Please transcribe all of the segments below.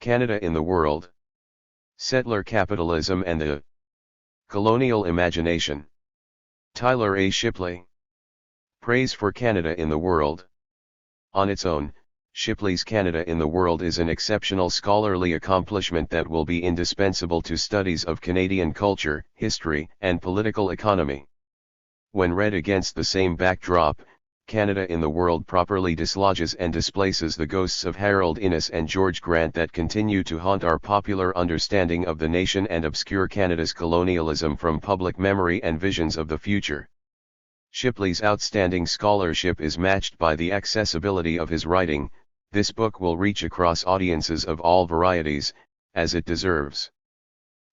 Canada in the World. Settler Capitalism and the Colonial Imagination. Tyler A. Shipley. Praise for Canada in the World. On its own, Shipley's Canada in the World is an exceptional scholarly accomplishment that will be indispensable to studies of Canadian culture, history, and political economy. When read against the same backdrop, Canada in the World properly dislodges and displaces the ghosts of Harold Innis and George Grant that continue to haunt our popular understanding of the nation and obscure Canada's colonialism from public memory and visions of the future. Shipley's outstanding scholarship is matched by the accessibility of his writing. This book will reach across audiences of all varieties, as it deserves.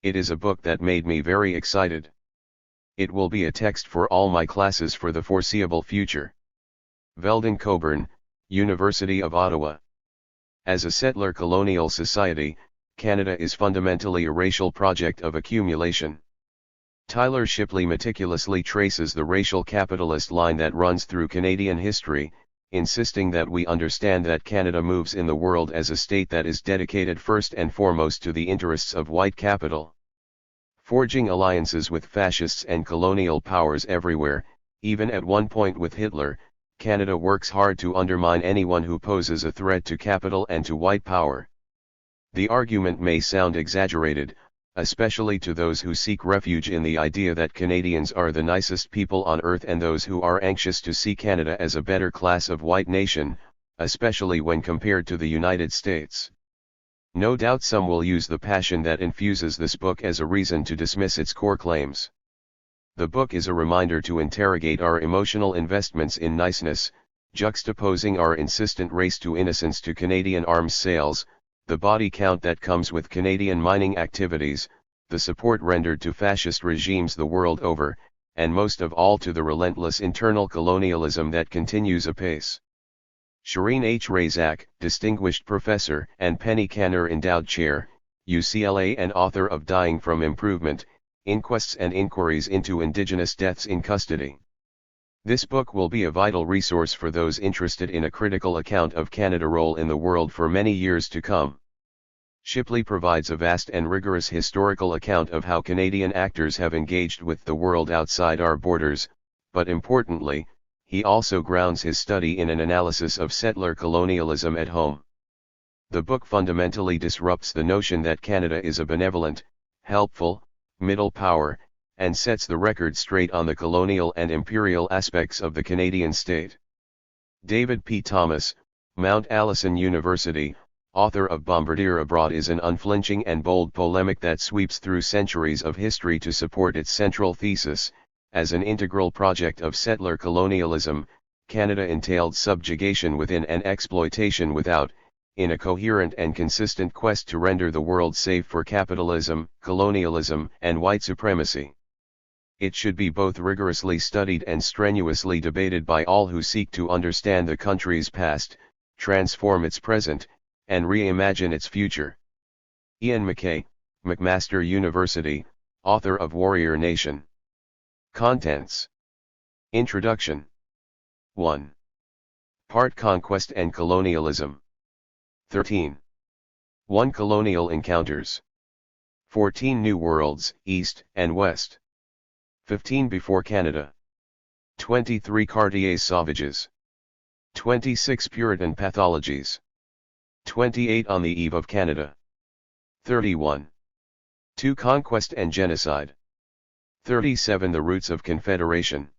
It is a book that made me very excited. It will be a text for all my classes for the foreseeable future. Veldon Coburn, University of Ottawa. As a settler colonial society, Canada is fundamentally a racial project of accumulation. Tyler Shipley meticulously traces the racial capitalist line that runs through Canadian history, insisting that we understand that Canada moves in the world as a state that is dedicated first and foremost to the interests of white capital. Forging alliances with fascists and colonial powers everywhere, even at one point with Hitler, Canada works hard to undermine anyone who poses a threat to capital and to white power. The argument may sound exaggerated, especially to those who seek refuge in the idea that Canadians are the nicest people on earth and those who are anxious to see Canada as a better class of white nation, especially when compared to the United States. No doubt some will use the passion that infuses this book as a reason to dismiss its core claims. The book is a reminder to interrogate our emotional investments in niceness, juxtaposing our insistent race to innocence to Canadian arms sales, the body count that comes with Canadian mining activities, the support rendered to fascist regimes the world over, and most of all to the relentless internal colonialism that continues apace. Shireen H. Razak, Distinguished Professor and Penny Canner Endowed Chair, UCLA and author of Dying from Improvement, Inquests and Inquiries into Indigenous Deaths in Custody. This book will be a vital resource for those interested in a critical account of Canada's role in the world for many years to come. Shipley provides a vast and rigorous historical account of how Canadian actors have engaged with the world outside our borders, but importantly, he also grounds his study in an analysis of settler colonialism at home. The book fundamentally disrupts the notion that Canada is a benevolent, helpful, middle power, and sets the record straight on the colonial and imperial aspects of the Canadian state. David P. Thomas, Mount Allison University, author of Bombardier Abroad, is an unflinching and bold polemic that sweeps through centuries of history to support its central thesis. As an integral project of settler colonialism, Canada entailed subjugation within and exploitation without, in a coherent and consistent quest to render the world safe for capitalism, colonialism, and white supremacy. It should be both rigorously studied and strenuously debated by all who seek to understand the country's past, transform its present, and reimagine its future. Ian McKay, McMaster University, author of Warrior Nation. Contents. Introduction. 1. Part Conquest and Colonialism. 13. 1 Colonial Encounters. 14 New Worlds, East and West. 15 Before Canada. 23 Cartier's Sauvages. 26 Puritan Pathologies. 28 On the Eve of Canada. 31. 2 Conquest and Genocide. 37 The Roots of Confederation.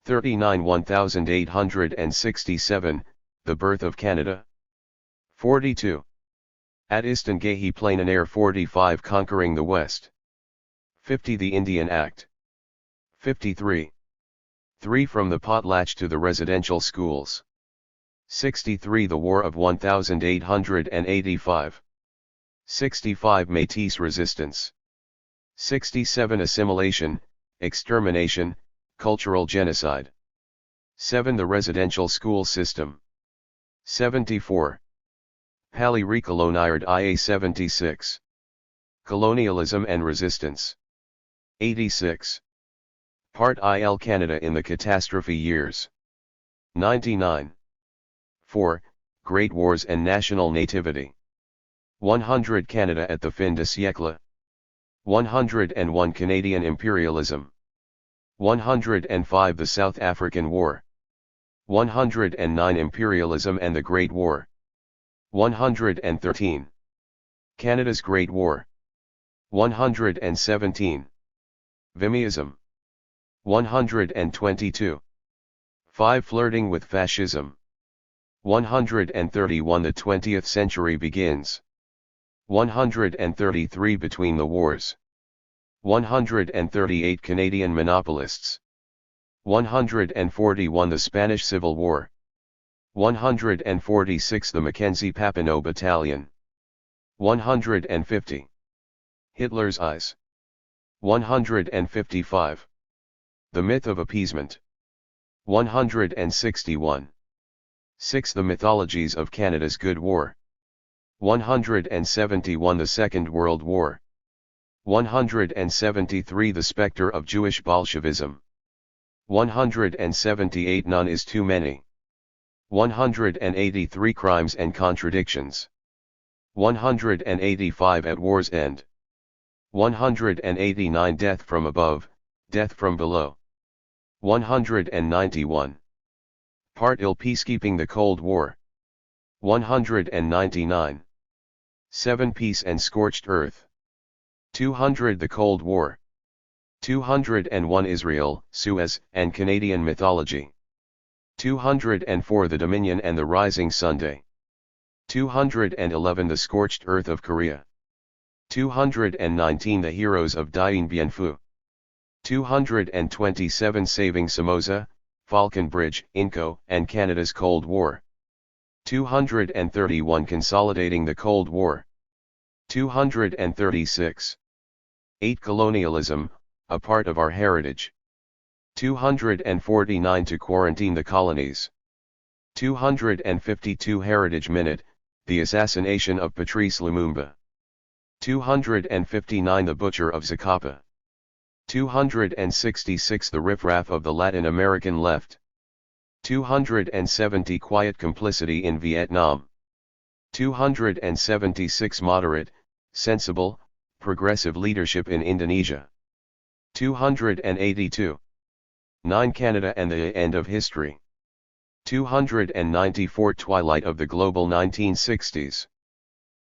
39 1867, The Birth of Canada. 42. At Istangahi Plain and Air. 45 Conquering the West. 50 The Indian Act. 53. 3 From the Potlatch to the Residential Schools. 63 The War of 1885. 65 Métis Resistance. 67 Assimilation, Extermination, Cultural Genocide. 7 The Residential School System. 74. Pali Recoloniard IA 76. Colonialism and Resistance. 86. Part IL Canada in the Catastrophe Years. 99. 4. Great Wars and National Nativity. 100 Canada at the fin de siècle. 101 Canadian imperialism. 105 The South African War. 109 Imperialism and the Great War. 113 Canada's Great War. 117 Vimism. 122 5 Flirting with Fascism. 131 The 20th century begins. 133 Between the Wars. 138 Canadian monopolists. 141 The Spanish Civil War. 146 The Mackenzie Papineau Battalion. 150 Hitler's Eyes. 155 The Myth of Appeasement. 161 6 The Mythologies of Canada's Good War. 171 The Second World War. 173 The Spectre of Jewish Bolshevism. 178 None is Too Many. 183 Crimes and Contradictions. 185 At War's End. 189 Death from Above, Death from Below. 191 Part Ill Peacekeeping the Cold War. 199 7 Peace and Scorched Earth. 200 The Cold War. 201 Israel, Suez, and Canadian Mythology. 204 The Dominion and the Rising Sunday. 211 The Scorched Earth of Korea. 219 The Heroes of Dien Bien Phu. 227 Saving Somoza, Falcon Bridge, Inco, and Canada's Cold War. 231 Consolidating the Cold War. 236 8 Colonialism, a Part of Our Heritage. 249 To Quarantine the Colonies. 252 Heritage Minute, The Assassination of Patrice Lumumba. 259 The Butcher of Zacapa. 266 The Riffraff of the Latin American Left. 270 Quiet Complicity in Vietnam. 276 Moderate, Sensible, Progressive Leadership in Indonesia. 282 9 Canada and the End of History. 294 Twilight of the Global 1960s.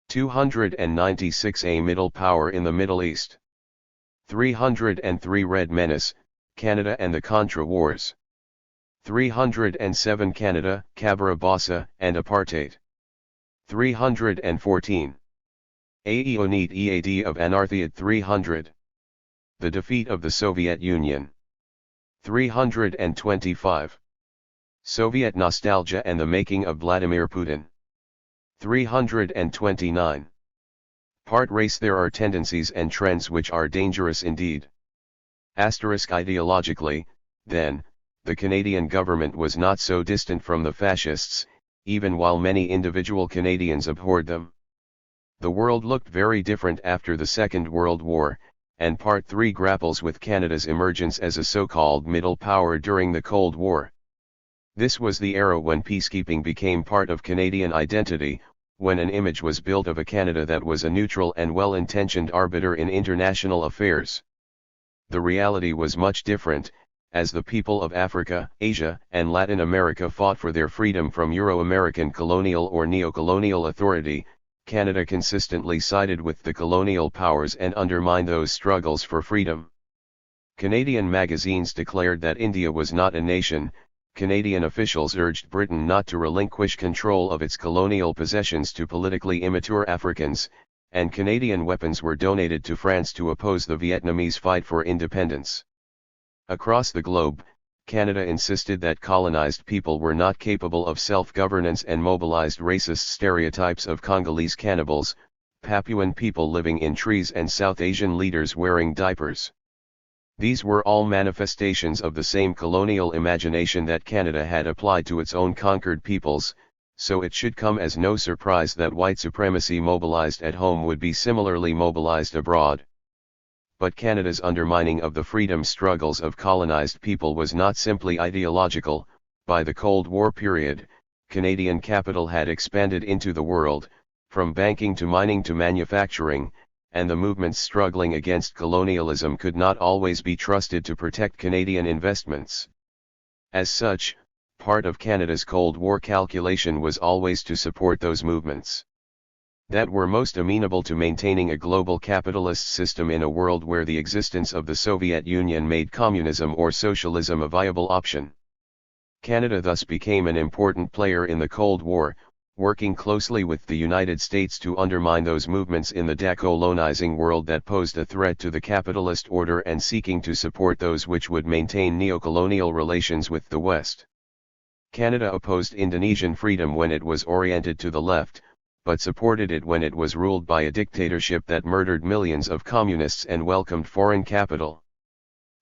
296 A Middle Power in the Middle East. 303 Red Menace, Canada and the Contra Wars. 307 Canada, Cabra Bassa, and Apartheid. 314 Aeonid Ead of Anarthiad. 300 The Defeat of the Soviet Union. 325 Soviet Nostalgia and the Making of Vladimir Putin. 329 Part Race. There are tendencies and trends which are dangerous indeed. Ideologically, then, the Canadian government was not so distant from the fascists, even while many individual Canadians abhorred them. The world looked very different after the Second World War, and Part 3 grapples with Canada's emergence as a so-called middle power during the Cold War. This was the era when peacekeeping became part of Canadian identity, when an image was built of a Canada that was a neutral and well-intentioned arbiter in international affairs. The reality was much different, as the people of Africa, Asia, and Latin America fought for their freedom from Euro-American colonial or neo-colonial authority. Canada consistently sided with the colonial powers and undermined those struggles for freedom. Canadian magazines declared that India was not a nation. Canadian officials urged Britain not to relinquish control of its colonial possessions to politically immature Africans, and Canadian weapons were donated to France to oppose the Vietnamese fight for independence. Across the globe, Canada insisted that colonized people were not capable of self-governance and mobilized racist stereotypes of Congolese cannibals, Papuan people living in trees, and South Asian leaders wearing diapers. These were all manifestations of the same colonial imagination that Canada had applied to its own conquered peoples, so it should come as no surprise that white supremacy mobilized at home would be similarly mobilized abroad. But Canada's undermining of the freedom struggles of colonized people was not simply ideological. By the Cold War period, Canadian capital had expanded into the world, From banking to mining to manufacturing, and the movements struggling against colonialism could not always be trusted to protect Canadian investments. As such, part of Canada's Cold War calculation was always to support those movements that were most amenable to maintaining a global capitalist system in a world where the existence of the Soviet Union made communism or socialism a viable option. Canada thus became an important player in the Cold War, working closely with the United States to undermine those movements in the decolonizing world that posed a threat to the capitalist order and seeking to support those which would maintain neocolonial relations with the West. Canada opposed Indonesian freedom when it was oriented to the left, but supported it when it was ruled by a dictatorship that murdered millions of communists and welcomed foreign capital.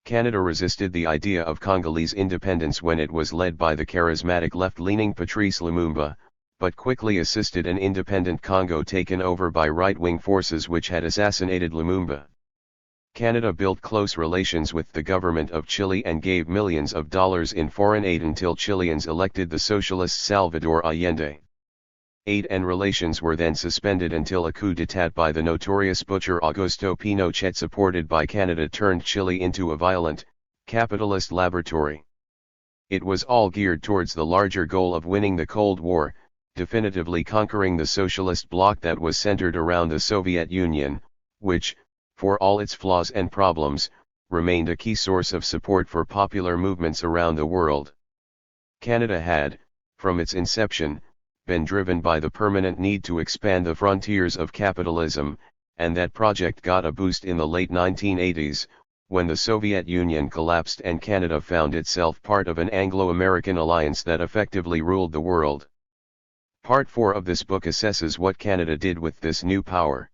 Canada resisted the idea of Congolese independence when it was led by the charismatic left-leaning Patrice Lumumba, but quickly assisted an independent Congo taken over by right-wing forces which had assassinated Lumumba. Canada built close relations with the government of Chile and gave millions of dollars in foreign aid until Chileans elected the socialist Salvador Allende. Aid and relations were then suspended until a coup d'état by the notorious butcher Augusto Pinochet supported by Canada turned Chile into a violent, capitalist laboratory. It was all geared towards the larger goal of winning the Cold War, definitively conquering the socialist bloc that was centered around the Soviet Union, which, for all its flaws and problems, remained a key source of support for popular movements around the world. Canada had, from its inception, been driven by the permanent need to expand the frontiers of capitalism, and that project got a boost in the late 1980s, when the Soviet Union collapsed and Canada found itself part of an Anglo-American alliance that effectively ruled the world. Part 4 of this book assesses what Canada did with this new power.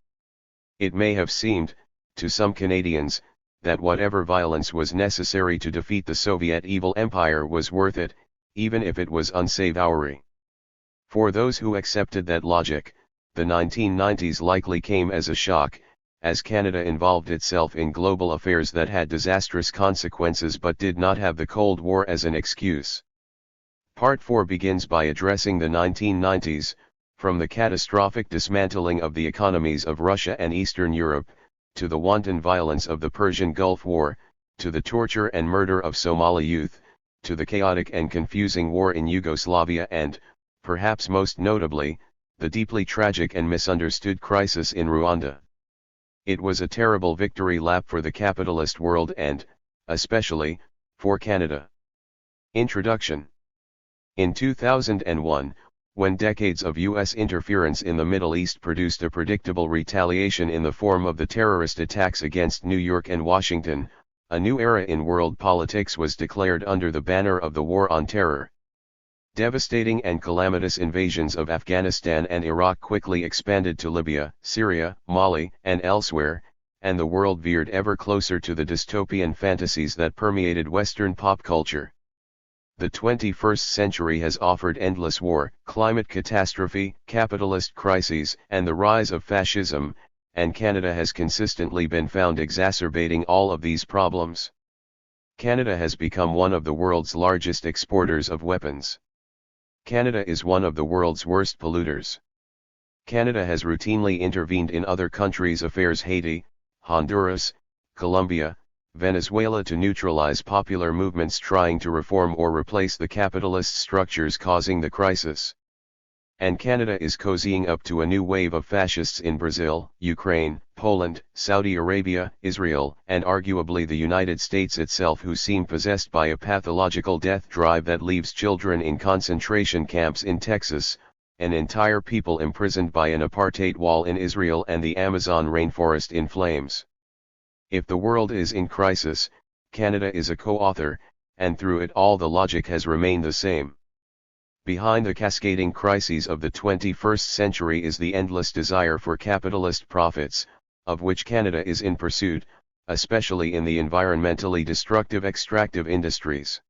It may have seemed, to some Canadians, that whatever violence was necessary to defeat the Soviet evil empire was worth it, even if it was unsavory. For those who accepted that logic, the 1990s likely came as a shock, as Canada involved itself in global affairs that had disastrous consequences but did not have the Cold War as an excuse. Part 4 begins by addressing the 1990s, from the catastrophic dismantling of the economies of Russia and Eastern Europe, to the wanton violence of the Persian Gulf War, to the torture and murder of Somali youth, to the chaotic and confusing war in Yugoslavia and, perhaps most notably, the deeply tragic and misunderstood crisis in Rwanda. It was a terrible victory lap for the capitalist world and, especially, for Canada. Introduction. In 2001, when decades of U.S. interference in the Middle East produced a predictable retaliation in the form of the terrorist attacks against New York and Washington, a new era in world politics was declared under the banner of the War on Terror. Devastating and calamitous invasions of Afghanistan and Iraq quickly expanded to Libya, Syria, Mali, and elsewhere, and the world veered ever closer to the dystopian fantasies that permeated Western pop culture. The 21st century has offered endless war, climate catastrophe, capitalist crises, and the rise of fascism, and Canada has consistently been found exacerbating all of these problems. Canada has become one of the world's largest exporters of weapons. Canada is one of the world's worst polluters. Canada has routinely intervened in other countries' affairs: Haiti, Honduras, Colombia, Venezuela, to neutralize popular movements trying to reform or replace the capitalist structures causing the crisis. And Canada is cozying up to a new wave of fascists in Brazil, Ukraine, Poland, Saudi Arabia, Israel, and arguably the United States itself, who seem possessed by a pathological death drive that leaves children in concentration camps in Texas, an entire people imprisoned by an apartheid wall in Israel, and the Amazon rainforest in flames. If the world is in crisis, Canada is a co-author, and through it all the logic has remained the same. Behind the cascading crises of the 21st century is the endless desire for capitalist profits, of which Canada is in pursuit, especially in the environmentally destructive extractive industries.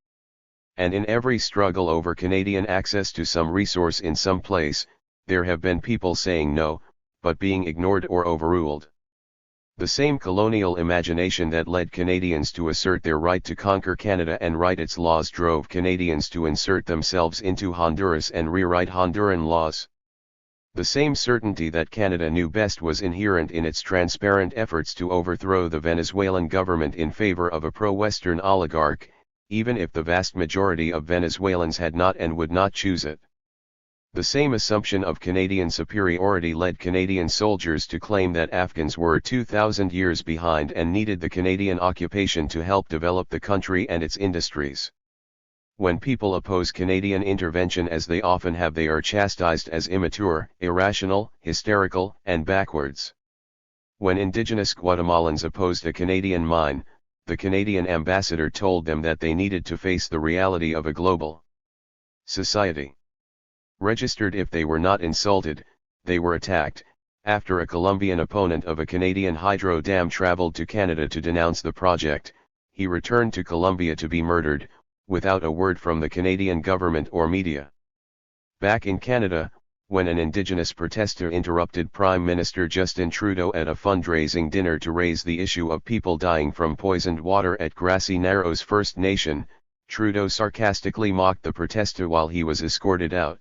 And in every struggle over Canadian access to some resource in some place, there have been people saying no, but being ignored or overruled. The same colonial imagination that led Canadians to assert their right to conquer Canada and write its laws drove Canadians to insert themselves into Honduras and rewrite Honduran laws. The same certainty that Canada knew best was inherent in its transparent efforts to overthrow the Venezuelan government in favor of a pro-Western oligarch, even if the vast majority of Venezuelans had not and would not choose it. The same assumption of Canadian superiority led Canadian soldiers to claim that Afghans were 2,000 years behind and needed the Canadian occupation to help develop the country and its industries. When people oppose Canadian intervention, as they often have, they are chastised as immature, irrational, hysterical, and backwards. When indigenous Guatemalans opposed a Canadian mine, the Canadian ambassador told them that they needed to face the reality of a global society. Registered if they were not insulted, they were attacked. After a Colombian opponent of a Canadian hydro dam traveled to Canada to denounce the project, he returned to Colombia to be murdered, without a word from the Canadian government or media. Back in Canada, when an Indigenous protester interrupted Prime Minister Justin Trudeau at a fundraising dinner to raise the issue of people dying from poisoned water at Grassy Narrows First Nation, Trudeau sarcastically mocked the protester while he was escorted out.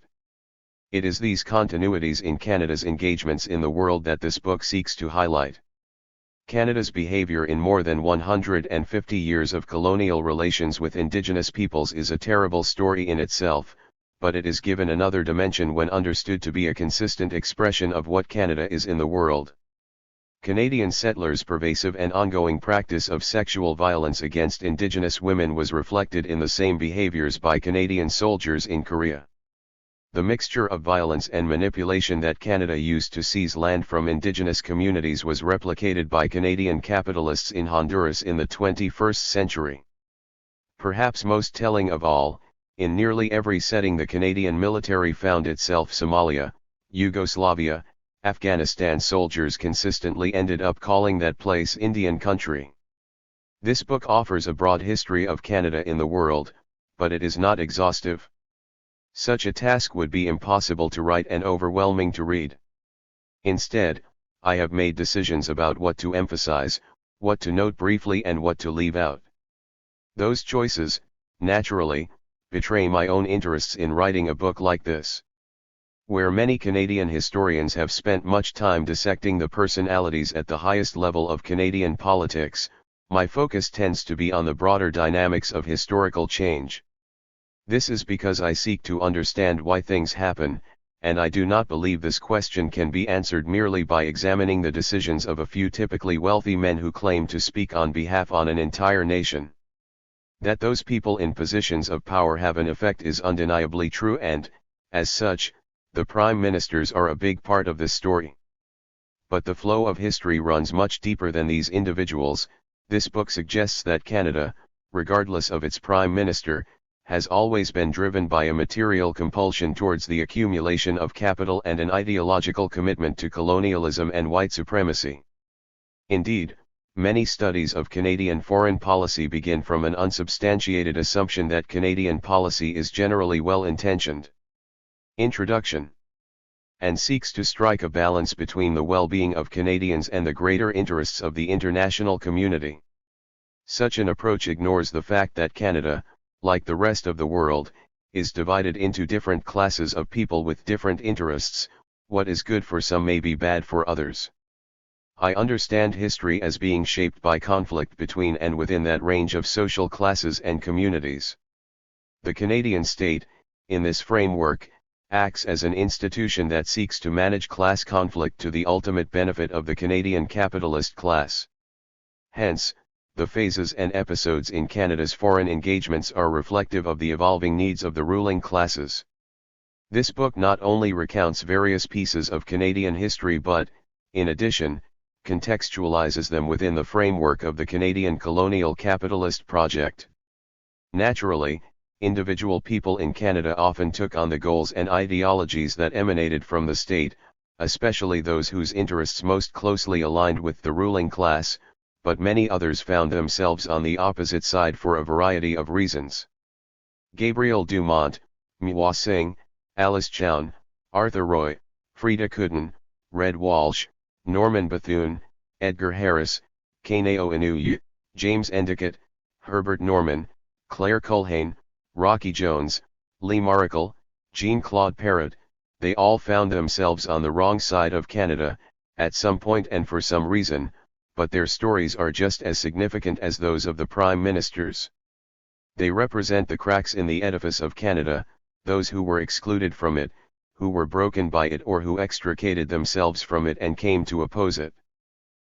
It is these continuities in Canada's engagements in the world that this book seeks to highlight. Canada's behavior in more than 150 years of colonial relations with Indigenous peoples is a terrible story in itself, but it is given another dimension when understood to be a consistent expression of what Canada is in the world. Canadian settlers' pervasive and ongoing practice of sexual violence against Indigenous women was reflected in the same behaviors by Canadian soldiers in Korea. The mixture of violence and manipulation that Canada used to seize land from Indigenous communities was replicated by Canadian capitalists in Honduras in the 21st century. Perhaps most telling of all, in nearly every setting the Canadian military found itself, Somalia, Yugoslavia, Afghanistan, soldiers consistently ended up calling that place Indian country. This book offers a broad history of Canada in the world, but it is not exhaustive. Such a task would be impossible to write and overwhelming to read. Instead, I have made decisions about what to emphasize, what to note briefly, and what to leave out. Those choices, naturally, betray my own interests in writing a book like this. Where many Canadian historians have spent much time dissecting the personalities at the highest level of Canadian politics, my focus tends to be on the broader dynamics of historical change. This is because I seek to understand why things happen, and I do not believe this question can be answered merely by examining the decisions of a few typically wealthy men who claim to speak on behalf of an entire nation. That those people in positions of power have an effect is undeniably true, and, as such, the prime ministers are a big part of this story. But the flow of history runs much deeper than these individuals. This book suggests that Canada, regardless of its prime minister, has always been driven by a material compulsion towards the accumulation of capital and an ideological commitment to colonialism and white supremacy. Indeed, many studies of Canadian foreign policy begin from an unsubstantiated assumption that Canadian policy is generally well-intentioned. Introduction. And seeks to strike a balance between the well-being of Canadians and the greater interests of the international community. Such an approach ignores the fact that Canada, like the rest of the world, is divided into different classes of people with different interests. What is good for some may be bad for others. I understand history as being shaped by conflict between and within that range of social classes and communities. The Canadian state, in this framework, acts as an institution that seeks to manage class conflict to the ultimate benefit of the Canadian capitalist class. Hence, the phases and episodes in Canada's foreign engagements are reflective of the evolving needs of the ruling classes. This book not only recounts various pieces of Canadian history but, in addition, contextualizes them within the framework of the Canadian colonial capitalist project. Naturally, individual people in Canada often took on the goals and ideologies that emanated from the state, especially those whose interests most closely aligned with the ruling class, but many others found themselves on the opposite side for a variety of reasons. Gabriel Dumont, Mwa Singh, Alice Chown, Arthur Roy, Frida Kudin, Red Walsh, Norman Bethune, Edgar Harris, Kaneo Inouye, James Endicott, Herbert Norman, Claire Culhane, Rocky Jones, Lee Maracle, Jean-Claude Parrott, They all found themselves on the wrong side of Canada, at some point and for some reason, but their stories are just as significant as those of the Prime Ministers. They represent the cracks in the edifice of Canada, those who were excluded from it, who were broken by it or who extricated themselves from it and came to oppose it.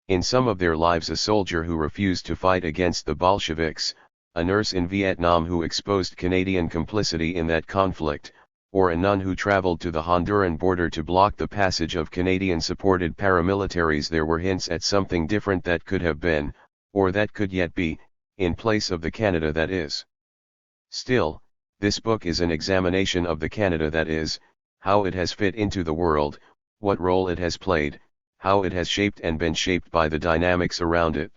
In some of their lives, a soldier who refused to fight against the Bolsheviks, a nurse in Vietnam who exposed Canadian complicity in that conflict, or a nun who traveled to the Honduran border to block the passage of Canadian-supported paramilitaries. There were hints at something different that could have been, or that could yet be, in place of the Canada that is. Still, this book is an examination of the Canada that is, how it has fit into the world, what role it has played, how it has shaped and been shaped by the dynamics around it.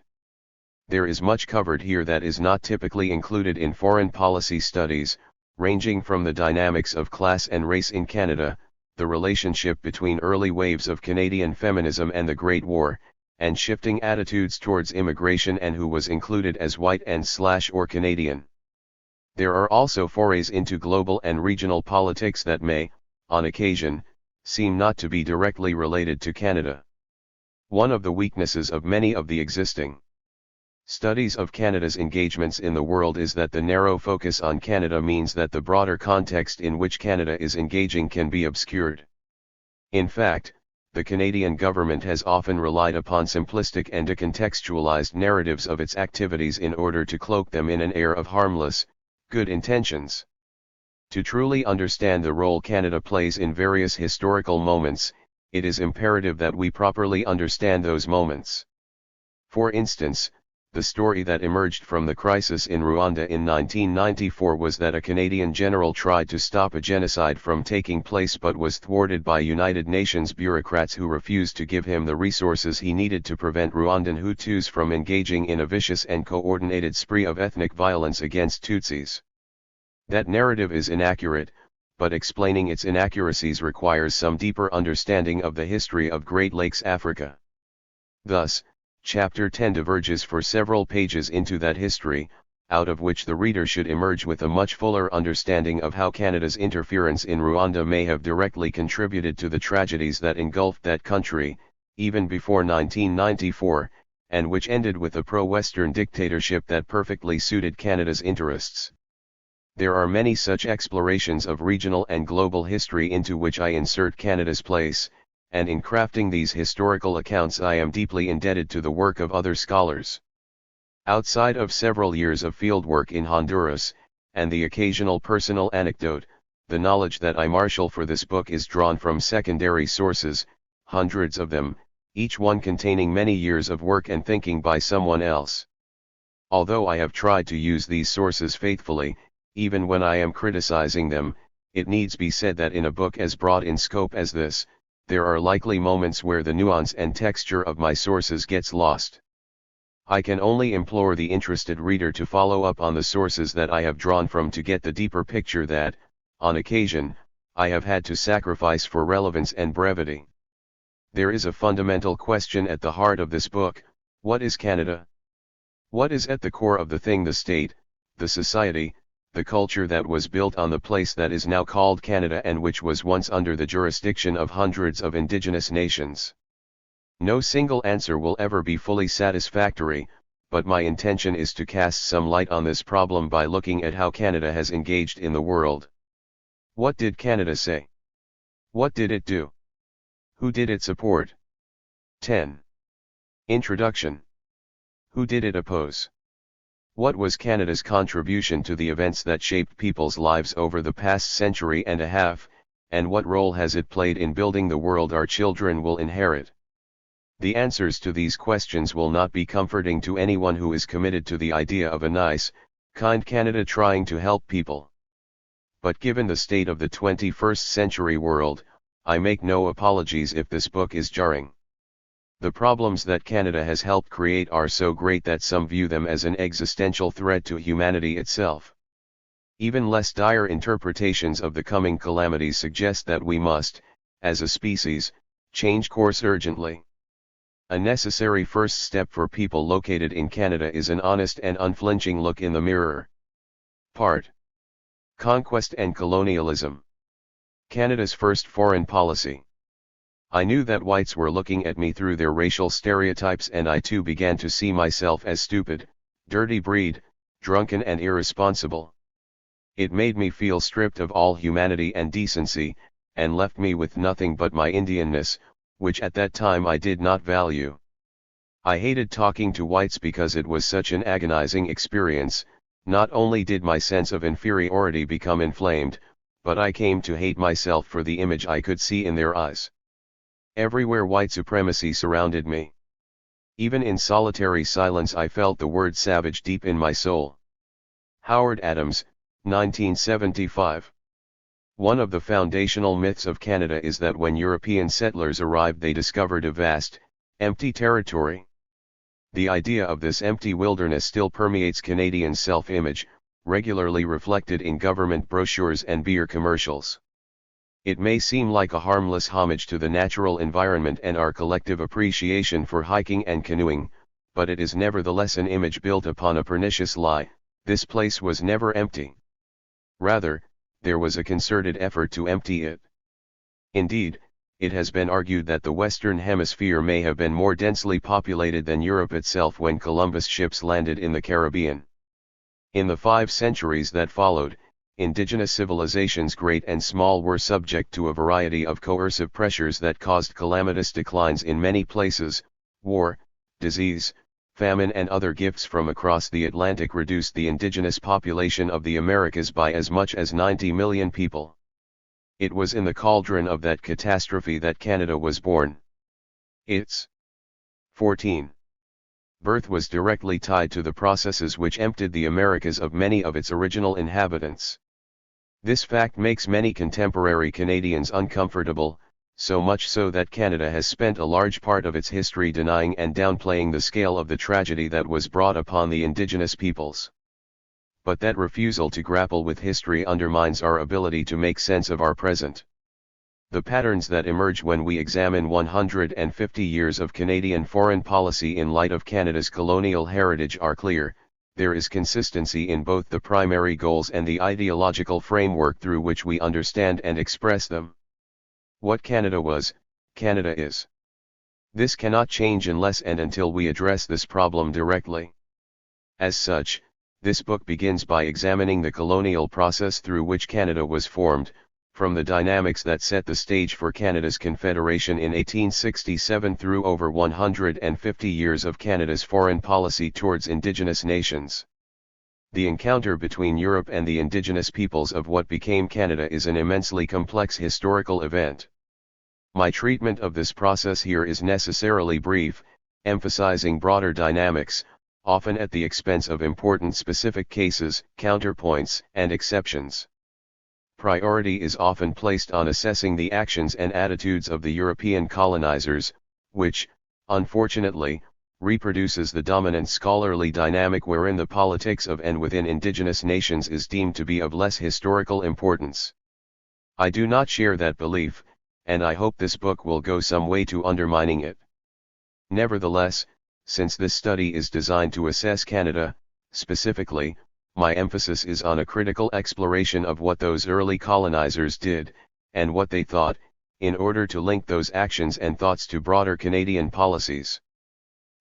There is much covered here that is not typically included in foreign policy studies, ranging from the dynamics of class and race in Canada, the relationship between early waves of Canadian feminism and the Great War, and shifting attitudes towards immigration and who was included as white and/or Canadian. There are also forays into global and regional politics that may, on occasion, seem not to be directly related to Canada. One of the weaknesses of many of the existing studies of Canada's engagements in the world is that the narrow focus on Canada means that the broader context in which Canada is engaging can be obscured. In fact, the Canadian government has often relied upon simplistic and decontextualized narratives of its activities in order to cloak them in an air of harmless, good intentions. To truly understand the role Canada plays in various historical moments, it is imperative that we properly understand those moments. For instance, the story that emerged from the crisis in Rwanda in 1994 was that a Canadian general tried to stop a genocide from taking place but was thwarted by United Nations bureaucrats who refused to give him the resources he needed to prevent Rwandan Hutus from engaging in a vicious and coordinated spree of ethnic violence against Tutsis. That narrative is inaccurate, but explaining its inaccuracies requires some deeper understanding of the history of Great Lakes Africa. Thus, Chapter 10 diverges for several pages into that history, out of which the reader should emerge with a much fuller understanding of how Canada's interference in Rwanda may have directly contributed to the tragedies that engulfed that country, even before 1994, and which ended with a pro-Western dictatorship that perfectly suited Canada's interests. There are many such explorations of regional and global history into which I insert Canada's place, and in crafting these historical accounts I am deeply indebted to the work of other scholars. Outside of several years of fieldwork in Honduras, and the occasional personal anecdote, the knowledge that I marshal for this book is drawn from secondary sources, hundreds of them, each one containing many years of work and thinking by someone else. Although I have tried to use these sources faithfully, even when I am criticizing them, it needs be said that in a book as broad in scope as this, there are likely moments where the nuance and texture of my sources gets lost. I can only implore the interested reader to follow up on the sources that I have drawn from to get the deeper picture that, on occasion, I have had to sacrifice for relevance and brevity. There is a fundamental question at the heart of this book: what is Canada? What is at the core of the thing the state, the society, the culture that was built on the place that is now called Canada and which was once under the jurisdiction of hundreds of indigenous nations? No single answer will ever be fully satisfactory, but my intention is to cast some light on this problem by looking at how Canada has engaged in the world. What did Canada say? What did it do? Who did it support? 10. Introduction. Who did it oppose? What was Canada's contribution to the events that shaped people's lives over the past century and a half, and what role has it played in building the world our children will inherit? The answers to these questions will not be comforting to anyone who is committed to the idea of a nice, kind Canada trying to help people. But given the state of the 21st century world, I make no apologies if this book is jarring. The problems that Canada has helped create are so great that some view them as an existential threat to humanity itself. Even less dire interpretations of the coming calamities suggest that we must, as a species, change course urgently. A necessary first step for people located in Canada is an honest and unflinching look in the mirror. Part. Conquest and colonialism. Canada's first foreign policy. I knew that whites were looking at me through their racial stereotypes, and I too began to see myself as stupid, dirty breed, drunken and irresponsible. It made me feel stripped of all humanity and decency, and left me with nothing but my Indianness, which at that time I did not value. I hated talking to whites because it was such an agonizing experience. Not only did my sense of inferiority become inflamed, but I came to hate myself for the image I could see in their eyes. Everywhere white supremacy surrounded me. Even in solitary silence I felt the word savage deep in my soul. Howard Adams, 1975. One of the foundational myths of Canada is that when European settlers arrived they discovered a vast, empty territory. The idea of this empty wilderness still permeates Canadian self-image, regularly reflected in government brochures and beer commercials. It may seem like a harmless homage to the natural environment and our collective appreciation for hiking and canoeing, but it is nevertheless an image built upon a pernicious lie. This place was never empty. Rather, there was a concerted effort to empty it. Indeed, it has been argued that the Western Hemisphere may have been more densely populated than Europe itself when Columbus ships landed in the Caribbean. In the 5 centuries that followed, indigenous civilizations great and small were subject to a variety of coercive pressures that caused calamitous declines in many places. War, disease, famine and other gifts from across the Atlantic reduced the indigenous population of the Americas by as much as 90 million people. It was in the cauldron of that catastrophe that Canada was born. Its 14. Birth was directly tied to the processes which emptied the Americas of many of its original inhabitants. This fact makes many contemporary Canadians uncomfortable, so much so that Canada has spent a large part of its history denying and downplaying the scale of the tragedy that was brought upon the indigenous peoples. But that refusal to grapple with history undermines our ability to make sense of our present. The patterns that emerge when we examine 150 years of Canadian foreign policy in light of Canada's colonial heritage are clear. There is consistency in both the primary goals and the ideological framework through which we understand and express them. What Canada was, Canada is. This cannot change unless and until we address this problem directly. As such, this book begins by examining the colonial process through which Canada was formed, from the dynamics that set the stage for Canada's Confederation in 1867 through over 150 years of Canada's foreign policy towards Indigenous nations. The encounter between Europe and the indigenous peoples of what became Canada is an immensely complex historical event. My treatment of this process here is necessarily brief, emphasizing broader dynamics, often at the expense of important specific cases, counterpoints, and exceptions. Priority is often placed on assessing the actions and attitudes of the European colonizers, which, unfortunately, reproduces the dominant scholarly dynamic wherein the politics of and within indigenous nations is deemed to be of less historical importance. I do not share that belief, and I hope this book will go some way to undermining it. Nevertheless, since this study is designed to assess Canada, specifically, my emphasis is on a critical exploration of what those early colonizers did, and what they thought, in order to link those actions and thoughts to broader Canadian policies.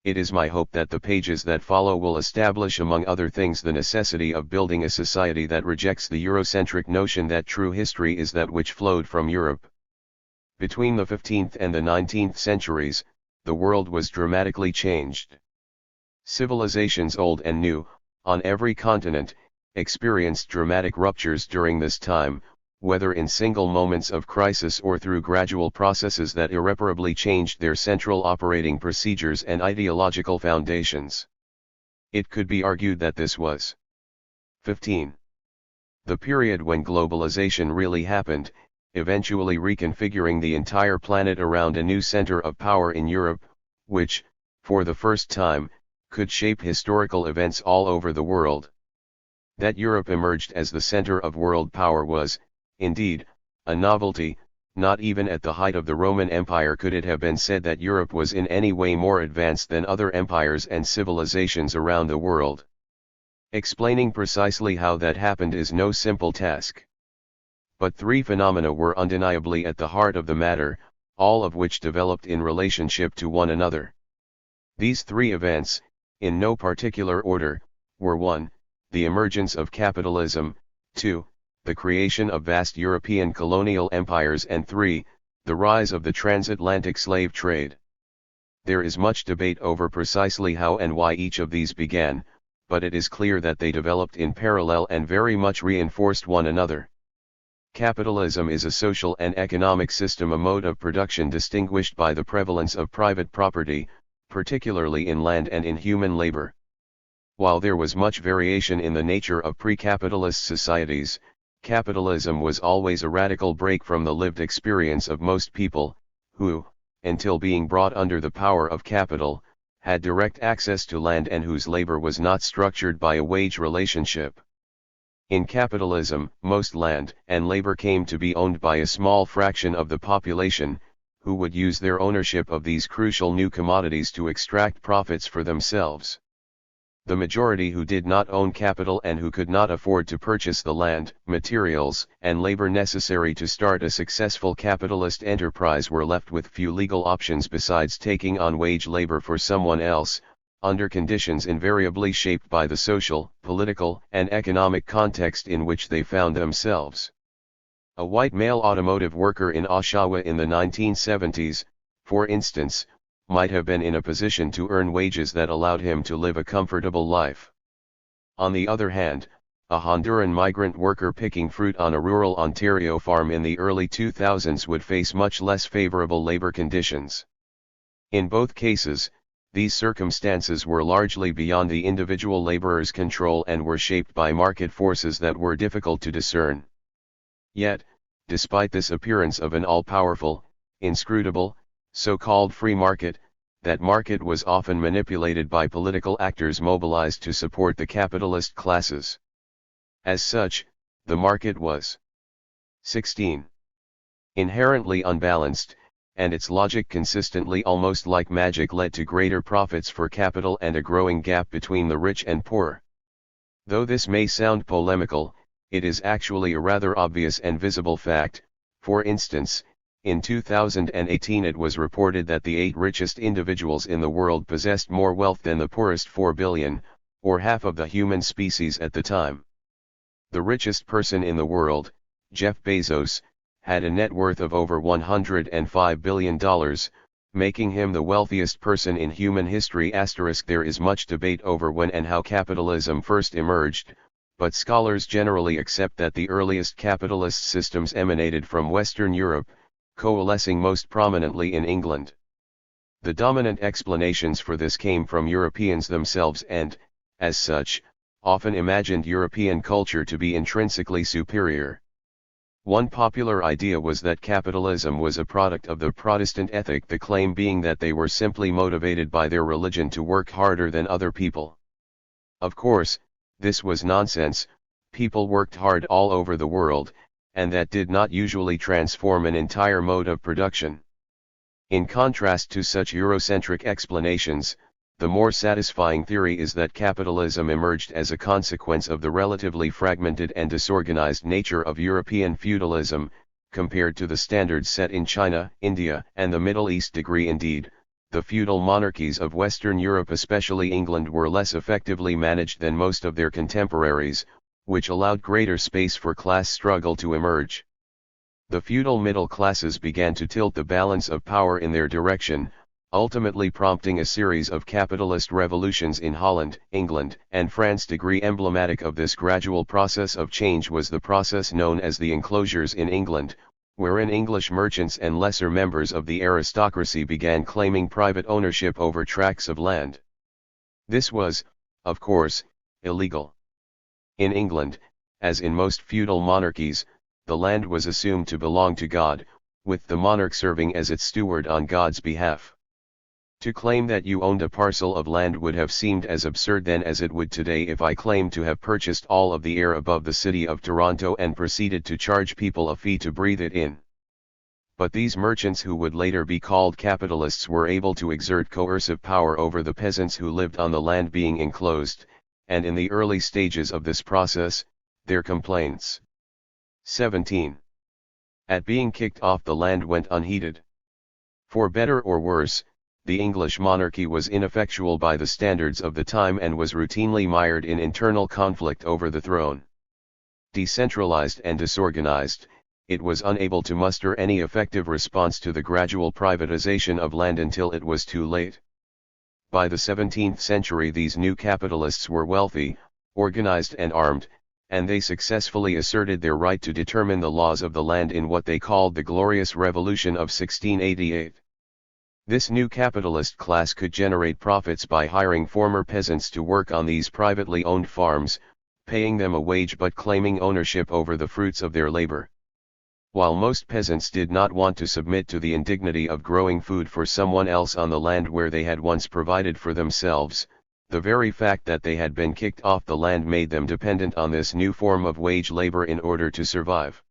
It is my hope that the pages that follow will establish among other things the necessity of building a society that rejects the Eurocentric notion that true history is that which flowed from Europe. Between the 15th and the 19th centuries, the world was dramatically changed. Civilizations old and new, on every continent, experienced dramatic ruptures during this time, whether in single moments of crisis or through gradual processes that irreparably changed their central operating procedures and ideological foundations. It could be argued that this was 15. The period when globalization really happened, eventually reconfiguring the entire planet around a new center of power in Europe, which, for the first time, could shape historical events all over the world. That Europe emerged as the center of world power was, indeed, a novelty. Not even at the height of the Roman Empire could it have been said that Europe was in any way more advanced than other empires and civilizations around the world. Explaining precisely how that happened is no simple task. But three phenomena were undeniably at the heart of the matter, all of which developed in relationship to one another. These three events, in no particular order, were 1. The emergence of capitalism, 2. The creation of vast European colonial empires, and 3. The rise of the transatlantic slave trade. There is much debate over precisely how and why each of these began, but it is clear that they developed in parallel and very much reinforced one another. Capitalism is a social and economic system, a mode of production distinguished by the prevalence of private property, particularly in land and in human labor. While there was much variation in the nature of pre-capitalist societies, capitalism was always a radical break from the lived experience of most people, who, until being brought under the power of capital, had direct access to land and whose labor was not structured by a wage relationship. In capitalism, most land and labor came to be owned by a small fraction of the population, who would use their ownership of these crucial new commodities to extract profits for themselves. The majority who did not own capital and who could not afford to purchase the land, materials, and labor necessary to start a successful capitalist enterprise were left with few legal options besides taking on wage labor for someone else, under conditions invariably shaped by the social, political, and economic context in which they found themselves. A white male automotive worker in Oshawa in the 1970s, for instance, might have been in a position to earn wages that allowed him to live a comfortable life. On the other hand, a Honduran migrant worker picking fruit on a rural Ontario farm in the early 2000s would face much less favorable labor conditions. In both cases, these circumstances were largely beyond the individual laborer's control and were shaped by market forces that were difficult to discern. Yet, despite this appearance of an all-powerful, inscrutable, so-called free market, that market was often manipulated by political actors mobilized to support the capitalist classes. As such, the market was 16. Inherently unbalanced, and its logic consistently almost like magic led to greater profits for capital and a growing gap between the rich and poor. Though this may sound polemical, it is actually a rather obvious and visible fact. For instance, in 2018 it was reported that the 8 richest individuals in the world possessed more wealth than the poorest 4 billion, or half of the human species at the time. The richest person in the world, Jeff Bezos, had a net worth of over $105 billion, making him the wealthiest person in human history. There is much debate over when and how capitalism first emerged, but scholars generally accept that the earliest capitalist systems emanated from Western Europe, coalescing most prominently in England. The dominant explanations for this came from Europeans themselves and, as such, often imagined European culture to be intrinsically superior. One popular idea was that capitalism was a product of the Protestant ethic, the claim being that they were simply motivated by their religion to work harder than other people. Of course, this was nonsense. People worked hard all over the world, and that did not usually transform an entire mode of production. In contrast to such Eurocentric explanations, the more satisfying theory is that capitalism emerged as a consequence of the relatively fragmented and disorganized nature of European feudalism, compared to the standards set in China, India, and the Middle East. Indeed, the feudal monarchies of Western Europe, especially England, were less effectively managed than most of their contemporaries, which allowed greater space for class struggle to emerge. The feudal middle classes began to tilt the balance of power in their direction, ultimately prompting a series of capitalist revolutions in Holland, England, and France. Emblematic of this gradual process of change was the process known as the enclosures in England, wherein English merchants and lesser members of the aristocracy began claiming private ownership over tracts of land. This was, of course, illegal. In England, as in most feudal monarchies, the land was assumed to belong to God, with the monarch serving as its steward on God's behalf. To claim that you owned a parcel of land would have seemed as absurd then as it would today if I claimed to have purchased all of the air above the city of Toronto and proceeded to charge people a fee to breathe it in. But these merchants, who would later be called capitalists, were able to exert coercive power over the peasants who lived on the land being enclosed, and in the early stages of this process, their complaints. 17. at being kicked off the land went unheeded. For better or worse, the English monarchy was ineffectual by the standards of the time and was routinely mired in internal conflict over the throne. Decentralized and disorganized, it was unable to muster any effective response to the gradual privatization of land until it was too late. By the 17th century these new capitalists were wealthy, organized and armed, and they successfully asserted their right to determine the laws of the land in what they called the Glorious Revolution of 1688. This new capitalist class could generate profits by hiring former peasants to work on these privately owned farms, paying them a wage but claiming ownership over the fruits of their labor. While most peasants did not want to submit to the indignity of growing food for someone else on the land where they had once provided for themselves, the very fact that they had been kicked off the land made them dependent on this new form of wage labor in order to survive.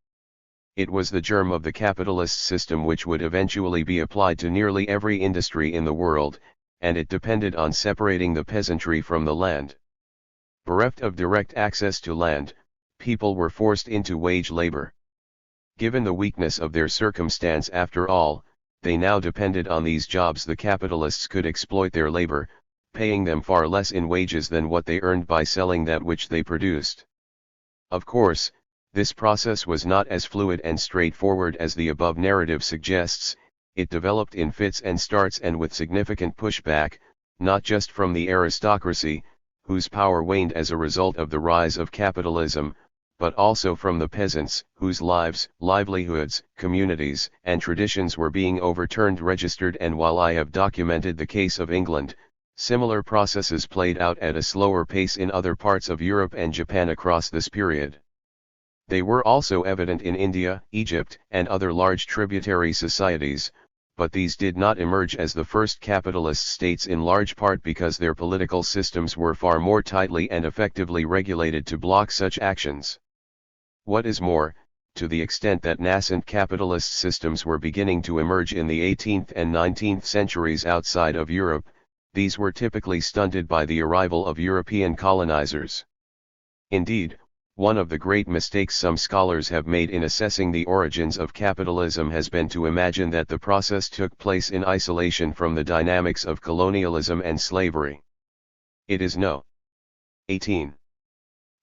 It was the germ of the capitalist system which would eventually be applied to nearly every industry in the world, and it depended on separating the peasantry from the land. Bereft of direct access to land, people were forced into wage labor. Given the weakness of their circumstance after all, they now depended on these jobs. The capitalists could exploit their labor, paying them far less in wages than what they earned by selling that which they produced. Of course, this process was not as fluid and straightforward as the above narrative suggests. It developed in fits and starts and with significant pushback, not just from the aristocracy, whose power waned as a result of the rise of capitalism, but also from the peasants, whose lives, livelihoods, communities, and traditions were being overturned. Registered. And while I have documented the case of England, similar processes played out at a slower pace in other parts of Europe and Japan across this period. They were also evident in India, Egypt, and other large tributary societies, but these did not emerge as the first capitalist states in large part because their political systems were far more tightly and effectively regulated to block such actions. What is more, to the extent that nascent capitalist systems were beginning to emerge in the 18th and 19th centuries outside of Europe, these were typically stunted by the arrival of European colonizers. Indeed, one of the great mistakes some scholars have made in assessing the origins of capitalism has been to imagine that the process took place in isolation from the dynamics of colonialism and slavery. It is no 18.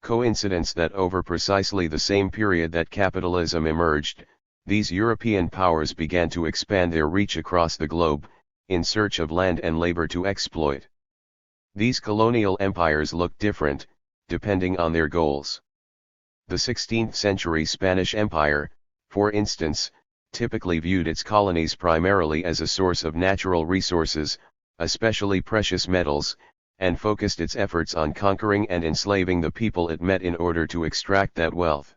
coincidence that over precisely the same period that capitalism emerged, these European powers began to expand their reach across the globe, in search of land and labor to exploit. These colonial empires looked different, depending on their goals. The 16th century Spanish Empire, for instance, typically viewed its colonies primarily as a source of natural resources, especially precious metals, and focused its efforts on conquering and enslaving the people it met in order to extract that wealth.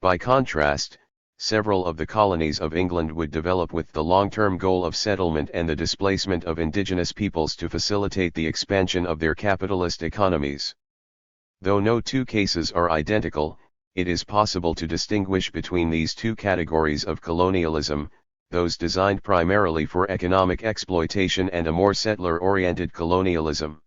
By contrast, several of the colonies of England would develop with the long-term goal of settlement and the displacement of indigenous peoples to facilitate the expansion of their capitalist economies. Though no two cases are identical, it is possible to distinguish between these two categories of colonialism, those designed primarily for economic exploitation and a more settler-oriented colonialism.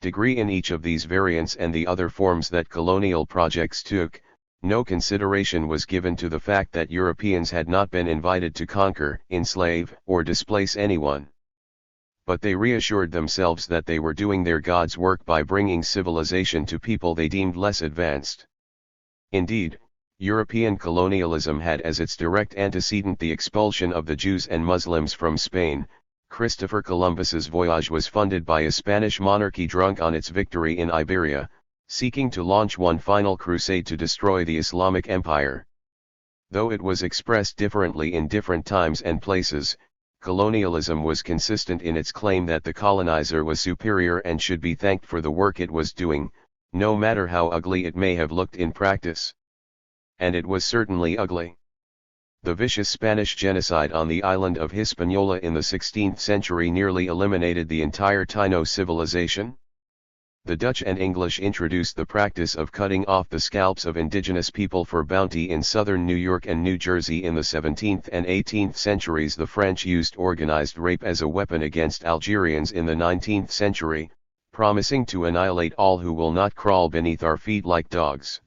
Degree in each of these variants and the other forms that colonial projects took, no consideration was given to the fact that Europeans had not been invited to conquer, enslave, or displace anyone. But they reassured themselves that they were doing their God's work by bringing civilization to people they deemed less advanced. Indeed, European colonialism had as its direct antecedent the expulsion of the Jews and Muslims from Spain. Christopher Columbus's voyage was funded by a Spanish monarchy drunk on its victory in Iberia, seeking to launch one final crusade to destroy the Islamic Empire. Though it was expressed differently in different times and places, colonialism was consistent in its claim that the colonizer was superior and should be thanked for the work it was doing, no matter how ugly it may have looked in practice. And it was certainly ugly. The vicious Spanish genocide on the island of Hispaniola in the 16th century nearly eliminated the entire Taino civilization. The Dutch and English introduced the practice of cutting off the scalps of indigenous people for bounty in southern New York and New Jersey in the 17th and 18th centuries. The French used organized rape as a weapon against Algerians in the 19th century, promising to annihilate all who will not crawl beneath our feet like dogs.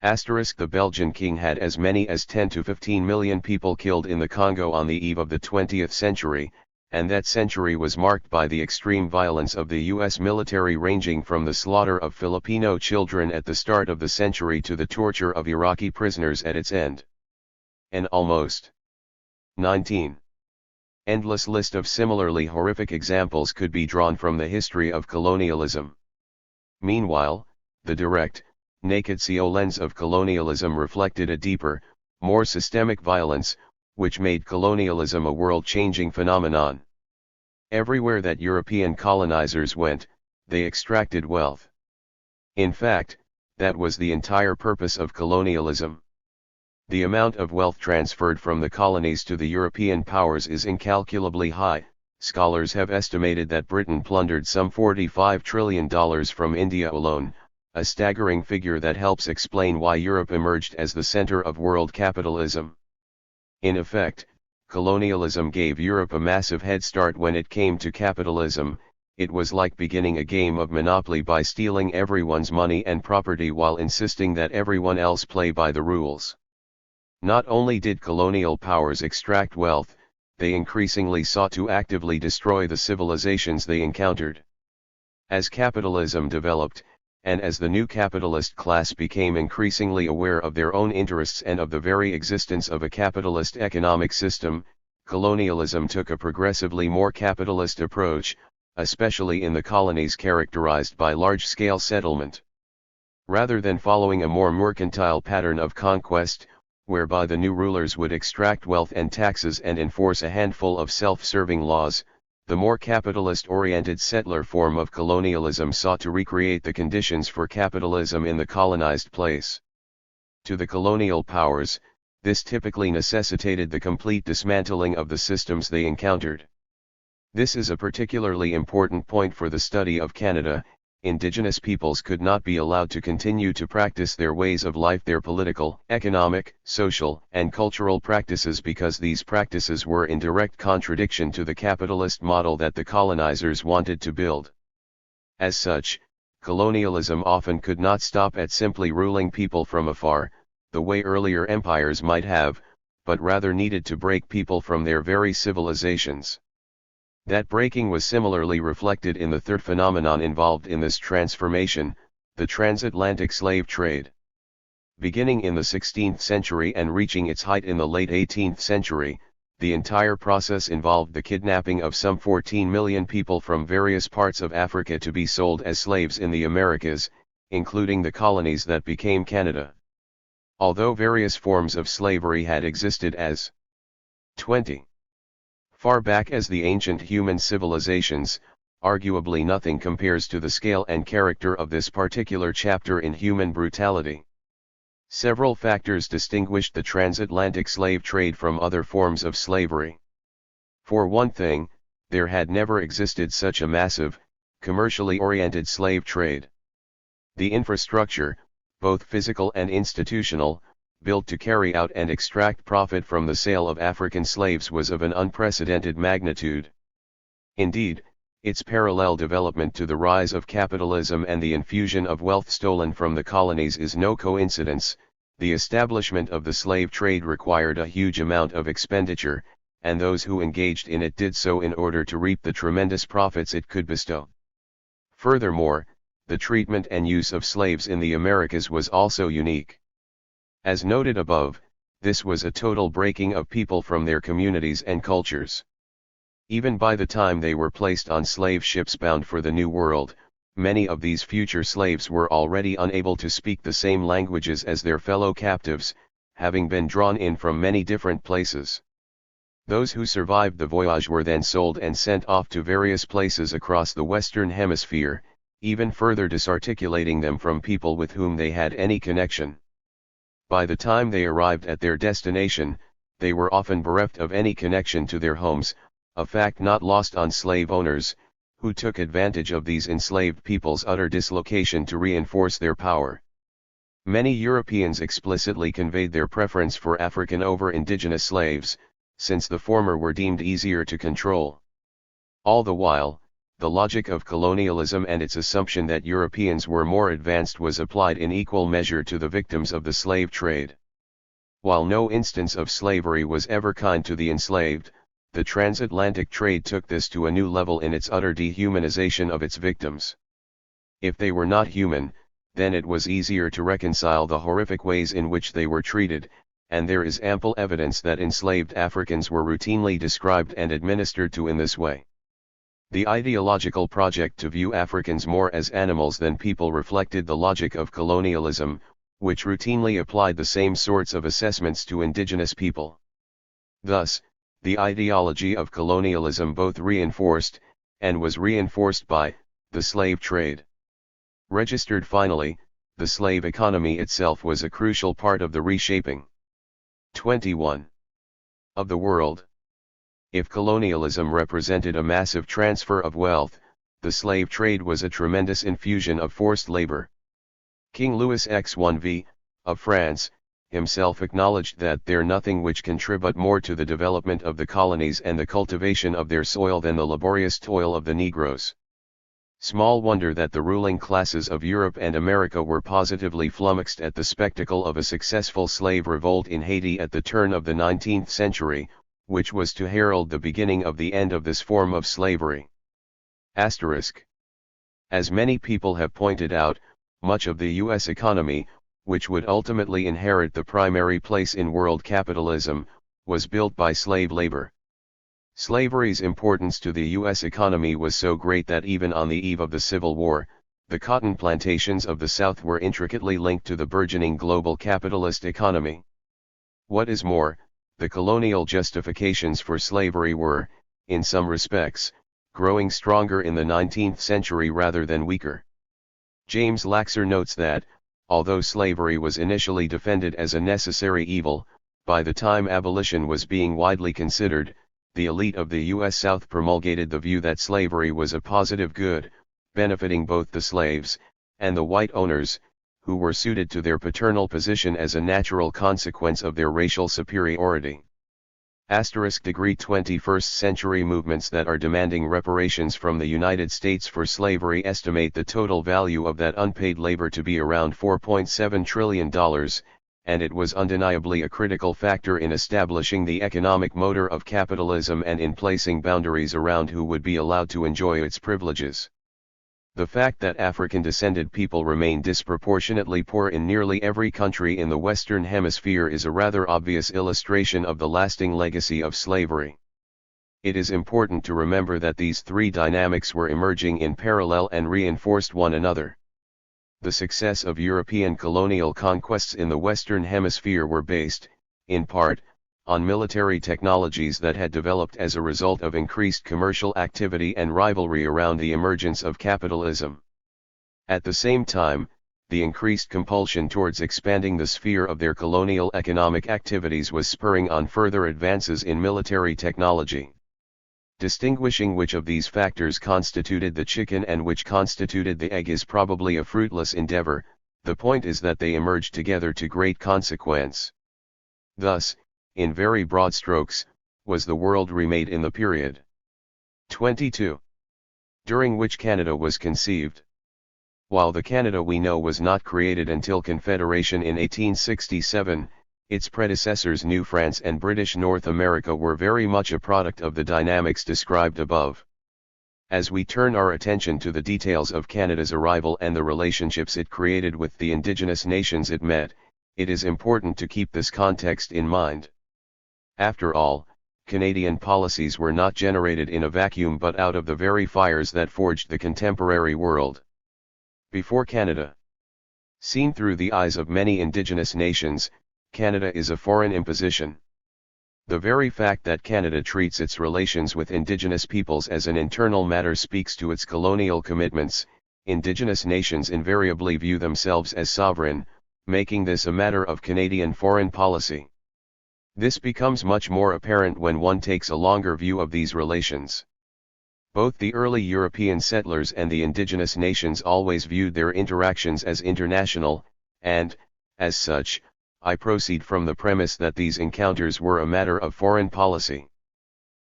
Asterisk the Belgian king had as many as 10 to 15 million people killed in the Congo on the eve of the 20th century, and that century was marked by the extreme violence of the US military ranging from the slaughter of Filipino children at the start of the century to the torture of Iraqi prisoners at its end. An almost 19. Endless list of similarly horrific examples could be drawn from the history of colonialism. Meanwhile, the direct, naked CO lens of colonialism reflected a deeper, more systemic violence, which made colonialism a world-changing phenomenon. Everywhere that European colonizers went, they extracted wealth. In fact, that was the entire purpose of colonialism. The amount of wealth transferred from the colonies to the European powers is incalculably high. Scholars have estimated that Britain plundered some $45 trillion from India alone, a staggering figure that helps explain why Europe emerged as the center of world capitalism. In effect, colonialism gave Europe a massive head start when it came to capitalism. It was like beginning a game of Monopoly by stealing everyone's money and property while insisting that everyone else play by the rules. Not only did colonial powers extract wealth, they increasingly sought to actively destroy the civilizations they encountered. As capitalism developed, and as the new capitalist class became increasingly aware of their own interests and of the very existence of a capitalist economic system, colonialism took a progressively more capitalist approach, especially in the colonies characterized by large-scale settlement. Rather than following a more mercantile pattern of conquest, whereby the new rulers would extract wealth and taxes and enforce a handful of self-serving laws, the more capitalist-oriented settler form of colonialism sought to recreate the conditions for capitalism in the colonized place. To the colonial powers, this typically necessitated the complete dismantling of the systems they encountered. This is a particularly important point for the study of Canada. Indigenous peoples could not be allowed to continue to practice their ways of life, their political, economic, social, and cultural practices, because these practices were in direct contradiction to the capitalist model that the colonizers wanted to build. As such, colonialism often could not stop at simply ruling people from afar, the way earlier empires might have, but rather needed to break people from their very civilizations. That breaking was similarly reflected in the third phenomenon involved in this transformation, the transatlantic slave trade. Beginning in the 16th century and reaching its height in the late 18th century, the entire process involved the kidnapping of some 14 million people from various parts of Africa to be sold as slaves in the Americas, including the colonies that became Canada. Although various forms of slavery had existed as far back as the ancient human civilizations, arguably nothing compares to the scale and character of this particular chapter in human brutality. Several factors distinguished the transatlantic slave trade from other forms of slavery. For one thing, there had never existed such a massive, commercially oriented slave trade. The infrastructure, both physical and institutional, built to carry out and extract profit from the sale of African slaves was of an unprecedented magnitude. Indeed, its parallel development to the rise of capitalism and the infusion of wealth stolen from the colonies is no coincidence. The establishment of the slave trade required a huge amount of expenditure, and those who engaged in it did so in order to reap the tremendous profits it could bestow. Furthermore, the treatment and use of slaves in the Americas was also unique. As noted above, this was a total breaking of people from their communities and cultures. Even by the time they were placed on slave ships bound for the New World, many of these future slaves were already unable to speak the same languages as their fellow captives, having been drawn in from many different places. Those who survived the voyage were then sold and sent off to various places across the Western Hemisphere, even further disarticulating them from people with whom they had any connection. By the time they arrived at their destination, they were often bereft of any connection to their homes, a fact not lost on slave owners, who took advantage of these enslaved people's utter dislocation to reinforce their power. Many Europeans explicitly conveyed their preference for African over indigenous slaves, since the former were deemed easier to control. All the while, the logic of colonialism and its assumption that Europeans were more advanced was applied in equal measure to the victims of the slave trade. While no instance of slavery was ever kind to the enslaved, the transatlantic trade took this to a new level in its utter dehumanization of its victims. If they were not human, then it was easier to reconcile the horrific ways in which they were treated, and there is ample evidence that enslaved Africans were routinely described and administered to in this way. The ideological project to view Africans more as animals than people reflected the logic of colonialism, which routinely applied the same sorts of assessments to indigenous people. Thus, the ideology of colonialism both reinforced, and was reinforced by, the slave trade. Registered finally, the slave economy itself was a crucial part of the reshaping. 21. Of the world. If colonialism represented a massive transfer of wealth, the slave trade was a tremendous infusion of forced labor. King Louis XI, of France, himself acknowledged that there nothing which contribute more to the development of the colonies and the cultivation of their soil than the laborious toil of the Negroes. Small wonder that the ruling classes of Europe and America were positively flummoxed at the spectacle of a successful slave revolt in Haiti at the turn of the 19th century, which was to herald the beginning of the end of this form of slavery. Asterisk. As many people have pointed out, much of the U.S. economy, which would ultimately inherit the primary place in world capitalism, was built by slave labor. Slavery's importance to the U.S. economy was so great that even on the eve of the Civil War, the cotton plantations of the South were intricately linked to the burgeoning global capitalist economy. What is more, the colonial justifications for slavery were, in some respects, growing stronger in the 19th century rather than weaker. James Laxer notes that, although slavery was initially defended as a necessary evil, by the time abolition was being widely considered, the elite of the U.S. South promulgated the view that slavery was a positive good, benefiting both the slaves, and the white owners, who were suited to their paternal position as a natural consequence of their racial superiority. Degree 21st century movements that are demanding reparations from the United States for slavery estimate the total value of that unpaid labor to be around $4.7 trillion, and it was undeniably a critical factor in establishing the economic motor of capitalism and in placing boundaries around who would be allowed to enjoy its privileges. The fact that African-descended people remain disproportionately poor in nearly every country in the Western Hemisphere is a rather obvious illustration of the lasting legacy of slavery. It is important to remember that these three dynamics were emerging in parallel and reinforced one another. The success of European colonial conquests in the Western Hemisphere were based, in part, on military technologies that had developed as a result of increased commercial activity and rivalry around the emergence of capitalism. At the same time, the increased compulsion towards expanding the sphere of their colonial economic activities was spurring on further advances in military technology. Distinguishing which of these factors constituted the chicken and which constituted the egg is probably a fruitless endeavor. The point is that they emerged together to great consequence. Thus, in very broad strokes, was the world remade in the period 22, during which Canada was conceived. While the Canada we know was not created until Confederation in 1867, its predecessors New France and British North America were very much a product of the dynamics described above. As we turn our attention to the details of Canada's arrival and the relationships it created with the indigenous nations it met, it is important to keep this context in mind. After all, Canadian policies were not generated in a vacuum but out of the very fires that forged the contemporary world. Before Canada. Seen through the eyes of many indigenous nations, Canada is a foreign imposition. The very fact that Canada treats its relations with indigenous peoples as an internal matter speaks to its colonial commitments. Indigenous nations invariably view themselves as sovereign, making this a matter of Canadian foreign policy. This becomes much more apparent when one takes a longer view of these relations. Both the early European settlers and the indigenous nations always viewed their interactions as international, and, as such, I proceed from the premise that these encounters were a matter of foreign policy.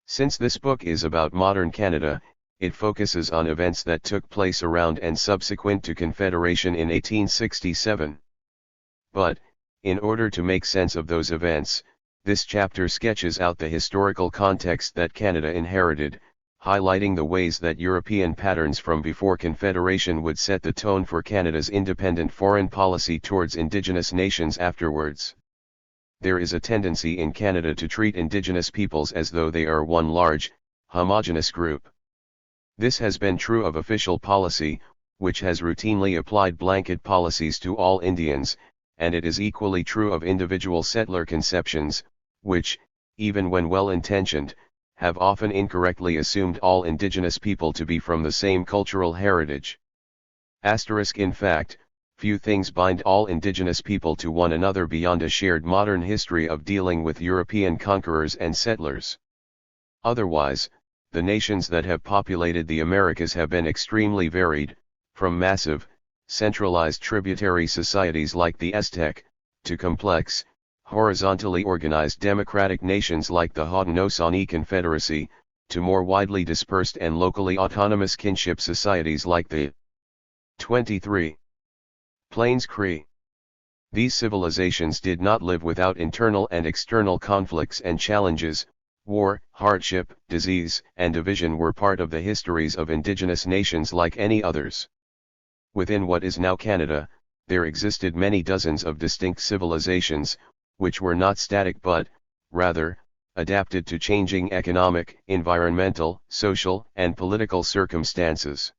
Since this book is about modern Canada, it focuses on events that took place around and subsequent to Confederation in 1867. But, in order to make sense of those events, this chapter sketches out the historical context that Canada inherited, highlighting the ways that European patterns from before Confederation would set the tone for Canada's independent foreign policy towards Indigenous nations afterwards. There is a tendency in Canada to treat Indigenous peoples as though they are one large, homogeneous group. This has been true of official policy, which has routinely applied blanket policies to all Indians, and it is equally true of individual settler conceptions, which, even when well-intentioned, have often incorrectly assumed all Indigenous people to be from the same cultural heritage. In fact, few things bind all Indigenous people to one another beyond a shared modern history of dealing with European conquerors and settlers. Otherwise, the nations that have populated the Americas have been extremely varied, from massive, centralized tributary societies like the Aztec, to complex, horizontally organized democratic nations like the Haudenosaunee Confederacy, to more widely dispersed and locally autonomous kinship societies like the 23 Plains Cree. These civilizations did not live without internal and external conflicts and challenges. War, hardship, disease, and division were part of the histories of Indigenous nations like any others. Within what is now Canada, there existed many dozens of distinct civilizations, which were not static but, rather, adapted to changing economic, environmental, social, and political circumstances.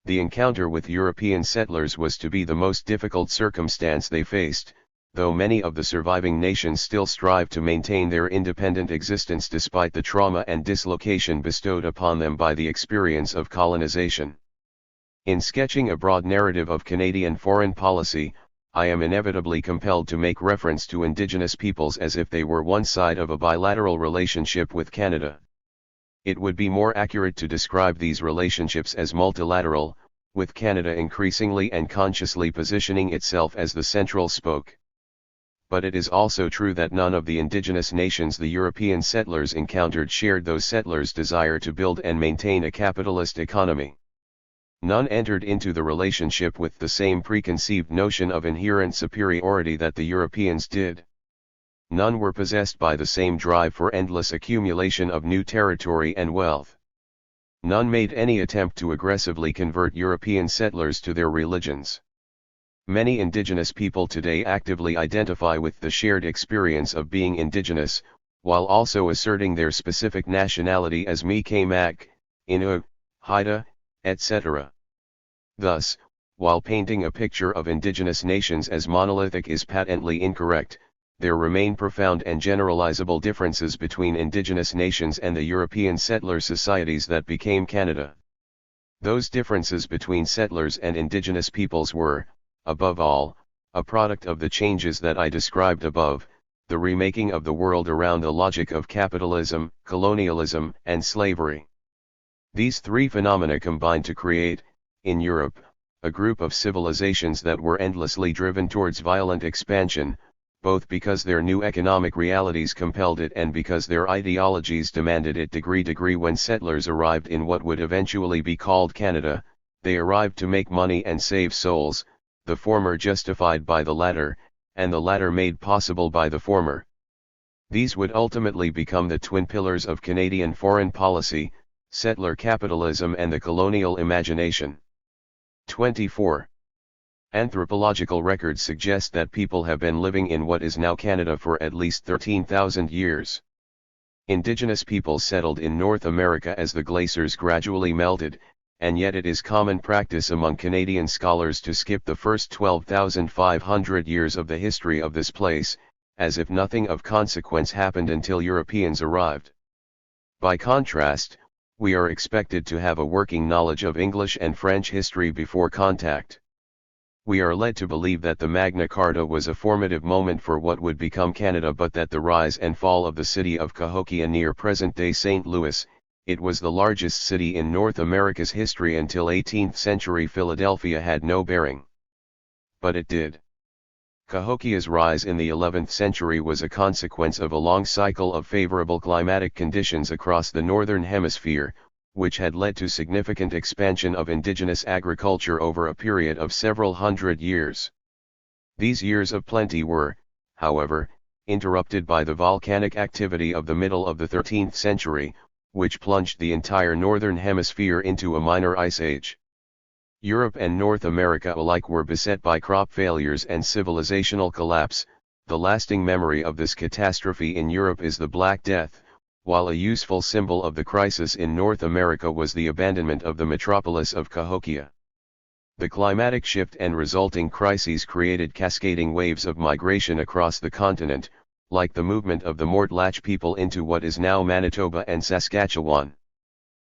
The encounter with European settlers was to be the most difficult circumstance they faced, though many of the surviving nations still strive to maintain their independent existence despite the trauma and dislocation bestowed upon them by the experience of colonization. In sketching a broad narrative of Canadian foreign policy, I am inevitably compelled to make reference to Indigenous peoples as if they were one side of a bilateral relationship with Canada. It would be more accurate to describe these relationships as multilateral, with Canada increasingly and consciously positioning itself as the central spoke. But it is also true that none of the Indigenous nations the European settlers encountered shared those settlers' desire to build and maintain a capitalist economy. None entered into the relationship with the same preconceived notion of inherent superiority that the Europeans did. None were possessed by the same drive for endless accumulation of new territory and wealth. None made any attempt to aggressively convert European settlers to their religions. Many Indigenous people today actively identify with the shared experience of being Indigenous, while also asserting their specific nationality as Mi'kmaq, Innu, Haida, etc. Thus, while painting a picture of Indigenous nations as monolithic is patently incorrect, there remain profound and generalizable differences between Indigenous nations and the European settler societies that became Canada. Those differences between settlers and Indigenous peoples were, above all, a product of the changes that I described above, the remaking of the world around the logic of capitalism, colonialism, and slavery. These three phenomena combined to create, in Europe, a group of civilizations that were endlessly driven towards violent expansion, both because their new economic realities compelled it and because their ideologies demanded it. When settlers arrived in what would eventually be called Canada, they arrived to make money and save souls, the former justified by the latter, and the latter made possible by the former. These would ultimately become the twin pillars of Canadian foreign policy, settler capitalism and the colonial imagination. 24. Anthropological records suggest that people have been living in what is now Canada for at least 13,000 years. Indigenous peoples settled in North America as the glaciers gradually melted, and yet it is common practice among Canadian scholars to skip the first 12,500 years of the history of this place, as if nothing of consequence happened until Europeans arrived. By contrast, we are expected to have a working knowledge of English and French history before contact. We are led to believe that the Magna Carta was a formative moment for what would become Canada, but that the rise and fall of the city of Cahokia near present-day St. Louis, it was the largest city in North America's history until 18th century Philadelphia, had no bearing. But it did. Cahokia's rise in the 11th century was a consequence of a long cycle of favorable climatic conditions across the northern hemisphere, which had led to significant expansion of indigenous agriculture over a period of several hundred years. These years of plenty were, however, interrupted by the volcanic activity of the middle of the 13th century, which plunged the entire northern hemisphere into a minor ice age. Europe and North America alike were beset by crop failures and civilizational collapse. The lasting memory of this catastrophe in Europe is the Black Death, while a useful symbol of the crisis in North America was the abandonment of the metropolis of Cahokia. The climatic shift and resulting crises created cascading waves of migration across the continent, like the movement of the Mortlach people into what is now Manitoba and Saskatchewan.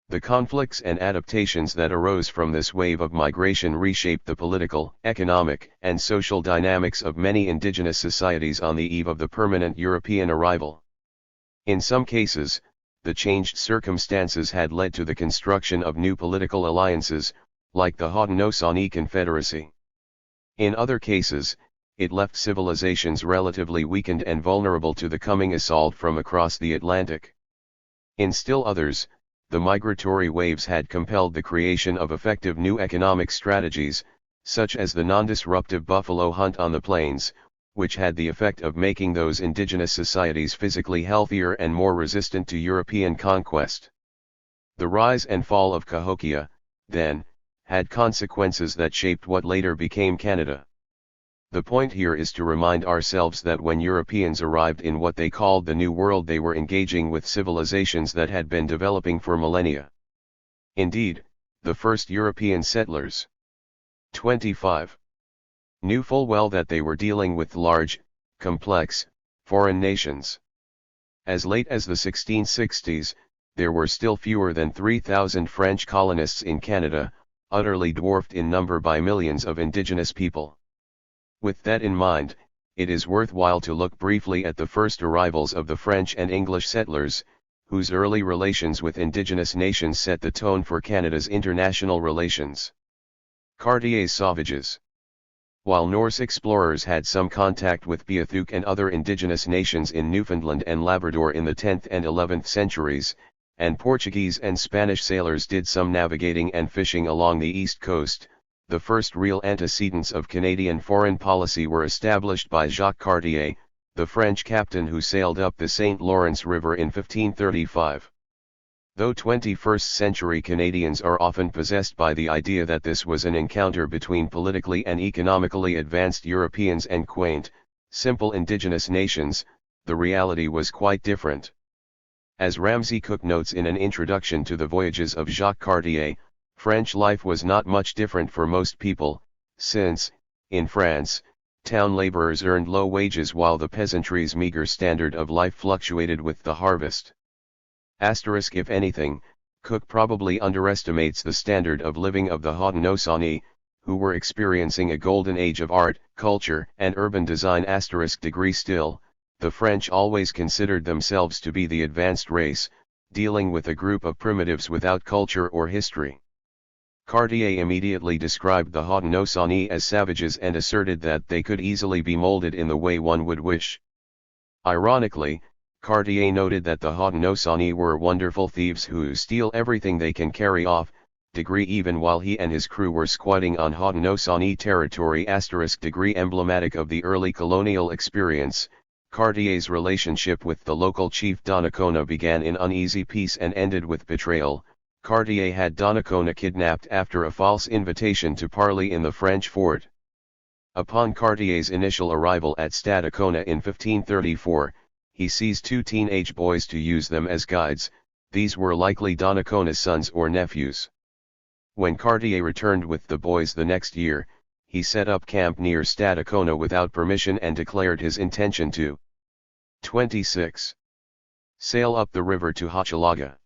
The conflicts and adaptations that arose from this wave of migration reshaped the political, economic, and social dynamics of many indigenous societies on the eve of the permanent European arrival. In some cases, the changed circumstances had led to the construction of new political alliances, like the Haudenosaunee Confederacy. In other cases, it left civilizations relatively weakened and vulnerable to the coming assault from across the Atlantic. In still others, the migratory waves had compelled the creation of effective new economic strategies, such as the non-disruptive buffalo hunt on the plains, which had the effect of making those indigenous societies physically healthier and more resistant to European conquest. The rise and fall of Cahokia, then, had consequences that shaped what later became Canada. The point here is to remind ourselves that when Europeans arrived in what they called the New World, they were engaging with civilizations that had been developing for millennia. Indeed, the first European settlers, 25, knew full well that they were dealing with large, complex, foreign nations. As late as the 1660s, there were still fewer than 3,000 French colonists in Canada, utterly dwarfed in number by millions of indigenous people. With that in mind, it is worthwhile to look briefly at the first arrivals of the French and English settlers, whose early relations with indigenous nations set the tone for Canada's international relations. Cartier's savages. While Norse explorers had some contact with Beothuk and other indigenous nations in Newfoundland and Labrador in the 10th and 11th centuries, and Portuguese and Spanish sailors did some navigating and fishing along the east coast, the first real antecedents of Canadian foreign policy were established by Jacques Cartier, the French captain who sailed up the St. Lawrence River in 1535. Though 21st-century Canadians are often possessed by the idea that this was an encounter between politically and economically advanced Europeans and quaint, simple indigenous nations, the reality was quite different. As Ramsay Cook notes in an introduction to the Voyages of Jacques Cartier, French life was not much different for most people, since, in France, town laborers earned low wages while the peasantry's meager standard of life fluctuated with the harvest. If anything, Cook probably underestimates the standard of living of the Haudenosaunee, who were experiencing a golden age of art, culture, and urban design. Still, the French always considered themselves to be the advanced race, dealing with a group of primitives without culture or history. Cartier immediately described the Haudenosaunee as savages and asserted that they could easily be molded in the way one would wish. Ironically, Cartier noted that the Haudenosaunee were wonderful thieves who steal everything they can carry off, even while he and his crew were squatting on Haudenosaunee territory. Emblematic of the early colonial experience, Cartier's relationship with the local chief Donnacona began in uneasy peace and ended with betrayal. Cartier had Donnacona kidnapped after a false invitation to parley in the French fort. Upon Cartier's initial arrival at Stadacona in 1534, he seized two teenage boys to use them as guides. These were likely Donnacona's sons or nephews. When Cartier returned with the boys the next year, he set up camp near Stadacona without permission and declared his intention to 26. Sail up the river to Hochelaga.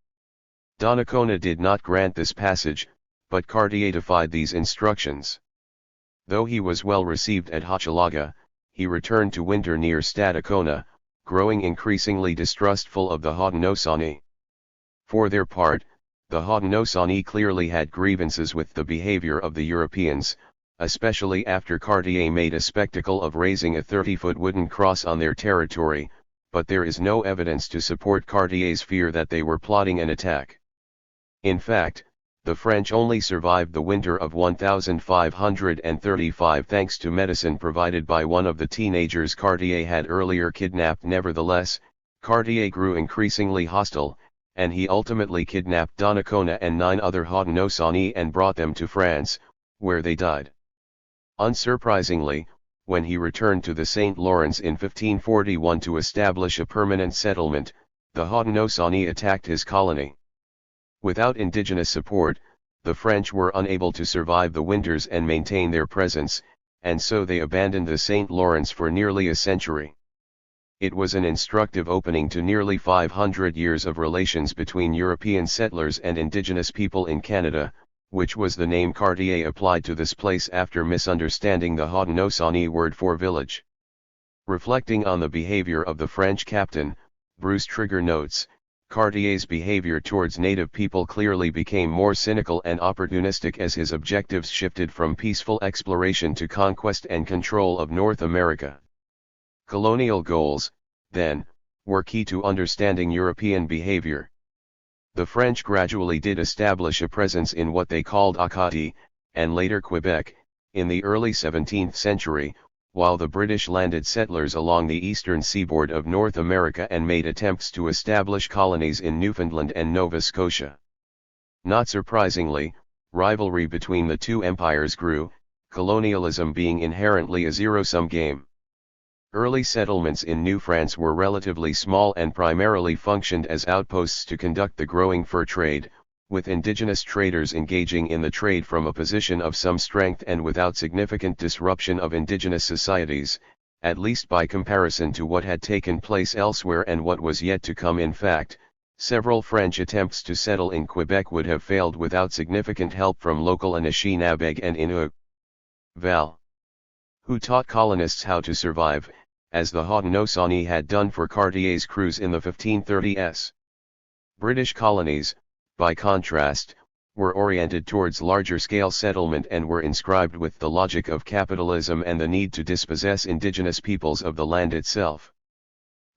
Donnacona did not grant this passage, but Cartier defied these instructions. Though he was well received at Hochelaga, he returned to winter near Stadacona, growing increasingly distrustful of the Haudenosaunee. For their part, the Haudenosaunee clearly had grievances with the behavior of the Europeans, especially after Cartier made a spectacle of raising a 30-foot wooden cross on their territory, but there is no evidence to support Cartier's fear that they were plotting an attack. In fact, the French only survived the winter of 1535 thanks to medicine provided by one of the teenagers Cartier had earlier kidnapped. Nevertheless, Cartier grew increasingly hostile, and he ultimately kidnapped Donnacona and 9 other Haudenosaunee and brought them to France, where they died. Unsurprisingly, when he returned to the St. Lawrence in 1541 to establish a permanent settlement, the Haudenosaunee attacked his colony. Without indigenous support, the French were unable to survive the winters and maintain their presence, and so they abandoned the St. Lawrence for nearly a century. It was an instructive opening to nearly 500 years of relations between European settlers and indigenous people in Canada, which was the name Cartier applied to this place after misunderstanding the Haudenosaunee word for village. Reflecting on the behavior of the French captain, Bruce Trigger notes, Cartier's behavior towards native people clearly became more cynical and opportunistic as his objectives shifted from peaceful exploration to conquest and control of North America. Colonial goals, then, were key to understanding European behavior. The French gradually did establish a presence in what they called Acadie, and later Quebec, in the early 17th century, while the British landed settlers along the eastern seaboard of North America and made attempts to establish colonies in Newfoundland and Nova Scotia. Not surprisingly, rivalry between the two empires grew, colonialism being inherently a zero-sum game. Early settlements in New France were relatively small and primarily functioned as outposts to conduct the growing fur trade, with indigenous traders engaging in the trade from a position of some strength and without significant disruption of indigenous societies, at least by comparison to what had taken place elsewhere and what was yet to come. In fact, several French attempts to settle in Quebec would have failed without significant help from local Anishinabeg and Innu Val, who taught colonists how to survive, as the Haudenosaunee had done for Cartier's crews in the 1530s. British colonies, by contrast, were oriented towards larger-scale settlement and were inscribed with the logic of capitalism and the need to dispossess indigenous peoples of the land itself.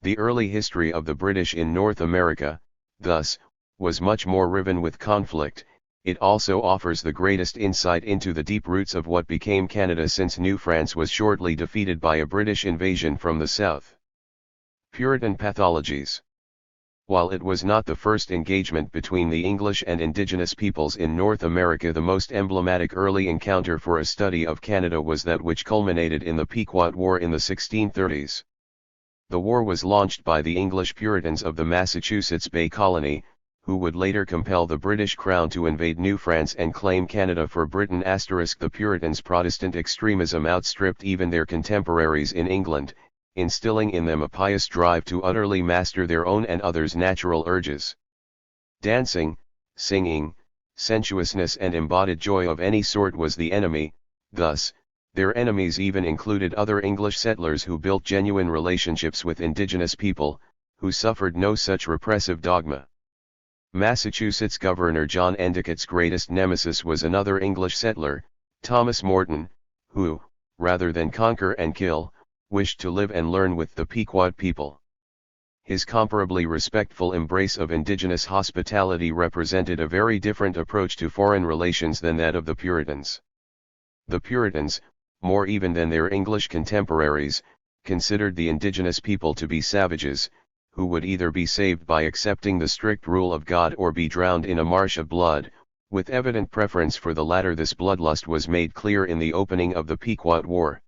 The early history of the British in North America, thus, was much more riven with conflict. It also offers the greatest insight into the deep roots of what became Canada, since New France was shortly defeated by a British invasion from the south. Puritan pathologies. While it was not the first engagement between the English and indigenous peoples in North America, the most emblematic early encounter for a study of Canada was that which culminated in the Pequot War in the 1630s. The war was launched by the English Puritans of the Massachusetts Bay Colony, who would later compel the British Crown to invade New France and claim Canada for Britain. The Puritans' Protestant extremism outstripped even their contemporaries in England, instilling in them a pious drive to utterly master their own and others' natural urges. Dancing, singing, sensuousness and embodied joy of any sort was the enemy. Thus, their enemies even included other English settlers who built genuine relationships with indigenous people, who suffered no such repressive dogma. Massachusetts Governor John Endicott's greatest nemesis was another English settler, Thomas Morton, who, rather than conquer and kill, wished to live and learn with the Pequot people. His comparably respectful embrace of indigenous hospitality represented a very different approach to foreign relations than that of the Puritans. The Puritans, more even than their English contemporaries, considered the indigenous people to be savages, who would either be saved by accepting the strict rule of God or be drowned in a marsh of blood. With evident preference for the latter, this bloodlust was made clear in the opening of the Pequot War.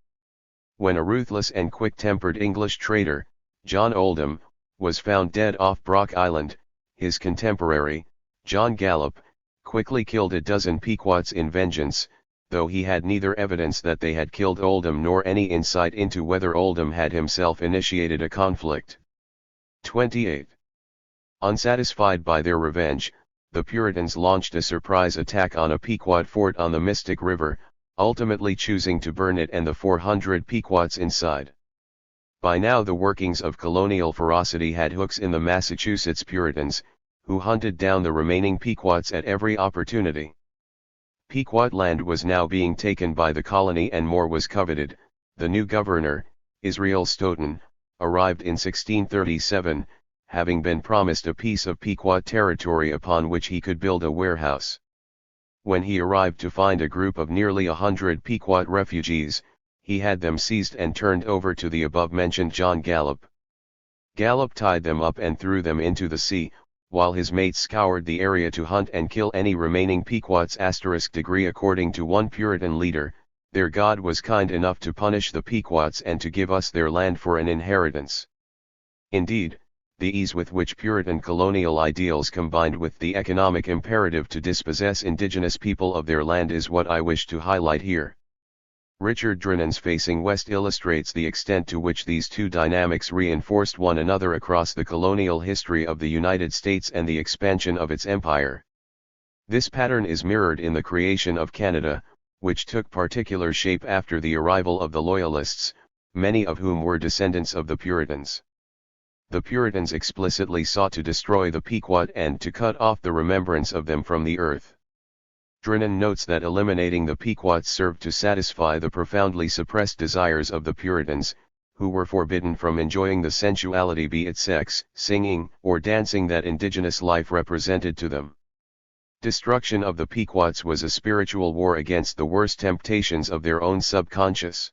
When a ruthless and quick-tempered English trader, John Oldham, was found dead off Brock Island, his contemporary, John Gallup, quickly killed a dozen Pequots in vengeance, though he had neither evidence that they had killed Oldham nor any insight into whether Oldham had himself initiated a conflict. 28. Unsatisfied by their revenge, the Puritans launched a surprise attack on a Pequot fort on the Mystic River, ultimately choosing to burn it and the 400 Pequots inside. By now the workings of colonial ferocity had hooks in the Massachusetts Puritans, who hunted down the remaining Pequots at every opportunity. Pequot land was now being taken by the colony and more was coveted. The new governor, Israel Stoughton, arrived in 1637, having been promised a piece of Pequot territory upon which he could build a warehouse. When he arrived to find a group of nearly 100 Pequot refugees, he had them seized and turned over to the above-mentioned John Gallup. Gallup tied them up and threw them into the sea, while his mates scoured the area to hunt and kill any remaining Pequots. According to one Puritan leader, their God was kind enough to punish the Pequots and to give us their land for an inheritance. Indeed, the ease with which Puritan colonial ideals combined with the economic imperative to dispossess indigenous people of their land is what I wish to highlight here. Richard Drinnan's Facing West illustrates the extent to which these two dynamics reinforced one another across the colonial history of the United States and the expansion of its empire. This pattern is mirrored in the creation of Canada, which took particular shape after the arrival of the Loyalists, many of whom were descendants of the Puritans. The Puritans explicitly sought to destroy the Pequot and to cut off the remembrance of them from the earth. Drinnan notes that eliminating the Pequots served to satisfy the profoundly suppressed desires of the Puritans, who were forbidden from enjoying the sensuality, be it sex, singing, or dancing, that indigenous life represented to them. Destruction of the Pequots was a spiritual war against the worst temptations of their own subconscious.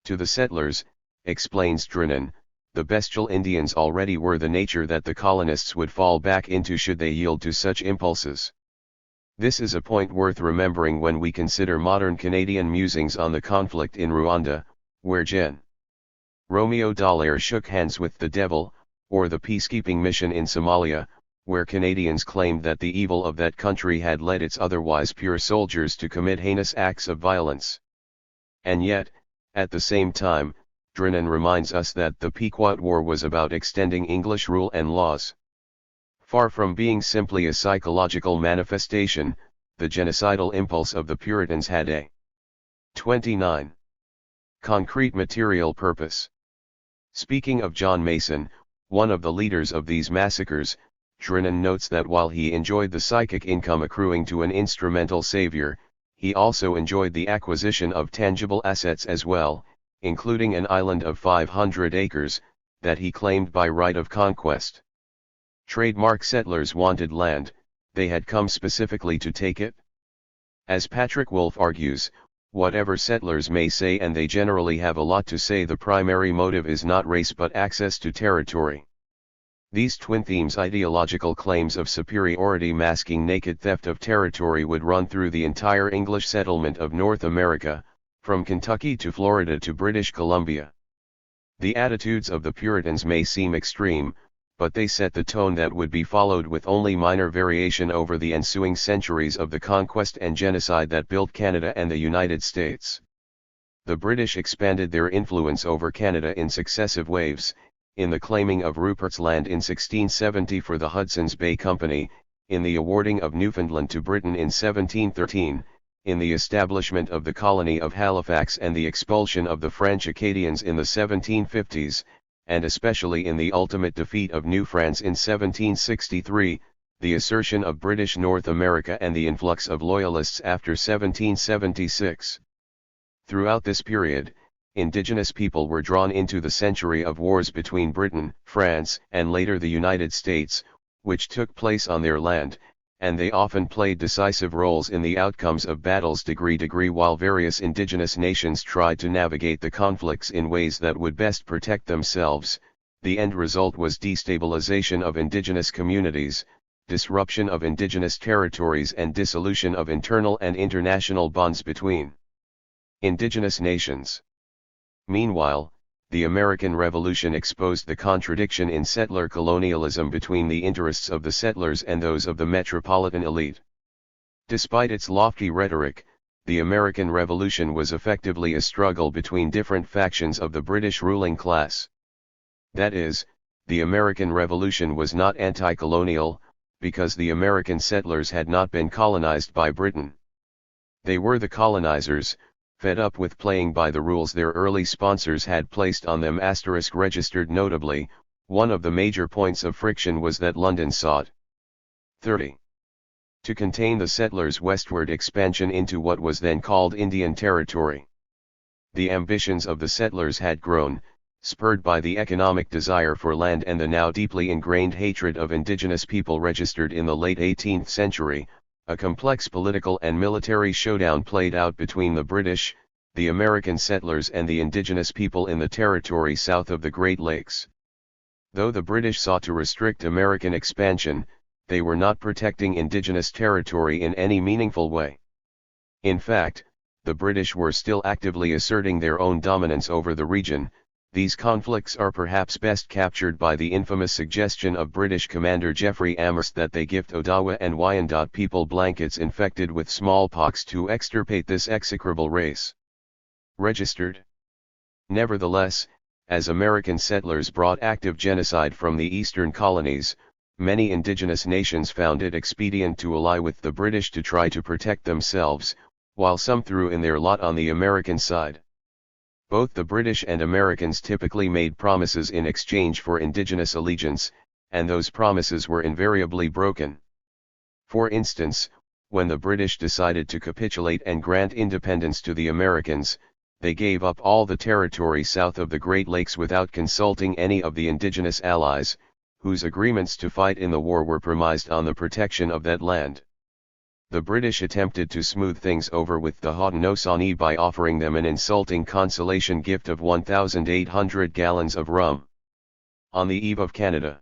To the settlers, explains Drinnan, the bestial Indians already were the nature that the colonists would fall back into should they yield to such impulses. This is a point worth remembering when we consider modern Canadian musings on the conflict in Rwanda, where Gen. Romeo Dallaire shook hands with the devil, or the peacekeeping mission in Somalia, where Canadians claimed that the evil of that country had led its otherwise pure soldiers to commit heinous acts of violence. And yet, at the same time, Drinnan reminds us that the Pequot War was about extending English rule and laws. Far from being simply a psychological manifestation, the genocidal impulse of the Puritans had a 29. Concrete material purpose. Speaking of John Mason, one of the leaders of these massacres, Drinnan notes that while he enjoyed the psychic income accruing to an instrumental savior, he also enjoyed the acquisition of tangible assets as well, including an island of 500 acres, that he claimed by right of conquest. Trademark settlers wanted land, they had come specifically to take it. As Patrick Wolfe argues, whatever settlers may say, and they generally have a lot to say, the primary motive is not race but access to territory. These twin themes, ideological claims of superiority masking naked theft of territory, would run through the entire English settlement of North America, from Kentucky to Florida to British Columbia. The attitudes of the Puritans may seem extreme, but they set the tone that would be followed with only minor variation over the ensuing centuries of the conquest and genocide that built Canada and the United States. The British expanded their influence over Canada in successive waves, in the claiming of Rupert's Land in 1670 for the Hudson's Bay Company, in the awarding of Newfoundland to Britain in 1713, in the establishment of the colony of Halifax and the expulsion of the French Acadians in the 1750s, and especially in the ultimate defeat of New France in 1763, the assertion of British North America and the influx of Loyalists after 1776. Throughout this period, indigenous people were drawn into the century of wars between Britain, France, and later the United States, which took place on their land, and they often played decisive roles in the outcomes of battles degree while various indigenous nations tried to navigate the conflicts in ways that would best protect themselves. The end result was destabilization of indigenous communities, disruption of indigenous territories, and dissolution of internal and international bonds between indigenous nations. Meanwhile, the American Revolution exposed the contradiction in settler colonialism between the interests of the settlers and those of the metropolitan elite. Despite its lofty rhetoric, the American Revolution was effectively a struggle between different factions of the British ruling class. That is, the American Revolution was not anti-colonial, because the American settlers had not been colonized by Britain. They were the colonizers, fed up with playing by the rules their early sponsors had placed on them. Registered notably, one of the major points of friction was that London sought 30. To contain the settlers' westward expansion into what was then called Indian Territory. The ambitions of the settlers had grown, spurred by the economic desire for land and the now deeply ingrained hatred of indigenous people registered in the late 18th century, a complex political and military showdown played out between the British, the American settlers and the indigenous people in the territory south of the Great Lakes. Though the British sought to restrict American expansion, they were not protecting indigenous territory in any meaningful way. In fact, the British were still actively asserting their own dominance over the region. These conflicts are perhaps best captured by the infamous suggestion of British Commander Geoffrey Amherst that they gift Odawa and Wyandot people blankets infected with smallpox to extirpate this execrable race. Registered. Nevertheless, as American settlers brought active genocide from the eastern colonies, many indigenous nations found it expedient to ally with the British to try to protect themselves, while some threw in their lot on the American side. Both the British and Americans typically made promises in exchange for indigenous allegiance, and those promises were invariably broken. For instance, when the British decided to capitulate and grant independence to the Americans, they gave up all the territory south of the Great Lakes without consulting any of the indigenous allies, whose agreements to fight in the war were premised on the protection of that land. The British attempted to smooth things over with the Haudenosaunee by offering them an insulting consolation gift of 1,800 gallons of rum. On the eve of Canada,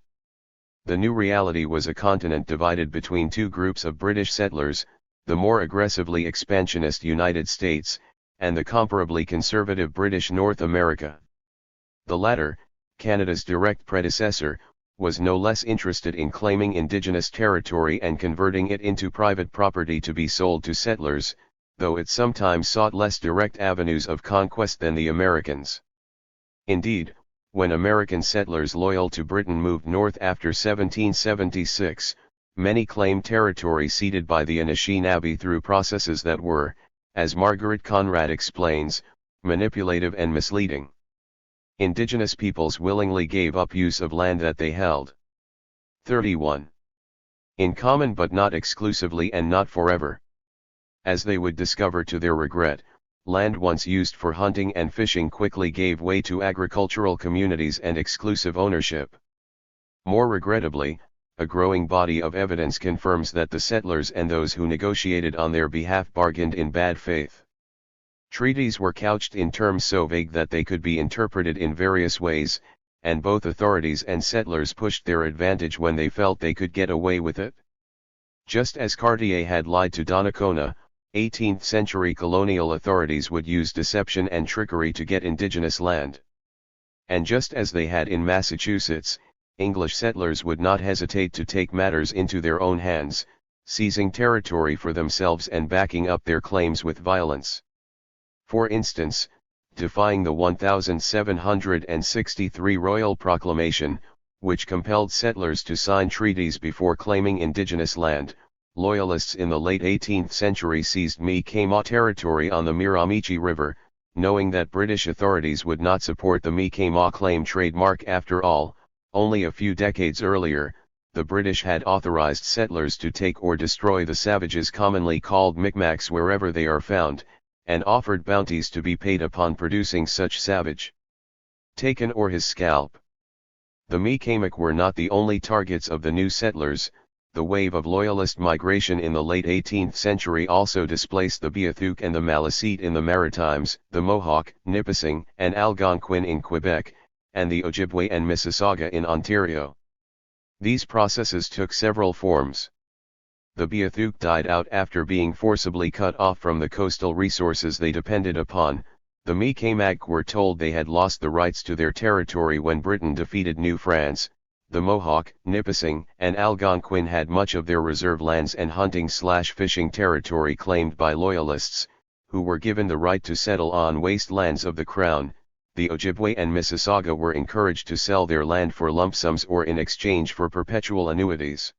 the new reality was a continent divided between two groups of British settlers, the more aggressively expansionist United States, and the comparably conservative British North America. The latter, Canada's direct predecessor, was no less interested in claiming indigenous territory and converting it into private property to be sold to settlers, though it sometimes sought less direct avenues of conquest than the Americans. Indeed, when American settlers loyal to Britain moved north after 1776, many claimed territory ceded by the Anishinaabe through processes that were, as Margaret Conrad explains, manipulative and misleading. Indigenous peoples willingly gave up use of land that they held. 31. In common but not exclusively and not forever. As they would discover to their regret, land once used for hunting and fishing quickly gave way to agricultural communities and exclusive ownership. More regrettably, a growing body of evidence confirms that the settlers and those who negotiated on their behalf bargained in bad faith. Treaties were couched in terms so vague that they could be interpreted in various ways, and both authorities and settlers pushed their advantage when they felt they could get away with it. Just as Cartier had lied to Donnacona, 18th-century colonial authorities would use deception and trickery to get indigenous land. And just as they had in Massachusetts, English settlers would not hesitate to take matters into their own hands, seizing territory for themselves and backing up their claims with violence. For instance, defying the 1763 Royal Proclamation, which compelled settlers to sign treaties before claiming indigenous land, Loyalists in the late 18th century seized Mi'kmaq territory on the Miramichi River, knowing that British authorities would not support the Mi'kmaq claim trademark after all. Only a few decades earlier, the British had authorized settlers to take or destroy the savages commonly called Micmacs wherever they are found, and offered bounties to be paid upon producing such savage taken or his scalp. The Mi'kmaq were not the only targets of the new settlers. The wave of Loyalist migration in the late 18th century also displaced the Beothuk and the Malecite in the Maritimes, the Mohawk, Nipissing, and Algonquin in Quebec, and the Ojibwe and Mississauga in Ontario. These processes took several forms. The Beothuk died out after being forcibly cut off from the coastal resources they depended upon. The Mi'kmaq were told they had lost the rights to their territory when Britain defeated New France. The Mohawk, Nipissing, and Algonquin had much of their reserve lands and hunting/fishing territory claimed by Loyalists, who were given the right to settle on wastelands of the Crown. The Ojibwe and Mississauga were encouraged to sell their land for lump sums or in exchange for perpetual annuities.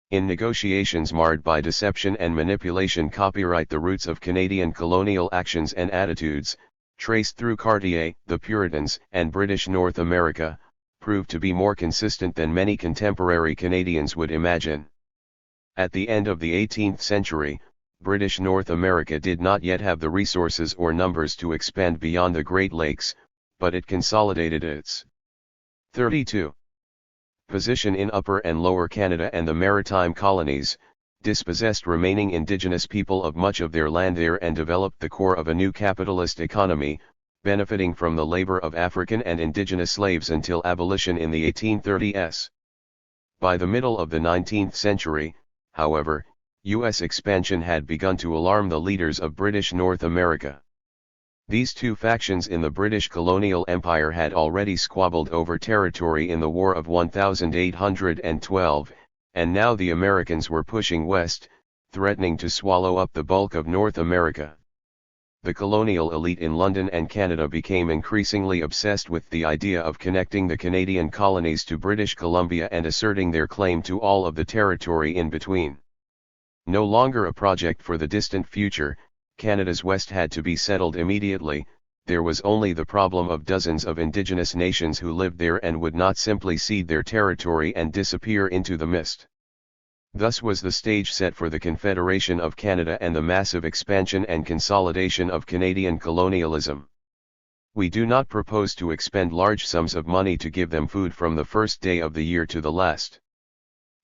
In negotiations marred by deception and manipulation, copyright the roots of Canadian colonial actions and attitudes, traced through Cartier, the Puritans, and British North America, proved to be more consistent than many contemporary Canadians would imagine. At the end of the 18th century, British North America did not yet have the resources or numbers to expand beyond the Great Lakes, but it consolidated its 32. Position in Upper and Lower Canada and the Maritime Colonies, dispossessed remaining Indigenous people of much of their land there and developed the core of a new capitalist economy, benefiting from the labor of African and Indigenous slaves until abolition in the 1830s. By the middle of the 19th century, however, U.S. expansion had begun to alarm the leaders of British North America. These two factions in the British colonial empire had already squabbled over territory in the War of 1812, and now the Americans were pushing west, threatening to swallow up the bulk of North America. The colonial elite in London and Canada became increasingly obsessed with the idea of connecting the Canadian colonies to British Columbia and asserting their claim to all of the territory in between. No longer a project for the distant future, Canada's west had to be settled immediately. There was only the problem of dozens of Indigenous nations who lived there and would not simply cede their territory and disappear into the mist. Thus was the stage set for the Confederation of Canada and the massive expansion and consolidation of Canadian colonialism. We do not propose to expend large sums of money to give them food from the first day of the year to the last.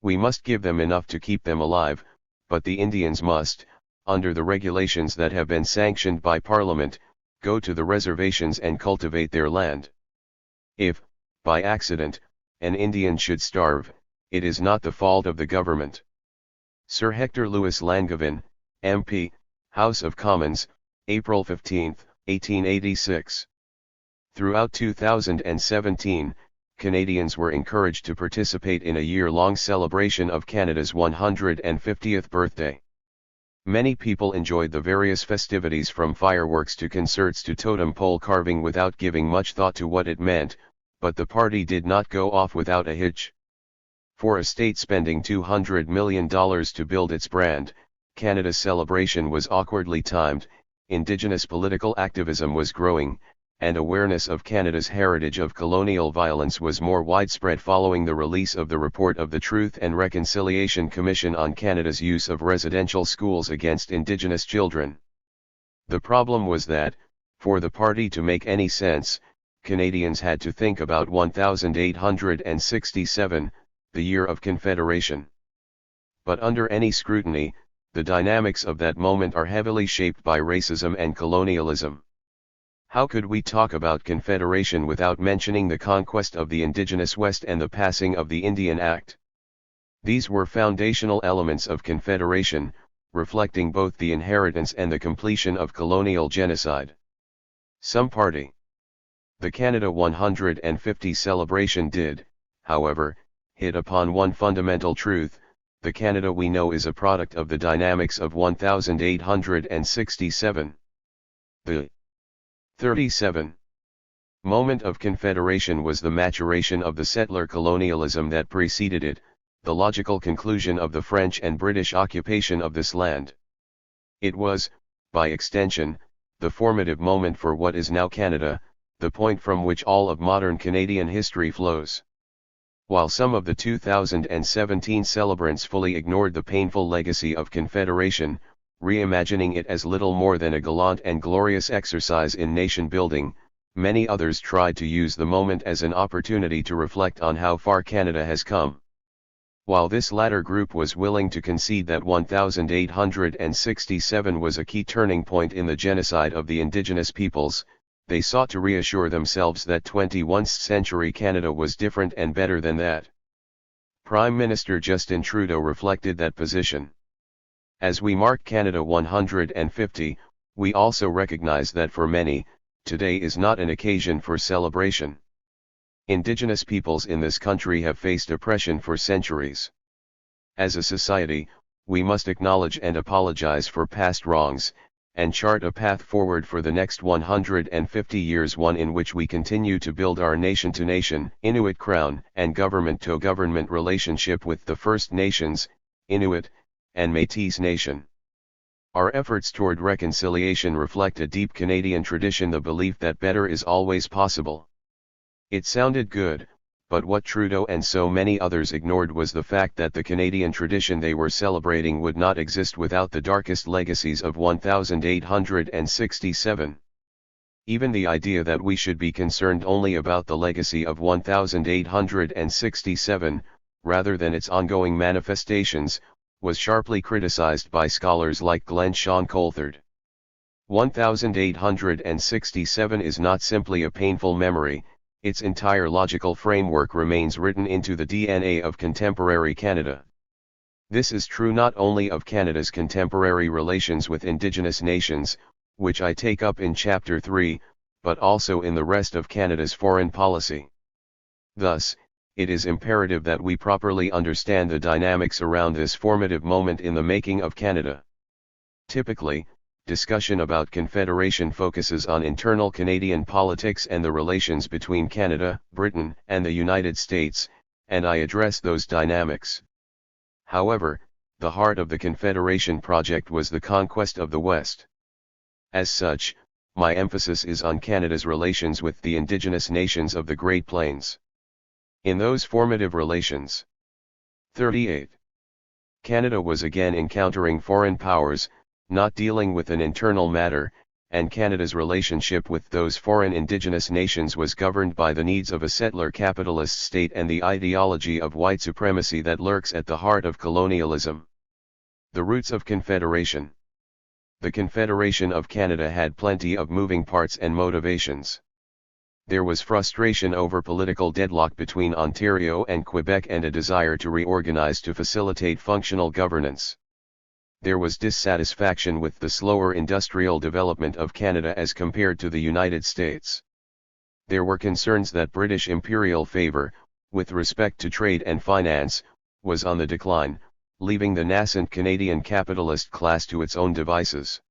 We must give them enough to keep them alive, but the Indians must, under the regulations that have been sanctioned by Parliament, go to the reservations and cultivate their land. If, by accident, an Indian should starve, it is not the fault of the government. Sir Hector Lewis Langevin, MP, House of Commons, April 15, 1886. Throughout 2017, Canadians were encouraged to participate in a year-long celebration of Canada's 150th birthday. Many people enjoyed the various festivities from fireworks to concerts to totem pole carving without giving much thought to what it meant, but the party did not go off without a hitch. For a state spending $200 million to build its brand, Canada's celebration was awkwardly timed. Indigenous political activism was growing, and awareness of Canada's heritage of colonial violence was more widespread following the release of the report of the Truth and Reconciliation Commission on Canada's use of residential schools against Indigenous children. The problem was that, for the party to make any sense, Canadians had to think about 1867, the year of Confederation. But under any scrutiny, the dynamics of that moment are heavily shaped by racism and colonialism. How could we talk about Confederation without mentioning the conquest of the Indigenous West and the passing of the Indian Act? These were foundational elements of Confederation, reflecting both the inheritance and the completion of colonial genocide. Some party. The Canada 150 celebration did, however, hit upon one fundamental truth: the Canada we know is a product of the dynamics of 1867. The 37. Moment of Confederation was the maturation of the settler colonialism that preceded it, the logical conclusion of the French and British occupation of this land. It was, by extension, the formative moment for what is now Canada, the point from which all of modern Canadian history flows. While some of the 2017 celebrants fully ignored the painful legacy of Confederation, reimagining it as little more than a gallant and glorious exercise in nation-building, many others tried to use the moment as an opportunity to reflect on how far Canada has come. While this latter group was willing to concede that 1867 was a key turning point in the genocide of the Indigenous peoples, they sought to reassure themselves that 21st century Canada was different and better than that. Prime Minister Justin Trudeau reflected that position. As we mark Canada 150, we also recognize that for many, today is not an occasion for celebration. Indigenous peoples in this country have faced oppression for centuries. As a society, we must acknowledge and apologize for past wrongs, and chart a path forward for the next 150 years, one in which we continue to build our nation-to-nation, Inuit Crown, and government-to-government relationship with the First Nations, Inuit, and Métis Nation. Our efforts toward reconciliation reflect a deep Canadian tradition, the belief that better is always possible. It sounded good, but what Trudeau and so many others ignored was the fact that the Canadian tradition they were celebrating would not exist without the darkest legacies of 1867. Even the idea that we should be concerned only about the legacy of 1867, rather than its ongoing manifestations, was sharply criticized by scholars like Glenn Sean Coulthard. 1867 is not simply a painful memory, its entire logical framework remains written into the DNA of contemporary Canada. This is true not only of Canada's contemporary relations with Indigenous nations, which I take up in Chapter 3, but also in the rest of Canada's foreign policy. Thus, it is imperative that we properly understand the dynamics around this formative moment in the making of Canada. Typically, discussion about Confederation focuses on internal Canadian politics and the relations between Canada, Britain, and the United States, and I address those dynamics. However, the heart of the Confederation project was the conquest of the West. As such, my emphasis is on Canada's relations with the Indigenous nations of the Great Plains. In those formative relations. 38. Canada was again encountering foreign powers, not dealing with an internal matter, and Canada's relationship with those foreign Indigenous nations was governed by the needs of a settler capitalist state and the ideology of white supremacy that lurks at the heart of colonialism. The roots of Confederation. The Confederation of Canada had plenty of moving parts and motivations. There was frustration over political deadlock between Ontario and Quebec and a desire to reorganize to facilitate functional governance. There was dissatisfaction with the slower industrial development of Canada as compared to the United States. There were concerns that British imperial favour, with respect to trade and finance, was on the decline, leaving the nascent Canadian capitalist class to its own devices.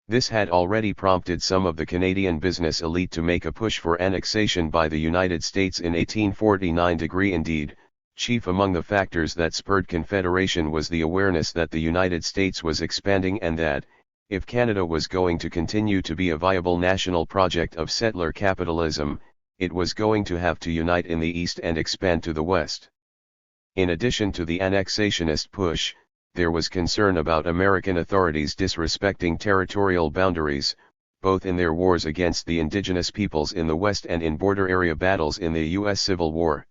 This had already prompted some of the Canadian business elite to make a push for annexation by the United States in 1849. Indeed, chief among the factors that spurred Confederation was the awareness that the United States was expanding and that, if Canada was going to continue to be a viable national project of settler capitalism, it was going to have to unite in the East and expand to the West. In addition to the annexationist push, there was concern about American authorities disrespecting territorial boundaries, both in their wars against the indigenous peoples in the West and in border area battles in the U.S. Civil War.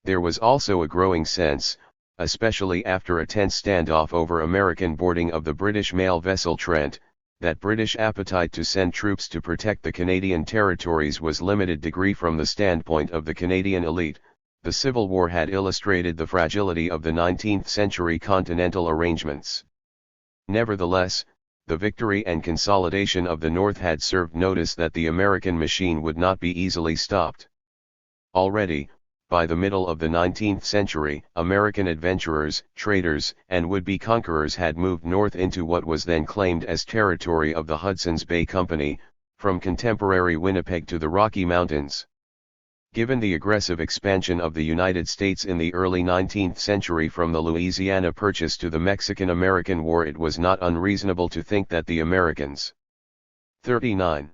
There was also a growing sense, especially after a tense standoff over American boarding of the British mail vessel Trent, that British appetite to send troops to protect the Canadian territories was limited. From the standpoint of the Canadian elite, the Civil War had illustrated the fragility of the 19th-century continental arrangements. Nevertheless, the victory and consolidation of the North had served notice that the American machine would not be easily stopped. Already, by the middle of the 19th century, American adventurers, traders, and would-be conquerors had moved north into what was then claimed as territory of the Hudson's Bay Company, from contemporary Winnipeg to the Rocky Mountains. Given the aggressive expansion of the United States in the early 19th century from the Louisiana Purchase to the Mexican-American War, it was not unreasonable to think that the Americans 39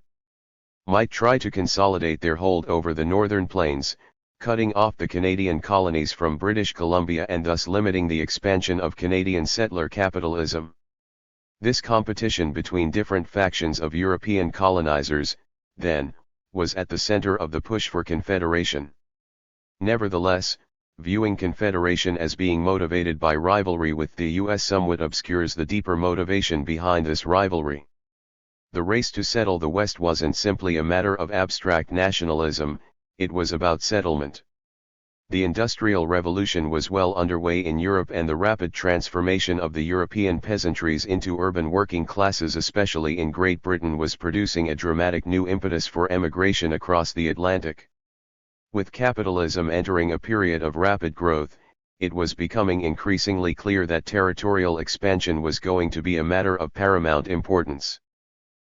might try to consolidate their hold over the northern plains, cutting off the Canadian colonies from British Columbia and thus limiting the expansion of Canadian settler capitalism. This competition between different factions of European colonizers, then, was at the center of the push for Confederation. Nevertheless, viewing Confederation as being motivated by rivalry with the U.S. somewhat obscures the deeper motivation behind this rivalry. The race to settle the West wasn't simply a matter of abstract nationalism, it was about settlement. The Industrial Revolution was well underway in Europe, and the rapid transformation of the European peasantries into urban working classes, especially in Great Britain, was producing a dramatic new impetus for emigration across the Atlantic. With capitalism entering a period of rapid growth, it was becoming increasingly clear that territorial expansion was going to be a matter of paramount importance.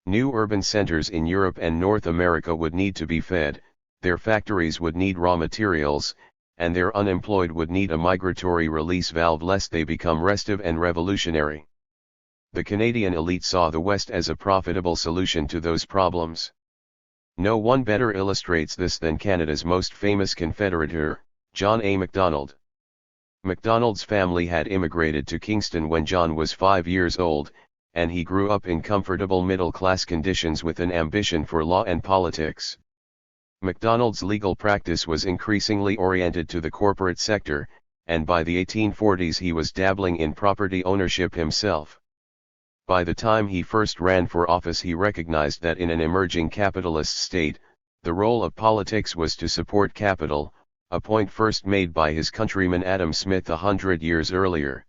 New urban centers in Europe and North America would need to be fed, their factories would need raw materials, and their unemployed would need a migratory release valve lest they become restive and revolutionary. The Canadian elite saw the West as a profitable solution to those problems. No one better illustrates this than Canada's most famous Confederator, John A. Macdonald. Macdonald's family had immigrated to Kingston when John was 5 years old, and he grew up in comfortable middle-class conditions with an ambition for law and politics. MacDonald's legal practice was increasingly oriented to the corporate sector, and by the 1840s he was dabbling in property ownership himself. By the time he first ran for office he recognized that in an emerging capitalist state, the role of politics was to support capital, a point first made by his countryman Adam Smith 100 years earlier.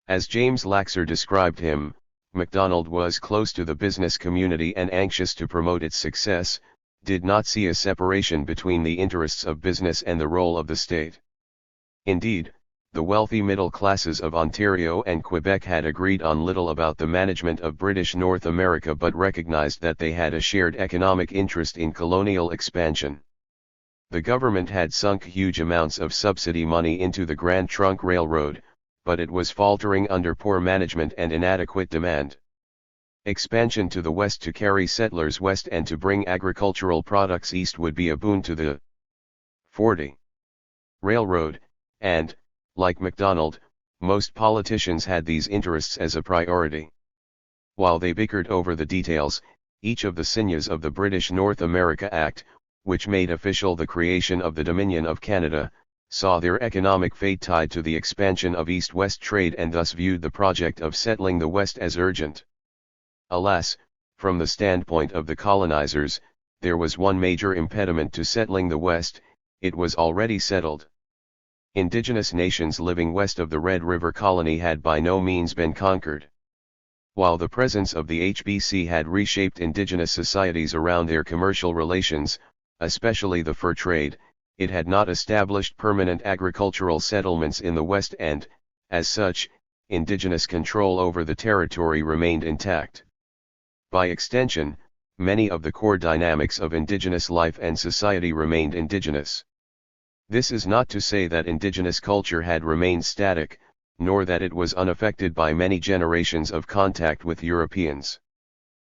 As James Laxer described him, MacDonald was close to the business community and anxious to promote its success, did not see a separation between the interests of business and the role of the state. Indeed, the wealthy middle classes of Ontario and Quebec had agreed on little about the management of British North America but recognized that they had a shared economic interest in colonial expansion. The government had sunk huge amounts of subsidy money into the Grand Trunk Railroad, but it was faltering under poor management and inadequate demand. Expansion to the west to carry settlers west and to bring agricultural products east would be a boon to the 40 Railroad, and, like MacDonald, most politicians had these interests as a priority. While they bickered over the details, each of the sinews of the British North America Act, which made official the creation of the Dominion of Canada, saw their economic fate tied to the expansion of east-west trade and thus viewed the project of settling the West as urgent. Alas, from the standpoint of the colonizers, there was one major impediment to settling the West: it was already settled. Indigenous nations living west of the Red River Colony had by no means been conquered. While the presence of the HBC had reshaped indigenous societies around their commercial relations, especially the fur trade, it had not established permanent agricultural settlements in the West and, as such, indigenous control over the territory remained intact. By extension, many of the core dynamics of indigenous life and society remained indigenous. This is not to say that indigenous culture had remained static, nor that it was unaffected by many generations of contact with Europeans.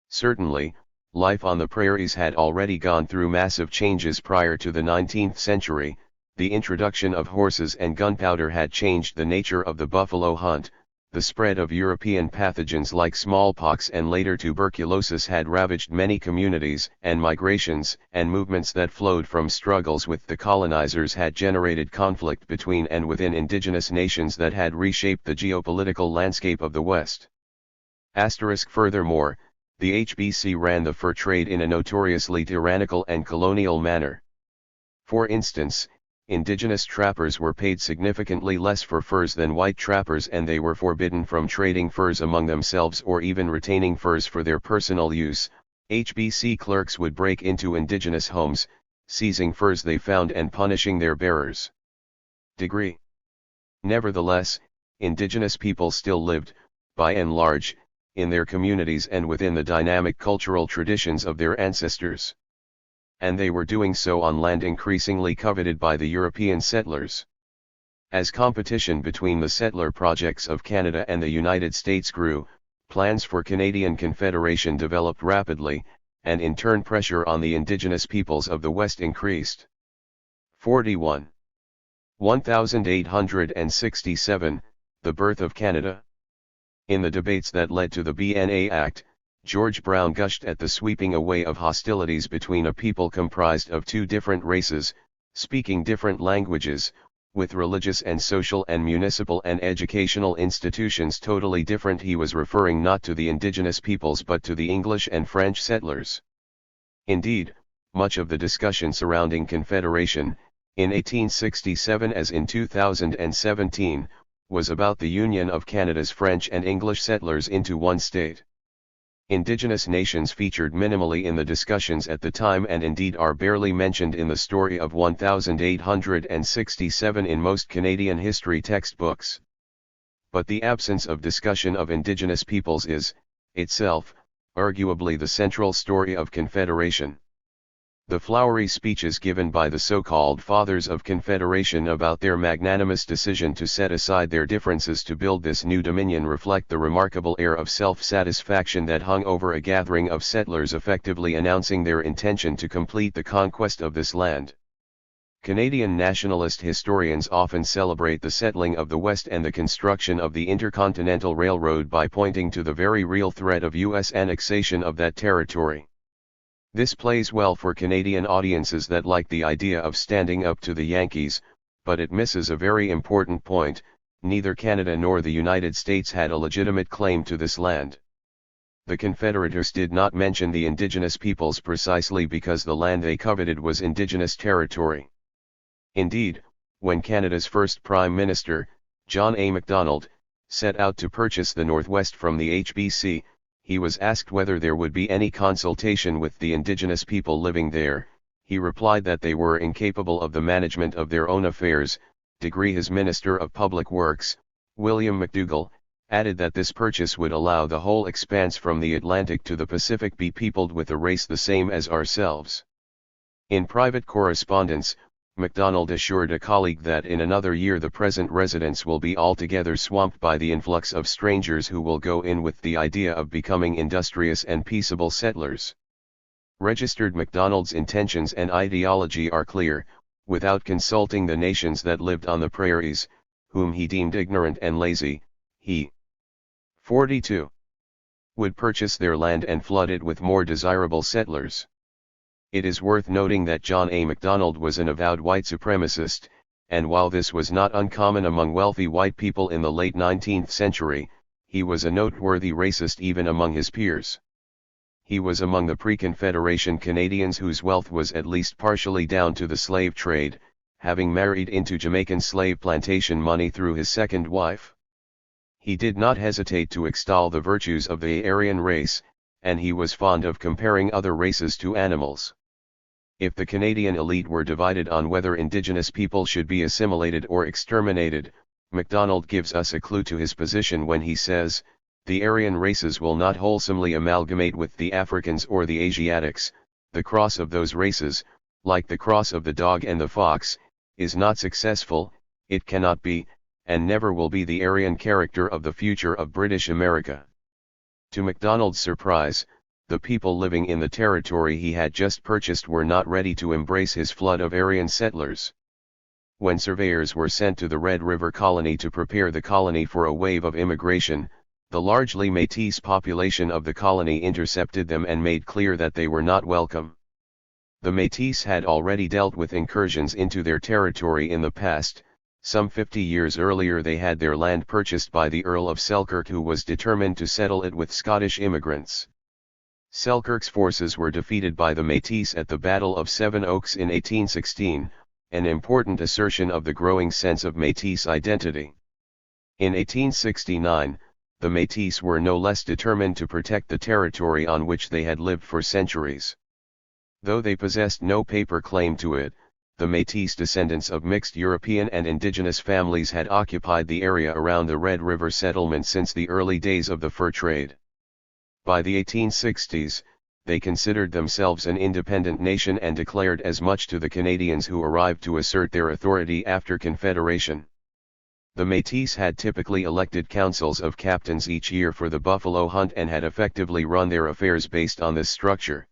Certainly, life on the prairies had already gone through massive changes prior to the 19th century. The introduction of horses and gunpowder had changed the nature of the buffalo hunt. The spread of European pathogens like smallpox and later tuberculosis had ravaged many communities, and migrations and movements that flowed from struggles with the colonizers had generated conflict between and within indigenous nations that had reshaped the geopolitical landscape of the West. Furthermore, the HBC ran the fur trade in a notoriously tyrannical and colonial manner. For instance, indigenous trappers were paid significantly less for furs than white trappers, and they were forbidden from trading furs among themselves or even retaining furs for their personal use. HBC clerks would break into indigenous homes, seizing furs they found and punishing their bearers. Nevertheless, indigenous people still lived, by and large, in their communities and within the dynamic cultural traditions of their ancestors. And they were doing so on land increasingly coveted by the European settlers. As competition between the settler projects of Canada and the United States grew, plans for Canadian Confederation developed rapidly, and in turn pressure on the indigenous peoples of the West increased. 41. 1867, the birth of Canada. In the debates that led to the BNA Act, George Brown gushed at the sweeping away of hostilities between a people comprised of two different races, speaking different languages, with religious and social and municipal and educational institutions totally different. He was referring not to the indigenous peoples but to the English and French settlers. Indeed, much of the discussion surrounding Confederation, in 1867 as in 2017, was about the union of Canada's French and English settlers into one state. Indigenous nations featured minimally in the discussions at the time and indeed are barely mentioned in the story of 1867 in most Canadian history textbooks. But the absence of discussion of Indigenous peoples is, itself, arguably the central story of Confederation. The flowery speeches given by the so-called Fathers of Confederation about their magnanimous decision to set aside their differences to build this new dominion reflect the remarkable air of self-satisfaction that hung over a gathering of settlers effectively announcing their intention to complete the conquest of this land. Canadian nationalist historians often celebrate the settling of the West and the construction of the Intercontinental Railroad by pointing to the very real threat of U.S. annexation of that territory. This plays well for Canadian audiences that like the idea of standing up to the Yankees, but it misses a very important point: neither Canada nor the United States had a legitimate claim to this land. The Confederators did not mention the indigenous peoples precisely because the land they coveted was indigenous territory. Indeed, when Canada's first Prime Minister, John A. Macdonald, set out to purchase the Northwest from the HBC, he was asked whether there would be any consultation with the indigenous people living there. He replied that they were incapable of the management of their own affairs. His Minister of Public Works, William McDougall, added that this purchase would allow the whole expanse from the Atlantic to the Pacific be peopled with a race the same as ourselves. In private correspondence, MacDonald assured a colleague that in another year the present residents will be altogether swamped by the influx of strangers who will go in with the idea of becoming industrious and peaceable settlers. Registered MacDonald's intentions and ideology are clear: without consulting the nations that lived on the prairies, whom he deemed ignorant and lazy, he 42. would purchase their land and flood it with more desirable settlers. It is worth noting that John A. Macdonald was an avowed white supremacist, and while this was not uncommon among wealthy white people in the late 19th century, he was a noteworthy racist even among his peers. He was among the pre-Confederation Canadians whose wealth was at least partially down to the slave trade, having married into Jamaican slave plantation money through his second wife. He did not hesitate to extol the virtues of the Aryan race, and he was fond of comparing other races to animals. If the Canadian elite were divided on whether indigenous people should be assimilated or exterminated, MacDonald gives us a clue to his position when he says, "The Aryan races will not wholesomely amalgamate with the Africans or the Asiatics. The cross of those races, like the cross of the dog and the fox, is not successful. It cannot be, and never will be, the Aryan character of the future of British America." To MacDonald's surprise, the people living in the territory he had just purchased were not ready to embrace his flood of Aryan settlers. When surveyors were sent to the Red River colony to prepare the colony for a wave of immigration, the largely Métis population of the colony intercepted them and made clear that they were not welcome. The Métis had already dealt with incursions into their territory in the past. Some 50 years earlier they had their land purchased by the Earl of Selkirk, who was determined to settle it with Scottish immigrants. Selkirk's forces were defeated by the Métis at the Battle of Seven Oaks in 1816, an important assertion of the growing sense of Métis identity. In 1869, the Métis were no less determined to protect the territory on which they had lived for centuries. Though they possessed no paper claim to it, the Métis descendants of mixed European and indigenous families had occupied the area around the Red River settlement since the early days of the fur trade. By the 1860s, they considered themselves an independent nation and declared as much to the Canadians who arrived to assert their authority after Confederation. The Métis had typically elected councils of captains each year for the buffalo hunt and had effectively run their affairs based on this structure.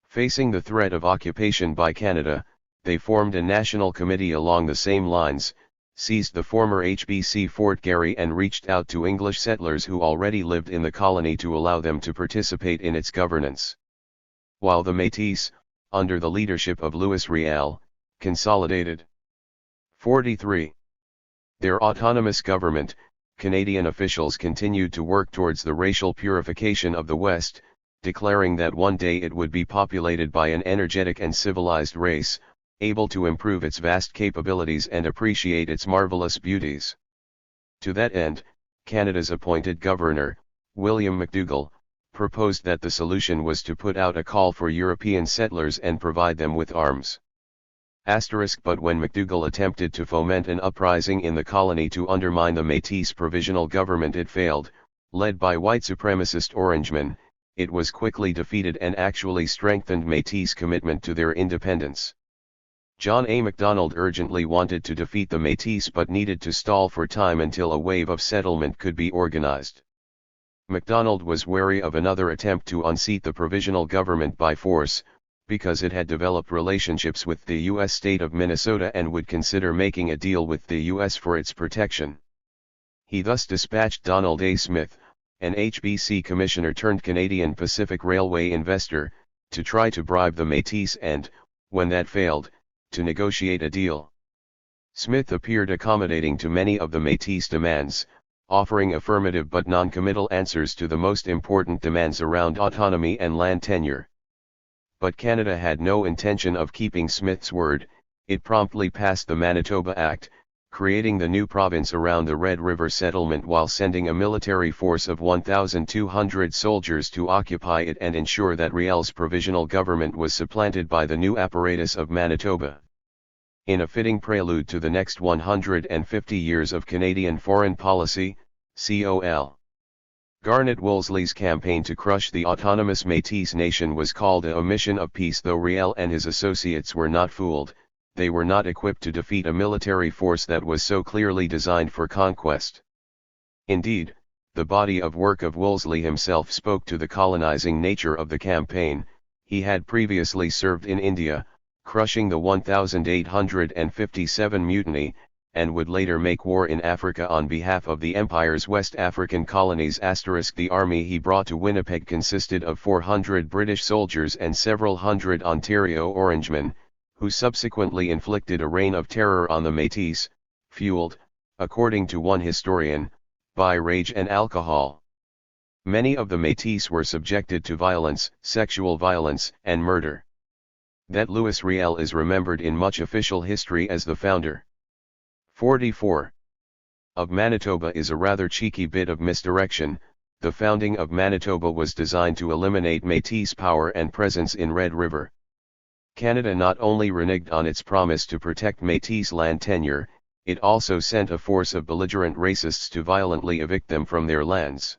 Facing the threat of occupation by Canada, they formed a national committee along the same lines, seized the former HBC Fort Garry and reached out to English settlers who already lived in the colony to allow them to participate in its governance. While the Métis, under the leadership of Louis Riel, consolidated 43. Their autonomous government, Canadian officials continued to work towards the racial purification of the West, declaring that one day it would be populated by an energetic and civilized race, able to improve its vast capabilities and appreciate its marvelous beauties. To that end, Canada's appointed governor, William McDougall, proposed that the solution was to put out a call for European settlers and provide them with arms. But when McDougall attempted to foment an uprising in the colony to undermine the Métis provisional government, it failed. Led by white supremacist Orangemen, it was quickly defeated and actually strengthened Métis' commitment to their independence. John A. Macdonald urgently wanted to defeat the Métis but needed to stall for time until a wave of settlement could be organized. Macdonald was wary of another attempt to unseat the provisional government by force, because it had developed relationships with the U.S. state of Minnesota and would consider making a deal with the U.S. for its protection. He thus dispatched Donald A. Smith, an HBC commissioner turned Canadian Pacific Railway investor, to try to bribe the Métis and, when that failed, to negotiate a deal. Smith appeared accommodating to many of the Métis' demands, offering affirmative but non-committal answers to the most important demands around autonomy and land tenure. But Canada had no intention of keeping Smith's word. It promptly passed the Manitoba Act, creating the new province around the Red River settlement while sending a military force of 1,200 soldiers to occupy it and ensure that Riel's provisional government was supplanted by the new apparatus of Manitoba. In a fitting prelude to the next 150 years of Canadian foreign policy, COL. Garnet Wolseley's campaign to crush the autonomous Métis nation was called a mission of peace. Though Riel and his associates were not fooled, they were not equipped to defeat a military force that was so clearly designed for conquest. Indeed, the body of work of Wolseley himself spoke to the colonizing nature of the campaign. He had previously served in India, crushing the 1857 mutiny, and would later make war in Africa on behalf of the Empire's West African colonies. The army he brought to Winnipeg consisted of 400 British soldiers and several hundred Ontario Orangemen, who subsequently inflicted a reign of terror on the Métis, fueled, according to one historian, by rage and alcohol. Many of the Métis were subjected to violence, sexual violence, and murder. That Louis Riel is remembered in much official history as the founder. 44. Of Manitoba is a rather cheeky bit of misdirection. The founding of Manitoba was designed to eliminate Métis power and presence in Red River. Canada not only reneged on its promise to protect Métis land tenure, it also sent a force of belligerent racists to violently evict them from their lands.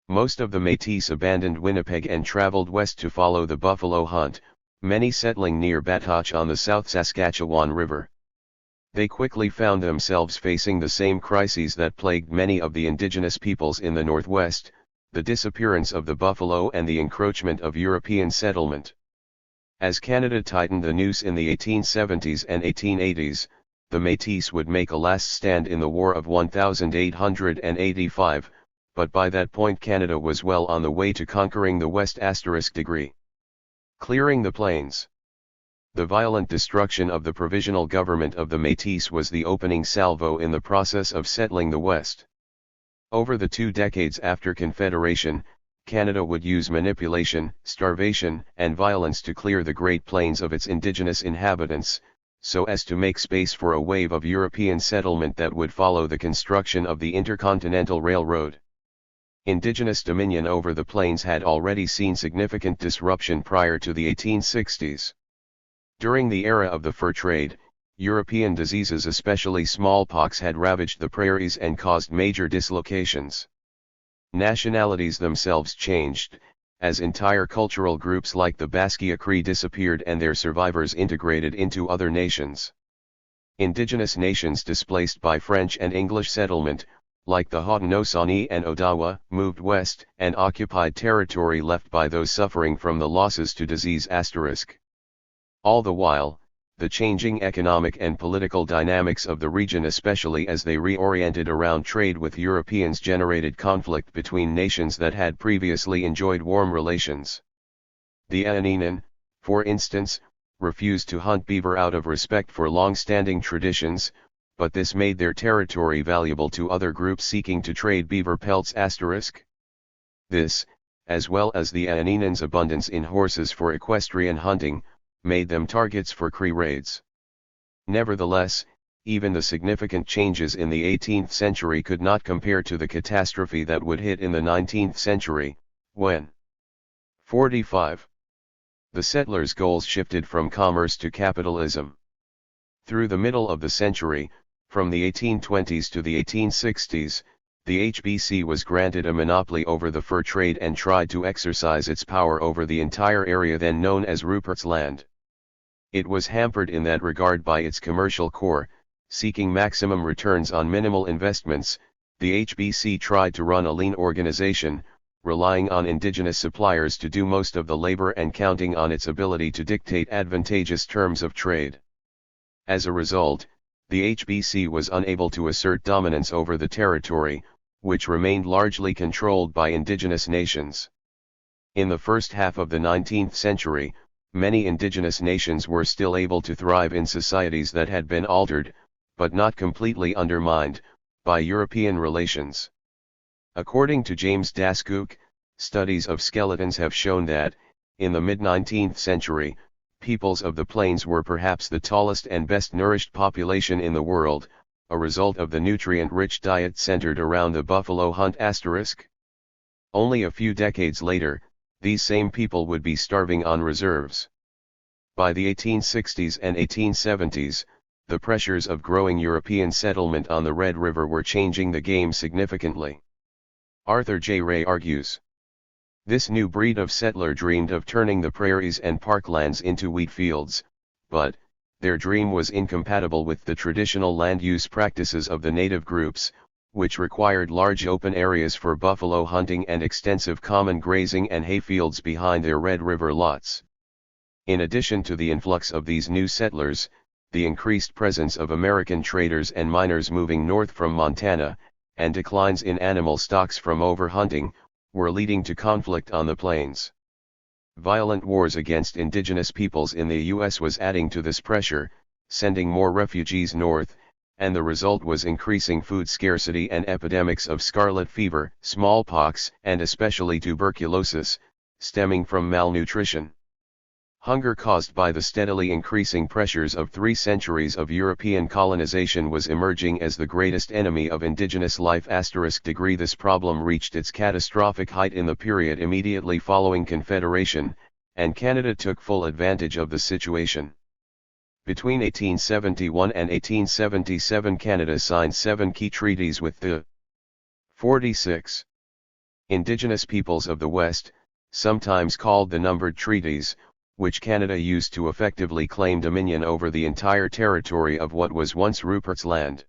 Most of the Métis abandoned Winnipeg and traveled west to follow the buffalo hunt, many settling near Batoche on the South Saskatchewan River. They quickly found themselves facing the same crises that plagued many of the indigenous peoples in the Northwest, the disappearance of the buffalo and the encroachment of European settlement. As Canada tightened the noose in the 1870s and 1880s, the Métis would make a last stand in the War of 1885, but by that point Canada was well on the way to conquering the West. Clearing the plains. The violent destruction of the provisional government of the Métis was the opening salvo in the process of settling the West. Over the 2 decades after Confederation, Canada would use manipulation, starvation, and violence to clear the Great Plains of its indigenous inhabitants, so as to make space for a wave of European settlement that would follow the construction of the Intercontinental Railroad. Indigenous dominion over the plains had already seen significant disruption prior to the 1860s. During the era of the fur trade, European diseases, especially smallpox, had ravaged the prairies and caused major dislocations. Nationalities themselves changed, as entire cultural groups like the Basque Cree disappeared and their survivors integrated into other nations. Indigenous nations displaced by French and English settlement, like the Haudenosaunee and Odawa, moved west and occupied territory left by those suffering from the losses to disease. All the while, the changing economic and political dynamics of the region, especially as they reoriented around trade with Europeans, generated conflict between nations that had previously enjoyed warm relations. The Aaninan, for instance, refused to hunt beaver out of respect for long-standing traditions, but this made their territory valuable to other groups seeking to trade beaver pelts. This, as well as the Aaninans' abundance in horses for equestrian hunting, made them targets for Cree raids. Nevertheless, even the significant changes in the 18th century could not compare to the catastrophe that would hit in the 19th century, when 45. The settlers' goals shifted from commerce to capitalism. Through the middle of the century, from the 1820s to the 1860s, the HBC was granted a monopoly over the fur trade and tried to exercise its power over the entire area then known as Rupert's Land. It was hampered in that regard by its commercial core, seeking maximum returns on minimal investments. The HBC tried to run a lean organization, relying on indigenous suppliers to do most of the labor and counting on its ability to dictate advantageous terms of trade. As a result, the HBC was unable to assert dominance over the territory, which remained largely controlled by indigenous nations. In the first half of the 19th century, many indigenous nations were still able to thrive in societies that had been altered, but not completely undermined, by European relations. According to James Daskuk, studies of skeletons have shown that, in the mid-19th century, peoples of the plains were perhaps the tallest and best nourished population in the world, a result of the nutrient-rich diet centered around the buffalo hunt *. Only a few decades later, these same people would be starving on reserves. By the 1860s and 1870s, the pressures of growing European settlement on the Red River were changing the game significantly. Arthur J. Ray argues, this new breed of settler dreamed of turning the prairies and parklands into wheat fields, but, their dream was incompatible with the traditional land use practices of the native groups, which required large open areas for buffalo hunting and extensive common grazing and hayfields behind their Red River lots. In addition to the influx of these new settlers, the increased presence of American traders and miners moving north from Montana, and declines in animal stocks from overhunting, were leading to conflict on the plains. Violent wars against indigenous peoples in the U.S. was adding to this pressure, sending more refugees north, and the result was increasing food scarcity and epidemics of scarlet fever, smallpox, and especially tuberculosis, stemming from malnutrition. Hunger caused by the steadily increasing pressures of 3 centuries of European colonization was emerging as the greatest enemy of indigenous life. This problem reached its catastrophic height in the period immediately following Confederation, and Canada took full advantage of the situation. Between 1871 and 1877 Canada signed 7 key treaties with the 46 indigenous peoples of the West, sometimes called the numbered treaties, which Canada used to effectively claim dominion over the entire territory of what was once Rupert's Land.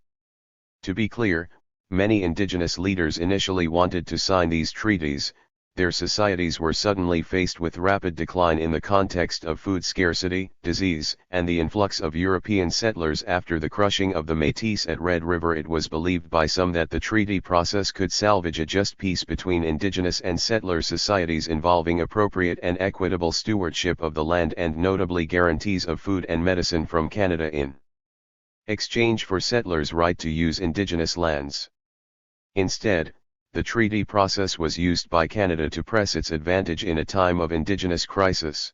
To be clear, many indigenous leaders initially wanted to sign these treaties. Their societies were suddenly faced with rapid decline in the context of food scarcity, disease, and the influx of European settlers after the crushing of the Métis at Red River. It was believed by some that the treaty process could salvage a just peace between indigenous and settler societies involving appropriate and equitable stewardship of the land and notably guarantees of food and medicine from Canada in exchange for settlers' right to use indigenous lands. Instead, the treaty process was used by Canada to press its advantage in a time of indigenous crisis.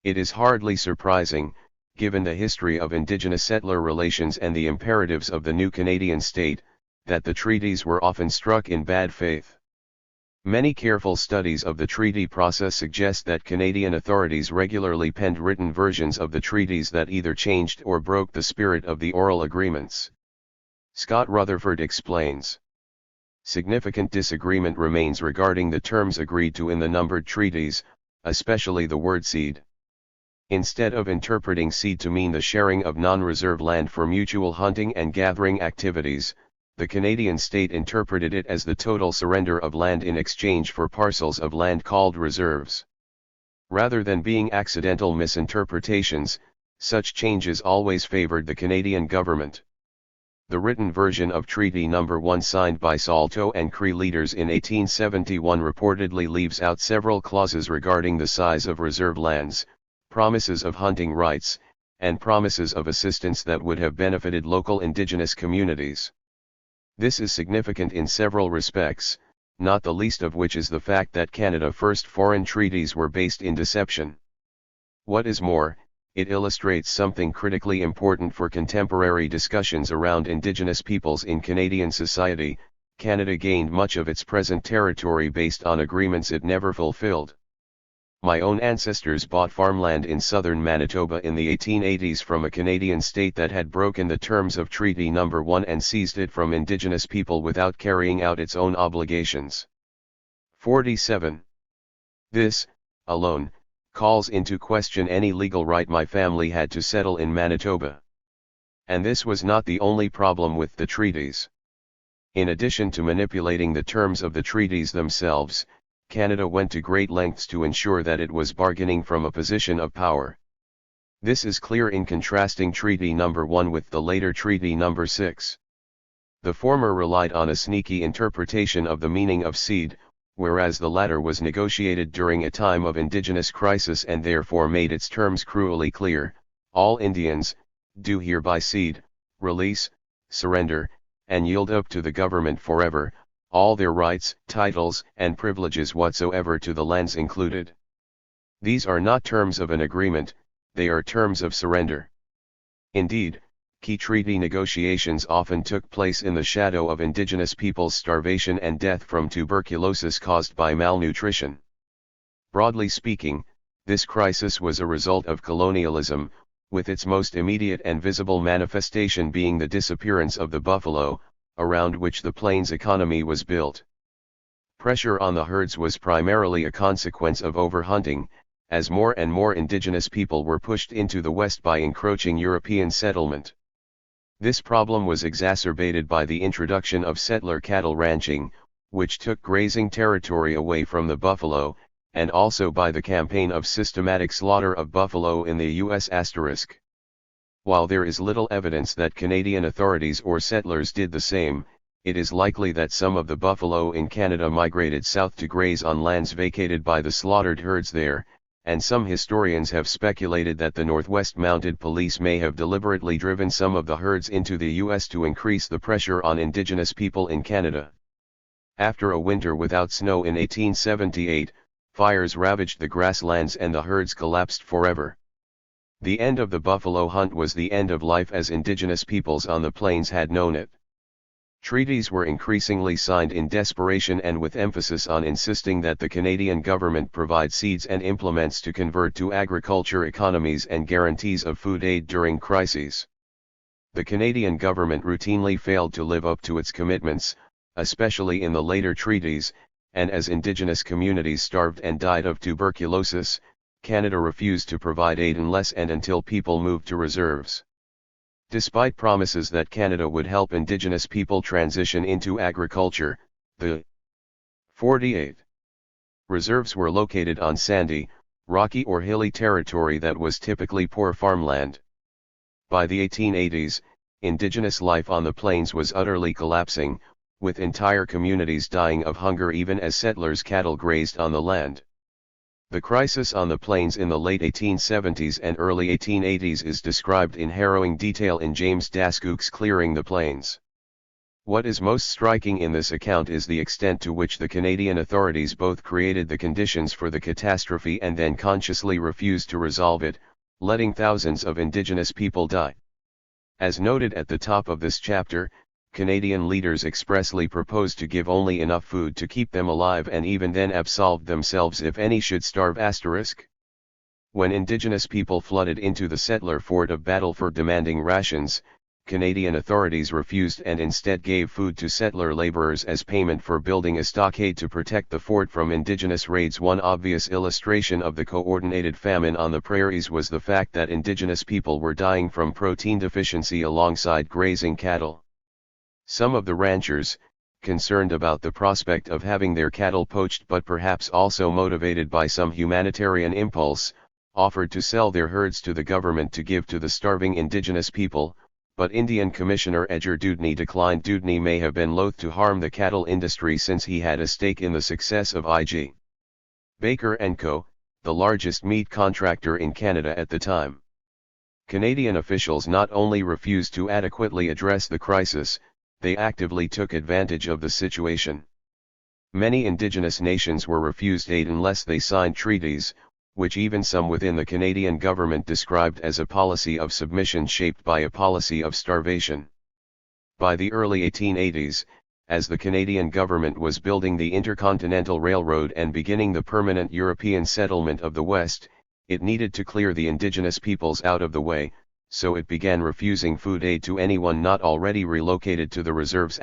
It is hardly surprising, given the history of indigenous-settler relations and the imperatives of the new Canadian state, that the treaties were often struck in bad faith. Many careful studies of the treaty process suggest that Canadian authorities regularly penned written versions of the treaties that either changed or broke the spirit of the oral agreements. Scott Rutherford explains, significant disagreement remains regarding the terms agreed to in the numbered treaties, especially the word cede. Instead of interpreting cede to mean the sharing of non-reserve land for mutual hunting and gathering activities, the Canadian state interpreted it as the total surrender of land in exchange for parcels of land called reserves. Rather than being accidental misinterpretations, such changes always favored the Canadian government. The written version of Treaty No. 1 signed by Saulteaux and Cree leaders in 1871 reportedly leaves out several clauses regarding the size of reserve lands, promises of hunting rights, and promises of assistance that would have benefited local indigenous communities. This is significant in several respects, not the least of which is the fact that Canada's first foreign treaties were based in deception. What is more, it illustrates something critically important for contemporary discussions around Indigenous peoples in Canadian society. Canada gained much of its present territory based on agreements it never fulfilled. My own ancestors bought farmland in southern Manitoba in the 1880s from a Canadian state that had broken the terms of Treaty No. 1 and seized it from Indigenous people without carrying out its own obligations. 47. This, alone, calls into question any legal right my family had to settle in Manitoba. And this was not the only problem with the treaties. In addition to manipulating the terms of the treaties themselves, Canada went to great lengths to ensure that it was bargaining from a position of power. This is clear in contrasting Treaty No. 1 with the later Treaty No. 6. The former relied on a sneaky interpretation of the meaning of cede, whereas the latter was negotiated during a time of indigenous crisis and therefore made its terms cruelly clear: all Indians do hereby cede, release, surrender, and yield up to the government forever, all their rights, titles, and privileges whatsoever to the lands included. These are not terms of an agreement, they are terms of surrender. Indeed, key treaty negotiations often took place in the shadow of indigenous peoples' starvation and death from tuberculosis caused by malnutrition. Broadly speaking, this crisis was a result of colonialism, with its most immediate and visible manifestation being the disappearance of the buffalo, around which the plains economy was built. Pressure on the herds was primarily a consequence of overhunting, as more and more indigenous people were pushed into the West by encroaching European settlement. This problem was exacerbated by the introduction of settler cattle ranching, which took grazing territory away from the buffalo, and also by the campaign of systematic slaughter of buffalo in the U.S. While there is little evidence that Canadian authorities or settlers did the same, it is likely that some of the buffalo in Canada migrated south to graze on lands vacated by the slaughtered herds there, and some historians have speculated that the Northwest Mounted Police may have deliberately driven some of the herds into the U.S. to increase the pressure on Indigenous people in Canada. After a winter without snow in 1878, fires ravaged the grasslands and the herds collapsed forever. The end of the buffalo hunt was the end of life as Indigenous peoples on the plains had known it. Treaties were increasingly signed in desperation and with emphasis on insisting that the Canadian government provide seeds and implements to convert to agriculture economies and guarantees of food aid during crises. The Canadian government routinely failed to live up to its commitments, especially in the later treaties, and as Indigenous communities starved and died of tuberculosis, Canada refused to provide aid unless and until people moved to reserves. Despite promises that Canada would help Indigenous people transition into agriculture, the 48 reserves were located on sandy, rocky or hilly territory that was typically poor farmland. By the 1880s, Indigenous life on the plains was utterly collapsing, with entire communities dying of hunger even as settlers' cattle grazed on the land. The crisis on the plains in the late 1870s and early 1880s is described in harrowing detail in James Dascook's Clearing the Plains. What is most striking in this account is the extent to which the Canadian authorities both created the conditions for the catastrophe and then consciously refused to resolve it, letting thousands of Indigenous people die. As noted at the top of this chapter, Canadian leaders expressly proposed to give only enough food to keep them alive and even then absolved themselves if any should starve. When Indigenous people flooded into the settler fort of Battleford demanding rations, Canadian authorities refused and instead gave food to settler laborers as payment for building a stockade to protect the fort from Indigenous raids. One obvious illustration of the coordinated famine on the prairies was the fact that Indigenous people were dying from protein deficiency alongside grazing cattle. Some of the ranchers, concerned about the prospect of having their cattle poached but perhaps also motivated by some humanitarian impulse, offered to sell their herds to the government to give to the starving Indigenous people, but Indian Commissioner Edgar Dewdney declined. Dewdney may have been loath to harm the cattle industry since he had a stake in the success of I.G. Baker & Co., the largest meat contractor in Canada at the time. Canadian officials not only refused to adequately address the crisis, they actively took advantage of the situation. Many Indigenous nations were refused aid unless they signed treaties, which even some within the Canadian government described as a policy of submission shaped by a policy of starvation. By the early 1880s, as the Canadian government was building the Intercontinental Railroad and beginning the permanent European settlement of the West, it needed to clear the Indigenous peoples out of the way, so it began refusing food aid to anyone not already relocated to the reserves.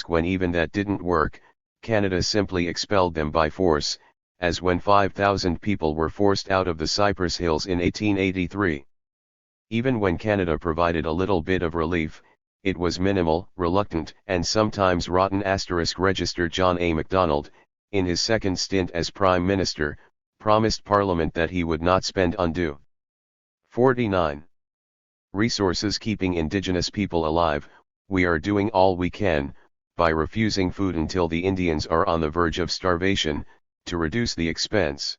When even that didn't work, Canada simply expelled them by force, as when 5,000 people were forced out of the Cypress Hills in 1883. Even when Canada provided a little bit of relief, it was minimal, reluctant, and sometimes rotten. Registered John A. Macdonald, in his second stint as Prime Minister, promised Parliament that he would not spend undue. 49. Resources keeping indigenous people alive. We are doing all we can, by refusing food until the Indians are on the verge of starvation, to reduce the expense.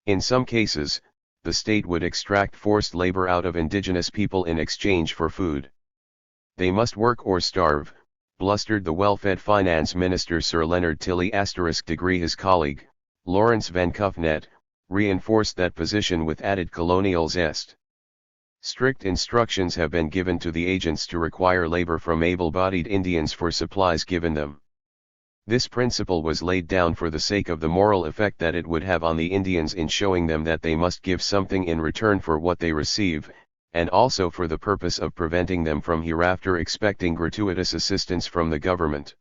In some cases, the state would extract forced labor out of indigenous people in exchange for food. They must work or starve, blustered the well-fed finance minister Sir Leonard Tilley *. His colleague, Lawrence Van Kuffnet, reinforced that position with added colonial zest. Strict instructions have been given to the agents to require labor from able-bodied Indians for supplies given them. This principle was laid down for the sake of the moral effect that it would have on the Indians in showing them that they must give something in return for what they receive, and also for the purpose of preventing them from hereafter expecting gratuitous assistance from the government.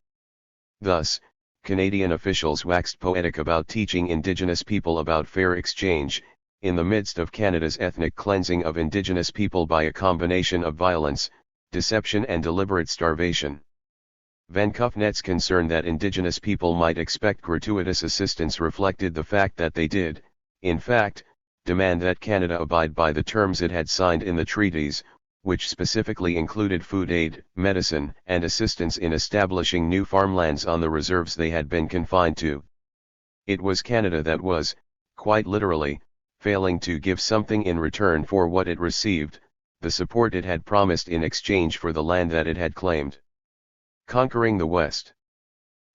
Thus, Canadian officials waxed poetic about teaching Indigenous people about fair exchange, in the midst of Canada's ethnic cleansing of Indigenous people by a combination of violence, deception and deliberate starvation. Van Kuffnet's concern that Indigenous people might expect gratuitous assistance reflected the fact that they did, in fact, demand that Canada abide by the terms it had signed in the treaties, which specifically included food aid, medicine, and assistance in establishing new farmlands on the reserves they had been confined to. It was Canada that was, quite literally, failing to give something in return for what it received, the support it had promised in exchange for the land that it had claimed. Conquering the West.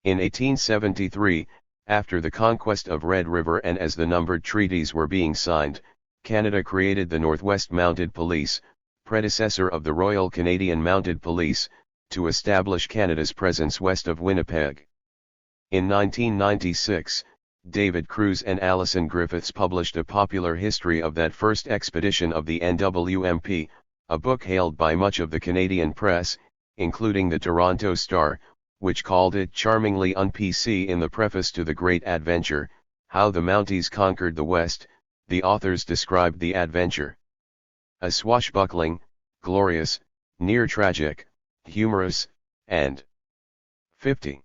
In 1873, after the conquest of Red River and as the numbered treaties were being signed, Canada created the Northwest Mounted Police, predecessor of the Royal Canadian Mounted Police, to establish Canada's presence west of Winnipeg. In 1996, David Cruz and Alison Griffiths published a popular history of that first expedition of the NWMP, a book hailed by much of the Canadian press, including the Toronto Star, which called it charmingly un-PC in the preface to The Great Adventure, How the Mounties Conquered the West. The authors described the adventure. A swashbuckling, glorious, near-tragic, humorous, and 50.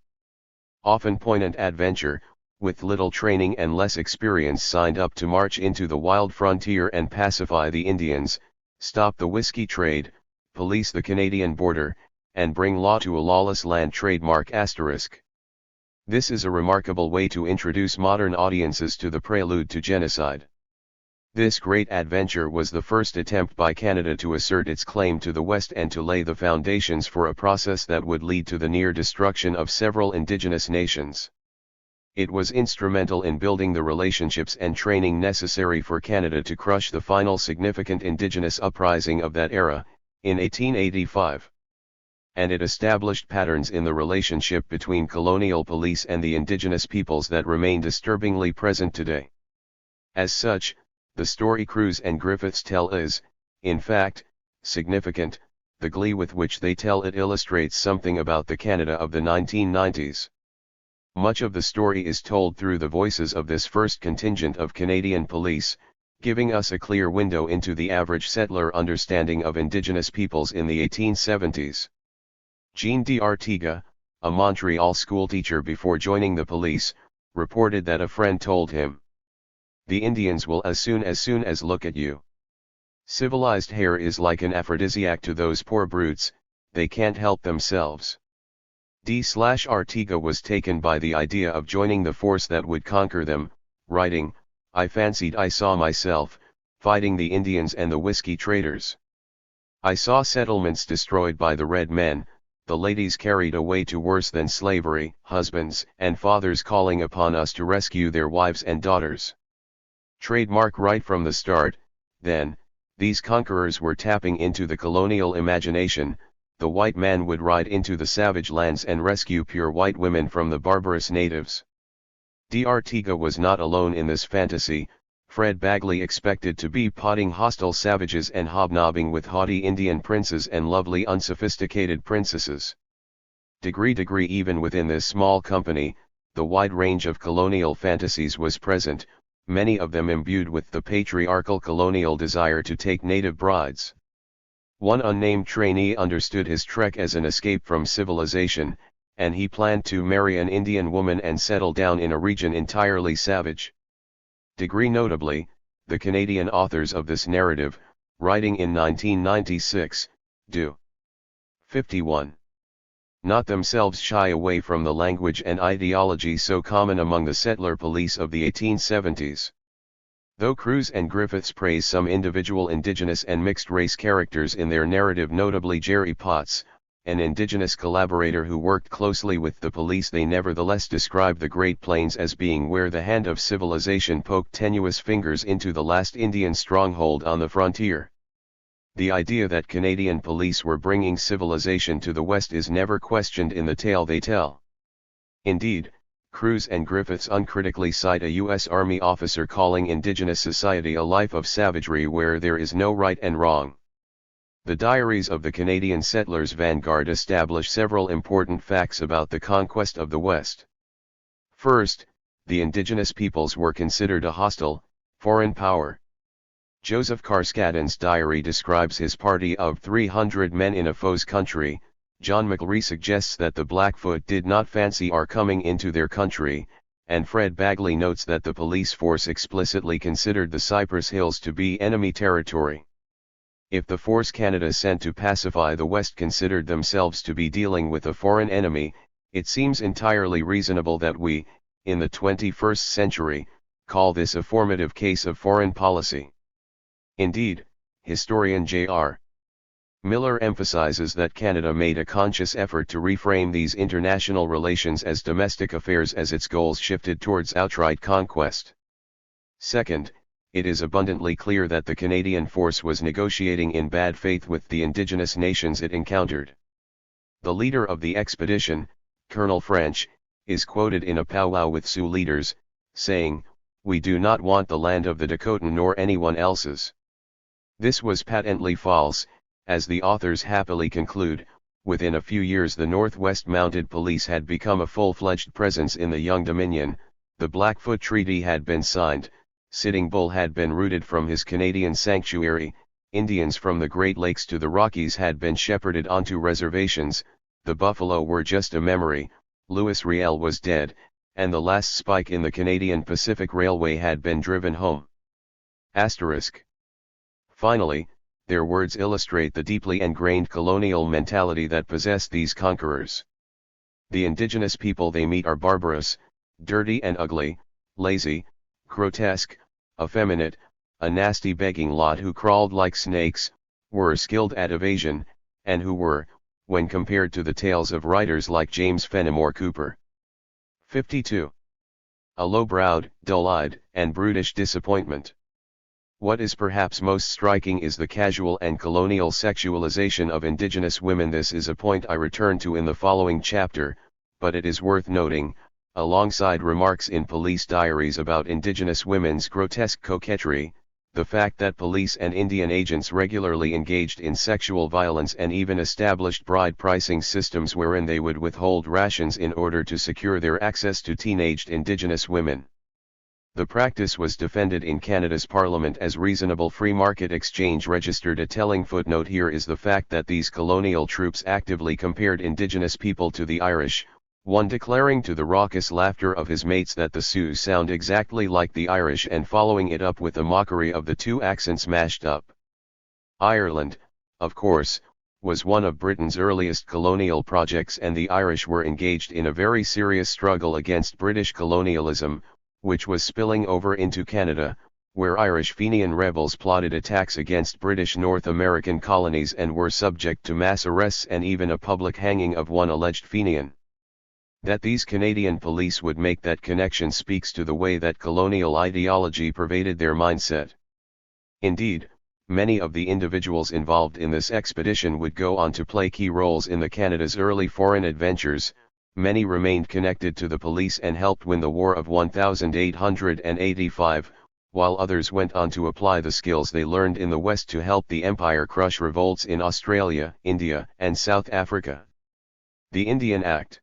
Often poignant adventure, with little training and less experience signed up to march into the wild frontier and pacify the Indians, stop the whiskey trade, police the Canadian border, and bring law to a lawless land. Trademark *. This is a remarkable way to introduce modern audiences to the prelude to genocide. This great adventure was the first attempt by Canada to assert its claim to the West and to lay the foundations for a process that would lead to the near destruction of several Indigenous nations. It was instrumental in building the relationships and training necessary for Canada to crush the final significant Indigenous uprising of that era, in 1885. And it established patterns in the relationship between colonial police and the Indigenous peoples that remain disturbingly present today. As such, the story Cruz and Griffiths tell is, in fact, significant. The glee with which they tell it illustrates something about the Canada of the 1990s. Much of the story is told through the voices of this first contingent of Canadian police, giving us a clear window into the average settler understanding of Indigenous peoples in the 1870s. Jean D'Artiga, a Montreal schoolteacher before joining the police, reported that a friend told him, "The Indians will as soon as look at you. Civilized hair is like an aphrodisiac to those poor brutes, they can't help themselves." D'Artiga was taken by the idea of joining the force that would conquer them, writing, "I fancied I saw myself, fighting the Indians and the whiskey traders. I saw settlements destroyed by the red men, the ladies carried away to worse than slavery, husbands and fathers calling upon us to rescue their wives and daughters." Trademark right from the start, then, these conquerors were tapping into the colonial imagination. The white man would ride into the savage lands and rescue pure white women from the barbarous natives. D'Artiga was not alone in this fantasy. Fred Bagley expected to be potting hostile savages and hobnobbing with haughty Indian princes and lovely unsophisticated princesses. Degree even within this small company, the wide range of colonial fantasies was present, many of them imbued with the patriarchal colonial desire to take native brides. One unnamed trainee understood his trek as an escape from civilization, and he planned to marry an Indian woman and settle down in a region entirely savage. Notably, the Canadian authors of this narrative, writing in 1996, do 51. Not themselves shy away from the language and ideology so common among the settler police of the 1870s. Though Cruz and Griffiths praise some individual Indigenous and mixed-race characters in their narrative, notably Jerry Potts, an Indigenous collaborator who worked closely with the police, they nevertheless describe the Great Plains as being where the hand of civilization poked tenuous fingers into the last Indian stronghold on the frontier. The idea that Canadian police were bringing civilization to the West is never questioned in the tale they tell. Indeed, Cruz and Griffiths uncritically cite a U.S. Army officer calling Indigenous society a life of savagery where there is no right and wrong. The diaries of the Canadian settlers' vanguard establish several important facts about the conquest of the West. First, the Indigenous peoples were considered a hostile, foreign power. Joseph Carskadon's diary describes his party of 300 men in a foe's country. John McLeary suggests that the Blackfoot did not fancy our coming into their country, and Fred Bagley notes that the police force explicitly considered the Cypress Hills to be enemy territory. If the force Canada sent to pacify the West considered themselves to be dealing with a foreign enemy, it seems entirely reasonable that we, in the 21st century, call this a formative case of foreign policy. Indeed, historian J.R. Miller emphasizes that Canada made a conscious effort to reframe these international relations as domestic affairs as its goals shifted towards outright conquest. Second, it is abundantly clear that the Canadian force was negotiating in bad faith with the Indigenous nations it encountered. The leader of the expedition, Colonel French, is quoted in a powwow with Sioux leaders, saying, "We do not want the land of the Dakotan nor anyone else's." This was patently false, as the authors happily conclude. Within a few years the Northwest Mounted Police had become a full-fledged presence in the young Dominion, the Blackfoot Treaty had been signed, Sitting Bull had been rooted from his Canadian sanctuary, Indians from the Great Lakes to the Rockies had been shepherded onto reservations, the buffalo were just a memory, Louis Riel was dead, and the last spike in the Canadian Pacific Railway had been driven home. Asterisk. Finally, their words illustrate the deeply ingrained colonial mentality that possessed these conquerors. The Indigenous people they meet are barbarous, dirty and ugly, lazy, grotesque, effeminate, a nasty begging lot who crawled like snakes, were skilled at evasion, and who were, when compared to the tales of writers like James Fenimore Cooper. 52. A low-browed, dull-eyed, and brutish disappointment. What is perhaps most striking is the casual and colonial sexualization of Indigenous women. This is a point I return to in the following chapter, but it is worth noting, alongside remarks in police diaries about Indigenous women's grotesque coquetry, the fact that police and Indian agents regularly engaged in sexual violence and even established bride pricing systems wherein they would withhold rations in order to secure their access to teenaged Indigenous women. The practice was defended in Canada's Parliament as reasonable free market exchange. Registered. A telling footnote here is the fact that these colonial troops actively compared Indigenous people to the Irish, one declaring to the raucous laughter of his mates that the Sioux sound exactly like the Irish and following it up with a mockery of the two accents mashed up. Ireland, of course, was one of Britain's earliest colonial projects, and the Irish were engaged in a very serious struggle against British colonialism, which was spilling over into Canada, where Irish Fenian rebels plotted attacks against British North American colonies and were subject to mass arrests and even a public hanging of one alleged Fenian. That these Canadian police would make that connection speaks to the way that colonial ideology pervaded their mindset. Indeed, many of the individuals involved in this expedition would go on to play key roles in the Canada's early foreign adventures. Many remained connected to the police and helped win the War of 1885, while others went on to apply the skills they learned in the West to help the Empire crush revolts in Australia, India, and South Africa. The Indian Act.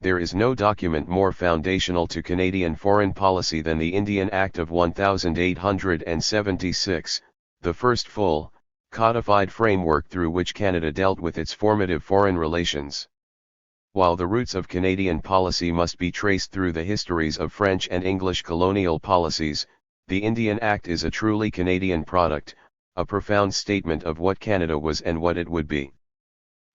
There is no document more foundational to Canadian foreign policy than the Indian Act of 1876, the first full, codified framework through which Canada dealt with its formative foreign relations. While the roots of Canadian policy must be traced through the histories of French and English colonial policies, the Indian Act is a truly Canadian product, a profound statement of what Canada was and what it would be.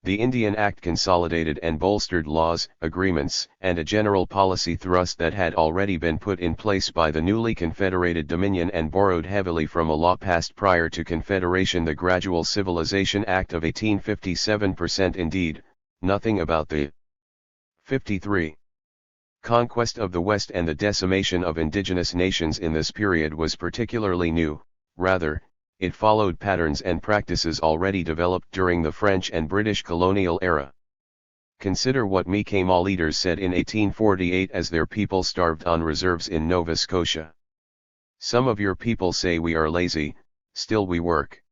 The Indian Act consolidated and bolstered laws, agreements, and a general policy thrust that had already been put in place by the newly confederated Dominion and borrowed heavily from a law passed prior to Confederation, the Gradual Civilization Act of 1857. Indeed, nothing about the 53. Conquest of the West and the decimation of indigenous nations in this period was particularly new. Rather, it followed patterns and practices already developed during the French and British colonial era. Consider what Mi'kmaq leaders said in 1848 as their people starved on reserves in Nova Scotia. Some of your people say we are lazy, still we work.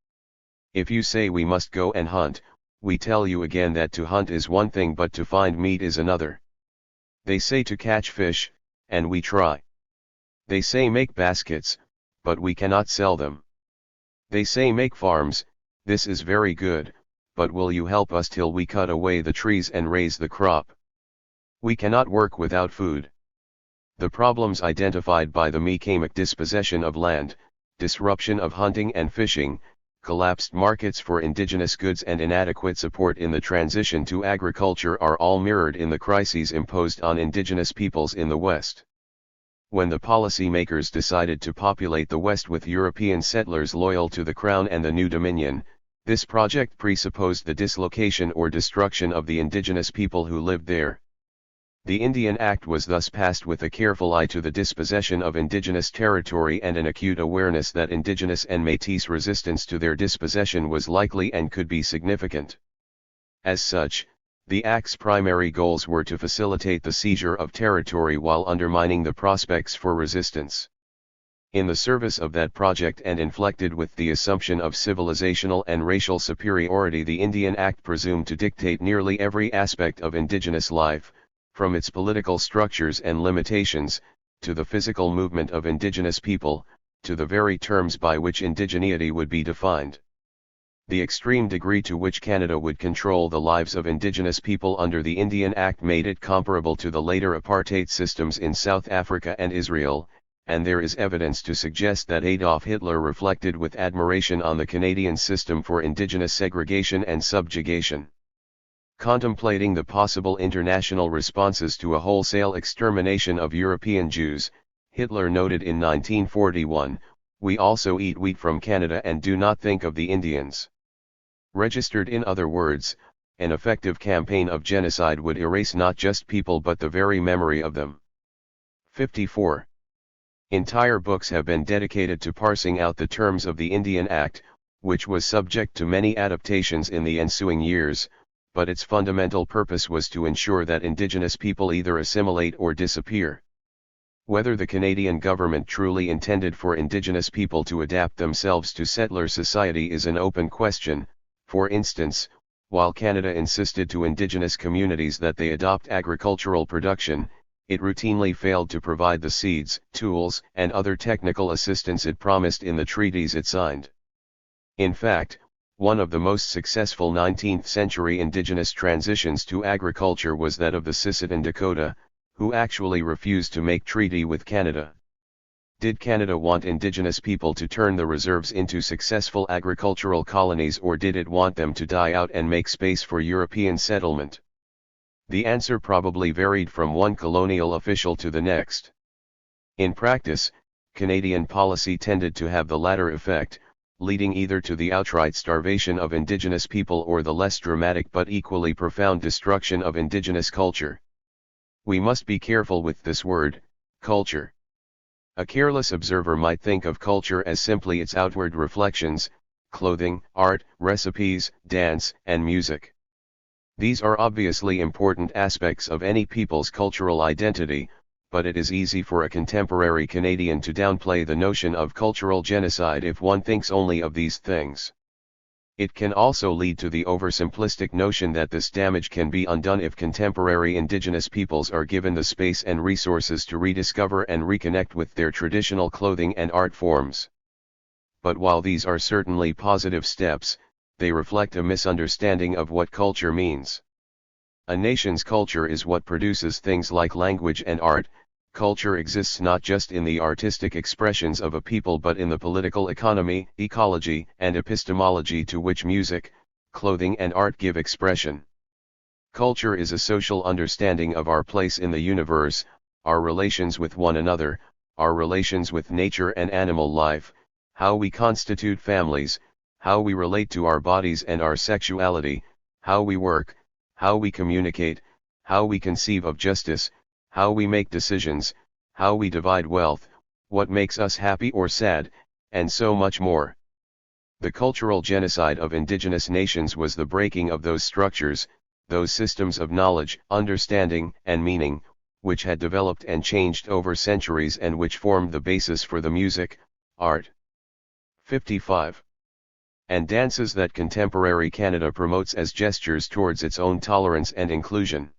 If you say we must go and hunt, we tell you again that to hunt is one thing but to find meat is another. They say to catch fish, and we try. They say make baskets, but we cannot sell them. They say make farms, this is very good, but will you help us till we cut away the trees and raise the crop? We cannot work without food. The problems identified by the Mi'kmaq: dispossession of land, disruption of hunting and fishing, collapsed markets for indigenous goods and inadequate support in the transition to agriculture are all mirrored in the crises imposed on indigenous peoples in the West. When the policymakers decided to populate the West with European settlers loyal to the Crown and the new Dominion, this project presupposed the dislocation or destruction of the indigenous people who lived there. The Indian Act was thus passed with a careful eye to the dispossession of indigenous territory and an acute awareness that indigenous and Métis resistance to their dispossession was likely and could be significant. As such, the Act's primary goals were to facilitate the seizure of territory while undermining the prospects for resistance. In the service of that project and inflected with the assumption of civilizational and racial superiority, the Indian Act presumed to dictate nearly every aspect of indigenous life, from its political structures and limitations, to the physical movement of indigenous people, to the very terms by which indigeneity would be defined. The extreme degree to which Canada would control the lives of indigenous people under the Indian Act made it comparable to the later apartheid systems in South Africa and Israel, and there is evidence to suggest that Adolf Hitler reflected with admiration on the Canadian system for indigenous segregation and subjugation. Contemplating the possible international responses to a wholesale extermination of European Jews, Hitler noted in 1941, "We also eat wheat from Canada and do not think of the Indians." Registered in other words, an effective campaign of genocide would erase not just people but the very memory of them. 54. Entire books have been dedicated to parsing out the terms of the Indian Act, which was subject to many adaptations in the ensuing years, but its fundamental purpose was to ensure that indigenous people either assimilate or disappear. Whether the Canadian government truly intended for indigenous people to adapt themselves to settler society is an open question. For instance, while Canada insisted to indigenous communities that they adopt agricultural production, it routinely failed to provide the seeds, tools, and other technical assistance it promised in the treaties it signed. In fact, one of the most successful 19th-century indigenous transitions to agriculture was that of the Sisseton Dakota, who actually refused to make treaty with Canada. Did Canada want indigenous people to turn the reserves into successful agricultural colonies, or did it want them to die out and make space for European settlement? The answer probably varied from one colonial official to the next. In practice, Canadian policy tended to have the latter effect, leading either to the outright starvation of indigenous people or the less dramatic but equally profound destruction of indigenous culture. We must be careful with this word, culture. A careless observer might think of culture as simply its outward reflections, clothing, art, recipes, dance, and music. These are obviously important aspects of any people's cultural identity, but it is easy for a contemporary Canadian to downplay the notion of cultural genocide if one thinks only of these things. It can also lead to the oversimplistic notion that this damage can be undone if contemporary indigenous peoples are given the space and resources to rediscover and reconnect with their traditional clothing and art forms. But while these are certainly positive steps, they reflect a misunderstanding of what culture means. A nation's culture is what produces things like language and art. Culture exists not just in the artistic expressions of a people but in the political economy, ecology, and epistemology to which music, clothing and art give expression. Culture is a social understanding of our place in the universe, our relations with one another, our relations with nature and animal life, how we constitute families, how we relate to our bodies and our sexuality, how we work, how we communicate, how we conceive of justice, how we make decisions, how we divide wealth, what makes us happy or sad, and so much more. The cultural genocide of indigenous nations was the breaking of those structures, those systems of knowledge, understanding, and meaning, which had developed and changed over centuries and which formed the basis for the music, art. 55. And dances that contemporary Canada promotes as gestures towards its own tolerance and inclusion.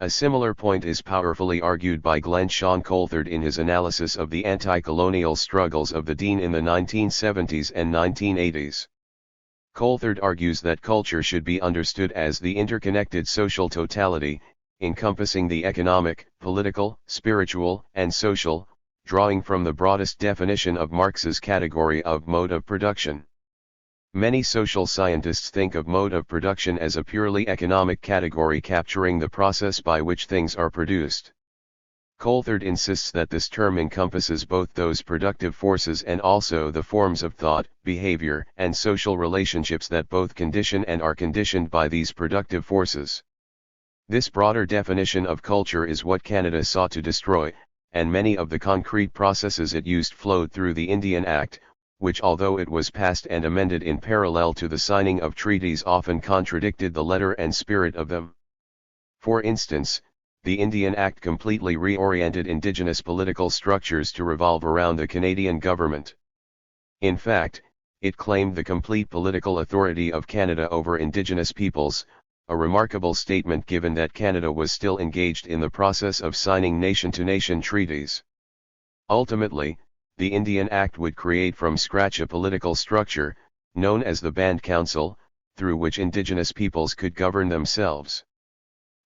A similar point is powerfully argued by Glenn Sean Coulthard in his analysis of the anti-colonial struggles of the Dean in the 1970s and 1980s. Coulthard argues that culture should be understood as the interconnected social totality, encompassing the economic, political, spiritual, and social, drawing from the broadest definition of Marx's category of mode of production. Many social scientists think of mode of production as a purely economic category capturing the process by which things are produced. Coulthard insists that this term encompasses both those productive forces and also the forms of thought, behavior, and social relationships that both condition and are conditioned by these productive forces. This broader definition of culture is what Canada sought to destroy, and many of the concrete processes it used flowed through the Indian Act, which although it was passed and amended in parallel to the signing of treaties often contradicted the letter and spirit of them. For instance, the Indian Act completely reoriented Indigenous political structures to revolve around the Canadian government. In fact, it claimed the complete political authority of Canada over Indigenous peoples, a remarkable statement given that Canada was still engaged in the process of signing nation-to-nation treaties. Ultimately, the Indian Act would create from scratch a political structure, known as the Band Council, through which Indigenous peoples could govern themselves.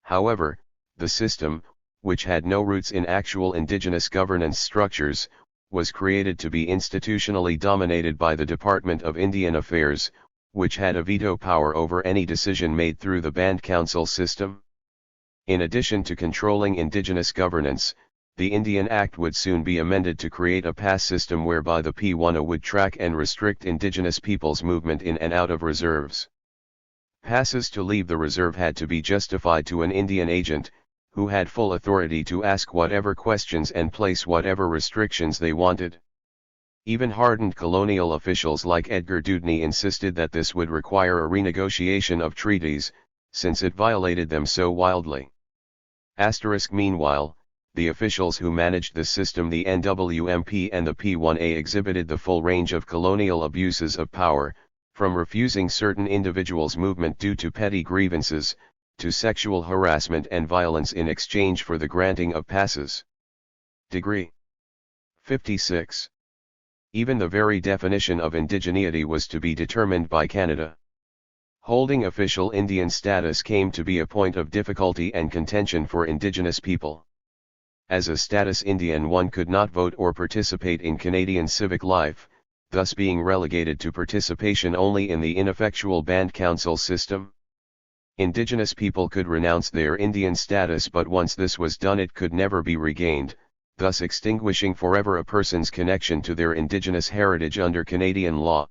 However, the system, which had no roots in actual Indigenous governance structures, was created to be institutionally dominated by the Department of Indian Affairs, which had a veto power over any decision made through the Band Council system. In addition to controlling Indigenous governance, the Indian Act would soon be amended to create a pass system whereby the P1A would track and restrict Indigenous peoples' movement in and out of reserves. Passes to leave the reserve had to be justified to an Indian agent, who had full authority to ask whatever questions and place whatever restrictions they wanted. Even hardened colonial officials like Edgar Dewdney insisted that this would require a renegotiation of treaties, since it violated them so wildly. Meanwhile, the officials who managed the system, the NWMP and the P1A, exhibited the full range of colonial abuses of power, from refusing certain individuals' movement due to petty grievances, to sexual harassment and violence in exchange for the granting of passes. Degree 56. Even the very definition of indigeneity was to be determined by Canada. Holding official Indian status came to be a point of difficulty and contention for Indigenous people. As a status Indian, one could not vote or participate in Canadian civic life, thus being relegated to participation only in the ineffectual Band Council system. Indigenous people could renounce their Indian status, but once this was done it could never be regained, thus extinguishing forever a person's connection to their Indigenous heritage under Canadian law.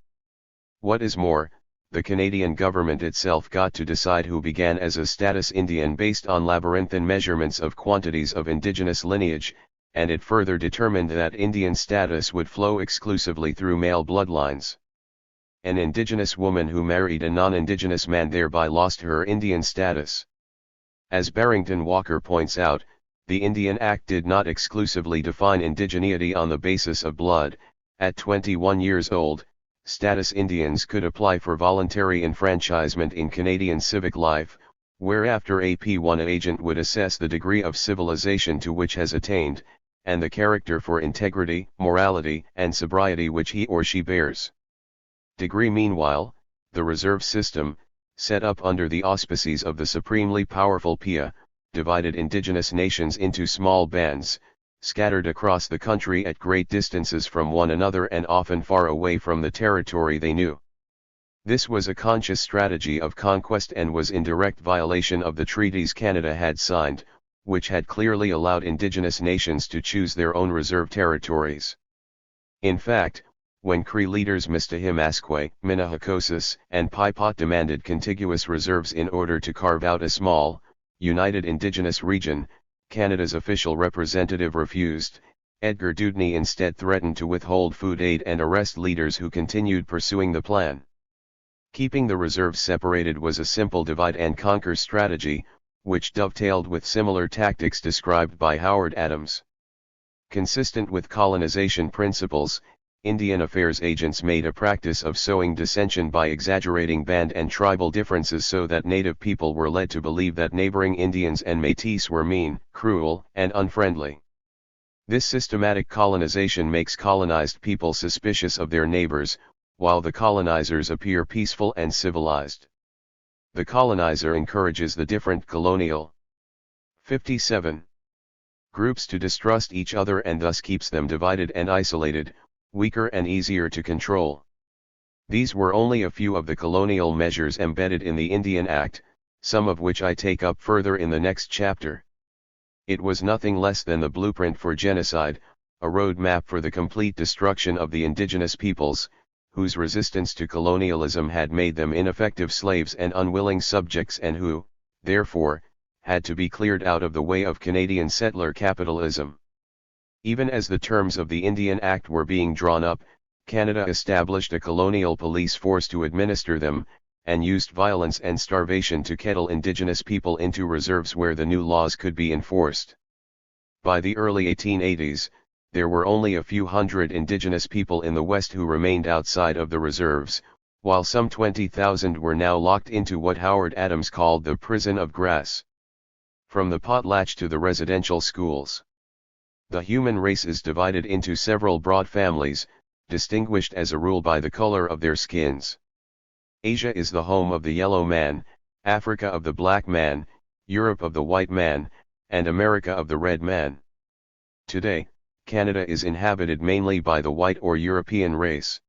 What is more, the Canadian government itself got to decide who began as a status Indian based on labyrinthine measurements of quantities of Indigenous lineage, and it further determined that Indian status would flow exclusively through male bloodlines. An Indigenous woman who married a non-Indigenous man thereby lost her Indian status. As Barrington Walker points out, the Indian Act did not exclusively define indigeneity on the basis of blood. At 21 years old, status Indians could apply for voluntary enfranchisement in Canadian civic life, whereafter a P1 agent would assess the degree of civilization to which has attained, and the character for integrity, morality, and sobriety which he or she bears. Degree. Meanwhile, the reserve system, set up under the auspices of the supremely powerful PIA, divided indigenous nations into small bands, scattered across the country at great distances from one another and often far away from the territory they knew. This was a conscious strategy of conquest and was in direct violation of the treaties Canada had signed, which had clearly allowed indigenous nations to choose their own reserve territories. In fact, when Cree leaders Mistahimaskwe, Minahakosis, and Paipot demanded contiguous reserves in order to carve out a small, united indigenous region, Canada's official representative refused. Edgar Dewdney instead threatened to withhold food aid and arrest leaders who continued pursuing the plan. Keeping the reserves separated was a simple divide-and-conquer strategy, which dovetailed with similar tactics described by Howard Adams. Consistent with colonization principles, Indian affairs agents made a practice of sowing dissension by exaggerating band and tribal differences so that native people were led to believe that neighboring Indians and Métis were mean, cruel, and unfriendly. This systematic colonization makes colonized people suspicious of their neighbors, while the colonizers appear peaceful and civilized. The colonizer encourages the different colonial 57 groups to distrust each other and thus keeps them divided and isolated, weaker and easier to control. These were only a few of the colonial measures embedded in the Indian Act, some of which I take up further in the next chapter. It was nothing less than the blueprint for genocide, a roadmap for the complete destruction of the indigenous peoples, whose resistance to colonialism had made them ineffective slaves and unwilling subjects and who, therefore, had to be cleared out of the way of Canadian settler capitalism. Even as the terms of the Indian Act were being drawn up, Canada established a colonial police force to administer them, and used violence and starvation to kettle indigenous people into reserves where the new laws could be enforced. By the early 1880s, there were only a few hundred indigenous people in the West who remained outside of the reserves, while some 20,000 were now locked into what Howard Adams called the prison of grass. From the potlatch to the residential schools. The human race is divided into several broad families, distinguished as a rule by the color of their skins. Asia is the home of the yellow man, Africa of the black man, Europe of the white man, and America of the red man. Today, Canada is inhabited mainly by the white or European race.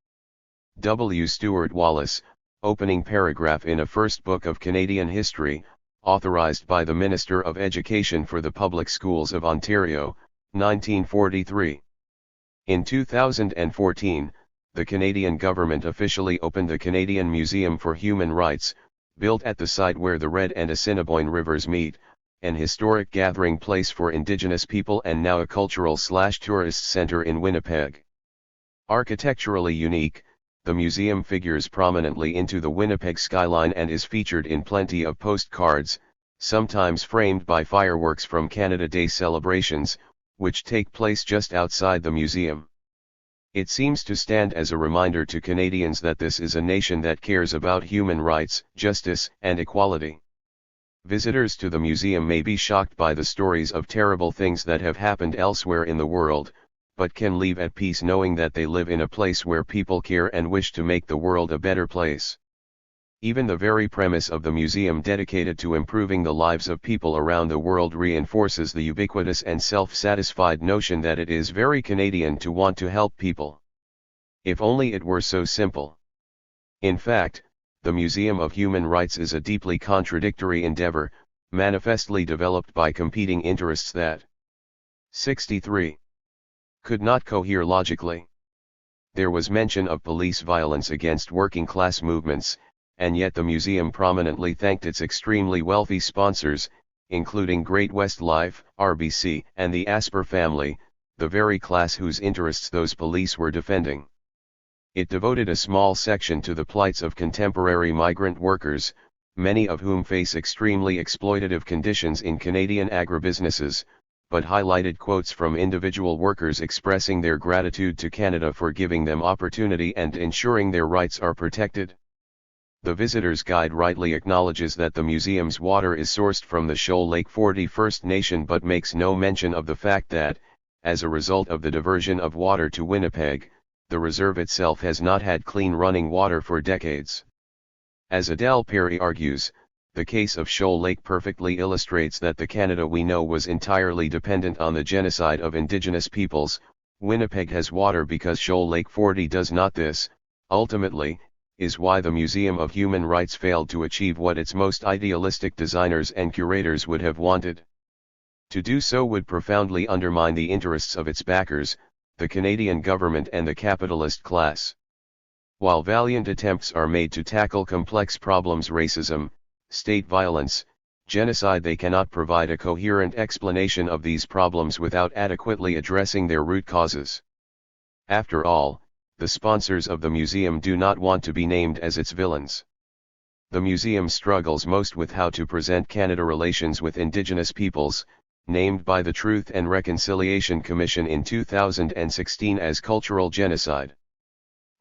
W. Stuart Wallace, opening paragraph in a first book of Canadian history, authorized by the Minister of Education for the Public Schools of Ontario, 1943. In 2014, the Canadian government officially opened the Canadian Museum for Human Rights, built at the site where the Red and Assiniboine rivers meet, an historic gathering place for Indigenous people and now a cultural/tourist center in Winnipeg. Architecturally unique, the museum figures prominently into the Winnipeg skyline and is featured in plenty of postcards, sometimes framed by fireworks from Canada Day celebrations, which take place just outside the museum. It seems to stand as a reminder to Canadians that this is a nation that cares about human rights, justice, and equality. Visitors to the museum may be shocked by the stories of terrible things that have happened elsewhere in the world, but can leave at peace knowing that they live in a place where people care and wish to make the world a better place. Even the very premise of the museum dedicated to improving the lives of people around the world reinforces the ubiquitous and self-satisfied notion that it is very Canadian to want to help people. If only it were so simple. In fact, the Museum of Human Rights is a deeply contradictory endeavor, manifestly developed by competing interests that 63 could not cohere logically. There was mention of police violence against working-class movements, and yet the museum prominently thanked its extremely wealthy sponsors, including Great West Life, RBC, and the Asper family, the very class whose interests those police were defending. It devoted a small section to the plights of contemporary migrant workers, many of whom face extremely exploitative conditions in Canadian agribusinesses, but highlighted quotes from individual workers expressing their gratitude to Canada for giving them opportunity and ensuring their rights are protected. The visitor's guide rightly acknowledges that the museum's water is sourced from the Shoal Lake 40 First Nation but makes no mention of the fact that, as a result of the diversion of water to Winnipeg, the reserve itself has not had clean running water for decades. As Adele Perry argues, the case of Shoal Lake perfectly illustrates that the Canada we know was entirely dependent on the genocide of Indigenous peoples. Winnipeg has water because Shoal Lake 40 does not. This, ultimately, is why the Museum of Human Rights failed to achieve what its most idealistic designers and curators would have wanted. To do so would profoundly undermine the interests of its backers, the Canadian government and the capitalist class. While valiant attempts are made to tackle complex problems, racism, state violence, genocide, they cannot provide a coherent explanation of these problems without adequately addressing their root causes. After all, the sponsors of the museum do not want to be named as its villains. The museum struggles most with how to present Canada relations with Indigenous peoples, named by the Truth and Reconciliation Commission in 2016 as cultural genocide.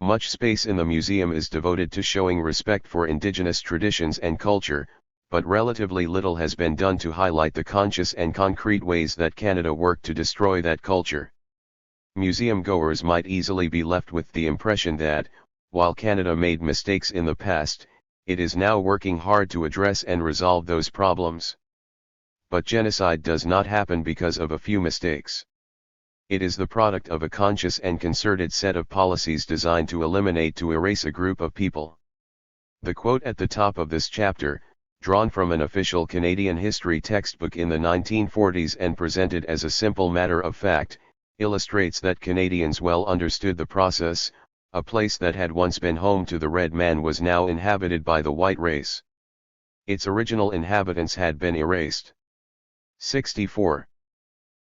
Much space in the museum is devoted to showing respect for Indigenous traditions and culture, but relatively little has been done to highlight the conscious and concrete ways that Canada worked to destroy that culture. Museum goers might easily be left with the impression that, while Canada made mistakes in the past, it is now working hard to address and resolve those problems. But genocide does not happen because of a few mistakes. It is the product of a conscious and concerted set of policies designed to erase a group of people. The quote at the top of this chapter, drawn from an official Canadian history textbook in the 1940s and presented as a simple matter of fact, illustrates that Canadians well understood the process. A place that had once been home to the red man was now inhabited by the white race. Its original inhabitants had been erased. 64.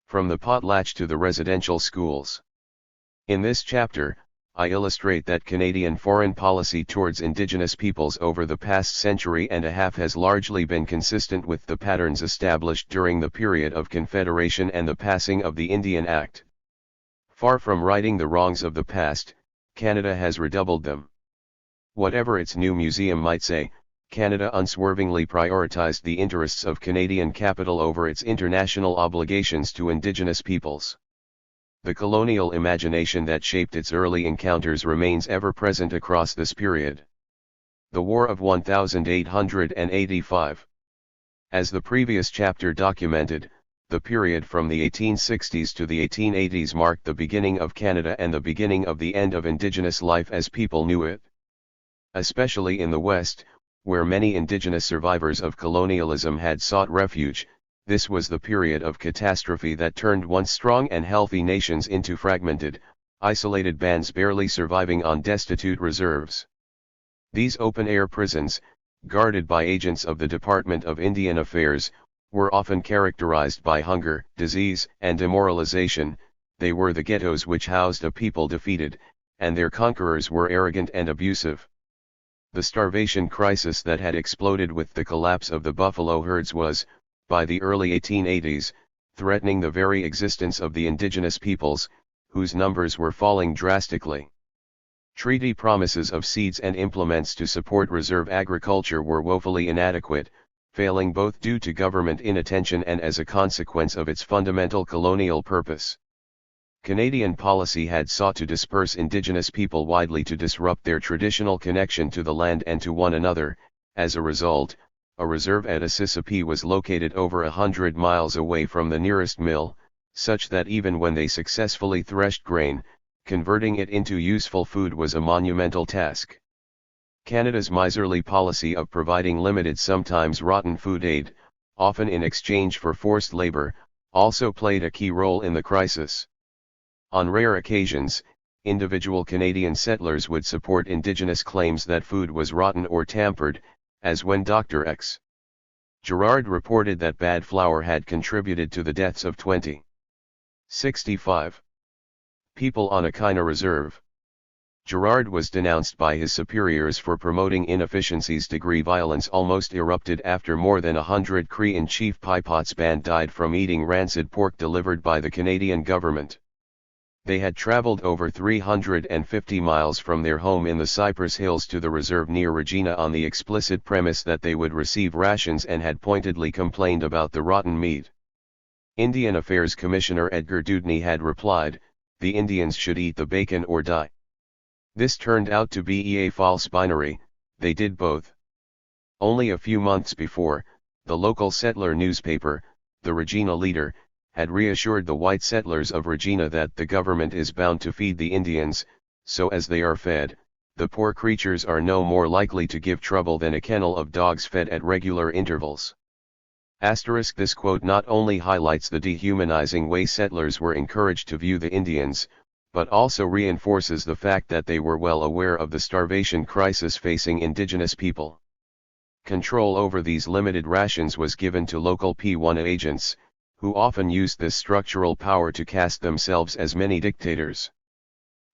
From the potlatch to the residential schools. In this chapter, I illustrate that Canadian foreign policy towards Indigenous peoples over the past century and a half has largely been consistent with the patterns established during the period of Confederation and the passing of the Indian Act. Far from righting the wrongs of the past, Canada has redoubled them. Whatever its new museum might say, Canada unswervingly prioritized the interests of Canadian capital over its international obligations to Indigenous peoples. The colonial imagination that shaped its early encounters remains ever present across this period. The War of 1885. As the previous chapter documented, the period from the 1860s to the 1880s marked the beginning of Canada and the beginning of the end of Indigenous life as people knew it. Especially in the West, where many Indigenous survivors of colonialism had sought refuge, this was the period of catastrophe that turned once strong and healthy nations into fragmented, isolated bands barely surviving on destitute reserves. These open-air prisons, guarded by agents of the Department of Indian Affairs, were often characterized by hunger, disease, and demoralization. They were the ghettos which housed a people defeated, and their conquerors were arrogant and abusive. The starvation crisis that had exploded with the collapse of the buffalo herds was, by the early 1880s, threatening the very existence of the Indigenous peoples, whose numbers were falling drastically. Treaty promises of seeds and implements to support reserve agriculture were woefully inadequate, failing both due to government inattention and as a consequence of its fundamental colonial purpose. Canadian policy had sought to disperse Indigenous people widely to disrupt their traditional connection to the land and to one another. As a result, a reserve at Assisippi was located over 100 miles away from the nearest mill, such that even when they successfully threshed grain, converting it into useful food was a monumental task. Canada's miserly policy of providing limited, sometimes rotten food aid, often in exchange for forced labor, also played a key role in the crisis. On rare occasions, individual Canadian settlers would support Indigenous claims that food was rotten or tampered, as when Dr. X. Gerard reported that bad flour had contributed to the deaths of 65 people on Akina Reserve. Gerard was denounced by his superiors for promoting inefficiencies. Violence almost erupted after more than 100 Cree and Chief Pipots band died from eating rancid pork delivered by the Canadian government. They had traveled over 350 miles from their home in the Cypress Hills to the reserve near Regina on the explicit premise that they would receive rations and had pointedly complained about the rotten meat. Indian Affairs Commissioner Edgar Dewdney had replied, "The Indians should eat the bacon or die." This turned out to be a false binary, they did both. Only a few months before, the local settler newspaper, the Regina Leader, had reassured the white settlers of Regina that the government is bound to feed the Indians, so as they are fed, the poor creatures are no more likely to give trouble than a kennel of dogs fed at regular intervals. This quote not only highlights the dehumanizing way settlers were encouraged to view the Indians, but also reinforces the fact that they were well aware of the starvation crisis facing indigenous people. Control over these limited rations was given to local P1 agents, who often used this structural power to cast themselves as mini dictators.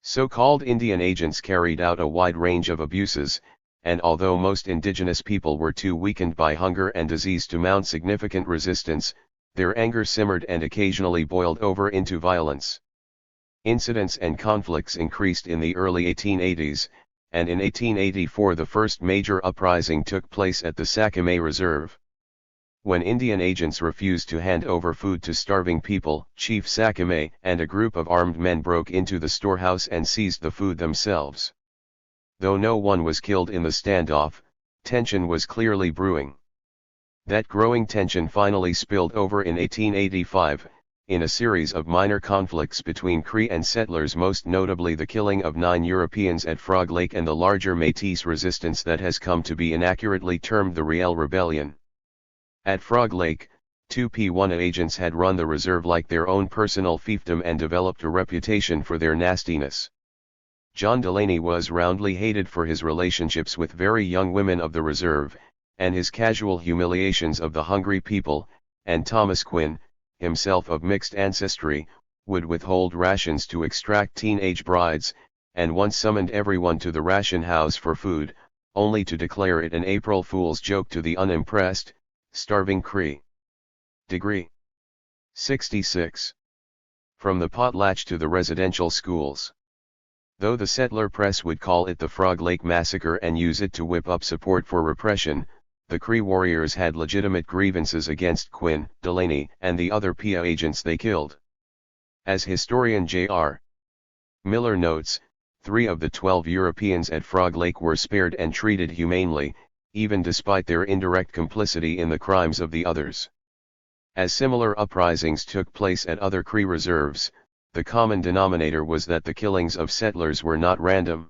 So-called Indian agents carried out a wide range of abuses, and although most indigenous people were too weakened by hunger and disease to mount significant resistance, their anger simmered and occasionally boiled over into violence. Incidents and conflicts increased in the early 1880s, and in 1884 the first major uprising took place at the Sakame Reserve. When Indian agents refused to hand over food to starving people, Chief Sakame and a group of armed men broke into the storehouse and seized the food themselves. Though no one was killed in the standoff, tension was clearly brewing. That growing tension finally spilled over in 1885, in a series of minor conflicts between Cree and settlers, most notably the killing of 9 Europeans at Frog Lake and the larger Métis resistance that has come to be inaccurately termed the Riel Rebellion. At Frog Lake, 2 P1 agents had run the reserve like their own personal fiefdom and developed a reputation for their nastiness. John Delaney was roundly hated for his relationships with very young women of the reserve, and his casual humiliations of the hungry people, and Thomas Quinn, himself of mixed ancestry, would withhold rations to extract teenage brides, and once summoned everyone to the ration house for food, only to declare it an April Fool's joke to the unimpressed, starving Cree. Degree 66. From the potlatch to the residential schools. Though the settler press would call it the Frog Lake Massacre and use it to whip up support for repression, the Cree warriors had legitimate grievances against Quinn, Delaney, and the other PA agents they killed. As historian J.R. Miller notes, 3 of the 12 Europeans at Frog Lake were spared and treated humanely, even despite their indirect complicity in the crimes of the others. As similar uprisings took place at other Cree reserves, the common denominator was that the killings of settlers were not random.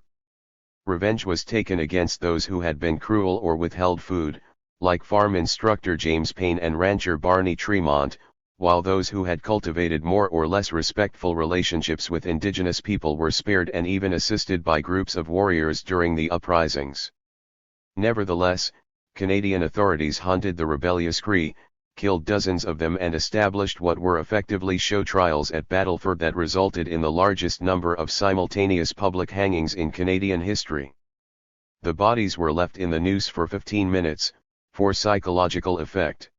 Revenge was taken against those who had been cruel or withheld food, like farm instructor James Payne and rancher Barney Tremont, while those who had cultivated more or less respectful relationships with indigenous people were spared and even assisted by groups of warriors during the uprisings. Nevertheless, Canadian authorities hunted the rebellious Cree, killed dozens of them and established what were effectively show trials at Battleford that resulted in the largest number of simultaneous public hangings in Canadian history. The bodies were left in the noose for 15 minutes, for psychological effect.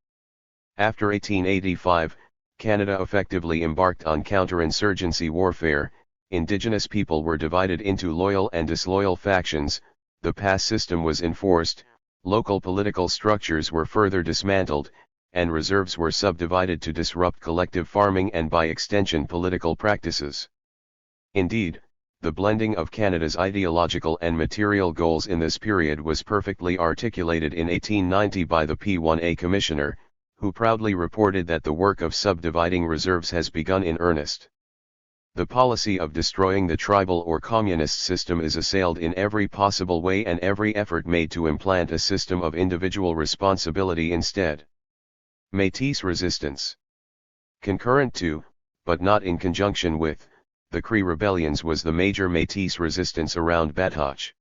After 1885, Canada effectively embarked on counterinsurgency warfare. Indigenous people were divided into loyal and disloyal factions, the pass system was enforced, local political structures were further dismantled, and reserves were subdivided to disrupt collective farming and by extension political practices. Indeed, the blending of Canada's ideological and material goals in this period was perfectly articulated in 1890 by the P1A Commissioner, who proudly reported that the work of subdividing reserves has begun in earnest. The policy of destroying the tribal or communist system is assailed in every possible way and every effort made to implant a system of individual responsibility instead. Métis resistance. Concurrent to, but not in conjunction with, the Cree rebellions was the major Métis resistance around Batoche.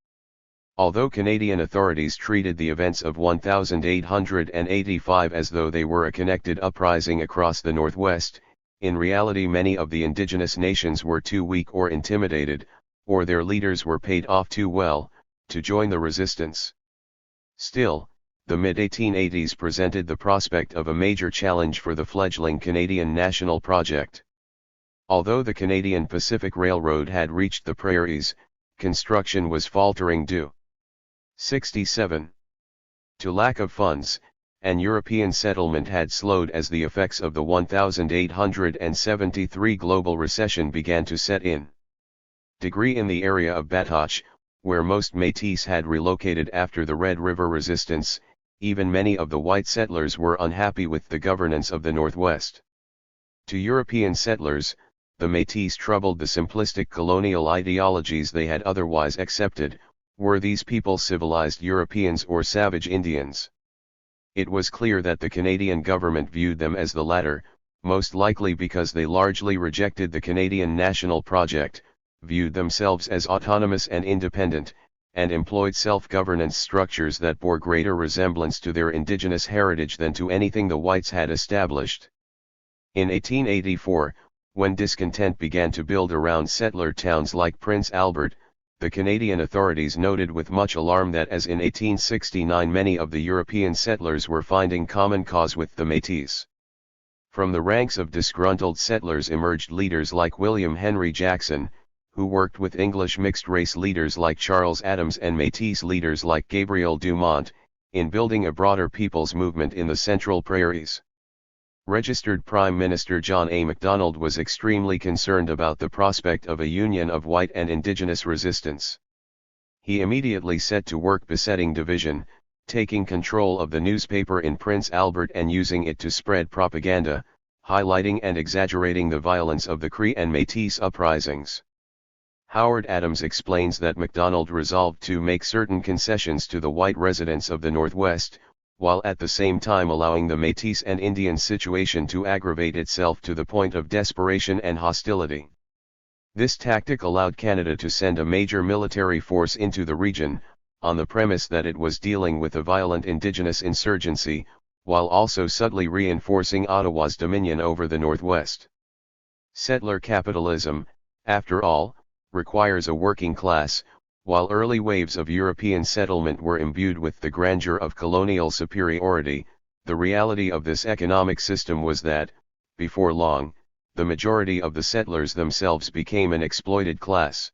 Although Canadian authorities treated the events of 1885 as though they were a connected uprising across the Northwest, in reality many of the indigenous nations were too weak or intimidated, or their leaders were paid off too well, to join the resistance. Still, the mid-1880s presented the prospect of a major challenge for the fledgling Canadian national project. Although the Canadian Pacific Railroad had reached the prairies, construction was faltering due 67. To lack of funds, and European settlement had slowed as the effects of the 1873 global recession began to set in. Degree in the area of Batoche, where most Métis had relocated after the Red River resistance, even many of the white settlers were unhappy with the governance of the Northwest. To European settlers, the Métis troubled the simplistic colonial ideologies they had otherwise accepted. Were these people civilized Europeans or savage Indians? It was clear that the Canadian government viewed them as the latter, most likely because they largely rejected the Canadian national project, viewed themselves as autonomous and independent, and employed self-governance structures that bore greater resemblance to their indigenous heritage than to anything the whites had established. In 1884, when discontent began to build around settler towns like Prince Albert, the Canadian authorities noted with much alarm that as in 1869 many of the European settlers were finding common cause with the Métis. From the ranks of disgruntled settlers emerged leaders like William Henry Jackson, who worked with English mixed-race leaders like Charles Adams and Métis leaders like Gabriel Dumont, in building a broader people's movement in the Central Prairies. Registered Prime Minister John A. Macdonald was extremely concerned about the prospect of a union of white and indigenous resistance. He immediately set to work besetting division, taking control of the newspaper in Prince Albert and using it to spread propaganda, highlighting and exaggerating the violence of the Cree and Métis uprisings. Howard Adams explains that Macdonald resolved to make certain concessions to the white residents of the Northwest, while at the same time allowing the Métis and Indian situation to aggravate itself to the point of desperation and hostility. This tactic allowed Canada to send a major military force into the region, on the premise that it was dealing with a violent indigenous insurgency, while also subtly reinforcing Ottawa's dominion over the Northwest. Settler capitalism, after all, requires a working class. While early waves of European settlement were imbued with the grandeur of colonial superiority, the reality of this economic system was that, before long, the majority of the settlers themselves became an exploited class.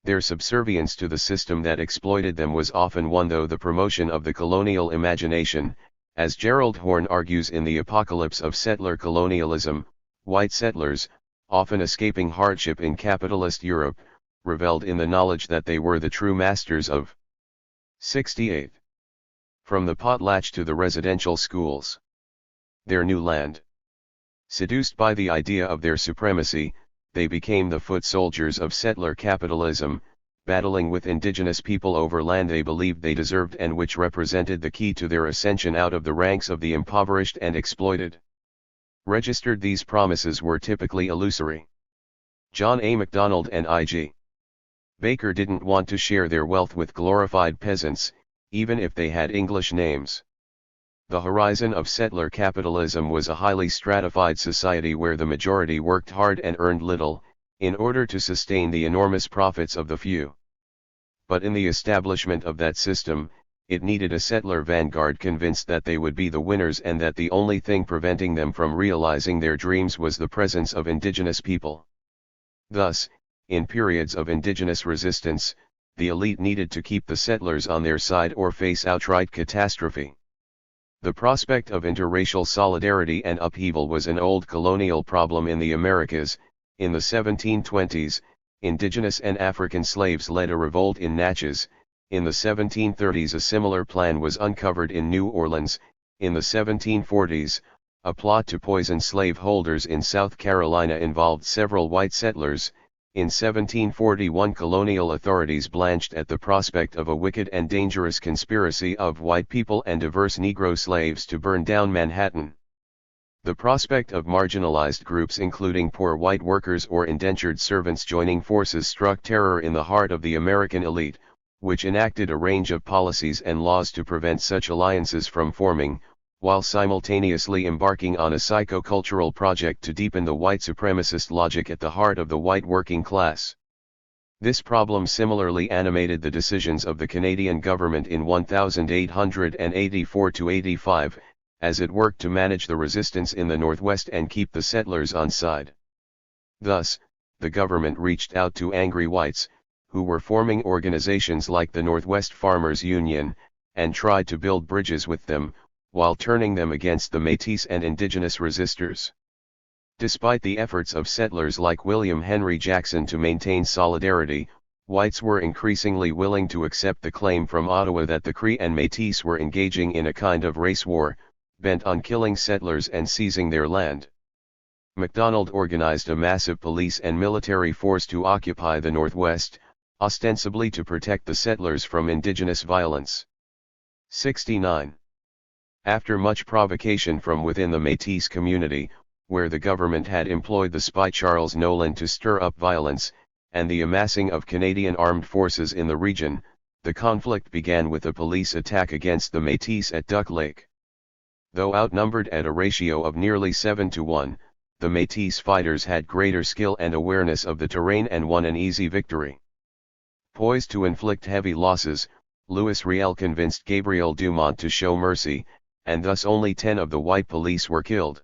Their subservience to the system that exploited them was often won through the promotion of the colonial imagination. As Gerald Horne argues in The Apocalypse of Settler Colonialism, white settlers, often escaping hardship in capitalist Europe, reveled in the knowledge that they were the true masters of 68. From the potlatch to the residential schools. Their new land. Seduced by the idea of their supremacy, they became the foot soldiers of settler capitalism, battling with indigenous people over land they believed they deserved and which represented the key to their ascension out of the ranks of the impoverished and exploited. Registered, these promises were typically illusory. John A. Macdonald and I.G. Baker didn't want to share their wealth with glorified peasants, even if they had English names. The horizon of settler capitalism was a highly stratified society where the majority worked hard and earned little, in order to sustain the enormous profits of the few. But in the establishment of that system, it needed a settler vanguard convinced that they would be the winners and that the only thing preventing them from realizing their dreams was the presence of indigenous people. Thus, in periods of indigenous resistance, the elite needed to keep the settlers on their side or face outright catastrophe. The prospect of interracial solidarity and upheaval was an old colonial problem in the Americas. In the 1720s, indigenous and African slaves led a revolt in Natchez. In the 1730s a similar plan was uncovered in New Orleans. In the 1740s, a plot to poison slaveholders in South Carolina involved several white settlers. In 1741 colonial authorities blanched at the prospect of a wicked and dangerous conspiracy of white people and diverse Negro slaves to burn down Manhattan. The prospect of marginalized groups including poor white workers or indentured servants joining forces struck terror in the heart of the American elite, which enacted a range of policies and laws to prevent such alliances from forming, while simultaneously embarking on a psychocultural project to deepen the white supremacist logic at the heart of the white working class. This problem similarly animated the decisions of the Canadian government in 1884–85, as it worked to manage the resistance in the Northwest and keep the settlers on side. Thus, the government reached out to angry whites, who were forming organizations like the Northwest Farmers Union, and tried to build bridges with them, while turning them against the Métis and indigenous resistors. Despite the efforts of settlers like William Henry Jackson to maintain solidarity, Whites were increasingly willing to accept the claim from Ottawa that the Cree and Métis were engaging in a kind of race war, bent on killing settlers and seizing their land. MacDonald organized a massive police and military force to occupy the Northwest, ostensibly to protect the settlers from indigenous violence. 69. After much provocation from within the Métis community, where the government had employed the spy Charles Nolan to stir up violence, and the amassing of Canadian armed forces in the region, the conflict began with a police attack against the Métis at Duck Lake. Though outnumbered at a ratio of nearly 7-1, the Métis fighters had greater skill and awareness of the terrain and won an easy victory. Poised to inflict heavy losses, Louis Riel convinced Gabriel Dumont to show mercy, and thus only 10 of the white police were killed.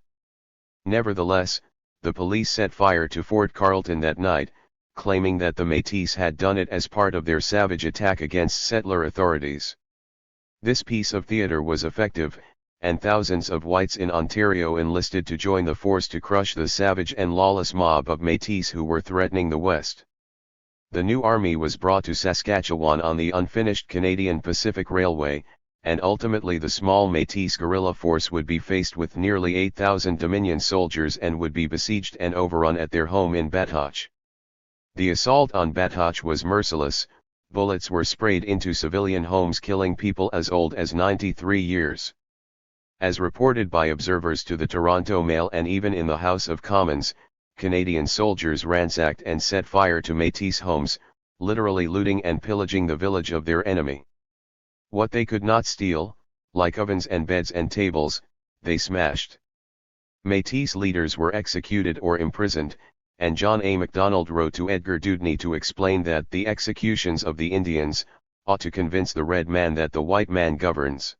Nevertheless, the police set fire to Fort Carleton that night, claiming that the Métis had done it as part of their savage attack against settler authorities. This piece of theater was effective, and thousands of whites in Ontario enlisted to join the force to crush the savage and lawless mob of Métis who were threatening the West. The new army was brought to Saskatchewan on the unfinished Canadian Pacific Railway, and ultimately the small Métis guerrilla force would be faced with nearly 8,000 Dominion soldiers and would be besieged and overrun at their home in Batoche. The assault on Batoche was merciless. Bullets were sprayed into civilian homes, killing people as old as 93 years. As reported by observers to the Toronto Mail and even in the House of Commons, Canadian soldiers ransacked and set fire to Métis homes, literally looting and pillaging the village of their enemy. What they could not steal, like ovens and beds and tables, they smashed. Métis leaders were executed or imprisoned, and John A. MacDonald wrote to Edgar Dewdney to explain that the executions of the Indians ought to convince the red man that the white man governs.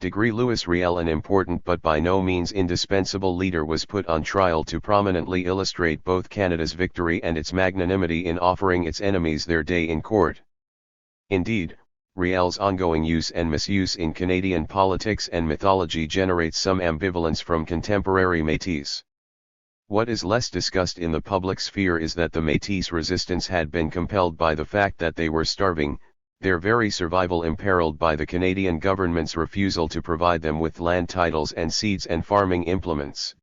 Louis Riel, an important but by no means indispensable leader, was put on trial to prominently illustrate both Canada's victory and its magnanimity in offering its enemies their day in court. Indeed, Riel's ongoing use and misuse in Canadian politics and mythology generates some ambivalence from contemporary Métis. What is less discussed in the public sphere is that the Métis resistance had been compelled by the fact that they were starving, their very survival imperiled by the Canadian government's refusal to provide them with land titles and seeds and farming implements.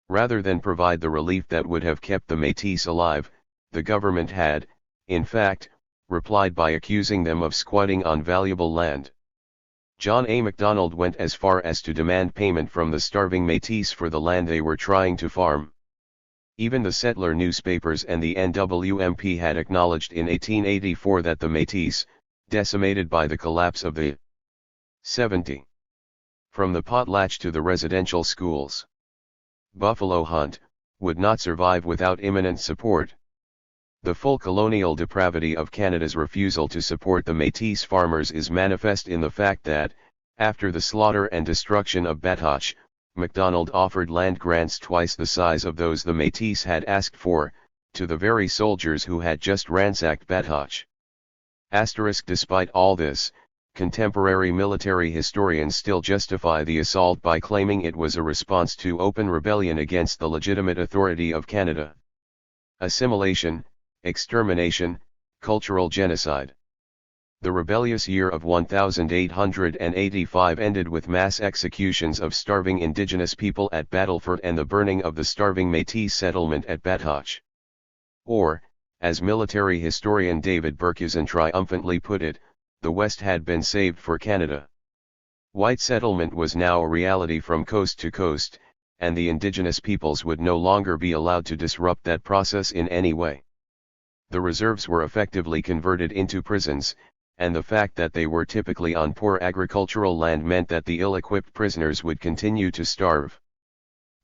Rather than provide the relief that would have kept the Métis alive, the government had, in fact, replied by accusing them of squatting on valuable land. John A. MacDonald went as far as to demand payment from the starving Métis for the land they were trying to farm. Even the settler newspapers and the NWMP had acknowledged in 1884 that the Métis, decimated by the collapse of the 70. From the potlatch to the residential schools, buffalo hunt, would not survive without imminent support. The full colonial depravity of Canada's refusal to support the Métis farmers is manifest in the fact that, after the slaughter and destruction of Batoche, MacDonald offered land grants twice the size of those the Métis had asked for, to the very soldiers who had just ransacked Batoche. Despite all this, contemporary military historians still justify the assault by claiming it was a response to open rebellion against the legitimate authority of Canada. Assimilation, extermination, cultural genocide. The rebellious year of 1885 ended with mass executions of starving Indigenous people at Battleford and the burning of the starving Métis settlement at Batoche. Or, as military historian David Burkusin triumphantly put it, the West had been saved for Canada. White settlement was now a reality from coast to coast, and the Indigenous peoples would no longer be allowed to disrupt that process in any way. The reserves were effectively converted into prisons, and the fact that they were typically on poor agricultural land meant that the ill-equipped prisoners would continue to starve.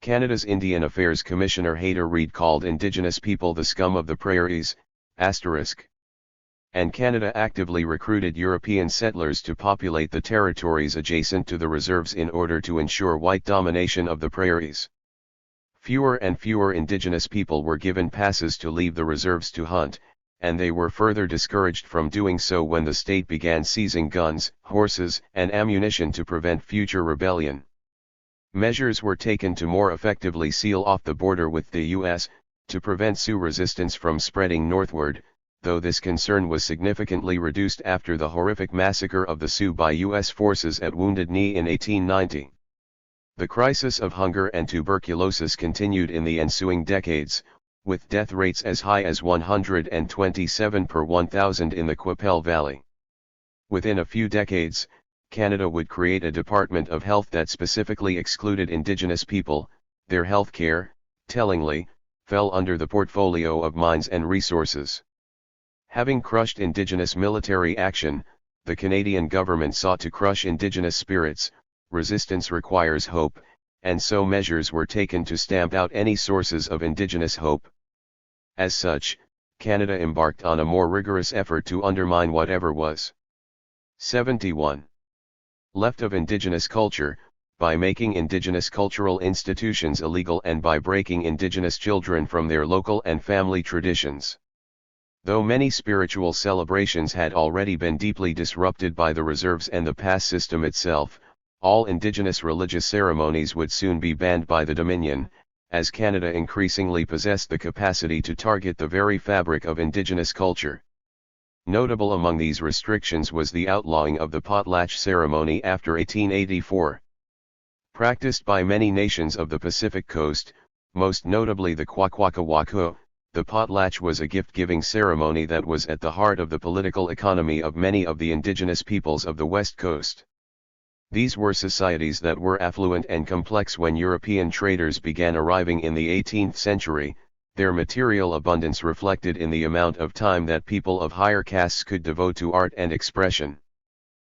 Canada's Indian Affairs Commissioner Hayter Reid called Indigenous people the scum of the prairies, and Canada actively recruited European settlers to populate the territories adjacent to the reserves in order to ensure white domination of the prairies. Fewer and fewer Indigenous people were given passes to leave the reserves to hunt, and they were further discouraged from doing so when the state began seizing guns, horses, and ammunition to prevent future rebellion. Measures were taken to more effectively seal off the border with the U.S., to prevent Sioux resistance from spreading northward, though this concern was significantly reduced after the horrific massacre of the Sioux by U.S. forces at Wounded Knee in 1890. The crisis of hunger and tuberculosis continued in the ensuing decades, with death rates as high as 127 per 1,000 in the Qu'Appelle Valley. Within a few decades, Canada would create a Department of Health that specifically excluded Indigenous people. Their health care, tellingly, fell under the portfolio of Mines and Resources. Having crushed Indigenous military action, the Canadian government sought to crush Indigenous spirits. Resistance requires hope, and so measures were taken to stamp out any sources of Indigenous hope. As such, Canada embarked on a more rigorous effort to undermine whatever was 71 left of Indigenous culture, by making Indigenous cultural institutions illegal and by breaking Indigenous children from their local and family traditions. Though many spiritual celebrations had already been deeply disrupted by the reserves and the pass system itself, all Indigenous religious ceremonies would soon be banned by the Dominion, as Canada increasingly possessed the capacity to target the very fabric of Indigenous culture. Notable among these restrictions was the outlawing of the potlatch ceremony after 1884. Practiced by many nations of the Pacific Coast, most notably the Kwakwaka'wakw, the potlatch was a gift-giving ceremony that was at the heart of the political economy of many of the Indigenous peoples of the West Coast. These were societies that were affluent and complex when European traders began arriving in the 18th century. Their material abundance reflected in the amount of time that people of higher castes could devote to art and expression.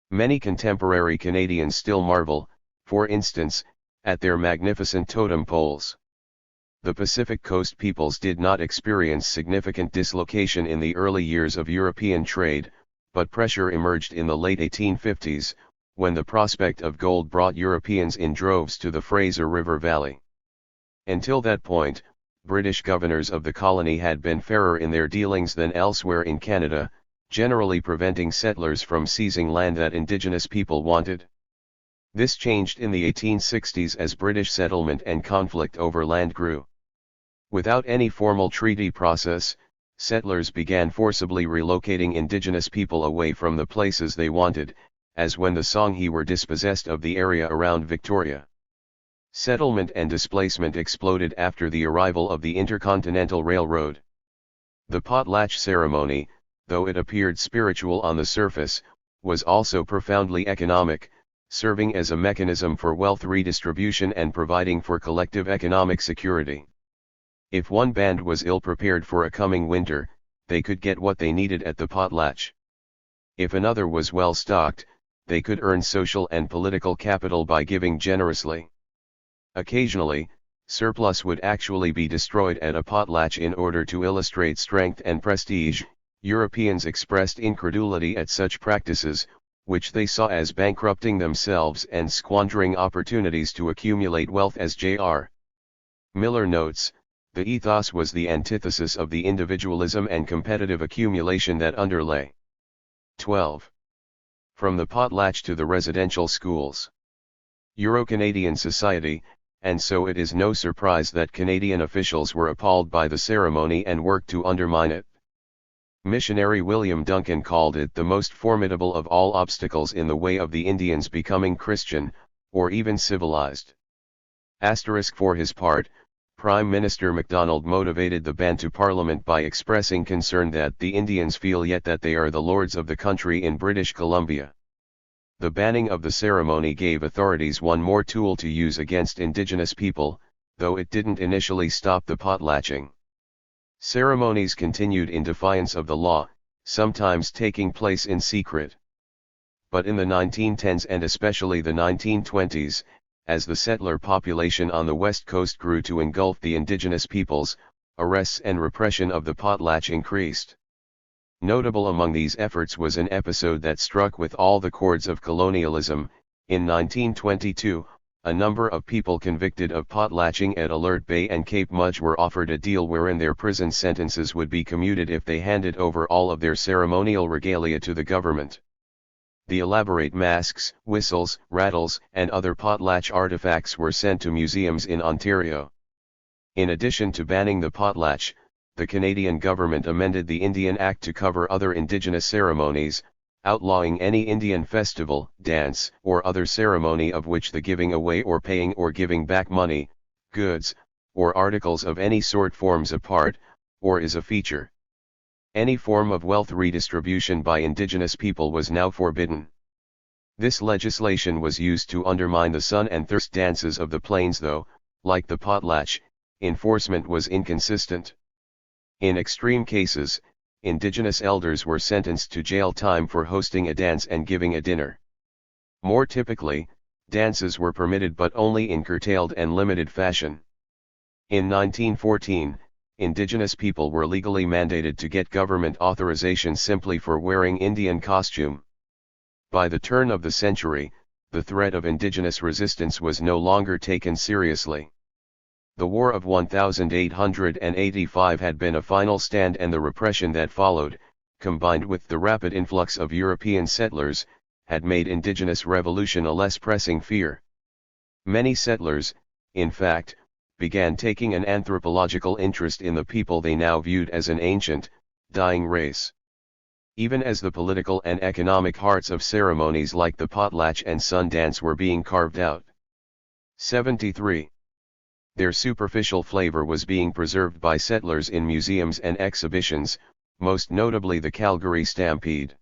Many contemporary Canadians still marvel, for instance, at their magnificent totem poles. The Pacific Coast peoples did not experience significant dislocation in the early years of European trade, but pressure emerged in the late 1850s, when the prospect of gold brought Europeans in droves to the Fraser River Valley. Until that point, British governors of the colony had been fairer in their dealings than elsewhere in Canada, generally preventing settlers from seizing land that Indigenous people wanted. This changed in the 1860s as British settlement and conflict over land grew. Without any formal treaty process, settlers began forcibly relocating Indigenous people away from the places they wanted, as when the Songhees were dispossessed of the area around Victoria. Settlement and displacement exploded after the arrival of the Intercontinental Railroad. The potlatch ceremony, though it appeared spiritual on the surface, was also profoundly economic, serving as a mechanism for wealth redistribution and providing for collective economic security. If one band was ill-prepared for a coming winter, they could get what they needed at the potlatch. If another was well-stocked, they could earn social and political capital by giving generously. Occasionally, surplus would actually be destroyed at a potlatch in order to illustrate strength and prestige. Europeans expressed incredulity at such practices, which they saw as bankrupting themselves and squandering opportunities to accumulate wealth. As J.R. Miller notes, the ethos was the antithesis of the individualism and competitive accumulation that underlay. 12. From the potlatch to the residential schools. Euro-Canadian society, and so it is no surprise that Canadian officials were appalled by the ceremony and worked to undermine it. Missionary William Duncan called it the most formidable of all obstacles in the way of the Indians becoming Christian, or even civilized. For his part, Prime Minister MacDonald motivated the ban to Parliament by expressing concern that the Indians feel yet that they are the lords of the country in British Columbia. The banning of the ceremony gave authorities one more tool to use against Indigenous people, though it didn't initially stop the potlatching. Ceremonies continued in defiance of the law, sometimes taking place in secret. But in the 1910s and especially the 1920s, as the settler population on the West Coast grew to engulf the Indigenous peoples, arrests and repression of the potlatch increased. Notable among these efforts was an episode that struck with all the chords of colonialism. In 1922, a number of people convicted of potlatching at Alert Bay and Cape Mudge were offered a deal wherein their prison sentences would be commuted if they handed over all of their ceremonial regalia to the government. The elaborate masks, whistles, rattles, and other potlatch artifacts were sent to museums in Ontario. In addition to banning the potlatch, the Canadian government amended the Indian Act to cover other Indigenous ceremonies, outlawing any Indian festival, dance, or other ceremony of which the giving away or paying or giving back money, goods, or articles of any sort forms a part, or is a feature. Any form of wealth redistribution by Indigenous people was now forbidden. This legislation was used to undermine the sun and thirst dances of the plains, though, like the potlatch, enforcement was inconsistent. In extreme cases, Indigenous elders were sentenced to jail time for hosting a dance and giving a dinner. More typically, dances were permitted but only in curtailed and limited fashion. In 1914, Indigenous people were legally mandated to get government authorization simply for wearing Indian costume. By the turn of the century, the threat of Indigenous resistance was no longer taken seriously. The War of 1885 had been a final stand, and the repression that followed, combined with the rapid influx of European settlers, had made Indigenous revolution a less pressing fear. Many settlers, in fact, began taking an anthropological interest in the people they now viewed as an ancient, dying race. Even as the political and economic hearts of ceremonies like the potlatch and sun dance were being carved out. 73. Their superficial flavor was being preserved by settlers in museums and exhibitions, most notably the Calgary Stampede.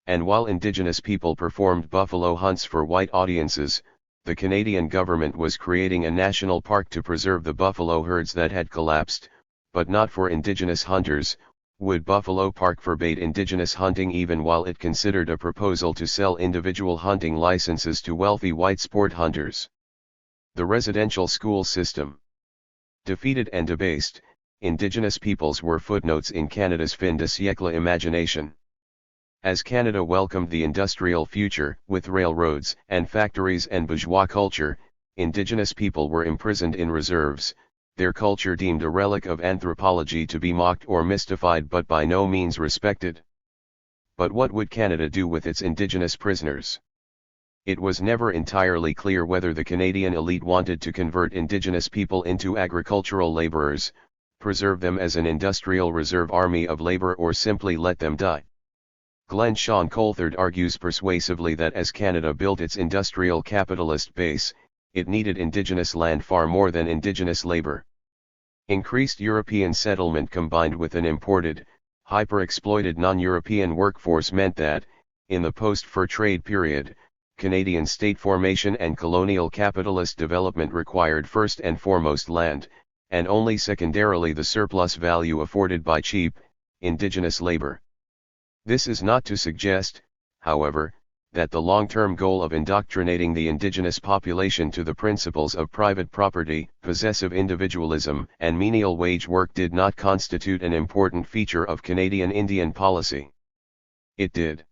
And while Indigenous people performed buffalo hunts for white audiences, the Canadian government was creating a national park to preserve the buffalo herds that had collapsed, but not for Indigenous hunters. Wood Buffalo Park forbade Indigenous hunting even while it considered a proposal to sell individual hunting licenses to wealthy white sport hunters. The residential school system. Defeated and debased, Indigenous peoples were footnotes in Canada's fin de siècle imagination. As Canada welcomed the industrial future, with railroads and factories and bourgeois culture, Indigenous people were imprisoned in reserves, their culture deemed a relic of anthropology to be mocked or mystified but by no means respected. But what would Canada do with its Indigenous prisoners? It was never entirely clear whether the Canadian elite wanted to convert Indigenous people into agricultural laborers, preserve them as an industrial reserve army of labor, or simply let them die. Glenn Sean Coulthard argues persuasively that as Canada built its industrial capitalist base, it needed Indigenous land far more than Indigenous labor. Increased European settlement combined with an imported, hyper-exploited non-European workforce meant that, in the post-fur trade period, Canadian state formation and colonial capitalist development required first and foremost land, and only secondarily the surplus value afforded by cheap, Indigenous labor. This is not to suggest, however, that the long-term goal of indoctrinating the Indigenous population to the principles of private property, possessive individualism, and menial wage work did not constitute an important feature of Canadian Indian policy. It did.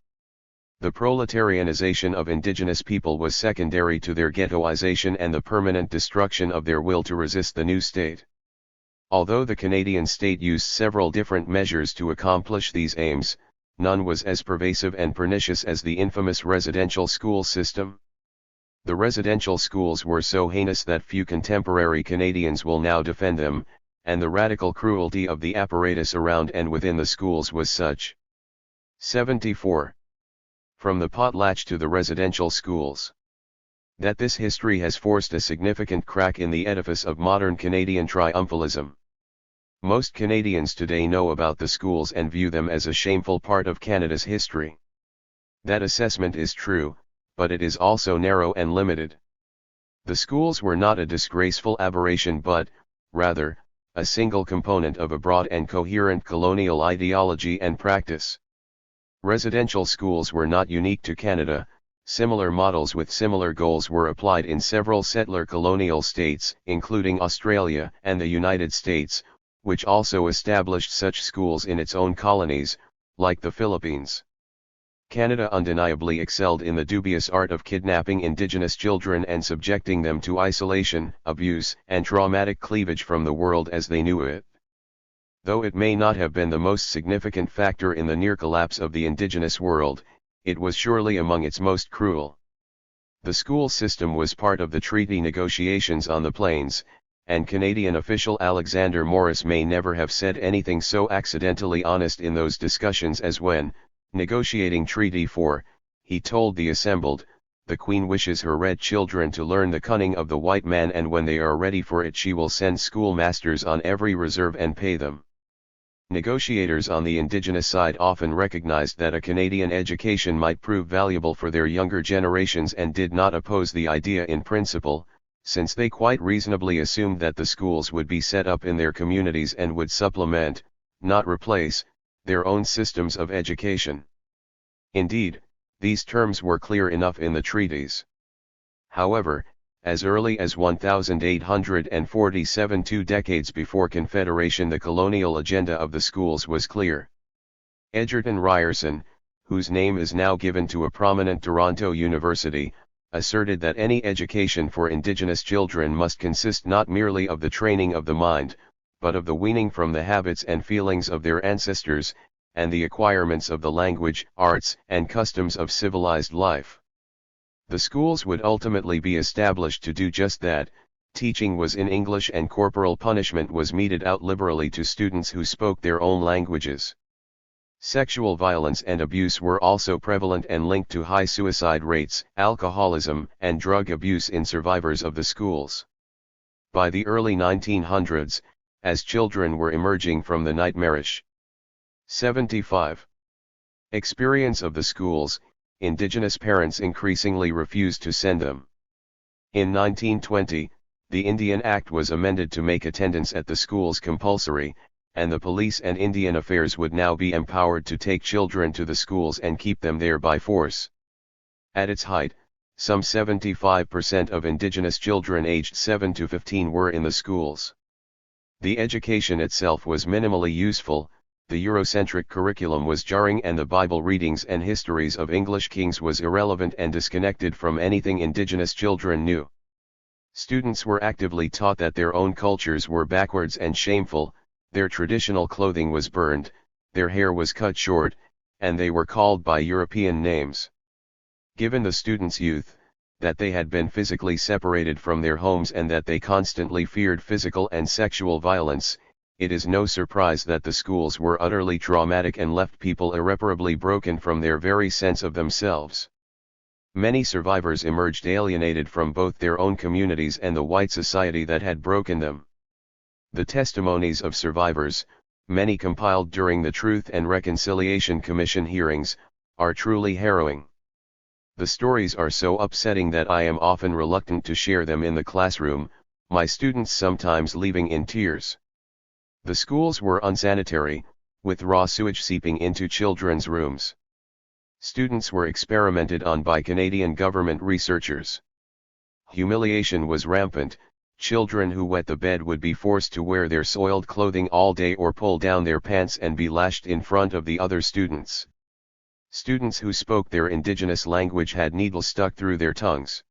The proletarianization of Indigenous people was secondary to their ghettoization and the permanent destruction of their will to resist the new state. Although the Canadian state used several different measures to accomplish these aims, none was as pervasive and pernicious as the infamous residential school system. The residential schools were so heinous that few contemporary Canadians will now defend them, and the radical cruelty of the apparatus around and within the schools was such. 74. From the potlatch to the residential schools. That this history has forced a significant crack in the edifice of modern Canadian triumphalism. Most Canadians today know about the schools and view them as a shameful part of Canada's history. That assessment is true, but it is also narrow and limited. The schools were not a disgraceful aberration but, rather, a single component of a broad and coherent colonial ideology and practice. Residential schools were not unique to Canada. Similar models with similar goals were applied in several settler colonial states, including Australia and the United States, which also established such schools in its own colonies, like the Philippines. Canada undeniably excelled in the dubious art of kidnapping Indigenous children and subjecting them to isolation, abuse, and traumatic cleavage from the world as they knew it. Though it may not have been the most significant factor in the near collapse of the Indigenous world, it was surely among its most cruel. The school system was part of the treaty negotiations on the plains, and Canadian official Alexander Morris may never have said anything so accidentally honest in those discussions as when, negotiating Treaty 4, he told the assembled, "The Queen wishes her red children to learn the cunning of the white man, and when they are ready for it she will send schoolmasters on every reserve and pay them." Negotiators on the Indigenous side often recognized that a Canadian education might prove valuable for their younger generations and did not oppose the idea in principle, since they quite reasonably assumed that the schools would be set up in their communities and would supplement, not replace, their own systems of education. Indeed, these terms were clear enough in the treaties. However, as early as 1847, 2 decades before Confederation, the colonial agenda of the schools was clear. Egerton Ryerson, whose name is now given to a prominent Toronto university, asserted that any education for Indigenous children must consist not merely of the training of the mind, but of the weaning from the habits and feelings of their ancestors, and the acquirements of the language, arts, and customs of civilized life. The schools would ultimately be established to do just that. Teaching was in English and corporal punishment was meted out liberally to students who spoke their own languages. Sexual violence and abuse were also prevalent and linked to high suicide rates, alcoholism, and drug abuse in survivors of the schools. By the early 1900s, as children were emerging from the nightmarish 75 experience of the schools, Indigenous parents increasingly refused to send them. In 1920, the Indian Act was amended to make attendance at the schools compulsory, and the police and Indian Affairs would now be empowered to take children to the schools and keep them there by force. At its height, some 75% of Indigenous children aged 7 to 15 were in the schools. The education itself was minimally useful. The Eurocentric curriculum was jarring, and the Bible readings and histories of English kings was irrelevant and disconnected from anything Indigenous children knew. Students were actively taught that their own cultures were backwards and shameful, their traditional clothing was burned, their hair was cut short, and they were called by European names. Given the students' youth, that they had been physically separated from their homes and that they constantly feared physical and sexual violence, it is no surprise that the schools were utterly traumatic and left people irreparably broken from their very sense of themselves. Many survivors emerged alienated from both their own communities and the white society that had broken them. The testimonies of survivors, many compiled during the Truth and Reconciliation Commission hearings, are truly harrowing. The stories are so upsetting that I am often reluctant to share them in the classroom, my students sometimes leaving in tears. The schools were unsanitary, with raw sewage seeping into children's rooms. Students were experimented on by Canadian government researchers. Humiliation was rampant. Children who wet the bed would be forced to wear their soiled clothing all day or pull down their pants and be lashed in front of the other students. Students who spoke their Indigenous language had needles stuck through their tongues.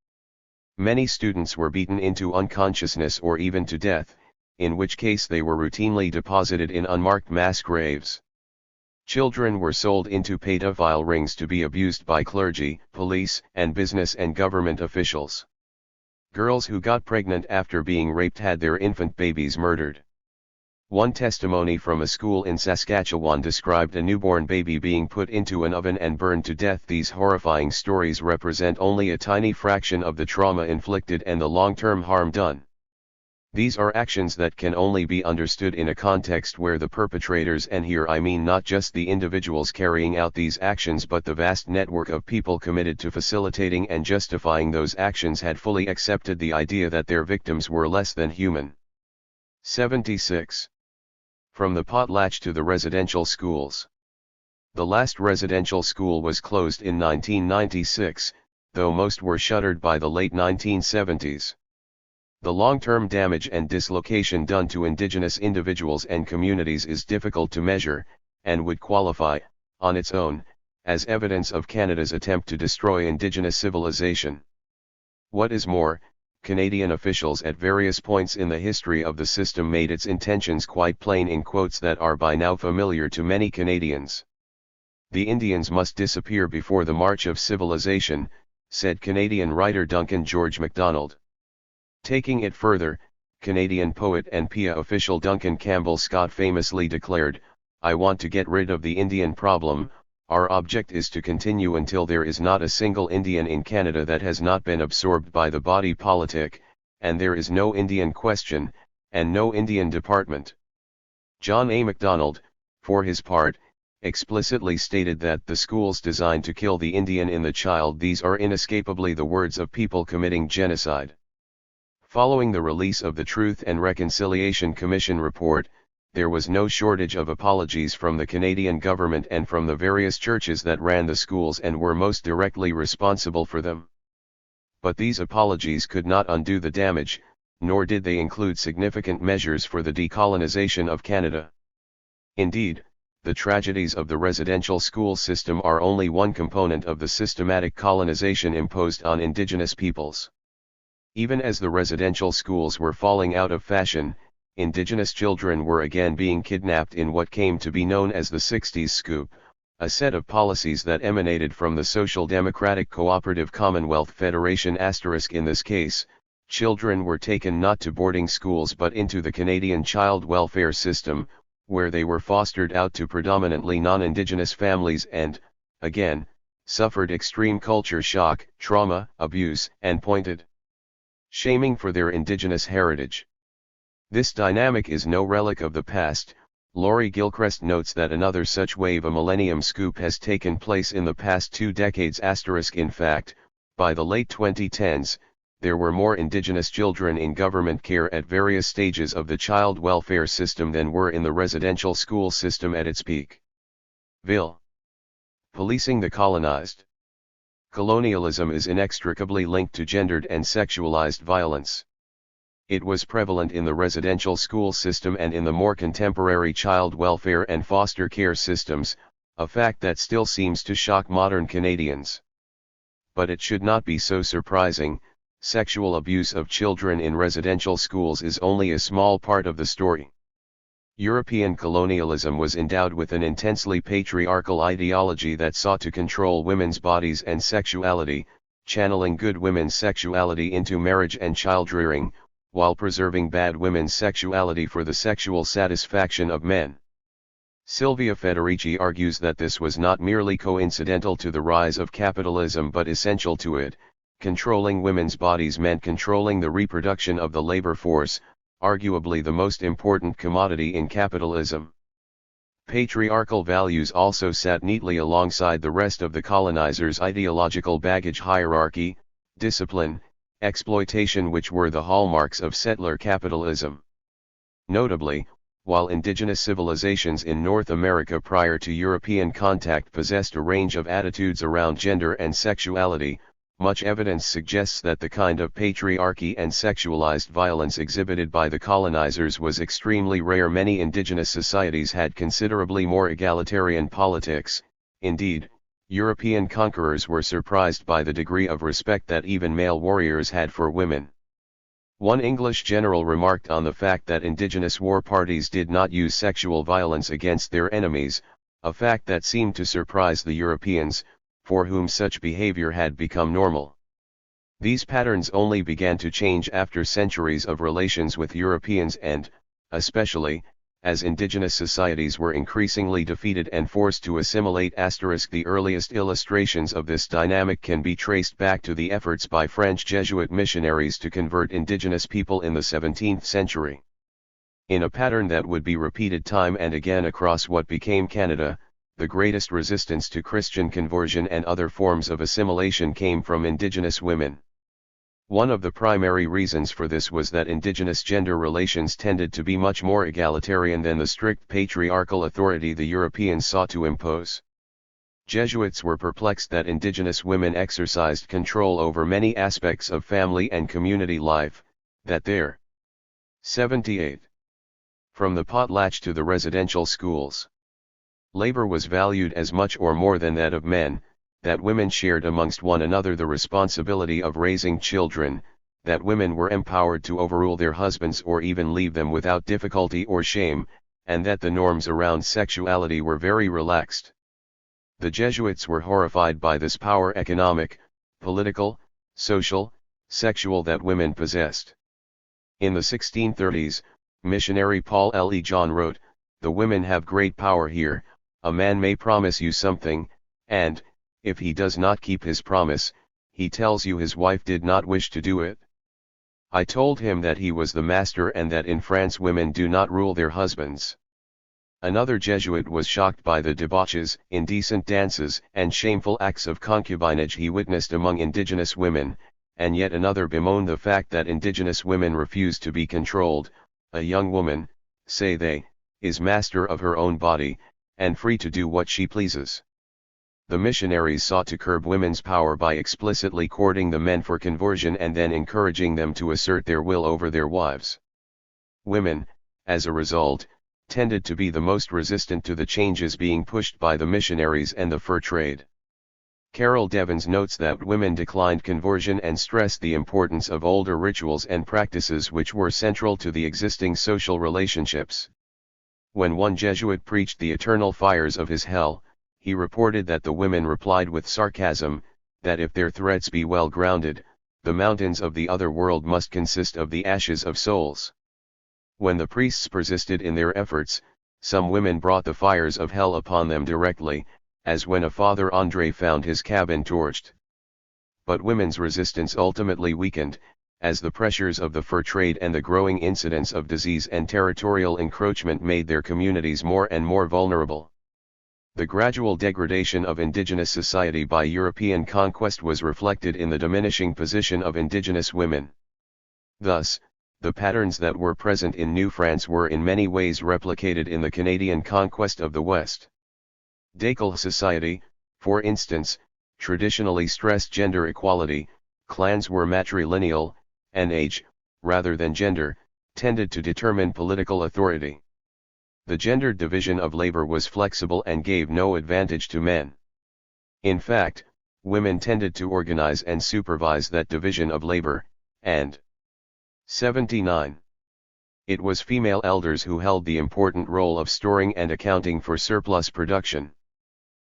Many students were beaten into unconsciousness or even to death, in which case they were routinely deposited in unmarked mass graves. Children were sold into pedophile rings to be abused by clergy, police, and business and government officials. Girls who got pregnant after being raped had their infant babies murdered. One testimony from a school in Saskatchewan described a newborn baby being put into an oven and burned to death. These horrifying stories represent only a tiny fraction of the trauma inflicted and the long-term harm done. These are actions that can only be understood in a context where the perpetrators, and here I mean not just the individuals carrying out these actions but the vast network of people committed to facilitating and justifying those actions, had fully accepted the idea that their victims were less than human. 76. From the potlatch to the residential schools. The last residential school was closed in 1996, though most were shuttered by the late 1970s. The long-term damage and dislocation done to Indigenous individuals and communities is difficult to measure, and would qualify, on its own, as evidence of Canada's attempt to destroy Indigenous civilization. What is more, Canadian officials at various points in the history of the system made its intentions quite plain in quotes that are by now familiar to many Canadians. "The Indians must disappear before the march of civilization," said Canadian writer Duncan George MacDonald. Taking it further, Canadian poet and PIA official Duncan Campbell Scott famously declared, "I want to get rid of the Indian problem. Our object is to continue until there is not a single Indian in Canada that has not been absorbed by the body politic, and there is no Indian question, and no Indian department." John A. Macdonald, for his part, explicitly stated that the schools designed to kill the Indian in the child. These are inescapably the words of people committing genocide. Following the release of the Truth and Reconciliation Commission report, there was no shortage of apologies from the Canadian government and from the various churches that ran the schools and were most directly responsible for them. But these apologies could not undo the damage, nor did they include significant measures for the decolonization of Canada. Indeed, the tragedies of the residential school system are only one component of the systematic colonization imposed on Indigenous peoples. Even as the residential schools were falling out of fashion, Indigenous children were again being kidnapped in what came to be known as the 60s Scoop, a set of policies that emanated from the Social Democratic Cooperative Commonwealth Federation. In this case, children were taken not to boarding schools but into the Canadian child welfare system, where they were fostered out to predominantly non-Indigenous families and, again, suffered extreme culture shock, trauma, abuse, and pointed shaming for their Indigenous heritage. This dynamic is no relic of the past. Laurie Gilchrist notes that another such wave, a millennium scoop, has taken place in the past 2 decades. In fact, by the late 2010s, there were more Indigenous children in government care at various stages of the child welfare system than were in the residential school system at its peak. Policing the colonized. Colonialism is inextricably linked to gendered and sexualized violence. It was prevalent in the residential school system and in the more contemporary child welfare and foster care systems, a fact that still seems to shock modern Canadians. But it should not be so surprising. Sexual abuse of children in residential schools is only a small part of the story. European colonialism was endowed with an intensely patriarchal ideology that sought to control women's bodies and sexuality, channeling good women's sexuality into marriage and childrearing, while preserving bad women's sexuality for the sexual satisfaction of men. Silvia Federici argues that this was not merely coincidental to the rise of capitalism but essential to it. Controlling women's bodies meant controlling the reproduction of the labor force, arguably the most important commodity in capitalism. Patriarchal values also sat neatly alongside the rest of the colonizers' ideological baggage: hierarchy, discipline, exploitation, which were the hallmarks of settler capitalism. Notably, while indigenous civilizations in North America prior to European contact possessed a range of attitudes around gender and sexuality, much evidence suggests that the kind of patriarchy and sexualized violence exhibited by the colonizers was extremely rare. Many indigenous societies had considerably more egalitarian politics. Indeed, European conquerors were surprised by the degree of respect that even male warriors had for women. One English general remarked on the fact that indigenous war parties did not use sexual violence against their enemies, a fact that seemed to surprise the Europeans, for whom such behavior had become normal. These patterns only began to change after centuries of relations with Europeans and, especially, as indigenous societies were increasingly defeated and forced to assimilate. The earliest illustrations of this dynamic can be traced back to the efforts by French Jesuit missionaries to convert indigenous people in the 17th century. In a pattern that would be repeated time and again across what became Canada, the greatest resistance to Christian conversion and other forms of assimilation came from Indigenous women. One of the primary reasons for this was that Indigenous gender relations tended to be much more egalitarian than the strict patriarchal authority the Europeans sought to impose. Jesuits were perplexed that Indigenous women exercised control over many aspects of family and community life, that their 78. From the potlatch to the residential schools. Labor was valued as much or more than that of men, that women shared amongst one another the responsibility of raising children, that women were empowered to overrule their husbands or even leave them without difficulty or shame, and that the norms around sexuality were very relaxed. The Jesuits were horrified by this power, economic, political, social, sexual, that women possessed. In the 1630s, missionary Paul L. E. John wrote, "The women have great power here. A man may promise you something, and, if he does not keep his promise, he tells you his wife did not wish to do it." I told him that he was the master and that in France women do not rule their husbands. Another Jesuit was shocked by the debauches, indecent dances, and shameful acts of concubinage he witnessed among indigenous women, and yet another bemoaned the fact that indigenous women refuse to be controlled. "A young woman," say they, "is master of her own body, and free to do what she pleases." The missionaries sought to curb women's power by explicitly courting the men for conversion and then encouraging them to assert their will over their wives. Women, as a result, tended to be the most resistant to the changes being pushed by the missionaries and the fur trade. Carol Devins notes that women declined conversion and stressed the importance of older rituals and practices which were central to the existing social relationships. When one Jesuit preached the eternal fires of his hell, he reported that the women replied with sarcasm, that if their threats be well grounded, the mountains of the other world must consist of the ashes of souls. When the priests persisted in their efforts, some women brought the fires of hell upon them directly, as when a Father André found his cabin torched. But women's resistance ultimately weakened, as the pressures of the fur trade and the growing incidence of disease and territorial encroachment made their communities more and more vulnerable. The gradual degradation of indigenous society by European conquest was reflected in the diminishing position of indigenous women. Thus, the patterns that were present in New France were in many ways replicated in the Canadian conquest of the West. Dakel society, for instance, traditionally stressed gender equality. Clans were matrilineal, and age, rather than gender, tended to determine political authority. The gendered division of labor was flexible and gave no advantage to men. In fact, women tended to organize and supervise that division of labor, and 79. It was female elders who held the important role of storing and accounting for surplus production.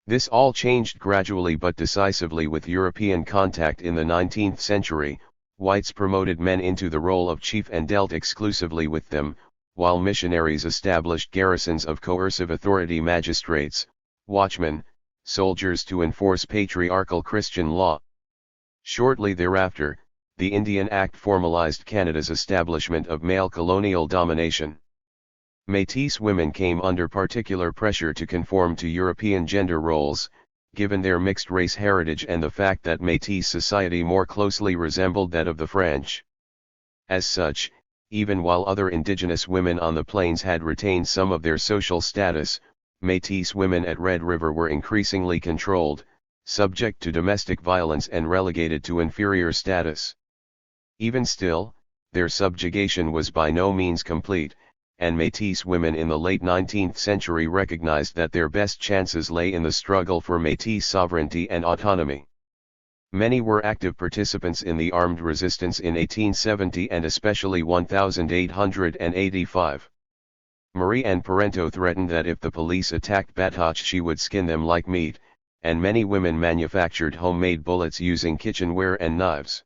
This all changed gradually but decisively with European contact in the 19th century. Whites promoted men into the role of chief and dealt exclusively with them, while missionaries established garrisons of coercive authority, magistrates, watchmen, soldiers to enforce patriarchal Christian law. Shortly thereafter, the Indian Act formalized Canada's establishment of male colonial domination. Métis women came under particular pressure to conform to European gender roles, given their mixed-race heritage and the fact that Métis society more closely resembled that of the French. As such, even while other indigenous women on the plains had retained some of their social status, Métis women at Red River were increasingly controlled, subject to domestic violence and relegated to inferior status. Even still, their subjugation was by no means complete, and Métis women in the late 19th century recognized that their best chances lay in the struggle for Métis sovereignty and autonomy. Many were active participants in the armed resistance in 1870 and especially 1885. Marie-Anne Parento threatened that if the police attacked Batoche she would skin them like meat, and many women manufactured homemade bullets using kitchenware and knives.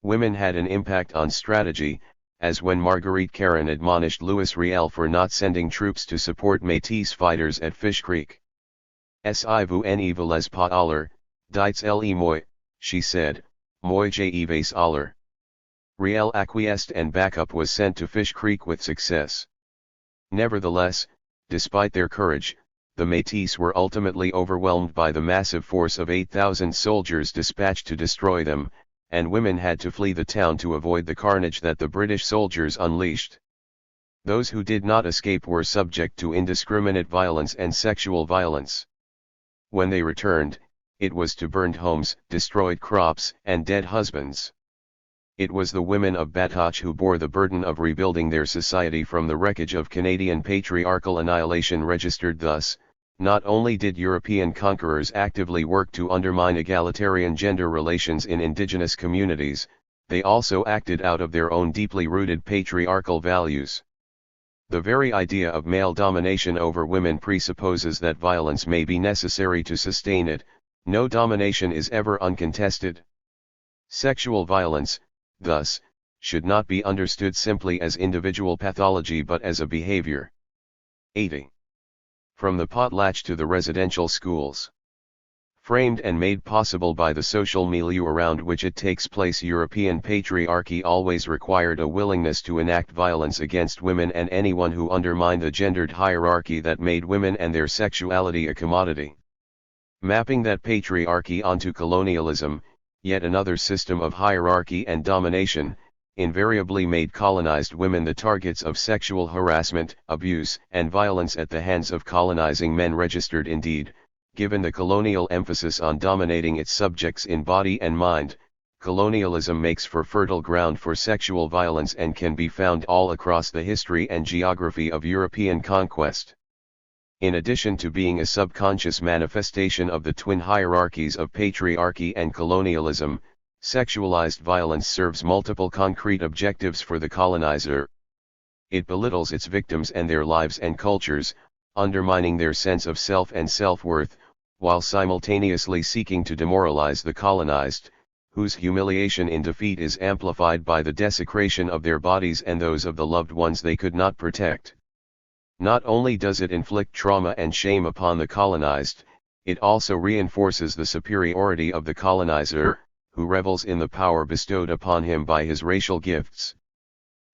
Women had an impact on strategy, as when Marguerite Caron admonished Louis Riel for not sending troops to support Métis fighters at Fish Creek. "Si vous ne voulez pas aller, dites-le moi," she said, "moi j'y vais aller." Riel acquiesced and backup was sent to Fish Creek with success. Nevertheless, despite their courage, the Métis were ultimately overwhelmed by the massive force of 8,000 soldiers dispatched to destroy them, and women had to flee the town to avoid the carnage that the British soldiers unleashed. Those who did not escape were subject to indiscriminate violence and sexual violence. When they returned, it was to burned homes, destroyed crops, and dead husbands. It was the women of Batoche who bore the burden of rebuilding their society from the wreckage of Canadian patriarchal annihilation. Registered thus, not only did European conquerors actively work to undermine egalitarian gender relations in indigenous communities, they also acted out of their own deeply rooted patriarchal values. The very idea of male domination over women presupposes that violence may be necessary to sustain it. No domination is ever uncontested. Sexual violence, thus, should not be understood simply as individual pathology but as a behavior. 80. From the potlatch to the residential schools. Framed and made possible by the social milieu around which it takes place, European patriarchy always required a willingness to enact violence against women and anyone who undermined the gendered hierarchy that made women and their sexuality a commodity. Mapping that patriarchy onto colonialism, yet another system of hierarchy and domination, invariably made colonized women the targets of sexual harassment, abuse, and violence at the hands of colonizing men. Registered indeed, given the colonial emphasis on dominating its subjects in body and mind, colonialism makes for fertile ground for sexual violence and can be found all across the history and geography of European conquest. In addition to being a subconscious manifestation of the twin hierarchies of patriarchy and colonialism, sexualized violence serves multiple concrete objectives for the colonizer. It belittles its victims and their lives and cultures, undermining their sense of self and self-worth, while simultaneously seeking to demoralize the colonized, whose humiliation in defeat is amplified by the desecration of their bodies and those of the loved ones they could not protect. Not only does it inflict trauma and shame upon the colonized, it also reinforces the superiority of the colonizer, who revels in the power bestowed upon him by his racial gifts.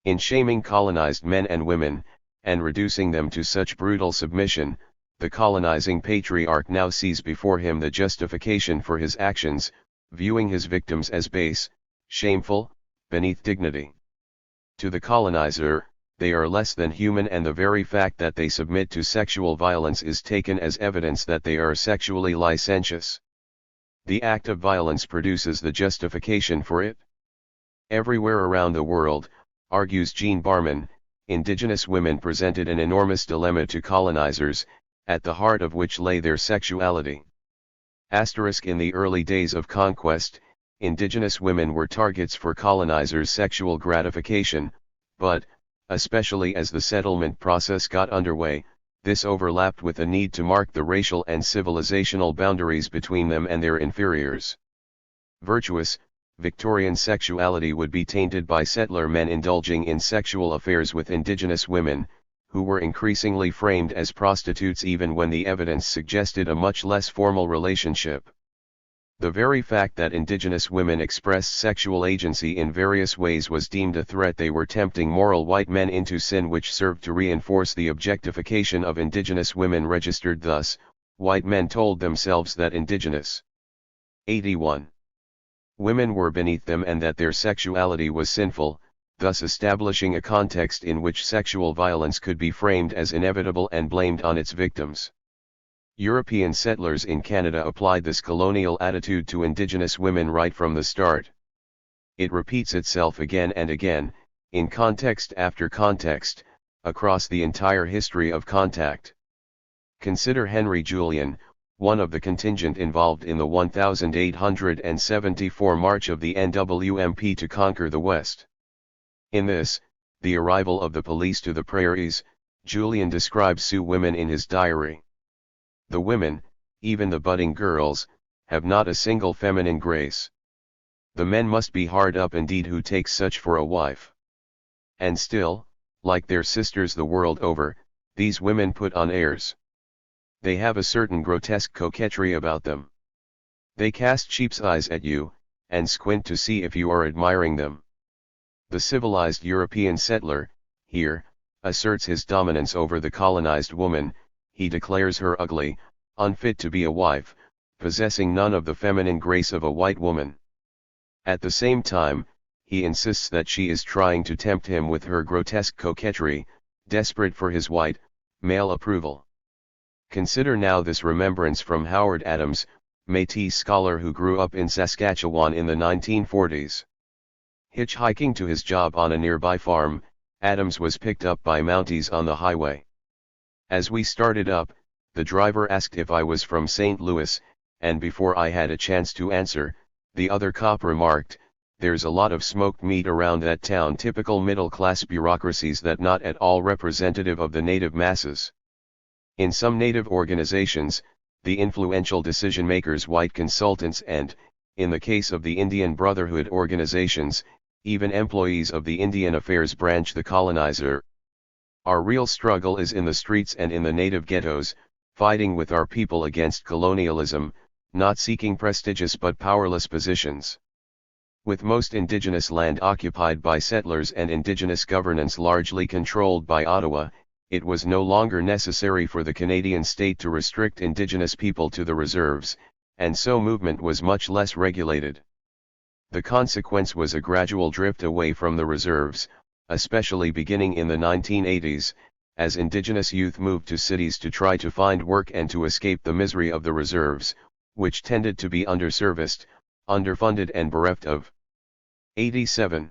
In shaming colonized men and women, and reducing them to such brutal submission, the colonizing patriarch now sees before him the justification for his actions, viewing his victims as base, shameful, beneath dignity. To the colonizer, they are less than human, and the very fact that they submit to sexual violence is taken as evidence that they are sexually licentious. The act of violence produces the justification for it. Everywhere around the world, argues Jean Barman, indigenous women presented an enormous dilemma to colonizers, at the heart of which lay their sexuality. In the early days of conquest, indigenous women were targets for colonizers' sexual gratification, but, especially as the settlement process got underway, this overlapped with a need to mark the racial and civilizational boundaries between them and their inferiors. Virtuous, Victorian sexuality would be tainted by settler men indulging in sexual affairs with indigenous women, who were increasingly framed as prostitutes even when the evidence suggested a much less formal relationship. The very fact that indigenous women expressed sexual agency in various ways was deemed a threat. They were tempting moral white men into sin, which served to reinforce the objectification of indigenous women. Registered thus, white men told themselves that indigenous 81 women were beneath them and that their sexuality was sinful, thus establishing a context in which sexual violence could be framed as inevitable and blamed on its victims. European settlers in Canada applied this colonial attitude to indigenous women right from the start. It repeats itself again and again, in context after context, across the entire history of contact. Consider Henry Julian, one of the contingent involved in the 1874 march of the NWMP to conquer the West. In this, the arrival of the police to the prairies, Julian describes Sioux women in his diary. The women, even the budding girls, have not a single feminine grace. The men must be hard up indeed who take such for a wife. And still, like their sisters the world over, these women put on airs. They have a certain grotesque coquetry about them. They cast sheep's eyes at you, and squint to see if you are admiring them. The civilized European settler, here, asserts his dominance over the colonized woman. He declares her ugly, unfit to be a wife, possessing none of the feminine grace of a white woman. At the same time, he insists that she is trying to tempt him with her grotesque coquetry, desperate for his white, male approval. Consider now this remembrance from Howard Adams, Métis scholar who grew up in Saskatchewan in the 1940s. Hitchhiking to his job on a nearby farm, Adams was picked up by Mounties on the highway. As we started up, the driver asked if I was from St. Louis, and before I had a chance to answer, the other cop remarked, "There's a lot of smoked meat around that town." Typical middle-class bureaucracies that not at all representative of the native masses. In some native organizations, the influential decision-makers white consultants and, in the case of the Indian Brotherhood organizations, even employees of the Indian Affairs Branch, the colonizer. Our real struggle is in the streets and in the native ghettos, fighting with our people against colonialism, not seeking prestigious but powerless positions. With most indigenous land occupied by settlers and indigenous governance largely controlled by Ottawa, it was no longer necessary for the Canadian state to restrict indigenous people to the reserves, and so movement was much less regulated. The consequence was a gradual drift away from the reserves, especially beginning in the 1980s, as indigenous youth moved to cities to try to find work and to escape the misery of the reserves, which tended to be underserviced, underfunded and bereft of 87.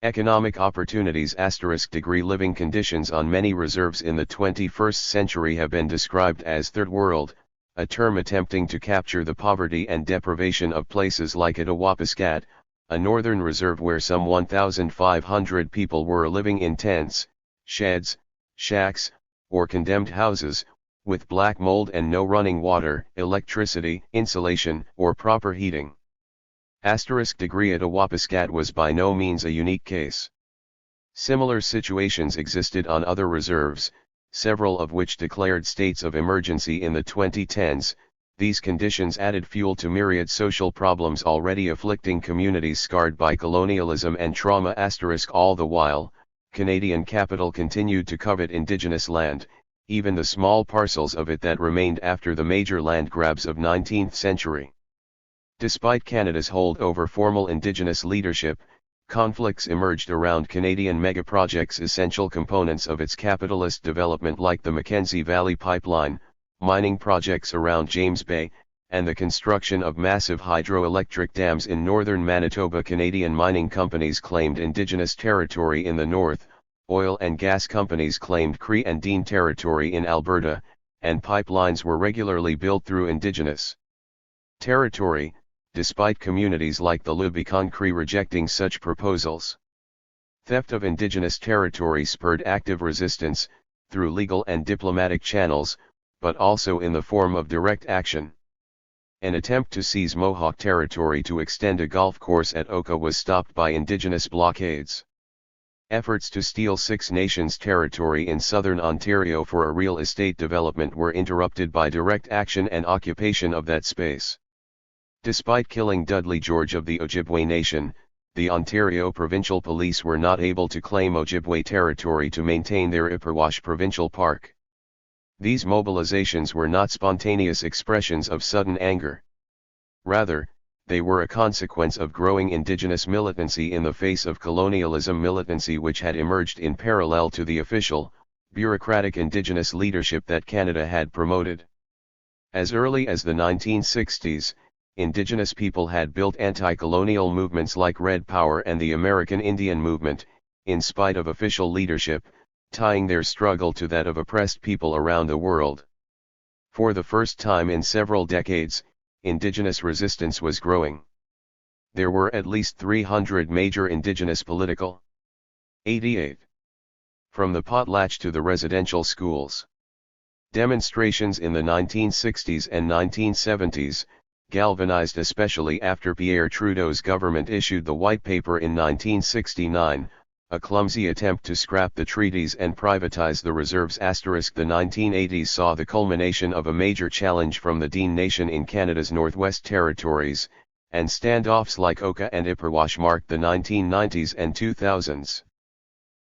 Economic opportunities * degree living conditions on many reserves in the 21st century have been described as Third World, a term attempting to capture the poverty and deprivation of places like Itawapiskat, a northern reserve where some 1,500 people were living in tents, sheds, shacks, or condemned houses, with black mold and no running water, electricity, insulation, or proper heating. Degree Itawapiskat was by no means a unique case. Similar situations existed on other reserves, several of which declared states of emergency in the 2010s. These conditions added fuel to myriad social problems already afflicting communities scarred by colonialism and trauma. All the while, Canadian capital continued to covet indigenous land, even the small parcels of it that remained after the major land grabs of 19th century. Despite Canada's hold over formal indigenous leadership, conflicts emerged around Canadian megaprojects, essential components of its capitalist development like the Mackenzie Valley Pipeline, mining projects around James Bay, and the construction of massive hydroelectric dams in northern Manitoba. Canadian mining companies claimed indigenous territory in the north, oil and gas companies claimed Cree and Dean territory in Alberta, and pipelines were regularly built through indigenous territory, despite communities like the Lubicon Cree rejecting such proposals. Theft of indigenous territory spurred active resistance, through legal and diplomatic channels, but also in the form of direct action. An attempt to seize Mohawk territory to extend a golf course at Oka was stopped by indigenous blockades. Efforts to steal Six Nations territory in southern Ontario for a real estate development were interrupted by direct action and occupation of that space. Despite killing Dudley George of the Ojibwe Nation, the Ontario Provincial Police were not able to claim Ojibwe territory to maintain their Ipperwash Provincial Park. These mobilizations were not spontaneous expressions of sudden anger. Rather, they were a consequence of growing indigenous militancy in the face of colonialism, militancy which had emerged in parallel to the official, bureaucratic indigenous leadership that Canada had promoted. As early as the 1960s, indigenous people had built anti-colonial movements like Red Power and the American Indian Movement, in spite of official leadership, tying their struggle to that of oppressed people around the world. For the first time in several decades, indigenous resistance was growing. There were at least 300 major indigenous political 88. From the potlatch to the residential schools. Demonstrations in the 1960s and 1970s, galvanized especially after Pierre Trudeau's government issued the White Paper in 1969, a clumsy attempt to scrap the treaties and privatize the reserves. The 1980s saw the culmination of a major challenge from the Dean Nation in Canada's Northwest Territories, and standoffs like Oka and Ipperwash marked the 1990s and 2000s.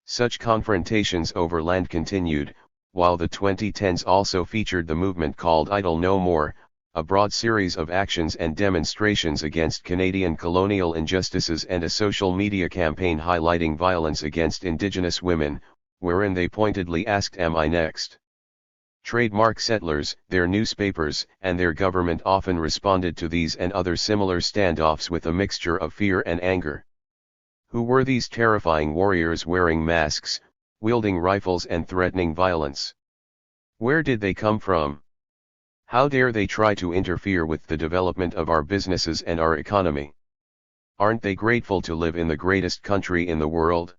Such confrontations over land continued, while the 2010s also featured the movement called Idle No More, a broad series of actions and demonstrations against Canadian colonial injustices and a social media campaign highlighting violence against Indigenous women, wherein they pointedly asked, "Am I next?" Trademark settlers, their newspapers, and their government often responded to these and other similar standoffs with a mixture of fear and anger. Who were these terrifying warriors wearing masks, wielding rifles and threatening violence? Where did they come from? How dare they try to interfere with the development of our businesses and our economy? Aren't they grateful to live in the greatest country in the world?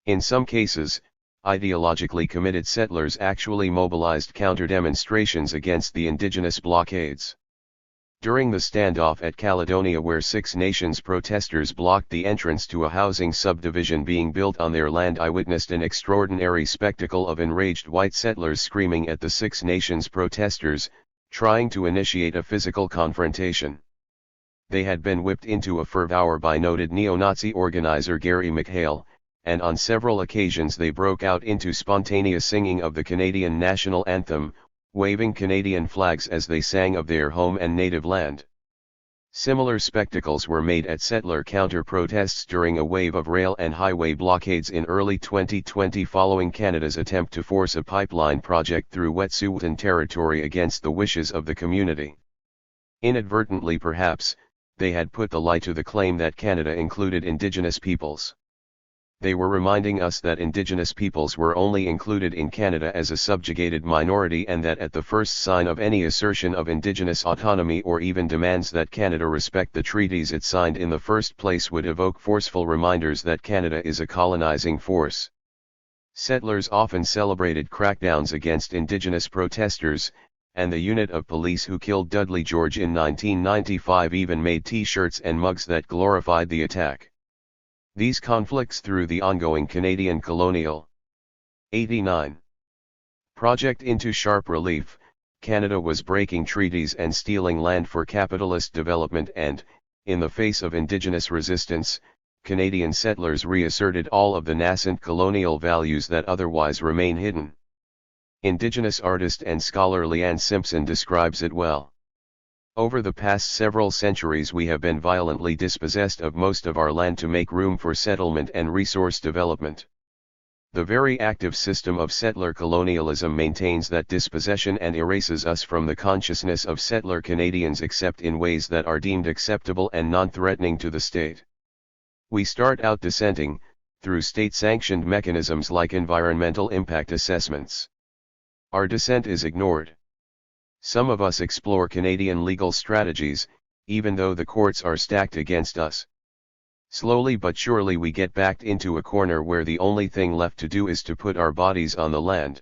In some cases, ideologically committed settlers actually mobilized counter-demonstrations against the indigenous blockades. During the standoff at Caledonia, where Six Nations protesters blocked the entrance to a housing subdivision being built on their land, I witnessed an extraordinary spectacle of enraged white settlers screaming at the Six Nations protesters, trying to initiate a physical confrontation. They had been whipped into a fervor by noted neo-Nazi organizer Gary McHale, and on several occasions they broke out into spontaneous singing of the Canadian national anthem, waving Canadian flags as they sang of their home and native land. Similar spectacles were made at settler counter-protests during a wave of rail and highway blockades in early 2020 following Canada's attempt to force a pipeline project through Wet'suwet'en territory against the wishes of the community. Inadvertently perhaps, they had put the lie to the claim that Canada included Indigenous peoples. They were reminding us that Indigenous peoples were only included in Canada as a subjugated minority, and that at the first sign of any assertion of Indigenous autonomy or even demands that Canada respect the treaties it signed in the first place would evoke forceful reminders that Canada is a colonizing force. Settlers often celebrated crackdowns against Indigenous protesters, and the unit of police who killed Dudley George in 1995 even made T-shirts and mugs that glorified the attack. These conflicts threw the ongoing Canadian colonial 89 project into sharp relief. Canada was breaking treaties and stealing land for capitalist development, and, in the face of Indigenous resistance, Canadian settlers reasserted all of the nascent colonial values that otherwise remain hidden. Indigenous artist and scholar Leanne Simpson describes it well. Over the past several centuries we have been violently dispossessed of most of our land to make room for settlement and resource development. The very active system of settler colonialism maintains that dispossession and erases us from the consciousness of settler Canadians except in ways that are deemed acceptable and non-threatening to the state. We start out dissenting, through state-sanctioned mechanisms like environmental impact assessments. Our dissent is ignored. Some of us explore Canadian legal strategies, even though the courts are stacked against us. Slowly but surely we get backed into a corner where the only thing left to do is to put our bodies on the land.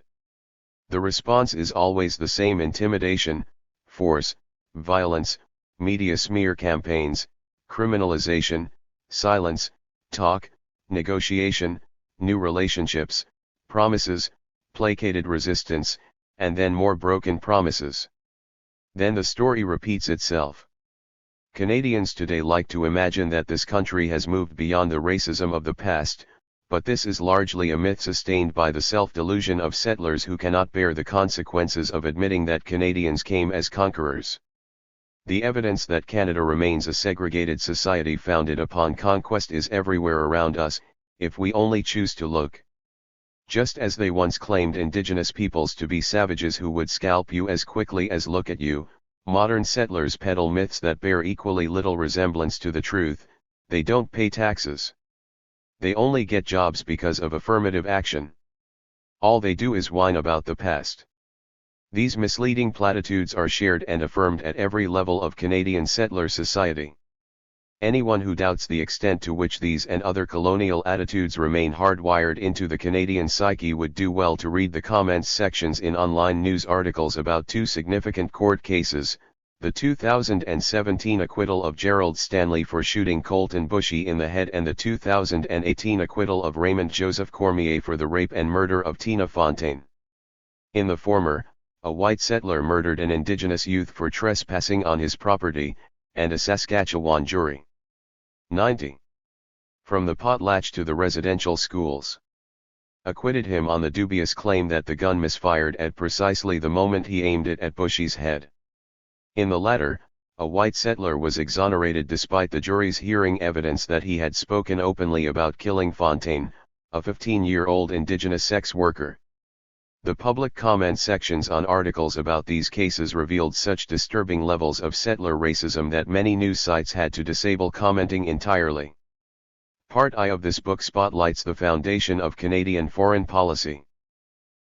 The response is always the same: intimidation, force, violence, media smear campaigns, criminalization, silence, talk, negotiation, new relationships, promises, placated resistance, and then more broken promises. Then the story repeats itself. Canadians today like to imagine that this country has moved beyond the racism of the past, but this is largely a myth sustained by the self-delusion of settlers who cannot bear the consequences of admitting that Canadians came as conquerors. The evidence that Canada remains a segregated society founded upon conquest is everywhere around us, if we only choose to look. Just as they once claimed Indigenous peoples to be savages who would scalp you as quickly as look at you, modern settlers peddle myths that bear equally little resemblance to the truth. They don't pay taxes. They only get jobs because of affirmative action. All they do is whine about the past. These misleading platitudes are shared and affirmed at every level of Canadian settler society. Anyone who doubts the extent to which these and other colonial attitudes remain hardwired into the Canadian psyche would do well to read the comments sections in online news articles about two significant court cases: the 2017 acquittal of Gerald Stanley for shooting Colton Bushy in the head, and the 2018 acquittal of Raymond Joseph Cormier for the rape and murder of Tina Fontaine. In the former, a white settler murdered an Indigenous youth for trespassing on his property, and a Saskatchewan jury 90. From the potlatch to the residential schools. Acquitted him on the dubious claim that the gun misfired at precisely the moment he aimed it at Bushy's head. In the latter, a white settler was exonerated despite the jury's hearing evidence that he had spoken openly about killing Fontaine, a 15-year-old Indigenous sex worker. The public comment sections on articles about these cases revealed such disturbing levels of settler racism that many news sites had to disable commenting entirely. Part I of this book spotlights the foundation of Canadian foreign policy.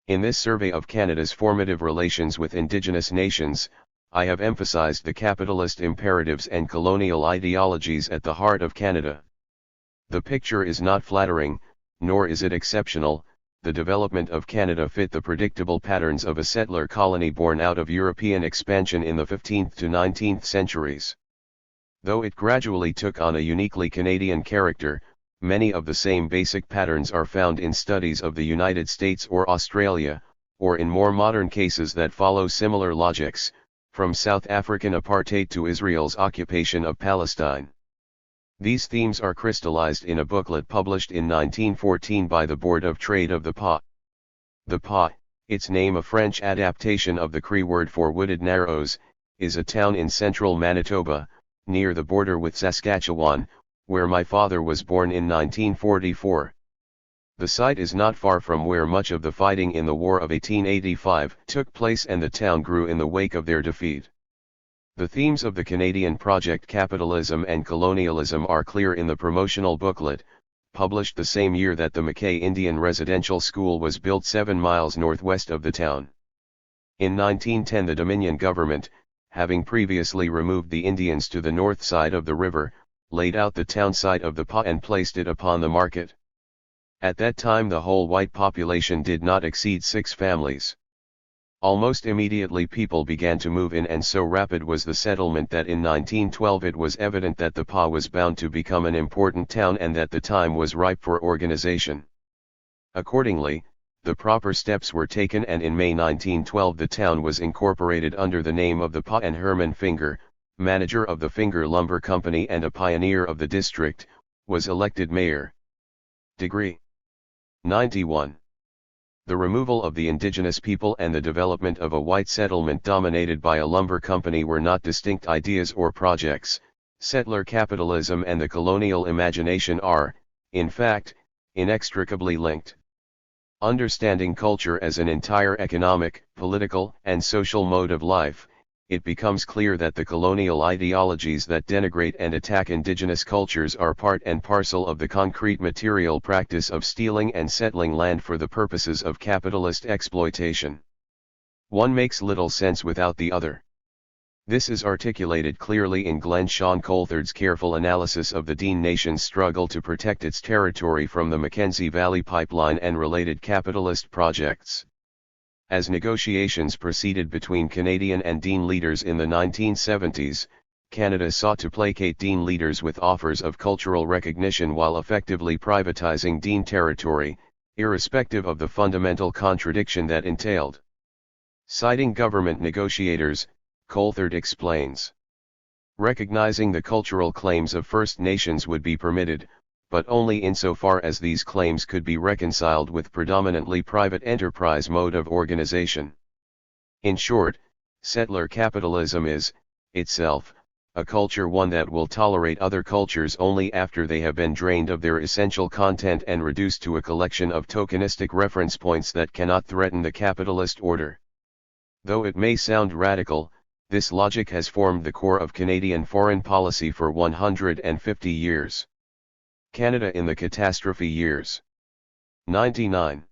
In this survey of Canada's formative relations with Indigenous nations, I have emphasized the capitalist imperatives and colonial ideologies at the heart of Canada. The picture is not flattering, nor is it exceptional. the development of Canada fit the predictable patterns of a settler colony born out of European expansion in the 15th to 19th centuries. Though it gradually took on a uniquely Canadian character, many of the same basic patterns are found in studies of the United States or Australia, or in more modern cases that follow similar logics, from South African apartheid to Israel's occupation of Palestine. These themes are crystallized in a booklet published in 1914 by the Board of Trade of the PA. The PA, its name a French adaptation of the Cree word for wooded narrows, is a town in central Manitoba, near the border with Saskatchewan, where my father was born in 1944. The site is not far from where much of the fighting in the War of 1885 took place, and the town grew in the wake of their defeat. The themes of the Canadian project capitalism and colonialism are clear in the promotional booklet, published the same year that the Mackay Indian Residential School was built 7 miles northwest of the town. In 1910 the Dominion government, having previously removed the Indians to the north side of the river, laid out the town site of the PA and placed it upon the market. At that time the whole white population did not exceed 6 families. Almost immediately people began to move in, and so rapid was the settlement that in 1912 it was evident that the PA was bound to become an important town and that the time was ripe for organization. Accordingly, the proper steps were taken, and in May 1912 the town was incorporated under the name of the PA, and Herman Finger, manager of the Finger Lumber Company and a pioneer of the district, was elected mayor. Degree 91. The removal of the indigenous people and the development of a white settlement dominated by a lumber company were not distinct ideas or projects. Settler capitalism and the colonial imagination are, in fact, inextricably linked. Understanding culture as an entire economic, political, and social mode of life, it becomes clear that the colonial ideologies that denigrate and attack indigenous cultures are part and parcel of the concrete material practice of stealing and settling land for the purposes of capitalist exploitation. One makes little sense without the other. This is articulated clearly in Glenn Sean Coulthard's careful analysis of the Dean Nation's struggle to protect its territory from the Mackenzie Valley Pipeline and related capitalist projects. As negotiations proceeded between Canadian and Dean leaders in the 1970s, Canada sought to placate Dean leaders with offers of cultural recognition while effectively privatizing Dean territory, irrespective of the fundamental contradiction that entailed. Citing government negotiators, Coulthard explains, recognizing the cultural claims of First Nations would be permitted, but only insofar as these claims could be reconciled with predominantly private enterprise mode of organization. In short, settler capitalism is, itself, a culture one that will tolerate other cultures only after they have been drained of their essential content and reduced to a collection of tokenistic reference points that cannot threaten the capitalist order. Though it may sound radical, this logic has formed the core of Canadian foreign policy for 150 years. Canada in the catastrophe years. 99.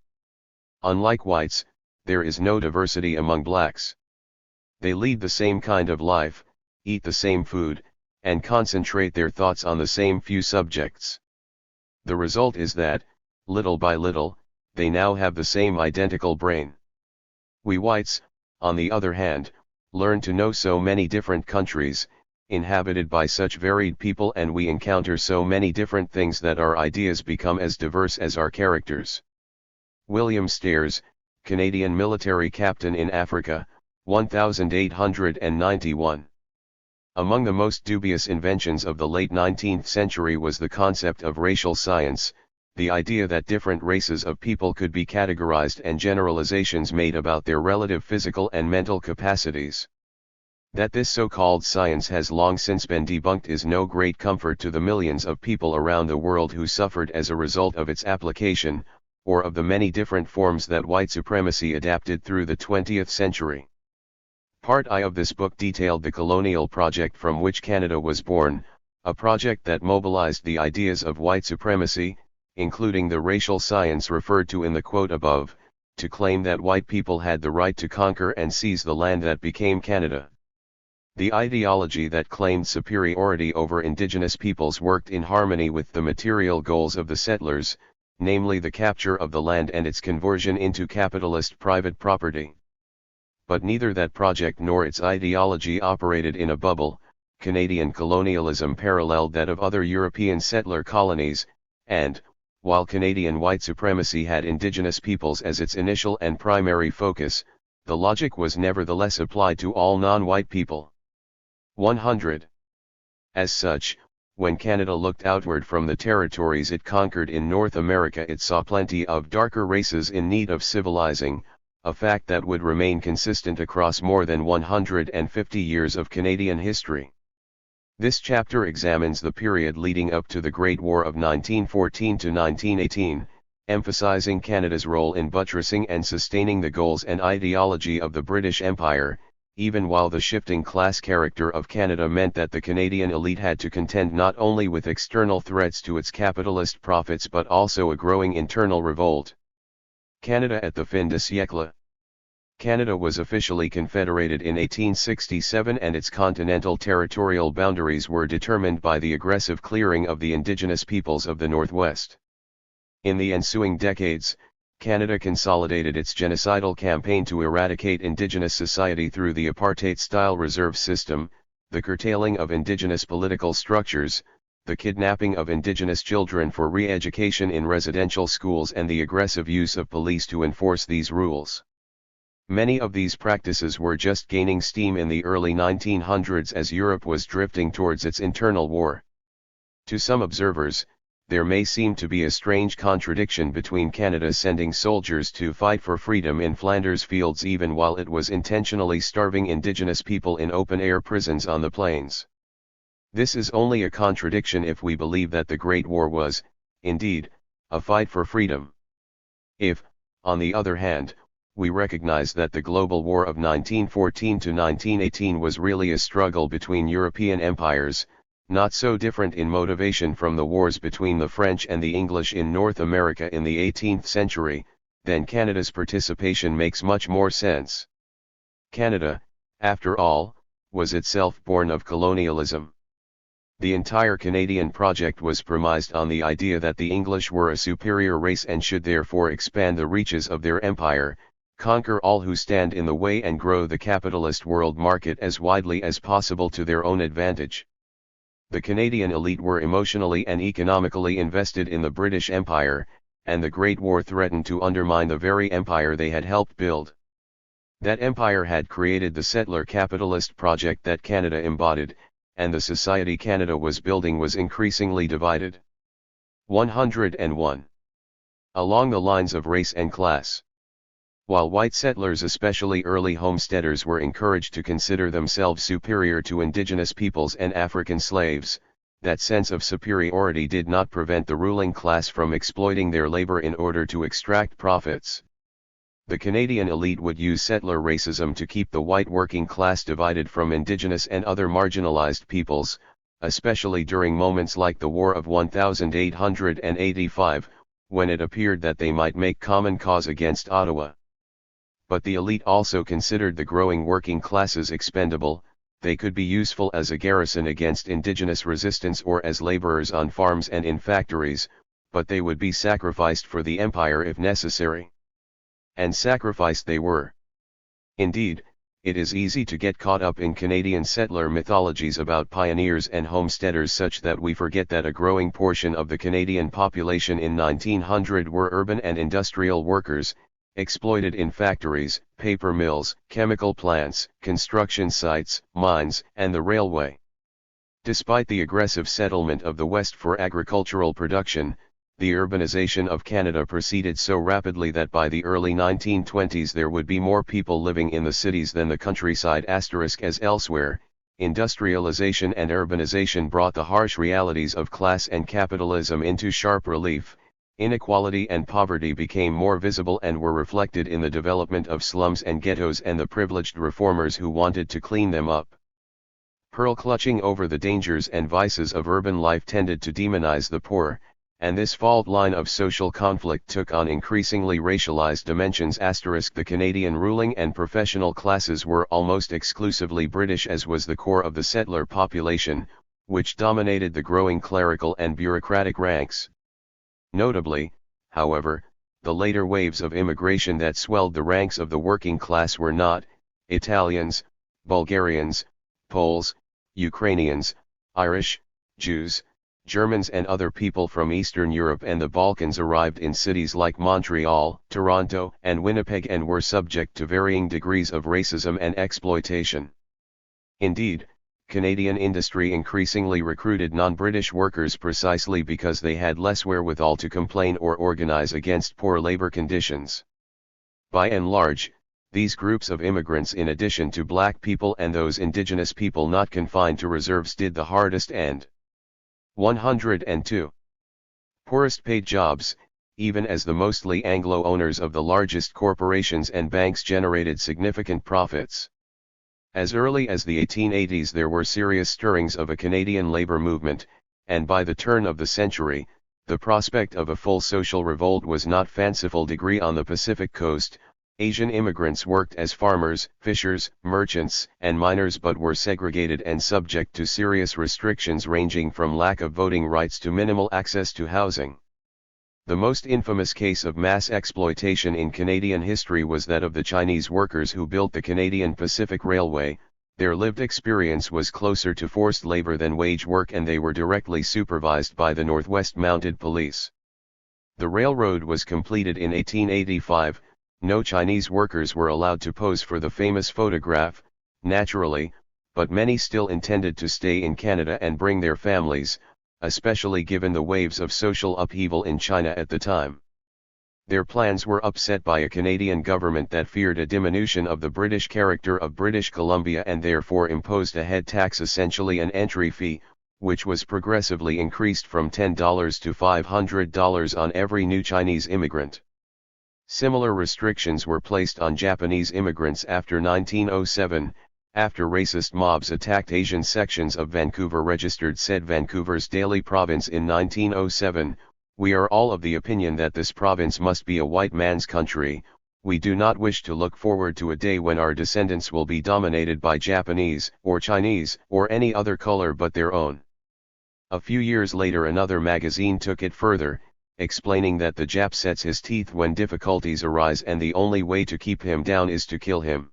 Unlike whites, there is no diversity among blacks. They lead the same kind of life, eat the same food, and concentrate their thoughts on the same few subjects. The result is that, little by little, they now have the same identical brain. We whites, on the other hand, learn to know so many different countries, inhabited by such varied people, and we encounter so many different things that our ideas become as diverse as our characters. William Stairs, Canadian military captain in Africa, 1891. Among the most dubious inventions of the late 19th century was the concept of racial science, the idea that different races of people could be categorized and generalizations made about their relative physical and mental capacities. That this so-called science has long since been debunked is no great comfort to the millions of people around the world who suffered as a result of its application, or of the many different forms that white supremacy adapted through the 20th century. Part I of this book detailed the colonial project from which Canada was born, a project that mobilized the ideas of white supremacy, including the racial science referred to in the quote above, to claim that white people had the right to conquer and seize the land that became Canada. The ideology that claimed superiority over indigenous peoples worked in harmony with the material goals of the settlers, namely the capture of the land and its conversion into capitalist private property. But neither that project nor its ideology operated in a bubble. Canadian colonialism paralleled that of other European settler colonies, and, while Canadian white supremacy had Indigenous peoples as its initial and primary focus, the logic was nevertheless applied to all non-white people. 100. As such, when Canada looked outward from the territories it conquered in North America, it saw plenty of darker races in need of civilizing, a fact that would remain consistent across more than 150 years of Canadian history. This chapter examines the period leading up to the Great War of 1914 to 1918, emphasizing Canada's role in buttressing and sustaining the goals and ideology of the British Empire, even while the shifting class character of Canada meant that the Canadian elite had to contend not only with external threats to its capitalist profits but also a growing internal revolt. Canada at the fin de siècle. Canada was officially confederated in 1867 and its continental territorial boundaries were determined by the aggressive clearing of the Indigenous peoples of the Northwest. In the ensuing decades, Canada consolidated its genocidal campaign to eradicate Indigenous society through the apartheid-style reserve system, the curtailing of Indigenous political structures, the kidnapping of Indigenous children for re-education in residential schools and the aggressive use of police to enforce these rules. Many of these practices were just gaining steam in the early 1900s as Europe was drifting towards its internal war. To some observers, there may seem to be a strange contradiction between Canada sending soldiers to fight for freedom in Flanders fields even while it was intentionally starving Indigenous people in open-air prisons on the plains. This is only a contradiction if we believe that the Great War was, indeed, a fight for freedom. If, on the other hand, we recognize that the global war of 1914 to 1918 was really a struggle between European empires, not so different in motivation from the wars between the French and the English in North America in the 18th century, then Canada's participation makes much more sense. Canada, after all, was itself born of colonialism. The entire Canadian project was premised on the idea that the English were a superior race and should therefore expand the reaches of their empire, conquer all who stand in the way and grow the capitalist world market as widely as possible to their own advantage. The Canadian elite were emotionally and economically invested in the British Empire, and the Great War threatened to undermine the very empire they had helped build. That empire had created the settler capitalist project that Canada embodied, and the society Canada was building was increasingly divided. 101. Along the lines of race and class. While white settlers, especially early homesteaders, were encouraged to consider themselves superior to Indigenous peoples and African slaves, that sense of superiority did not prevent the ruling class from exploiting their labor in order to extract profits. The Canadian elite would use settler racism to keep the white working class divided from Indigenous and other marginalized peoples, especially during moments like the War of 1885, when it appeared that they might make common cause against Ottawa. But the elite also considered the growing working classes expendable. They could be useful as a garrison against Indigenous resistance or as laborers on farms and in factories, but they would be sacrificed for the empire if necessary. And sacrificed they were. Indeed, it is easy to get caught up in Canadian settler mythologies about pioneers and homesteaders such that we forget that a growing portion of the Canadian population in 1900 were urban and industrial workers, exploited in factories, paper mills, chemical plants, construction sites, mines, and the railway. Despite the aggressive settlement of the West for agricultural production, the urbanization of Canada proceeded so rapidly that by the early 1920s there would be more people living in the cities than the countryside as elsewhere. Industrialization and urbanization brought the harsh realities of class and capitalism into sharp relief. Inequality and poverty became more visible and were reflected in the development of slums and ghettos and the privileged reformers who wanted to clean them up. Pearl-clutching over the dangers and vices of urban life tended to demonize the poor, and this fault line of social conflict took on increasingly racialized dimensions. The Canadian ruling and professional classes were almost exclusively British, as was the core of the settler population, which dominated the growing clerical and bureaucratic ranks. Notably, However, the later waves of immigration that swelled the ranks of the working class were not Italians, Bulgarians, Poles, Ukrainians, Irish, Jews, Germans and other people from Eastern Europe and the Balkans arrived in cities like Montreal, Toronto and Winnipeg and were subject to varying degrees of racism and exploitation. Indeed, Canadian industry increasingly recruited non-British workers precisely because they had less wherewithal to complain or organize against poor labor conditions. By and large, these groups of immigrants, in addition to black people and those indigenous people not confined to reserves, did the hardest and 102 poorest paid jobs, even as the mostly Anglo owners of the largest corporations and banks generated significant profits. As early as the 1880s there were serious stirrings of a Canadian labor movement, and by the turn of the century, the prospect of a full social revolt was not fanciful degree on the Pacific coast. Asian immigrants worked as farmers, fishers, merchants, and miners but were segregated and subject to serious restrictions ranging from lack of voting rights to minimal access to housing. The most infamous case of mass exploitation in Canadian history was that of the Chinese workers who built the Canadian Pacific Railway. Their lived experience was closer to forced labor than wage work and they were directly supervised by the Northwest Mounted Police. The railroad was completed in 1885. No Chinese workers were allowed to pose for the famous photograph, naturally, but many still intended to stay in Canada and bring their families, especially given the waves of social upheaval in China at the time. Their plans were upset by a Canadian government that feared a diminution of the British character of British Columbia and therefore imposed a head tax, essentially an entry fee, which was progressively increased from $10 to $500 on every new Chinese immigrant. Similar restrictions were placed on Japanese immigrants after 1907, after racist mobs attacked Asian sections of Vancouver, registered said Vancouver's Daily Province in 1907. We are all of the opinion that this province must be a white man's country. We do not wish to look forward to a day when our descendants will be dominated by Japanese, or Chinese, or any other color but their own. A few years later another magazine took it further, explaining that the Jap sets his teeth when difficulties arise and the only way to keep him down is to kill him.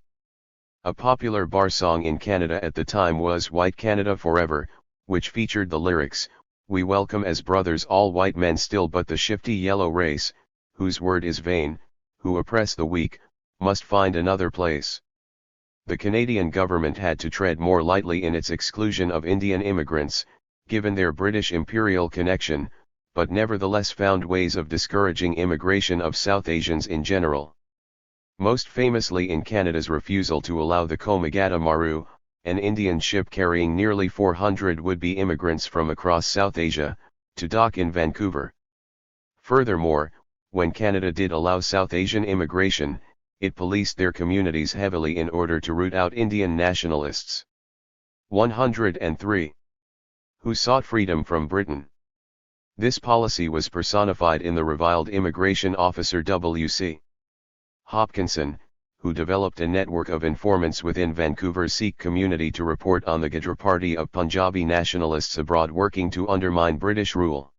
A popular bar song in Canada at the time was White Canada Forever, which featured the lyrics, "We welcome as brothers all white men still, but the shifty yellow race, whose word is vain, who oppress the weak, must find another place." The Canadian government had to tread more lightly in its exclusion of Indian immigrants, given their British imperial connection, but nevertheless found ways of discouraging immigration of South Asians in general. Most famously in Canada's refusal to allow the Komagata Maru, an Indian ship carrying nearly 400 would-be immigrants from across South Asia, to dock in Vancouver. Furthermore, when Canada did allow South Asian immigration, it policed their communities heavily in order to root out Indian nationalists. 103. Who sought freedom from Britain. This policy was personified in the reviled immigration officer W.C. Hopkinson, who developed a network of informants within Vancouver's Sikh community to report on the Gujjar party of Punjabi nationalists abroad working to undermine British rule.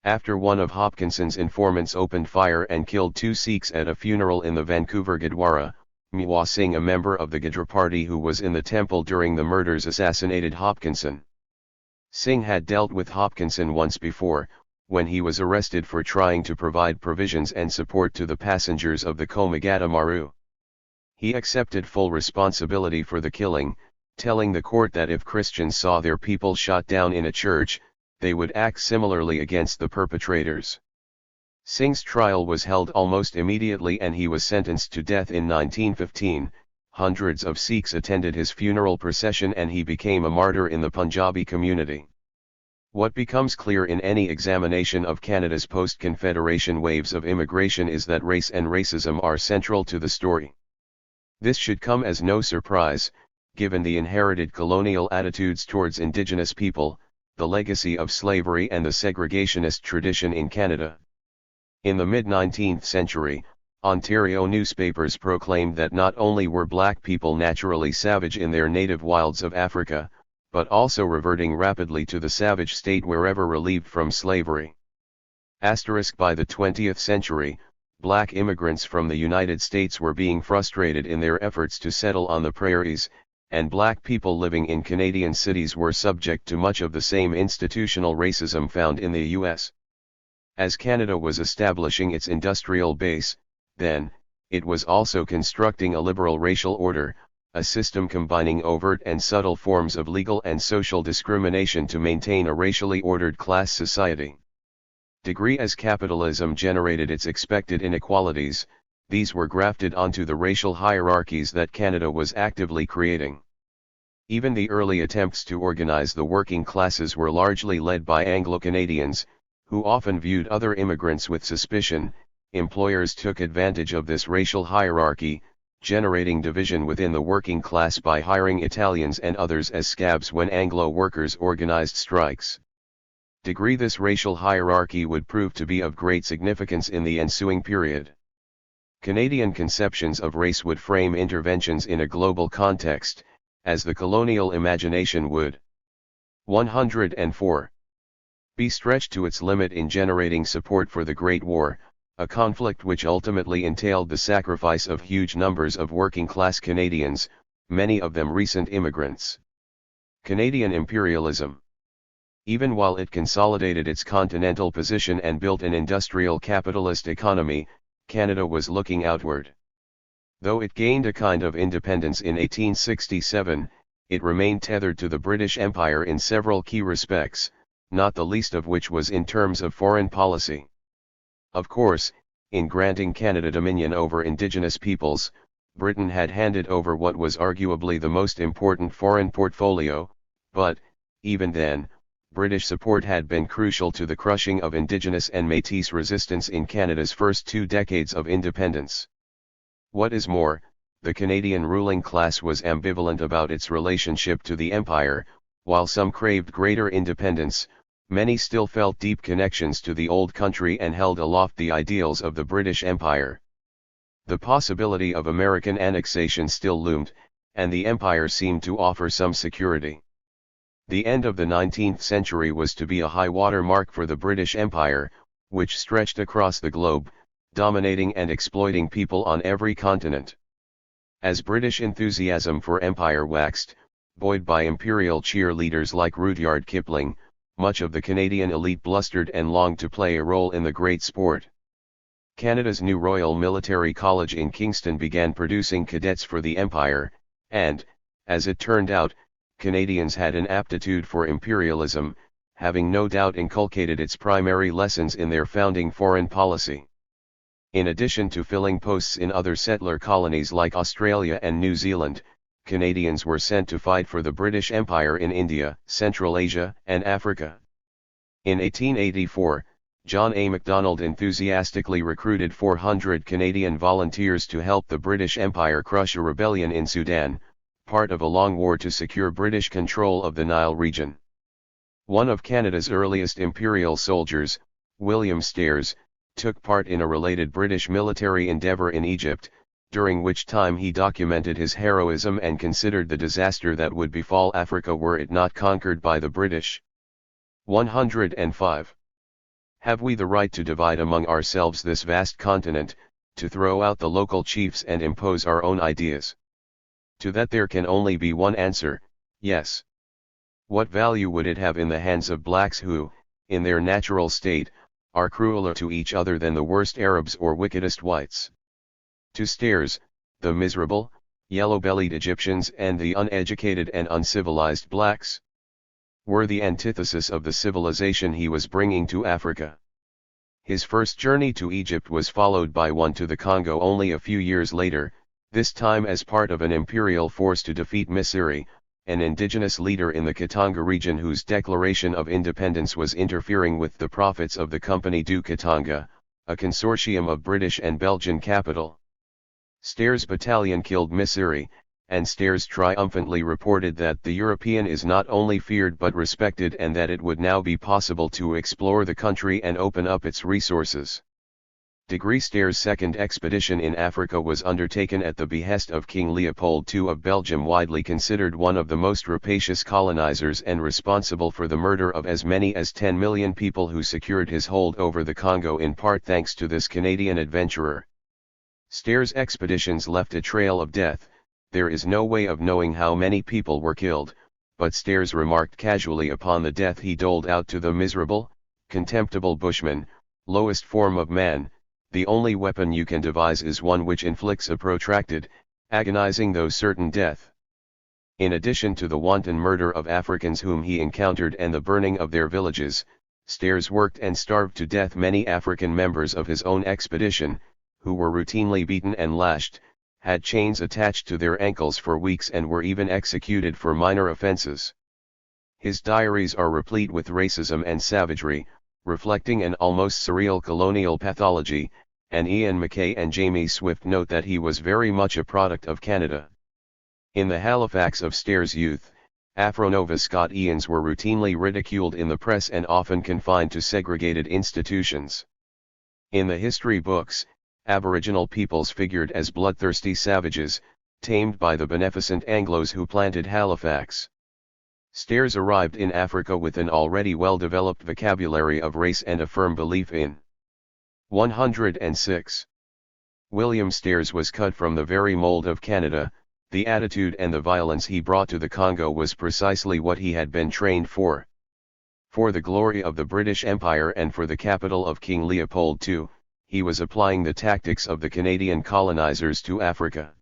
After one of Hopkinson's informants opened fire and killed 2 Sikhs at a funeral in the Vancouver Gurdwara, Mewa Singh, a member of the Gujjar party who was in the temple during the murders, assassinated Hopkinson. Singh had dealt with Hopkinson once before, when he was arrested for trying to provide provisions and support to the passengers of the Komagata Maru. He accepted full responsibility for the killing, telling the court that if Christians saw their people shot down in a church, they would act similarly against the perpetrators. Singh's trial was held almost immediately and he was sentenced to death in 1915. Hundreds of Sikhs attended his funeral procession and he became a martyr in the Punjabi community. What becomes clear in any examination of Canada's post-Confederation waves of immigration is that race and racism are central to the story. This should come as no surprise, given the inherited colonial attitudes towards Indigenous people, the legacy of slavery and the segregationist tradition in Canada. In the mid-19th century, Ontario newspapers proclaimed that not only were black people naturally savage in their native wilds of Africa, but also reverting rapidly to the savage state wherever relieved from slavery. By the 20th century, black immigrants from the United States were being frustrated in their efforts to settle on the prairies, and black people living in Canadian cities were subject to much of the same institutional racism found in the U.S. As Canada was establishing its industrial base, then, it was also constructing a liberal racial order, a system combining overt and subtle forms of legal and social discrimination to maintain a racially ordered class society. As capitalism generated its expected inequalities, these were grafted onto the racial hierarchies that Canada was actively creating. Even the early attempts to organize the working classes were largely led by Anglo-Canadians, who often viewed other immigrants with suspicion. Employers took advantage of this racial hierarchy, generating division within the working class by hiring Italians and others as scabs when Anglo workers organized strikes. This racial hierarchy would prove to be of great significance in the ensuing period. Canadian conceptions of race would frame interventions in a global context, as the colonial imagination would. 104. Be stretched to its limit in generating support for the Great War, a conflict which ultimately entailed the sacrifice of huge numbers of working-class Canadians, many of them recent immigrants. Canadian imperialism. Even while it consolidated its continental position and built an industrial capitalist economy, Canada was looking outward. Though it gained a kind of independence in 1867, it remained tethered to the British Empire in several key respects, not the least of which was in terms of foreign policy. Of course, in granting Canada dominion over Indigenous peoples, Britain had handed over what was arguably the most important foreign portfolio, but, even then, British support had been crucial to the crushing of Indigenous and Métis resistance in Canada's first 2 decades of independence. What is more, the Canadian ruling class was ambivalent about its relationship to the Empire. While some craved greater independence, many still felt deep connections to the old country and held aloft the ideals of the British Empire. The possibility of American annexation still loomed, and the Empire seemed to offer some security. The end of the 19th century was to be a high-water mark for the British Empire, which stretched across the globe, dominating and exploiting people on every continent. As British enthusiasm for empire waxed, buoyed by imperial cheerleaders like Rudyard Kipling, much of the Canadian elite blustered and longed to play a role in the great sport. Canada's new Royal Military College in Kingston began producing cadets for the Empire, and, as it turned out, Canadians had an aptitude for imperialism, having no doubt inculcated its primary lessons in their founding foreign policy. In addition to filling posts in other settler colonies like Australia and New Zealand, Canadians were sent to fight for the British Empire in India, Central Asia, and Africa. In 1884, John A. Macdonald enthusiastically recruited 400 Canadian volunteers to help the British Empire crush a rebellion in Sudan, part of a long war to secure British control of the Nile region. One of Canada's earliest imperial soldiers, William Stairs, took part in a related British military endeavour in Egypt, during which time he documented his heroism and considered the disaster that would befall Africa were it not conquered by the British. 105. Have we the right to divide among ourselves this vast continent, to throw out the local chiefs and impose our own ideas? To that there can only be one answer, yes. What value would it have in the hands of blacks who, in their natural state, are crueler to each other than the worst Arabs or wickedest whites? To Stairs, the miserable, yellow-bellied Egyptians and the uneducated and uncivilized blacks were the antithesis of the civilization he was bringing to Africa. His first journey to Egypt was followed by one to the Congo only a few years later, this time as part of an imperial force to defeat Misiri, an indigenous leader in the Katanga region whose declaration of independence was interfering with the profits of the Compagnie du Katanga, a consortium of British and Belgian capital. Stairs' battalion killed Misiri, and Stairs triumphantly reported that the European is not only feared but respected and that it would now be possible to explore the country and open up its resources. Stairs' second expedition in Africa was undertaken at the behest of King Leopold II of Belgium, widely considered one of the most rapacious colonizers and responsible for the murder of as many as 10 million people, who secured his hold over the Congo in part thanks to this Canadian adventurer. Stairs' expeditions left a trail of death. There is no way of knowing how many people were killed, but Stairs remarked casually upon the death he doled out to the miserable, contemptible bushman, lowest form of man. The only weapon you can devise is one which inflicts a protracted, agonizing though certain death. In addition to the wanton murder of Africans whom he encountered and the burning of their villages, Stairs worked and starved to death many African members of his own expedition, who were routinely beaten and lashed, had chains attached to their ankles for weeks, and were even executed for minor offenses. His diaries are replete with racism and savagery, reflecting an almost surreal colonial pathology, and Ian MacKay and Jamie Swift note that he was very much a product of Canada. In the Halifax of Stairs' youth, Afro-Nova Scotians were routinely ridiculed in the press and often confined to segregated institutions. In the history books, Aboriginal peoples figured as bloodthirsty savages, tamed by the beneficent Anglos who planted Halifax. Stairs arrived in Africa with an already well-developed vocabulary of race and a firm belief in 106. William Stairs was cut from the very mold of Canada. The attitude and the violence he brought to the Congo was precisely what he had been trained for. For the glory of the British Empire and for the capital of King Leopold II, he was applying the tactics of the Canadian colonizers to Africa.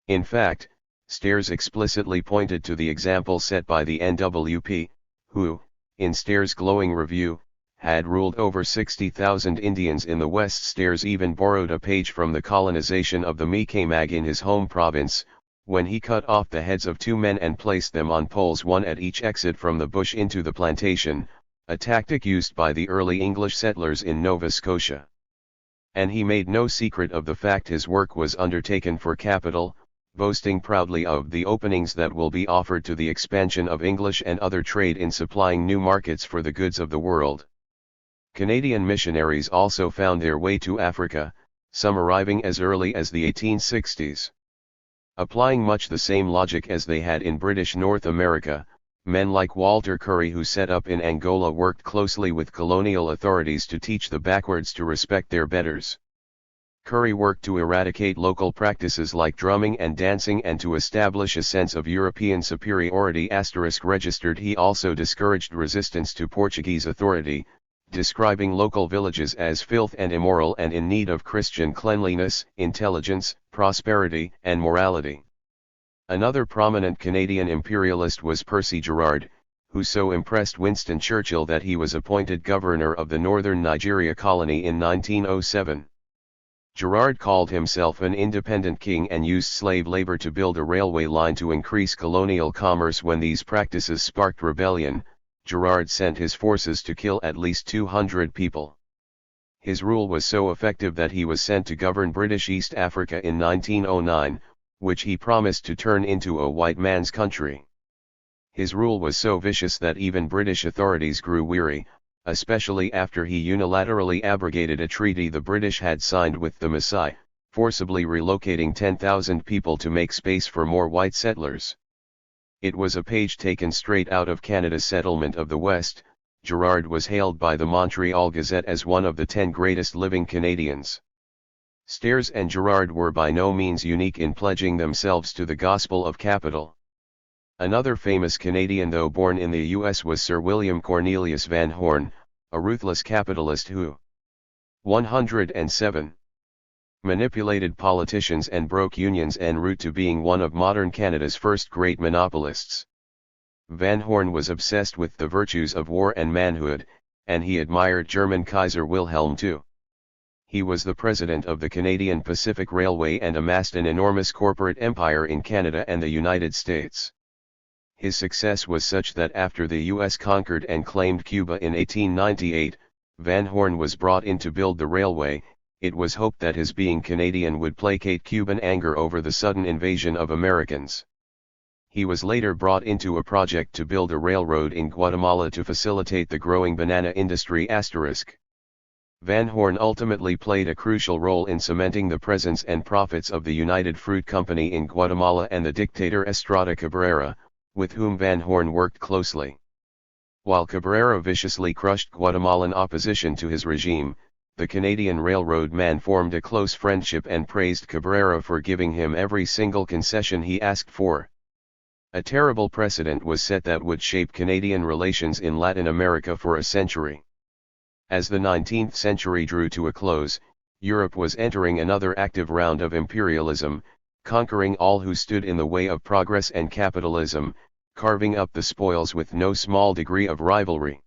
In fact, Stairs explicitly pointed to the example set by the NWP, who, in Stairs' glowing review, had ruled over 60,000 Indians in the West. Stairs even borrowed a page from the colonization of the Mi'kmaq in his home province, when he cut off the heads of 2 men and placed them on poles, one at each exit from the bush into the plantation, a tactic used by the early English settlers in Nova Scotia. And he made no secret of the fact his work was undertaken for capital, boasting proudly of the openings that will be offered to the expansion of English and other trade in supplying new markets for the goods of the world. Canadian missionaries also found their way to Africa, some arriving as early as the 1860s. Applying much the same logic as they had in British North America, men like Walter Curry, who set up in Angola, worked closely with colonial authorities to teach the backwards to respect their betters. Curry worked to eradicate local practices like drumming and dancing and to establish a sense of European superiority. Registered he also discouraged resistance to Portuguese authority, describing local villages as filth and immoral and in need of Christian cleanliness, intelligence, prosperity, and morality. Another prominent Canadian imperialist was Percy Gerard, who so impressed Winston Churchill that he was appointed governor of the Northern Nigeria colony in 1907. Gerard called himself an independent king and used slave labor to build a railway line to increase colonial commerce. When these practices sparked rebellion, Gerard sent his forces to kill at least 200 people. His rule was so effective that he was sent to govern British East Africa in 1909, which he promised to turn into a white man's country. His rule was so vicious that even British authorities grew weary, especially after he unilaterally abrogated a treaty the British had signed with the Maasai, forcibly relocating 10,000 people to make space for more white settlers. It was a page taken straight out of Canada's settlement of the West. Gerard was hailed by the Montreal Gazette as one of the 10 greatest living Canadians. Stairs and Gerard were by no means unique in pledging themselves to the gospel of capital. Another famous Canadian, though born in the U.S., was Sir William Cornelius Van Horne, a ruthless capitalist who 107. Manipulated politicians and broke unions en route to being one of modern Canada's first great monopolists. Van Horne was obsessed with the virtues of war and manhood, and he admired German Kaiser Wilhelm II. He was the president of the Canadian Pacific Railway and amassed an enormous corporate empire in Canada and the United States. His success was such that after the U.S. conquered and claimed Cuba in 1898, Van Horne was brought in to build the railway. It was hoped that his being Canadian would placate Cuban anger over the sudden invasion of Americans. He was later brought into a project to build a railroad in Guatemala to facilitate the growing banana industry. Van Horn ultimately played a crucial role in cementing the presence and profits of the United Fruit Company in Guatemala and the dictator Estrada Cabrera, with whom Van Horn worked closely. While Cabrera viciously crushed Guatemalan opposition to his regime, the Canadian railroad man formed a close friendship and praised Cabrera for giving him every single concession he asked for. A terrible precedent was set that would shape Canadian relations in Latin America for a century. As the 19th century drew to a close, Europe was entering another active round of imperialism, conquering all who stood in the way of progress and capitalism, carving up the spoils with no small degree of rivalry.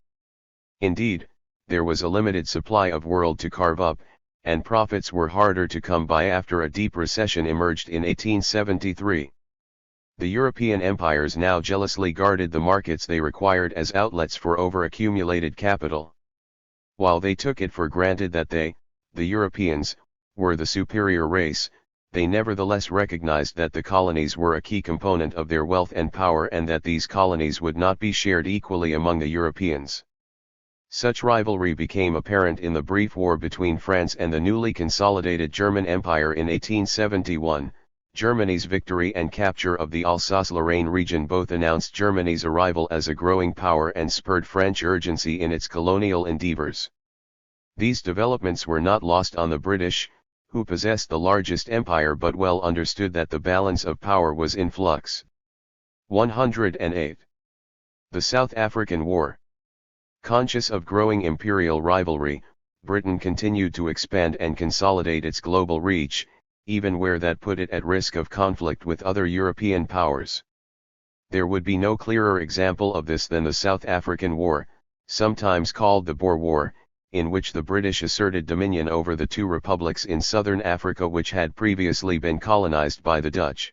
Indeed, there was a limited supply of world to carve up, and profits were harder to come by after a deep recession emerged in 1873. The European empires now jealously guarded the markets they required as outlets for over-accumulated capital. While they took it for granted that they, the Europeans, were the superior race, they nevertheless recognized that the colonies were a key component of their wealth and power and that these colonies would not be shared equally among the Europeans. Such rivalry became apparent in the brief war between France and the newly consolidated German Empire in 1871. Germany's victory and capture of the Alsace-Lorraine region both announced Germany's arrival as a growing power and spurred French urgency in its colonial endeavors. These developments were not lost on the British, who possessed the largest empire but well understood that the balance of power was in flux. 108. The South African War. Conscious of growing imperial rivalry, Britain continued to expand and consolidate its global reach, even where that put it at risk of conflict with other European powers. There would be no clearer example of this than the South African War, sometimes called the Boer War, in which the British asserted dominion over the two republics in southern Africa which had previously been colonized by the Dutch.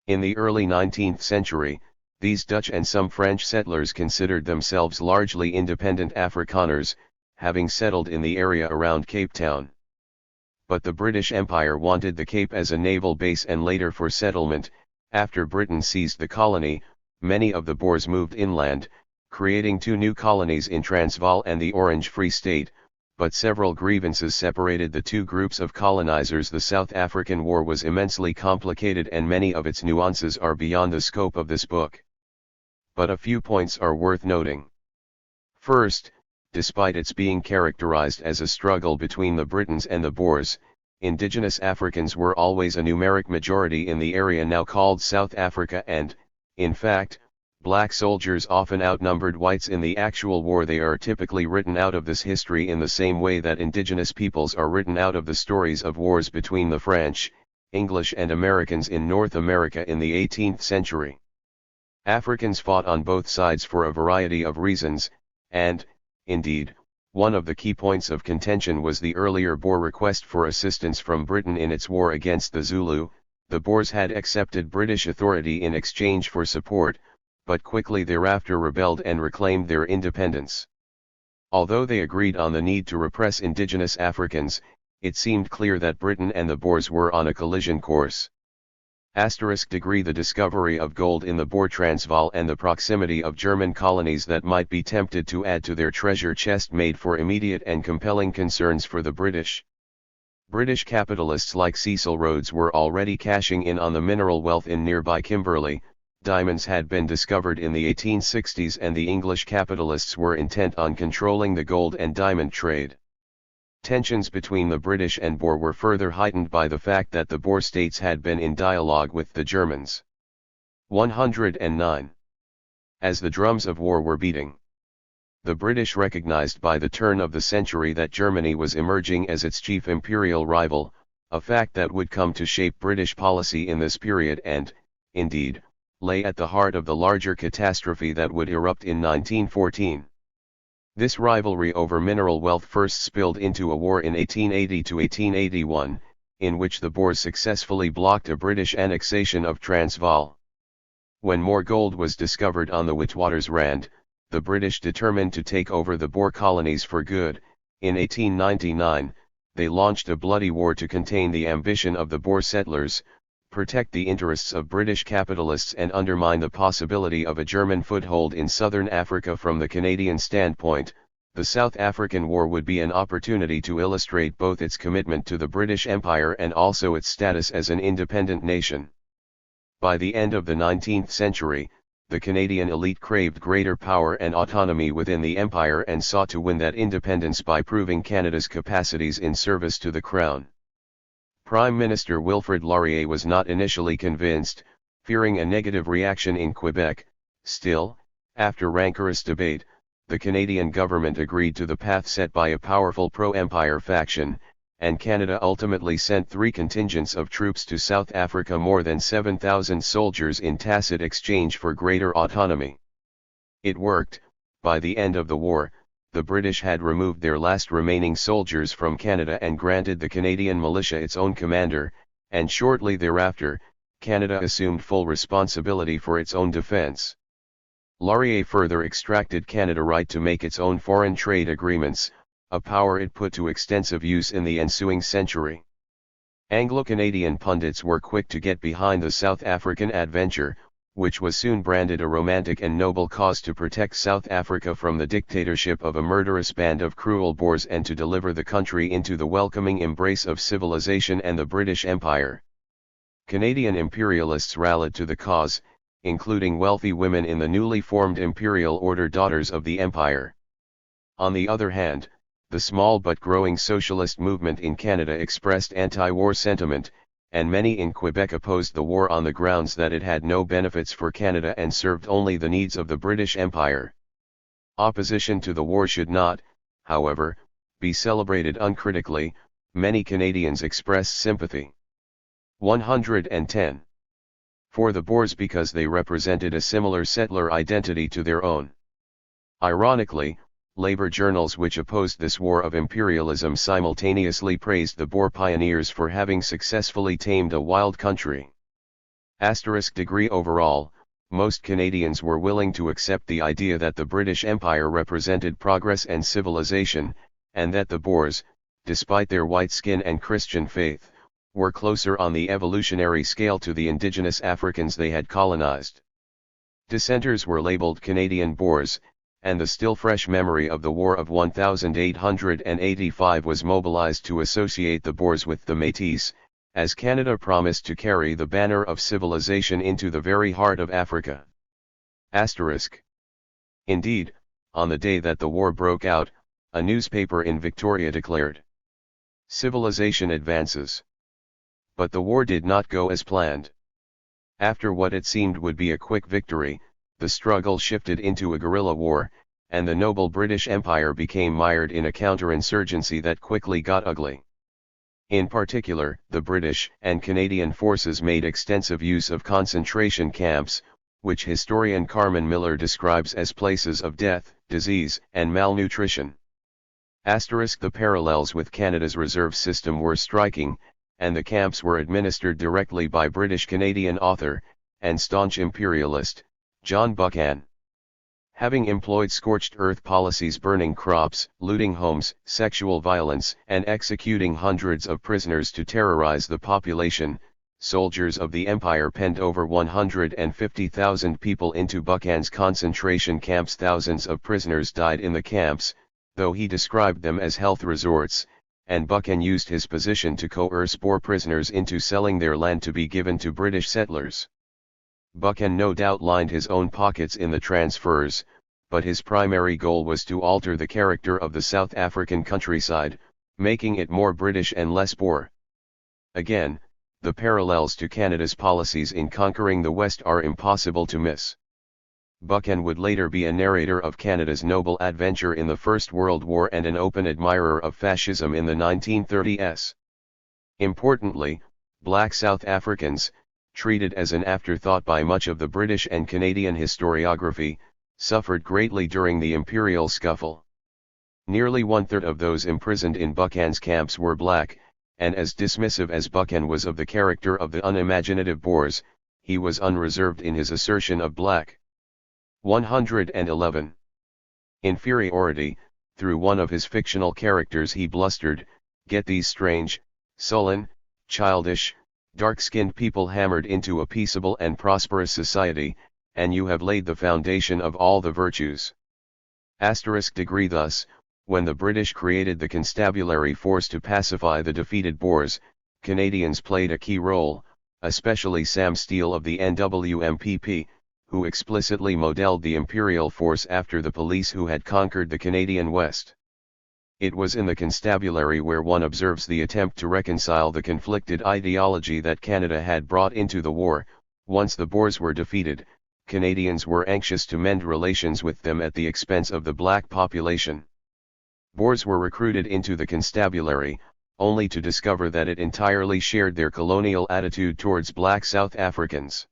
In the early 19th century, these Dutch and some French settlers considered themselves largely independent Afrikaners, having settled in the area around Cape Town. But the British Empire wanted the Cape as a naval base and later for settlement. After Britain seized the colony, many of the Boers moved inland, creating two new colonies in Transvaal and the Orange Free State, but several grievances separated the two groups of colonizers. The South African War was immensely complicated and many of its nuances are beyond the scope of this book. But a few points are worth noting. First, despite its being characterized as a struggle between the Britons and the Boers, indigenous Africans were always a numeric majority in the area now called South Africa and, in fact, black soldiers often outnumbered whites in the actual war. They are typically written out of this history in the same way that indigenous peoples are written out of the stories of wars between the French, English and Americans in North America in the 18th century. Africans fought on both sides for a variety of reasons, and, indeed, one of the key points of contention was the earlier Boer request for assistance from Britain in its war against the Zulu. The Boers had accepted British authority in exchange for support, but quickly thereafter rebelled and reclaimed their independence. Although they agreed on the need to repress indigenous Africans, it seemed clear that Britain and the Boers were on a collision course. *degree The discovery of gold in the Boer Transvaal and the proximity of German colonies that might be tempted to add to their treasure chest made for immediate and compelling concerns for the British. British capitalists like Cecil Rhodes were already cashing in on the mineral wealth in nearby Kimberley. Diamonds had been discovered in the 1860s and the English capitalists were intent on controlling the gold and diamond trade. Tensions between the British and Boer were further heightened by the fact that the Boer states had been in dialogue with the Germans. 109. As the drums of war were beating, the British recognized by the turn of the century that Germany was emerging as its chief imperial rival, a fact that would come to shape British policy in this period and, indeed, lay at the heart of the larger catastrophe that would erupt in 1914. This rivalry over mineral wealth first spilled into a war in 1880 to 1881, in which the Boers successfully blocked a British annexation of Transvaal. When more gold was discovered on the Witwatersrand, the British determined to take over the Boer colonies for good. In 1899, they launched a bloody war to contain the ambition of the Boer settlers, protect the interests of British capitalists and undermine the possibility of a German foothold in southern Africa. From the Canadian standpoint, The South African War would be an opportunity to illustrate both its commitment to the British Empire and also its status as an independent nation. By the end of the 19th century, the Canadian elite craved greater power and autonomy within the Empire and sought to win that independence by proving Canada's capacities in service to the Crown. Prime Minister Wilfrid Laurier was not initially convinced, fearing a negative reaction in Quebec. Still, after rancorous debate, the Canadian government agreed to the path set by a powerful pro-Empire faction, and Canada ultimately sent 3 contingents of troops to South Africa, more than 7,000 soldiers in tacit exchange for greater autonomy. It worked. By the end of the war, the British had removed their last remaining soldiers from Canada and granted the Canadian militia its own commander, and shortly thereafter, Canada assumed full responsibility for its own defence. Laurier further extracted Canada right to make its own foreign trade agreements, a power it put to extensive use in the ensuing century. Anglo-Canadian pundits were quick to get behind the South African adventure, which was soon branded a romantic and noble cause to protect South Africa from the dictatorship of a murderous band of cruel Boers and to deliver the country into the welcoming embrace of civilization and the British Empire. Canadian imperialists rallied to the cause, including wealthy women in the newly formed Imperial Order Daughters of the Empire. On the other hand, the small but growing socialist movement in Canada expressed anti-war sentiment, and many in Quebec opposed the war on the grounds that it had no benefits for Canada and served only the needs of the British Empire. Opposition to the war should not, however, be celebrated uncritically. Many Canadians expressed sympathy. 110. For the Boers because they represented a similar settler identity to their own. Ironically, labor journals which opposed this war of imperialism simultaneously praised the Boer pioneers for having successfully tamed a wild country. *degree overall, most Canadians were willing to accept the idea that the British Empire represented progress and civilization, and that the Boers, despite their white skin and Christian faith, were closer on the evolutionary scale to the indigenous Africans they had colonized. Dissenters were labeled Canadian Boers, and the still fresh memory of the War of 1885 was mobilized to associate the Boers with the Métis, as Canada promised to carry the banner of civilization into the very heart of Africa. Indeed, on the day that the war broke out, a newspaper in Victoria declared, "Civilization advances." But the war did not go as planned. After what it seemed would be a quick victory, the struggle shifted into a guerrilla war, and the noble British Empire became mired in a counterinsurgency that quickly got ugly. In particular, the British and Canadian forces made extensive use of concentration camps, which historian Carmen Miller describes as places of death, disease, and malnutrition. The parallels with Canada's reserve system were striking, and the camps were administered directly by British-Canadian author, and staunch imperialist, John Buchan. Having employed scorched earth policies, burning crops, looting homes, sexual violence, and executing hundreds of prisoners to terrorize the population, soldiers of the Empire penned over 150,000 people into Buchan's concentration camps. Thousands of prisoners died in the camps, though he described them as health resorts, and Buchan used his position to coerce Boer prisoners into selling their land to be given to British settlers. Buchan no doubt lined his own pockets in the transfers, but his primary goal was to alter the character of the South African countryside, making it more British and less Boer. Again, the parallels to Canada's policies in conquering the West are impossible to miss. Buchan would later be a narrator of Canada's noble adventure in the First World War and an open admirer of fascism in the 1930s. Importantly, black South Africans, treated as an afterthought by much of the British and Canadian historiography, suffered greatly during the imperial scuffle. Nearly one-third of those imprisoned in Buchan's camps were black, and as dismissive as Buchan was of the character of the unimaginative Boers, he was unreserved in his assertion of black. 111. Inferiority. Through one of his fictional characters he blustered, "Get these strange, sullen, childish, dark-skinned people hammered into a peaceable and prosperous society, and you have laid the foundation of all the virtues." Degree. Thus, When the British created the constabulary force to pacify the defeated Boers, Canadians played a key role, especially Sam Steele of the NWMPP, who explicitly modelled the imperial force after the police who had conquered the Canadian West. It was in the constabulary where one observes the attempt to reconcile the conflicted ideology that Canada had brought into the war. Once the Boers were defeated, Canadians were anxious to mend relations with them at the expense of the black population. Boers were recruited into the constabulary, only to discover that it entirely shared their colonial attitude towards black South Africans.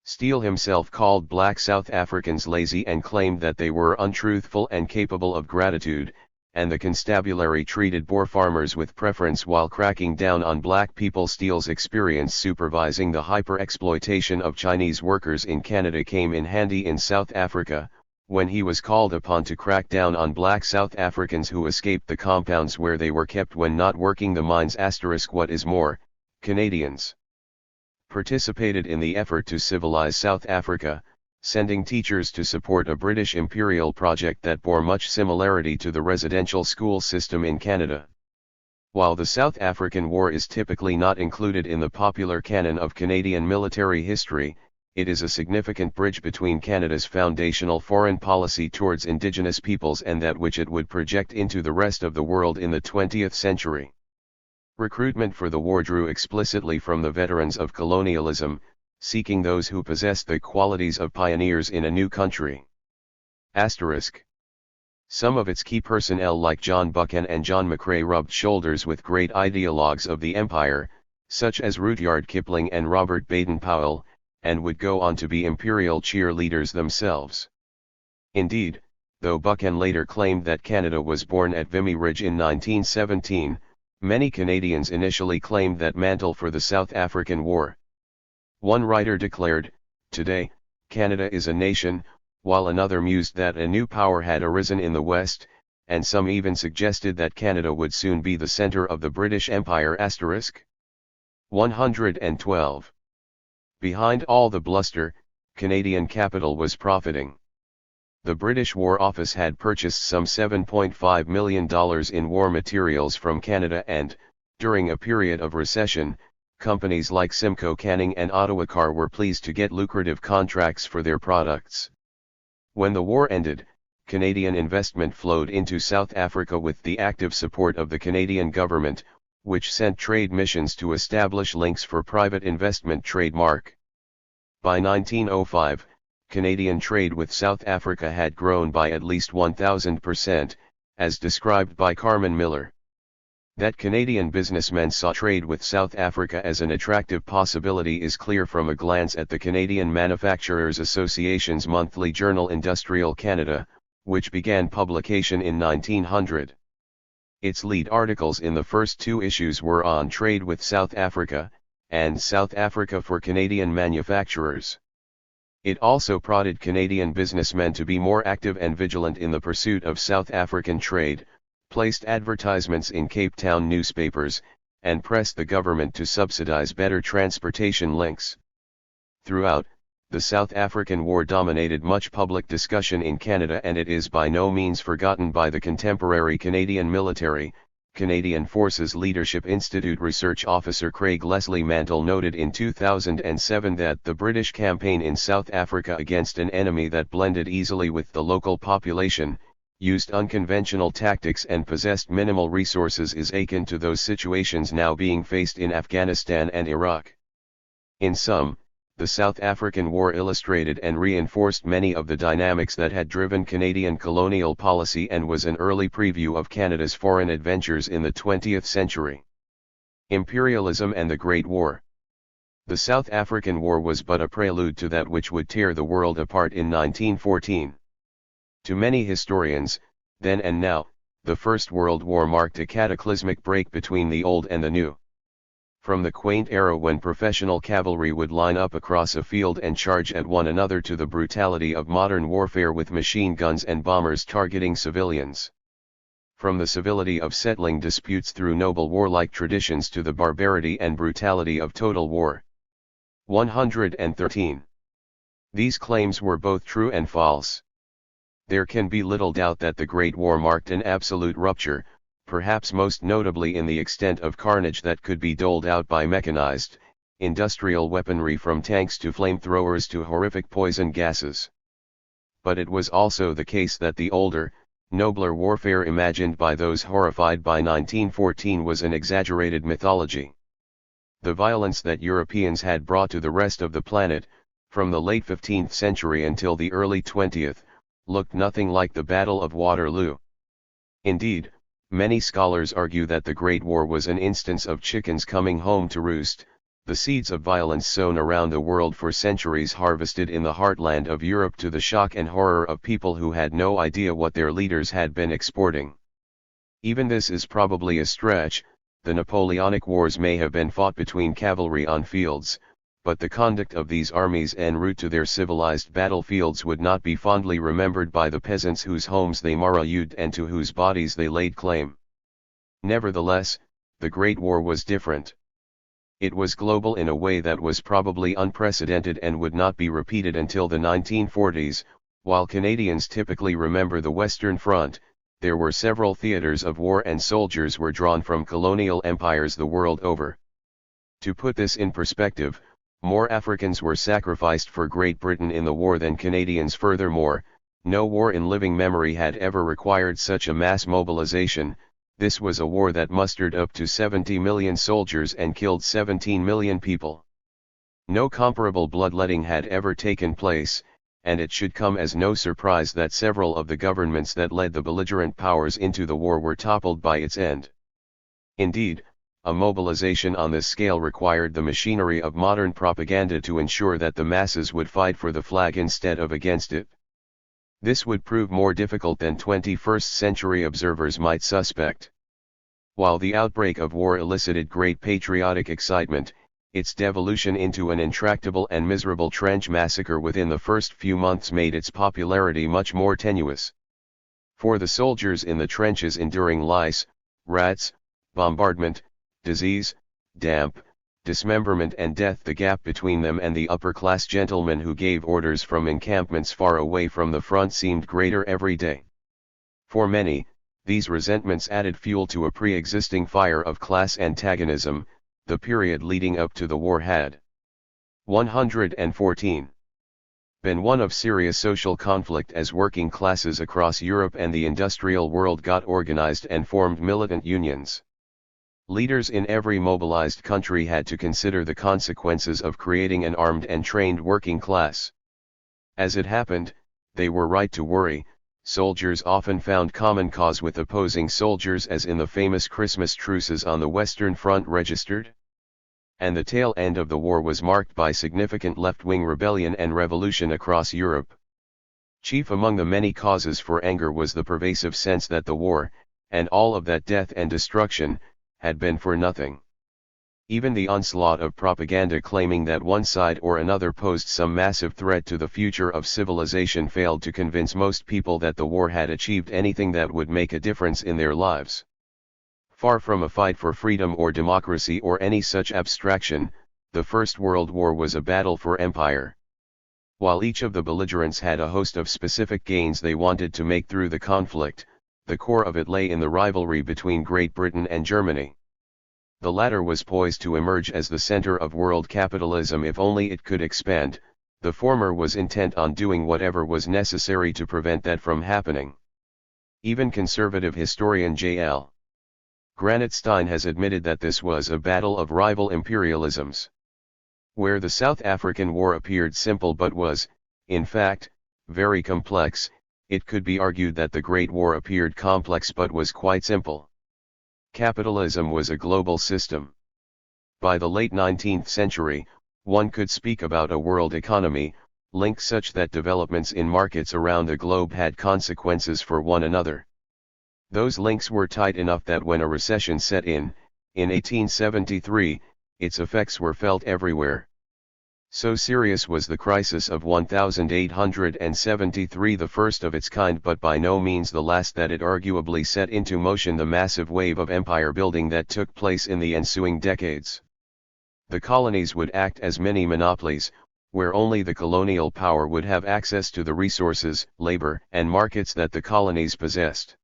Steele himself called black South Africans lazy and claimed that they were untruthful and capable of gratitude, and the constabulary treated Boer farmers with preference while cracking down on black people. Steele's experience supervising the hyper-exploitation of Chinese workers in Canada came in handy in South Africa, when he was called upon to crack down on black South Africans who escaped the compounds where they were kept when not working the mines. What is more, Canadians participated in the effort to civilize South Africa, sending teachers to support a British imperial project that bore much similarity to the residential school system in Canada. While the South African War is typically not included in the popular canon of Canadian military history, it is a significant bridge between Canada's foundational foreign policy towards Indigenous peoples and that which it would project into the rest of the world in the 20th century. Recruitment for the war drew explicitly from the veterans of colonialism, seeking those who possessed the qualities of pioneers in a new country. Some of its key personnel like John Buchan and John McCrae rubbed shoulders with great ideologues of the empire, such as Rudyard Kipling and Robert Baden-Powell, and would go on to be imperial cheerleaders themselves. Indeed, though Buchan later claimed that Canada was born at Vimy Ridge in 1917, many Canadians initially claimed that mantle for the South African War. One writer declared, "Today, Canada is a nation," while another mused that a new power had arisen in the West, and some even suggested that Canada would soon be the centre of the British Empire. 112. Behind all the bluster, Canadian capital was profiting. The British War Office had purchased some $7.5 million in war materials from Canada and, during a period of recession, companies like Simcoe Canning and Ottawa Car were pleased to get lucrative contracts for their products. When the war ended, Canadian investment flowed into South Africa with the active support of the Canadian government, which sent trade missions to establish links for private investment trademark. By 1905, Canadian trade with South Africa had grown by at least 1,000%, as described by Carmen Miller. That Canadian businessmen saw trade with South Africa as an attractive possibility is clear from a glance at the Canadian Manufacturers Association's monthly journal Industrial Canada, which began publication in 1900. Its lead articles in the first two issues were on trade with South Africa, and South Africa for Canadian manufacturers. It also prodded Canadian businessmen to be more active and vigilant in the pursuit of South African trade, placed advertisements in Cape Town newspapers, and pressed the government to subsidize better transportation links. Throughout, the South African War dominated much public discussion in Canada, and it is by no means forgotten by the contemporary Canadian military. Canadian Forces Leadership Institute research officer Craig Leslie Mantle noted in 2007 that the British campaign in South Africa against an enemy that blended easily with the local population, used unconventional tactics and possessed minimal resources is akin to those situations now being faced in Afghanistan and Iraq. In sum, the South African War illustrated and reinforced many of the dynamics that had driven Canadian colonial policy and was an early preview of Canada's foreign adventures in the 20th century. Imperialism and the Great War. The South African War was but a prelude to that which would tear the world apart in 1914. To many historians, then and now, the First World War marked a cataclysmic break between the old and the new. From the quaint era when professional cavalry would line up across a field and charge at one another to the brutality of modern warfare with machine guns and bombers targeting civilians. From the civility of settling disputes through noble warlike traditions to the barbarity and brutality of total war. 113. These claims were both true and false. There can be little doubt that the Great War marked an absolute rupture, perhaps most notably in the extent of carnage that could be doled out by mechanized, industrial weaponry from tanks to flamethrowers to horrific poison gases. But it was also the case that the older, nobler warfare imagined by those horrified by 1914 was an exaggerated mythology. The violence that Europeans had brought to the rest of the planet, from the late 15th century until the early 20th, looked nothing like the Battle of Waterloo. Indeed, many scholars argue that the Great War was an instance of chickens coming home to roost, the seeds of violence sown around the world for centuries harvested in the heartland of Europe to the shock and horror of people who had no idea what their leaders had been exporting. Even this is probably a stretch. The Napoleonic Wars may have been fought between cavalry on fields, but the conduct of these armies en route to their civilized battlefields would not be fondly remembered by the peasants whose homes they marooned and to whose bodies they laid claim. Nevertheless, the Great War was different. It was global in a way that was probably unprecedented and would not be repeated until the 1940s. While Canadians typically remember the Western Front, there were several theaters of war and soldiers were drawn from colonial empires the world over. To put this in perspective, more Africans were sacrificed for Great Britain in the war than Canadians. Furthermore, no war in living memory had ever required such a mass mobilization. This was a war that mustered up to 70 million soldiers and killed 17 million people. No comparable bloodletting had ever taken place, and it should come as no surprise that several of the governments that led the belligerent powers into the war were toppled by its end. Indeed, a mobilization on this scale required the machinery of modern propaganda to ensure that the masses would fight for the flag instead of against it. This would prove more difficult than 21st century observers might suspect. While the outbreak of war elicited great patriotic excitement, its devolution into an intractable and miserable trench massacre within the first few months made its popularity much more tenuous. For the soldiers in the trenches enduring lice, rats, bombardment, disease, damp, dismemberment and death, the gap between them and the upper-class gentlemen who gave orders from encampments far away from the front seemed greater every day. For many, these resentments added fuel to a pre-existing fire of class antagonism. The period leading up to the war had 114 been one of serious social conflict as working classes across Europe and the industrial world got organized and formed militant unions. Leaders in every mobilized country had to consider the consequences of creating an armed and trained working class. As it happened, they were right to worry. Soldiers often found common cause with opposing soldiers, as in the famous Christmas truces on the Western Front registered. And the tail end of the war was marked by significant left-wing rebellion and revolution across Europe. Chief among the many causes for anger was the pervasive sense that the war, and all of that death and destruction, had been for nothing. Even the onslaught of propaganda claiming that one side or another posed some massive threat to the future of civilization failed to convince most people that the war had achieved anything that would make a difference in their lives. Far from a fight for freedom or democracy or any such abstraction, the First World War was a battle for empire. While each of the belligerents had a host of specific gains they wanted to make through the conflict, the core of it lay in the rivalry between Great Britain and Germany. The latter was poised to emerge as the center of world capitalism if only it could expand. The former was intent on doing whatever was necessary to prevent that from happening. Even conservative historian J.L. Granatstein has admitted that this was a battle of rival imperialisms. Where the South African War appeared simple but was, in fact, very complex, it could be argued that the Great War appeared complex but was quite simple. Capitalism was a global system. By the late 19th century, one could speak about a world economy, linked such that developments in markets around the globe had consequences for one another. Those links were tight enough that when a recession set in 1873, its effects were felt everywhere. So serious was the crisis of 1873, the first of its kind but by no means the last, that it arguably set into motion the massive wave of empire building that took place in the ensuing decades. The colonies would act as mini monopolies, where only the colonial power would have access to the resources, labor, and markets that the colonies possessed.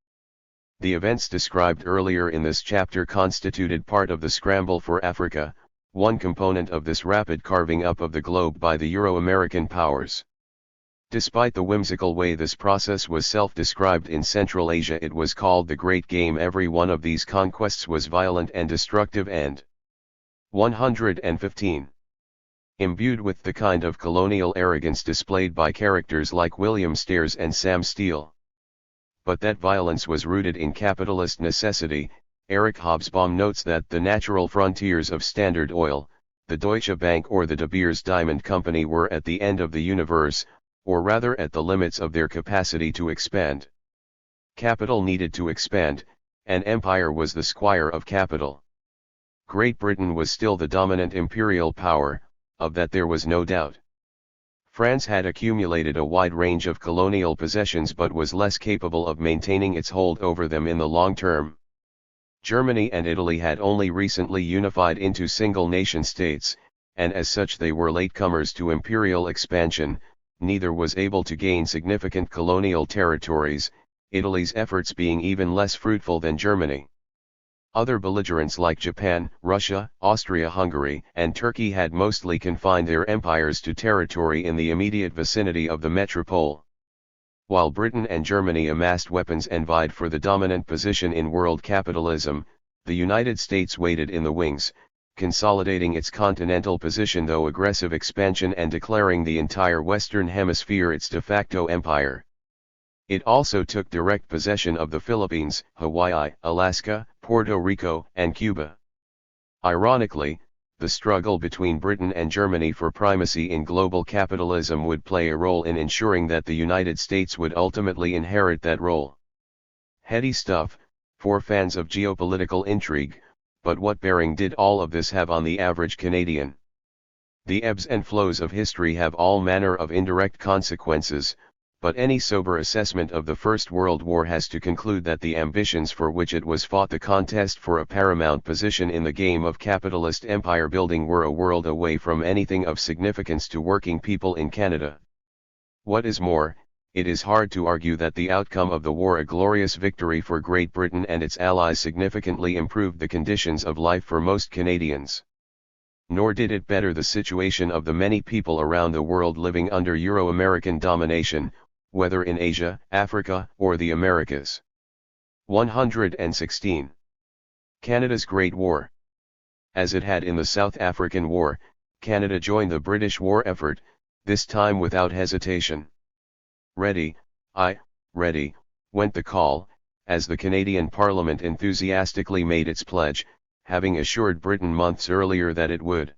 The events described earlier in this chapter constituted part of the scramble for Africa, one component of this rapid carving up of the globe by the Euro-American powers. Despite the whimsical way this process was self-described in Central Asia, it was called the Great Game. Every one of these conquests was violent and destructive and 115. Imbued with the kind of colonial arrogance displayed by characters like William Stairs and Sam Steele. But that violence was rooted in capitalist necessity. Eric Hobsbawm notes that the natural frontiers of Standard Oil, the Deutsche Bank or the De Beers Diamond Company were at the end of the universe, or rather at the limits of their capacity to expand. Capital needed to expand, and empire was the squire of capital. Great Britain was still the dominant imperial power, of that there was no doubt. France had accumulated a wide range of colonial possessions but was less capable of maintaining its hold over them in the long term. Germany and Italy had only recently unified into single nation states, and as such they were latecomers to imperial expansion. Neither was able to gain significant colonial territories, Italy's efforts being even less fruitful than Germany. Other belligerents like Japan, Russia, Austria-Hungary, and Turkey had mostly confined their empires to territory in the immediate vicinity of the metropole. While Britain and Germany amassed weapons and vied for the dominant position in world capitalism, the United States waited in the wings, consolidating its continental position through aggressive expansion and declaring the entire Western Hemisphere its de facto empire. It also took direct possession of the Philippines, Hawaii, Alaska, Puerto Rico, and Cuba. Ironically, the struggle between Britain and Germany for primacy in global capitalism would play a role in ensuring that the United States would ultimately inherit that role. Heady stuff, for fans of geopolitical intrigue, but what bearing did all of this have on the average Canadian? The ebbs and flows of history have all manner of indirect consequences, but any sober assessment of the First World War has to conclude that the ambitions for which it was fought, the contest for a paramount position in the game of capitalist empire building, were a world away from anything of significance to working people in Canada. What is more, it is hard to argue that the outcome of the war, a glorious victory for Great Britain and its allies, significantly improved the conditions of life for most Canadians. Nor did it better the situation of the many people around the world living under Euro-American domination, whether in Asia, Africa, or the Americas. 116. Canada's Great War. As it had in the South African War, Canada joined the British war effort, this time without hesitation. Ready, aye, ready, went the call, as the Canadian Parliament enthusiastically made its pledge, having assured Britain months earlier that it would.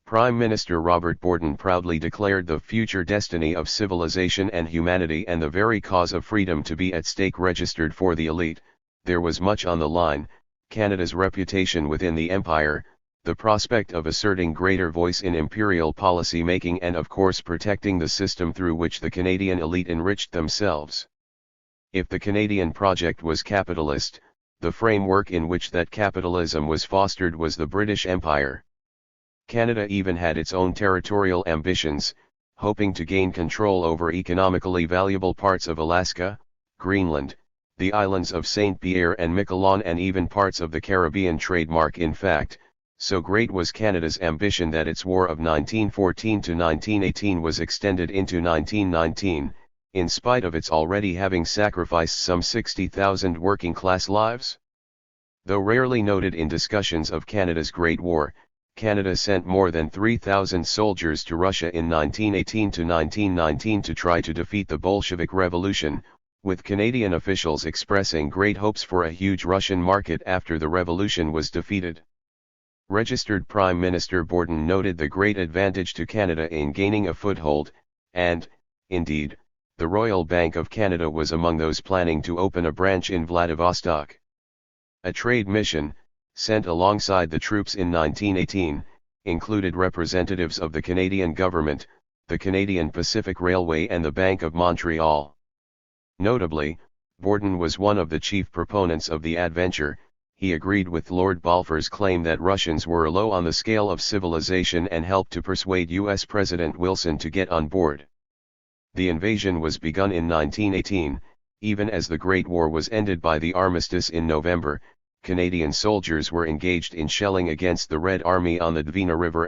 Prime Minister Robert Borden proudly declared the future destiny of civilization and humanity and the very cause of freedom to be at stake. Registered for the elite, there was much on the line: Canada's reputation within the empire, the prospect of asserting greater voice in imperial policy making, and of course protecting the system through which the Canadian elite enriched themselves. If the Canadian project was capitalist, the framework in which that capitalism was fostered was the British Empire. Canada even had its own territorial ambitions, hoping to gain control over economically valuable parts of Alaska, Greenland, the islands of St. Pierre and Miquelon, and even parts of the Caribbean trademark. In fact, so great was Canada's ambition that its war of 1914 to 1918 was extended into 1919, in spite of its already having sacrificed some 60,000 working-class lives. Though rarely noted in discussions of Canada's Great War, Canada sent more than 3,000 soldiers to Russia in 1918 to 1919 to try to defeat the Bolshevik Revolution, with Canadian officials expressing great hopes for a huge Russian market after the revolution was defeated. Registered Prime Minister Borden noted the great advantage to Canada in gaining a foothold, and, indeed, the Royal Bank of Canada was among those planning to open a branch in Vladivostok. A trade mission, sent alongside the troops in 1918, included representatives of the Canadian government, the Canadian Pacific Railway and the Bank of Montreal. Notably, Borden was one of the chief proponents of the adventure. he agreed with Lord Balfour's claim that Russians were low on the scale of civilization and helped to persuade US President Wilson to get on board. The invasion was begun in 1918, even as the Great War was ended by the armistice in November. Canadian soldiers were engaged in shelling against the Red Army on the Dvina River.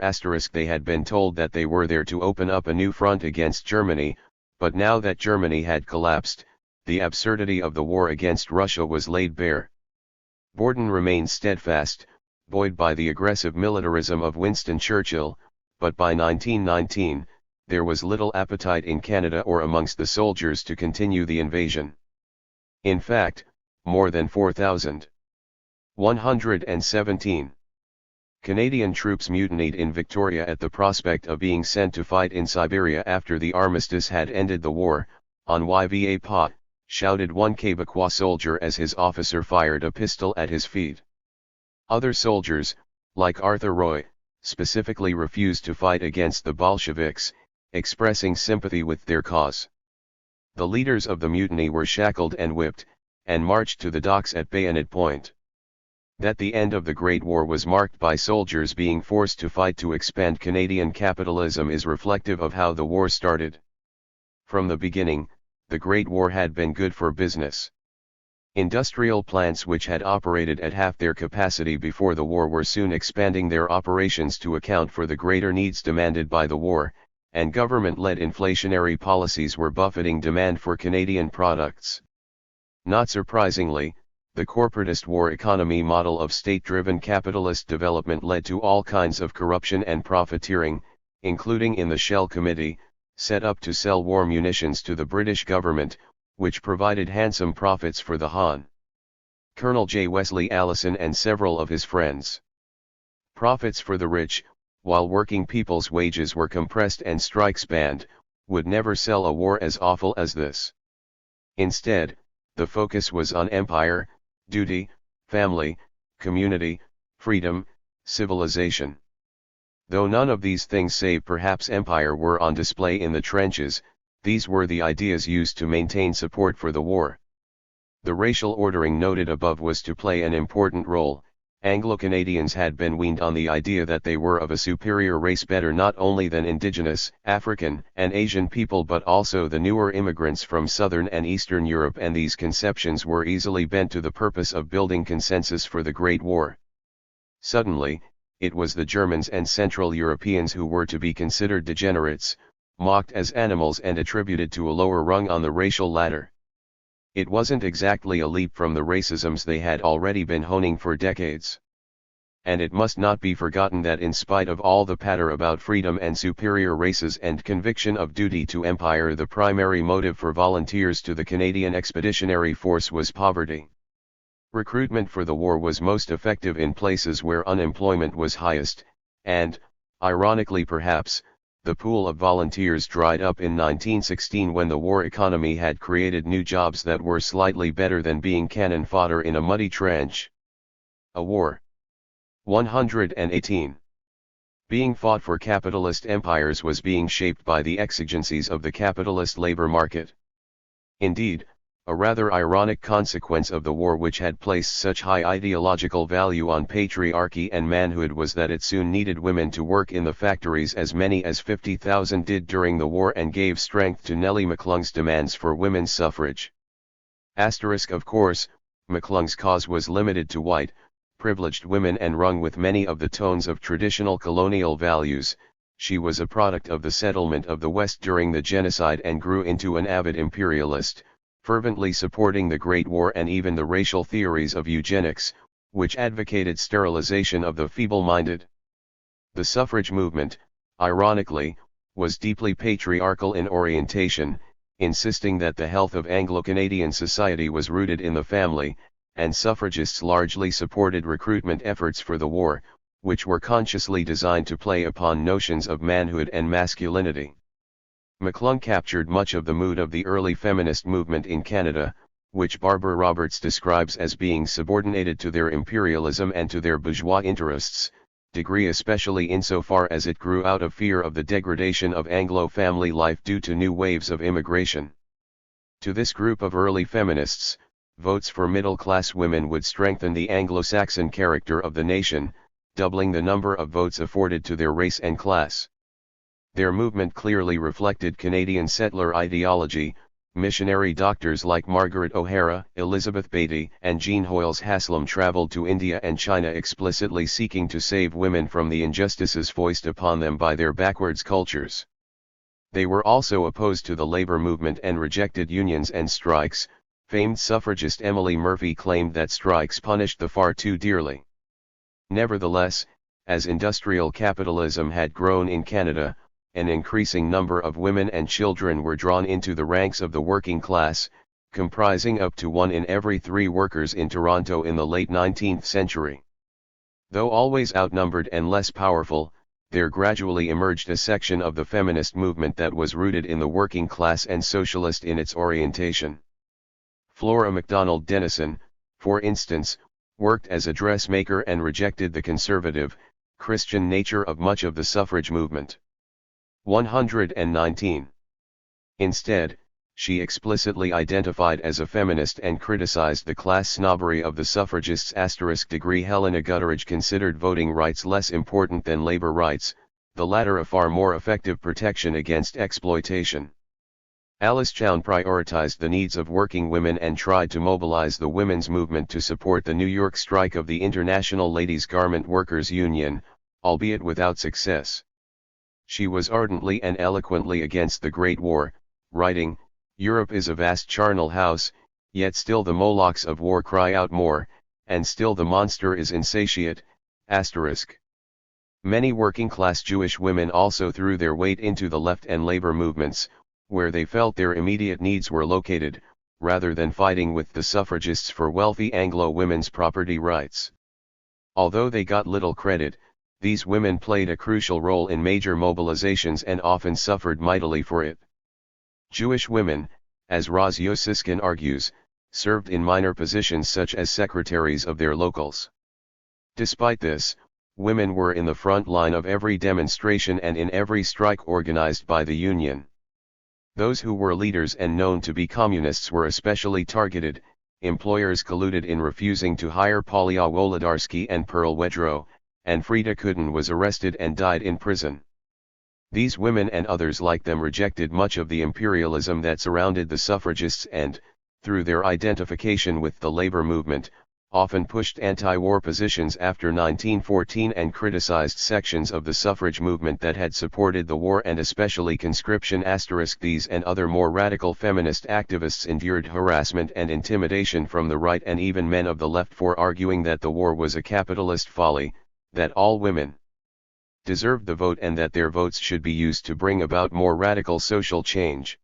They had been told that they were there to open up a new front against Germany, but now that Germany had collapsed, the absurdity of the war against Russia was laid bare. Borden remained steadfast, buoyed by the aggressive militarism of Winston Churchill, but by 1919, there was little appetite in Canada or amongst the soldiers to continue the invasion. In fact, more than 4,117 Canadian troops mutinied in Victoria at the prospect of being sent to fight in Siberia after the armistice had ended the war. "On y va pas," shouted one Quebecois soldier as his officer fired a pistol at his feet. Other soldiers, like Arthur Roy, specifically refused to fight against the Bolsheviks, expressing sympathy with their cause. The leaders of the mutiny were shackled and whipped, and marched to the docks at bayonet point. That the end of the Great War was marked by soldiers being forced to fight to expand Canadian capitalism is reflective of how the war started. From the beginning, the Great War had been good for business. Industrial plants which had operated at half their capacity before the war were soon expanding their operations to account for the greater needs demanded by the war, and government-led inflationary policies were buffeting demand for Canadian products. Not surprisingly, the corporatist war economy model of state-driven capitalist development led to all kinds of corruption and profiteering, including in the Shell Committee, set up to sell war munitions to the British government, which provided handsome profits for the Hon. Colonel J. Wesley Allison and several of his friends. Profits for the rich, while working people's wages were compressed and strikes banned, would never sell a war as awful as this. Instead, the focus was on empire, duty, family, community, freedom, civilization. Though none of these things save perhaps empire were on display in the trenches, these were the ideas used to maintain support for the war. The racial ordering noted above was to play an important role. Anglo-Canadians had been weaned on the idea that they were of a superior race, better not only than Indigenous, African, and Asian people but also the newer immigrants from Southern and Eastern Europe, and these conceptions were easily bent to the purpose of building consensus for the Great War. Suddenly, it was the Germans and Central Europeans who were to be considered degenerates, mocked as animals and attributed to a lower rung on the racial ladder. It wasn't exactly a leap from the racisms they had already been honing for decades. And it must not be forgotten that in spite of all the patter about freedom and superior races and conviction of duty to empire, the primary motive for volunteers to the Canadian Expeditionary Force was poverty. Recruitment for the war was most effective in places where unemployment was highest, and, ironically perhaps, the pool of volunteers dried up in 1916 when the war economy had created new jobs that were slightly better than being cannon fodder in a muddy trench. A war. 118. Being fought for capitalist empires was being shaped by the exigencies of the capitalist labor market. Indeed, a rather ironic consequence of the war, which had placed such high ideological value on patriarchy and manhood, was that it soon needed women to work in the factories. As many as 50,000 did during the war, and gave strength to Nellie McClung's demands for women's suffrage. Of course, McClung's cause was limited to white, privileged women and rung with many of the tones of traditional colonial values. She was a product of the settlement of the West during the genocide and grew into an avid imperialist, fervently supporting the Great War and even the racial theories of eugenics, which advocated sterilization of the feeble-minded. The suffrage movement, ironically, was deeply patriarchal in orientation, insisting that the health of Anglo-Canadian society was rooted in the family, and suffragists largely supported recruitment efforts for the war, which were consciously designed to play upon notions of manhood and masculinity. McClung captured much of the mood of the early feminist movement in Canada, which Barbara Roberts describes as being subordinated to their imperialism and to their bourgeois interests, especially insofar as it grew out of fear of the degradation of Anglo family life due to new waves of immigration. To this group of early feminists, votes for middle-class women would strengthen the Anglo-Saxon character of the nation, doubling the number of votes afforded to their race and class. Their movement clearly reflected Canadian settler ideology. Missionary doctors like Margaret O'Hara, Elizabeth Beatty, and Jean Hoyles Haslam traveled to India and China explicitly seeking to save women from the injustices foisted upon them by their backwards cultures. They were also opposed to the labor movement and rejected unions and strikes. Famed suffragist Emily Murphy claimed that strikes punished the far too dearly. Nevertheless, as industrial capitalism had grown in Canada, an increasing number of women and children were drawn into the ranks of the working class, comprising up to 1 in every 3 workers in Toronto in the late 19th century. Though always outnumbered and less powerful, there gradually emerged a section of the feminist movement that was rooted in the working class and socialist in its orientation. Flora MacDonald Dennison, for instance, worked as a dressmaker and rejected the conservative, Christian nature of much of the suffrage movement. 119. Instead, she explicitly identified as a feminist and criticized the class snobbery of the suffragists. Helena Gutteridge considered voting rights less important than labor rights, the latter a far more effective protection against exploitation. Alice Chown prioritized the needs of working women and tried to mobilize the women's movement to support the New York strike of the International Ladies Garment Workers Union, albeit without success. She was ardently and eloquently against the Great War, writing, "Europe is a vast charnel house, yet still the Molochs of war cry out more, and still the monster is insatiate." Many working-class Jewish women also threw their weight into the left and labor movements, where they felt their immediate needs were located, rather than fighting with the suffragists for wealthy Anglo women's property rights. Although they got little credit, these women played a crucial role in major mobilizations and often suffered mightily for it. Jewish women, as Roz Yosiskin argues, served in minor positions such as secretaries of their locals. Despite this, women were in the front line of every demonstration and in every strike organized by the union. Those who were leaders and known to be communists were especially targeted. Employers colluded in refusing to hire Polya Wolodarsky and Pearl Wedrow, and Frida Kudin was arrested and died in prison. These women and others like them rejected much of the imperialism that surrounded the suffragists and, through their identification with the labor movement, often pushed anti-war positions after 1914 and criticized sections of the suffrage movement that had supported the war and especially conscription. These and other more radical feminist activists endured harassment and intimidation from the right and even men of the left for arguing that the war was a capitalist folly, that all women deserved the vote and that their votes should be used to bring about more radical social change.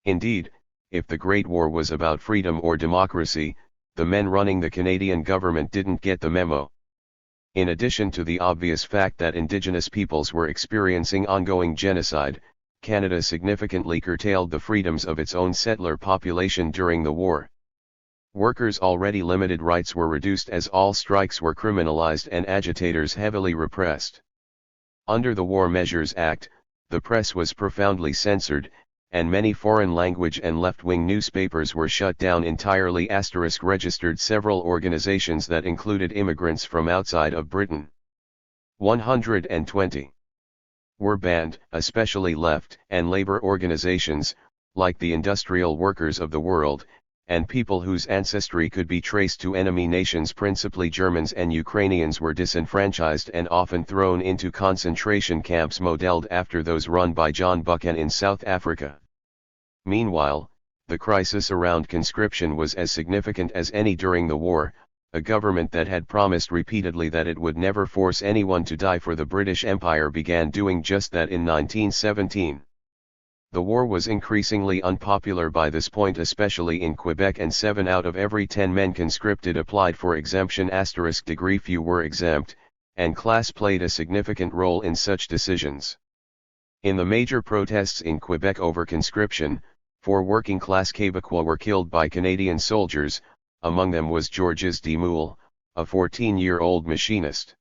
Indeed, if the Great War was about freedom or democracy, the men running the Canadian government didn't get the memo. In addition to the obvious fact that Indigenous peoples were experiencing ongoing genocide, Canada significantly curtailed the freedoms of its own settler population during the war. Workers' already limited rights were reduced as all strikes were criminalized and agitators heavily repressed. Under the War Measures Act, the press was profoundly censored, and many foreign language and left-wing newspapers were shut down entirely. Registered several organizations that included immigrants from outside of Britain. 120. Were banned, especially left and labor organizations, like the Industrial Workers of the World, and people whose ancestry could be traced to enemy nations, principally Germans and Ukrainians, were disenfranchised and often thrown into concentration camps modeled after those run by John Buchan in South Africa. Meanwhile, the crisis around conscription was as significant as any during the war. A government that had promised repeatedly that it would never force anyone to die for the British Empire began doing just that in 1917. The war was increasingly unpopular by this point, especially in Quebec, and 7 out of every 10 men conscripted applied for exemption. Degree few were exempt, and class played a significant role in such decisions. In the major protests in Quebec over conscription, 4 working-class Québécois were killed by Canadian soldiers. Among them was Georges Demoule, a 14-year-old machinist.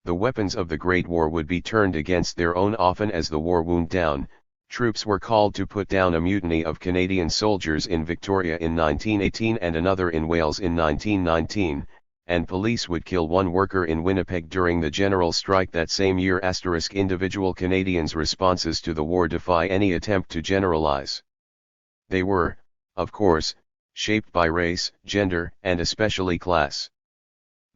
The weapons of the Great War would be turned against their own often as the war wound down. Troops were called to put down a mutiny of Canadian soldiers in Victoria in 1918 and another in Wales in 1919, and police would kill one worker in Winnipeg during the general strike that same year. Individual Canadians' responses to the war defy any attempt to generalize. They were, of course, shaped by race, gender, and especially class.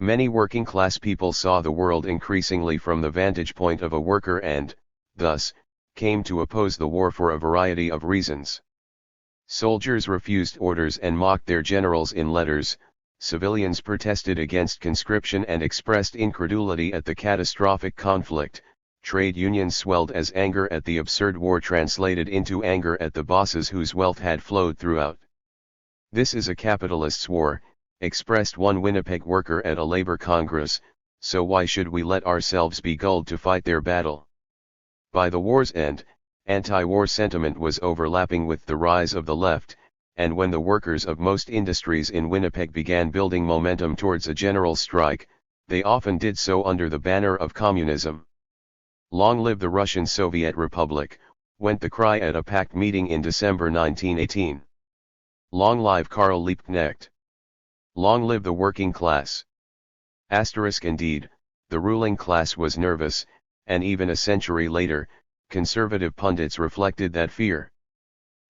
Many working-class people saw the world increasingly from the vantage point of a worker and, thus, came to oppose the war for a variety of reasons. Soldiers refused orders and mocked their generals in letters, civilians protested against conscription and expressed incredulity at the catastrophic conflict, trade unions swelled as anger at the absurd war translated into anger at the bosses whose wealth had flowed throughout. "This is a capitalist's war," expressed one Winnipeg worker at a labor congress, "so why should we let ourselves be gulled to fight their battle?" By the war's end, anti-war sentiment was overlapping with the rise of the left, and when the workers of most industries in Winnipeg began building momentum towards a general strike, they often did so under the banner of communism. "Long live the Russian Soviet Republic," went the cry at a packed meeting in December 1918. "Long live Karl Liebknecht. Long live the working class." Indeed, the ruling class was nervous, and even a century later, conservative pundits reflected that fear.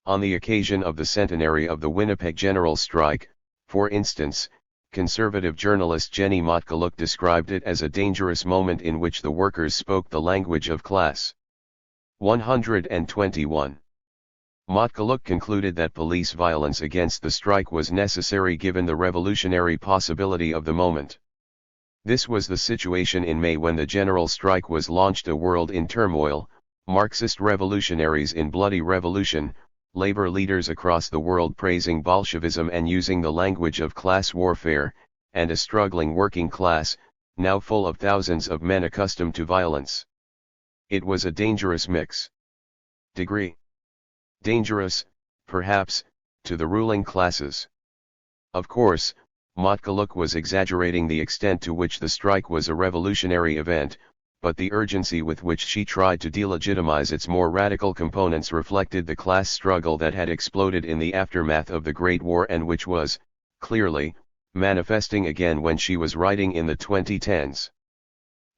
On the occasion of the centenary of the Winnipeg General Strike, for instance, conservative journalist Jenny Motkaluk described it as a dangerous moment in which the workers spoke the language of class. 121. Motkaluk concluded that police violence against the strike was necessary given the revolutionary possibility of the moment. This was the situation in May when the general strike was launched. A world in turmoil, Marxist revolutionaries in bloody revolution, labor leaders across the world praising Bolshevism and using the language of class warfare, and a struggling working class, now full of thousands of men accustomed to violence. It was a dangerous mix. Degree. Dangerous, perhaps, to the ruling classes. Of course, Motkaluk was exaggerating the extent to which the strike was a revolutionary event, but the urgency with which she tried to delegitimize its more radical components reflected the class struggle that had exploded in the aftermath of the Great War and which was, clearly, manifesting again when she was writing in the 2010s.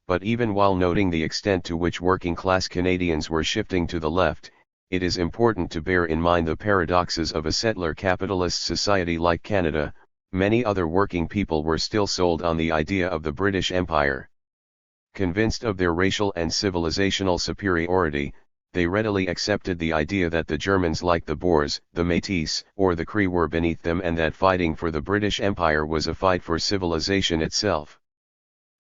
But even while noting the extent to which working-class Canadians were shifting to the left, it is important to bear in mind the paradoxes of a settler capitalist society like Canada. Many other working people were still sold on the idea of the British Empire. Convinced of their racial and civilizational superiority, they readily accepted the idea that the Germans like the Boers, the Métis, or the Cree were beneath them and that fighting for the British Empire was a fight for civilization itself.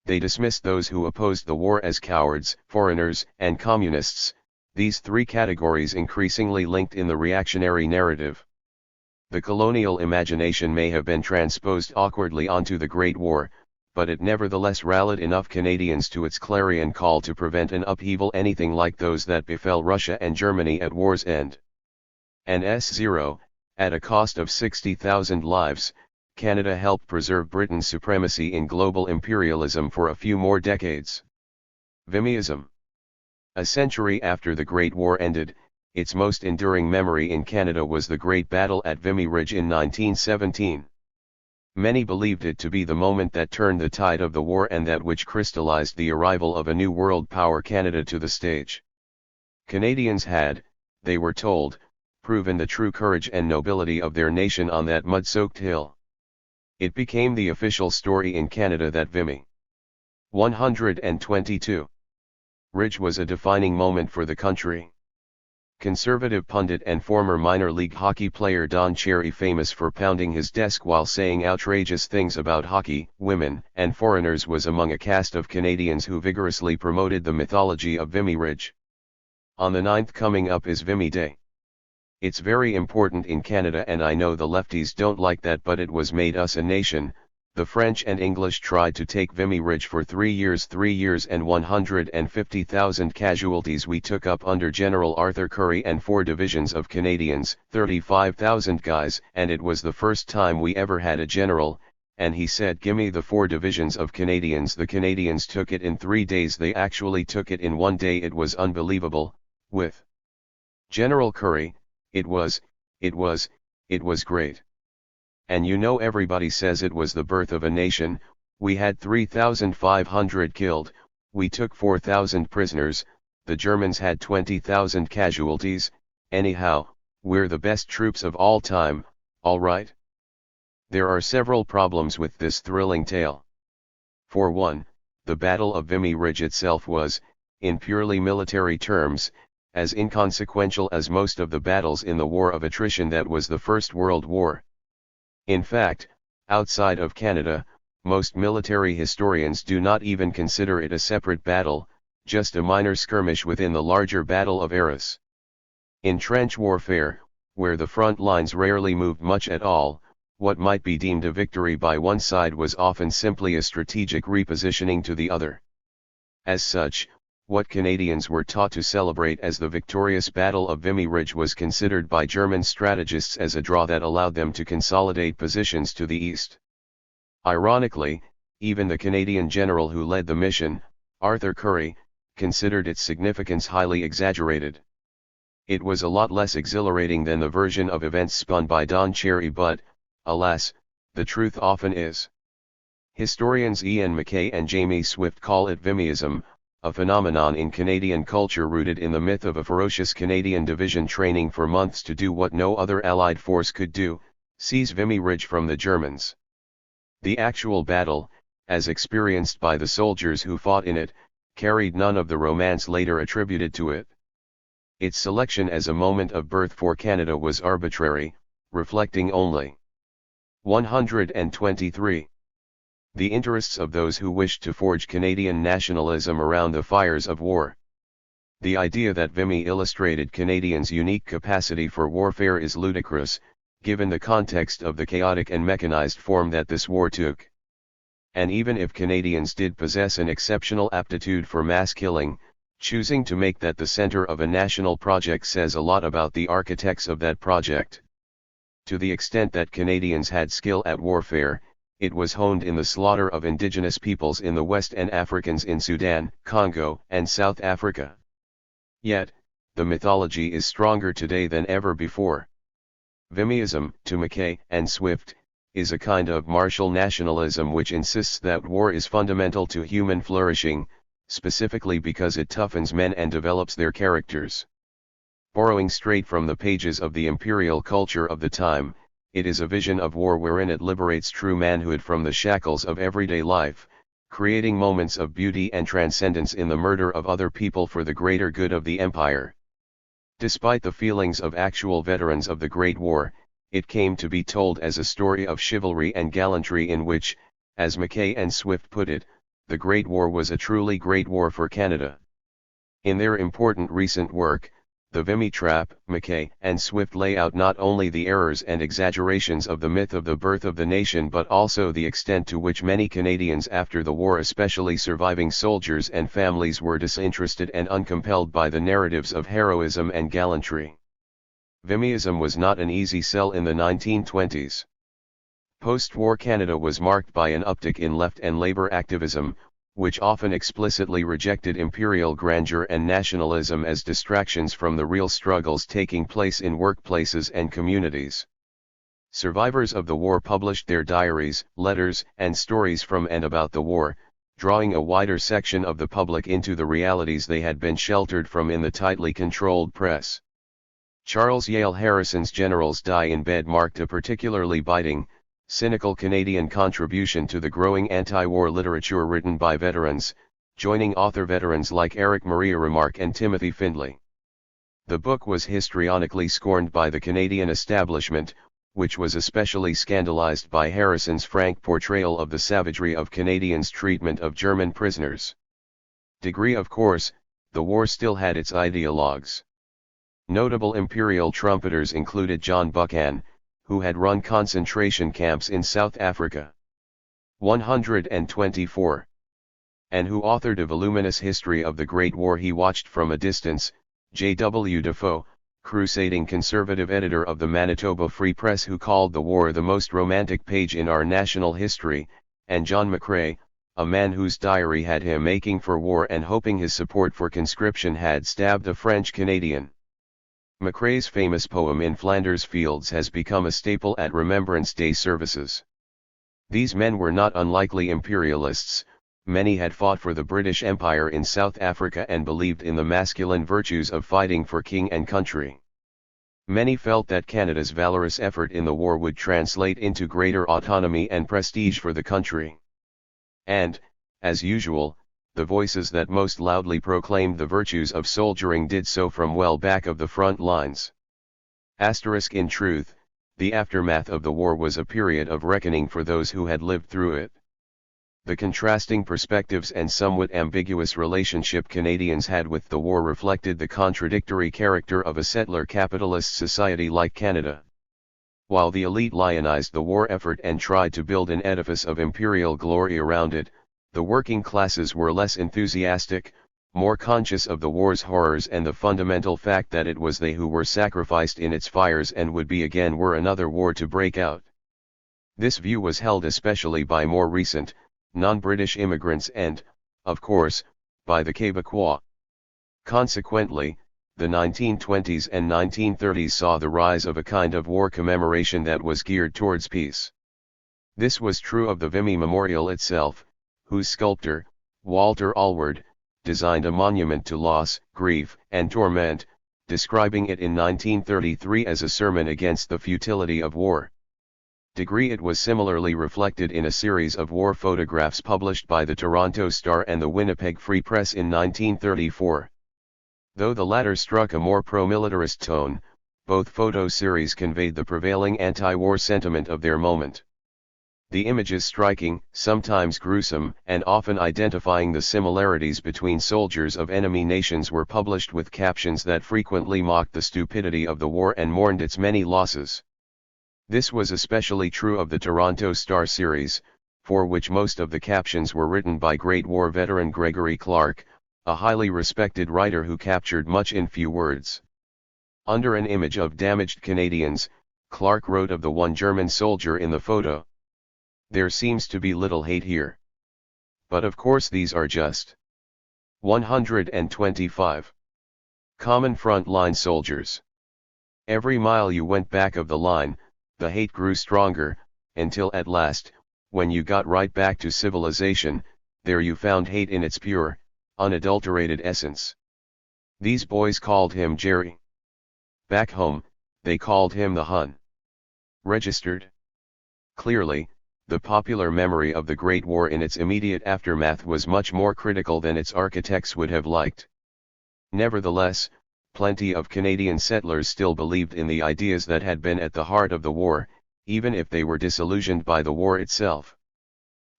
They dismissed those who opposed the war as cowards, foreigners, and communists, these three categories increasingly linked in the reactionary narrative. The colonial imagination may have been transposed awkwardly onto the Great War, but it nevertheless rallied enough Canadians to its clarion call to prevent an upheaval anything like those that befell Russia and Germany at war's end. And S0, at a cost of 60,000 lives, Canada helped preserve Britain's supremacy in global imperialism for a few more decades. Vimyism. A century after the Great War ended, its most enduring memory in Canada was the Great Battle at Vimy Ridge in 1917. Many believed it to be the moment that turned the tide of the war and that which crystallized the arrival of a new world power, Canada, to the stage. Canadians had, they were told, proven the true courage and nobility of their nation on that mud-soaked hill. It became the official story in Canada that Vimy. 122. Ridge was a defining moment for the country. Conservative pundit and former minor league hockey player Don Cherry, famous for pounding his desk while saying outrageous things about hockey, women, and foreigners, was among a cast of Canadians who vigorously promoted the mythology of Vimy Ridge. On the 9th coming up is Vimy Day. It's very important in Canada, and I know the lefties don't like that, but it was made us a nation. The French and English tried to take Vimy Ridge for 3 years and 150,000 casualties we took up under General Arthur Currie and 4 divisions of Canadians, 35,000 guys, and it was the first time we ever had a general, and he said, "Gimme the 4 divisions of Canadians." The Canadians took it in 3 days, they actually took it in 1 day, it was unbelievable, with General Curry, it was great. And you know everybody says it was the birth of a nation. We had 3,500 killed, we took 4,000 prisoners, the Germans had 20,000 casualties, anyhow, we're the best troops of all time, all right? There are several problems with this thrilling tale. For one, the Battle of Vimy Ridge itself was, in purely military terms, as inconsequential as most of the battles in the War of Attrition that was the First World War. In fact, outside of Canada, most military historians do not even consider it a separate battle, just a minor skirmish within the larger Battle of Arras. In trench warfare, where the front lines rarely moved much at all, what might be deemed a victory by one side was often simply a strategic repositioning to the other. As such, what Canadians were taught to celebrate as the victorious Battle of Vimy Ridge was considered by German strategists as a draw that allowed them to consolidate positions to the east. Ironically, even the Canadian general who led the mission, Arthur Currie, considered its significance highly exaggerated. It was a lot less exhilarating than the version of events spun by Don Cherry, but, alas, the truth often is. Historians Ian MacKay and Jamie Swift call it Vimyism, a phenomenon in Canadian culture rooted in the myth of a ferocious Canadian division training for months to do what no other Allied force could do, seize Vimy Ridge from the Germans. The actual battle, as experienced by the soldiers who fought in it, carried none of the romance later attributed to it. Its selection as a moment of birth for Canada was arbitrary, reflecting only 123. The interests of those who wished to forge Canadian nationalism around the fires of war. The idea that Vimy illustrated Canadians' unique capacity for warfare is ludicrous, given the context of the chaotic and mechanized form that this war took. And even if Canadians did possess an exceptional aptitude for mass killing, choosing to make that the center of a national project says a lot about the architects of that project. To the extent that Canadians had skill at warfare, it was honed in the slaughter of indigenous peoples in the West and Africans in Sudan, Congo, and South Africa. Yet, the mythology is stronger today than ever before. Vimyism, to MacKay and Swift, is a kind of martial nationalism which insists that war is fundamental to human flourishing, specifically because it toughens men and develops their characters. Borrowing straight from the pages of the imperial culture of the time, it is a vision of war wherein it liberates true manhood from the shackles of everyday life, creating moments of beauty and transcendence in the murder of other people for the greater good of the empire. Despite the feelings of actual veterans of the Great War, it came to be told as a story of chivalry and gallantry in which, as MacKay and Swift put it, the Great War was a truly great war for Canada. In their important recent work, The Vimy Trap, MacKay and Swift lay out not only the errors and exaggerations of the myth of the birth of the nation but also the extent to which many Canadians after the war, especially surviving soldiers and families, were disinterested and uncompelled by the narratives of heroism and gallantry. Vimyism was not an easy sell in the 1920s. Post-war Canada was marked by an uptick in left and labor activism, which often explicitly rejected imperial grandeur and nationalism as distractions from the real struggles taking place in workplaces and communities. Survivors of the war published their diaries, letters, and stories from and about the war, drawing a wider section of the public into the realities they had been sheltered from in the tightly controlled press. Charles Yale Harrison's Generals Die in Bed marked a particularly biting, cynical Canadian contribution to the growing anti-war literature written by veterans, joining author-veterans like Eric Maria Remarque and Timothy Findlay. The book was histrionically scorned by the Canadian establishment, which was especially scandalized by Harrison's frank portrayal of the savagery of Canadians' treatment of German prisoners. Of course, the war still had its ideologues. Notable imperial trumpeters included John Buchan, who had run concentration camps in South Africa. 124. And who authored a voluminous history of the Great War he watched from a distance, J. W. Defoe, crusading conservative editor of the Manitoba Free Press, who called the war the most romantic page in our national history, and John McCrae, a man whose diary had him making for war and hoping his support for conscription had stabbed a French Canadian. Macrae's famous poem In Flanders Fields has become a staple at Remembrance Day services. These men were not unlikely imperialists. Many had fought for the British Empire in South Africa and believed in the masculine virtues of fighting for king and country. Many felt that Canada's valorous effort in the war would translate into greater autonomy and prestige for the country. And, as usual, the voices that most loudly proclaimed the virtues of soldiering did so from well back of the front lines. In truth, the aftermath of the war was a period of reckoning for those who had lived through it. The contrasting perspectives and somewhat ambiguous relationship Canadians had with the war reflected the contradictory character of a settler capitalist society like Canada. While the elite lionized the war effort and tried to build an edifice of imperial glory around it, the working classes were less enthusiastic, more conscious of the war's horrors and the fundamental fact that it was they who were sacrificed in its fires and would be again were another war to break out. This view was held especially by more recent, non-British immigrants and, of course, by the Québécois. Consequently, the 1920s and 1930s saw the rise of a kind of war commemoration that was geared towards peace. This was true of the Vimy Memorial itself, whose sculptor, Walter Allward, designed a monument to loss, grief, and torment, describing it in 1933 as a sermon against the futility of war. It was similarly reflected in a series of war photographs published by the Toronto Star and the Winnipeg Free Press in 1934. Though the latter struck a more pro-militarist tone, both photo series conveyed the prevailing anti-war sentiment of their moment. The images striking, sometimes gruesome, and often identifying the similarities between soldiers of enemy nations were published with captions that frequently mocked the stupidity of the war and mourned its many losses. This was especially true of the Toronto Star series, for which most of the captions were written by Great War veteran Gregory Clark, a highly respected writer who captured much in few words. Under an image of damaged Canadians, Clark wrote of the one German soldier in the photo. There seems to be little hate here. But of course these are just 125 common front-line soldiers. Every mile you went back of the line, the hate grew stronger, until at last, when you got right back to civilization, there you found hate in its pure, unadulterated essence. These boys called him Jerry. Back home, they called him the Hun. Registered. Clearly, the popular memory of the Great War in its immediate aftermath was much more critical than its architects would have liked. Nevertheless, plenty of Canadian settlers still believed in the ideas that had been at the heart of the war, even if they were disillusioned by the war itself.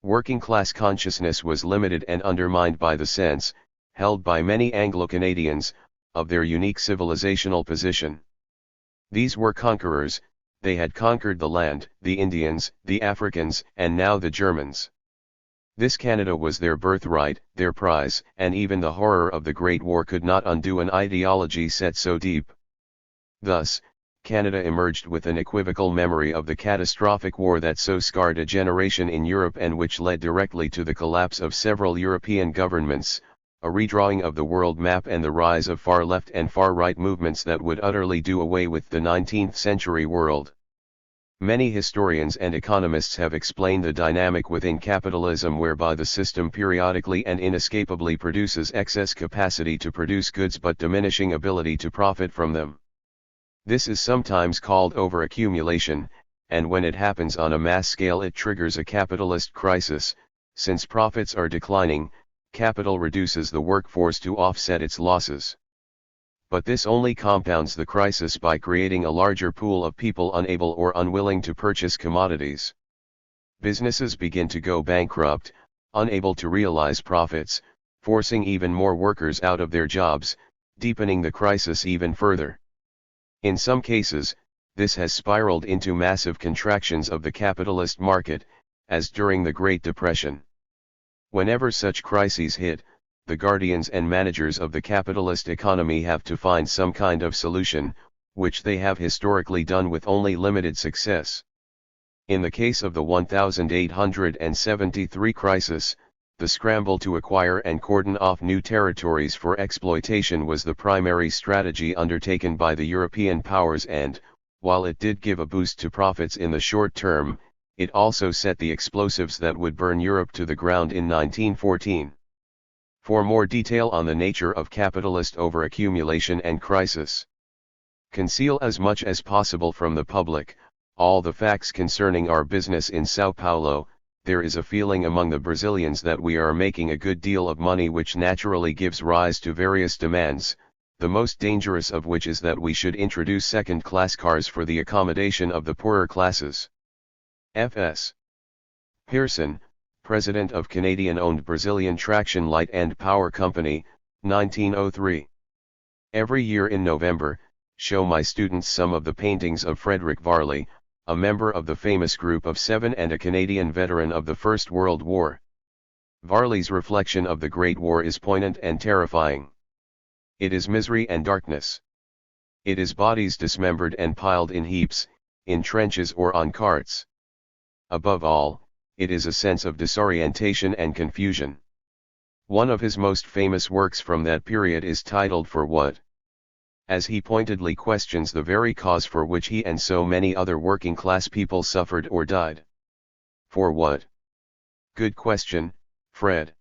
Working-class consciousness was limited and undermined by the sense, held by many Anglo-Canadians, of their unique civilizational position. These were conquerors. They had conquered the land, the Indians, the Africans, and now the Germans. This Canada was their birthright, their prize, and even the horror of the Great War could not undo an ideology set so deep. Thus, Canada emerged with an equivocal memory of the catastrophic war that so scarred a generation in Europe and which led directly to the collapse of several European governments, a redrawing of the world map and the rise of far-left and far-right movements that would utterly do away with the 19th century world. Many historians and economists have explained the dynamic within capitalism whereby the system periodically and inescapably produces excess capacity to produce goods but diminishing ability to profit from them. This is sometimes called overaccumulation, and when it happens on a mass scale it triggers a capitalist crisis. Since profits are declining, capital reduces the workforce to offset its losses. But this only compounds the crisis by creating a larger pool of people unable or unwilling to purchase commodities. Businesses begin to go bankrupt, unable to realize profits, forcing even more workers out of their jobs, deepening the crisis even further. In some cases, this has spiraled into massive contractions of the capitalist market, as during the Great Depression. Whenever such crises hit, the guardians and managers of the capitalist economy have to find some kind of solution, which they have historically done with only limited success. In the case of the 1873 crisis, The scramble to acquire and cordon off new territories for exploitation was the primary strategy undertaken by the European powers and, while it did give a boost to profits in the short term, it also set the explosives that would burn Europe to the ground in 1914. For more detail on the nature of capitalist overaccumulation and crisis, conceal as much as possible from the public all the facts concerning our business in Sao Paulo. There is a feeling among the Brazilians that we are making a good deal of money, which naturally gives rise to various demands, the most dangerous of which is that we should introduce second-class cars for the accommodation of the poorer classes. F.S. Pearson, President of Canadian-owned Brazilian Traction Light and Power Company, 1903. Every year in November, show my students some of the paintings of Frederick Varley, a member of the famous Group of Seven and a Canadian veteran of the First World War. Varley's reflection of the Great War is poignant and terrifying. It is misery and darkness. It is bodies dismembered and piled in heaps, in trenches or on carts. Above all, it is a sense of disorientation and confusion. One of his most famous works from that period is titled For What? As he pointedly questions the very cause for which he and so many other working-class people suffered or died. For what? Good question, Fred.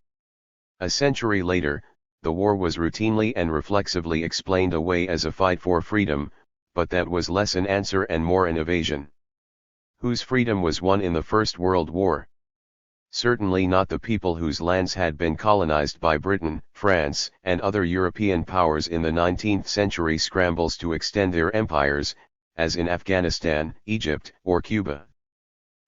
A century later, the war was routinely and reflexively explained away as a fight for freedom, but that was less an answer and more an evasion. Whose freedom was won in the First World War? Certainly not the people whose lands had been colonized by Britain, France, and other European powers in the 19th century scrambles to extend their empires, as in Afghanistan, Egypt, or Cuba.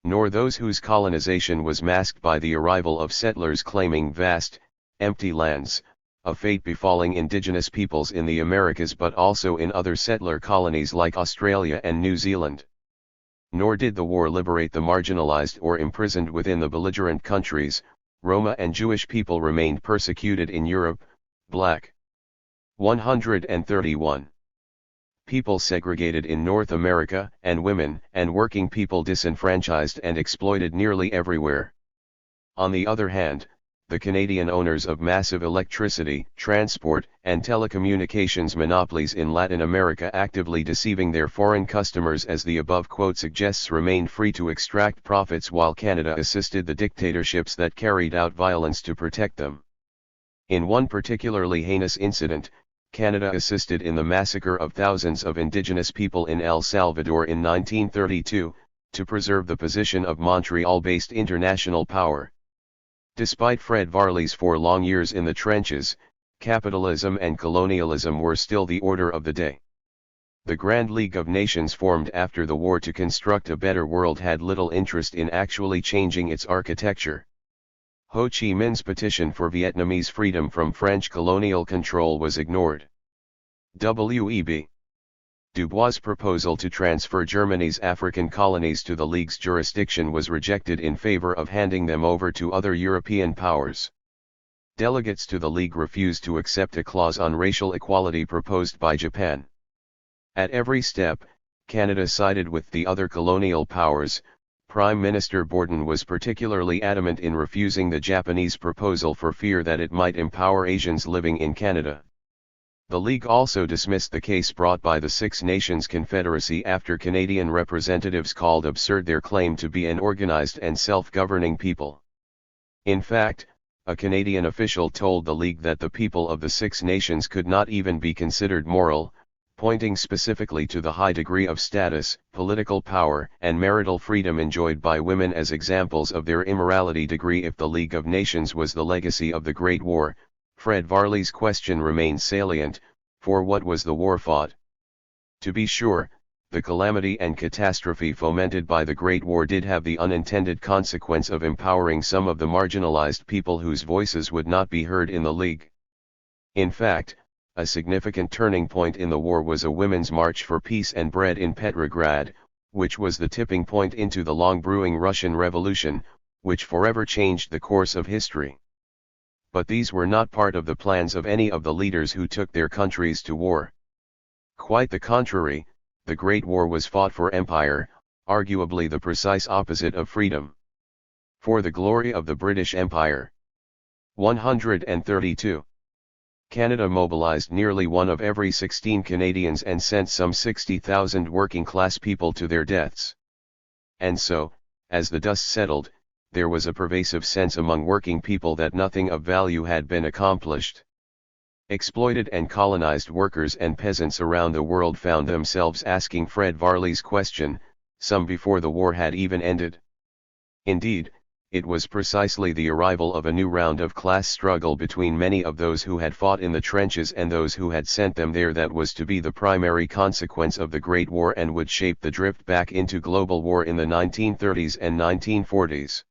Nor those whose colonization was masked by the arrival of settlers claiming vast, empty lands, a fate befalling indigenous peoples in the Americas but also in other settler colonies like Australia and New Zealand. Nor did the war liberate the marginalized or imprisoned within the belligerent countries. Roma and Jewish people remained persecuted in Europe. Black. 131. People segregated in North America, and women and working people disenfranchised and exploited nearly everywhere. On the other hand, the Canadian owners of massive electricity, transport, and telecommunications monopolies in Latin America, actively deceiving their foreign customers as the above quote suggests, remained free to extract profits while Canada assisted the dictatorships that carried out violence to protect them. In one particularly heinous incident, Canada assisted in the massacre of thousands of indigenous people in El Salvador in 1932, to preserve the position of Montreal-based international power. Despite Fred Varley's 4 long years in the trenches, capitalism and colonialism were still the order of the day. The Grand League of Nations formed after the war to construct a better world had little interest in actually changing its architecture. Ho Chi Minh's petition for Vietnamese freedom from French colonial control was ignored. W.E.B. Du Bois' proposal to transfer Germany's African colonies to the League's jurisdiction was rejected in favor of handing them over to other European powers. Delegates to the League refused to accept a clause on racial equality proposed by Japan. At every step, Canada sided with the other colonial powers. Prime Minister Borden was particularly adamant in refusing the Japanese proposal for fear that it might empower Asians living in Canada. The League also dismissed the case brought by the Six Nations Confederacy after Canadian representatives called absurd their claim to be an organized and self-governing people. In fact, a Canadian official told the League that the people of the Six Nations could not even be considered moral, pointing specifically to the high degree of status, political power, and marital freedom enjoyed by women as examples of their immorality degree. If the League of Nations was the legacy of the Great War, Fred Varley's question remains salient: for what was the war fought? To be sure, the calamity and catastrophe fomented by the Great War did have the unintended consequence of empowering some of the marginalized people whose voices would not be heard in the League. In fact, a significant turning point in the war was a women's march for peace and bread in Petrograd, which was the tipping point into the long-brewing Russian Revolution, which forever changed the course of history. But these were not part of the plans of any of the leaders who took their countries to war. Quite the contrary, the Great War was fought for empire, arguably the precise opposite of freedom. For the glory of the British Empire. 132. Canada mobilized nearly 1 of every 16 Canadians and sent some 60,000 working-class people to their deaths. And so, as the dust settled, there was a pervasive sense among working people that nothing of value had been accomplished. Exploited and colonized workers and peasants around the world found themselves asking Fred Varley's question, some before the war had even ended. Indeed, it was precisely the arrival of a new round of class struggle between many of those who had fought in the trenches and those who had sent them there that was to be the primary consequence of the Great War and would shape the drift back into global war in the 1930s and 1940s.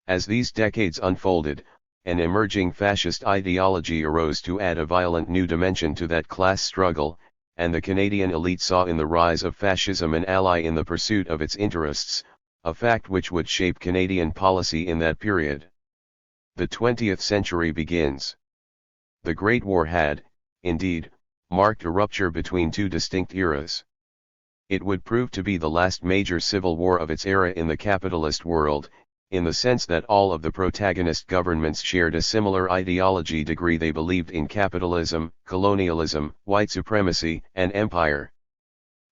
As these decades unfolded, an emerging fascist ideology arose to add a violent new dimension to that class struggle, and the Canadian elite saw in the rise of fascism an ally in the pursuit of its interests, a fact which would shape Canadian policy in that period. The 20th century begins. The Great War had, indeed, marked a rupture between two distinct eras. It would prove to be the last major civil war of its era in the capitalist world, in the sense that all of the protagonist governments shared a similar ideology degree. They believed in capitalism, colonialism, white supremacy, and empire.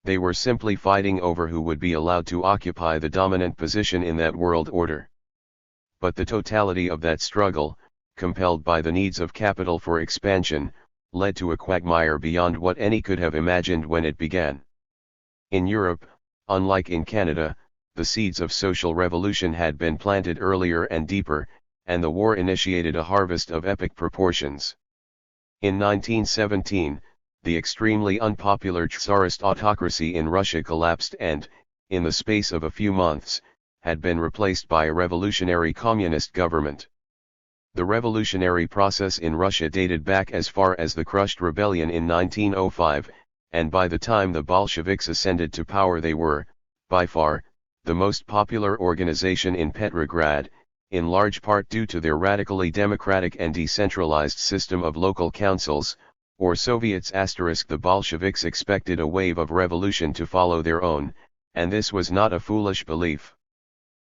They were simply fighting over who would be allowed to occupy the dominant position in that world order. But the totality of that struggle, compelled by the needs of capital for expansion, led to a quagmire beyond what any could have imagined when it began. In Europe, unlike in Canada, the seeds of social revolution had been planted earlier and deeper, and the war initiated a harvest of epic proportions. In 1917, the extremely unpopular Tsarist autocracy in Russia collapsed and, in the space of a few months, had been replaced by a revolutionary communist government. The revolutionary process in Russia dated back as far as the crushed rebellion in 1905, and by the time the Bolsheviks ascended to power they were, by far, the most popular organization in Petrograd, in large part due to their radically democratic and decentralized system of local councils, or Soviets. The Bolsheviks expected a wave of revolution to follow their own, and this was not a foolish belief.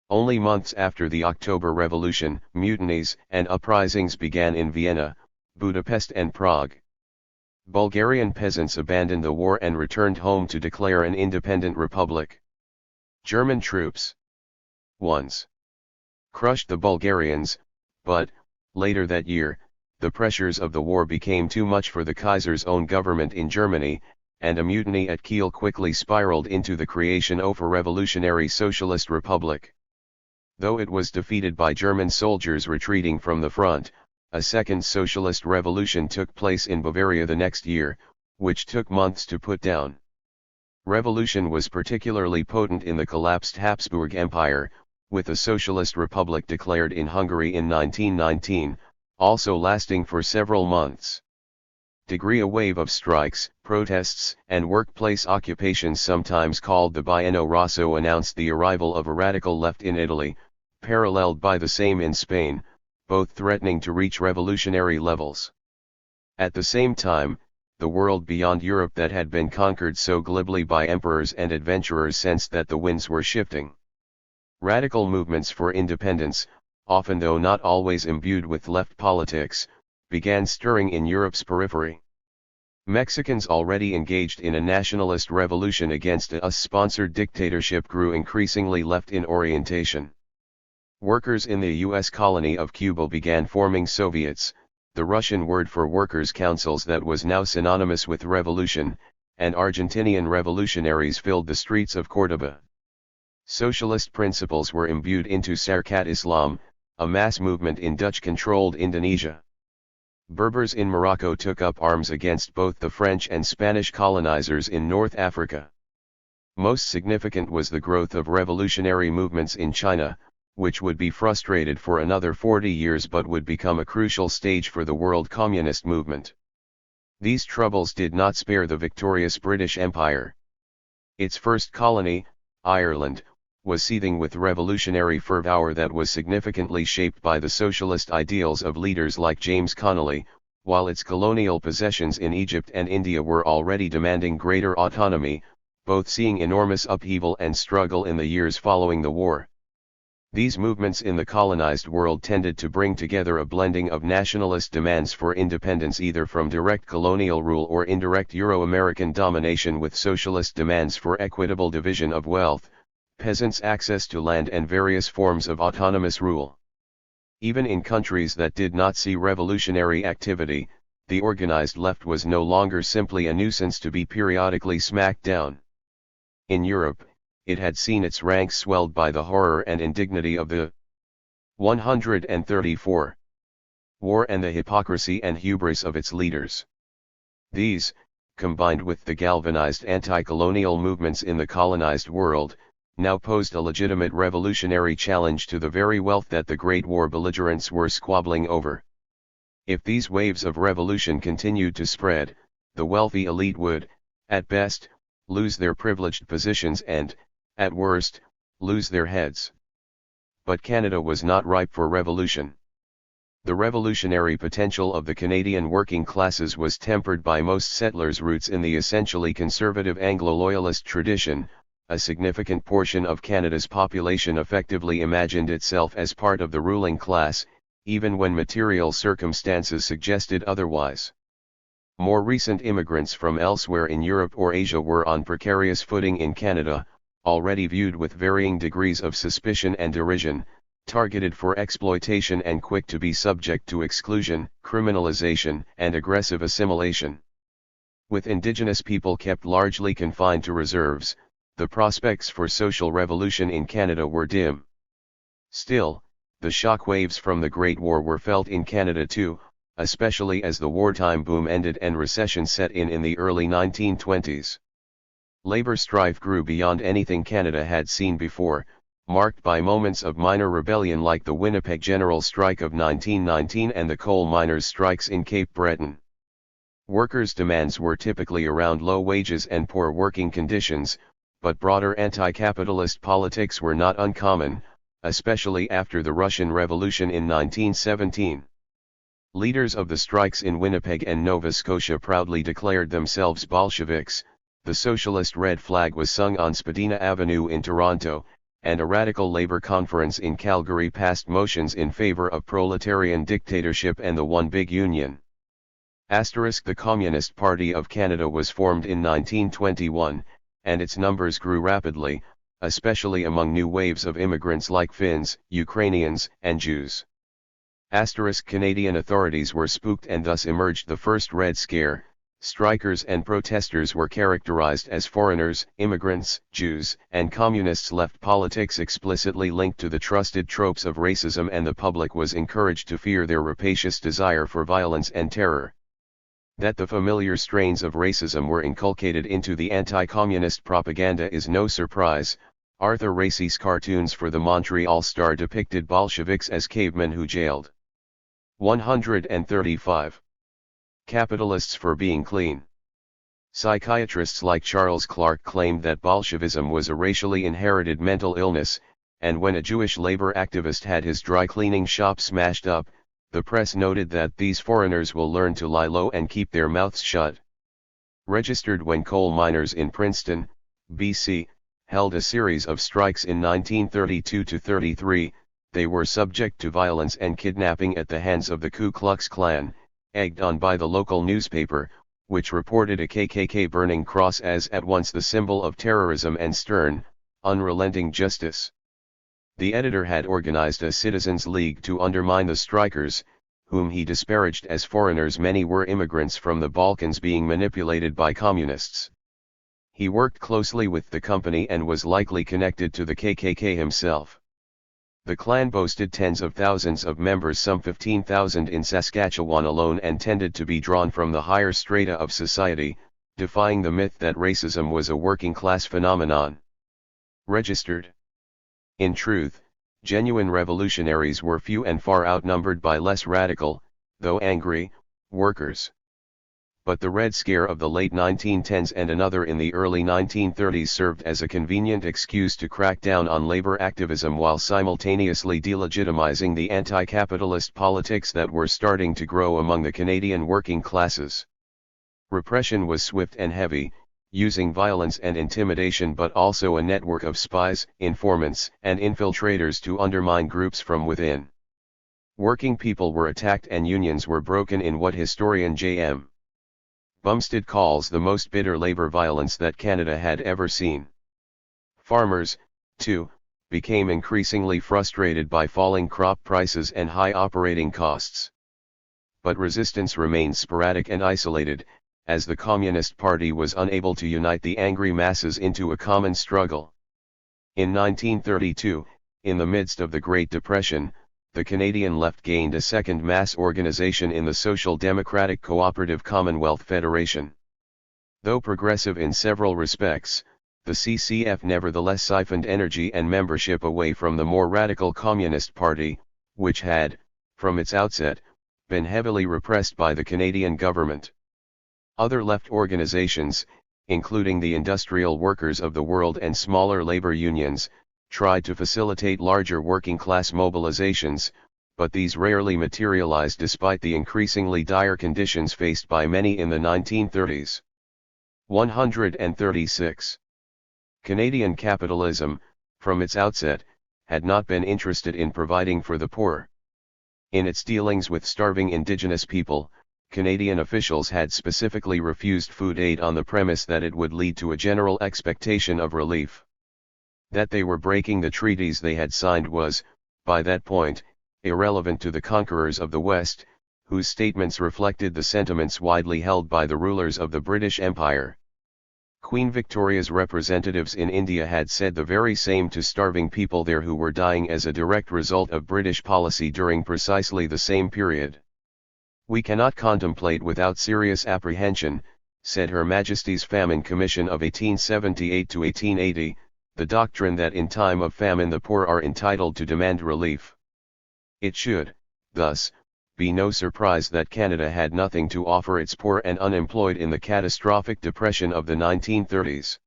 Only months after the October Revolution, mutinies and uprisings began in Vienna, Budapest and Prague. Bulgarian peasants abandoned the war and returned home to declare an independent republic. German troops once crushed the Bulgarians, but, later that year, the pressures of the war became too much for the Kaiser's own government in Germany, and a mutiny at Kiel quickly spiraled into the creation of a revolutionary socialist republic. Though it was defeated by German soldiers retreating from the front, a second socialist revolution took place in Bavaria the next year, which took months to put down. Revolution was particularly potent in the collapsed Habsburg Empire, with a socialist republic declared in Hungary in 1919, also lasting for several months. A wave of strikes, protests, and workplace occupations, sometimes called the Bienno Rosso, announced the arrival of a radical left in Italy, paralleled by the same in Spain, both threatening to reach revolutionary levels. At the same time, the world beyond Europe that had been conquered so glibly by emperors and adventurers sensed that the winds were shifting. Radical movements for independence, often though not always imbued with left politics, began stirring in Europe's periphery. Mexicans already engaged in a nationalist revolution against a US-sponsored dictatorship grew increasingly left in orientation. Workers in the U.S. colony of Cuba began forming Soviets, the Russian word for workers' councils that was now synonymous with revolution, and Argentinian revolutionaries filled the streets of Córdoba. Socialist principles were imbued into Sarkat Islam, a mass movement in Dutch-controlled Indonesia. Berbers in Morocco took up arms against both the French and Spanish colonizers in North Africa. Most significant was the growth of revolutionary movements in China, which would be frustrated for another 40 years but would become a crucial stage for the world communist movement. These troubles did not spare the victorious British Empire. Its first colony, Ireland, was seething with revolutionary fervour that was significantly shaped by the socialist ideals of leaders like James Connolly, while its colonial possessions in Egypt and India were already demanding greater autonomy, both seeing enormous upheaval and struggle in the years following the war. These movements in the colonized world tended to bring together a blending of nationalist demands for independence either from direct colonial rule or indirect Euro-American domination with socialist demands for equitable division of wealth, peasants' access to land and various forms of autonomous rule. Even in countries that did not see revolutionary activity, the organized left was no longer simply a nuisance to be periodically smacked down. In Europe, it had seen its ranks swelled by the horror and indignity of the 134 war and the hypocrisy and hubris of its leaders. These, combined with the galvanized anti-colonial movements in the colonized world, now posed a legitimate revolutionary challenge to the very wealth that the Great War belligerents were squabbling over. If these waves of revolution continued to spread, the wealthy elite would, at best, lose their privileged positions and, at worst, lose their heads. But Canada was not ripe for revolution. The revolutionary potential of the Canadian working classes was tempered by most settlers' roots in the essentially conservative Anglo-loyalist tradition. A significant portion of Canada's population effectively imagined itself as part of the ruling class, even when material circumstances suggested otherwise. More recent immigrants from elsewhere in Europe or Asia were on precarious footing in Canada, already viewed with varying degrees of suspicion and derision, targeted for exploitation and quick to be subject to exclusion, criminalization, and aggressive assimilation. With Indigenous people kept largely confined to reserves, the prospects for social revolution in Canada were dim. Still, the shock waves from the Great War were felt in Canada too, especially as the wartime boom ended and recession set in the early 1920s. Labor strife grew beyond anything Canada had seen before, marked by moments of minor rebellion like the Winnipeg General Strike of 1919 and the coal miners' strikes in Cape Breton. Workers' demands were typically around low wages and poor working conditions, but broader anti-capitalist politics were not uncommon, especially after the Russian Revolution in 1917. Leaders of the strikes in Winnipeg and Nova Scotia proudly declared themselves Bolsheviks. The socialist red flag was sung on Spadina Avenue in Toronto, and a radical labor conference in Calgary passed motions in favor of proletarian dictatorship and the One Big Union. The Communist Party of Canada was formed in 1921, and its numbers grew rapidly, especially among new waves of immigrants like Finns, Ukrainians, and Jews. Canadian authorities were spooked and thus emerged the first Red Scare. Strikers and protesters were characterized as foreigners, immigrants, Jews, and communists left politics explicitly linked to the trusted tropes of racism, and the public was encouraged to fear their rapacious desire for violence and terror. That the familiar strains of racism were inculcated into the anti-communist propaganda is no surprise. Arthur Racy's cartoons for the Montreal Star depicted Bolsheviks as cavemen who jailed 135 capitalists for being clean. Psychiatrists like Charles Clark claimed that Bolshevism was a racially inherited mental illness, and when a Jewish labor activist had his dry cleaning shop smashed up, the press noted that these foreigners will learn to lie low and keep their mouths shut. Registered when coal miners in Princeton, BC, held a series of strikes in 1932-33, they were subject to violence and kidnapping at the hands of the Ku Klux Klan, egged on by the local newspaper, which reported a KKK burning cross as at once the symbol of terrorism and stern, unrelenting justice. The editor had organized a citizens' league to undermine the strikers, whom he disparaged as foreigners. Many were immigrants from the Balkans being manipulated by communists. He worked closely with the company and was likely connected to the KKK himself. The Klan boasted tens of thousands of members, some 15,000 in Saskatchewan alone, and tended to be drawn from the higher strata of society, defying the myth that racism was a working-class phenomenon. Registered. In truth, genuine revolutionaries were few and far outnumbered by less radical, though angry, workers. But the Red Scare of the late 1910s and another in the early 1930s served as a convenient excuse to crack down on labor activism while simultaneously delegitimizing the anti-capitalist politics that were starting to grow among the Canadian working classes. Repression was swift and heavy, using violence and intimidation, but also a network of spies, informants, and infiltrators to undermine groups from within. Working people were attacked and unions were broken in what historian J.M. Bumstead calls the most bitter labor violence that Canada had ever seen. Farmers, too, became increasingly frustrated by falling crop prices and high operating costs. But resistance remained sporadic and isolated, as the Communist Party was unable to unite the angry masses into a common struggle. In 1932, in the midst of the Great Depression, the Canadian left gained a second mass organization in the Social Democratic Cooperative Commonwealth Federation. Though progressive in several respects, the CCF nevertheless siphoned energy and membership away from the more radical Communist Party, which had, from its outset, been heavily repressed by the Canadian government. Other left organizations, including the Industrial Workers of the World and smaller labor unions, tried to facilitate larger working-class mobilizations, but these rarely materialized despite the increasingly dire conditions faced by many in the 1930s. 136. Canadian capitalism, from its outset, had not been interested in providing for the poor. In its dealings with starving Indigenous people, Canadian officials had specifically refused food aid on the premise that it would lead to a general expectation of relief. That they were breaking the treaties they had signed was, by that point, irrelevant to the conquerors of the West, whose statements reflected the sentiments widely held by the rulers of the British Empire. Queen Victoria's representatives in India had said the very same to starving people there who were dying as a direct result of British policy during precisely the same period. "We cannot contemplate without serious apprehension," said Her Majesty's Famine Commission of 1878 to 1880, "the doctrine that in time of famine the poor are entitled to demand relief. It should, thus, be no surprise that Canada had nothing to offer its poor and unemployed in the catastrophic depression of the 1930s.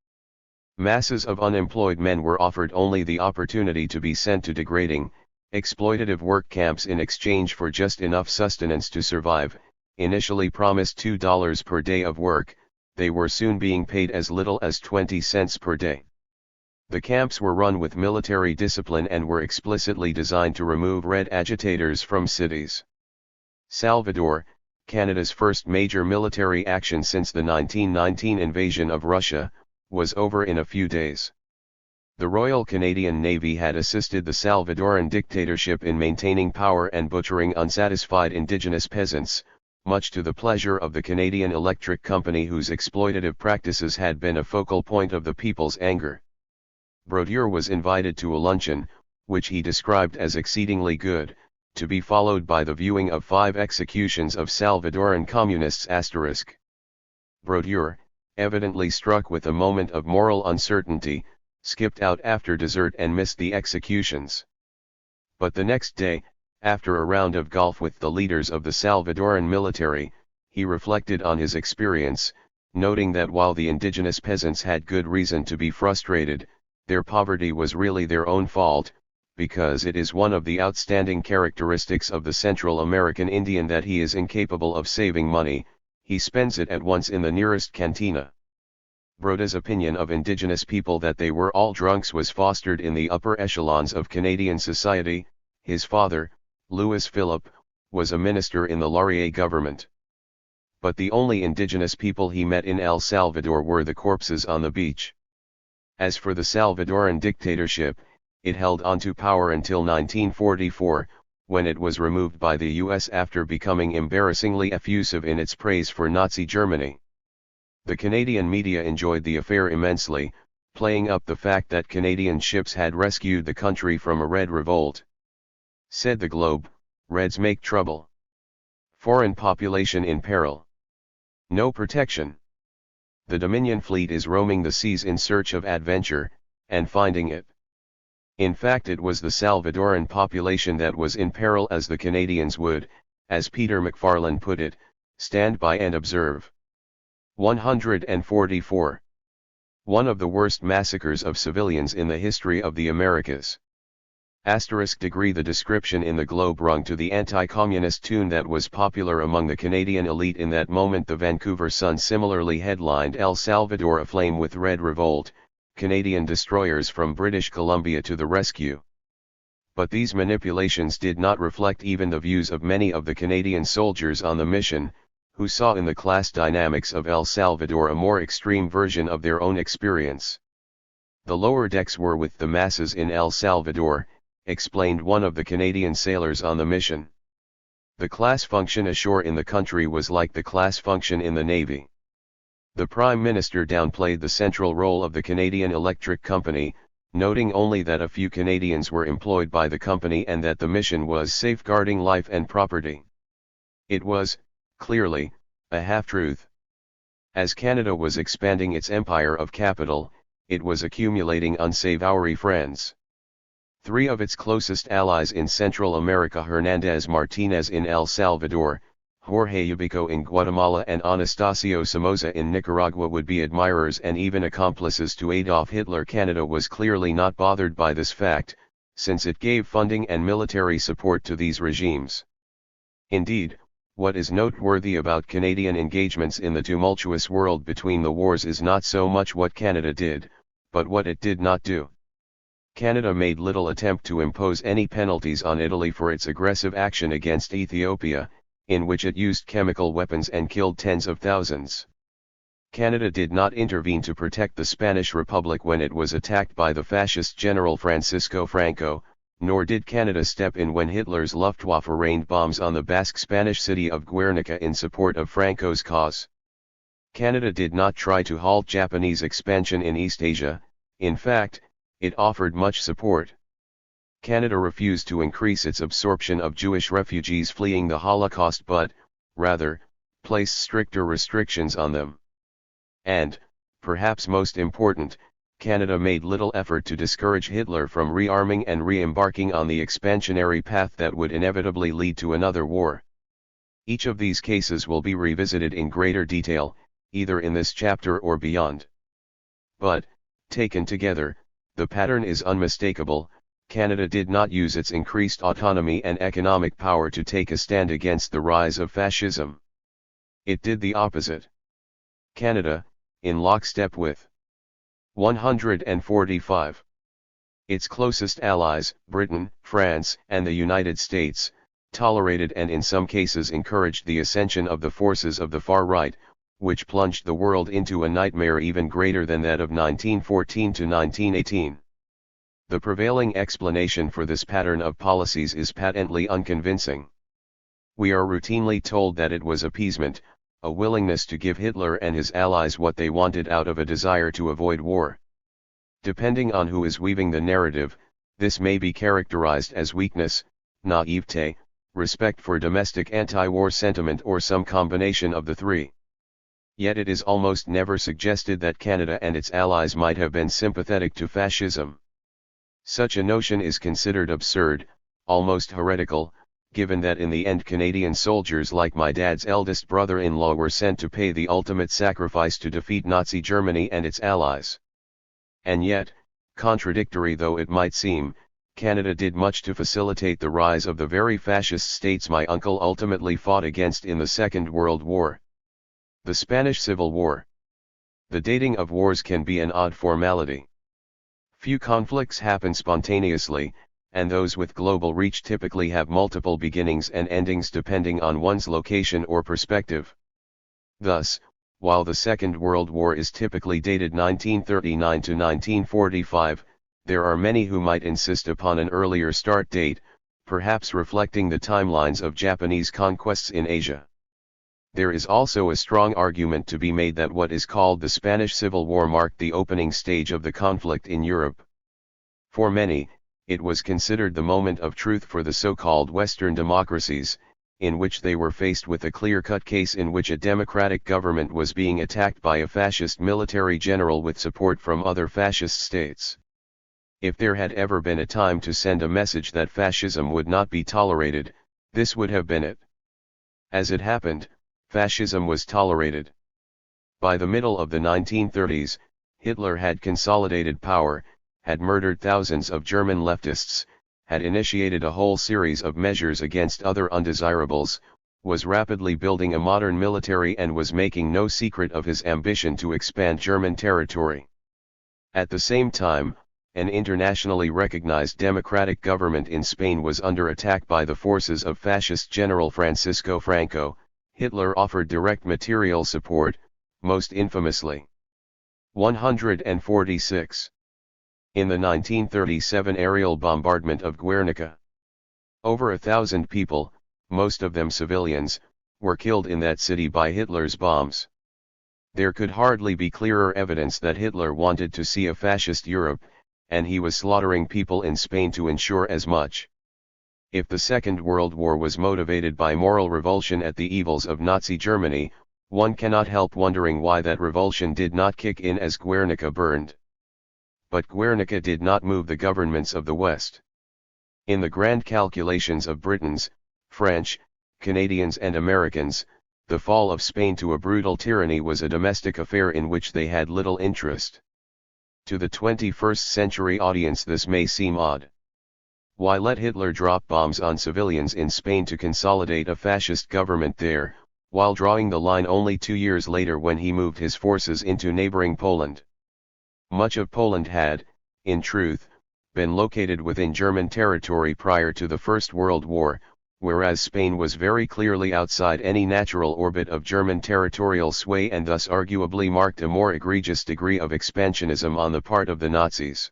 Masses of unemployed men were offered only the opportunity to be sent to degrading, exploitative work camps in exchange for just enough sustenance to survive. Initially promised $2 per day of work, they were soon being paid as little as 20 cents per day. The camps were run with military discipline and were explicitly designed to remove red agitators from cities. Salvador, Canada's first major military action since the 1919 invasion of Russia, was over in a few days. The Royal Canadian Navy had assisted the Salvadoran dictatorship in maintaining power and butchering unsatisfied Indigenous peasants, much to the pleasure of the Canadian Electric Company, whose exploitative practices had been a focal point of the people's anger. Brodeur was invited to a luncheon, which he described as exceedingly good, to be followed by the viewing of 5 executions of Salvadoran communists. Brodeur, evidently struck with a moment of moral uncertainty, skipped out after dessert and missed the executions. But the next day, after a round of golf with the leaders of the Salvadoran military, he reflected on his experience, noting that while the indigenous peasants had good reason to be frustrated, their poverty was really their own fault, because it is one of the outstanding characteristics of the Central American Indian that he is incapable of saving money, he spends it at once in the nearest cantina. Brodeur's opinion of indigenous people that they were all drunks was fostered in the upper echelons of Canadian society. His father, Louis Philippe, was a minister in the Laurier government. But the only indigenous people he met in El Salvador were the corpses on the beach. As for the Salvadoran dictatorship, it held on to power until 1944, when it was removed by the US after becoming embarrassingly effusive in its praise for Nazi Germany. The Canadian media enjoyed the affair immensely, playing up the fact that Canadian ships had rescued the country from a Red revolt. Said the Globe, "Reds make trouble. Foreign population in peril. No protection. The Dominion fleet is roaming the seas in search of adventure, and finding it." In fact, it was the Salvadoran population that was in peril, as the Canadians would, as Peter McFarlane put it, stand by and observe. 144. One of the worst massacres of civilians in the history of the Americas. Degree the description in the Globe rung to the anti-communist tune that was popular among the Canadian elite in that moment. The Vancouver Sun similarly headlined El Salvador aflame with red revolt, Canadian destroyers from British Columbia to the rescue. But these manipulations did not reflect even the views of many of the Canadian soldiers on the mission, who saw in the class dynamics of El Salvador a more extreme version of their own experience. The lower decks were with the masses in El Salvador, explained one of the Canadian sailors on the mission. The class function ashore in the country was like the class function in the Navy. The Prime Minister downplayed the central role of the Canadian Electric Company, noting only that a few Canadians were employed by the company and that the mission was safeguarding life and property. It was, clearly, a half-truth. As Canada was expanding its empire of capital, it was accumulating unsavory friends. Three of its closest allies in Central America, Hernández Martínez in El Salvador, Jorge Ubico in Guatemala and Anastasio Somoza in Nicaragua, would be admirers and even accomplices to Adolf Hitler. Canada was clearly not bothered by this fact, since it gave funding and military support to these regimes. Indeed, what is noteworthy about Canadian engagements in the tumultuous world between the wars is not so much what Canada did, but what it did not do. Canada made little attempt to impose any penalties on Italy for its aggressive action against Ethiopia, in which it used chemical weapons and killed tens of thousands. Canada did not intervene to protect the Spanish Republic when it was attacked by the fascist General Francisco Franco, nor did Canada step in when Hitler's Luftwaffe rained bombs on the Basque Spanish city of Guernica in support of Franco's cause. Canada did not try to halt Japanese expansion in East Asia. In fact, it offered much support. Canada refused to increase its absorption of Jewish refugees fleeing the Holocaust but, rather, placed stricter restrictions on them. And, perhaps most important, Canada made little effort to discourage Hitler from rearming and re-embarking on the expansionary path that would inevitably lead to another war. Each of these cases will be revisited in greater detail, either in this chapter or beyond. But, taken together, the pattern is unmistakable. Canada did not use its increased autonomy and economic power to take a stand against the rise of fascism. It did the opposite. Canada, in lockstep with 145. Its closest allies, Britain, France, and the United States, tolerated and in some cases encouraged the ascension of the forces of the far right, which plunged the world into a nightmare even greater than that of 1914 to 1918. The prevailing explanation for this pattern of policies is patently unconvincing. We are routinely told that it was appeasement, a willingness to give Hitler and his allies what they wanted out of a desire to avoid war. Depending on who is weaving the narrative, this may be characterized as weakness, naivete, respect for domestic anti-war sentiment, or some combination of the three. Yet it is almost never suggested that Canada and its allies might have been sympathetic to fascism. Such a notion is considered absurd, almost heretical, given that in the end Canadian soldiers like my dad's eldest brother-in-law were sent to pay the ultimate sacrifice to defeat Nazi Germany and its allies. And yet, contradictory though it might seem, Canada did much to facilitate the rise of the very fascist states my uncle ultimately fought against in the Second World War. The Spanish Civil War. The dating of wars can be an odd formality. Few conflicts happen spontaneously, and those with global reach typically have multiple beginnings and endings depending on one's location or perspective. Thus, while the Second World War is typically dated 1939 to 1945, there are many who might insist upon an earlier start date, perhaps reflecting the timelines of Japanese conquests in Asia. There is also a strong argument to be made that what is called the Spanish Civil War marked the opening stage of the conflict in Europe. For many, it was considered the moment of truth for the so-called Western democracies, in which they were faced with a clear-cut case in which a democratic government was being attacked by a fascist military general with support from other fascist states. If there had ever been a time to send a message that fascism would not be tolerated, this would have been it. As it happened, fascism was tolerated. By the middle of the 1930s, Hitler had consolidated power, had murdered thousands of German leftists, had initiated a whole series of measures against other undesirables, was rapidly building a modern military and was making no secret of his ambition to expand German territory. At the same time, an internationally recognized democratic government in Spain was under attack by the forces of fascist General Francisco Franco. Hitler offered direct material support, most infamously. 146. In the 1937 aerial bombardment of Guernica. Over 1,000 people, most of them civilians, were killed in that city by Hitler's bombs. There could hardly be clearer evidence that Hitler wanted to see a fascist Europe, and he was slaughtering people in Spain to ensure as much. If the Second World War was motivated by moral revulsion at the evils of Nazi Germany, one cannot help wondering why that revulsion did not kick in as Guernica burned. But Guernica did not move the governments of the West. In the grand calculations of Britons, French, Canadians and Americans, the fall of Spain to a brutal tyranny was a domestic affair in which they had little interest. To the 21st century audience this may seem odd. Why let Hitler drop bombs on civilians in Spain to consolidate a fascist government there, while drawing the line only 2 years later when he moved his forces into neighboring Poland? Much of Poland had, in truth, been located within German territory prior to the First World War, whereas Spain was very clearly outside any natural orbit of German territorial sway and thus arguably marked a more egregious degree of expansionism on the part of the Nazis.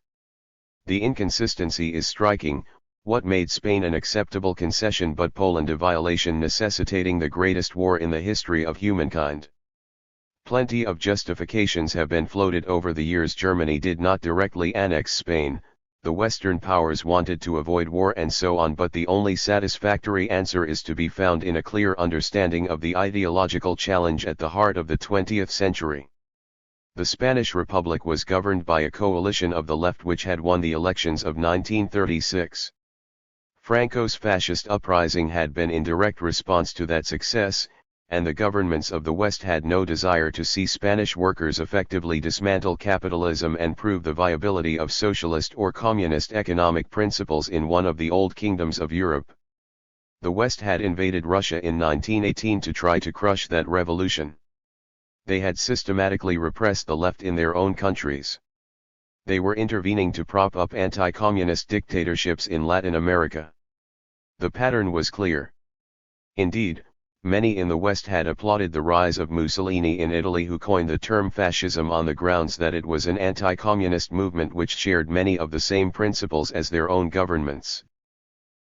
The inconsistency is striking. What made Spain an acceptable concession but Poland a violation necessitating the greatest war in the history of humankind? Plenty of justifications have been floated over the years. Germany did not directly annex Spain, the Western powers wanted to avoid war and so on, but the only satisfactory answer is to be found in a clear understanding of the ideological challenge at the heart of the 20th century. The Spanish Republic was governed by a coalition of the left which had won the elections of 1936. Franco's fascist uprising had been in direct response to that success, and the governments of the West had no desire to see Spanish workers effectively dismantle capitalism and prove the viability of socialist or communist economic principles in one of the old kingdoms of Europe. The West had invaded Russia in 1918 to try to crush that revolution. They had systematically repressed the left in their own countries. They were intervening to prop up anti-communist dictatorships in Latin America. The pattern was clear. Indeed, many in the West had applauded the rise of Mussolini in Italy, who coined the term fascism on the grounds that it was an anti-communist movement which shared many of the same principles as their own governments.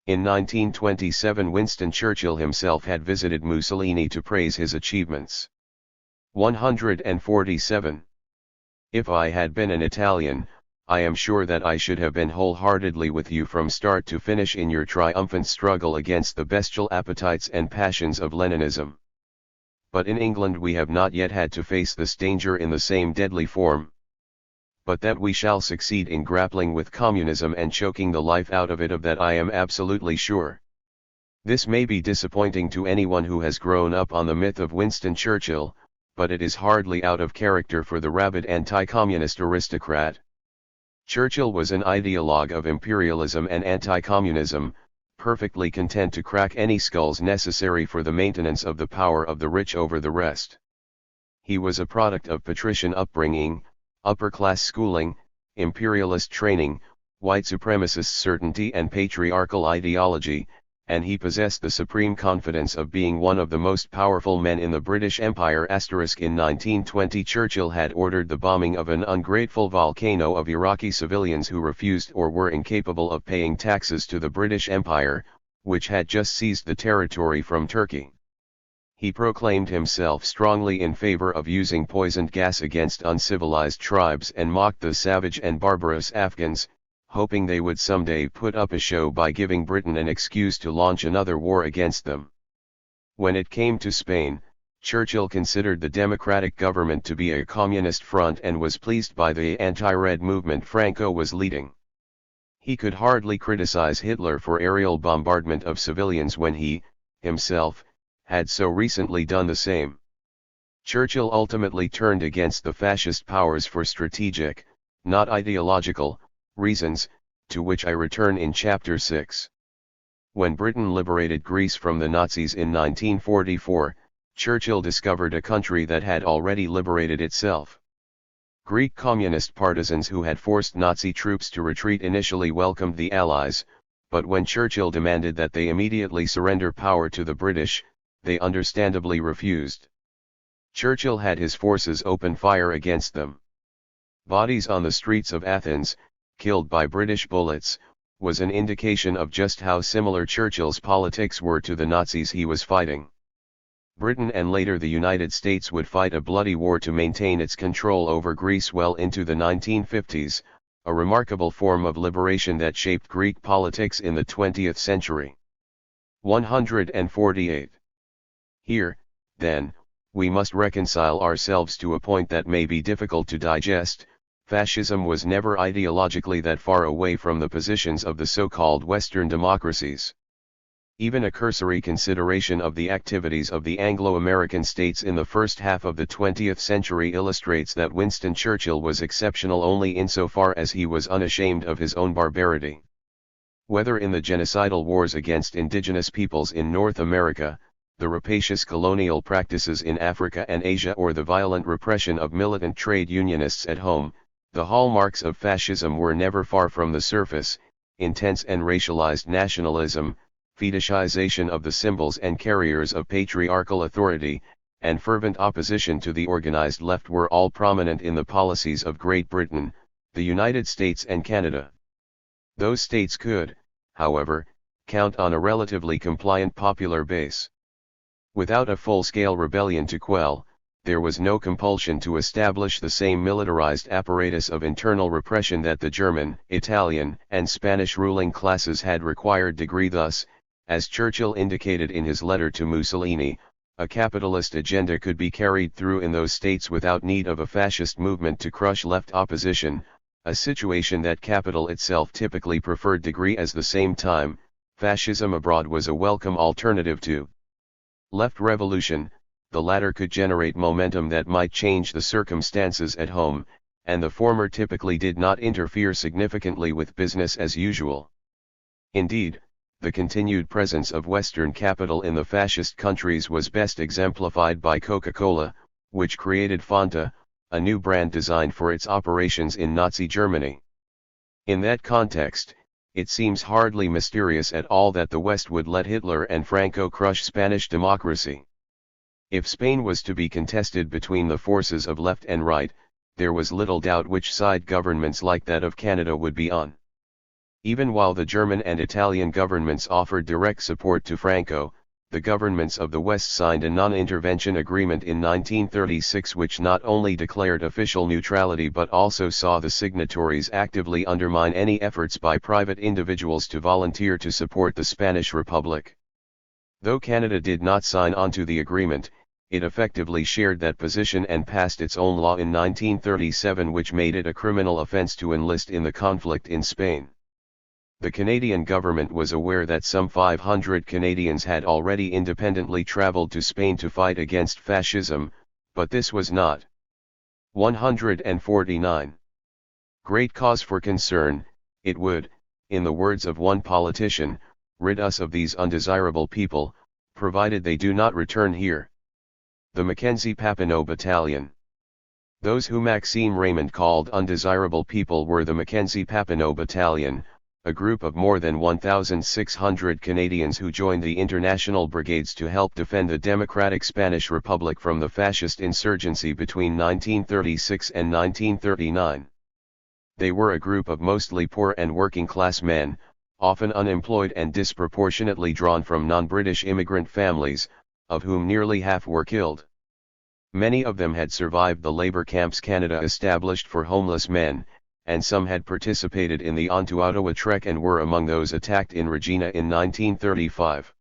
In 1927 Winston Churchill himself had visited Mussolini to praise his achievements. 147. If I had been an Italian, I am sure that I should have been wholeheartedly with you from start to finish in your triumphant struggle against the bestial appetites and passions of Leninism. But in England we have not yet had to face this danger in the same deadly form. But that we shall succeed in grappling with communism and choking the life out of it, of that I am absolutely sure. This may be disappointing to anyone who has grown up on the myth of Winston Churchill, but it is hardly out of character for the rabid anti-communist aristocrat. Churchill was an ideologue of imperialism and anti-communism, perfectly content to crack any skulls necessary for the maintenance of the power of the rich over the rest. He was a product of patrician upbringing, upper-class schooling, imperialist training, white supremacist certainty and patriarchal ideology, and he possessed the supreme confidence of being one of the most powerful men in the British Empire. In 1920 Churchill had ordered the bombing of an ungrateful volcano of Iraqi civilians who refused or were incapable of paying taxes to the British Empire, which had just seized the territory from Turkey. He proclaimed himself strongly in favor of using poisoned gas against uncivilized tribes and mocked the savage and barbarous Afghans, hoping they would someday put up a show by giving Britain an excuse to launch another war against them. When it came to Spain, Churchill considered the democratic government to be a communist front and was pleased by the anti-red movement Franco was leading. He could hardly criticize Hitler for aerial bombardment of civilians when he, himself, had so recently done the same. Churchill ultimately turned against the fascist powers for strategic, not ideological, reasons, to which I return in Chapter 6. When Britain liberated Greece from the Nazis in 1944, Churchill discovered a country that had already liberated itself. Greek communist partisans who had forced Nazi troops to retreat initially welcomed the Allies, but when Churchill demanded that they immediately surrender power to the British, they understandably refused. Churchill had his forces open fire against them. Bodies on the streets of Athens, killed by British bullets, was an indication of just how similar Churchill's politics were to the Nazis he was fighting. Britain and later the United States would fight a bloody war to maintain its control over Greece well into the 1950s, a remarkable form of liberation that shaped Greek politics in the 20th century. 148. Here, then, we must reconcile ourselves to a point that may be difficult to digest. Fascism was never ideologically that far away from the positions of the so-called Western democracies. Even a cursory consideration of the activities of the Anglo-American states in the first half of the 20th century illustrates that Winston Churchill was exceptional only insofar as he was unashamed of his own barbarity. Whether in the genocidal wars against indigenous peoples in North America, the rapacious colonial practices in Africa and Asia, or the violent repression of militant trade unionists at home, the hallmarks of fascism were never far from the surface: intense and racialized nationalism, fetishization of the symbols and carriers of patriarchal authority, and fervent opposition to the organized left were all prominent in the policies of Great Britain, the United States and Canada. Those states could, however, count on a relatively compliant popular base. Without a full-scale rebellion to quell, there was no compulsion to establish the same militarized apparatus of internal repression that the German, Italian, and Spanish ruling classes had required. Thus, as Churchill indicated in his letter to Mussolini, a capitalist agenda could be carried through in those states without need of a fascist movement to crush left opposition, a situation that capital itself typically preferred. At the same time, fascism abroad was a welcome alternative to left revolution. The latter could generate momentum that might change the circumstances at home, and the former typically did not interfere significantly with business as usual. Indeed, the continued presence of Western capital in the fascist countries was best exemplified by Coca-Cola, which created Fanta, a new brand designed for its operations in Nazi Germany. In that context, it seems hardly mysterious at all that the West would let Hitler and Franco crush Spanish democracy. If Spain was to be contested between the forces of left and right, there was little doubt which side governments like that of Canada would be on. Even while the German and Italian governments offered direct support to Franco, the governments of the West signed a non-intervention agreement in 1936 which not only declared official neutrality but also saw the signatories actively undermine any efforts by private individuals to volunteer to support the Spanish Republic. Though Canada did not sign on to the agreement, it effectively shared that position and passed its own law in 1937 which made it a criminal offense to enlist in the conflict in Spain. The Canadian government was aware that some 500 Canadians had already independently traveled to Spain to fight against fascism, but this was not 149. Great cause for concern. It would, in the words of one politician, rid us of these undesirable people, provided they do not return here. The Mackenzie Papineau Battalion. Those who Maxime Raymond called undesirable people were the Mackenzie Papineau Battalion, a group of more than 1,600 Canadians who joined the international brigades to help defend the Democratic Spanish Republic from the fascist insurgency between 1936 and 1939. They were a group of mostly poor and working-class men, often unemployed and disproportionately drawn from non-British immigrant families, of whom nearly half were killed. Many of them had survived the labor camps Canada established for homeless men, and some had participated in the On to Ottawa trek and were among those attacked in Regina in 1935.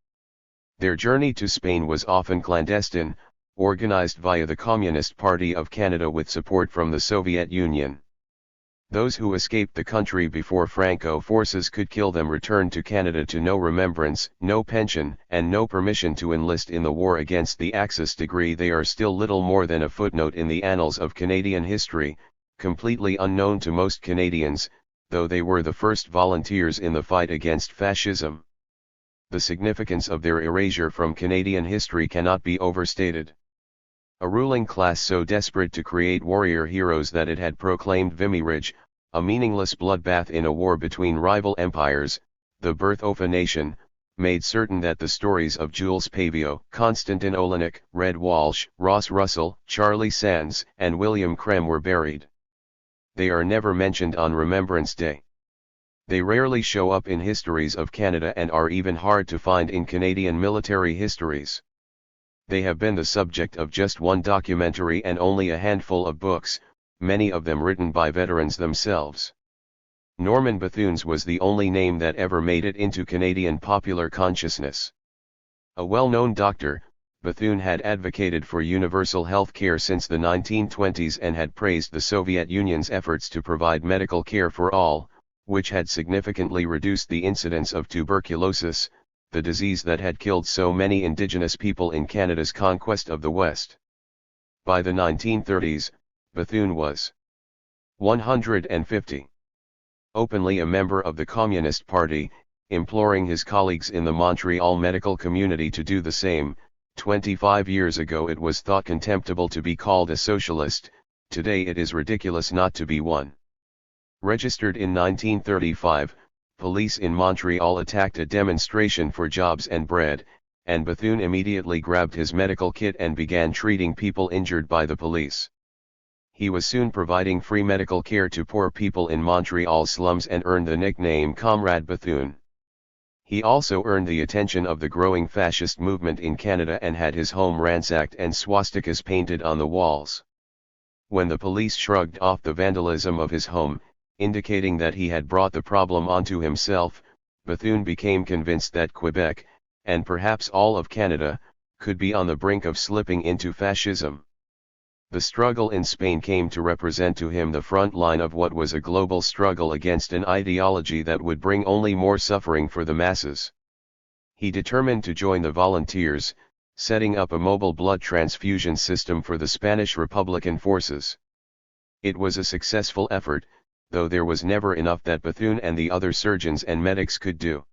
Their journey to Spain was often clandestine, organized via the Communist Party of Canada with support from the Soviet Union. Those who escaped the country before Franco forces could kill them returned to Canada to no remembrance, no pension, and no permission to enlist in the war against the Axis. They are still little more than a footnote in the annals of Canadian history, completely unknown to most Canadians, though they were the first volunteers in the fight against fascism. The significance of their erasure from Canadian history cannot be overstated. A ruling class so desperate to create warrior heroes that it had proclaimed Vimy Ridge, a meaningless bloodbath in a war between rival empires, the birth of a nation, made certain that the stories of Jules Pavio, Konstantin Olenek, Red Walsh, Ross Russell, Charlie Sands, and William Krem were buried. They are never mentioned on Remembrance Day. They rarely show up in histories of Canada and are even hard to find in Canadian military histories. They have been the subject of just one documentary and only a handful of books, many of them written by veterans themselves. Norman Bethune's was the only name that ever made it into Canadian popular consciousness. A well-known doctor, Bethune had advocated for universal health care since the 1920s and had praised the Soviet Union's efforts to provide medical care for all, which had significantly reduced the incidence of tuberculosis, the disease that had killed so many Indigenous people in Canada's conquest of the West. By the 1930s, Bethune was 150. Openly a member of the Communist Party, imploring his colleagues in the Montreal medical community to do the same. 25 years ago it was thought contemptible to be called a socialist, today it is ridiculous not to be one. Registered in 1935, police in Montreal attacked a demonstration for jobs and bread, and Bethune immediately grabbed his medical kit and began treating people injured by the police. He was soon providing free medical care to poor people in Montreal's slums and earned the nickname Comrade Bethune. He also earned the attention of the growing fascist movement in Canada and had his home ransacked and swastikas painted on the walls. When the police shrugged off the vandalism of his home, indicating that he had brought the problem onto himself, Bethune became convinced that Quebec, and perhaps all of Canada, could be on the brink of slipping into fascism. The struggle in Spain came to represent to him the front line of what was a global struggle against an ideology that would bring only more suffering for the masses. He determined to join the volunteers, setting up a mobile blood transfusion system for the Spanish Republican forces. It was a successful effort, though there was never enough that Bethune and the other surgeons and medics could do.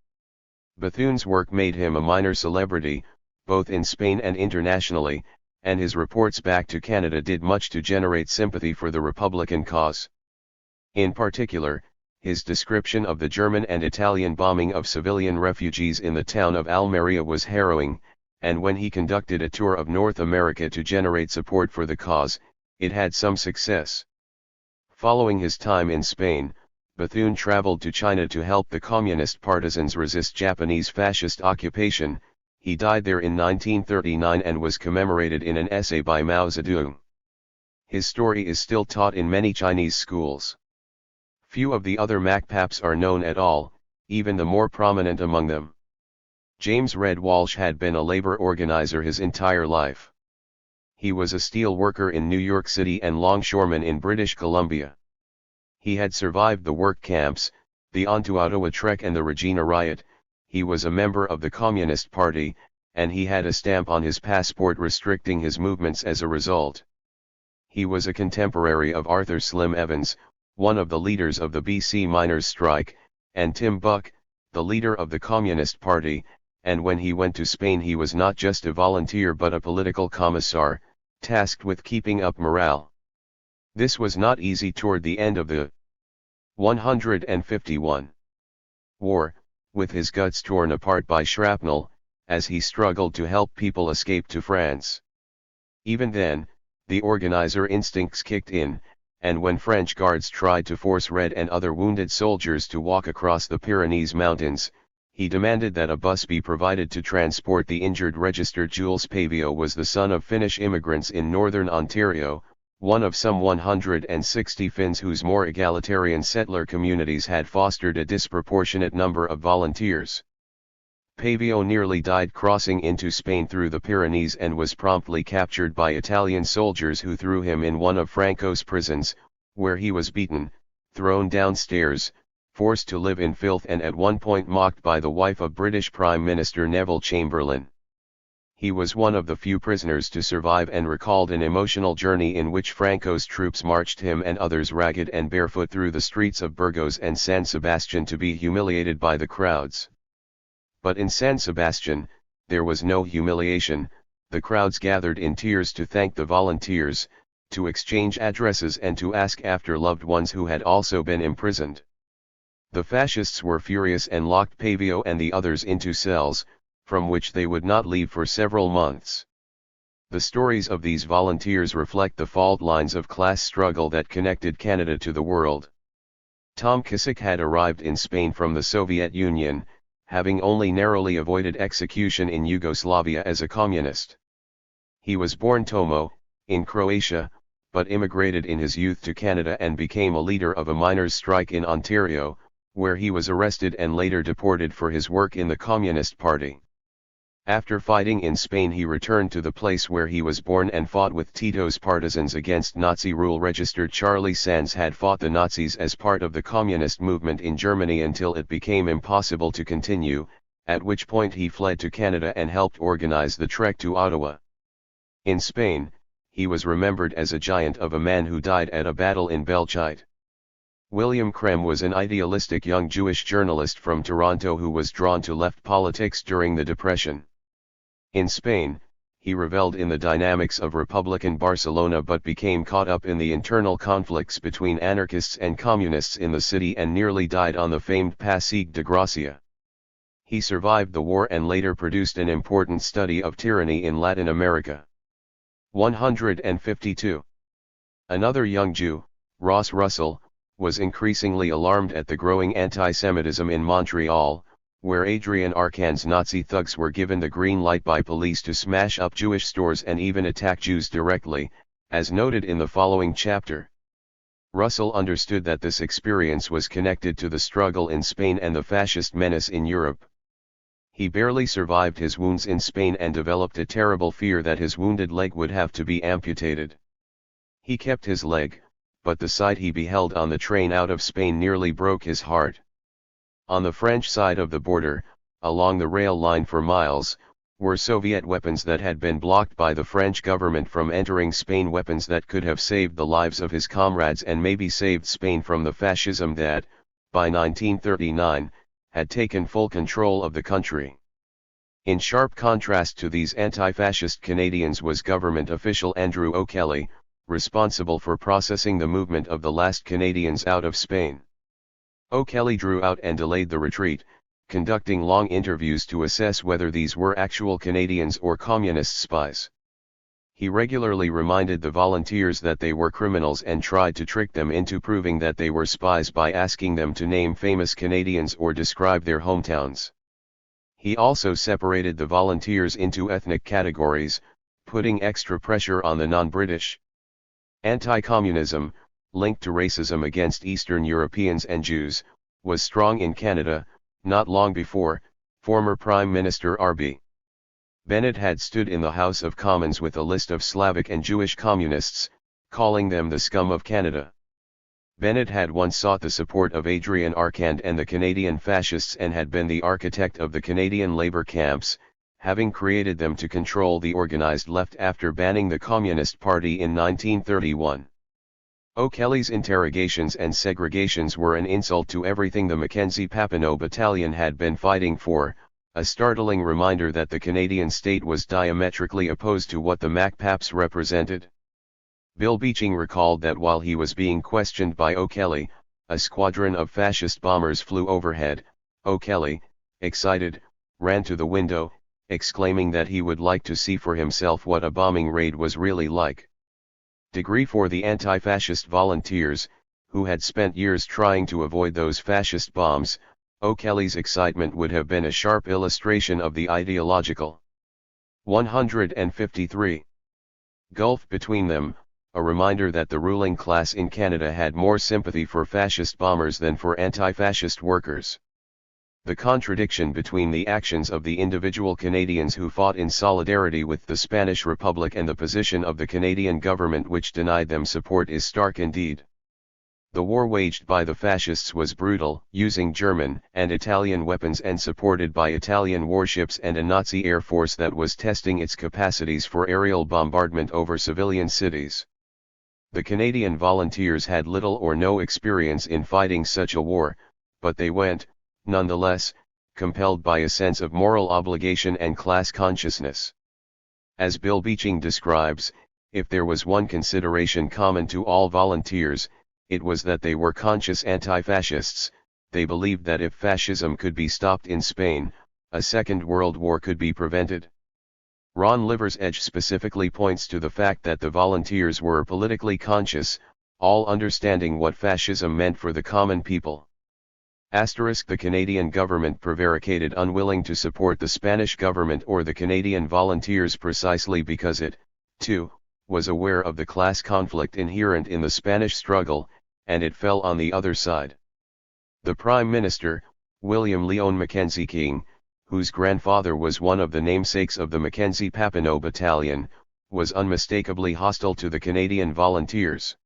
Bethune's work made him a minor celebrity, both in Spain and internationally, and his reports back to Canada did much to generate sympathy for the Republican cause. In particular, his description of the German and Italian bombing of civilian refugees in the town of Almeria was harrowing, and when he conducted a tour of North America to generate support for the cause, it had some success. Following his time in Spain, Bethune traveled to China to help the communist partisans resist Japanese fascist occupation. He died there in 1939 and was commemorated in an essay by Mao Zedong. His story is still taught in many Chinese schools. Few of the other MacPaps are known at all, even the more prominent among them. James Red Walsh had been a labor organizer his entire life. He was a steel worker in New York City and longshoreman in British Columbia. He had survived the work camps, the Onto-Ottawa Trek and the Regina Riot. He was a member of the Communist Party, and he had a stamp on his passport restricting his movements as a result. He was a contemporary of Arthur Slim Evans, one of the leaders of the BC miners' strike, and Tim Buck, the leader of the Communist Party, and when he went to Spain he was not just a volunteer but a political commissar, tasked with keeping up morale. This was not easy toward the end of the 151 war, with his guts torn apart by shrapnel, as he struggled to help people escape to France. Even then, the organizer instincts kicked in, and when French guards tried to force Red and other wounded soldiers to walk across the Pyrenees Mountains, he demanded that a bus be provided to transport the injured. Registered Jules Pavio was the son of Finnish immigrants in northern Ontario, one of some 160 Finns whose more egalitarian settler communities had fostered a disproportionate number of volunteers. Pavio nearly died crossing into Spain through the Pyrenees and was promptly captured by Italian soldiers who threw him in one of Franco's prisons, where he was beaten, thrown downstairs, forced to live in filth and at one point mocked by the wife of British Prime Minister Neville Chamberlain. He was one of the few prisoners to survive and recalled an emotional journey in which Franco's troops marched him and others ragged and barefoot through the streets of Burgos and San Sebastian to be humiliated by the crowds. But in San Sebastian, there was no humiliation. The crowds gathered in tears to thank the volunteers, to exchange addresses and to ask after loved ones who had also been imprisoned. The fascists were furious and locked Pavio and the others into cells, from which they would not leave for several months. The stories of these volunteers reflect the fault lines of class struggle that connected Canada to the world. Tom Kissick had arrived in Spain from the Soviet Union, having only narrowly avoided execution in Yugoslavia as a communist. He was born Tomo, in Croatia, but immigrated in his youth to Canada and became a leader of a miners' strike in Ontario, where he was arrested and later deported for his work in the Communist Party. After fighting in Spain, he returned to the place where he was born and fought with Tito's partisans against Nazi rule. Registered Charlie Sands had fought the Nazis as part of the communist movement in Germany until it became impossible to continue, at which point he fled to Canada and helped organize the trek to Ottawa. In Spain, he was remembered as a giant of a man who died at a battle in Belchite. William Krem was an idealistic young Jewish journalist from Toronto who was drawn to left politics during the Depression. In Spain, he reveled in the dynamics of Republican Barcelona but became caught up in the internal conflicts between anarchists and communists in the city and nearly died on the famed Passeig de Gracia. He survived the war and later produced an important study of tyranny in Latin America. 152. Another young Jew, Ross Russell, was increasingly alarmed at the growing anti-Semitism in Montreal, where Adrian Arcand's Nazi thugs were given the green light by police to smash up Jewish stores and even attack Jews directly, as noted in the following chapter. Russell understood that this experience was connected to the struggle in Spain and the fascist menace in Europe. He barely survived his wounds in Spain and developed a terrible fear that his wounded leg would have to be amputated. He kept his leg, but the sight he beheld on the train out of Spain nearly broke his heart. On the French side of the border, along the rail line for miles, were Soviet weapons that had been blocked by the French government from entering Spain, weapons that could have saved the lives of his comrades and maybe saved Spain from the fascism that, by 1939, had taken full control of the country. In sharp contrast to these anti-fascist Canadians was government official Andrew O'Kelly, responsible for processing the movement of the last Canadians out of Spain. O'Kelly drew out and delayed the retreat, conducting long interviews to assess whether these were actual Canadians or communist spies. He regularly reminded the volunteers that they were criminals and tried to trick them into proving that they were spies by asking them to name famous Canadians or describe their hometowns. He also separated the volunteers into ethnic categories, putting extra pressure on the non-British. Anti-communism, linked to racism against Eastern Europeans and Jews, was strong in Canada. Not long before, former Prime Minister R.B. Bennett had stood in the House of Commons with a list of Slavic and Jewish communists, calling them the scum of Canada. Bennett had once sought the support of Adrian Arcand and the Canadian fascists and had been the architect of the Canadian labor camps, having created them to control the organized left after banning the Communist Party in 1931. O'Kelly's interrogations and segregations were an insult to everything the Mackenzie Papineau Battalion had been fighting for, a startling reminder that the Canadian state was diametrically opposed to what the MacPaps represented. Bill Beeching recalled that while he was being questioned by O'Kelly, a squadron of fascist bombers flew overhead. O'Kelly, excited, ran to the window, exclaiming that he would like to see for himself what a bombing raid was really like. Degree for the anti-fascist volunteers, who had spent years trying to avoid those fascist bombs. O'Kelly's excitement would have been a sharp illustration of the ideological 153 gulf between them, a reminder that the ruling class in Canada had more sympathy for fascist bombers than for anti-fascist workers. The contradiction between the actions of the individual Canadians who fought in solidarity with the Spanish Republic and the position of the Canadian government which denied them support is stark indeed. The war waged by the fascists was brutal, using German and Italian weapons and supported by Italian warships and a Nazi air force that was testing its capacities for aerial bombardment over civilian cities. The Canadian volunteers had little or no experience in fighting such a war, but they went, nonetheless, compelled by a sense of moral obligation and class consciousness. As Bill Beeching describes, if there was one consideration common to all volunteers, it was that they were conscious anti-fascists. They believed that if fascism could be stopped in Spain, a second world war could be prevented. Ron Liver's Edge specifically points to the fact that the volunteers were politically conscious, all understanding what fascism meant for the common people. The Canadian government prevaricated, unwilling to support the Spanish government or the Canadian volunteers precisely because it, too, was aware of the class conflict inherent in the Spanish struggle, and it fell on the other side. The Prime Minister, William Lyon Mackenzie King, whose grandfather was one of the namesakes of the Mackenzie Papineau Battalion, was unmistakably hostile to the Canadian volunteers.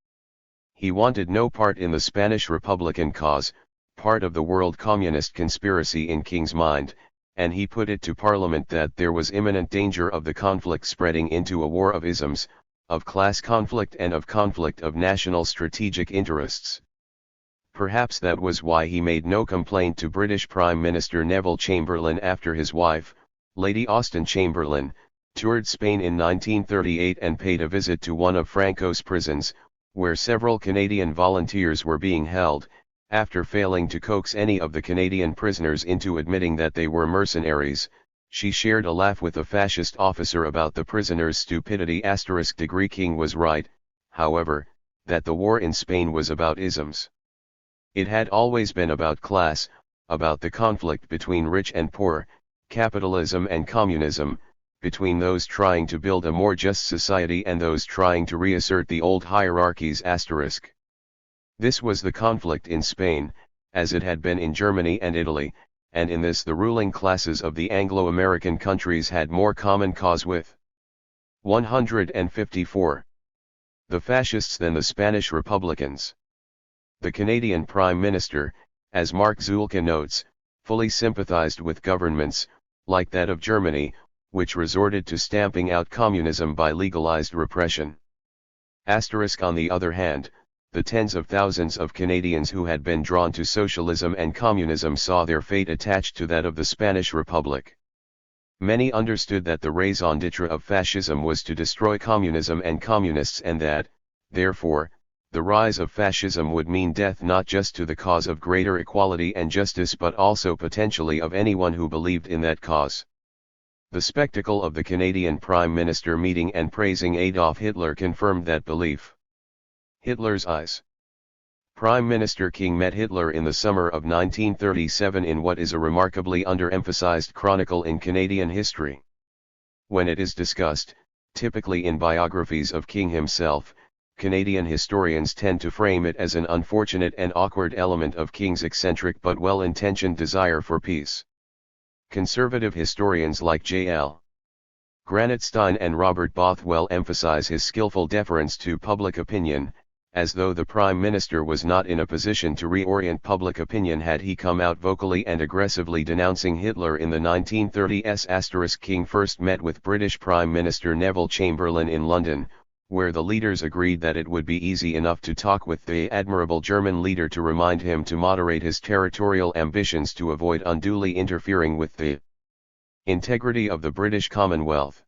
He wanted no part in the Spanish Republican cause, part of the world communist conspiracy in King's mind, and he put it to Parliament that there was imminent danger of the conflict spreading into a war of isms, of class conflict and of conflict of national strategic interests. Perhaps that was why he made no complaint to British Prime Minister Neville Chamberlain after his wife, Lady Austen Chamberlain, toured Spain in 1938 and paid a visit to one of Franco's prisons, where several Canadian volunteers were being held, after failing to coax any of the Canadian prisoners into admitting that they were mercenaries. She shared a laugh with a fascist officer about the prisoners' stupidity. Degree King was right, however, that the war in Spain was about isms. It had always been about class, about the conflict between rich and poor, capitalism and communism, between those trying to build a more just society and those trying to reassert the old hierarchies. This was the conflict in Spain, as it had been in Germany and Italy, and in this the ruling classes of the Anglo-American countries had more common cause with 154. The fascists than the Spanish Republicans. The Canadian Prime Minister, as Mark Zulka notes, fully sympathized with governments, like that of Germany, which resorted to stamping out communism by legalized repression. On the other hand, the tens of thousands of Canadians who had been drawn to socialism and communism saw their fate attached to that of the Spanish Republic. Many understood that the raison d'etre of fascism was to destroy communism and communists, and that, therefore, the rise of fascism would mean death not just to the cause of greater equality and justice but also potentially of anyone who believed in that cause. The spectacle of the Canadian Prime Minister meeting and praising Adolf Hitler confirmed that belief. Hitler's eyes. Prime Minister King met Hitler in the summer of 1937 in what is a remarkably underemphasized chronicle in Canadian history. When it is discussed, typically in biographies of King himself, Canadian historians tend to frame it as an unfortunate and awkward element of King's eccentric but well-intentioned desire for peace. Conservative historians like J.L. Granatstein and Robert Bothwell emphasize his skillful deference to public opinion, as though the Prime Minister was not in a position to reorient public opinion had he come out vocally and aggressively denouncing Hitler in the 1930s. King first met with British Prime Minister Neville Chamberlain in London, where the leaders agreed that it would be easy enough to talk with the admirable German leader to remind him to moderate his territorial ambitions to avoid unduly interfering with the integrity of the British Commonwealth.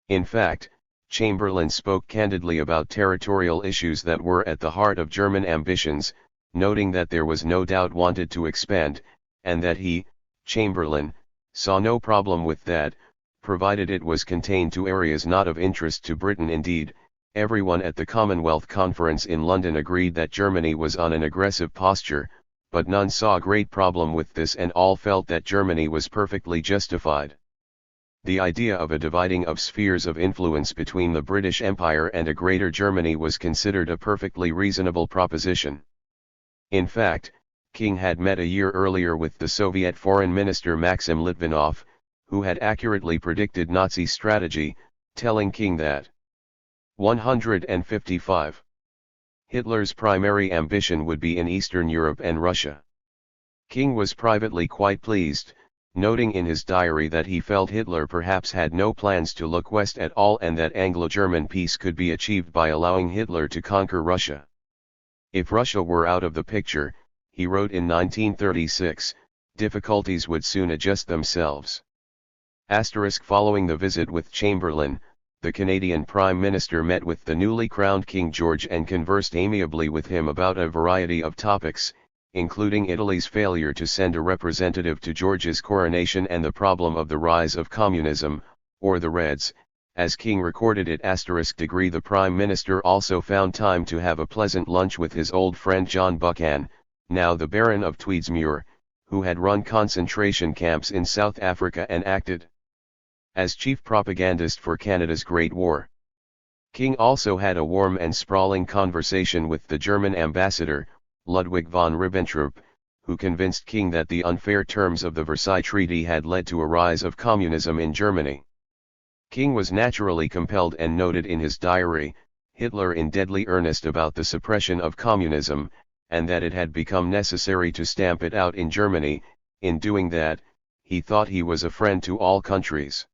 In fact, Chamberlain spoke candidly about territorial issues that were at the heart of German ambitions, noting that there was no doubt wanted to expand, and that he, Chamberlain, saw no problem with that, provided it was contained to areas not of interest to Britain. Indeed, everyone at the Commonwealth Conference in London agreed that Germany was on an aggressive posture, but none saw great problem with this and all felt that Germany was perfectly justified. The idea of a dividing of spheres of influence between the British Empire and a Greater Germany was considered a perfectly reasonable proposition. In fact, King had met a year earlier with the Soviet Foreign Minister Maxim Litvinov, who had accurately predicted Nazi strategy, telling King that 155 Hitler's primary ambition would be in Eastern Europe and Russia. King was privately quite pleased, noting in his diary that he felt Hitler perhaps had no plans to look west at all and that Anglo-German peace could be achieved by allowing Hitler to conquer Russia. If Russia were out of the picture, he wrote in 1936, difficulties would soon adjust themselves. Following the visit with Chamberlain, the Canadian Prime Minister met with the newly crowned King George and conversed amiably with him about a variety of topics, including Italy's failure to send a representative to George's coronation and the problem of the rise of communism, or the Reds, as King recorded it. The Prime Minister also found time to have a pleasant lunch with his old friend John Buchan, now the Baron of Tweedsmuir, who had run concentration camps in South Africa and acted as chief propagandist for Canada's Great War. King also had a warm and sprawling conversation with the German ambassador, Ludwig von Ribbentrop, who convinced King that the unfair terms of the Versailles Treaty had led to a rise of communism in Germany. King was naturally compelled and noted in his diary, Hitler in deadly earnest about the suppression of communism, and that it had become necessary to stamp it out in Germany. In doing that, he thought he was a friend to all countries.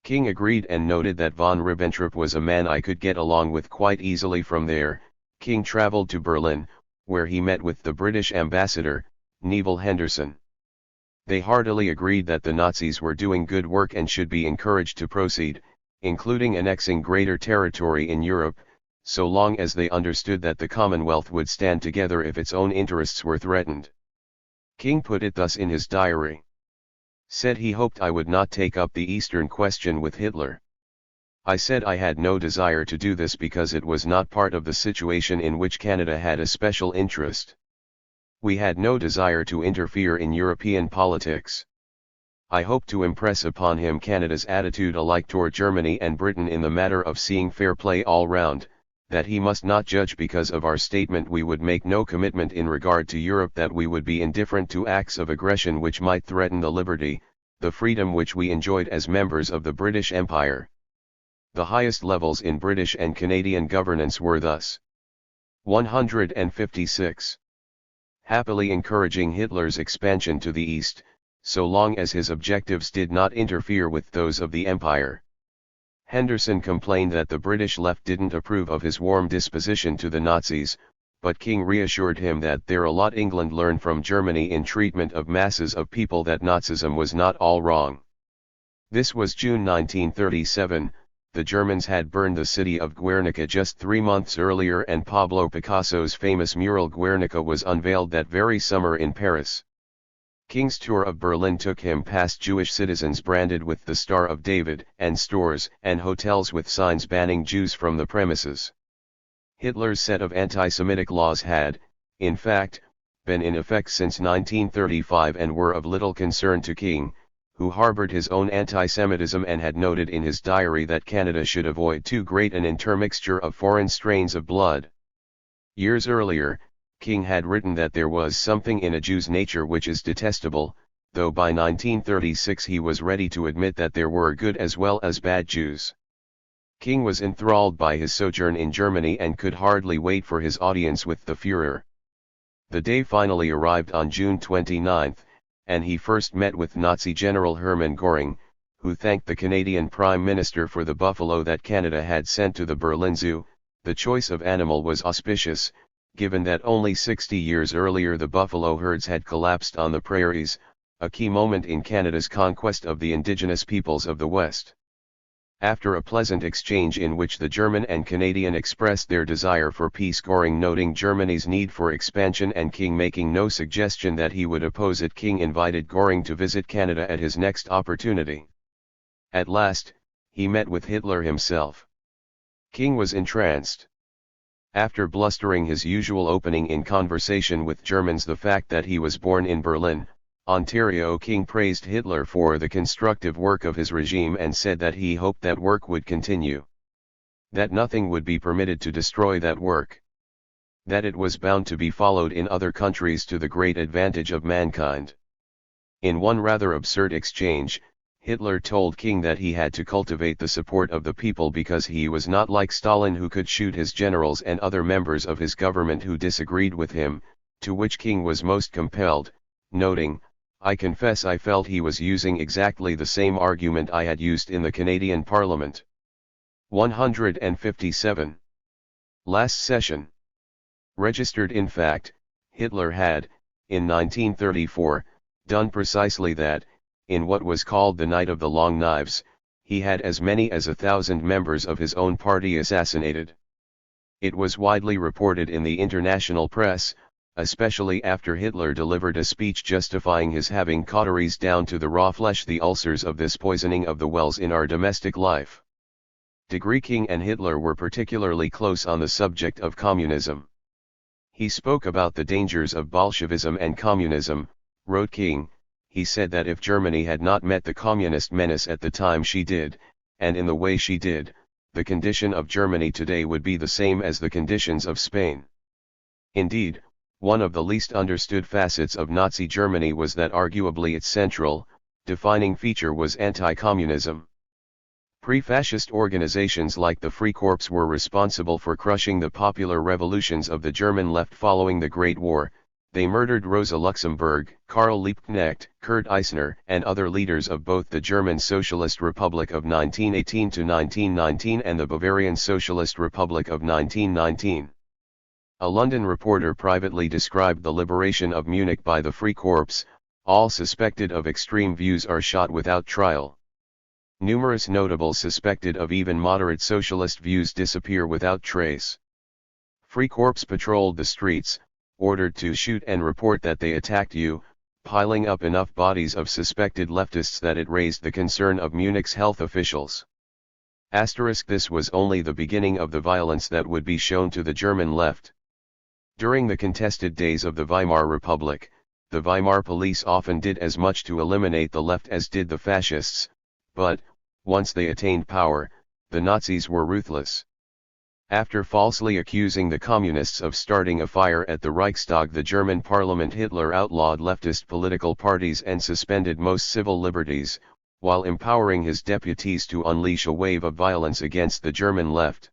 King agreed and noted that von Ribbentrop was a man I could get along with quite easily. From there, King travelled to Berlin, where he met with the British ambassador, Neville Henderson. They heartily agreed that the Nazis were doing good work and should be encouraged to proceed, including annexing greater territory in Europe, so long as they understood that the Commonwealth would stand together if its own interests were threatened. King put it thus in his diary. Said he hoped I would not take up the Eastern question with Hitler. I said I had no desire to do this because it was not part of the situation in which Canada had a special interest. We had no desire to interfere in European politics. I hoped to impress upon him Canada's attitude alike toward Germany and Britain in the matter of seeing fair play all round, that he must not judge because of our statement we would make no commitment in regard to Europe, that we would be indifferent to acts of aggression which might threaten the liberty, the freedom which we enjoyed as members of the British Empire. The highest levels in British and Canadian governance were thus 156. Happily encouraging Hitler's expansion to the east, so long as his objectives did not interfere with those of the Empire. Henderson complained that the British left didn't approve of his warm disposition to the Nazis, but King reassured him that there a lot England learned from Germany in treatment of masses of people, that Nazism was not all wrong. This was June 1937, the Germans had burned the city of Guernica just 3 months earlier, and Pablo Picasso's famous mural Guernica was unveiled that very summer in Paris. King's tour of Berlin took him past Jewish citizens branded with the Star of David, and stores and hotels with signs banning Jews from the premises. Hitler's set of anti-Semitic laws had, in fact, been in effect since 1935 and were of little concern to King, who harbored his own anti-Semitism and had noted in his diary that Canada should avoid too great an intermixture of foreign strains of blood. Years earlier, King had written that there was something in a Jew's nature which is detestable, though by 1936 he was ready to admit that there were good as well as bad Jews. King was enthralled by his sojourn in Germany and could hardly wait for his audience with the Führer. The day finally arrived on June 29, and he first met with Nazi General Hermann Göring, who thanked the Canadian Prime Minister for the buffalo that Canada had sent to the Berlin Zoo. The choice of animal was auspicious, given that only 60 years earlier the buffalo herds had collapsed on the prairies, a key moment in Canada's conquest of the indigenous peoples of the West. After a pleasant exchange in which the German and Canadian expressed their desire for peace, Göring noting Germany's need for expansion and King making no suggestion that he would oppose it, King invited Göring to visit Canada at his next opportunity. At last, he met with Hitler himself. King was entranced. After blustering his usual opening in conversation with Germans the fact that he was born in Berlin, Ontario, King praised Hitler for the constructive work of his regime and said that he hoped that work would continue. That nothing would be permitted to destroy that work. That it was bound to be followed in other countries to the great advantage of mankind. In one rather absurd exchange, Hitler told King that he had to cultivate the support of the people because he was not like Stalin, who could shoot his generals and other members of his government who disagreed with him, to which King was most compelled, noting, "I confess I felt he was using exactly the same argument I had used in the Canadian Parliament." 157. Last session. Registered. In fact, Hitler had, in 1934, done precisely that. In what was called the Night of the Long Knives, he had as many as 1,000 members of his own party assassinated. It was widely reported in the international press, especially after Hitler delivered a speech justifying his having cauteries down to the raw flesh, the ulcers of this poisoning of the wells in our domestic life. King and Hitler were particularly close on the subject of communism. He spoke about the dangers of Bolshevism and communism, wrote King. He said that if Germany had not met the communist menace at the time she did, and in the way she did, the condition of Germany today would be the same as the conditions of Spain. Indeed, one of the least understood facets of Nazi Germany was that arguably its central, defining feature was anti-communism. Pre-fascist organizations like the Freikorps were responsible for crushing the popular revolutions of the German left following the Great War. They murdered Rosa Luxemburg, Karl Liebknecht, Kurt Eisner, and other leaders of both the German Socialist Republic of 1918 to 1919 and the Bavarian Socialist Republic of 1919. A London reporter privately described the liberation of Munich by the Freikorps. All suspected of extreme views are shot without trial. Numerous notables suspected of even moderate socialist views disappear without trace. Freikorps patrolled the streets, ordered to shoot and report that they attacked you, piling up enough bodies of suspected leftists that it raised the concern of Munich's health officials. This was only the beginning of the violence that would be shown to the German left. During the contested days of the Weimar Republic, the Weimar police often did as much to eliminate the left as did the fascists, but, once they attained power, the Nazis were ruthless. After falsely accusing the communists of starting a fire at the Reichstag, the German parliament, Hitler outlawed leftist political parties and suspended most civil liberties, while empowering his deputies to unleash a wave of violence against the German left.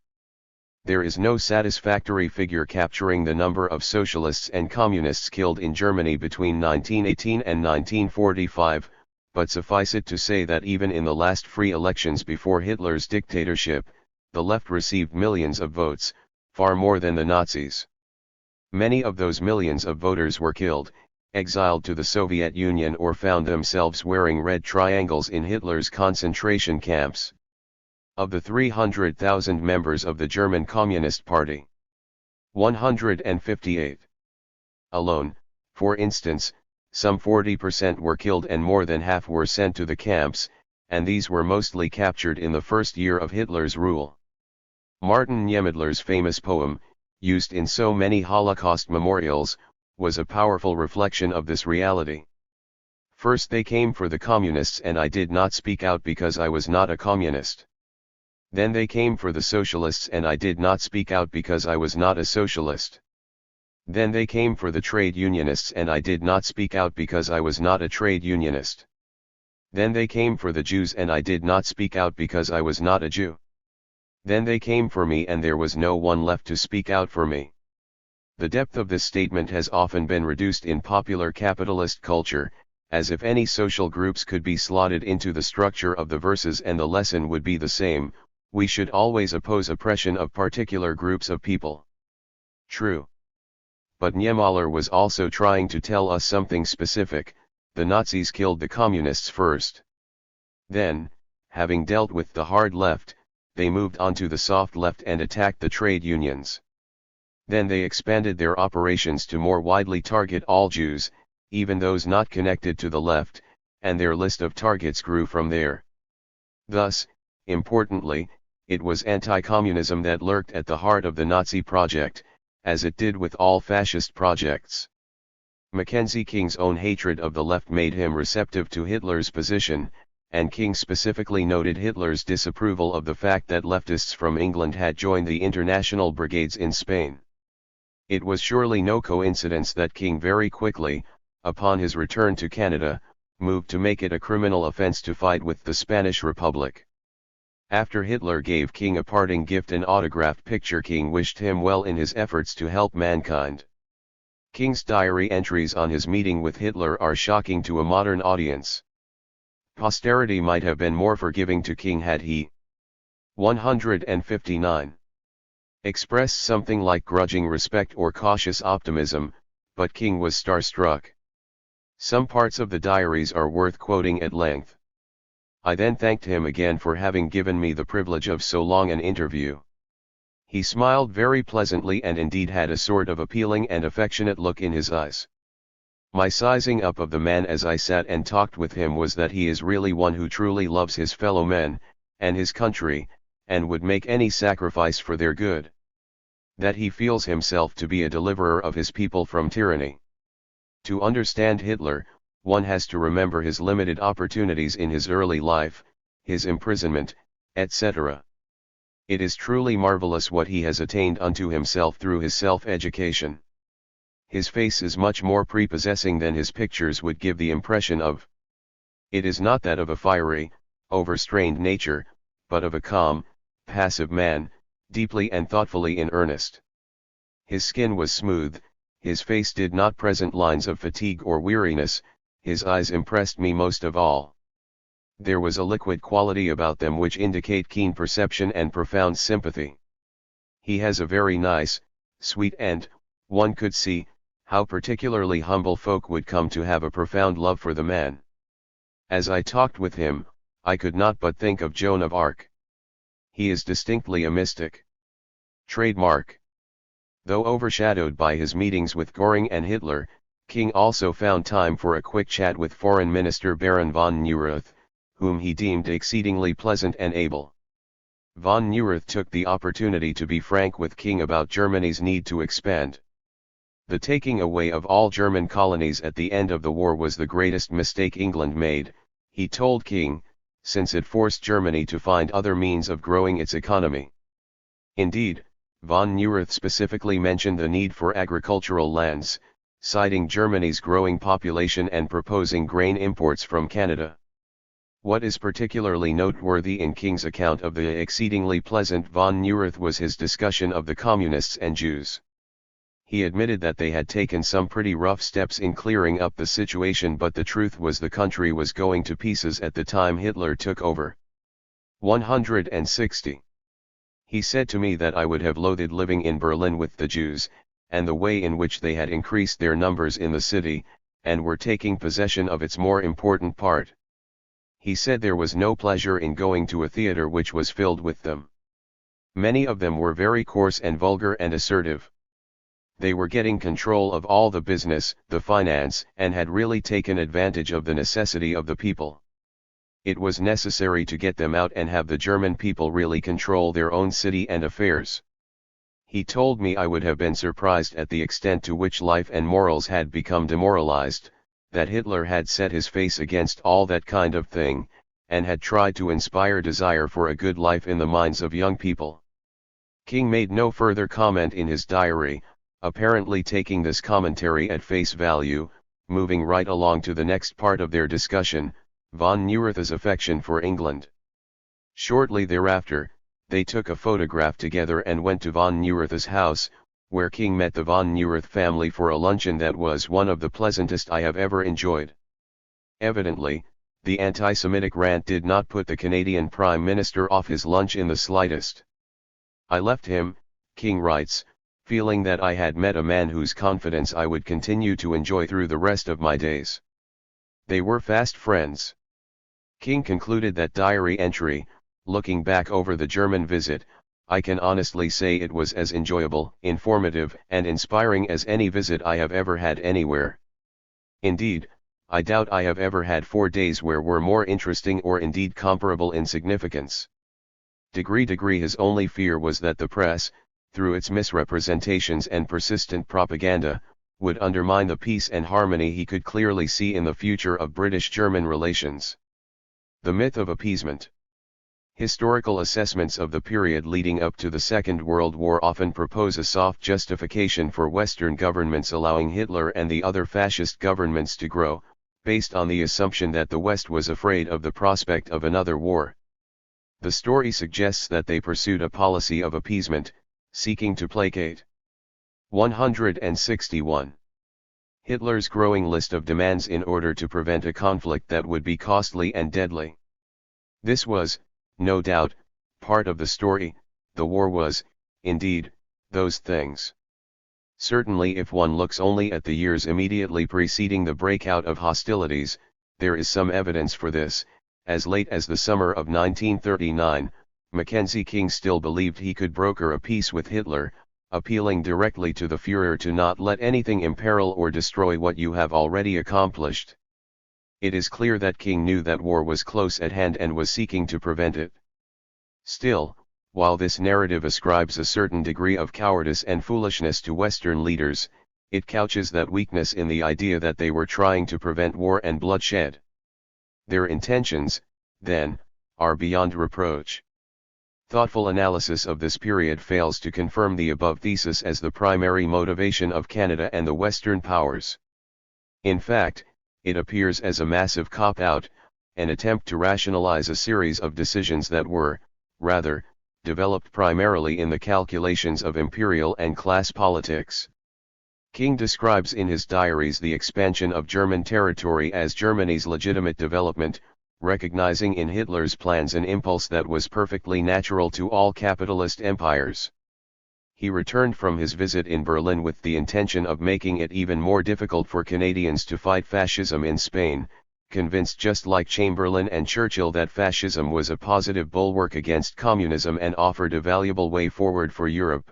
There is no satisfactory figure capturing the number of socialists and communists killed in Germany between 1918 and 1945, but suffice it to say that even in the last free elections before Hitler's dictatorship, the left received millions of votes, far more than the Nazis. Many of those millions of voters were killed, exiled to the Soviet Union, or found themselves wearing red triangles in Hitler's concentration camps. Of the 300,000 members of the German Communist Party, 158 alone, for instance, some 40% were killed and more than half were sent to the camps, and these were mostly captured in the first year of Hitler's rule. Martin Niemödler's famous poem, used in so many Holocaust memorials, was a powerful reflection of this reality. First they came for the communists and I did not speak out because I was not a communist. Then they came for the socialists and I did not speak out because I was not a socialist. Then they came for the trade unionists and I did not speak out because I was not a trade unionist. Then they came for the Jews and I did not speak out because I was not a Jew. Then they came for me and there was no one left to speak out for me. The depth of this statement has often been reduced in popular capitalist culture, as if any social groups could be slotted into the structure of the verses and the lesson would be the same: we should always oppose oppression of particular groups of people. True. But Niemöller was also trying to tell us something specific: the Nazis killed the communists first. Then, having dealt with the hard left, they moved on to the soft left and attacked the trade unions. Then they expanded their operations to more widely target all Jews, even those not connected to the left, and their list of targets grew from there. Thus, importantly, it was anti-communism that lurked at the heart of the Nazi project, as it did with all fascist projects. Mackenzie King's own hatred of the left made him receptive to Hitler's position, and King specifically noted Hitler's disapproval of the fact that leftists from England had joined the international brigades in Spain. It was surely no coincidence that King very quickly, upon his return to Canada, moved to make it a criminal offense to fight with the Spanish Republic. After Hitler gave King a parting gift, an autographed picture, King wished him well in his efforts to help mankind. King's diary entries on his meeting with Hitler are shocking to a modern audience. Posterity might have been more forgiving to King had he 159. Expressed something like grudging respect or cautious optimism, but King was starstruck. Some parts of the diaries are worth quoting at length. I then thanked him again for having given me the privilege of so long an interview. He smiled very pleasantly and indeed had a sort of appealing and affectionate look in his eyes. My sizing up of the man as I sat and talked with him was that he is really one who truly loves his fellow men, and his country, and would make any sacrifice for their good. That he feels himself to be a deliverer of his people from tyranny. To understand Hitler, one has to remember his limited opportunities in his early life, his imprisonment, etc. It is truly marvelous what he has attained unto himself through his self-education. His face is much more prepossessing than his pictures would give the impression of. It is not that of a fiery, overstrained nature, but of a calm, passive man, deeply and thoughtfully in earnest. His skin was smooth, his face did not present lines of fatigue or weariness, his eyes impressed me most of all. There was a liquid quality about them which indicate keen perception and profound sympathy. He has a very nice, sweet and, one could see, how particularly humble folk would come to have a profound love for the man. As I talked with him, I could not but think of Joan of Arc. He is distinctly a mystic. Trademark. Though overshadowed by his meetings with Göring and Hitler, King also found time for a quick chat with Foreign Minister Baron von Neurath, whom he deemed exceedingly pleasant and able. Von Neurath took the opportunity to be frank with King about Germany's need to expand. The taking away of all German colonies at the end of the war was the greatest mistake England made, he told King, since it forced Germany to find other means of growing its economy. Indeed, von Neurath specifically mentioned the need for agricultural lands, citing Germany's growing population and proposing grain imports from Canada. What is particularly noteworthy in King's account of the exceedingly pleasant von Neurath was his discussion of the Communists and Jews. He admitted that they had taken some pretty rough steps in clearing up the situation, but the truth was the country was going to pieces at the time Hitler took over. 160. He said to me that I would have loathed living in Berlin with the Jews, and the way in which they had increased their numbers in the city, and were taking possession of its more important part. He said there was no pleasure in going to a theater which was filled with them. Many of them were very coarse and vulgar and assertive. They were getting control of all the business, the finance, and had really taken advantage of the necessity of the people. It was necessary to get them out and have the German people really control their own city and affairs. He told me I would have been surprised at the extent to which life and morals had become demoralized, that Hitler had set his face against all that kind of thing, and had tried to inspire desire for a good life in the minds of young people. King made no further comment in his diary, apparently taking this commentary at face value, moving right along to the next part of their discussion, von Neurath's affection for England. Shortly thereafter, they took a photograph together and went to von Neurath's house, where King met the von Neurath family for a luncheon that was one of the pleasantest I have ever enjoyed. Evidently, the anti-Semitic rant did not put the Canadian Prime Minister off his lunch in the slightest. I left him, King writes, feeling that I had met a man whose confidence I would continue to enjoy through the rest of my days. They were fast friends. King concluded that diary entry, looking back over the German visit, I can honestly say it was as enjoyable, informative, and inspiring as any visit I have ever had anywhere. Indeed, I doubt I have ever had 4 days where were more interesting or indeed comparable in significance. His only fear was that the press, through its misrepresentations and persistent propaganda, would undermine the peace and harmony he could clearly see in the future of British-German relations. The myth of appeasement. Historical assessments of the period leading up to the Second World War often propose a soft justification for Western governments allowing Hitler and the other fascist governments to grow, based on the assumption that the West was afraid of the prospect of another war. The story suggests that they pursued a policy of appeasement, seeking to placate. 161. Hitler's growing list of demands in order to prevent a conflict that would be costly and deadly. This was, no doubt, part of the story. The war was, indeed, those things. Certainly, if one looks only at the years immediately preceding the breakout of hostilities, there is some evidence for this. As late as the summer of 1939, Mackenzie King still believed he could broker a peace with Hitler, appealing directly to the Führer to not let anything imperil or destroy what you have already accomplished. It is clear that King knew that war was close at hand and was seeking to prevent it. Still, while this narrative ascribes a certain degree of cowardice and foolishness to Western leaders, it couches that weakness in the idea that they were trying to prevent war and bloodshed. Their intentions, then, are beyond reproach. Thoughtful analysis of this period fails to confirm the above thesis as the primary motivation of Canada and the Western powers. In fact, it appears as a massive cop-out, an attempt to rationalize a series of decisions that were, rather, developed primarily in the calculations of imperial and class politics. King describes in his diaries the expansion of German territory as Germany's legitimate development, recognizing in Hitler's plans an impulse that was perfectly natural to all capitalist empires. He returned from his visit in Berlin with the intention of making it even more difficult for Canadians to fight fascism in Spain, convinced just like Chamberlain and Churchill that fascism was a positive bulwark against communism and offered a valuable way forward for Europe.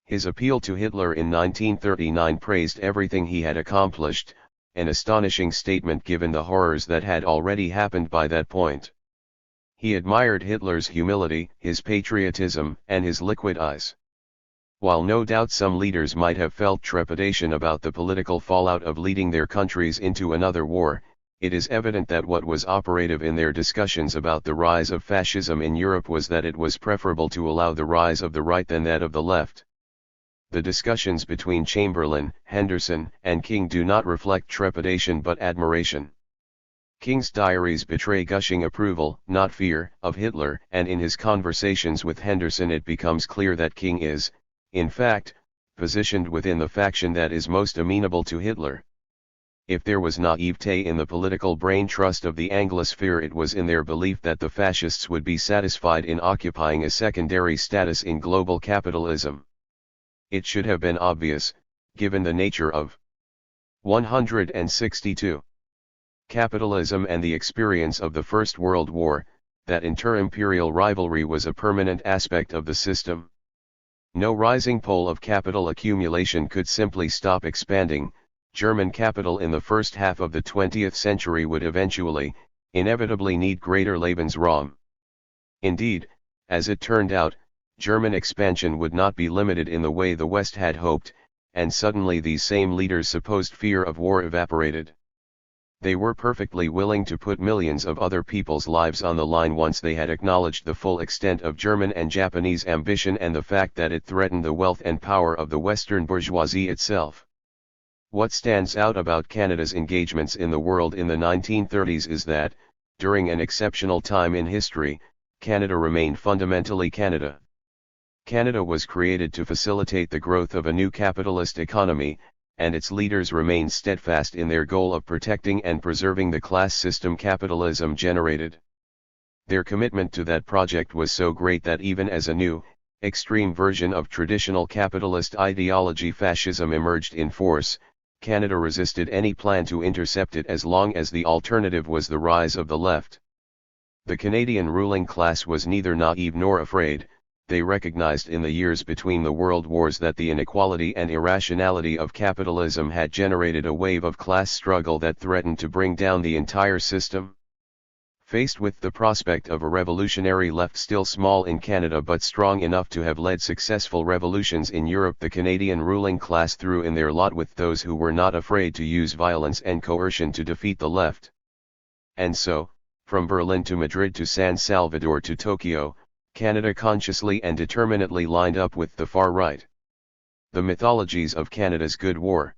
His appeal to Hitler in 1939 praised everything he had accomplished, an astonishing statement given the horrors that had already happened by that point. He admired Hitler's humility, his patriotism, and his liquid eyes. While no doubt some leaders might have felt trepidation about the political fallout of leading their countries into another war, it is evident that what was operative in their discussions about the rise of fascism in Europe was that it was preferable to allow the rise of the right than that of the left. The discussions between Chamberlain, Henderson, and King do not reflect trepidation but admiration. King's diaries betray gushing approval, not fear, of Hitler, and in his conversations with Henderson it becomes clear that King is, in fact, positioned within the faction that is most amenable to Hitler. If there was naivete in the political brain trust of the Anglosphere, it was in their belief that the fascists would be satisfied in occupying a secondary status in global capitalism. It should have been obvious, given the nature of 162. Capitalism and the experience of the First World War, that inter-imperial rivalry was a permanent aspect of the system. No rising pole of capital accumulation could simply stop expanding. German capital in the first half of the 20th century would eventually, inevitably need greater Lebensraum. Indeed, as it turned out, German expansion would not be limited in the way the West had hoped, and suddenly these same leaders' supposed fear of war evaporated. They were perfectly willing to put millions of other people's lives on the line once they had acknowledged the full extent of German and Japanese ambition and the fact that it threatened the wealth and power of the Western bourgeoisie itself. What stands out about Canada's engagements in the world in the 1930s is that, during an exceptional time in history, Canada remained fundamentally Canada. Canada was created to facilitate the growth of a new capitalist economy, and its leaders remained steadfast in their goal of protecting and preserving the class system capitalism generated. Their commitment to that project was so great that even as a new, extreme version of traditional capitalist ideology, fascism, emerged in force, Canada resisted any plan to intercept it as long as the alternative was the rise of the left. The Canadian ruling class was neither naive nor afraid. They recognized in the years between the world wars that the inequality and irrationality of capitalism had generated a wave of class struggle that threatened to bring down the entire system. Faced with the prospect of a revolutionary left still small in Canada but strong enough to have led successful revolutions in Europe, the Canadian ruling class threw in their lot with those who were not afraid to use violence and coercion to defeat the left. And so, from Berlin to Madrid to San Salvador to Tokyo, Canada consciously and determinedly lined up with the far right. The mythologies of Canada's Good War.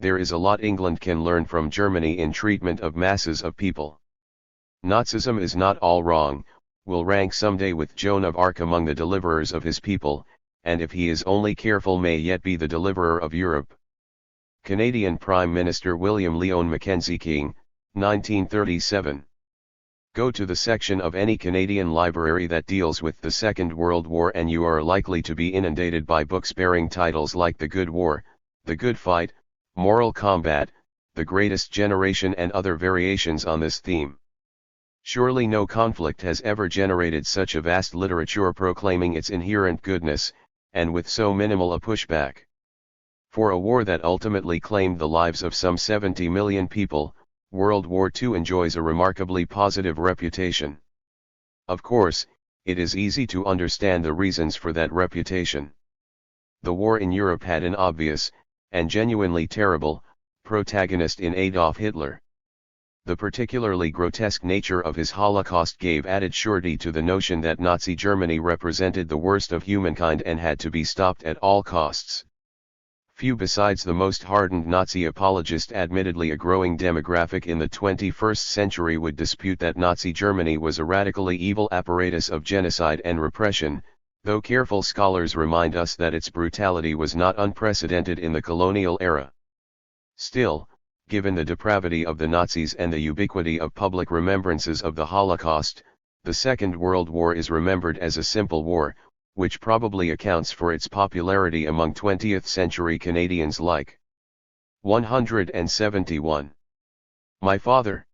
There is a lot England can learn from Germany in treatment of masses of people. Nazism is not all wrong, will rank someday with Joan of Arc among the deliverers of his people, and if he is only careful may yet be the deliverer of Europe. Canadian Prime Minister William Lyon Mackenzie King, 1937. Go to the section of any Canadian library that deals with the Second World War and you are likely to be inundated by books bearing titles like The Good War, The Good Fight, Moral Combat, The Greatest Generation and other variations on this theme. Surely no conflict has ever generated such a vast literature proclaiming its inherent goodness, and with so minimal a pushback. For a war that ultimately claimed the lives of some 70 million people, World War II enjoys a remarkably positive reputation. Of course, it is easy to understand the reasons for that reputation. The war in Europe had an obvious, and genuinely terrible, protagonist in Adolf Hitler. The particularly grotesque nature of his Holocaust gave added surety to the notion that Nazi Germany represented the worst of humankind and had to be stopped at all costs. Few besides the most hardened Nazi apologist, admittedly a growing demographic in the 21st century, would dispute that Nazi Germany was a radically evil apparatus of genocide and repression, though careful scholars remind us that its brutality was not unprecedented in the colonial era. Still, given the depravity of the Nazis and the ubiquity of public remembrances of the Holocaust, the Second World War is remembered as a simple war, which probably accounts for its popularity among 20th century Canadians like 171. My father.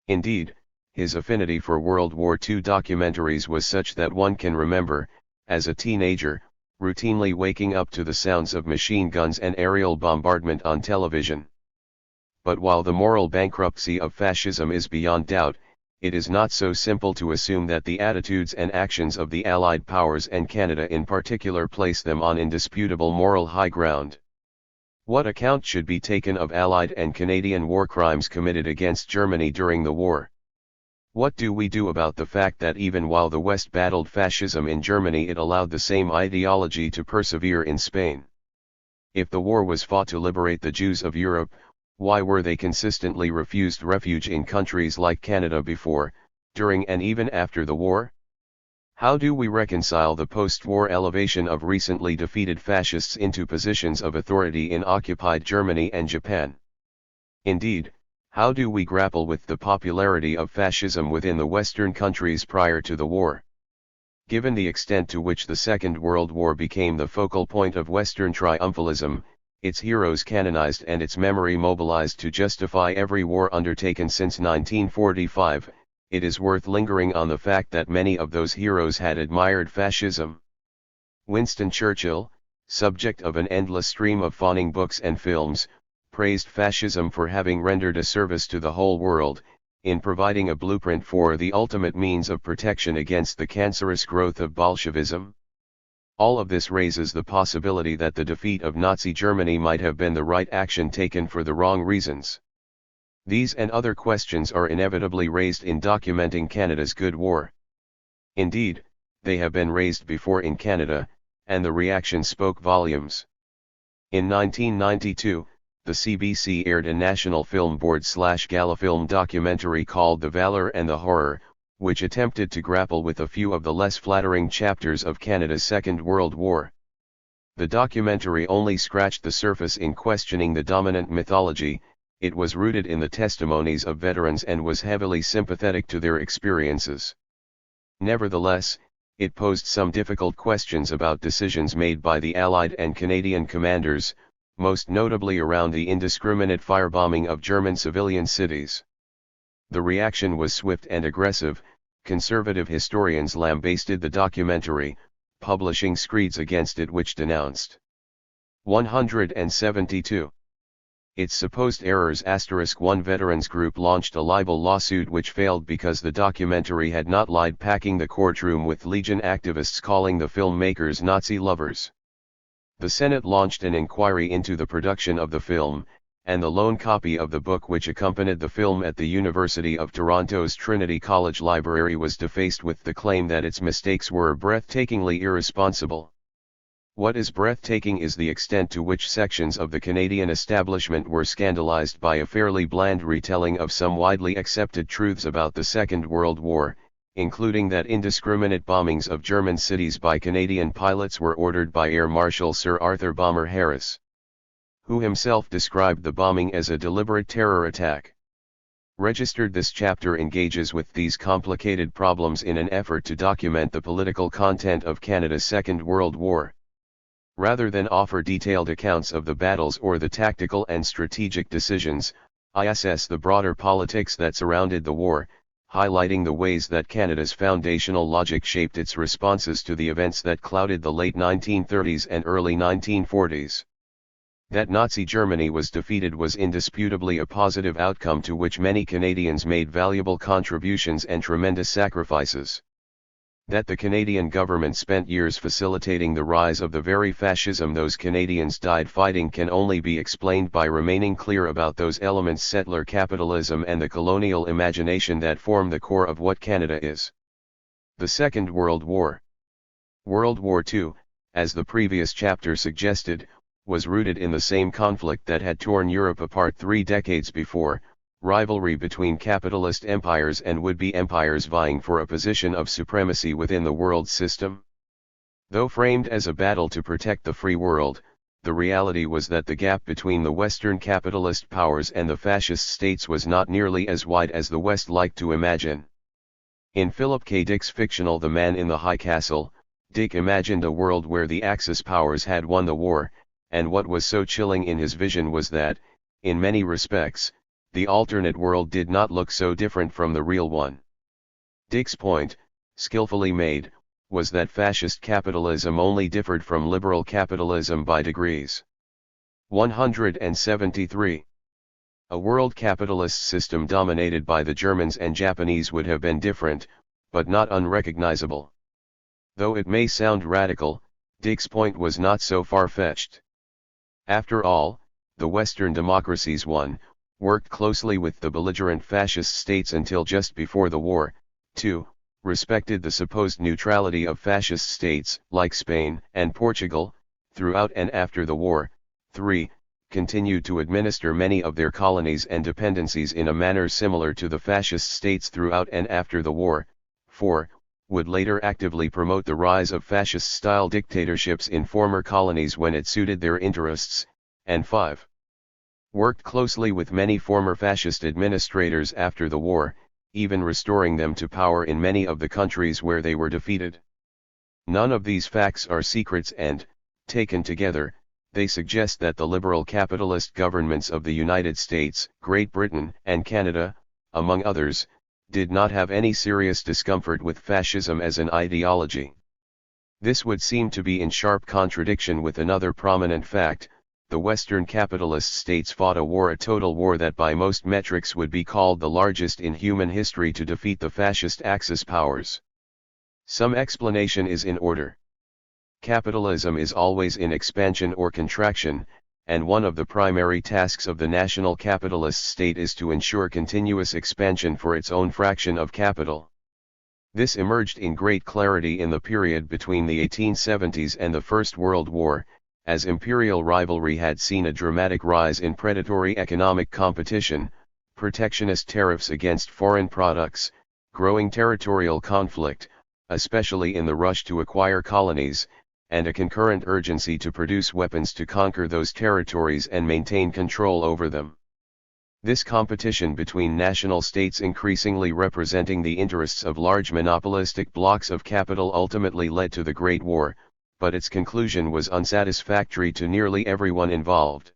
Indeed, his affinity for World War II documentaries was such that one can remember, as a teenager, routinely waking up to the sounds of machine guns and aerial bombardment on television. But while the moral bankruptcy of fascism is beyond doubt, it is not so simple to assume that the attitudes and actions of the Allied powers and Canada in particular place them on indisputable moral high ground. What account should be taken of Allied and Canadian war crimes committed against Germany during the war? What do we do about the fact that even while the West battled fascism in Germany, it allowed the same ideology to persevere in Spain? If the war was fought to liberate the Jews of Europe, why were they consistently refused refuge in countries like Canada before, during and even after the war? How do we reconcile the post-war elevation of recently defeated fascists into positions of authority in occupied Germany and Japan? Indeed, how do we grapple with the popularity of fascism within the Western countries prior to the war? Given the extent to which the Second World War became the focal point of Western triumphalism, its heroes canonized and its memory mobilized to justify every war undertaken since 1945, it is worth lingering on the fact that many of those heroes had admired fascism. Winston Churchill, subject of an endless stream of fawning books and films, praised fascism for having rendered a service to the whole world, in providing a blueprint for the ultimate means of protection against the cancerous growth of Bolshevism. All of this raises the possibility that the defeat of Nazi Germany might have been the right action taken for the wrong reasons. These and other questions are inevitably raised in documenting Canada's good war. Indeed, they have been raised before in Canada, and the reaction spoke volumes. In 1992, the CBC aired a National Film Board/Gala film documentary called The Valor and the Horror, which attempted to grapple with a few of the less flattering chapters of Canada's Second World War. The documentary only scratched the surface in questioning the dominant mythology. It was rooted in the testimonies of veterans and was heavily sympathetic to their experiences. Nevertheless, it posed some difficult questions about decisions made by the Allied and Canadian commanders, most notably around the indiscriminate firebombing of German civilian cities. The reaction was swift and aggressive. Conservative historians lambasted the documentary, publishing screeds against it which denounced 172. Its supposed errors. One veterans group launched a libel lawsuit which failed because the documentary had not lied, packing the courtroom with Legion activists calling the filmmakers Nazi lovers. The Senate launched an inquiry into the production of the film, and the lone copy of the book which accompanied the film at the University of Toronto's Trinity College Library was defaced with the claim that its mistakes were breathtakingly irresponsible. What is breathtaking is the extent to which sections of the Canadian establishment were scandalized by a fairly bland retelling of some widely accepted truths about the Second World War, including that indiscriminate bombings of German cities by Canadian pilots were ordered by Air Marshal Sir Arthur Bomber Harris, who himself described the bombing as a deliberate terror attack. Registered. This chapter engages with these complicated problems in an effort to document the political content of Canada's Second World War. Rather than offer detailed accounts of the battles or the tactical and strategic decisions, I assess the broader politics that surrounded the war, highlighting the ways that Canada's foundational logic shaped its responses to the events that clouded the late 1930s and early 1940s. That Nazi Germany was defeated was indisputably a positive outcome to which many Canadians made valuable contributions and tremendous sacrifices. That the Canadian government spent years facilitating the rise of the very fascism those Canadians died fighting can only be explained by remaining clear about those elements: settler capitalism and the colonial imagination that form the core of what Canada is. The Second World War. World War II, as the previous chapter suggested, was rooted in the same conflict that had torn Europe apart 3 decades before: rivalry between capitalist empires and would-be empires vying for a position of supremacy within the world system. Though framed as a battle to protect the free world, the reality was that the gap between the Western capitalist powers and the fascist states was not nearly as wide as the West liked to imagine. In Philip K. Dick's fictional The Man in the High Castle, Dick imagined a world where the Axis powers had won the war, and what was so chilling in his vision was that, in many respects, the alternate world did not look so different from the real one. Dick's point, skillfully made, was that fascist capitalism only differed from liberal capitalism by degrees. 173. A world capitalist system dominated by the Germans and Japanese would have been different, but not unrecognizable. Though it may sound radical, Dick's point was not so far-fetched. After all, the Western democracies worked closely with the belligerent fascist states until just before the war, 2, respected the supposed neutrality of fascist states, like Spain and Portugal, throughout and after the war, 3, continued to administer many of their colonies and dependencies in a manner similar to the fascist states throughout and after the war, 4, would later actively promote the rise of fascist-style dictatorships in former colonies when it suited their interests, and 5. Worked closely with many former fascist administrators after the war, even restoring them to power in many of the countries where they were defeated. None of these facts are secrets and, taken together, they suggest that the liberal capitalist governments of the United States, Great Britain, and Canada, among others, did not have any serious discomfort with fascism as an ideology. This would seem to be in sharp contradiction with another prominent fact: the Western capitalist states fought a total war that by most metrics would be called the largest in human history to defeat the fascist Axis powers. Some explanation is in order. Capitalism is always in expansion or contraction, and one of the primary tasks of the national capitalist state is to ensure continuous expansion for its own fraction of capital. This emerged in great clarity in the period between the 1870s and the First World War, as imperial rivalry had seen a dramatic rise in predatory economic competition, protectionist tariffs against foreign products, growing territorial conflict, especially in the rush to acquire colonies, and a concurrent urgency to produce weapons to conquer those territories and maintain control over them. This competition between national states increasingly representing the interests of large monopolistic blocks of capital ultimately led to the Great War, but its conclusion was unsatisfactory to nearly everyone involved.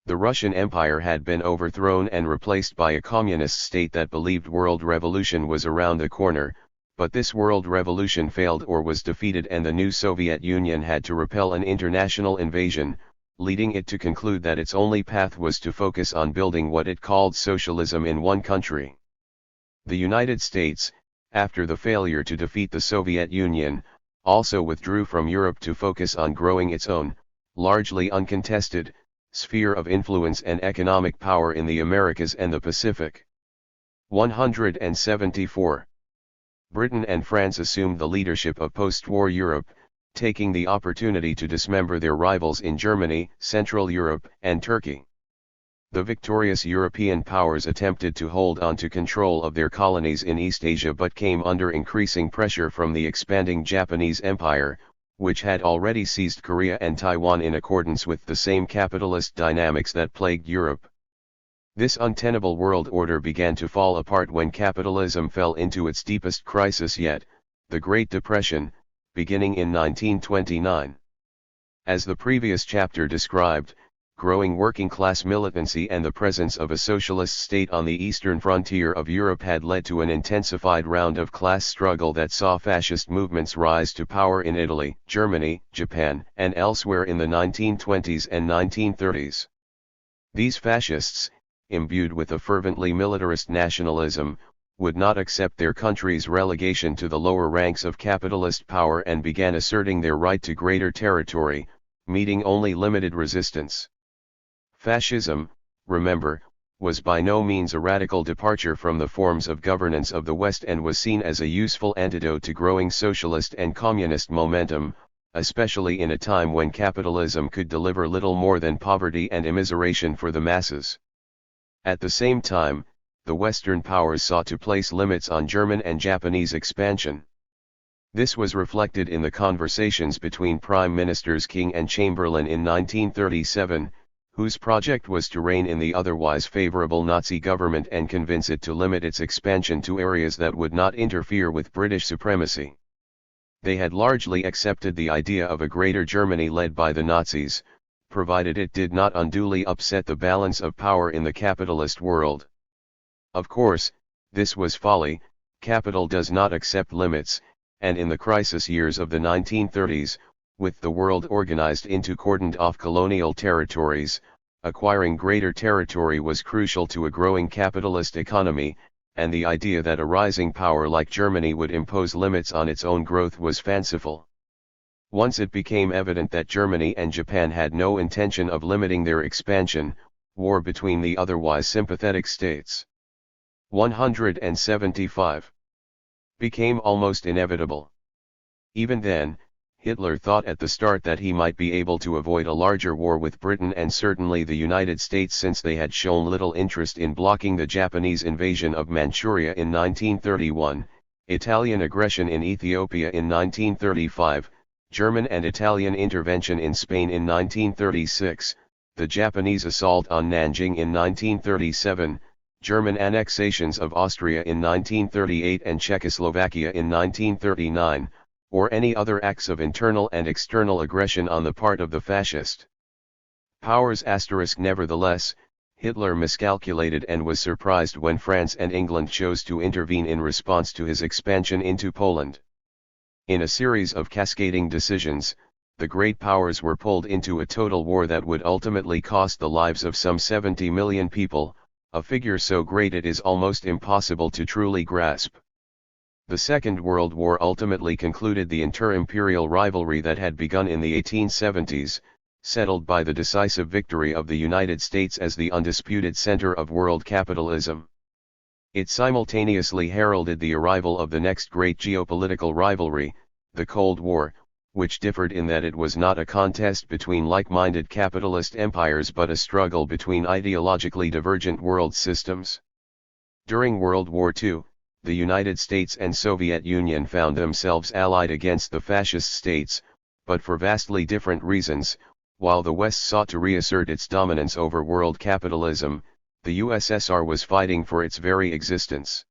The Russian Empire had been overthrown and replaced by a communist state that believed world revolution was around the corner, but this world revolution failed or was defeated, and the new Soviet Union had to repel an international invasion, leading it to conclude that its only path was to focus on building what it called socialism in one country. The United States, after the failure to defeat the Soviet Union, also withdrew from Europe to focus on growing its own, largely uncontested, sphere of influence and economic power in the Americas and the Pacific. 174. Britain and France assumed the leadership of post-war Europe, taking the opportunity to dismember their rivals in Germany, Central Europe, and Turkey. The victorious European powers attempted to hold on to control of their colonies in East Asia but came under increasing pressure from the expanding Japanese Empire, which had already seized Korea and Taiwan in accordance with the same capitalist dynamics that plagued Europe. This untenable world order began to fall apart when capitalism fell into its deepest crisis yet, the Great Depression, beginning in 1929. As the previous chapter described, growing working-class militancy and the presence of a socialist state on the eastern frontier of Europe had led to an intensified round of class struggle that saw fascist movements rise to power in Italy, Germany, Japan, and elsewhere in the 1920s and 1930s. These fascists, imbued with a fervently militarist nationalism, would not accept their country's relegation to the lower ranks of capitalist power and began asserting their right to greater territory, meeting only limited resistance. Fascism, remember, was by no means a radical departure from the forms of governance of the West and was seen as a useful antidote to growing socialist and communist momentum, especially in a time when capitalism could deliver little more than poverty and immiseration for the masses. At the same time, the Western powers sought to place limits on German and Japanese expansion. This was reflected in the conversations between Prime Ministers King and Chamberlain in 1937, whose project was to rein in the otherwise favorable Nazi government and convince it to limit its expansion to areas that would not interfere with British supremacy. They had largely accepted the idea of a Greater Germany led by the Nazis, provided it did not unduly upset the balance of power in the capitalist world. Of course, this was folly. Capital does not accept limits, and in the crisis years of the 1930s, with the world organized into cordoned-off colonial territories, acquiring greater territory was crucial to a growing capitalist economy, and the idea that a rising power like Germany would impose limits on its own growth was fanciful. Once it became evident that Germany and Japan had no intention of limiting their expansion, war between the otherwise sympathetic states 175 became almost inevitable. Even then, Hitler thought at the start that he might be able to avoid a larger war with Britain and certainly the United States since they had shown little interest in blocking the Japanese invasion of Manchuria in 1931, Italian aggression in Ethiopia in 1935, German and Italian intervention in Spain in 1936, the Japanese assault on Nanjing in 1937, German annexations of Austria in 1938 and Czechoslovakia in 1939, or any other acts of internal and external aggression on the part of the fascist powers. Nevertheless, Hitler miscalculated and was surprised when France and England chose to intervene in response to his expansion into Poland. In a series of cascading decisions, the great powers were pulled into a total war that would ultimately cost the lives of some 70 million people, a figure so great it is almost impossible to truly grasp. The Second World War ultimately concluded the inter-imperial rivalry that had begun in the 1870s, settled by the decisive victory of the United States as the undisputed center of world capitalism. It simultaneously heralded the arrival of the next great geopolitical rivalry, the Cold War, which differed in that it was not a contest between like-minded capitalist empires but a struggle between ideologically divergent world systems. During World War II, the United States and Soviet Union found themselves allied against the fascist states, but for vastly different reasons. While the West sought to reassert its dominance over world capitalism, the USSR was fighting for its very existence.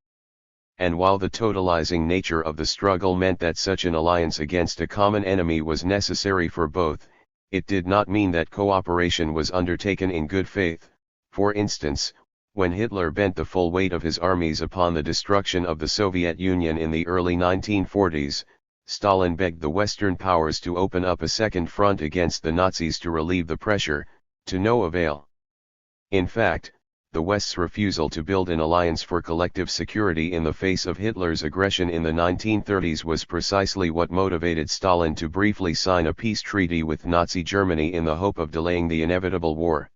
And while the totalizing nature of the struggle meant that such an alliance against a common enemy was necessary for both, it did not mean that cooperation was undertaken in good faith. For instance, when Hitler bent the full weight of his armies upon the destruction of the Soviet Union in the early 1940s, Stalin begged the Western powers to open up a second front against the Nazis to relieve the pressure, to no avail. In fact, the West's refusal to build an alliance for collective security in the face of Hitler's aggression in the 1930s was precisely what motivated Stalin to briefly sign a peace treaty with Nazi Germany in the hope of delaying the inevitable war.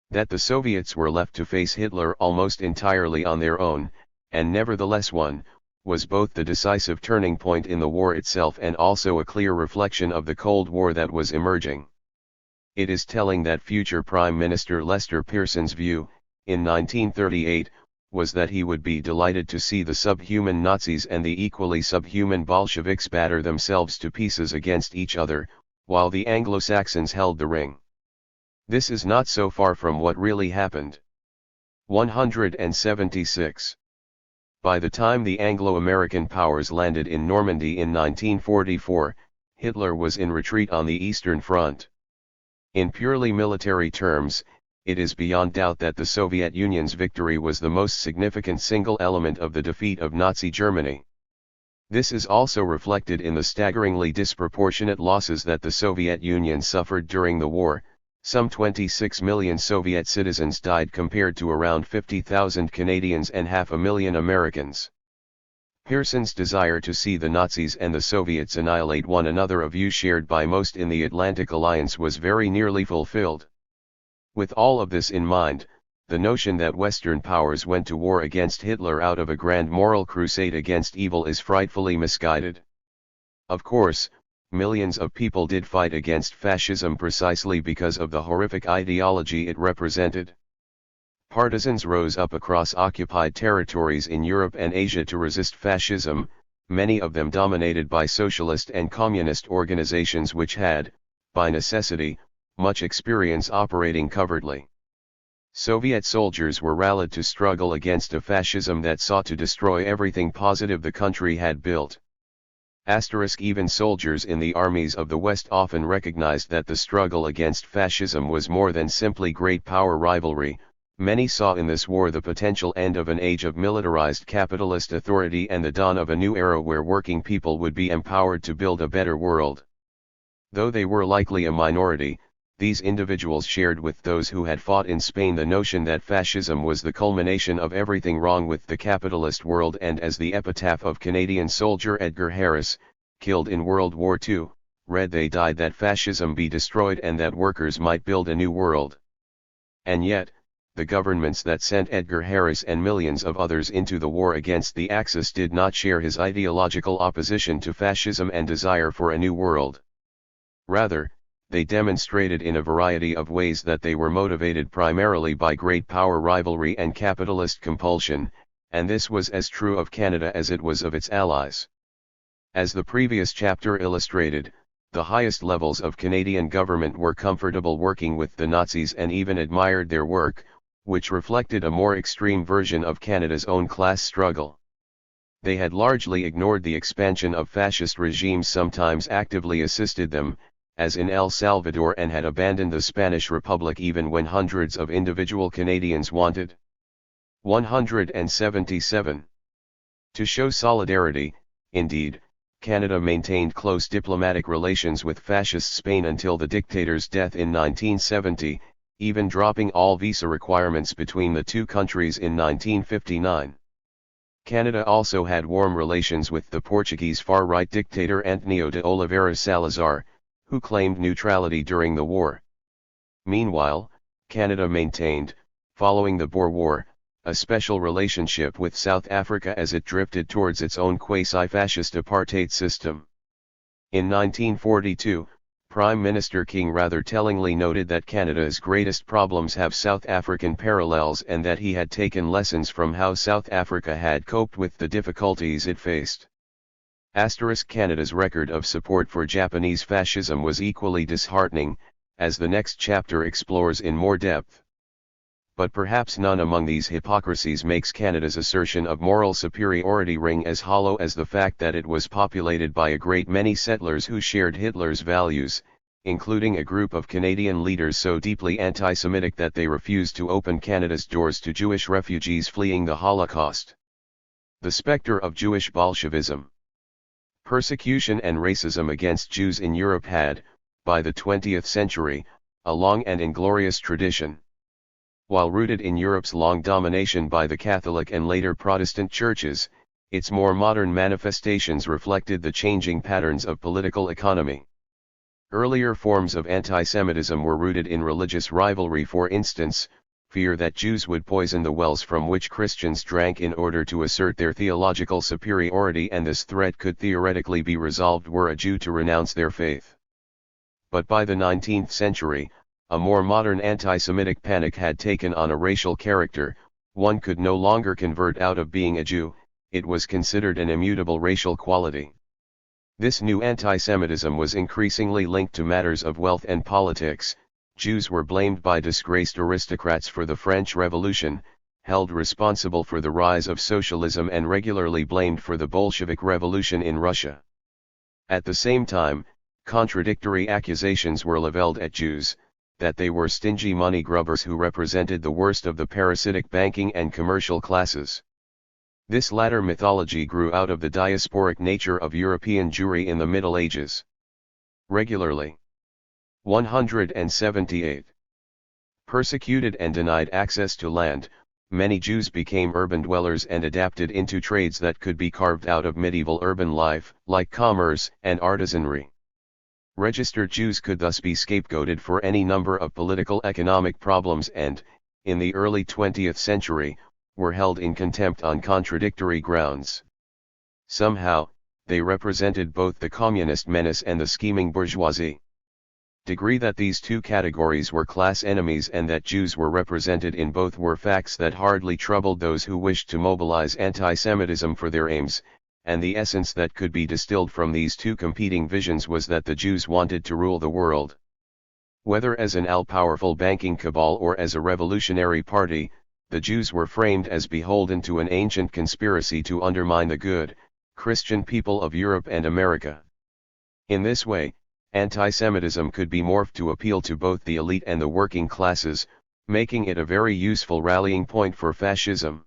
That the Soviets were left to face Hitler almost entirely on their own, and nevertheless won, was both the decisive turning point in the war itself and also a clear reflection of the Cold War that was emerging. It is telling that future Prime Minister Lester Pearson's view, in 1938, was that he would be delighted to see the subhuman Nazis and the equally subhuman Bolsheviks batter themselves to pieces against each other, while the Anglo-Saxons held the ring. This is not so far from what really happened. 176. By the time the Anglo-American powers landed in Normandy in 1944, Hitler was in retreat on the Eastern Front. In purely military terms, it is beyond doubt that the Soviet Union's victory was the most significant single element of the defeat of Nazi Germany. This is also reflected in the staggeringly disproportionate losses that the Soviet Union suffered during the war. Some 26 million Soviet citizens died compared to around 50,000 Canadians and 500,000 Americans. Pearson's desire to see the Nazis and the Soviets annihilate one another, a view shared by most in the Atlantic Alliance, was very nearly fulfilled. With all of this in mind, the notion that Western powers went to war against Hitler out of a grand moral crusade against evil is frightfully misguided. Of course, millions of people did fight against fascism precisely because of the horrific ideology it represented. Partisans rose up across occupied territories in Europe and Asia to resist fascism, many of them dominated by socialist and communist organizations which had, by necessity, much experience operating covertly. Soviet soldiers were rallied to struggle against a fascism that sought to destroy everything positive the country had built. Even soldiers in the armies of the West often recognized that the struggle against fascism was more than simply great power rivalry. Many saw in this war the potential end of an age of militarized capitalist authority and the dawn of a new era where working people would be empowered to build a better world. Though they were likely a minority, these individuals shared with those who had fought in Spain the notion that fascism was the culmination of everything wrong with the capitalist world, and as the epitaph of Canadian soldier Edgar Harris, killed in World War II, read, "They died that fascism be destroyed and that workers might build a new world." And yet, the governments that sent Edgar Harris and millions of others into the war against the Axis did not share his ideological opposition to fascism and desire for a new world. Rather, they demonstrated in a variety of ways that they were motivated primarily by great power rivalry and capitalist compulsion, and this was as true of Canada as it was of its allies. As the previous chapter illustrated, the highest levels of Canadian government were comfortable working with the Nazis and even admired their work, which reflected a more extreme version of Canada's own class struggle. They had largely ignored the expansion of fascist regimes, sometimes actively assisted them, as in El Salvador, and had abandoned the Spanish Republic even when hundreds of individual Canadians wanted. 177. To show solidarity, indeed, Canada maintained close diplomatic relations with fascist Spain until the dictator's death in 1970, even dropping all visa requirements between the two countries in 1959. Canada also had warm relations with the Portuguese far-right dictator António de Oliveira Salazar, who claimed neutrality during the war. Meanwhile, Canada maintained, following the Boer War, a special relationship with South Africa as it drifted towards its own quasi-fascist apartheid system. In 1942, Prime Minister King rather tellingly noted that Canada's greatest problems have South African parallels, and that he had taken lessons from how South Africa had coped with the difficulties it faced. Canada's record of support for Japanese fascism was equally disheartening, as the next chapter explores in more depth. But perhaps none among these hypocrisies makes Canada's assertion of moral superiority ring as hollow as the fact that it was populated by a great many settlers who shared Hitler's values, including a group of Canadian leaders so deeply anti-Semitic that they refused to open Canada's doors to Jewish refugees fleeing the Holocaust. The specter of Jewish Bolshevism. Persecution and racism against Jews in Europe had, by the 20th century, a long and inglorious tradition. While rooted in Europe's long domination by the Catholic and later Protestant churches, its more modern manifestations reflected the changing patterns of political economy. Earlier forms of anti-Semitism were rooted in religious rivalry. For instance, fear that Jews would poison the wells from which Christians drank in order to assert their theological superiority, and this threat could theoretically be resolved were a Jew to renounce their faith. But by the 19th century, a more modern anti-Semitic panic had taken on a racial character. One could no longer convert out of being a Jew, it was considered an immutable racial quality. This new anti-Semitism was increasingly linked to matters of wealth and politics. Jews were blamed by disgraced aristocrats for the French Revolution, held responsible for the rise of socialism, and regularly blamed for the Bolshevik Revolution in Russia. At the same time, contradictory accusations were leveled at Jews, that they were stingy money grubbers who represented the worst of the parasitic banking and commercial classes. This latter mythology grew out of the diasporic nature of European Jewry in the Middle Ages. Regularly. 178. Persecuted and denied access to land, many Jews became urban dwellers and adapted into trades that could be carved out of medieval urban life, like commerce and artisanry. Registered Jews could thus be scapegoated for any number of political economic problems and, in the early 20th century, were held in contempt on contradictory grounds. Somehow, they represented both the communist menace and the scheming bourgeoisie. Degree that these two categories were class enemies and that Jews were represented in both were facts that hardly troubled those who wished to mobilize anti-Semitism for their aims, and the essence that could be distilled from these two competing visions was that the Jews wanted to rule the world. Whether as an all-powerful banking cabal or as a revolutionary party, the Jews were framed as beholden to an ancient conspiracy to undermine the good, Christian people of Europe and America. In this way, anti-Semitism could be morphed to appeal to both the elite and the working classes, making it a very useful rallying point for fascism.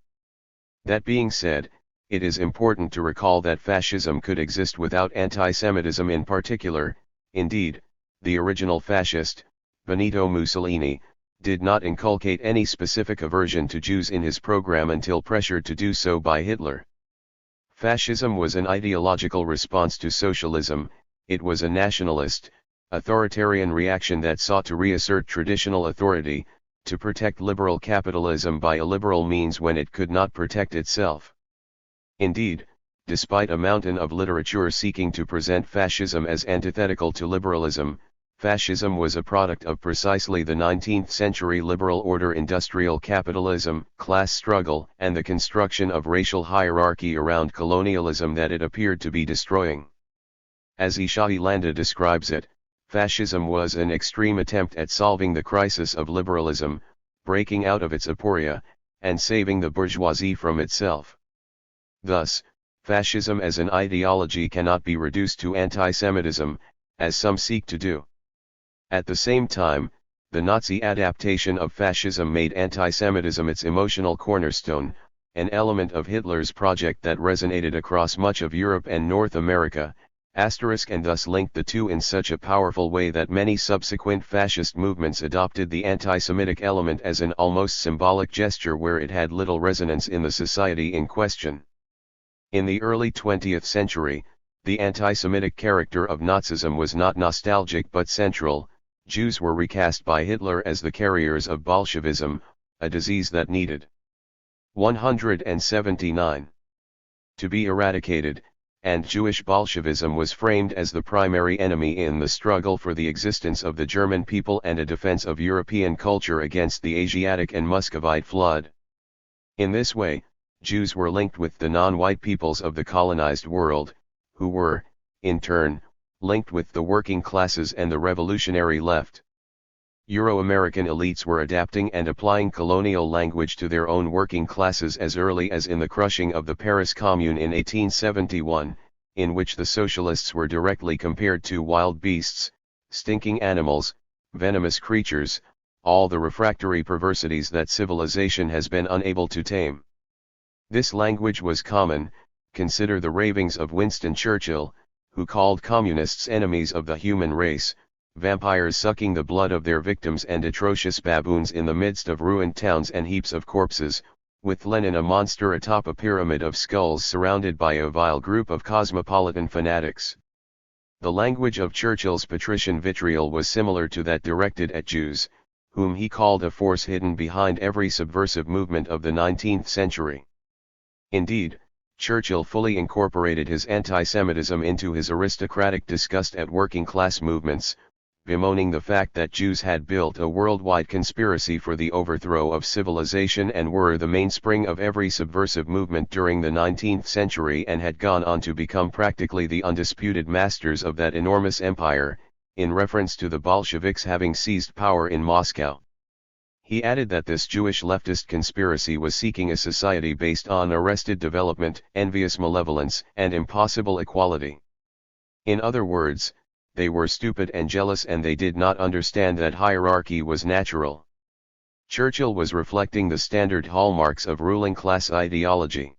That being said, it is important to recall that fascism could exist without anti-Semitism in particular. Indeed, the original fascist, Benito Mussolini, did not inculcate any specific aversion to Jews in his program until pressured to do so by Hitler. Fascism was an ideological response to socialism. It was a nationalist, authoritarian reaction that sought to reassert traditional authority, to protect liberal capitalism by illiberal means when it could not protect itself. Indeed, despite a mountain of literature seeking to present fascism as antithetical to liberalism, fascism was a product of precisely the 19th century liberal order, industrial capitalism, class struggle, and the construction of racial hierarchy around colonialism that it appeared to be destroying. As Ishahi Landa describes it, fascism was an extreme attempt at solving the crisis of liberalism, breaking out of its aporia, and saving the bourgeoisie from itself. Thus, fascism as an ideology cannot be reduced to anti-Semitism, as some seek to do. At the same time, the Nazi adaptation of fascism made anti-Semitism its emotional cornerstone, an element of Hitler's project that resonated across much of Europe and North America, and thus linked the two in such a powerful way that many subsequent fascist movements adopted the anti-Semitic element as an almost symbolic gesture where it had little resonance in the society in question. In the early 20th century, the anti-Semitic character of Nazism was not nostalgic but central. Jews were recast by Hitler as the carriers of Bolshevism, a disease that needed 179 to be eradicated, and Jewish Bolshevism was framed as the primary enemy in the struggle for the existence of the German people and a defense of European culture against the Asiatic and Muscovite flood. In this way, Jews were linked with the non-white peoples of the colonized world, who were, in turn, linked with the working classes and the revolutionary left. Euro-American elites were adapting and applying colonial language to their own working classes as early as in the crushing of the Paris Commune in 1871, in which the socialists were directly compared to wild beasts, stinking animals, venomous creatures, all the refractory perversities that civilization has been unable to tame. This language was common. Consider the ravings of Winston Churchill, who called communists enemies of the human race, vampires sucking the blood of their victims and atrocious baboons in the midst of ruined towns and heaps of corpses, with Lenin a monster atop a pyramid of skulls surrounded by a vile group of cosmopolitan fanatics. The language of Churchill's patrician vitriol was similar to that directed at Jews, whom he called a force hidden behind every subversive movement of the 19th century. Indeed, Churchill fully incorporated his anti-Semitism into his aristocratic disgust at working-class movements, bemoaning the fact that Jews had built a worldwide conspiracy for the overthrow of civilization and were the mainspring of every subversive movement during the 19th century and had gone on to become practically the undisputed masters of that enormous empire, in reference to the Bolsheviks having seized power in Moscow. He added that this Jewish leftist conspiracy was seeking a society based on arrested development, envious malevolence, and impossible equality. In other words, they were stupid and jealous and they did not understand that hierarchy was natural. Churchill was reflecting the standard hallmarks of ruling class ideology.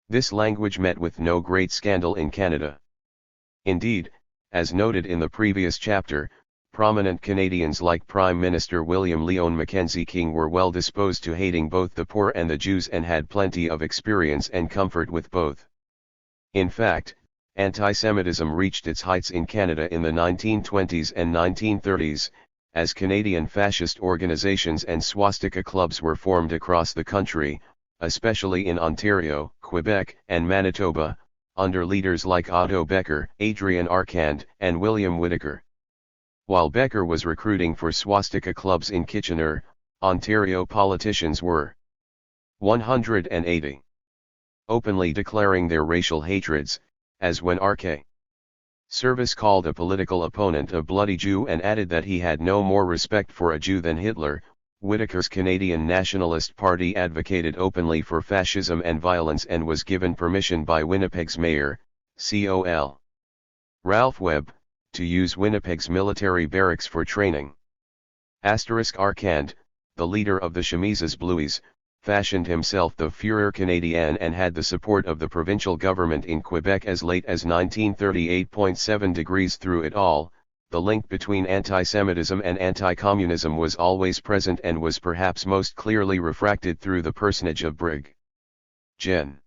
This language met with no great scandal in Canada. Indeed, as noted in the previous chapter, prominent Canadians like Prime Minister William Lyon Mackenzie King were well disposed to hating both the poor and the Jews and had plenty of experience and comfort with both. In fact, anti-Semitism reached its heights in Canada in the 1920s and 1930s, as Canadian fascist organizations and swastika clubs were formed across the country, especially in Ontario, Quebec, and Manitoba, under leaders like Otto Becker, Adrian Arcand, and William Whittaker. While Becker was recruiting for swastika clubs in Kitchener, Ontario politicians were 180. Openly declaring their racial hatreds, as when R.K. Service called a political opponent a bloody Jew and added that he had no more respect for a Jew than Hitler. Whittaker's Canadian Nationalist Party advocated openly for fascism and violence and was given permission by Winnipeg's mayor, Col. Ralph Webb, to use Winnipeg's military barracks for training. Arcand, the leader of the Chemises Blues, fashioned himself the Führer Canadien and had the support of the provincial government in Quebec as late as 1938. 7 through it all, the link between anti-Semitism and anti-communism was always present and was perhaps most clearly refracted through the personage of Brig. Gen.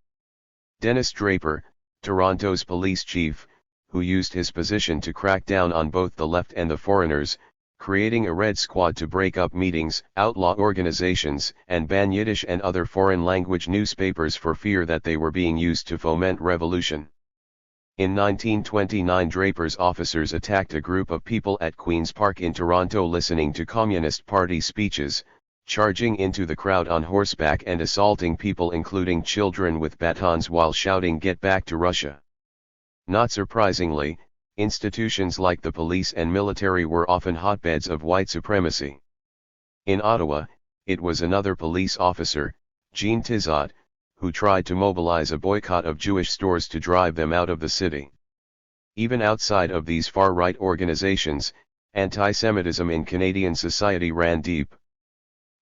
Dennis Draper, Toronto's police chief, who used his position to crack down on both the left and the foreigners, creating a red squad to break up meetings, outlaw organizations, and ban Yiddish and other foreign language newspapers for fear that they were being used to foment revolution. In 1929, Draper's officers attacked a group of people at Queen's Park in Toronto listening to Communist Party speeches, charging into the crowd on horseback and assaulting people including children with batons while shouting "Get back to Russia." Not surprisingly, institutions like the police and military were often hotbeds of white supremacy. In Ottawa, it was another police officer, Jean Tizot, who tried to mobilize a boycott of Jewish stores to drive them out of the city. Even outside of these far-right organizations, anti-Semitism in Canadian society ran deep.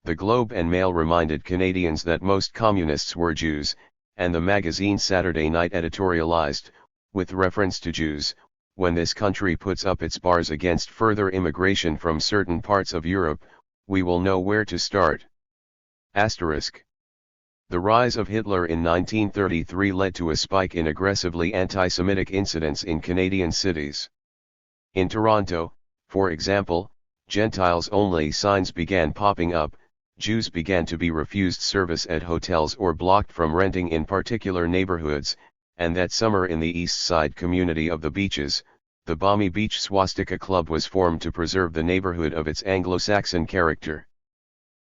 The Globe and Mail reminded Canadians that most communists were Jews, and the magazine Saturday Night editorialized, with reference to Jews, "When this country puts up its bars against further immigration from certain parts of Europe, we will know where to start." The rise of Hitler in 1933 led to a spike in aggressively anti-Semitic incidents in Canadian cities. In Toronto, for example, Gentiles-only signs began popping up, Jews began to be refused service at hotels or blocked from renting in particular neighborhoods, and that summer in the East Side community of the Beaches, the Balmy Beach Swastika Club was formed to preserve the neighborhood of its Anglo-Saxon character.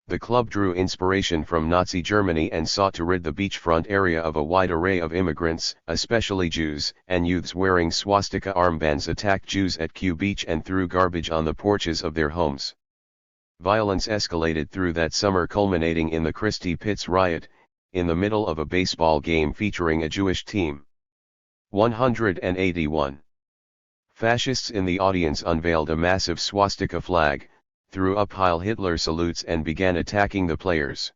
The club drew inspiration from Nazi Germany and sought to rid the beachfront area of a wide array of immigrants, especially Jews, and youths wearing swastika armbands attacked Jews at Q Beach and threw garbage on the porches of their homes. Violence escalated through that summer, culminating in the Christie Pitts riot, in the middle of a baseball game featuring a Jewish team. 181. Fascists in the audience unveiled a massive swastika flag, threw up Heil Hitler salutes and began attacking the players.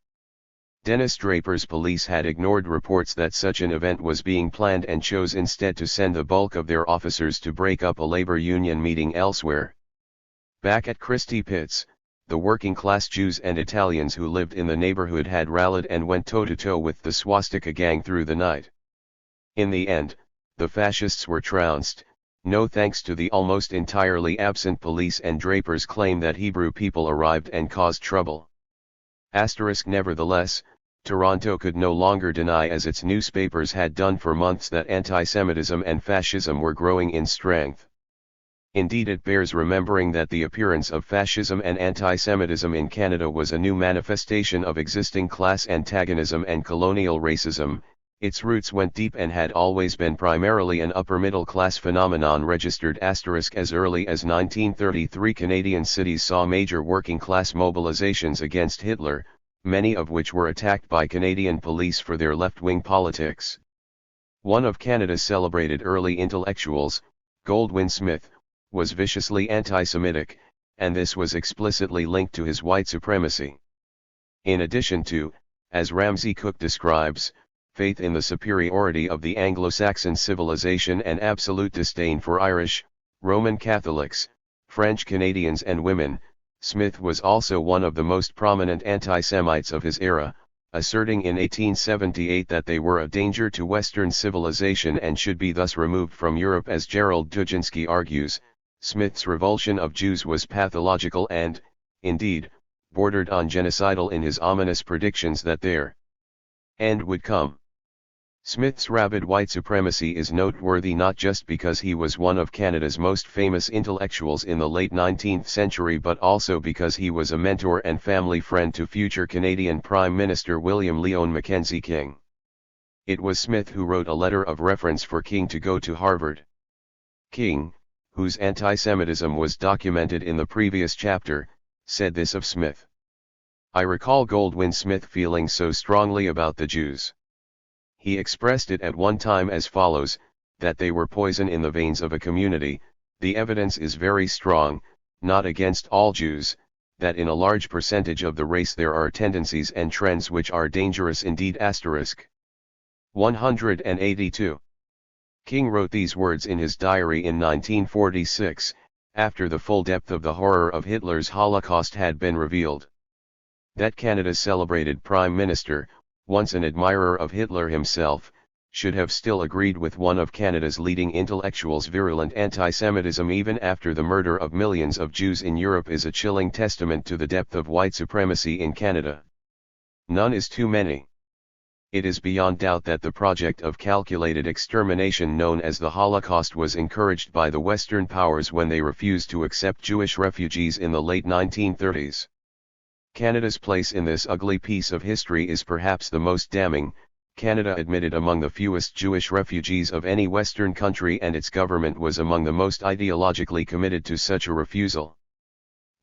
Dennis Draper's police had ignored reports that such an event was being planned and chose instead to send the bulk of their officers to break up a labor union meeting elsewhere. Back at Christie Pitts, the working-class Jews and Italians who lived in the neighborhood had rallied and went toe-to-toe with the swastika gang through the night. In the end, the fascists were trounced, no thanks to the almost entirely absent police and Draper's claim that Hebrew people arrived and caused trouble. Nevertheless, Toronto could no longer deny, as its newspapers had done for months, that anti-Semitism and fascism were growing in strength. Indeed, it bears remembering that the appearance of fascism and anti-Semitism in Canada was a new manifestation of existing class antagonism and colonial racism. Its roots went deep and had always been primarily an upper-middle-class phenomenon registered as early as 1933. Canadian cities saw major working-class mobilizations against Hitler, many of which were attacked by Canadian police for their left-wing politics. One of Canada's celebrated early intellectuals, Goldwin Smith, was viciously anti-Semitic, and this was explicitly linked to his white supremacy. In addition to, as Ramsay Cook describes, faith in the superiority of the Anglo-Saxon civilization and absolute disdain for Irish, Roman Catholics, French Canadians and women, Smith was also one of the most prominent anti-Semites of his era, asserting in 1878 that they were a danger to Western civilization and should be thus removed from Europe. As Gerald Dujinski argues, Smith's revulsion of Jews was pathological and, indeed, bordered on genocidal in his ominous predictions that their end would come. Smith's rabid white supremacy is noteworthy not just because he was one of Canada's most famous intellectuals in the late 19th century, but also because he was a mentor and family friend to future Canadian Prime Minister William Lyon Mackenzie King. It was Smith who wrote a letter of reference for King to go to Harvard. King, whose anti-Semitism was documented in the previous chapter, said this of Smith: "I recall Goldwin Smith feeling so strongly about the Jews. He expressed it at one time as follows, that they were poison in the veins of a community. The evidence is very strong, not against all Jews, that in a large percentage of the race there are tendencies and trends which are dangerous indeed." 182. King wrote these words in his diary in 1946, after the full depth of the horror of Hitler's Holocaust had been revealed. That Canada's celebrated Prime Minister, once an admirer of Hitler himself, should have still agreed with one of Canada's leading intellectuals' virulent anti-Semitism even after the murder of millions of Jews in Europe is a chilling testament to the depth of white supremacy in Canada. None is too many. It is beyond doubt that the project of calculated extermination known as the Holocaust was encouraged by the Western powers when they refused to accept Jewish refugees in the late 1930s. Canada's place in this ugly piece of history is perhaps the most damning. Canada admitted among the fewest Jewish refugees of any Western country, and its government was among the most ideologically committed to such a refusal.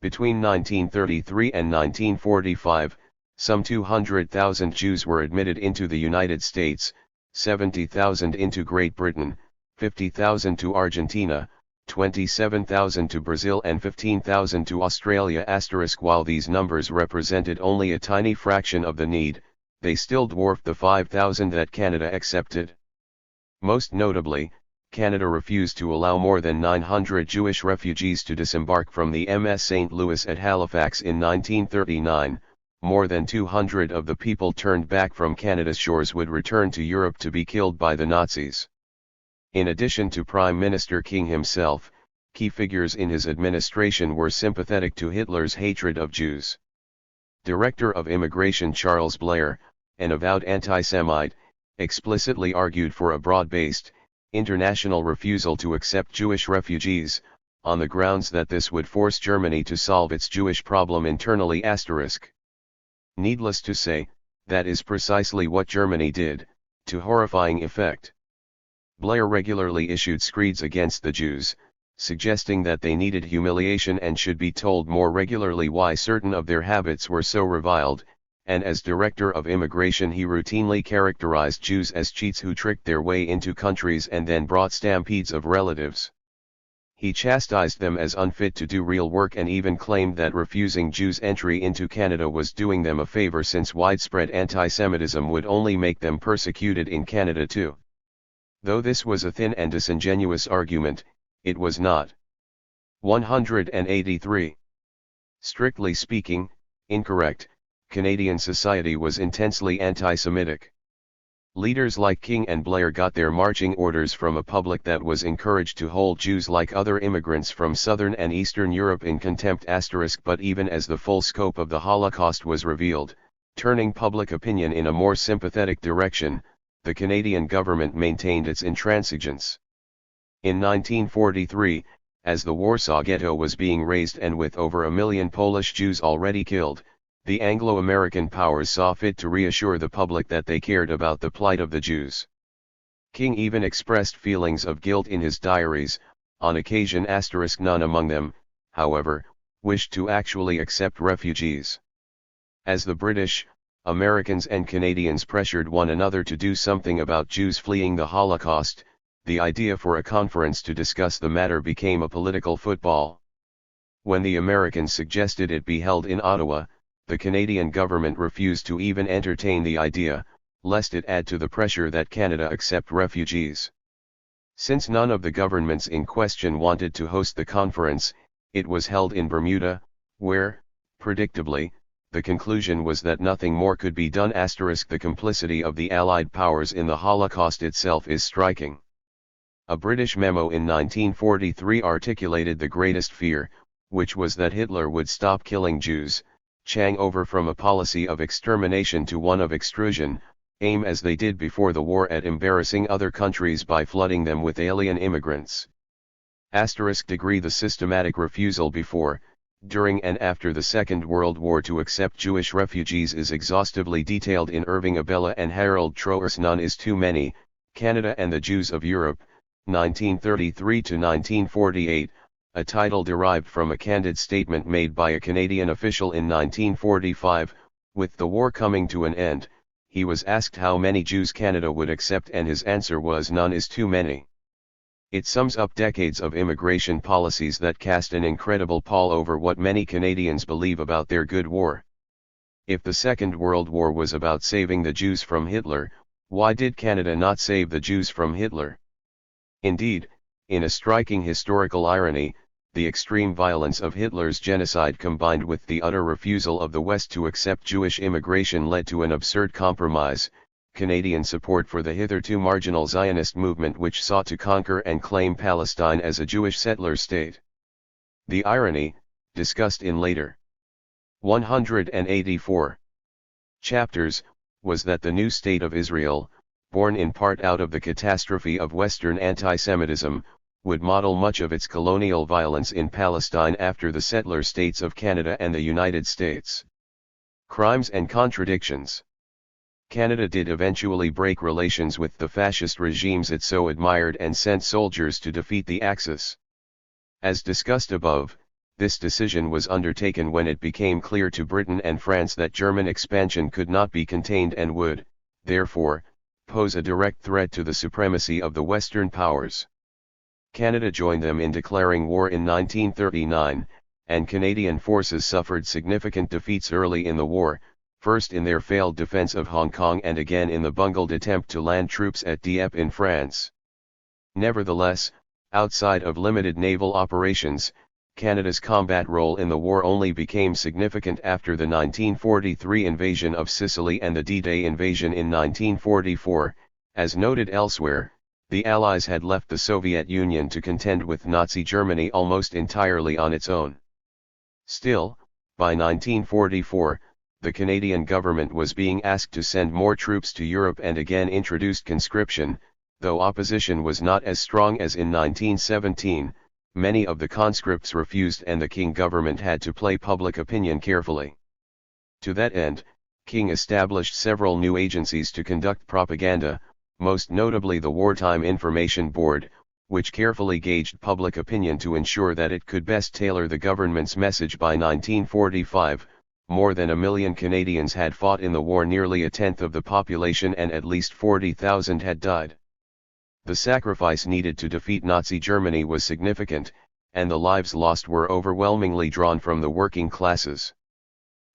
Between 1933 and 1945, some 200,000 Jews were admitted into the United States, 70,000 into Great Britain, 50,000 to Argentina, 27,000 to Brazil and 15,000 to Australia. While these numbers represented only a tiny fraction of the need, they still dwarfed the 5,000 that Canada accepted. Most notably, Canada refused to allow more than 900 Jewish refugees to disembark from the MS St. Louis at Halifax in 1939. More than 200 of the people turned back from Canada's shores would return to Europe to be killed by the Nazis. In addition to Prime Minister King himself, key figures in his administration were sympathetic to Hitler's hatred of Jews. Director of Immigration Charles Blair, an avowed anti-Semite, explicitly argued for a broad-based, international refusal to accept Jewish refugees, on the grounds that this would force Germany to solve its Jewish problem internally. Needless to say, that is precisely what Germany did, to horrifying effect. Blair regularly issued screeds against the Jews, suggesting that they needed humiliation and should be told more regularly why certain of their habits were so reviled, and as Director of Immigration he routinely characterized Jews as cheats who tricked their way into countries and then brought stampedes of relatives. He chastised them as unfit to do real work and even claimed that refusing Jews entry into Canada was doing them a favor, since widespread anti-Semitism would only make them persecuted in Canada too. Though this was a thin and disingenuous argument, it was not. 183. Strictly speaking, incorrect. Canadian society was intensely anti-Semitic. Leaders like King and Blair got their marching orders from a public that was encouraged to hold Jews like other immigrants from Southern and Eastern Europe in contempt. But even as the full scope of the Holocaust was revealed, turning public opinion in a more sympathetic direction, the Canadian government maintained its intransigence. In 1943, as the Warsaw Ghetto was being razed and with over 1 million Polish Jews already killed, the Anglo-American powers saw fit to reassure the public that they cared about the plight of the Jews. King even expressed feelings of guilt in his diaries. On occasion none among them, however, wished to actually accept refugees. As the British, Americans and Canadians pressured one another to do something about Jews fleeing the Holocaust, the idea for a conference to discuss the matter became a political football. When the Americans suggested it be held in Ottawa, the Canadian government refused to even entertain the idea, lest it add to the pressure that Canada accept refugees. Since none of the governments in question wanted to host the conference, it was held in Bermuda, where, predictably, the conclusion was that nothing more could be done. The complicity of the Allied powers in the Holocaust itself is striking. A British memo in 1943 articulated the greatest fear, which was that Hitler would stop killing Jews, change over from a policy of extermination to one of extrusion, aim as they did before the war at embarrassing other countries by flooding them with alien immigrants. The systematic refusal before, during and after the Second World War to accept Jewish refugees is exhaustively detailed in Irving Abella and Harold Trower's None is Too Many, Canada and the Jews of Europe, 1933 to 1948, a title derived from a candid statement made by a Canadian official in 1945. With the war coming to an end, he was asked how many Jews Canada would accept and his answer was none is too many. It sums up decades of immigration policies that cast an incredible pall over what many Canadians believe about their good war. If the Second World War was about saving the Jews from Hitler, why did Canada not save the Jews from Hitler? Indeed, in a striking historical irony, the extreme violence of Hitler's genocide combined with the utter refusal of the West to accept Jewish immigration led to an absurd compromise: Canadian support for the hitherto marginal Zionist movement which sought to conquer and claim Palestine as a Jewish settler state. The irony, discussed in later 184 chapters, was that the new state of Israel, born in part out of the catastrophe of Western anti-Semitism, would model much of its colonial violence in Palestine after the settler states of Canada and the United States. Crimes and contradictions. Canada did eventually break relations with the fascist regimes it so admired and sent soldiers to defeat the Axis. As discussed above, this decision was undertaken when it became clear to Britain and France that German expansion could not be contained and would, therefore, pose a direct threat to the supremacy of the Western powers. Canada joined them in declaring war in 1939, and Canadian forces suffered significant defeats early in the war, first in their failed defense of Hong Kong and again in the bungled attempt to land troops at Dieppe in France. Nevertheless, outside of limited naval operations, Canada's combat role in the war only became significant after the 1943 invasion of Sicily and the D-Day invasion in 1944. As noted elsewhere, the Allies had left the Soviet Union to contend with Nazi Germany almost entirely on its own. Still, by 1944, the Canadian government was being asked to send more troops to Europe and again introduced conscription, though opposition was not as strong as in 1917. Many of the conscripts refused and the King government had to play public opinion carefully. To that end, King established several new agencies to conduct propaganda, most notably the Wartime Information Board, which carefully gauged public opinion to ensure that it could best tailor the government's message. By 1945, more than 1 million Canadians had fought in the war, nearly a tenth of the population, and at least 40,000 had died. The sacrifice needed to defeat Nazi Germany was significant, and the lives lost were overwhelmingly drawn from the working classes.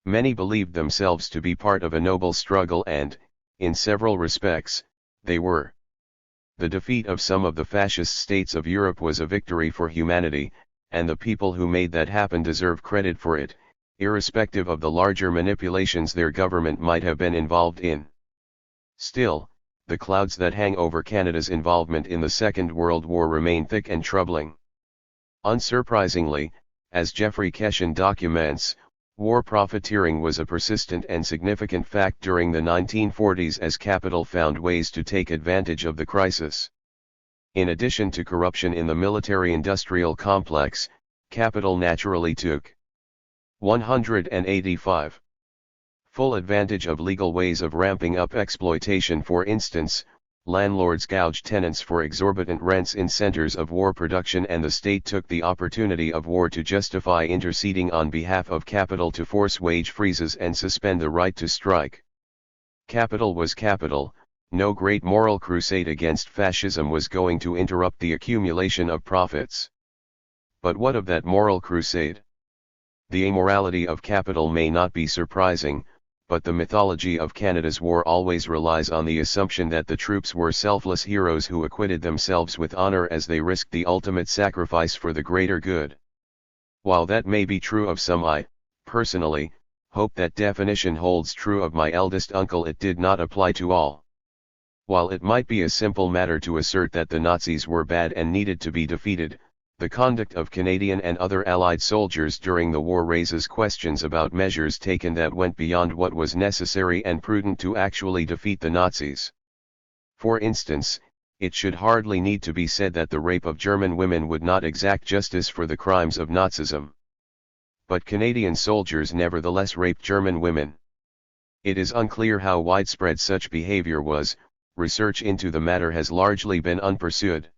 Many believed themselves to be part of a noble struggle and, in several respects, they were. The defeat of some of the fascist states of Europe was a victory for humanity, and the people who made that happen deserve credit for it, irrespective of the larger manipulations their government might have been involved in. Still, the clouds that hang over Canada's involvement in the Second World War remain thick and troubling. Unsurprisingly, as Jeffrey Keshen documents, war profiteering was a persistent and significant fact during the 1940s as capital found ways to take advantage of the crisis. In addition to corruption in the military-industrial complex, capital naturally took 185. Full advantage of legal ways of ramping up exploitation. For instance, landlords gouged tenants for exorbitant rents in centers of war production, and the state took the opportunity of war to justify interceding on behalf of capital to force wage freezes and suspend the right to strike. Capital was capital. No great moral crusade against fascism was going to interrupt the accumulation of profits. But what of that moral crusade? The amorality of capital may not be surprising, but the mythology of Canada's war always relies on the assumption that the troops were selfless heroes who acquitted themselves with honor as they risked the ultimate sacrifice for the greater good. While that may be true of some, I, personally, hope that definition holds true of my eldest uncle. It did not apply to all. While it might be a simple matter to assert that the Nazis were bad and needed to be defeated, the conduct of Canadian and other Allied soldiers during the war raises questions about measures taken that went beyond what was necessary and prudent to actually defeat the Nazis. For instance, it should hardly need to be said that the rape of German women would not exact justice for the crimes of Nazism. But Canadian soldiers nevertheless raped German women. It is unclear how widespread such behavior was. Research into the matter has largely been unpursued.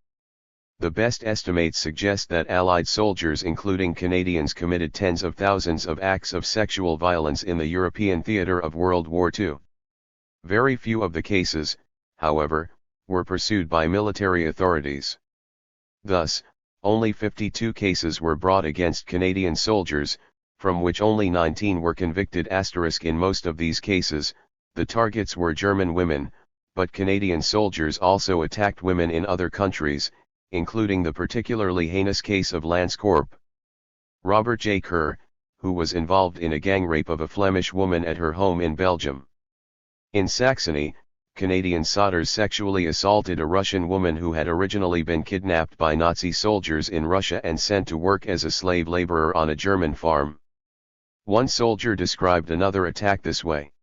The best estimates suggest that Allied soldiers, including Canadians, committed tens of thousands of acts of sexual violence in the European theater of World War II. Very few of the cases, however, were pursued by military authorities. Thus, only 52 cases were brought against Canadian soldiers, from which only 19 were convicted. In most of these cases, the targets were German women, but Canadian soldiers also attacked women in other countries, including the particularly heinous case of Lance Corp. Robert J. Kerr, who was involved in a gang rape of a Flemish woman at her home in Belgium. In Saxony, Canadian solders sexually assaulted a Russian woman who had originally been kidnapped by Nazi soldiers in Russia and sent to work as a slave laborer on a German farm. One soldier described another attack this way.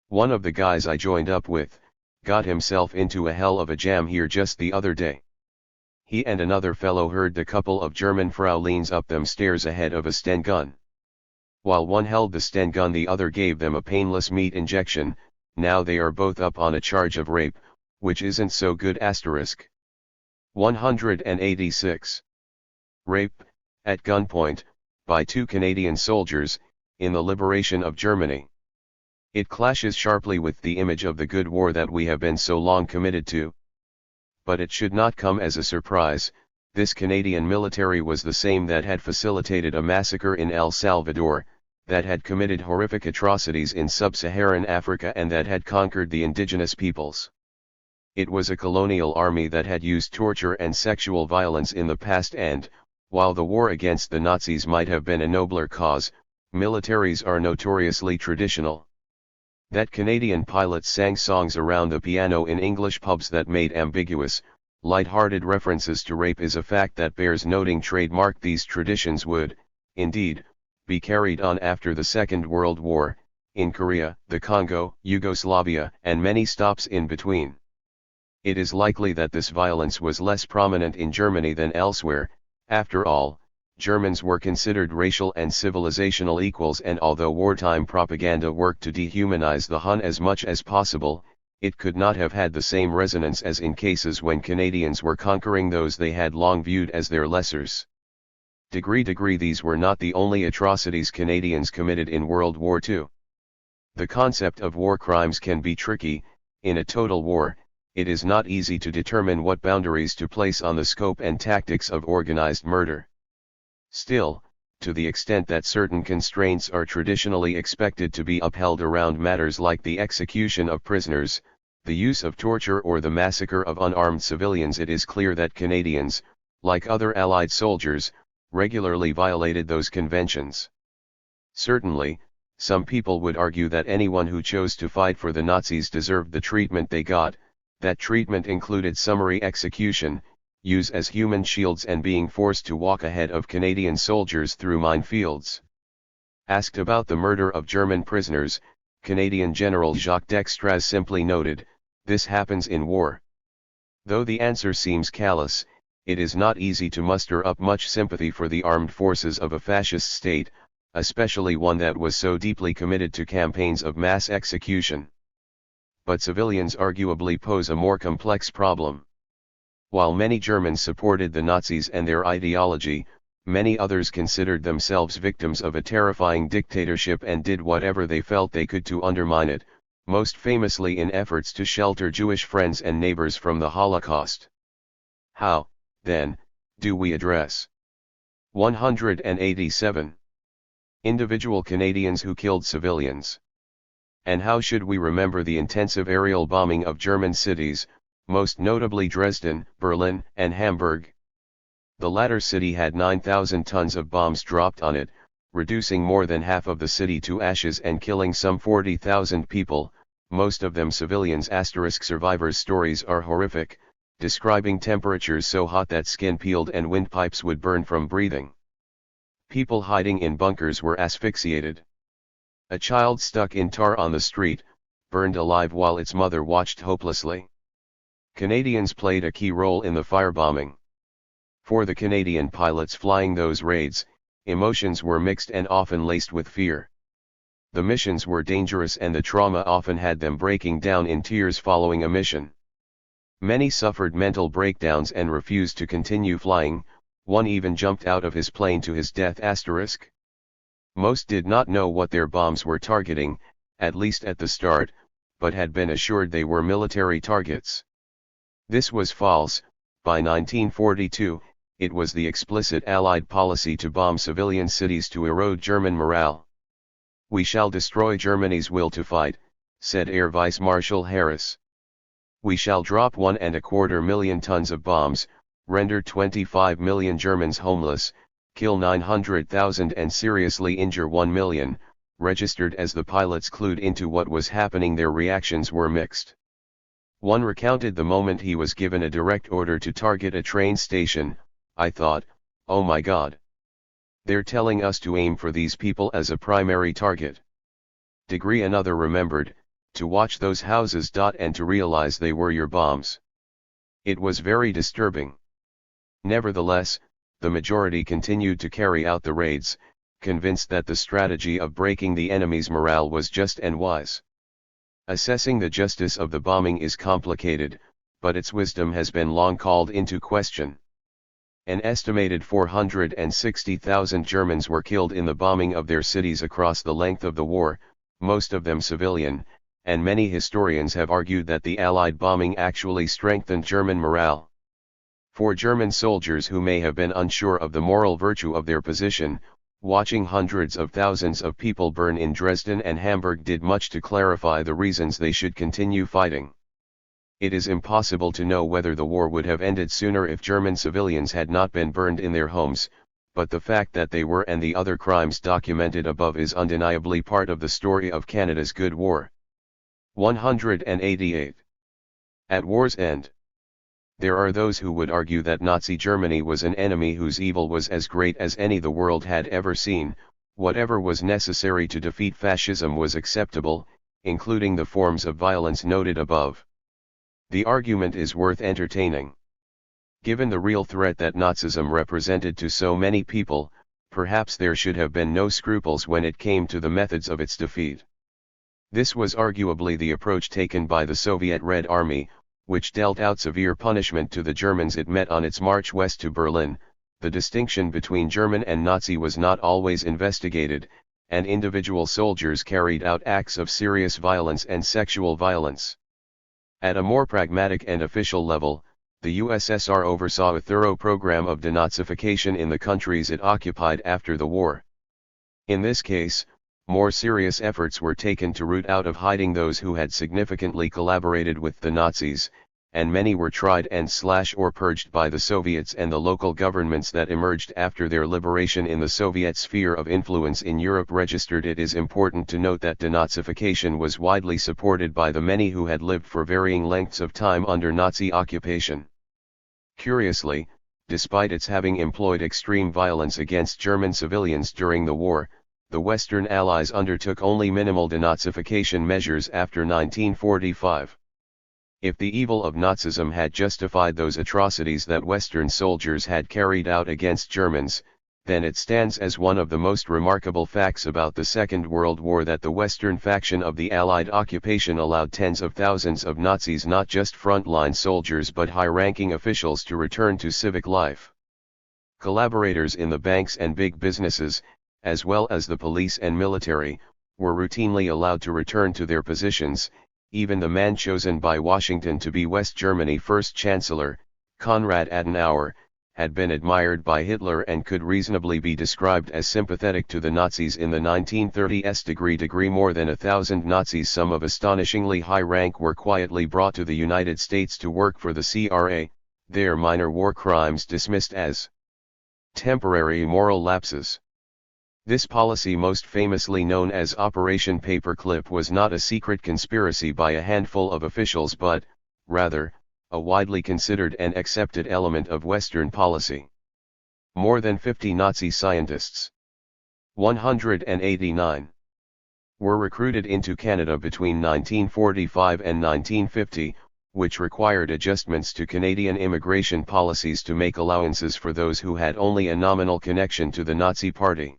"One of the guys I joined up with got himself into a hell of a jam here just the other day. He and another fellow heard the couple of German Frauleins up them stairs ahead of a Sten gun. While one held the Sten gun, the other gave them a painless meat injection. Now they are both up on a charge of rape, which isn't so good." 186. Rape, at gunpoint, by 2 Canadian soldiers, in the liberation of Germany. It clashes sharply with the image of the good war that we have been so long committed to. But it should not come as a surprise. This Canadian military was the same that had facilitated a massacre in El Salvador, that had committed horrific atrocities in sub-Saharan Africa, and that had conquered the indigenous peoples. It was a colonial army that had used torture and sexual violence in the past, and, while the war against the Nazis might have been a nobler cause, militaries are notoriously traditional. That Canadian pilots sang songs around the piano in English pubs that made ambiguous, light-hearted references to rape is a fact that bears noting. Trademark these traditions would, indeed, be carried on after the Second World War, in Korea, the Congo, Yugoslavia, and many stops in between. It is likely that this violence was less prominent in Germany than elsewhere. After all, Germans were considered racial and civilizational equals, and although wartime propaganda worked to dehumanize the Hun as much as possible, it could not have had the same resonance as in cases when Canadians were conquering those they had long viewed as their lessers. These were not the only atrocities Canadians committed in World War II. The concept of war crimes can be tricky. In a total war, it is not easy to determine what boundaries to place on the scope and tactics of organized murder. Still, to the extent that certain constraints are traditionally expected to be upheld around matters like the execution of prisoners, the use of torture, or the massacre of unarmed civilians, it is clear that Canadians, like other Allied soldiers, regularly violated those conventions. Certainly, some people would argue that anyone who chose to fight for the Nazis deserved the treatment they got. That treatment included summary execution, use as human shields, and being forced to walk ahead of Canadian soldiers through minefields. Asked about the murder of German prisoners, Canadian General Jacques Dextraz simply noted, "This happens in war." Though the answer seems callous, it is not easy to muster up much sympathy for the armed forces of a fascist state, especially one that was so deeply committed to campaigns of mass execution. But civilians arguably pose a more complex problem. While many Germans supported the Nazis and their ideology, many others considered themselves victims of a terrifying dictatorship and did whatever they felt they could to undermine it, most famously in efforts to shelter Jewish friends and neighbors from the Holocaust. How, then, do we address 187 individual Canadians who killed civilians? And how should we remember the intensive aerial bombing of German cities, most notably Dresden, Berlin, and Hamburg? The latter city had 9,000 tons of bombs dropped on it, reducing more than half of the city to ashes and killing some 40,000 people, most of them civilians. Survivors' stories are horrific, describing temperatures so hot that skin peeled and windpipes would burn from breathing. People hiding in bunkers were asphyxiated. A child stuck in tar on the street, burned alive while its mother watched hopelessly. Canadians played a key role in the firebombing. For the Canadian pilots flying those raids, emotions were mixed and often laced with fear. The missions were dangerous and the trauma often had them breaking down in tears following a mission. Many suffered mental breakdowns and refused to continue flying, one even jumped out of his plane to his death. Most did not know what their bombs were targeting, at least at the start, but had been assured they were military targets. This was false. By 1942, it was the explicit Allied policy to bomb civilian cities to erode German morale. "We shall destroy Germany's will to fight," said Air Vice Marshal Harris. "We shall drop 1.25 million tons of bombs, render 25 million Germans homeless, kill 900,000 and seriously injure 1 million, registered." As the pilots clued into what was happening, their reactions were mixed. One recounted the moment he was given a direct order to target a train station, "I thought, oh my God. They're telling us to aim for these people as a primary target." Another remembered, "To watch those houses and to realize they were your bombs. It was very disturbing." Nevertheless, the majority continued to carry out the raids, convinced that the strategy of breaking the enemy's morale was just and wise. Assessing the justice of the bombing is complicated, but its wisdom has been long called into question. An estimated 460,000 Germans were killed in the bombing of their cities across the length of the war, most of them civilian, and many historians have argued that the Allied bombing actually strengthened German morale. For German soldiers who may have been unsure of the moral virtue of their position, watching hundreds of thousands of people burn in Dresden and Hamburg did much to clarify the reasons they should continue fighting. It is impossible to know whether the war would have ended sooner if German civilians had not been burned in their homes, but the fact that they were and the other crimes documented above is undeniably part of the story of Canada's good war. 188. At war's end. There are those who would argue that Nazi Germany was an enemy whose evil was as great as any the world had ever seen. Whatever was necessary to defeat fascism was acceptable, including the forms of violence noted above. The argument is worth entertaining. Given the real threat that Nazism represented to so many people, perhaps there should have been no scruples when it came to the methods of its defeat. This was arguably the approach taken by the Soviet Red Army, which dealt out severe punishment to the Germans it met on its march west to Berlin. The distinction between German and Nazi was not always investigated, and individual soldiers carried out acts of serious violence and sexual violence. At a more pragmatic and official level, the USSR oversaw a thorough program of denazification in the countries it occupied after the war. In this case, more serious efforts were taken to root out of hiding those who had significantly collaborated with the Nazis, and many were tried and slashed or purged by the Soviets and the local governments that emerged after their liberation in the Soviet sphere of influence in Europe registered. It is important to note that denazification was widely supported by the many who had lived for varying lengths of time under Nazi occupation. Curiously, despite its having employed extreme violence against German civilians during the war, the Western Allies undertook only minimal denazification measures after 1945. If the evil of Nazism had justified those atrocities that Western soldiers had carried out against Germans, then it stands as one of the most remarkable facts about the Second World War that the Western faction of the Allied occupation allowed tens of thousands of Nazis, not just frontline soldiers but high-ranking officials, to return to civic life. Collaborators in the banks and big businesses, as well as the police and military, were routinely allowed to return to their positions. Even the man chosen by Washington to be West Germany's first chancellor, Konrad Adenauer, had been admired by Hitler and could reasonably be described as sympathetic to the Nazis in the 1930s. Degree more than 1,000 Nazis, some of astonishingly high rank, were quietly brought to the United States to work for the CRA, their minor war crimes dismissed as temporary moral lapses. This policy, most famously known as Operation Paperclip, was not a secret conspiracy by a handful of officials but, rather, a widely considered and accepted element of Western policy. More than 50 Nazi scientists, 189, were recruited into Canada between 1945 and 1950, which required adjustments to Canadian immigration policies to make allowances for those who had only a nominal connection to the Nazi Party.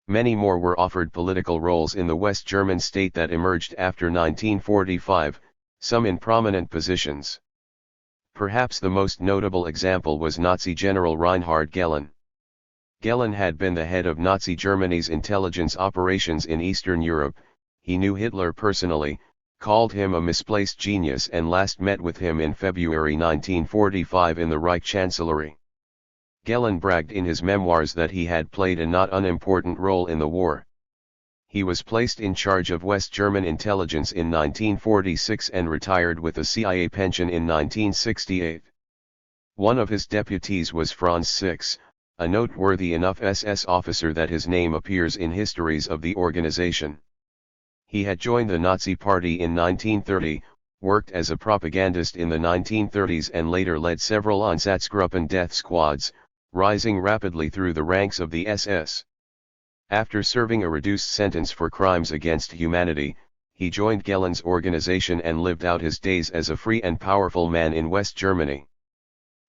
Many more were offered political roles in the West German state that emerged after 1945, some in prominent positions. Perhaps the most notable example was Nazi General Reinhard Gehlen. Gehlen had been the head of Nazi Germany's intelligence operations in Eastern Europe. He knew Hitler personally, called him a misplaced genius, and last met with him in February 1945 in the Reich Chancellery. Gehlen bragged in his memoirs that he had played a not unimportant role in the war. He was placed in charge of West German intelligence in 1946 and retired with a CIA pension in 1968. One of his deputies was Franz Six, a noteworthy enough SS officer that his name appears in histories of the organization. He had joined the Nazi Party in 1930, worked as a propagandist in the 1930s, and later led several Einsatzgruppen death squads, rising rapidly through the ranks of the SS. After serving a reduced sentence for crimes against humanity, he joined Gehlen's organization and lived out his days as a free and powerful man in West Germany.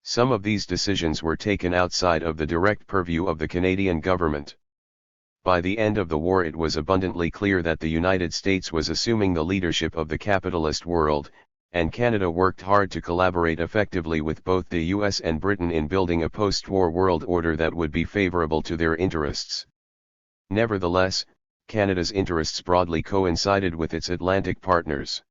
Some of these decisions were taken outside of the direct purview of the Canadian government. By the end of the war, it was abundantly clear that the United States was assuming the leadership of the capitalist world, and Canada worked hard to collaborate effectively with both the US and Britain in building a post-war world order that would be favorable to their interests. Nevertheless, Canada's interests broadly coincided with its Atlantic partners.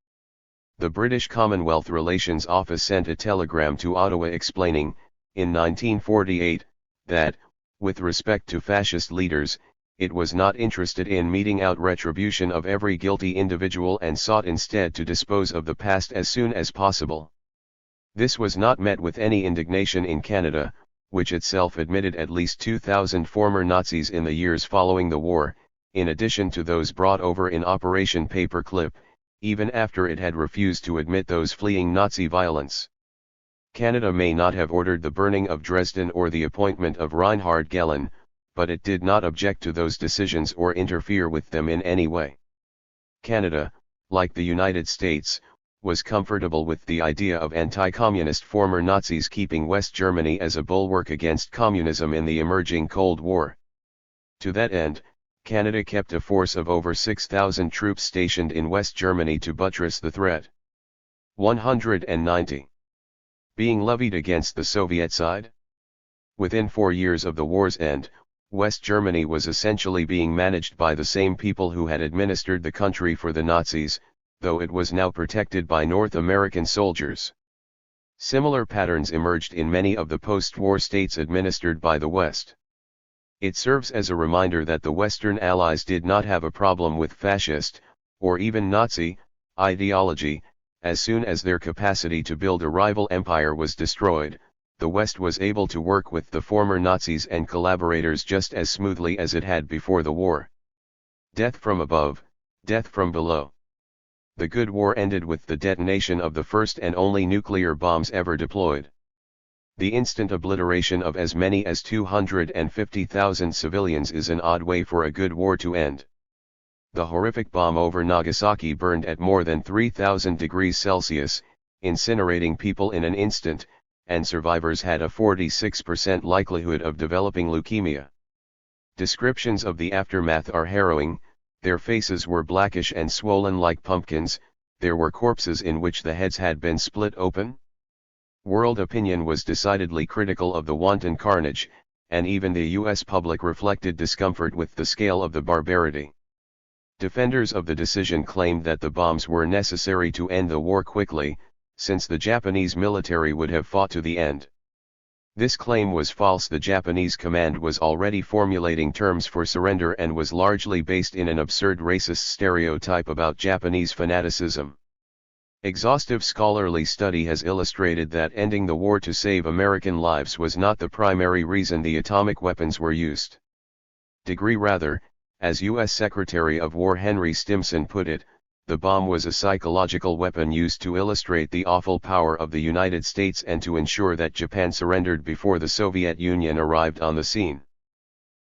The British Commonwealth Relations Office sent a telegram to Ottawa explaining, in 1948, that, with respect to fascist leaders, it was not interested in meting out retribution of every guilty individual and sought instead to dispose of the past as soon as possible. This was not met with any indignation in Canada, which itself admitted at least 2,000 former Nazis in the years following the war, in addition to those brought over in Operation Paperclip, even after it had refused to admit those fleeing Nazi violence. Canada may not have ordered the burning of Dresden or the appointment of Reinhard Gehlen, but it did not object to those decisions or interfere with them in any way. Canada, like the United States, was comfortable with the idea of anti-communist former Nazis keeping West Germany as a bulwark against communism in the emerging Cold War. To that end, Canada kept a force of over 6,000 troops stationed in West Germany to buttress the threat. 190. Being levied against the Soviet side? Within 4 years of the war's end, West Germany was essentially being managed by the same people who had administered the country for the Nazis, though it was now protected by North American soldiers. Similar patterns emerged in many of the post-war states administered by the West. It serves as a reminder that the Western Allies did not have a problem with fascist, or even Nazi, ideology, As soon as their capacity to build a rival empire was destroyed, the West was able to work with the former Nazis and collaborators just as smoothly as it had before the war. Death from above, death from below. The good war ended with the detonation of the first and only nuclear bombs ever deployed. The instant obliteration of as many as 250,000 civilians is an odd way for a good war to end. The horrific bomb over Nagasaki burned at more than 3,000 degrees Celsius, incinerating people in an instant, and survivors had a 46% likelihood of developing leukemia. Descriptions of the aftermath are harrowing. Their faces were blackish and swollen like pumpkins, there were corpses in which the heads had been split open. World opinion was decidedly critical of the wanton carnage, and even the U.S. public reflected discomfort with the scale of the barbarity. Defenders of the decision claimed that the bombs were necessary to end the war quickly, since the Japanese military would have fought to the end. This claim was false. The Japanese command was already formulating terms for surrender and was largely based in an absurd racist stereotype about Japanese fanaticism. Exhaustive scholarly study has illustrated that ending the war to save American lives was not the primary reason the atomic weapons were used. Rather, as U.S. Secretary of War Henry Stimson put it, the bomb was a psychological weapon used to illustrate the awful power of the United States and to ensure that Japan surrendered before the Soviet Union arrived on the scene.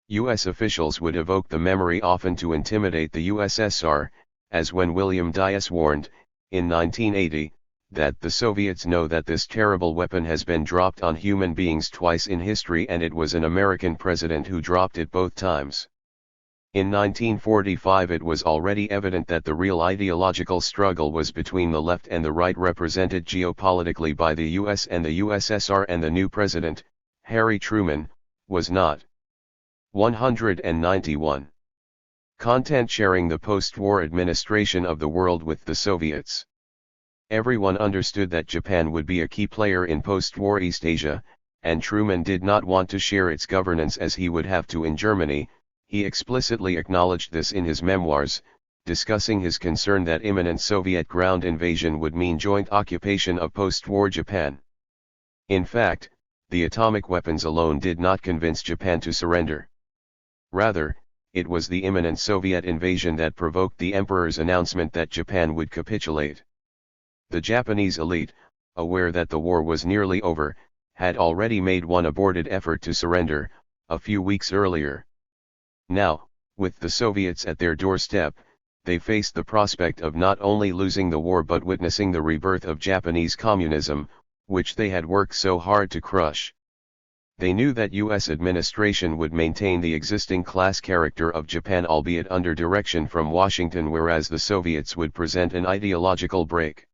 U.S. officials would evoke the memory often to intimidate the USSR, as when William Dias warned, in 1980, that the Soviets know that this terrible weapon has been dropped on human beings twice in history and it was an American president who dropped it both times. In 1945 it was already evident that the real ideological struggle was between the left and the right, represented geopolitically by the US and the USSR, and the new president, Harry Truman, was not. 191. Content: sharing the post-war administration of the world with the Soviets. Everyone understood that Japan would be a key player in post-war East Asia, and Truman did not want to share its governance as he would have to in Germany. He explicitly acknowledged this in his memoirs, discussing his concern that imminent Soviet ground invasion would mean joint occupation of post-war Japan. In fact, the atomic weapons alone did not convince Japan to surrender. Rather, it was the imminent Soviet invasion that provoked the emperor's announcement that Japan would capitulate. The Japanese elite, aware that the war was nearly over, had already made one aborted effort to surrender, a few weeks earlier. Now, with the Soviets at their doorstep, they faced the prospect of not only losing the war but witnessing the rebirth of Japanese communism, which they had worked so hard to crush. They knew that U.S. administration would maintain the existing class character of Japan, albeit under direction from Washington, whereas the Soviets would present an ideological break.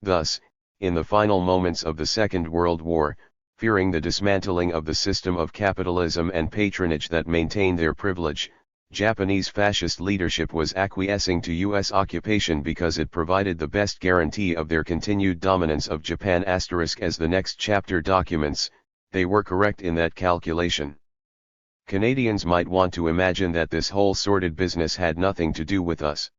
Thus, in the final moments of the Second World War, fearing the dismantling of the system of capitalism and patronage that maintained their privilege, Japanese fascist leadership was acquiescing to U.S. occupation because it provided the best guarantee of their continued dominance of Japan. As the next chapter documents, they were correct in that calculation. Canadians might want to imagine that this whole sordid business had nothing to do with us.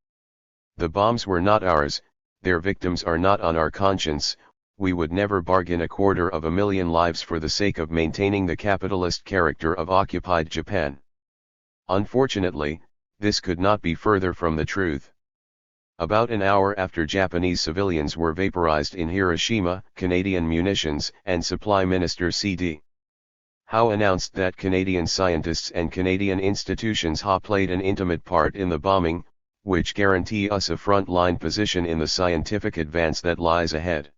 The bombs were not ours, their victims are not on our conscience. We would never bargain 250,000 lives for the sake of maintaining the capitalist character of occupied Japan. Unfortunately, this could not be further from the truth. About an hour after Japanese civilians were vaporized in Hiroshima, Canadian Munitions and Supply Minister C.D. Howe announced that Canadian scientists and Canadian institutions played an intimate part in the bombing, which guarantee us a front-line position in the scientific advance that lies ahead.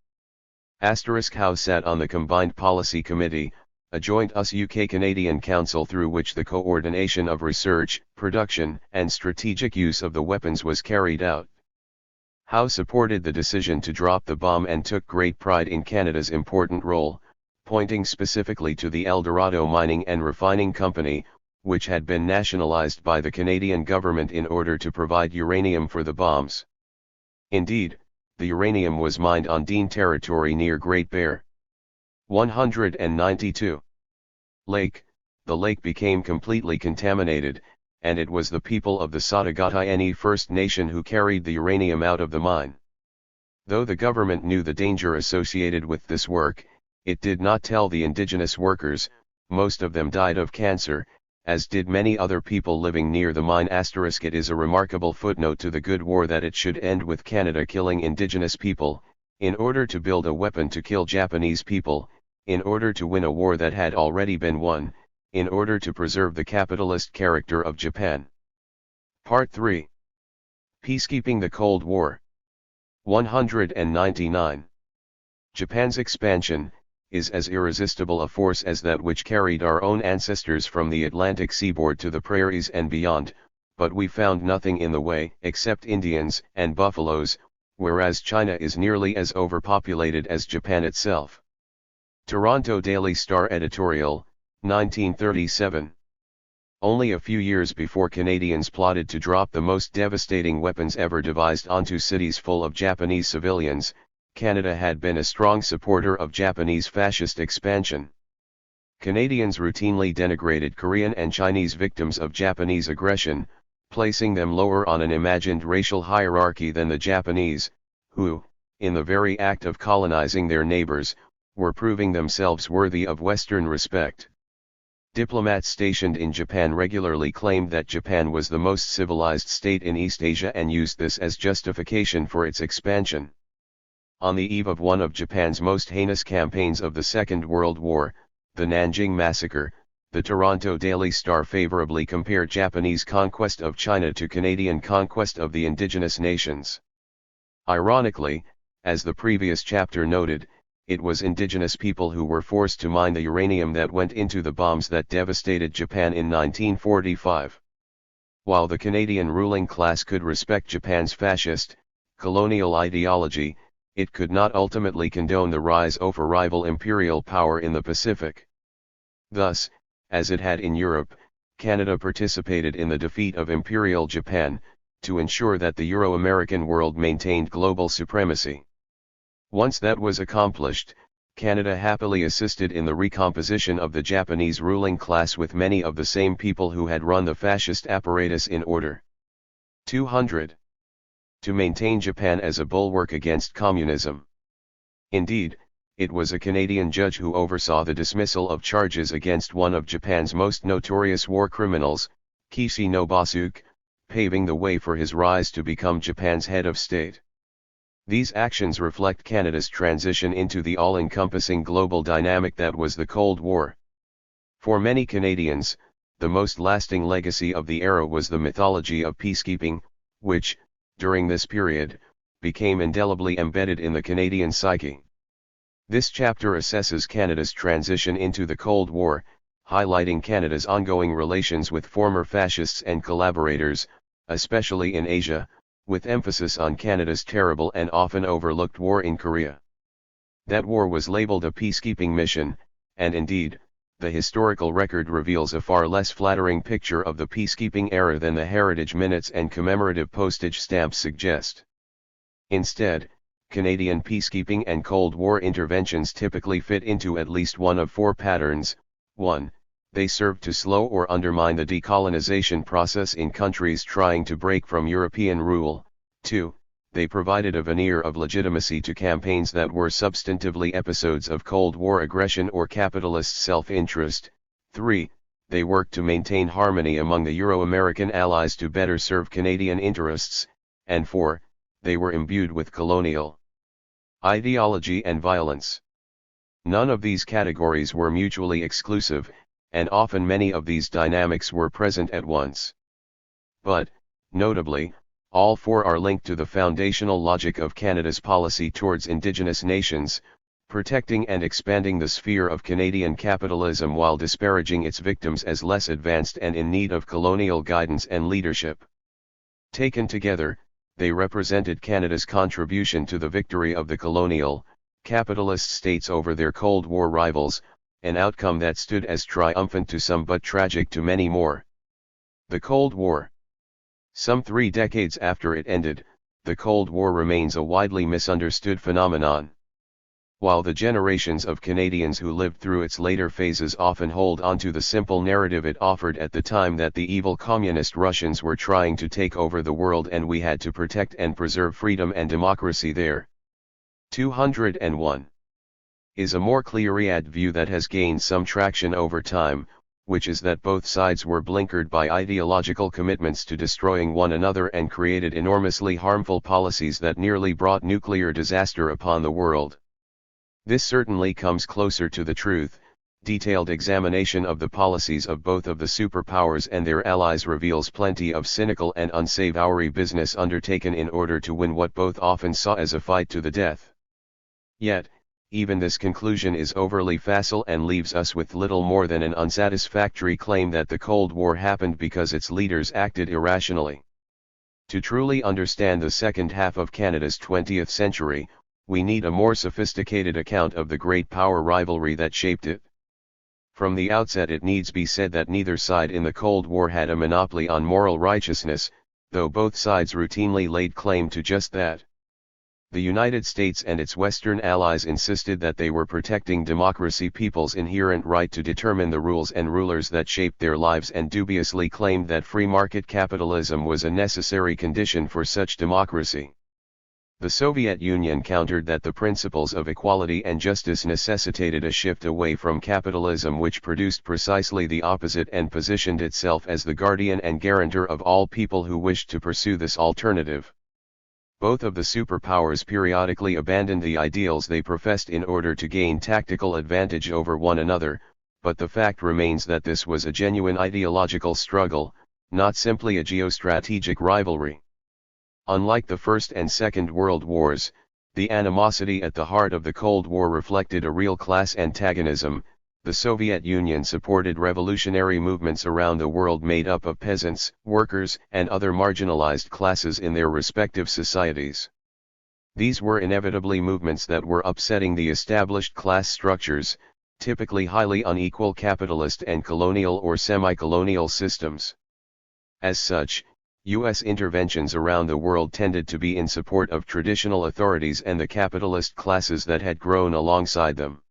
Howe sat on the Combined Policy Committee, a joint US-UK-Canadian council through which the coordination of research, production, and strategic use of the weapons was carried out. Howe supported the decision to drop the bomb and took great pride in Canada's important role, pointing specifically to the El Dorado Mining and Refining Company, which had been nationalized by the Canadian government in order to provide uranium for the bombs. Indeed, the uranium was mined on Dean territory near Great Bear. 192. Lake. The lake became completely contaminated, and it was the people of the Sotagataini First Nation who carried the uranium out of the mine. Though the government knew the danger associated with this work, it did not tell the indigenous workers. Most of them died of cancer, as did many other people living near the mine. It is a remarkable footnote to the good war that it should end with Canada killing indigenous people, in order to build a weapon to kill Japanese people, in order to win a war that had already been won, in order to preserve the capitalist character of Japan. Part 3. Peacekeeping the Cold War. 199. Japan's expansion is as irresistible a force as that which carried our own ancestors from the Atlantic seaboard to the prairies and beyond, but we found nothing in the way except Indians and buffaloes, whereas China is nearly as overpopulated as Japan itself. Toronto Daily Star editorial, 1937. Only a few years before Canadians plotted to drop the most devastating weapons ever devised onto cities full of Japanese civilians, Canada had been a strong supporter of Japanese fascist expansion. Canadians routinely denigrated Korean and Chinese victims of Japanese aggression, placing them lower on an imagined racial hierarchy than the Japanese, who, in the very act of colonizing their neighbors, were proving themselves worthy of Western respect. Diplomats stationed in Japan regularly claimed that Japan was the most civilized state in East Asia and used this as justification for its expansion. On the eve of one of Japan's most heinous campaigns of the Second World War, the Nanjing Massacre, the Toronto Daily Star favorably compared Japanese conquest of China to Canadian conquest of the indigenous nations. Ironically, as the previous chapter noted, it was indigenous people who were forced to mine the uranium that went into the bombs that devastated Japan in 1945. While the Canadian ruling class could respect Japan's fascist, colonial ideology, it could not ultimately condone the rise of a rival imperial power in the Pacific. Thus, as it had in Europe, Canada participated in the defeat of Imperial Japan, to ensure that the Euro-American world maintained global supremacy. Once that was accomplished, Canada happily assisted in the recomposition of the Japanese ruling class with many of the same people who had run the fascist apparatus in order. 200. To maintain Japan as a bulwark against communism. Indeed, it was a Canadian judge who oversaw the dismissal of charges against one of Japan's most notorious war criminals, Kishi no Basuke, paving the way for his rise to become Japan's head of state. These actions reflect Canada's transition into the all-encompassing global dynamic that was the Cold War. For many Canadians, the most lasting legacy of the era was the mythology of peacekeeping, which, during this period, became indelibly embedded in the Canadian psyche. This chapter assesses Canada's transition into the Cold War, highlighting Canada's ongoing relations with former fascists and collaborators, especially in Asia, with emphasis on Canada's terrible and often overlooked war in Korea. That war was labeled a peacekeeping mission, and indeed, the historical record reveals a far less flattering picture of the peacekeeping era than the heritage minutes and commemorative postage stamps suggest. Instead, Canadian peacekeeping and Cold War interventions typically fit into at least one of four patterns. 1. They served to slow or undermine the decolonization process in countries trying to break from European rule. 2. They provided a veneer of legitimacy to campaigns that were substantively episodes of Cold War aggression or capitalist self-interest. 3. They worked to maintain harmony among the Euro-American allies to better serve Canadian interests. And 4. They were imbued with colonial ideology and violence. None of these categories were mutually exclusive, and often many of these dynamics were present at once. But, notably, all four are linked to the foundational logic of Canada's policy towards Indigenous nations, protecting and expanding the sphere of Canadian capitalism while disparaging its victims as less advanced and in need of colonial guidance and leadership. Taken together, they represented Canada's contribution to the victory of the colonial, capitalist states over their Cold War rivals, an outcome that stood as triumphant to some but tragic to many more. The Cold War. Some 3 decades after it ended, the Cold War remains a widely misunderstood phenomenon. While the generations of Canadians who lived through its later phases often hold onto the simple narrative it offered at the time that the evil communist Russians were trying to take over the world and we had to protect and preserve freedom and democracy there, 201. Is a more clear-eyed view that has gained some traction over time, which is that both sides were blinkered by ideological commitments to destroying one another and created enormously harmful policies that nearly brought nuclear disaster upon the world. This certainly comes closer to the truth. Detailed examination of the policies of both of the superpowers and their allies reveals plenty of cynical and unsavory business undertaken in order to win what both often saw as a fight to the death. Yet, even this conclusion is overly facile and leaves us with little more than an unsatisfactory claim that the Cold War happened because its leaders acted irrationally. To truly understand the second half of Canada's 20th century, we need a more sophisticated account of the great power rivalry that shaped it. From the outset it needs be said that neither side in the Cold War had a monopoly on moral righteousness, though both sides routinely laid claim to just that. The United States and its Western allies insisted that they were protecting democracy, people's inherent right to determine the rules and rulers that shaped their lives, and dubiously claimed that free market capitalism was a necessary condition for such democracy. The Soviet Union countered that the principles of equality and justice necessitated a shift away from capitalism, which produced precisely the opposite and positioned itself as the guardian and guarantor of all people who wished to pursue this alternative. Both of the superpowers periodically abandoned the ideals they professed in order to gain tactical advantage over one another, but the fact remains that this was a genuine ideological struggle, not simply a geostrategic rivalry. Unlike the First and Second World Wars, the animosity at the heart of the Cold War reflected a real class antagonism. The Soviet Union supported revolutionary movements around the world made up of peasants, workers, and other marginalized classes in their respective societies. These were inevitably movements that were upsetting the established class structures, typically highly unequal capitalist and colonial or semi-colonial systems. As such, U.S. interventions around the world tended to be in support of traditional authorities and the capitalist classes that had grown alongside them.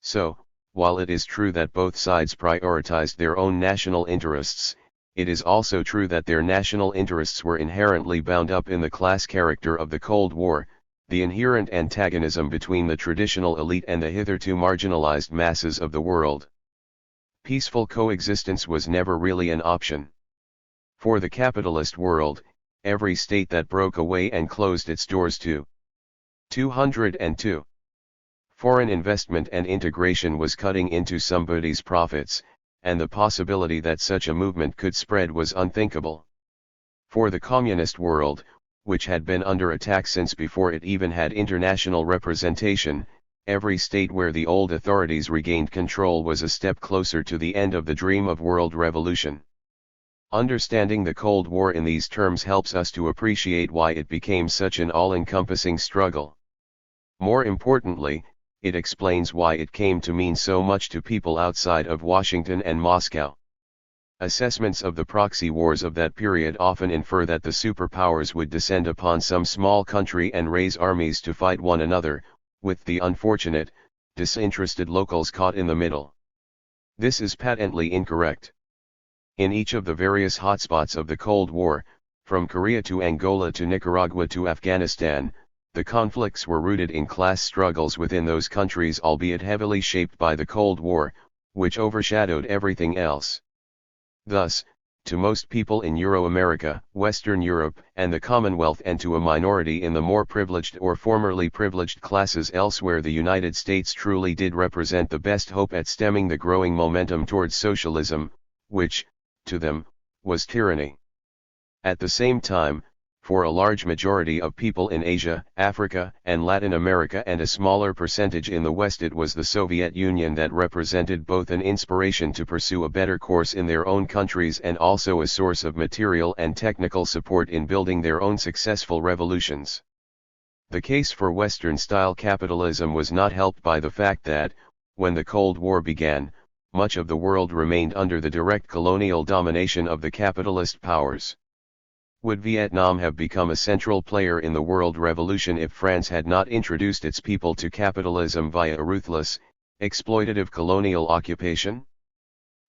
So, while it is true that both sides prioritized their own national interests, it is also true that their national interests were inherently bound up in the class character of the Cold War, the inherent antagonism between the traditional elite and the hitherto marginalized masses of the world. Peaceful coexistence was never really an option. For the capitalist world, every state that broke away and closed its doors to 202. Foreign investment and integration was cutting into somebody's profits, and the possibility that such a movement could spread was unthinkable. For the communist world, which had been under attack since before it even had international representation, every state where the old authorities regained control was a step closer to the end of the dream of world revolution. Understanding the Cold War in these terms helps us to appreciate why it became such an all-encompassing struggle. More importantly, it explains why it came to mean so much to people outside of Washington and Moscow. Assessments of the proxy wars of that period often infer that the superpowers would descend upon some small country and raise armies to fight one another, with the unfortunate, disinterested locals caught in the middle. This is patently incorrect. In each of the various hotspots of the Cold War, from Korea to Angola to Nicaragua to Afghanistan, the conflicts were rooted in class struggles within those countries, albeit heavily shaped by the Cold War, which overshadowed everything else. Thus, to most people in Euro-America, Western Europe, and the Commonwealth, and to a minority in the more privileged or formerly privileged classes elsewhere, the United States truly did represent the best hope at stemming the growing momentum towards socialism, which, to them, was tyranny. At the same time, for a large majority of people in Asia, Africa, and Latin America, and a smaller percentage in the West, it was the Soviet Union that represented both an inspiration to pursue a better course in their own countries and also a source of material and technical support in building their own successful revolutions. The case for Western-style capitalism was not helped by the fact that, when the Cold War began, much of the world remained under the direct colonial domination of the capitalist powers. Would Vietnam have become a central player in the world revolution if France had not introduced its people to capitalism via a ruthless, exploitative colonial occupation?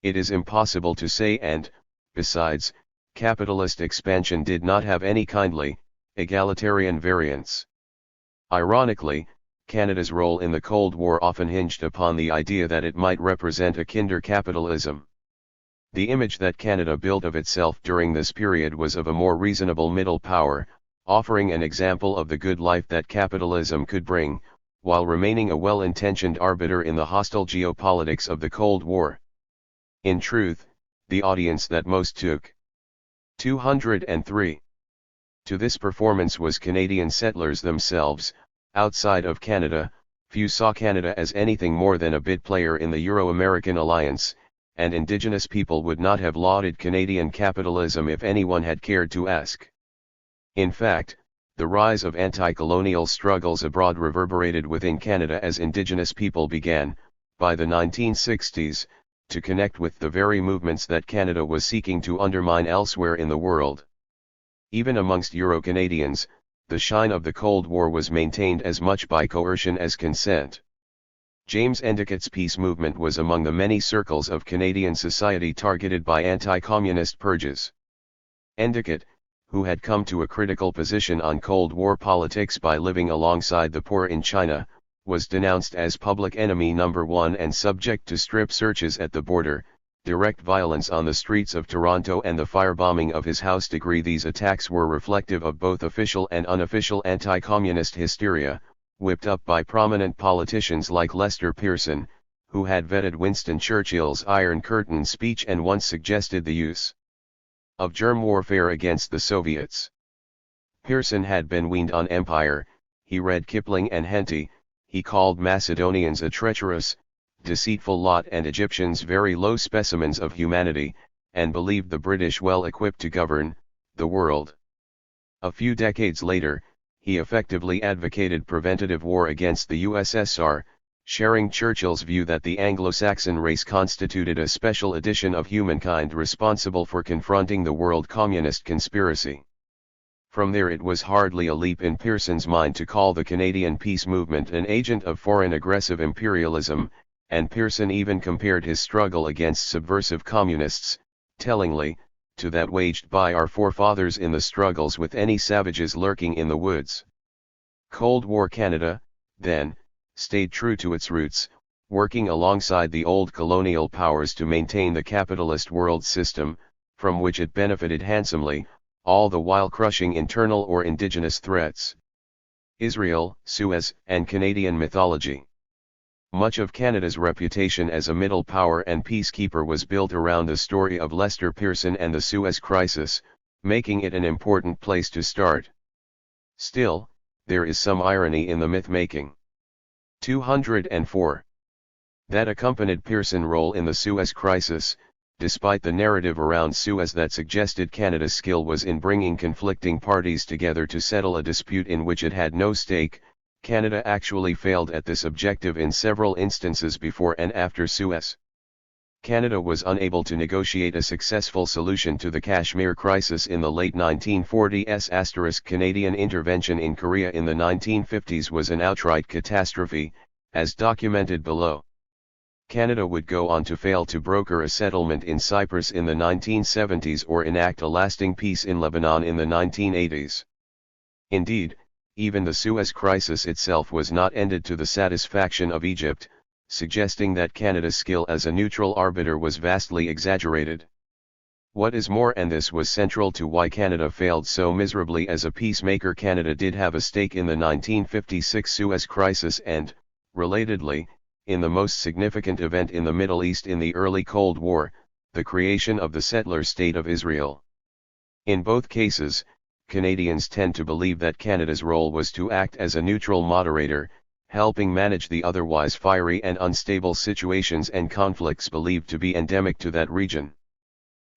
It is impossible to say, and, besides, capitalist expansion did not have any kindly, egalitarian variants. Ironically, Canada's role in the Cold War often hinged upon the idea that it might represent a kinder capitalism. The image that Canada built of itself during this period was of a more reasonable middle power, offering an example of the good life that capitalism could bring, while remaining a well-intentioned arbiter in the hostile geopolitics of the Cold War. In truth, the audience that most took 203 to this performance was Canadian settlers themselves. Outside of Canada, few saw Canada as anything more than a bit player in the Euro-American alliance, and Indigenous people would not have lauded Canadian capitalism if anyone had cared to ask. In fact, the rise of anti-colonial struggles abroad reverberated within Canada as Indigenous people began, by the 1960s, to connect with the very movements that Canada was seeking to undermine elsewhere in the world. Even amongst Euro-Canadians, the shine of the Cold War was maintained as much by coercion as consent. James Endicott's peace movement was among the many circles of Canadian society targeted by anti-communist purges. Endicott, who had come to a critical position on Cold War politics by living alongside the poor in China, was denounced as public enemy number one and subject to strip searches at the border, direct violence on the streets of Toronto and the firebombing of his house. These attacks were reflective of both official and unofficial anti-communist hysteria, whipped up by prominent politicians like Lester Pearson, who had vetted Winston Churchill's Iron Curtain speech and once suggested the use of germ warfare against the Soviets. Pearson had been weaned on empire, he read Kipling and Henty, he called Macedonians a treacherous, deceitful lot and Egyptians very low specimens of humanity, and believed the British well equipped to govern the world. A few decades later, he effectively advocated preventative war against the USSR, sharing Churchill's view that the Anglo-Saxon race constituted a special edition of humankind responsible for confronting the world communist conspiracy. From there it was hardly a leap in Pearson's mind to call the Canadian peace movement an agent of foreign aggressive imperialism, and Pearson even compared his struggle against subversive communists, tellingly, to that waged by our forefathers in the struggles with any savages lurking in the woods. Cold War Canada, then, stayed true to its roots, working alongside the old colonial powers to maintain the capitalist world system, from which it benefited handsomely, all the while crushing internal or indigenous threats. Israel, Suez, and Canadian mythology. Much of Canada's reputation as a middle power and peacekeeper was built around the story of Lester Pearson and the Suez Crisis, making it an important place to start. Still, there is some irony in the myth-making. 204. That accompanied Pearson's role in the Suez Crisis, despite the narrative around Suez that suggested Canada's skill was in bringing conflicting parties together to settle a dispute in which it had no stake. Canada actually failed at this objective in several instances before and after Suez. Canada was unable to negotiate a successful solution to the Kashmir crisis in the late 1940s. Canadian intervention in Korea in the 1950s was an outright catastrophe, as documented below. Canada would go on to fail to broker a settlement in Cyprus in the 1970s or enact a lasting peace in Lebanon in the 1980s. Indeed, even the Suez Crisis itself was not ended to the satisfaction of Egypt, suggesting that Canada's skill as a neutral arbiter was vastly exaggerated. What is more, and this was central to why Canada failed so miserably as a peacemaker, Canada did have a stake in the 1956 Suez Crisis and, relatedly, in the most significant event in the Middle East in the early Cold War, the creation of the settler state of Israel. In both cases, Canadians tend to believe that Canada's role was to act as a neutral moderator, helping manage the otherwise fiery and unstable situations and conflicts believed to be endemic to that region.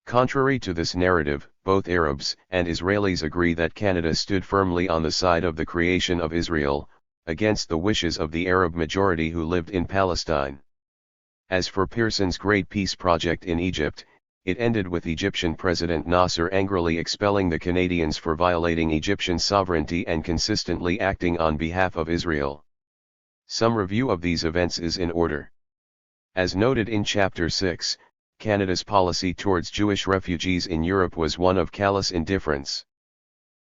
Contrary to this narrative, both Arabs and Israelis agree that Canada stood firmly on the side of the creation of Israel, against the wishes of the Arab majority who lived in Palestine. As for Pearson's Great Peace Project in Egypt, it ended with Egyptian President Nasser angrily expelling the Canadians for violating Egyptian sovereignty and consistently acting on behalf of Israel. Some review of these events is in order. As noted in Chapter 6, Canada's policy towards Jewish refugees in Europe was one of callous indifference.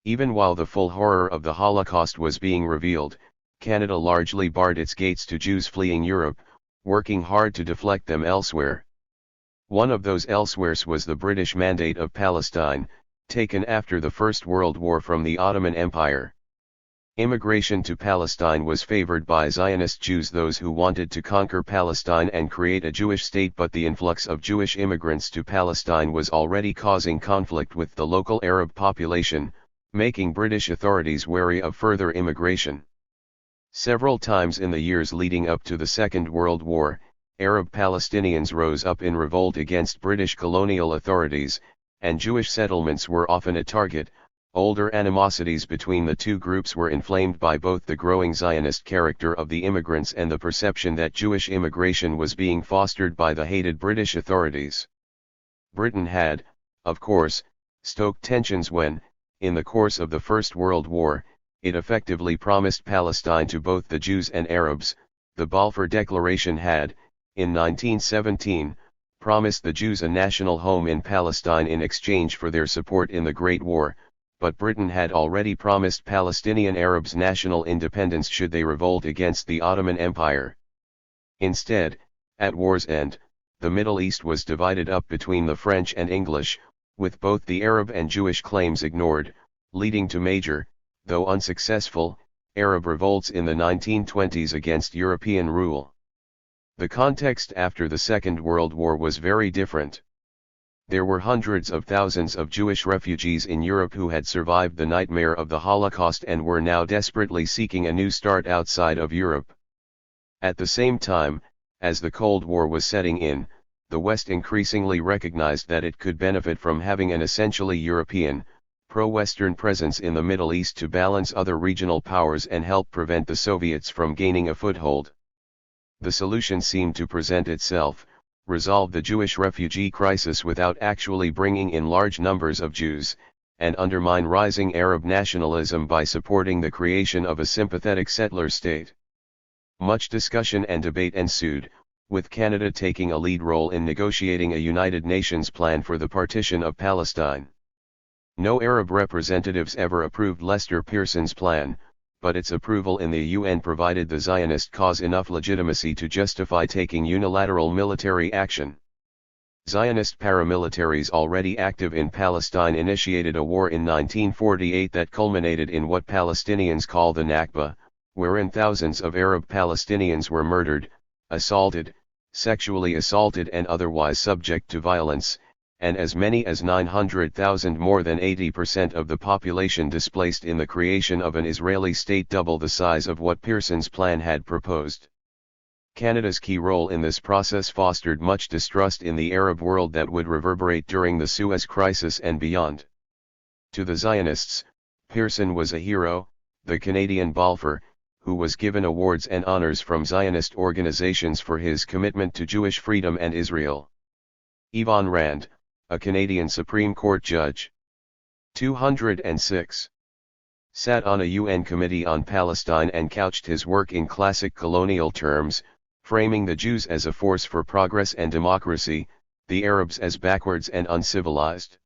Even while the full horror of the Holocaust was being revealed, Canada largely barred its gates to Jews fleeing Europe, working hard to deflect them elsewhere. One of those elsewheres was the British Mandate of Palestine, taken after the First World War from the Ottoman Empire. Immigration to Palestine was favored by Zionist Jews, those who wanted to conquer Palestine and create a Jewish state, but the influx of Jewish immigrants to Palestine was already causing conflict with the local Arab population, making British authorities wary of further immigration. Several times in the years leading up to the Second World War, Arab Palestinians rose up in revolt against British colonial authorities, and Jewish settlements were often a target. Older animosities between the two groups were inflamed by both the growing Zionist character of the immigrants and the perception that Jewish immigration was being fostered by the hated British authorities. Britain had, of course, stoked tensions when, in the course of the First World War, it effectively promised Palestine to both the Jews and Arabs. The Balfour Declaration had, in 1917, promised the Jews a national home in Palestine in exchange for their support in the Great War, but Britain had already promised Palestinian Arabs national independence should they revolt against the Ottoman Empire. Instead, at war's end, the Middle East was divided up between the French and English, with both the Arab and Jewish claims ignored, leading to major, though unsuccessful, Arab revolts in the 1920s against European rule. The context after the Second World War was very different. There were hundreds of thousands of Jewish refugees in Europe who had survived the nightmare of the Holocaust and were now desperately seeking a new start outside of Europe. At the same time, as the Cold War was setting in, the West increasingly recognized that it could benefit from having an essentially European, pro-Western presence in the Middle East to balance other regional powers and help prevent the Soviets from gaining a foothold. The solution seemed to present itself: resolve the Jewish refugee crisis without actually bringing in large numbers of Jews, and undermine rising Arab nationalism by supporting the creation of a sympathetic settler state. Much discussion and debate ensued, with Canada taking a lead role in negotiating a United Nations plan for the partition of Palestine. No Arab representatives ever approved Lester Pearson's plan, but its approval in the UN provided the Zionist cause enough legitimacy to justify taking unilateral military action. Zionist paramilitaries already active in Palestine initiated a war in 1948 that culminated in what Palestinians call the Nakba, wherein thousands of Arab Palestinians were murdered, assaulted, sexually assaulted and otherwise subject to violence, and as many as 900,000, more than 80% of the population, displaced in the creation of an Israeli state double the size of what Pearson's plan had proposed. Canada's key role in this process fostered much distrust in the Arab world that would reverberate during the Suez Crisis and beyond. To the Zionists, Pearson was a hero, the Canadian Balfour, who was given awards and honors from Zionist organizations for his commitment to Jewish freedom and Israel. Yvonne Rand, a Canadian Supreme Court judge, 206, sat on a UN committee on Palestine and couched his work in classic colonial terms, framing the Jews as a force for progress and democracy, the Arabs as backwards and uncivilized.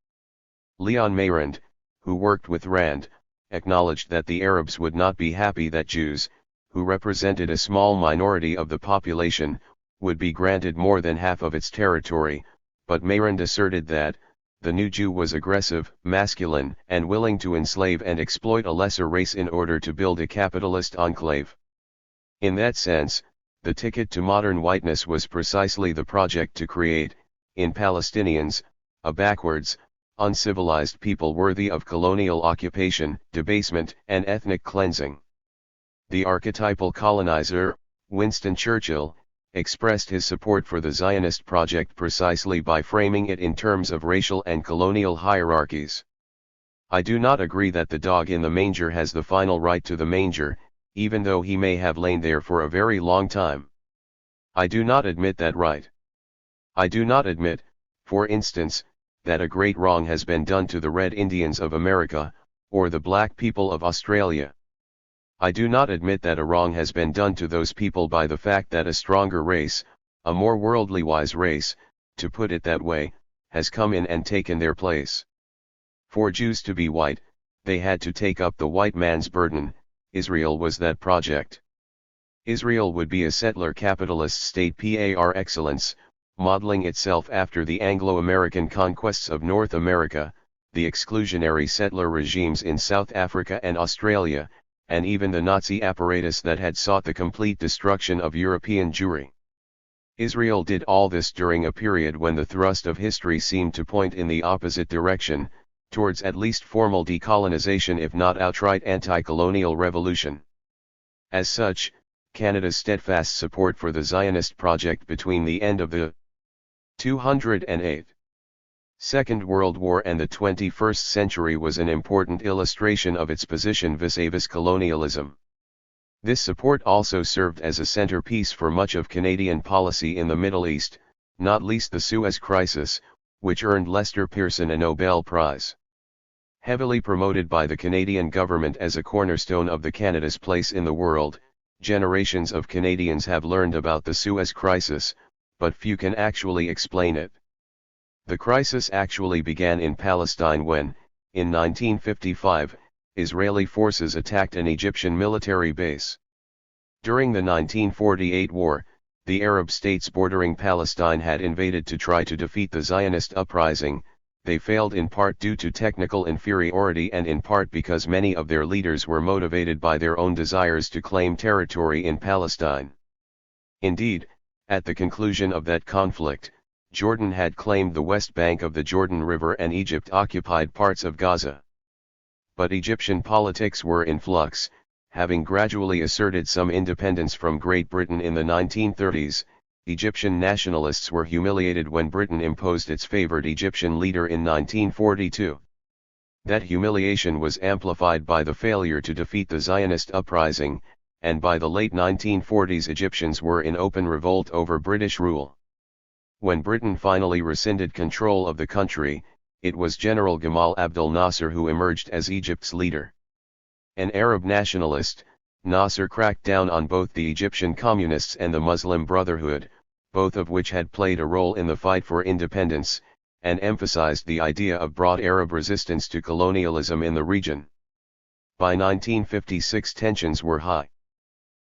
Leon Mayrand, who worked with Rand, acknowledged that the Arabs would not be happy that Jews, who represented a small minority of the population, would be granted more than half of its territory, but Mayrand asserted that the new Jew was aggressive, masculine, and willing to enslave and exploit a lesser race in order to build a capitalist enclave. In that sense, the ticket to modern whiteness was precisely the project to create, in Palestinians, a backwards, uncivilized people worthy of colonial occupation, debasement, and ethnic cleansing. The archetypal colonizer, Winston Churchill, expressed his support for the Zionist project precisely by framing it in terms of racial and colonial hierarchies. I do not agree that the dog in the manger has the final right to the manger, even though he may have lain there for a very long time. I do not admit that right. I do not admit, for instance, that a great wrong has been done to the Red Indians of America, or the black people of Australia. I do not admit that a wrong has been done to those people by the fact that a stronger race, a more worldly wise race, to put it that way, has come in and taken their place. For Jews to be white, they had to take up the white man's burden. Israel was that project. Israel would be a settler capitalist state par excellence, modeling itself after the Anglo-American conquests of North America, the exclusionary settler regimes in South Africa and Australia, and even the Nazi apparatus that had sought the complete destruction of European Jewry. Israel did all this during a period when the thrust of history seemed to point in the opposite direction, towards at least formal decolonization if not outright anti-colonial revolution. As such, Canada's steadfast support for the Zionist project between the end of the 208 Second World War and the 21st century was an important illustration of its position vis-à-vis colonialism. This support also served as a centerpiece for much of Canadian policy in the Middle East, not least the Suez Crisis, which earned Lester Pearson a Nobel Prize. Heavily promoted by the Canadian government as a cornerstone of Canada's place in the world, generations of Canadians have learned about the Suez Crisis, but few can actually explain it. The crisis actually began in Palestine when, in 1955, Israeli forces attacked an Egyptian military base. During the 1948 war, the Arab states bordering Palestine had invaded to try to defeat the Zionist uprising. They failed in part due to technical inferiority and in part because many of their leaders were motivated by their own desires to claim territory in Palestine. Indeed, at the conclusion of that conflict, Jordan had claimed the west bank of the Jordan River and Egypt occupied parts of Gaza. But Egyptian politics were in flux, having gradually asserted some independence from Great Britain in the 1930s. Egyptian nationalists were humiliated when Britain imposed its favored Egyptian leader in 1942. That humiliation was amplified by the failure to defeat the Zionist uprising, and by the late 1940s Egyptians were in open revolt over British rule. When Britain finally rescinded control of the country, it was General Gamal Abdel Nasser who emerged as Egypt's leader. An Arab nationalist, Nasser cracked down on both the Egyptian communists and the Muslim Brotherhood, both of which had played a role in the fight for independence, and emphasized the idea of broad Arab resistance to colonialism in the region. By 1956 tensions were high.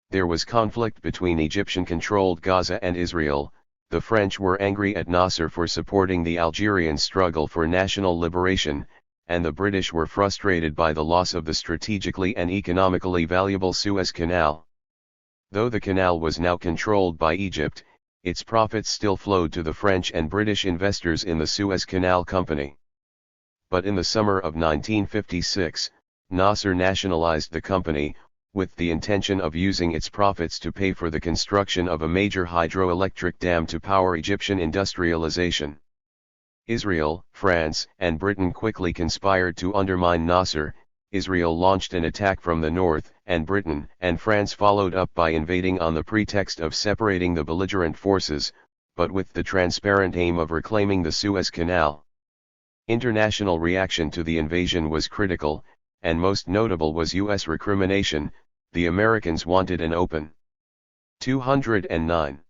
There was conflict between Egyptian-controlled Gaza and Israel. The French were angry at Nasser for supporting the Algerian struggle for national liberation, and the British were frustrated by the loss of the strategically and economically valuable Suez Canal. Though the canal was now controlled by Egypt, its profits still flowed to the French and British investors in the Suez Canal Company. But in the summer of 1956, Nasser nationalized the company, with the intention of using its profits to pay for the construction of a major hydroelectric dam to power Egyptian industrialization. Israel, France, and Britain quickly conspired to undermine Nasser. Israel launched an attack from the north, and Britain and France followed up by invading on the pretext of separating the belligerent forces, but with the transparent aim of reclaiming the Suez Canal. International reaction to the invasion was critical, and most notable was U.S. recrimination. The Americans wanted an open 209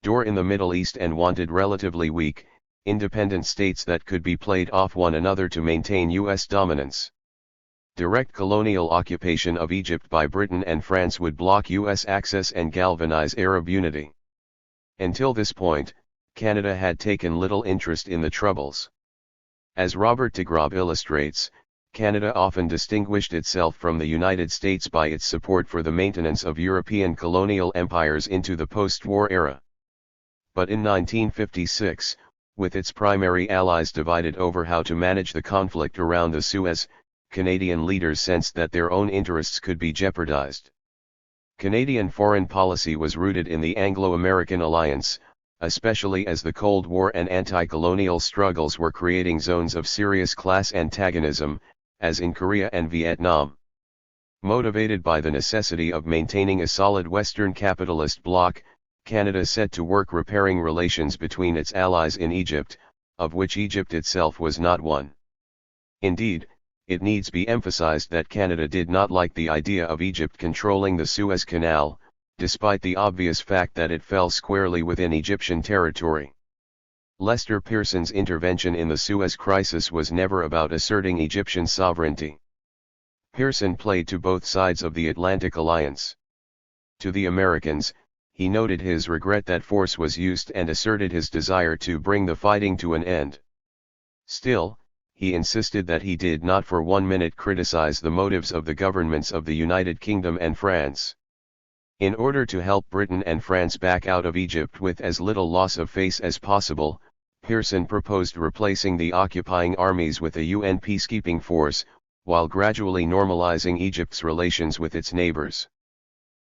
door in the Middle East and wanted relatively weak, independent states that could be played off one another to maintain U.S. dominance. Direct colonial occupation of Egypt by Britain and France would block U.S. access and galvanize Arab unity. Until this point, Canada had taken little interest in the Troubles. As Robert de Grob illustrates, Canada often distinguished itself from the United States by its support for the maintenance of European colonial empires into the post-war era. But in 1956, with its primary allies divided over how to manage the conflict around the Suez, Canadian leaders sensed that their own interests could be jeopardized. Canadian foreign policy was rooted in the Anglo-American alliance, especially as the Cold War and anti-colonial struggles were creating zones of serious class antagonism, as in Korea and Vietnam. Motivated by the necessity of maintaining a solid Western capitalist bloc, Canada set to work repairing relations between its allies in Egypt, of which Egypt itself was not one. Indeed, it needs be emphasized that Canada did not like the idea of Egypt controlling the Suez Canal, despite the obvious fact that it fell squarely within Egyptian territory. Lester Pearson's intervention in the Suez Crisis was never about asserting Egyptian sovereignty. Pearson played to both sides of the Atlantic Alliance. To the Americans, he noted his regret that force was used and asserted his desire to bring the fighting to an end. Still, he insisted that he did not for 1 minute criticize the motives of the governments of the United Kingdom and France. In order to help Britain and France back out of Egypt with as little loss of face as possible, Pearson proposed replacing the occupying armies with a UN peacekeeping force, while gradually normalizing Egypt's relations with its neighbors.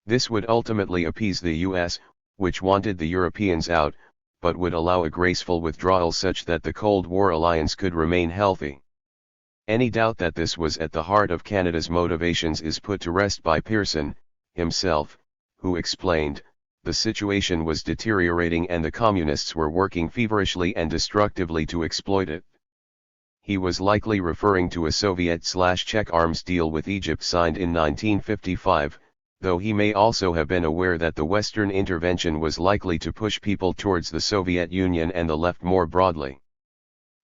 This would ultimately appease the US, which wanted the Europeans out, but would allow a graceful withdrawal such that the Cold War alliance could remain healthy. Any doubt that this was at the heart of Canada's motivations is put to rest by Pearson himself, who explained, the situation was deteriorating and the communists were working feverishly and destructively to exploit it. He was likely referring to a Soviet/Czech arms deal with Egypt signed in 1955, though he may also have been aware that the Western intervention was likely to push people towards the Soviet Union and the left more broadly.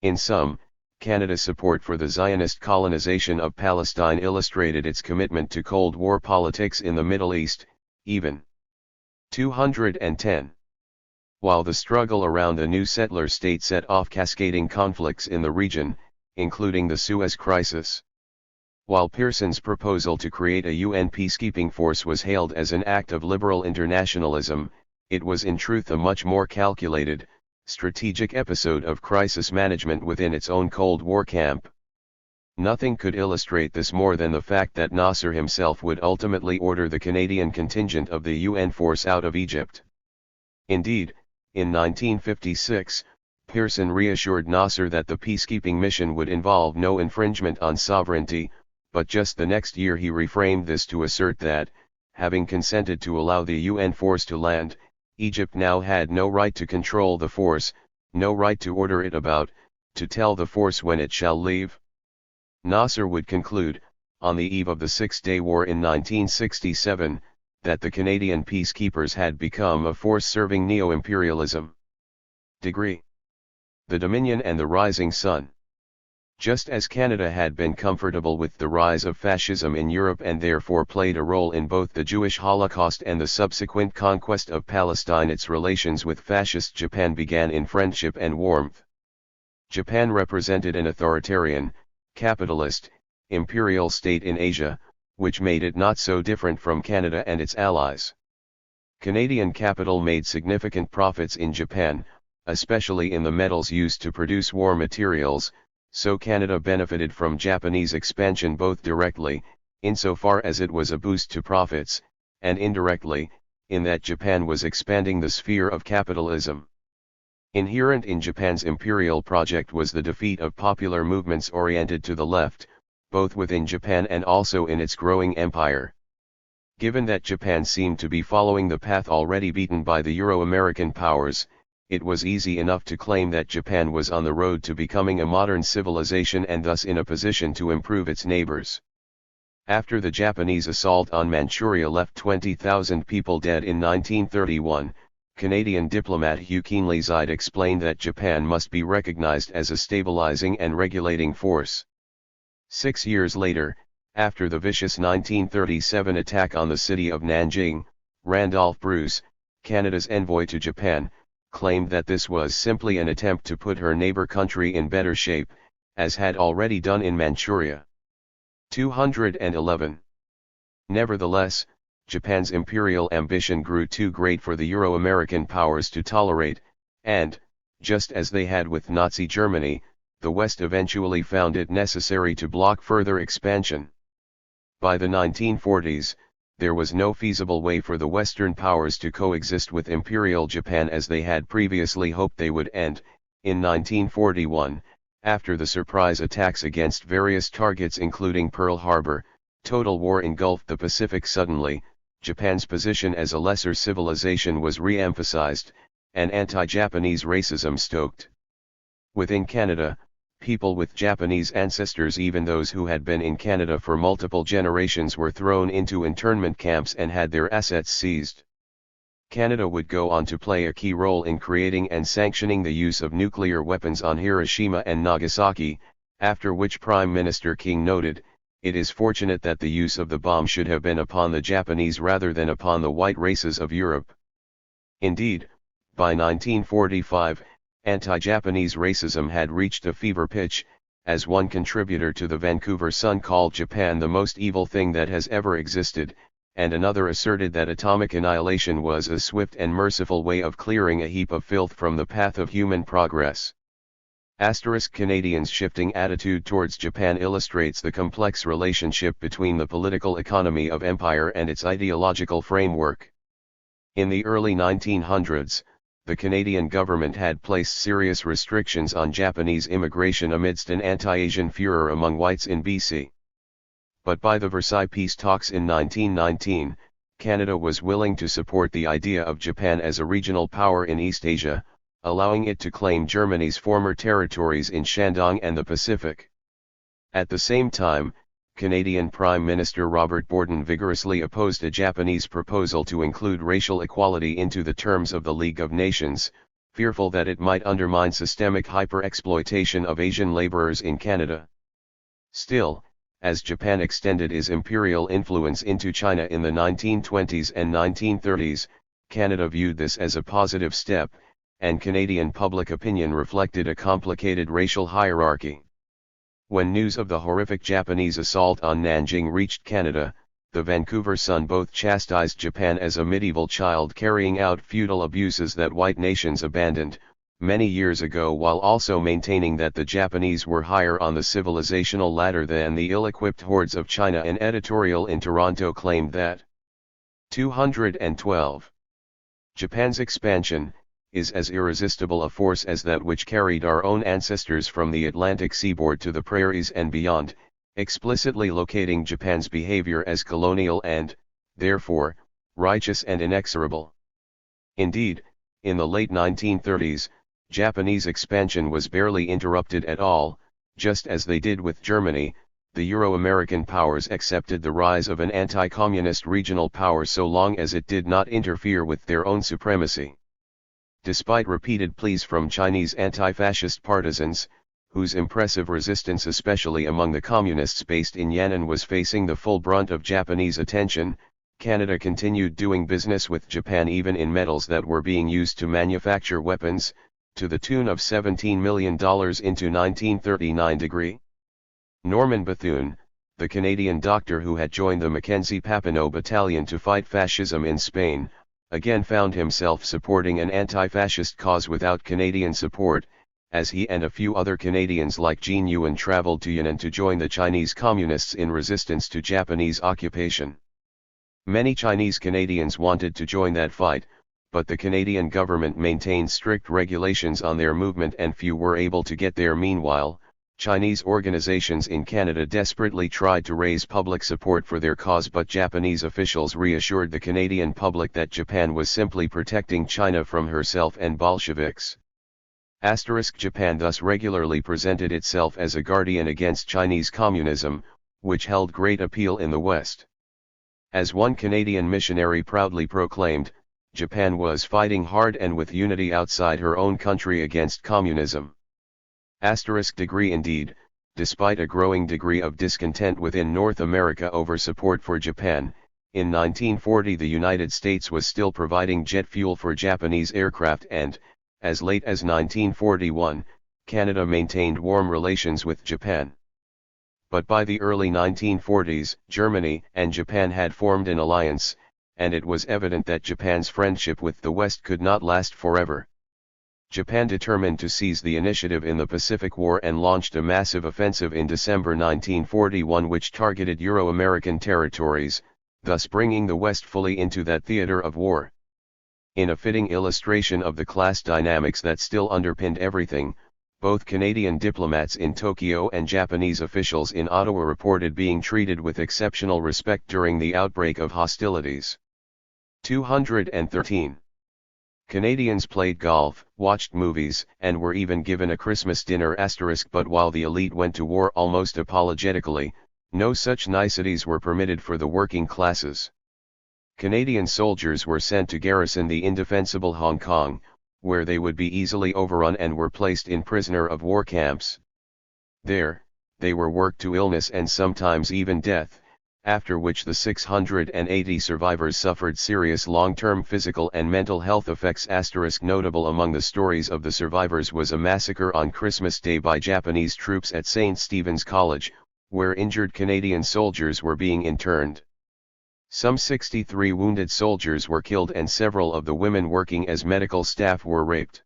In sum, Canada's support for the Zionist colonization of Palestine illustrated its commitment to Cold War politics in the Middle East, even. 210. While the struggle around a new settler state set off cascading conflicts in the region, including the Suez Crisis. While Pearson's proposal to create a UN peacekeeping force was hailed as an act of liberal internationalism, it was in truth a much more calculated, strategic episode of crisis management within its own Cold War camp. Nothing could illustrate this more than the fact that Nasser himself would ultimately order the Canadian contingent of the UN force out of Egypt. Indeed, in 1956, Pearson reassured Nasser that the peacekeeping mission would involve no infringement on sovereignty, but just the next year he reframed this to assert that, having consented to allow the UN force to land, Egypt now had no right to control the force, no right to order it about, to tell the force when it shall leave. Nasser would conclude, on the eve of the Six-Day War in 1967, that the Canadian peacekeepers had become a force serving neo-imperialism. Degree: the Dominion and the Rising Sun. Just as Canada had been comfortable with the rise of fascism in Europe and therefore played a role in both the Jewish Holocaust and the subsequent conquest of Palestine, its relations with fascist Japan began in friendship and warmth. Japan represented an authoritarian, capitalist, imperial state in Asia, which made it not so different from Canada and its allies. Canadian capital made significant profits in Japan, especially in the metals used to produce war materials, so Canada benefited from Japanese expansion both directly, insofar as it was a boost to profits, and indirectly, in that Japan was expanding the sphere of capitalism. Inherent in Japan's imperial project was the defeat of popular movements oriented to the left, both within Japan and also in its growing empire. Given that Japan seemed to be following the path already beaten by the Euro-American powers, it was easy enough to claim that Japan was on the road to becoming a modern civilization and thus in a position to improve its neighbors. After the Japanese assault on Manchuria left 20,000 people dead in 1931, Canadian diplomat Hugh Keenley-Zyde explained that Japan must be recognized as a stabilizing and regulating force. 6 years later, after the vicious 1937 attack on the city of Nanjing, Randolph Bruce, Canada's envoy to Japan, claimed that this was simply an attempt to put her neighbor country in better shape, as had already done in Manchuria. 211. Nevertheless, Japan's imperial ambition grew too great for the Euro-American powers to tolerate, and, just as they had with Nazi Germany, the West eventually found it necessary to block further expansion. By the 1940s, there was no feasible way for the Western powers to coexist with Imperial Japan as they had previously hoped they would, and, in 1941, after the surprise attacks against various targets including Pearl Harbor, total war engulfed the Pacific suddenly, Japan's position as a lesser civilization was re-emphasized, and anti-Japanese racism stoked. Within Canada, people with Japanese ancestors, even those who had been in Canada for multiple generations, were thrown into internment camps and had their assets seized. Canada would go on to play a key role in creating and sanctioning the use of nuclear weapons on Hiroshima and Nagasaki, after which Prime Minister King noted, it is fortunate that the use of the bomb should have been upon the Japanese rather than upon the white races of Europe. Indeed, by 1945, anti-Japanese racism had reached a fever pitch, as one contributor to the Vancouver Sun called Japan the most evil thing that has ever existed, and another asserted that atomic annihilation was a swift and merciful way of clearing a heap of filth from the path of human progress. Canadians' shifting attitude towards Japan illustrates the complex relationship between the political economy of empire and its ideological framework. In the early 1900s, the Canadian government had placed serious restrictions on Japanese immigration amidst an anti-Asian furor among whites in BC. But by the Versailles peace talks in 1919, Canada was willing to support the idea of Japan as a regional power in East Asia, allowing it to claim Germany's former territories in Shandong and the Pacific. At the same time, Canadian Prime Minister Robert Borden vigorously opposed a Japanese proposal to include racial equality into the terms of the League of Nations, fearful that it might undermine systemic hyper-exploitation of Asian laborers in Canada. Still, as Japan extended its imperial influence into China in the 1920s and 1930s, Canada viewed this as a positive step, and Canadian public opinion reflected a complicated racial hierarchy. When news of the horrific Japanese assault on Nanjing reached Canada, the Vancouver Sun both chastised Japan as a medieval child carrying out feudal abuses that white nations abandoned many years ago, while also maintaining that the Japanese were higher on the civilizational ladder than the ill-equipped hordes of China. An editorial in Toronto claimed that 212. Japan's expansion is as irresistible a force as that which carried our own ancestors from the Atlantic seaboard to the prairies and beyond, explicitly locating Japan's behavior as colonial and, therefore, righteous and inexorable. Indeed, in the late 1930s, Japanese expansion was barely interrupted at all. Just as they did with Germany, the Euro-American powers accepted the rise of an anti-communist regional power so long as it did not interfere with their own supremacy. Despite repeated pleas from Chinese anti-fascist partisans, whose impressive resistance especially among the communists based in Yan'an was facing the full brunt of Japanese attention, Canada continued doing business with Japan even in metals that were being used to manufacture weapons, to the tune of $17 million into 1939. Norman Bethune, the Canadian doctor who had joined the Mackenzie Papineau Battalion to fight fascism in Spain, again found himself supporting an anti-fascist cause without Canadian support, as he and a few other Canadians like Jean Yuen traveled to Yan'an to join the Chinese Communists in resistance to Japanese occupation. Many Chinese Canadians wanted to join that fight, but the Canadian government maintained strict regulations on their movement and few were able to get there. Meanwhile, Chinese organizations in Canada desperately tried to raise public support for their cause, but Japanese officials reassured the Canadian public that Japan was simply protecting China from herself and Bolsheviks. Japan thus regularly presented itself as a guardian against Chinese communism, which held great appeal in the West. As one Canadian missionary proudly proclaimed, Japan was fighting hard and with unity outside her own country against communism. Indeed, despite a growing degree of discontent within North America over support for Japan, in 1940 the United States was still providing jet fuel for Japanese aircraft and, as late as 1941, Canada maintained warm relations with Japan. But by the early 1940s, Germany and Japan had formed an alliance, and it was evident that Japan's friendship with the West could not last forever. Japan determined to seize the initiative in the Pacific War and launched a massive offensive in December 1941 which targeted Euro-American territories, thus bringing the West fully into that theater of war. In a fitting illustration of the class dynamics that still underpinned everything, both Canadian diplomats in Tokyo and Japanese officials in Ottawa reported being treated with exceptional respect during the outbreak of hostilities. 213. Canadians played golf, watched movies, and were even given a Christmas dinner. But while the elite went to war almost apologetically, no such niceties were permitted for the working classes. Canadian soldiers were sent to garrison the indefensible Hong Kong, where they would be easily overrun and were placed in prisoner of war camps. There, they were worked to illness and sometimes even death, after which the 680 survivors suffered serious long-term physical and mental health effects. Notable among the stories of the survivors was a massacre on Christmas Day by Japanese troops at St. Stephen's College, where injured Canadian soldiers were being interned. Some 63 wounded soldiers were killed and several of the women working as medical staff were raped.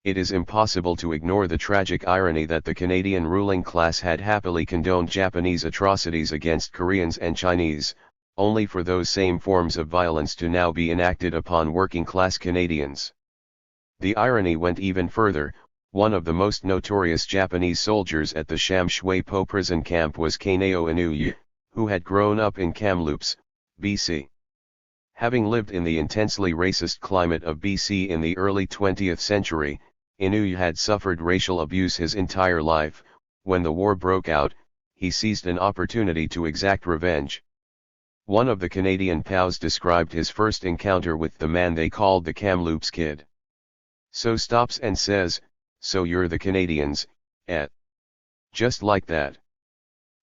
It is impossible to ignore the tragic irony that the Canadian ruling class had happily condoned Japanese atrocities against Koreans and Chinese, only for those same forms of violence to now be enacted upon working-class Canadians. The irony went even further. One of the most notorious Japanese soldiers at the Sham Shui Po prison camp was Kaneo Inouye, who had grown up in Kamloops, BC. Having lived in the intensely racist climate of BC in the early 20th century, Inouye had suffered racial abuse his entire life. When the war broke out, he seized an opportunity to exact revenge. One of the Canadian POWs described his first encounter with the man they called the Kamloops Kid. So stops and says, "So you're the Canadians, eh?" Just like that.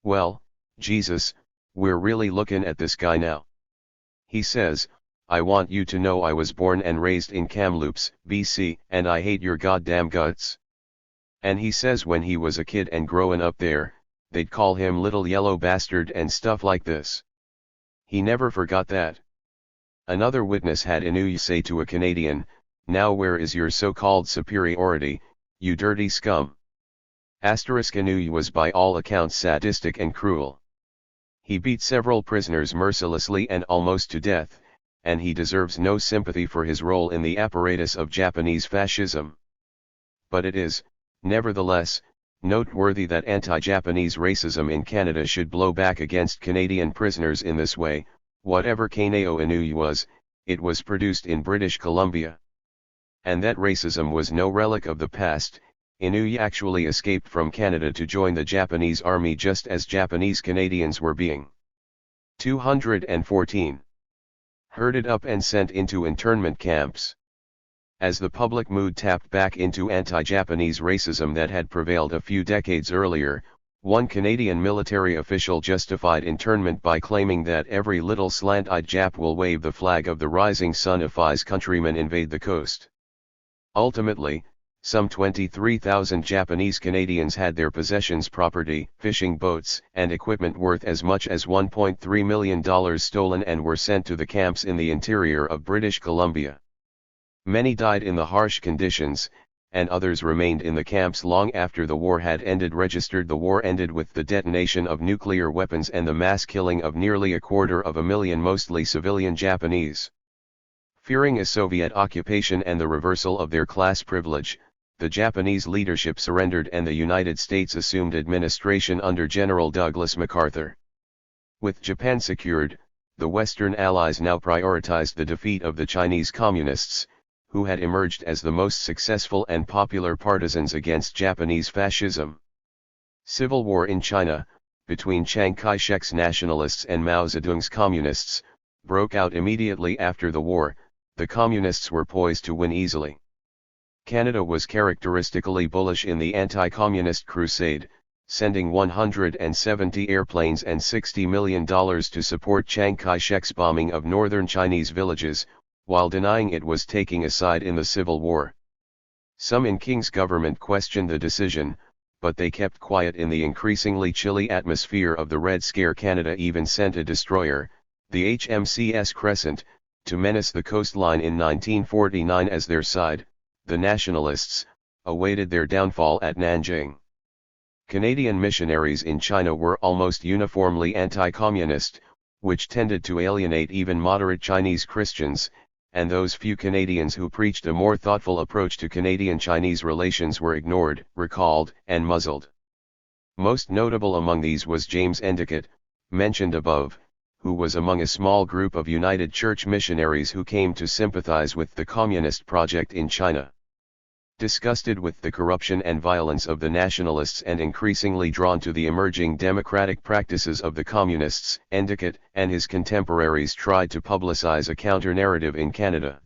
"Well, Jesus, we're really looking at this guy now." He says, "I want you to know I was born and raised in Kamloops, BC, and I hate your goddamn guts." And he says when he was a kid and growing up there, they'd call him little yellow bastard and stuff like this. He never forgot that. Another witness had Inouye say to a Canadian, "Now where is your so-called superiority, you dirty scum?" Inouye was by all accounts sadistic and cruel. He beat several prisoners mercilessly and almost to death, and he deserves no sympathy for his role in the apparatus of Japanese fascism. But it is, nevertheless, noteworthy that anti-Japanese racism in Canada should blow back against Canadian prisoners in this way. Whatever Kaneo Inouye was, it was produced in British Columbia. And that racism was no relic of the past. Inouye actually escaped from Canada to join the Japanese army just as Japanese Canadians were being 214 herded up and sent into internment camps. As the public mood tapped back into anti-Japanese racism that had prevailed a few decades earlier, one Canadian military official justified internment by claiming that every little slant-eyed Jap will wave the flag of the rising sun if his countrymen invade the coast. Ultimately, some 23,000 Japanese Canadians had their possessions, property, fishing boats, and equipment worth as much as $1.3 million stolen and were sent to the camps in the interior of British Columbia. Many died in the harsh conditions, and others remained in the camps long after the war had ended. The war ended with the detonation of nuclear weapons and the mass killing of nearly 250,000 mostly civilian Japanese. Fearing a Soviet occupation and the reversal of their class privilege, the Japanese leadership surrendered and the United States assumed administration under General Douglas MacArthur. With Japan secured, the Western Allies now prioritized the defeat of the Chinese Communists, who had emerged as the most successful and popular partisans against Japanese fascism. Civil war in China, between Chiang Kai-shek's nationalists and Mao Zedong's communists, broke out immediately after the war. The communists were poised to win easily. Canada was characteristically bullish in the anti-communist crusade, sending 170 airplanes and $60 million to support Chiang Kai-shek's bombing of northern Chinese villages, while denying it was taking a side in the civil war. Some in King's government questioned the decision, but they kept quiet in the increasingly chilly atmosphere of the Red Scare. Canada even sent a destroyer, the HMCS Crescent, to menace the coastline in 1949 as their side, the nationalists, awaited their downfall at Nanjing. Canadian missionaries in China were almost uniformly anti-communist, which tended to alienate even moderate Chinese Christians, and those few Canadians who preached a more thoughtful approach to Canadian-Chinese relations were ignored, recalled, and muzzled. Most notable among these was James Endicott, mentioned above, who was among a small group of United Church missionaries who came to sympathize with the communist project in China. Disgusted with the corruption and violence of the nationalists and increasingly drawn to the emerging democratic practices of the communists, Endicott and his contemporaries tried to publicize a counter-narrative in Canada.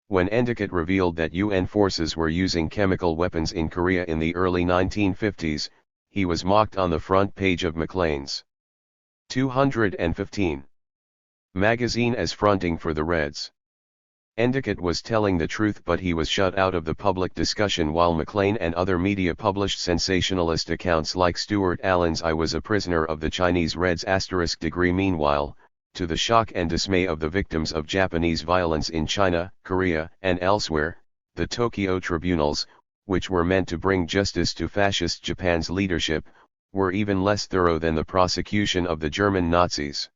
When Endicott revealed that UN forces were using chemical weapons in Korea in the early 1950s, he was mocked on the front page of Maclean's 215 magazine as fronting for the Reds. Endicott was telling the truth, but he was shut out of the public discussion while Maclean and other media published sensationalist accounts like Stuart Allen's "I was a prisoner of the Chinese Reds*". Meanwhile, to the shock and dismay of the victims of Japanese violence in China, Korea, and elsewhere, the Tokyo tribunals, which were meant to bring justice to fascist Japan's leadership, were even less thorough than the prosecution of the German Nazis.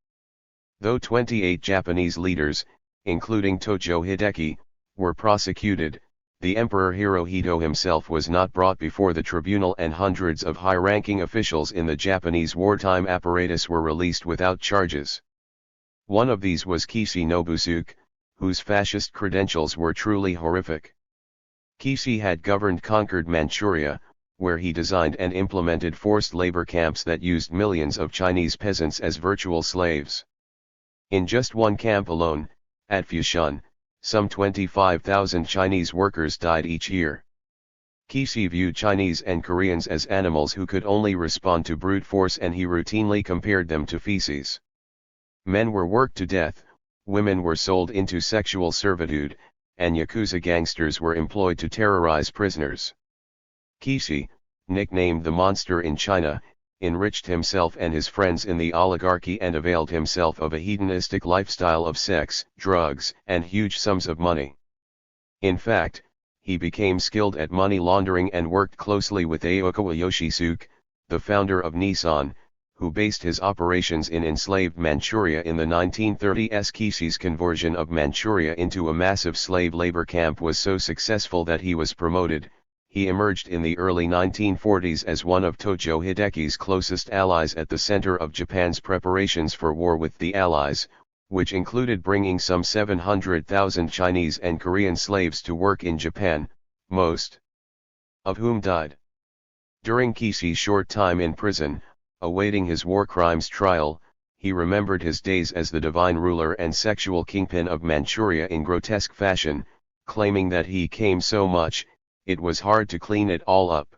Though 28 Japanese leaders, including Tojo Hideki, were prosecuted, the Emperor Hirohito himself was not brought before the tribunal, and hundreds of high-ranking officials in the Japanese wartime apparatus were released without charges. One of these was Kishi Nobusuke, whose fascist credentials were truly horrific. Kishi had conquered Manchuria, where he designed and implemented forced labor camps that used millions of Chinese peasants as virtual slaves. In just one camp alone, at Fushan, some 25,000 Chinese workers died each year. Kishi viewed Chinese and Koreans as animals who could only respond to brute force, and he routinely compared them to feces. Men were worked to death, women were sold into sexual servitude, and Yakuza gangsters were employed to terrorize prisoners. Kishi, nicknamed the Monster in China, enriched himself and his friends in the oligarchy and availed himself of a hedonistic lifestyle of sex, drugs, and huge sums of money. In fact, he became skilled at money laundering and worked closely with Aokawa Yoshisuke, the founder of Nissan, who based his operations in enslaved Manchuria in the 1930s. Kishi's conversion of Manchuria into a massive slave labor camp was so successful that he was promoted. He emerged in the early 1940s as one of Tojo Hideki's closest allies at the center of Japan's preparations for war with the Allies, which included bringing some 700,000 Chinese and Korean slaves to work in Japan, most of whom died. During Kishi's short time in prison, awaiting his war crimes trial, he remembered his days as the divine ruler and sexual kingpin of Manchuria in grotesque fashion, claiming that he came so much, it was hard to clean it all up.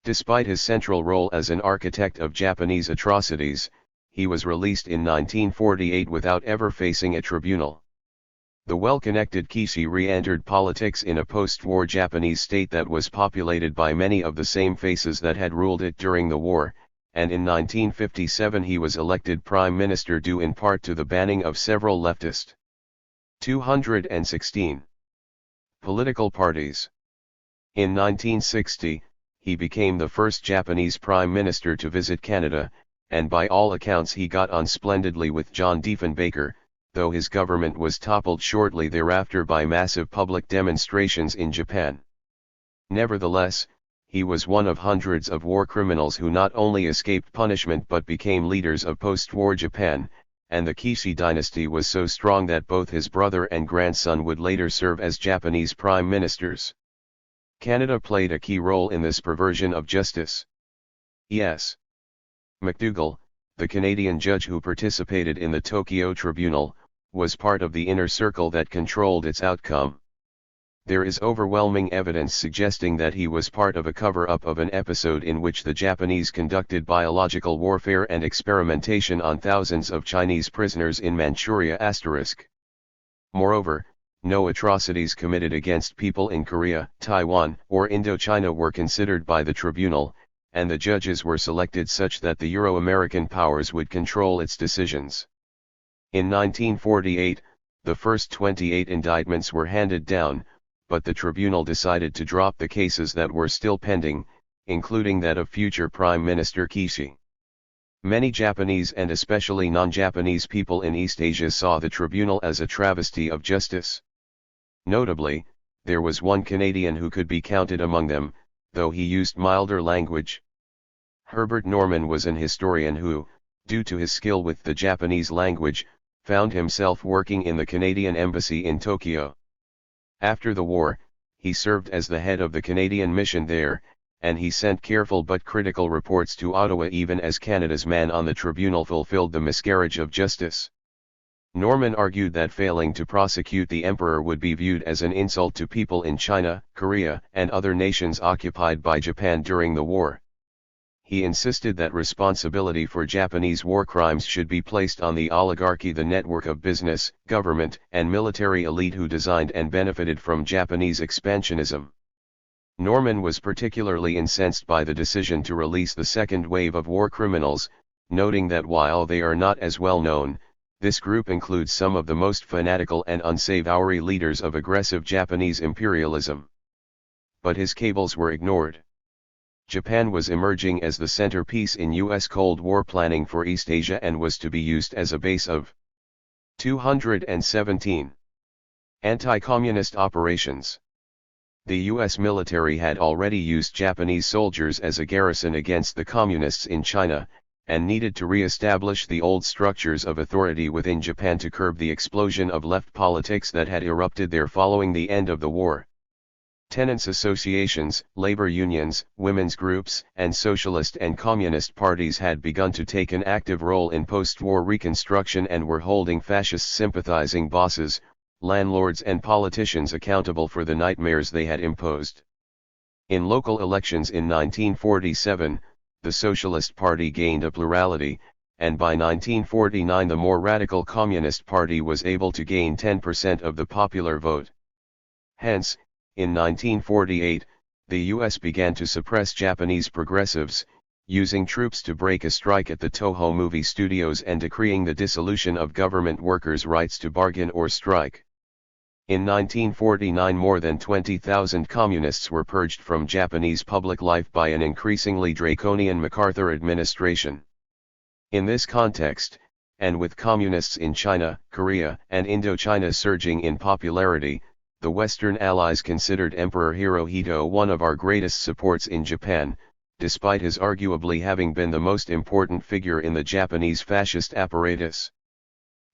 Despite his central role as an architect of Japanese atrocities, he was released in 1948 without ever facing a tribunal. The well-connected Kishi re-entered politics in a post-war Japanese state that was populated by many of the same faces that had ruled it during the war, and in 1957 he was elected prime minister due in part to the banning of several leftist 216 political parties. In 1960, he became the first Japanese prime minister to visit Canada, and by all accounts he got on splendidly with John Diefenbaker, though his government was toppled shortly thereafter by massive public demonstrations in Japan. Nevertheless, he was one of hundreds of war criminals who not only escaped punishment but became leaders of post-war Japan, and the Kishi dynasty was so strong that both his brother and grandson would later serve as Japanese prime ministers. Canada played a key role in this perversion of justice. E.S. McDougall, the Canadian judge who participated in the Tokyo Tribunal, was part of the inner circle that controlled its outcome. There is overwhelming evidence suggesting that he was part of a cover-up of an episode in which the Japanese conducted biological warfare and experimentation on thousands of Chinese prisoners in Manchuria*. Moreover, no atrocities committed against people in Korea, Taiwan, or Indochina were considered by the tribunal, and the judges were selected such that the Euro-American powers would control its decisions. In 1948, the first 28 indictments were handed down, but the tribunal decided to drop the cases that were still pending, including that of future Prime Minister Kishi. Many Japanese and especially non-Japanese people in East Asia saw the tribunal as a travesty of justice. Notably, there was one Canadian who could be counted among them, though he used milder language. Herbert Norman was an historian who, due to his skill with the Japanese language, found himself working in the Canadian embassy in Tokyo. After the war, he served as the head of the Canadian mission there, and he sent careful but critical reports to Ottawa even as Canada's man on the tribunal fulfilled the miscarriage of justice. Norman argued that failing to prosecute the emperor would be viewed as an insult to people in China, Korea, and other nations occupied by Japan during the war. he insisted that responsibility for Japanese war crimes should be placed on the oligarchy, the network of business, government, and military elite who designed and benefited from Japanese expansionism. Norman was particularly incensed by the decision to release the second wave of war criminals, noting that while they are not as well known, this group includes some of the most fanatical and unsavory leaders of aggressive Japanese imperialism. But his cables were ignored. Japan was emerging as the centerpiece in U.S. Cold War planning for East Asia and was to be used as a base of 217 anti-communist operations. The U.S. military had already used Japanese soldiers as a garrison against the communists in China, and needed to re-establish the old structures of authority within Japan to curb the explosion of left politics that had erupted there following the end of the war. Tenants' associations, labor unions, women's groups, and socialist and communist parties had begun to take an active role in post-war reconstruction and were holding fascist-sympathizing bosses, landlords and politicians accountable for the nightmares they had imposed. In local elections in 1947, the Socialist Party gained a plurality, and by 1949 the more radical Communist Party was able to gain 10% of the popular vote. Hence, in 1948, the U.S. began to suppress Japanese progressives, using troops to break a strike at the Toho movie studios and decreeing the dissolution of government workers' rights to bargain or strike. In 1949 more than 20,000 communists were purged from Japanese public life by an increasingly draconian MacArthur administration. In this context, and with communists in China, Korea, and Indochina surging in popularity, the Western Allies considered Emperor Hirohito one of our greatest supports in Japan, despite his arguably having been the most important figure in the Japanese fascist apparatus.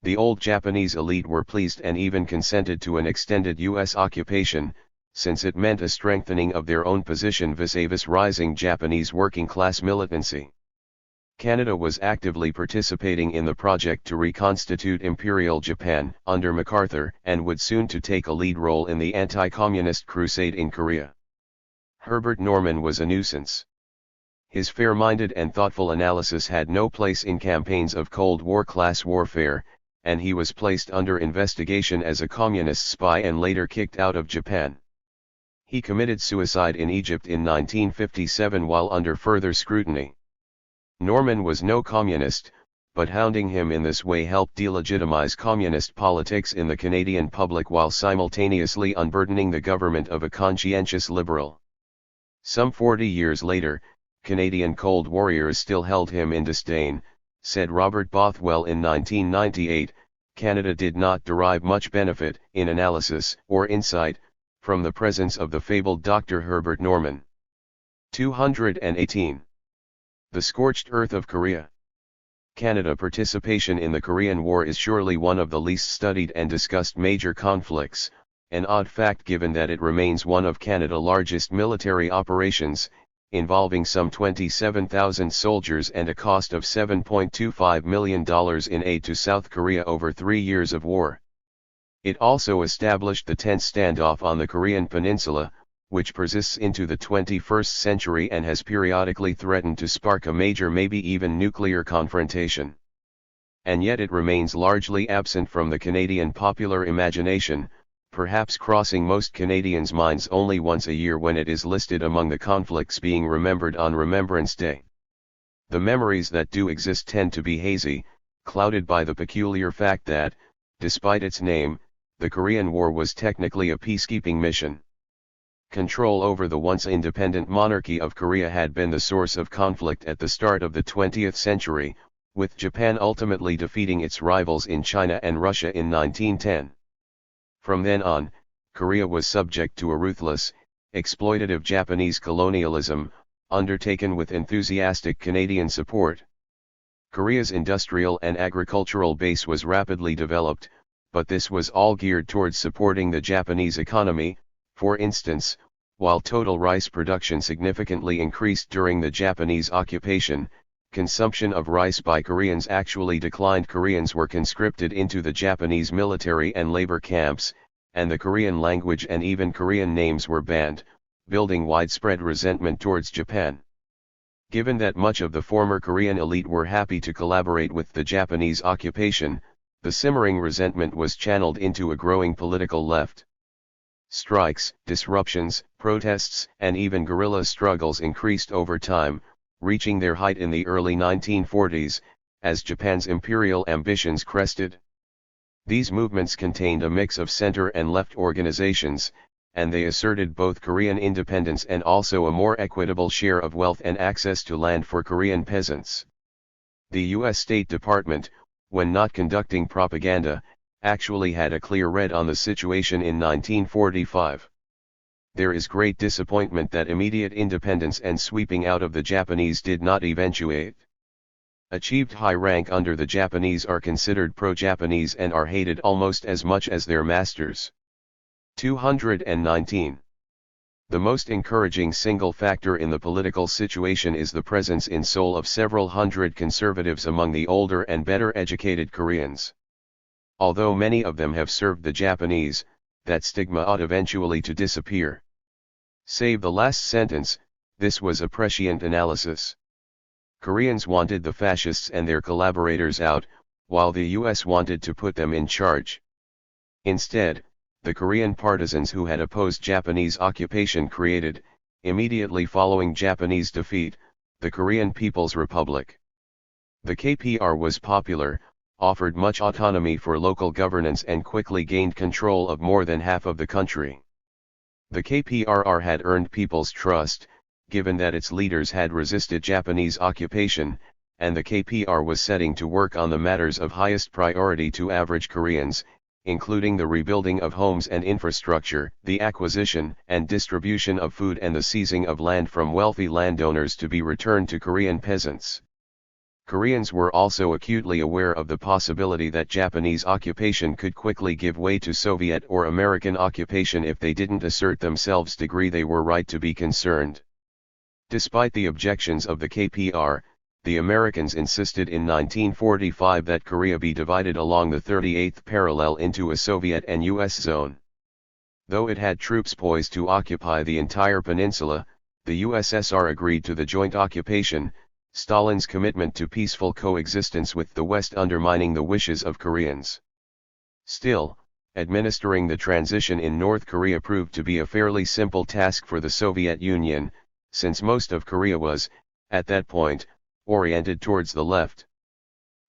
The old Japanese elite were pleased and even consented to an extended U.S. occupation, since it meant a strengthening of their own position vis-a-vis rising Japanese working-class militancy. Canada was actively participating in the project to reconstitute Imperial Japan under MacArthur and would soon to take a lead role in the anti-communist crusade in Korea. Herbert Norman was a nuisance. His fair-minded and thoughtful analysis had no place in campaigns of Cold War class warfare, and he was placed under investigation as a communist spy and later kicked out of Japan. He committed suicide in Egypt in 1957 while under further scrutiny. Norman was no communist, but hounding him in this way helped delegitimize communist politics in the Canadian public while simultaneously unburdening the government of a conscientious liberal. Some 40 years later, Canadian Cold Warriors still held him in disdain, said Robert Bothwell in 1998. Canada did not derive much benefit, in analysis or insight, from the presence of the fabled Dr. Herbert Norman. 218. The Scorched Earth of Korea. Canada participation in the Korean War is surely one of the least studied and discussed major conflicts, an odd fact given that it remains one of Canada's largest military operations, involving some 27,000 soldiers and a cost of $7.25 million in aid to South Korea over 3 years of war. It also established the tense standoff on the Korean peninsula, which persists into the 21st century and has periodically threatened to spark a major, maybe even nuclear confrontation. And yet it remains largely absent from the Canadian popular imagination, perhaps crossing most Canadians' minds only once a year when it is listed among the conflicts being remembered on Remembrance Day. The memories that do exist tend to be hazy, clouded by the peculiar fact that, despite its name, the Korean War was technically a peacekeeping mission. Control over the once independent monarchy of Korea had been the source of conflict at the start of the 20th century, with Japan ultimately defeating its rivals in China and Russia in 1910. From then on, Korea was subject to a ruthless, exploitative Japanese colonialism, undertaken with enthusiastic Canadian support. Korea's industrial and agricultural base was rapidly developed, but this was all geared towards supporting the Japanese economy. For instance, while total rice production significantly increased during the Japanese occupation, consumption of rice by Koreans actually declined. Koreans were conscripted into the Japanese military and labor camps, and the Korean language and even Korean names were banned, building widespread resentment towards Japan. Given that much of the former Korean elite were happy to collaborate with the Japanese occupation, the simmering resentment was channeled into a growing political left. Strikes, disruptions, protests, and even guerrilla struggles increased over time, reaching their height in the early 1940s, as Japan's imperial ambitions crested. These movements contained a mix of center and left organizations, and they asserted both Korean independence and also a more equitable share of wealth and access to land for Korean peasants. The U.S. State Department, when not conducting propaganda, actually had a clear read on the situation in 1945. There is great disappointment that immediate independence and sweeping out of the Japanese did not eventuate. Achieved high rank under the Japanese are considered pro-Japanese and are hated almost as much as their masters. 219. The most encouraging single factor in the political situation is the presence in Seoul of several hundred conservatives among the older and better educated Koreans. Although many of them have served the Japanese, that stigma ought eventually to disappear. Save the last sentence, this was a prescient analysis. Koreans wanted the fascists and their collaborators out, while the US wanted to put them in charge. Instead, the Korean partisans who had opposed Japanese occupation created, immediately following Japanese defeat, the Korean People's Republic. The KPR was popular, offered much autonomy for local governance and quickly gained control of more than half of the country. The KPRR had earned people's trust, given that its leaders had resisted Japanese occupation, and the KPR was setting to work on the matters of highest priority to average Koreans, including the rebuilding of homes and infrastructure, the acquisition and distribution of food and the seizing of land from wealthy landowners to be returned to Korean peasants. Koreans were also acutely aware of the possibility that Japanese occupation could quickly give way to Soviet or American occupation if they didn't assert themselves. They were right to be concerned. Despite the objections of the KPR, the Americans insisted in 1945 that Korea be divided along the 38th parallel into a Soviet and US zone. Though it had troops poised to occupy the entire peninsula, the USSR agreed to the joint occupation, Stalin's commitment to peaceful coexistence with the West undermining the wishes of Koreans. Still, administering the transition in North Korea proved to be a fairly simple task for the Soviet Union, since most of Korea was, at that point, oriented towards the left.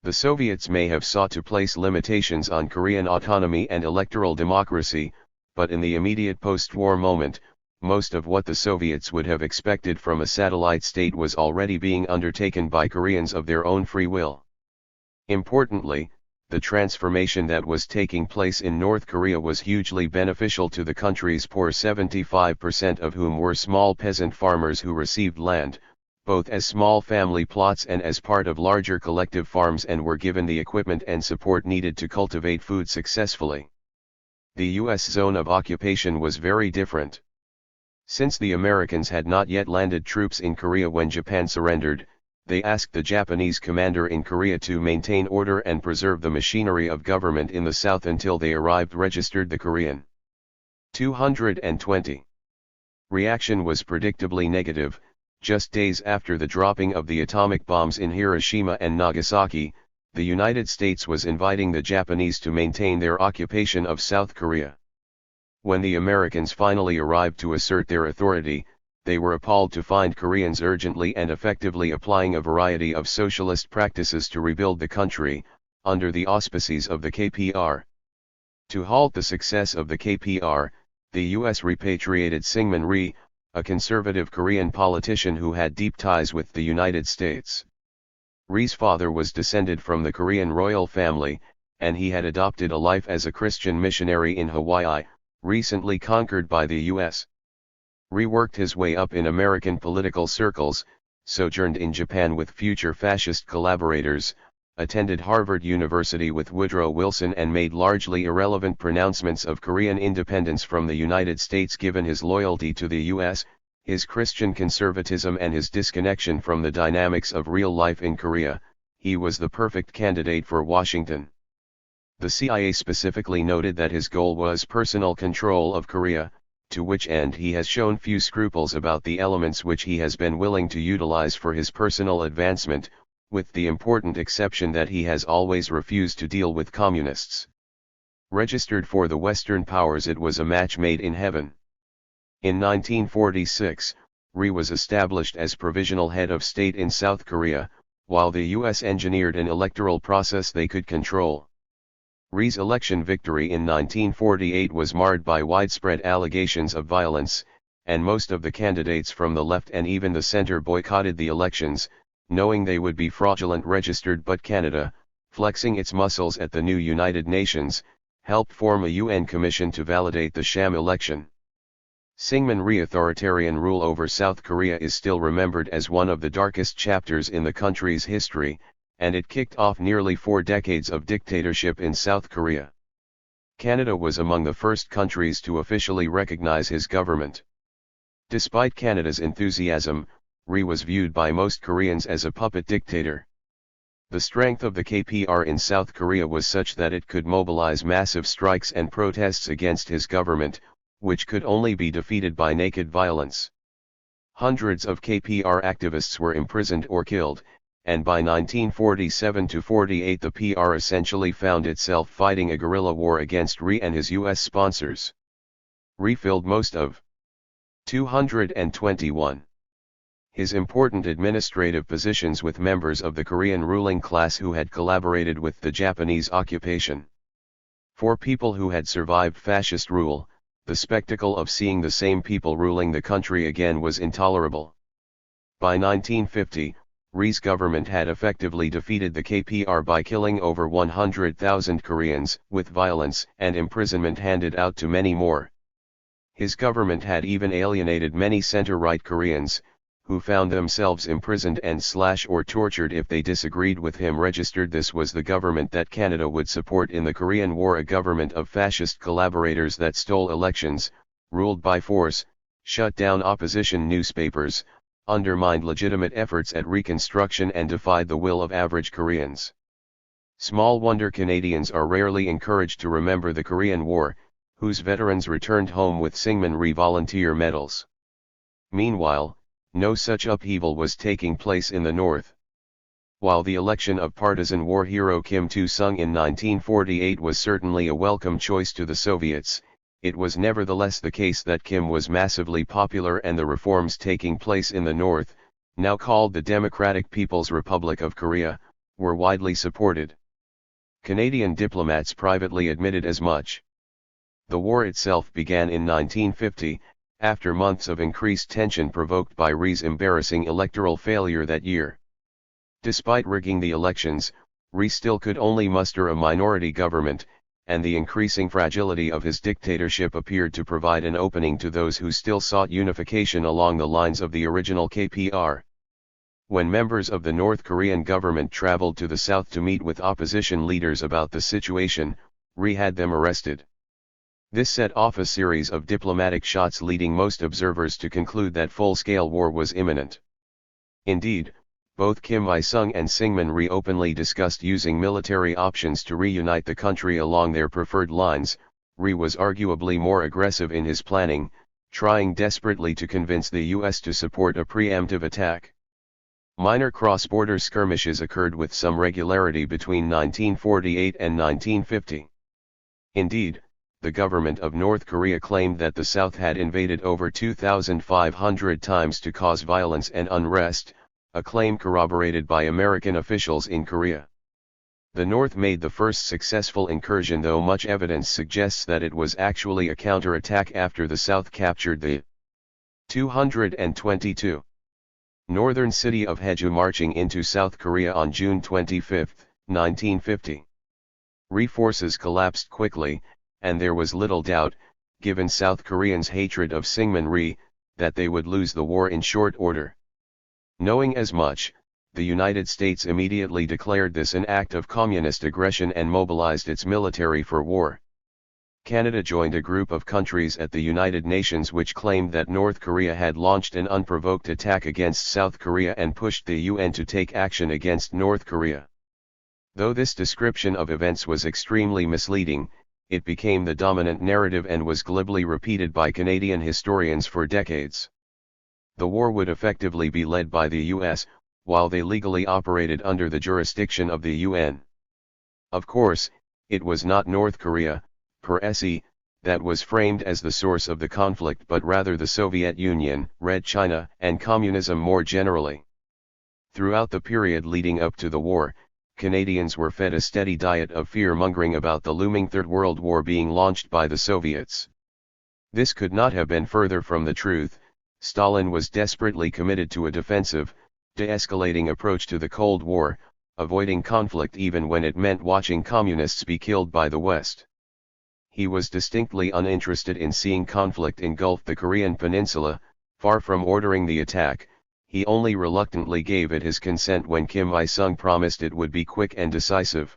The Soviets may have sought to place limitations on Korean autonomy and electoral democracy, but in the immediate post-war moment, most of what the Soviets would have expected from a satellite state was already being undertaken by Koreans of their own free will. Importantly, the transformation that was taking place in North Korea was hugely beneficial to the country's poor, 75% of whom were small peasant farmers who received land, both as small family plots and as part of larger collective farms, and were given the equipment and support needed to cultivate food successfully. The U.S. zone of occupation was very different. Since the Americans had not yet landed troops in Korea when Japan surrendered, they asked the Japanese commander in Korea to maintain order and preserve the machinery of government in the south until they arrived. Registered the Korean. 220. Reaction was predictably negative. Just days after the dropping of the atomic bombs in Hiroshima and Nagasaki, the United States was inviting the Japanese to maintain their occupation of South Korea. When the Americans finally arrived to assert their authority, they were appalled to find Koreans urgently and effectively applying a variety of socialist practices to rebuild the country, under the auspices of the KPR. To halt the success of the KPR, the U.S. repatriated Syngman Rhee, a conservative Korean politician who had deep ties with the United States. Rhee's father was descended from the Korean royal family, and he had adopted a life as a Christian missionary in Hawaii, recently conquered by the U.S. Rhee worked his way up in American political circles, sojourned in Japan with future fascist collaborators, attended Harvard University with Woodrow Wilson, and made largely irrelevant pronouncements of Korean independence from the United States. Given his loyalty to the U.S., his Christian conservatism, and his disconnection from the dynamics of real life in Korea, he was the perfect candidate for Washington. The CIA specifically noted that his goal was personal control of Korea, to which end he has shown few scruples about the elements which he has been willing to utilize for his personal advancement, with the important exception that he has always refused to deal with communists. Registered for the Western powers, it was a match made in heaven. In 1946, Ri was established as provisional head of state in South Korea, while the US engineered an electoral process they could control. Ri's election victory in 1948 was marred by widespread allegations of violence, and most of the candidates from the left and even the center boycotted the elections, knowing they would be fraudulent. Registered, but Canada, flexing its muscles at the new United Nations, helped form a UN commission to validate the sham election. Syngman Rhee's authoritarian rule over South Korea is still remembered as one of the darkest chapters in the country's history, and it kicked off nearly 4 decades of dictatorship in South Korea. Canada was among the first countries to officially recognize his government. Despite Canada's enthusiasm, Rhee was viewed by most Koreans as a puppet dictator. The strength of the KPR in South Korea was such that it could mobilize massive strikes and protests against his government, which could only be defeated by naked violence. Hundreds of KPR activists were imprisoned or killed, and by 1947-48 the PR essentially found itself fighting a guerrilla war against Rhee and his US sponsors. Rhee filled most of 221 his important administrative positions with members of the Korean ruling class who had collaborated with the Japanese occupation. For people who had survived fascist rule, the spectacle of seeing the same people ruling the country again was intolerable. By 1950, Rhee's government had effectively defeated the KPR by killing over 100,000 Koreans, with violence and imprisonment handed out to many more. His government had even alienated many center-right Koreans, who found themselves imprisoned and or tortured if they disagreed with him. Registered, this was the government that Canada would support in the Korean War, a government of fascist collaborators that stole elections, ruled by force, shut down opposition newspapers, undermined legitimate efforts at reconstruction and defied the will of average Koreans. Small wonder Canadians are rarely encouraged to remember the Korean War, whose veterans returned home with Syngman Rhee volunteer medals. Meanwhile, no such upheaval was taking place in the North. While the election of partisan war hero Kim Il-sung in 1948 was certainly a welcome choice to the Soviets, it was nevertheless the case that Kim was massively popular and the reforms taking place in the North, now called the Democratic People's Republic of Korea, were widely supported. Canadian diplomats privately admitted as much. The war itself began in 1950, after months of increased tension provoked by Rhee's embarrassing electoral failure that year. Despite rigging the elections, Rhee still could only muster a minority government, and the increasing fragility of his dictatorship appeared to provide an opening to those who still sought unification along the lines of the original KPR. When members of the North Korean government traveled to the south to meet with opposition leaders about the situation, Rhee had them arrested. This set off a series of diplomatic shots, leading most observers to conclude that full-scale war was imminent. Indeed, both Kim Il-sung and Syngman Rhee openly discussed using military options to reunite the country along their preferred lines. Rhee was arguably more aggressive in his planning, trying desperately to convince the US to support a preemptive attack. Minor cross-border skirmishes occurred with some regularity between 1948 and 1950. Indeed, the government of North Korea claimed that the South had invaded over 2,500 times to cause violence and unrest, a claim corroborated by American officials in Korea. The North made the first successful incursion, though much evidence suggests that it was actually a counterattack after the South captured the 222 northern city of Haeju, marching into South Korea on June 25, 1950. Rhee forces collapsed quickly, and there was little doubt, given South Koreans' hatred of Syngman Rhee, that they would lose the war in short order. Knowing as much, the United States immediately declared this an act of communist aggression and mobilized its military for war. Canada joined a group of countries at the United Nations which claimed that North Korea had launched an unprovoked attack against South Korea and pushed the UN to take action against North Korea. Though this description of events was extremely misleading, it became the dominant narrative and was glibly repeated by Canadian historians for decades. The war would effectively be led by the US, while they legally operated under the jurisdiction of the UN. Of course, it was not North Korea, per se, that was framed as the source of the conflict but rather the Soviet Union, Red China, and communism more generally. Throughout the period leading up to the war, Canadians were fed a steady diet of fear-mongering about the looming Third World War being launched by the Soviets. This could not have been further from the truth. Stalin was desperately committed to a defensive, de-escalating approach to the Cold War, avoiding conflict even when it meant watching communists be killed by the West. He was distinctly uninterested in seeing conflict engulf the Korean peninsula. Far from ordering the attack, he only reluctantly gave it his consent when Kim Il-sung promised it would be quick and decisive.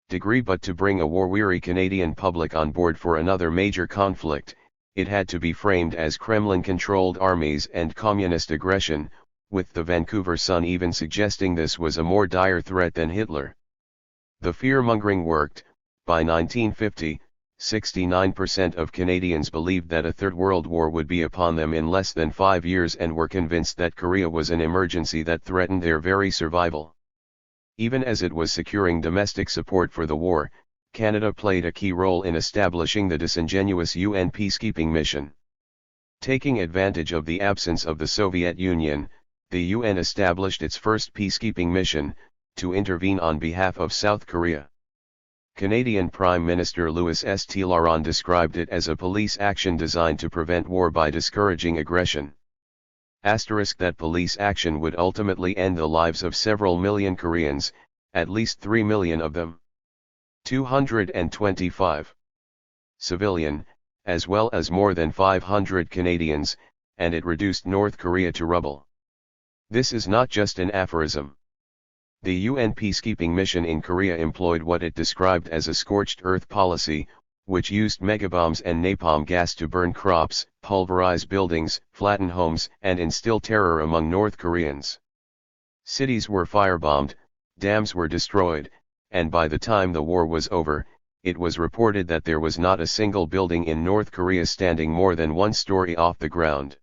But to bring a war-weary Canadian public on board for another major conflict, it had to be framed as Kremlin-controlled armies and communist aggression, with the Vancouver Sun even suggesting this was a more dire threat than Hitler. The fear-mongering worked. By 1950, 69% of Canadians believed that a Third World War would be upon them in less than 5 years and were convinced that Korea was an emergency that threatened their very survival. Even as it was securing domestic support for the war, Canada played a key role in establishing the disingenuous UN peacekeeping mission. Taking advantage of the absence of the Soviet Union, the UN established its first peacekeeping mission, to intervene on behalf of South Korea. Canadian Prime Minister Louis St. Laurent described it as a police action designed to prevent war by discouraging aggression. That police action would ultimately end the lives of several million Koreans, at least 3 million of them. 225 civilian, as well as more than 500 Canadians, and it reduced North Korea to rubble. This is not just an aphorism. The UN peacekeeping mission in Korea employed what it described as a scorched earth policy, which used megabombs and napalm gas to burn crops, pulverize buildings, flatten homes, and instill terror among North Koreans. Cities were firebombed, dams were destroyed, and by the time the war was over, it was reported that there was not a single building in North Korea standing more than 1 story off the ground.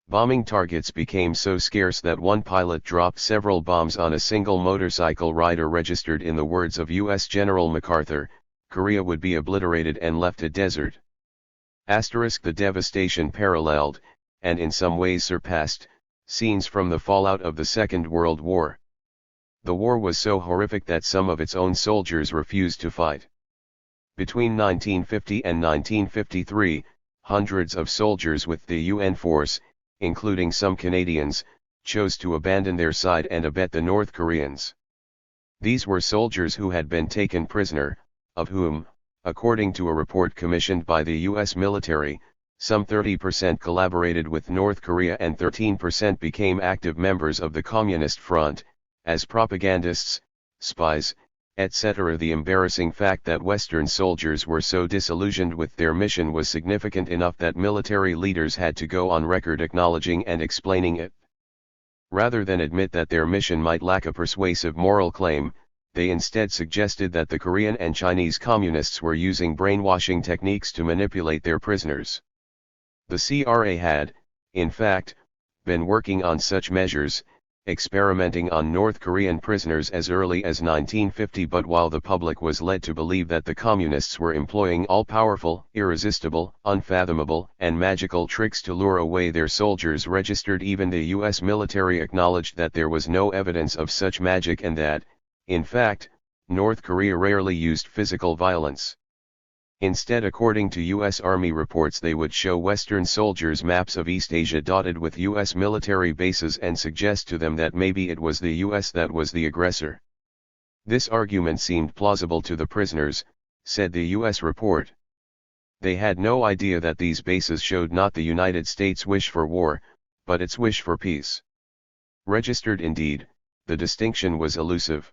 Bombing targets became so scarce that one pilot dropped several bombs on a single motorcycle rider. Registered in the words of U.S. General MacArthur, Korea would be obliterated and left a desert. The devastation paralleled, and in some ways surpassed, scenes from the fallout of the Second World War. The war was so horrific that some of its own soldiers refused to fight. Between 1950 and 1953, hundreds of soldiers with the UN force, including some Canadians, chose to abandon their side and abet the North Koreans. These were soldiers who had been taken prisoner, of whom, according to a report commissioned by the U.S. military, some 30% collaborated with North Korea and 13% became active members of the Communist Front, as propagandists, spies, etc. The embarrassing fact that Western soldiers were so disillusioned with their mission was significant enough that military leaders had to go on record acknowledging and explaining it. Rather than admit that their mission might lack a persuasive moral claim, they instead suggested that the Korean and Chinese communists were using brainwashing techniques to manipulate their prisoners. The CRA had, in fact, been working on such measures, experimenting on North Korean prisoners as early as 1950, but while the public was led to believe that the communists were employing all-powerful, irresistible, unfathomable, and magical tricks to lure away their soldiers, even the U.S. military acknowledged that there was no evidence of such magic and that, in fact, North Korea rarely used physical violence. Instead, according to U.S. Army reports, they would show Western soldiers maps of East Asia dotted with U.S. military bases and suggest to them that maybe it was the U.S. that was the aggressor. This argument seemed plausible to the prisoners, said the U.S. report. They had no idea that these bases showed not the United States' wish for war, but its wish for peace. Indeed, the distinction was elusive.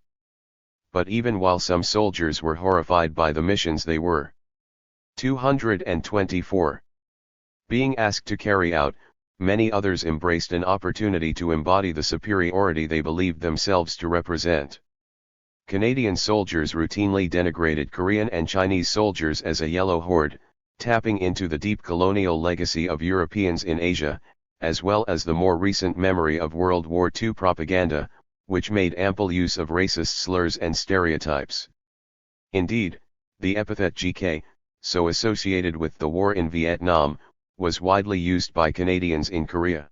But even while some soldiers were horrified by the missions they were 224 being asked to carry out, many others embraced an opportunity to embody the superiority they believed themselves to represent. Canadian soldiers routinely denigrated Korean and Chinese soldiers as a yellow horde, tapping into the deep colonial legacy of Europeans in Asia, as well as the more recent memory of World War II propaganda, which made ample use of racist slurs and stereotypes. Indeed, the epithet GK, so associated with the war in Vietnam, was widely used by Canadians in Korea.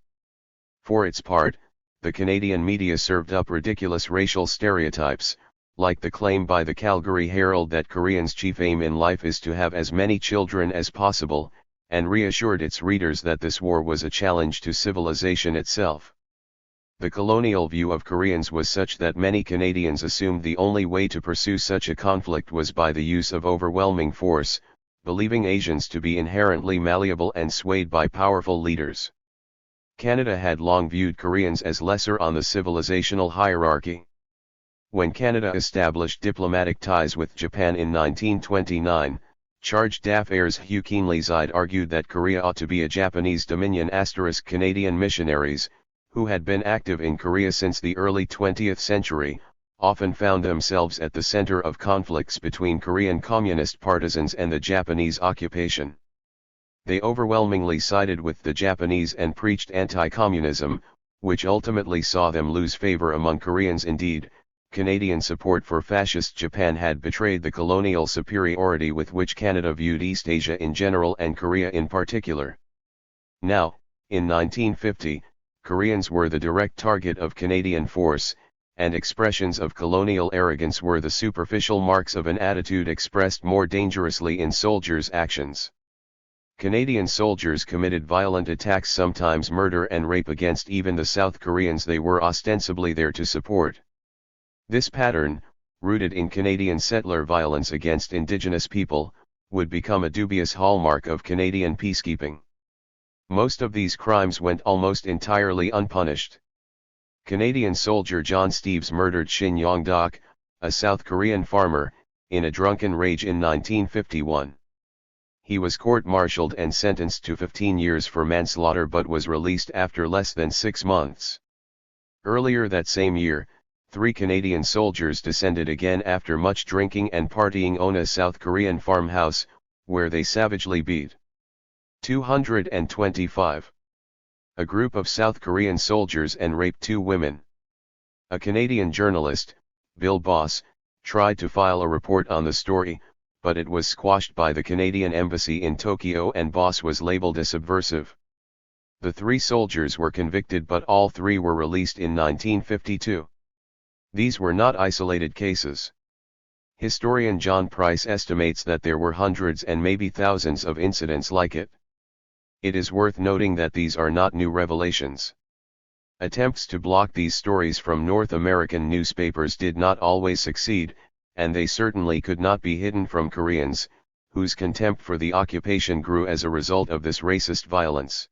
For its part, the Canadian media served up ridiculous racial stereotypes, like the claim by the Calgary Herald that Koreans' chief aim in life is to have as many children as possible, and reassured its readers that this war was a challenge to civilization itself. The colonial view of Koreans was such that many Canadians assumed the only way to pursue such a conflict was by the use of overwhelming force, believing Asians to be inherently malleable and swayed by powerful leaders. Canada had long viewed Koreans as lesser on the civilizational hierarchy. When Canada established diplomatic ties with Japan in 1929, chargé d'affaires Hugh Keenleyside argued that Korea ought to be a Japanese dominion. Canadian missionaries, who had been active in Korea since the early 20th century, often found themselves at the center of conflicts between Korean communist partisans and the Japanese occupation. They overwhelmingly sided with the Japanese and preached anti-communism, which ultimately saw them lose favor among Koreans. Indeed, Canadian support for fascist Japan had betrayed the colonial superiority with which Canada viewed East Asia in general and Korea in particular. Now, in 1950, Koreans were the direct target of Canadian force, and expressions of colonial arrogance were the superficial marks of an attitude expressed more dangerously in soldiers' actions. Canadian soldiers committed violent attacks, sometimes murder and rape, against even the South Koreans they were ostensibly there to support. This pattern, rooted in Canadian settler violence against Indigenous people, would become a dubious hallmark of Canadian peacekeeping. Most of these crimes went almost entirely unpunished. Canadian soldier John Steeves murdered Shin Yong-dok, a South Korean farmer, in a drunken rage in 1951. He was court-martialed and sentenced to 15 years for manslaughter but was released after less than 6 months. Earlier that same year, 3 Canadian soldiers descended again after much drinking and partying on a South Korean farmhouse, where they savagely beat 225. A group of South Korean soldiers and raped 2 women. A Canadian journalist, Bill Boss, tried to file a report on the story, but it was squashed by the Canadian embassy in Tokyo and Boss was labeled a subversive. The 3 soldiers were convicted but all 3 were released in 1952. These were not isolated cases. Historian John Price estimates that there were hundreds and maybe thousands of incidents like it. It is worth noting that these are not new revelations. Attempts to block these stories from North American newspapers did not always succeed, and they certainly could not be hidden from Koreans, whose contempt for the occupation grew as a result of this racist violence.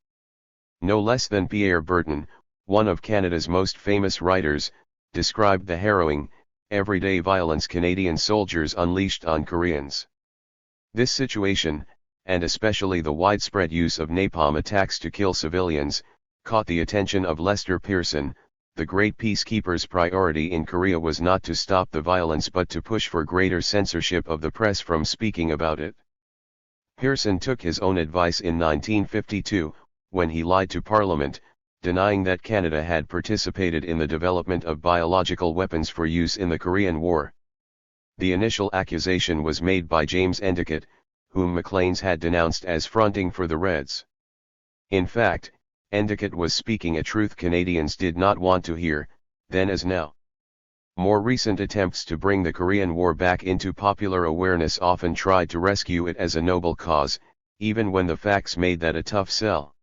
No less than Pierre Berton, one of Canada's most famous writers, described the harrowing, everyday violence Canadian soldiers unleashed on Koreans. This situation, and especially the widespread use of napalm attacks to kill civilians, caught the attention of Lester Pearson. The great peacekeeper's priority in Korea was not to stop the violence but to push for greater censorship of the press from speaking about it. Pearson took his own advice in 1952, when he lied to Parliament, denying that Canada had participated in the development of biological weapons for use in the Korean War. The initial accusation was made by James Endicott, whom Maclean's had denounced as fronting for the Reds. In fact, Endicott was speaking a truth Canadians did not want to hear, then as now. More recent attempts to bring the Korean War back into popular awareness often tried to rescue it as a noble cause, even when the facts made that a tough sell.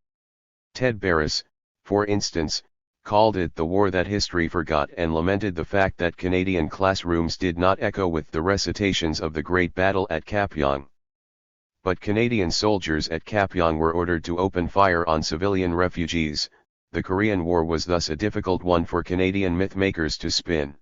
Ted Barris, for instance, called it the war that history forgot and lamented the fact that Canadian classrooms did not echo with the recitations of the Great Battle at Kapyong. But Canadian soldiers at Kapyong were ordered to open fire on civilian refugees. The Korean War was thus a difficult one for Canadian mythmakers to spin.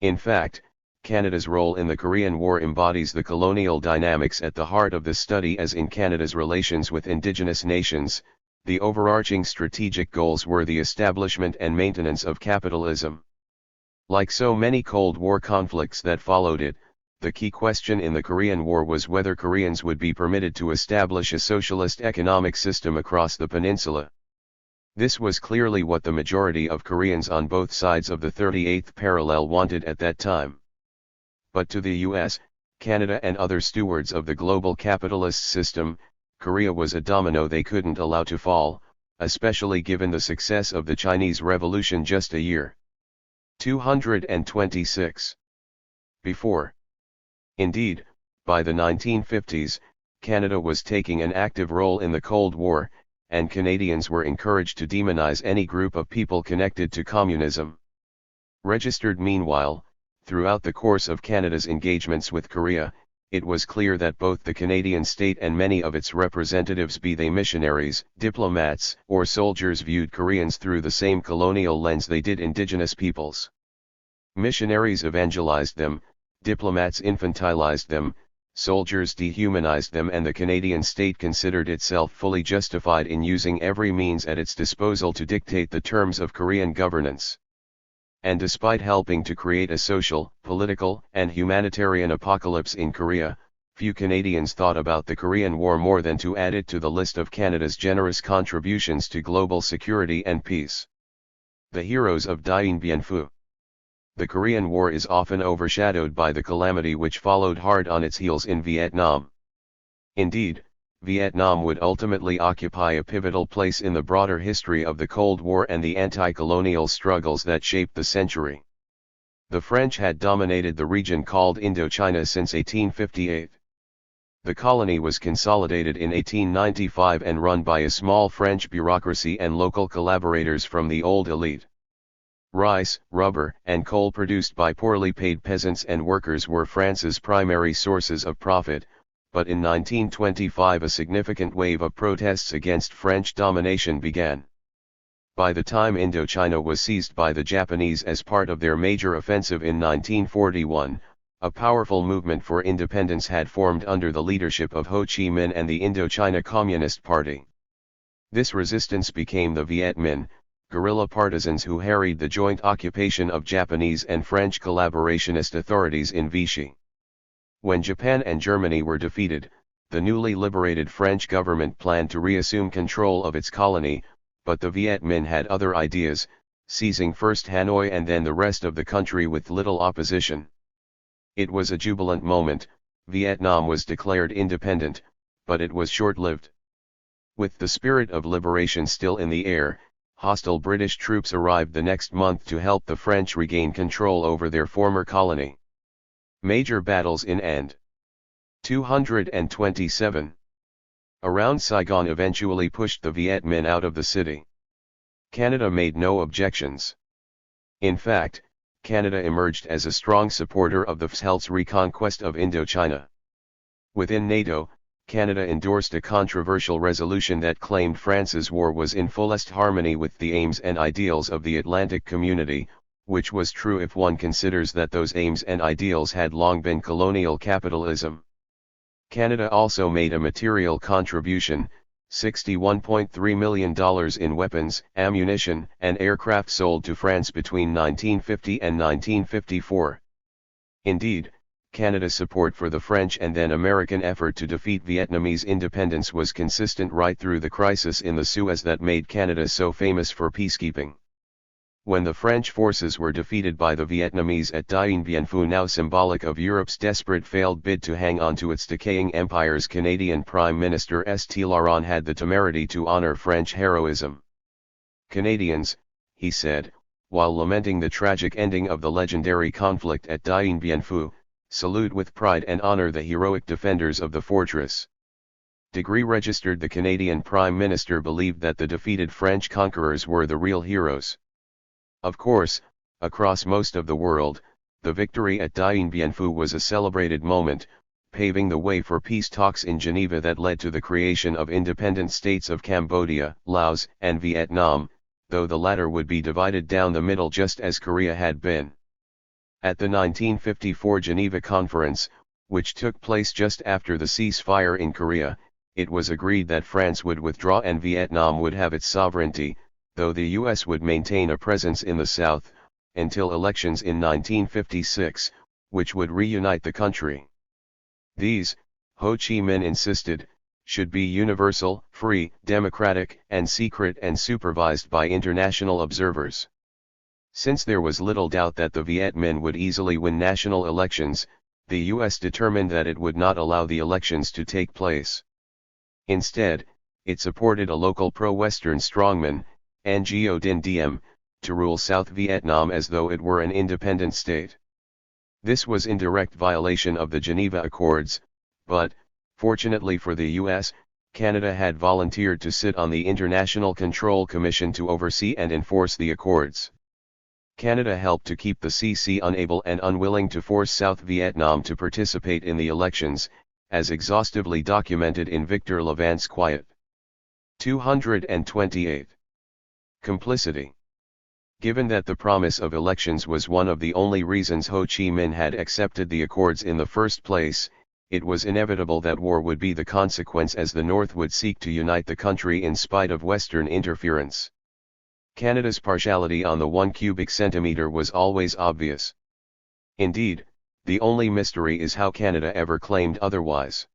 In fact, Canada's role in the Korean War embodies the colonial dynamics at the heart of the study, as in Canada's relations with Indigenous nations. The overarching strategic goals were the establishment and maintenance of capitalism. Like so many Cold War conflicts that followed it, the key question in the Korean War was whether Koreans would be permitted to establish a socialist economic system across the peninsula. This was clearly what the majority of Koreans on both sides of the 38th parallel wanted at that time. But to the US, Canada and other stewards of the global capitalist system, Korea was a domino they couldn't allow to fall, especially given the success of the Chinese Revolution just a year 226 before. Indeed, by the 1950s, Canada was taking an active role in the Cold War, and Canadians were encouraged to demonize any group of people connected to communism. Registered meanwhile, throughout the course of Canada's engagements with Korea, it was clear that both the Canadian state and many of its representatives, be they missionaries, diplomats, or soldiers, viewed Koreans through the same colonial lens they did indigenous peoples. Missionaries evangelized them, diplomats infantilized them, soldiers dehumanized them, and the Canadian state considered itself fully justified in using every means at its disposal to dictate the terms of Korean governance. And despite helping to create a social, political, and humanitarian apocalypse in Korea, few Canadians thought about the Korean War more than to add it to the list of Canada's generous contributions to global security and peace. The heroes of Dien Bien Phu. The Korean War is often overshadowed by the calamity which followed hard on its heels in Vietnam. Indeed, Vietnam would ultimately occupy a pivotal place in the broader history of the Cold War and the anti-colonial struggles that shaped the century. The French had dominated the region called Indochina since 1858. The colony was consolidated in 1895 and run by a small French bureaucracy and local collaborators from the old elite. Rice, rubber, and coal produced by poorly paid peasants and workers were France's primary sources of profit, but in 1925 a significant wave of protests against French domination began. By the time Indochina was seized by the Japanese as part of their major offensive in 1941, a powerful movement for independence had formed under the leadership of Ho Chi Minh and the Indochina Communist Party. This resistance became the Viet Minh, guerrilla partisans who harried the joint occupation of Japanese and French collaborationist authorities in Vichy. When Japan and Germany were defeated, the newly liberated French government planned to reassume control of its colony, but the Viet Minh had other ideas, seizing first Hanoi and then the rest of the country with little opposition. It was a jubilant moment. Vietnam was declared independent, but it was short-lived. With the spirit of liberation still in the air, hostile British troops arrived the next month to help the French regain control over their former colony. Major battles in and 227 around Saigon eventually pushed the Viet Minh out of the city. Canada made no objections. In fact, Canada emerged as a strong supporter of the VSL's reconquest of Indochina. Within NATO, Canada endorsed a controversial resolution that claimed France's war was in fullest harmony with the aims and ideals of the Atlantic Community, which was true if one considers that those aims and ideals had long been colonial capitalism. Canada also made a material contribution, $61.3 million in weapons, ammunition, and aircraft sold to France between 1950 and 1954. Indeed, Canada's support for the French and then American effort to defeat Vietnamese independence was consistent right through the crisis in the Suez that made Canada so famous for peacekeeping. When the French forces were defeated by the Vietnamese at Dien Bien Phu, now symbolic of Europe's desperate failed bid to hang on to its decaying empires, Canadian Prime Minister St. Laurent had the temerity to honor French heroism. "Canadians," he said, while lamenting the tragic ending of the legendary conflict at Dien Bien Phu, "salute with pride and honor the heroic defenders of the fortress." Degree registered. The Canadian Prime Minister believed that the defeated French conquerors were the real heroes. Of course, across most of the world, the victory at Dien Bien Phu was a celebrated moment, paving the way for peace talks in Geneva that led to the creation of independent states of Cambodia, Laos, and Vietnam, though the latter would be divided down the middle just as Korea had been. At the 1954 Geneva Conference, which took place just after the ceasefire in Korea, it was agreed that France would withdraw and Vietnam would have its sovereignty, though the US would maintain a presence in the south, until elections in 1956, which would reunite the country. These, Ho Chi Minh insisted, should be universal, free, democratic, and secret and supervised by international observers. Since there was little doubt that the Viet Minh would easily win national elections, the U.S. determined that it would not allow the elections to take place. Instead, it supported a local pro-Western strongman, Ngo Dinh Diem, to rule South Vietnam as though it were an independent state. This was in direct violation of the Geneva Accords, but, fortunately for the U.S., Canada had volunteered to sit on the International Control Commission to oversee and enforce the accords. Canada helped to keep the CC unable and unwilling to force South Vietnam to participate in the elections, as exhaustively documented in Victor Levant's Quiet. 228. Complicity. Given that the promise of elections was one of the only reasons Ho Chi Minh had accepted the accords in the first place, it was inevitable that war would be the consequence, as the North would seek to unite the country in spite of Western interference. Canada's partiality on the 1 cubic centimeter was always obvious. Indeed, the only mystery is how Canada ever claimed otherwise.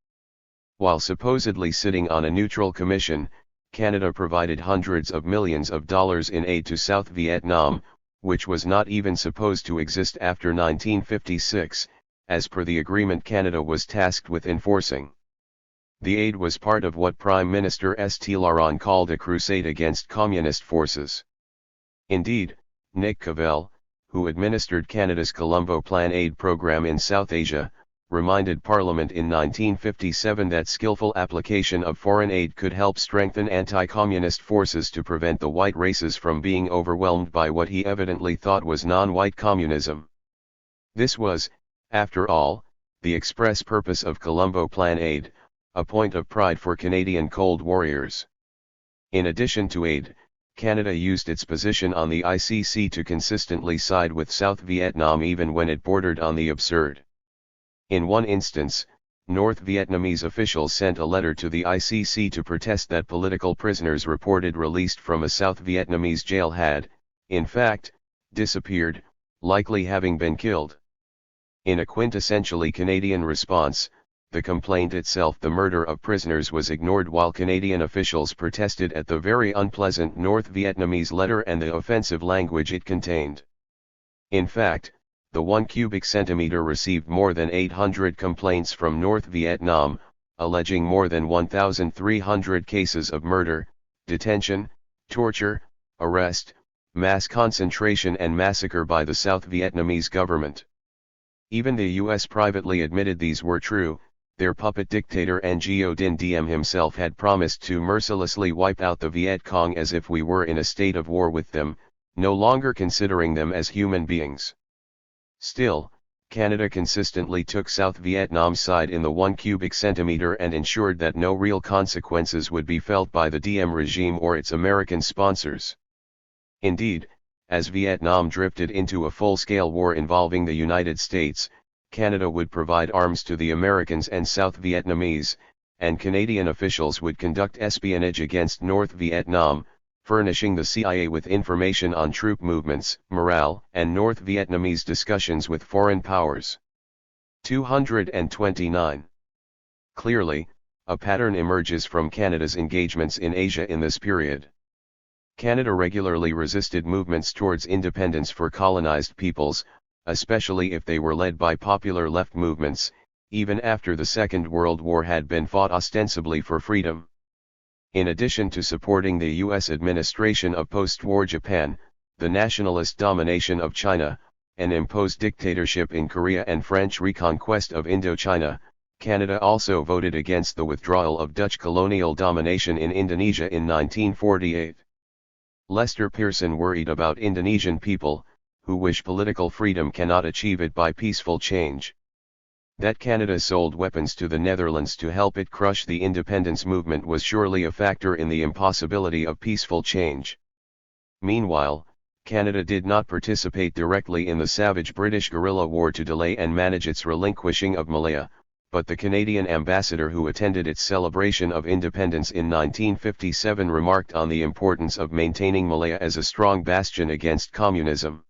While supposedly sitting on a neutral commission, Canada provided hundreds of millions of dollars in aid to South Vietnam, which was not even supposed to exist after 1956, as per the agreement Canada was tasked with enforcing. The aid was part of what Prime Minister St. Laurent called a crusade against communist forces. Indeed, Nick Cavell, who administered Canada's Colombo Plan aid program in South Asia, reminded Parliament in 1957 that skillful application of foreign aid could help strengthen anti-communist forces to prevent the white races from being overwhelmed by what he evidently thought was non-white communism. This was, after all, the express purpose of Colombo Plan aid, a point of pride for Canadian Cold Warriors. In addition to aid, Canada used its position on the ICC to consistently side with South Vietnam even when it bordered on the absurd. In one instance, North Vietnamese officials sent a letter to the ICC to protest that political prisoners reported released from a South Vietnamese jail had, in fact, disappeared, likely having been killed. In a quintessentially Canadian response, the complaint itself, the murder of prisoners, was ignored while Canadian officials protested at the very unpleasant North Vietnamese letter and the offensive language it contained. In fact, the 1 cubic centimeter received more than 800 complaints from North Vietnam, alleging more than 1,300 cases of murder, detention, torture, arrest, mass concentration and massacre by the South Vietnamese government. Even the U.S. privately admitted these were true. Their puppet dictator Ngo Dinh Diem himself had promised to mercilessly wipe out the Viet Cong as if we were in a state of war with them, no longer considering them as human beings. Still, Canada consistently took South Vietnam's side in the 1 cubic centimeter and ensured that no real consequences would be felt by the Diem regime or its American sponsors. Indeed, as Vietnam drifted into a full-scale war involving the United States, Canada would provide arms to the Americans and South Vietnamese, and Canadian officials would conduct espionage against North Vietnam, furnishing the CIA with information on troop movements, morale, and North Vietnamese discussions with foreign powers. 229. Clearly, a pattern emerges from Canada's engagements in Asia in this period. Canada regularly resisted movements towards independence for colonized peoples, especially if they were led by popular left movements, even after the Second World War had been fought ostensibly for freedom. In addition to supporting the U.S. administration of post-war Japan, the nationalist domination of China, an imposed dictatorship in Korea and French reconquest of Indochina, Canada also voted against the withdrawal of Dutch colonial domination in Indonesia in 1948. Lester Pearson worried about Indonesian people, who wish political freedom cannot achieve it by peaceful change. That Canada sold weapons to the Netherlands to help it crush the independence movement was surely a factor in the impossibility of peaceful change. Meanwhile, Canada did not participate directly in the savage British guerrilla war to delay and manage its relinquishing of Malaya, but the Canadian ambassador who attended its celebration of independence in 1957 remarked on the importance of maintaining Malaya as a strong bastion against communism.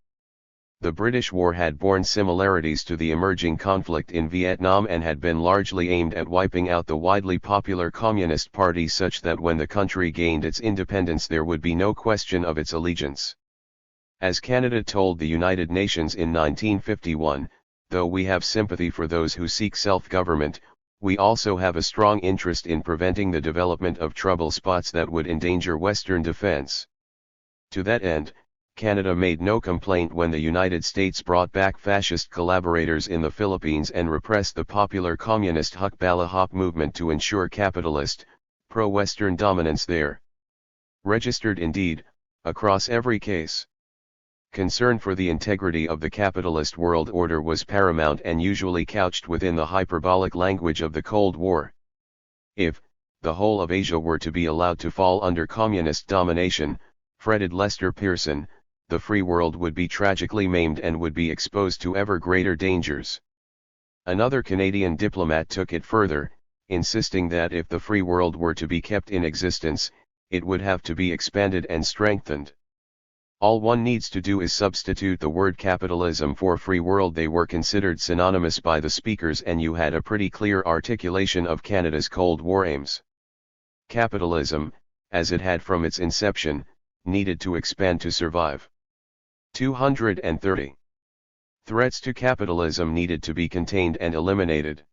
The British War had borne similarities to the emerging conflict in Vietnam and had been largely aimed at wiping out the widely popular Communist Party such that when the country gained its independence there would be no question of its allegiance. As Canada told the United Nations in 1951, though we have sympathy for those who seek self-government, we also have a strong interest in preventing the development of trouble spots that would endanger Western defense. To that end, Canada made no complaint when the United States brought back fascist collaborators in the Philippines and repressed the popular communist Hukbalahap movement to ensure capitalist, pro-Western dominance there. Registered indeed, across every case. Concern for the integrity of the capitalist world order was paramount and usually couched within the hyperbolic language of the Cold War. If the whole of Asia were to be allowed to fall under communist domination, fretted Lester Pearson, the free world would be tragically maimed and would be exposed to ever greater dangers. Another Canadian diplomat took it further, insisting that if the free world were to be kept in existence, it would have to be expanded and strengthened. All one needs to do is substitute the word capitalism for free world. They were considered synonymous by the speakers and you had a pretty clear articulation of Canada's Cold War aims. Capitalism, as it had from its inception, needed to expand to survive. 230. Threats to capitalism needed to be contained and eliminated.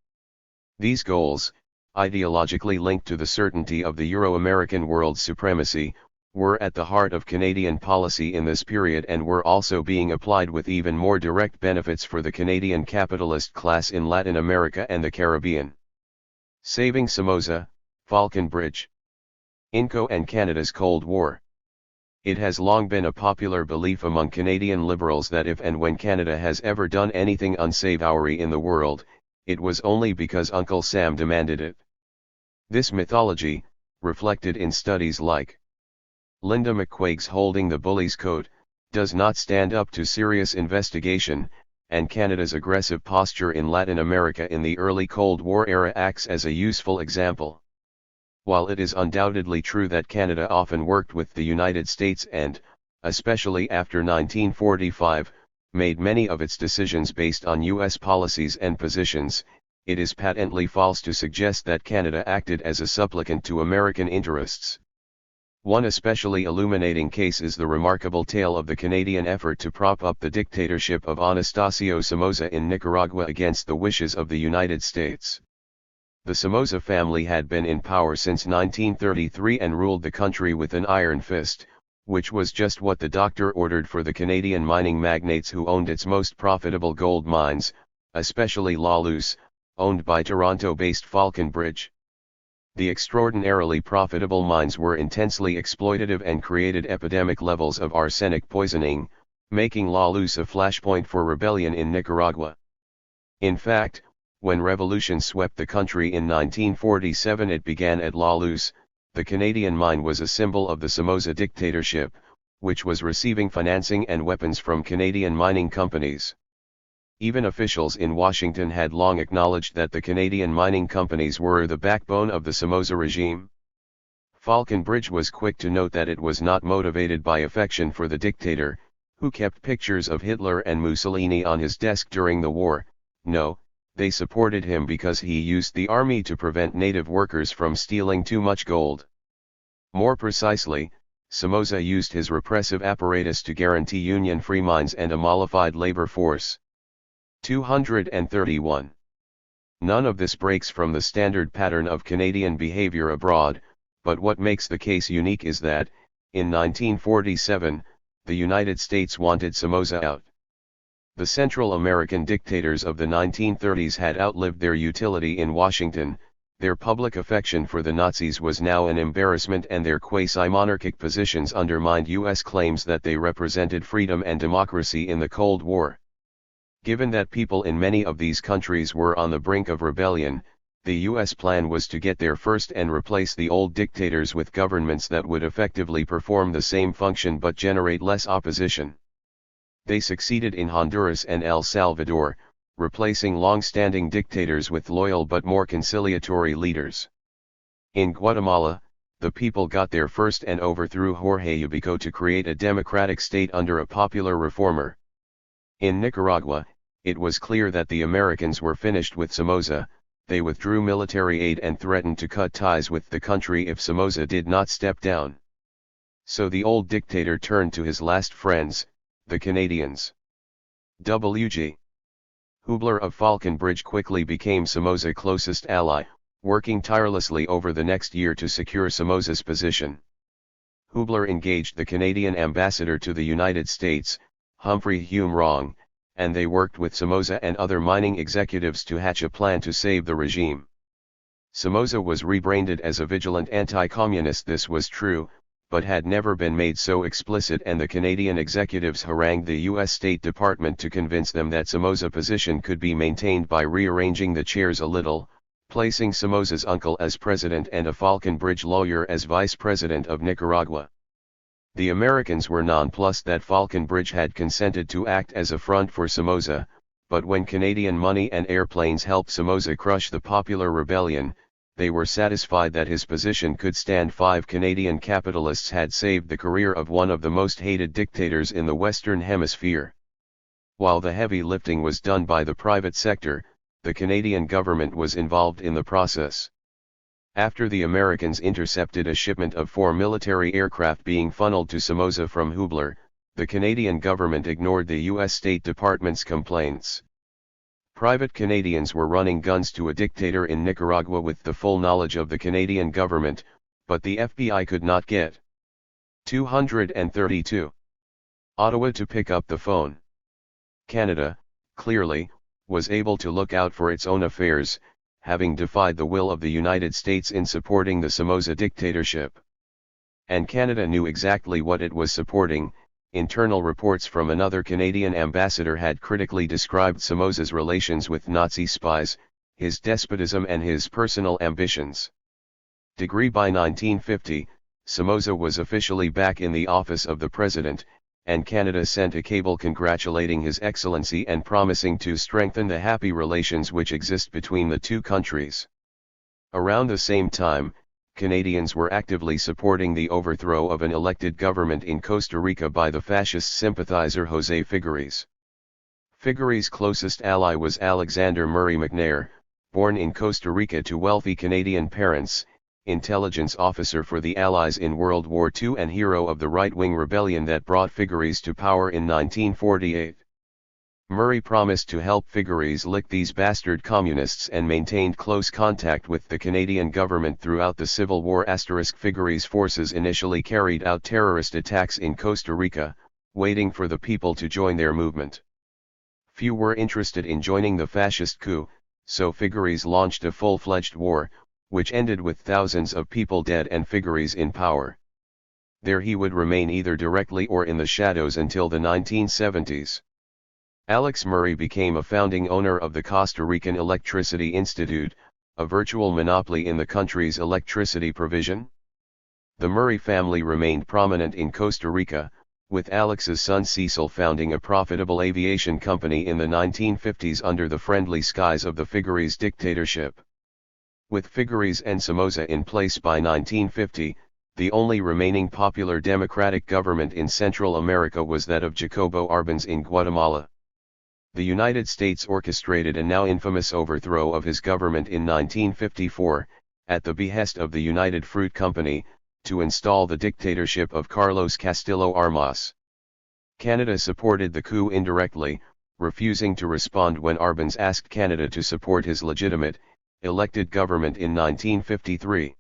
These goals, ideologically linked to the certainty of the Euro-American world supremacy, were at the heart of Canadian policy in this period and were also being applied with even more direct benefits for the Canadian capitalist class in Latin America and the Caribbean. Saving Somoza, Falcon Bridge. Inco and Canada's Cold War. It has long been a popular belief among Canadian liberals that if and when Canada has ever done anything unsavoury in the world, it was only because Uncle Sam demanded it. This mythology, reflected in studies like Linda McQuaig's Holding the Bully's Coat, does not stand up to serious investigation, and Canada's aggressive posture in Latin America in the early Cold War era acts as a useful example. While it is undoubtedly true that Canada often worked with the United States and, especially after 1945, made many of its decisions based on U.S. policies and positions, it is patently false to suggest that Canada acted as a supplicant to American interests. One especially illuminating case is the remarkable tale of the Canadian effort to prop up the dictatorship of Anastasio Somoza in Nicaragua against the wishes of the United States. The Somoza family had been in power since 1933 and ruled the country with an iron fist, which was just what the doctor ordered for the Canadian mining magnates who owned its most profitable gold mines, especially La Luce, owned by Toronto-based Falcon Bridge. The extraordinarily profitable mines were intensely exploitative and created epidemic levels of arsenic poisoning, making La Luce a flashpoint for rebellion in Nicaragua. In fact, when revolution swept the country in 1947, it began at La Luce. The Canadian mine was a symbol of the Somoza dictatorship, which was receiving financing and weapons from Canadian mining companies. Even officials in Washington had long acknowledged that the Canadian mining companies were the backbone of the Somoza regime. Falcon Bridge was quick to note that it was not motivated by affection for the dictator, who kept pictures of Hitler and Mussolini on his desk during the war. No, they supported him because he used the army to prevent native workers from stealing too much gold. More precisely, Somoza used his repressive apparatus to guarantee union-free mines and a mollified labor force. 231. None of this breaks from the standard pattern of Canadian behavior abroad, but what makes the case unique is that, in 1947, the United States wanted Somoza out. The Central American dictators of the 1930s had outlived their utility in Washington. Their public affection for the Nazis was now an embarrassment and their quasi-monarchic positions undermined U.S. claims that they represented freedom and democracy in the Cold War. Given that people in many of these countries were on the brink of rebellion, the U.S. plan was to get there first and replace the old dictators with governments that would effectively perform the same function but generate less opposition. They succeeded in Honduras and El Salvador, replacing long-standing dictators with loyal but more conciliatory leaders. In Guatemala, the people got there first and overthrew Jorge Ubico to create a democratic state under a popular reformer. In Nicaragua, it was clear that the Americans were finished with Somoza. They withdrew military aid and threatened to cut ties with the country if Somoza did not step down. So the old dictator turned to his last friends, the Canadians. W.G. Hubler of Falconbridge quickly became Somoza's closest ally, working tirelessly over the next year to secure Somoza's position. Hubler engaged the Canadian ambassador to the United States, Humphrey Hume Wrong, and they worked with Somoza and other mining executives to hatch a plan to save the regime. Somoza was rebranded as a vigilant anti-communist. This was true, but had never been made so explicit, and the Canadian executives harangued the U.S. State Department to convince them that Somoza's position could be maintained by rearranging the chairs a little, placing Somoza's uncle as president and a Falconbridge lawyer as vice president of Nicaragua. The Americans were nonplussed that Falconbridge had consented to act as a front for Somoza, but when Canadian money and airplanes helped Somoza crush the popular rebellion, they were satisfied that his position could stand. 5 Canadian capitalists had saved the career of one of the most hated dictators in the Western Hemisphere. While the heavy lifting was done by the private sector, the Canadian government was involved in the process. After the Americans intercepted a shipment of 4 military aircraft being funneled to Somoza from Hubler, the Canadian government ignored the U.S. State Department's complaints. Private Canadians were running guns to a dictator in Nicaragua with the full knowledge of the Canadian government, but the FBI could not get 232 Ottawa to pick up the phone. Canada, clearly, was able to look out for its own affairs, having defied the will of the United States in supporting the Somoza dictatorship. And Canada knew exactly what it was supporting. Internal reports from another Canadian ambassador had critically described Somoza's relations with Nazi spies, his despotism and his personal ambitions. By 1950, Somoza was officially back in the office of the president, and Canada sent a cable congratulating His Excellency and promising to strengthen the happy relations which exist between the two countries. Around the same time, Canadians were actively supporting the overthrow of an elected government in Costa Rica by the fascist sympathizer José Figueres. Figueres' closest ally was Alexander Murray McNair, born in Costa Rica to wealthy Canadian parents, intelligence officer for the Allies in World War II and hero of the right-wing rebellion that brought Figueres to power in 1948. Murray promised to help Figueres lick these bastard communists and maintained close contact with the Canadian government throughout the Civil War. Figueres' forces initially carried out terrorist attacks in Costa Rica, waiting for the people to join their movement. Few were interested in joining the fascist coup, so Figueres launched a full-fledged war, which ended with thousands of people dead and Figueres in power. There he would remain either directly or in the shadows until the 1970s. Alex Murray became a founding owner of the Costa Rican Electricity Institute, a virtual monopoly in the country's electricity provision. The Murray family remained prominent in Costa Rica, with Alex's son Cecil founding a profitable aviation company in the 1950s under the friendly skies of the Figueres dictatorship. With Figueres and Somoza in place by 1950, the only remaining popular democratic government in Central America was that of Jacobo Arbenz in Guatemala. The United States orchestrated a now infamous overthrow of his government in 1954, at the behest of the United Fruit Company, to install the dictatorship of Carlos Castillo Armas. Canada supported the coup indirectly, refusing to respond when Arbenz asked Canada to support his legitimate, elected government in 1953.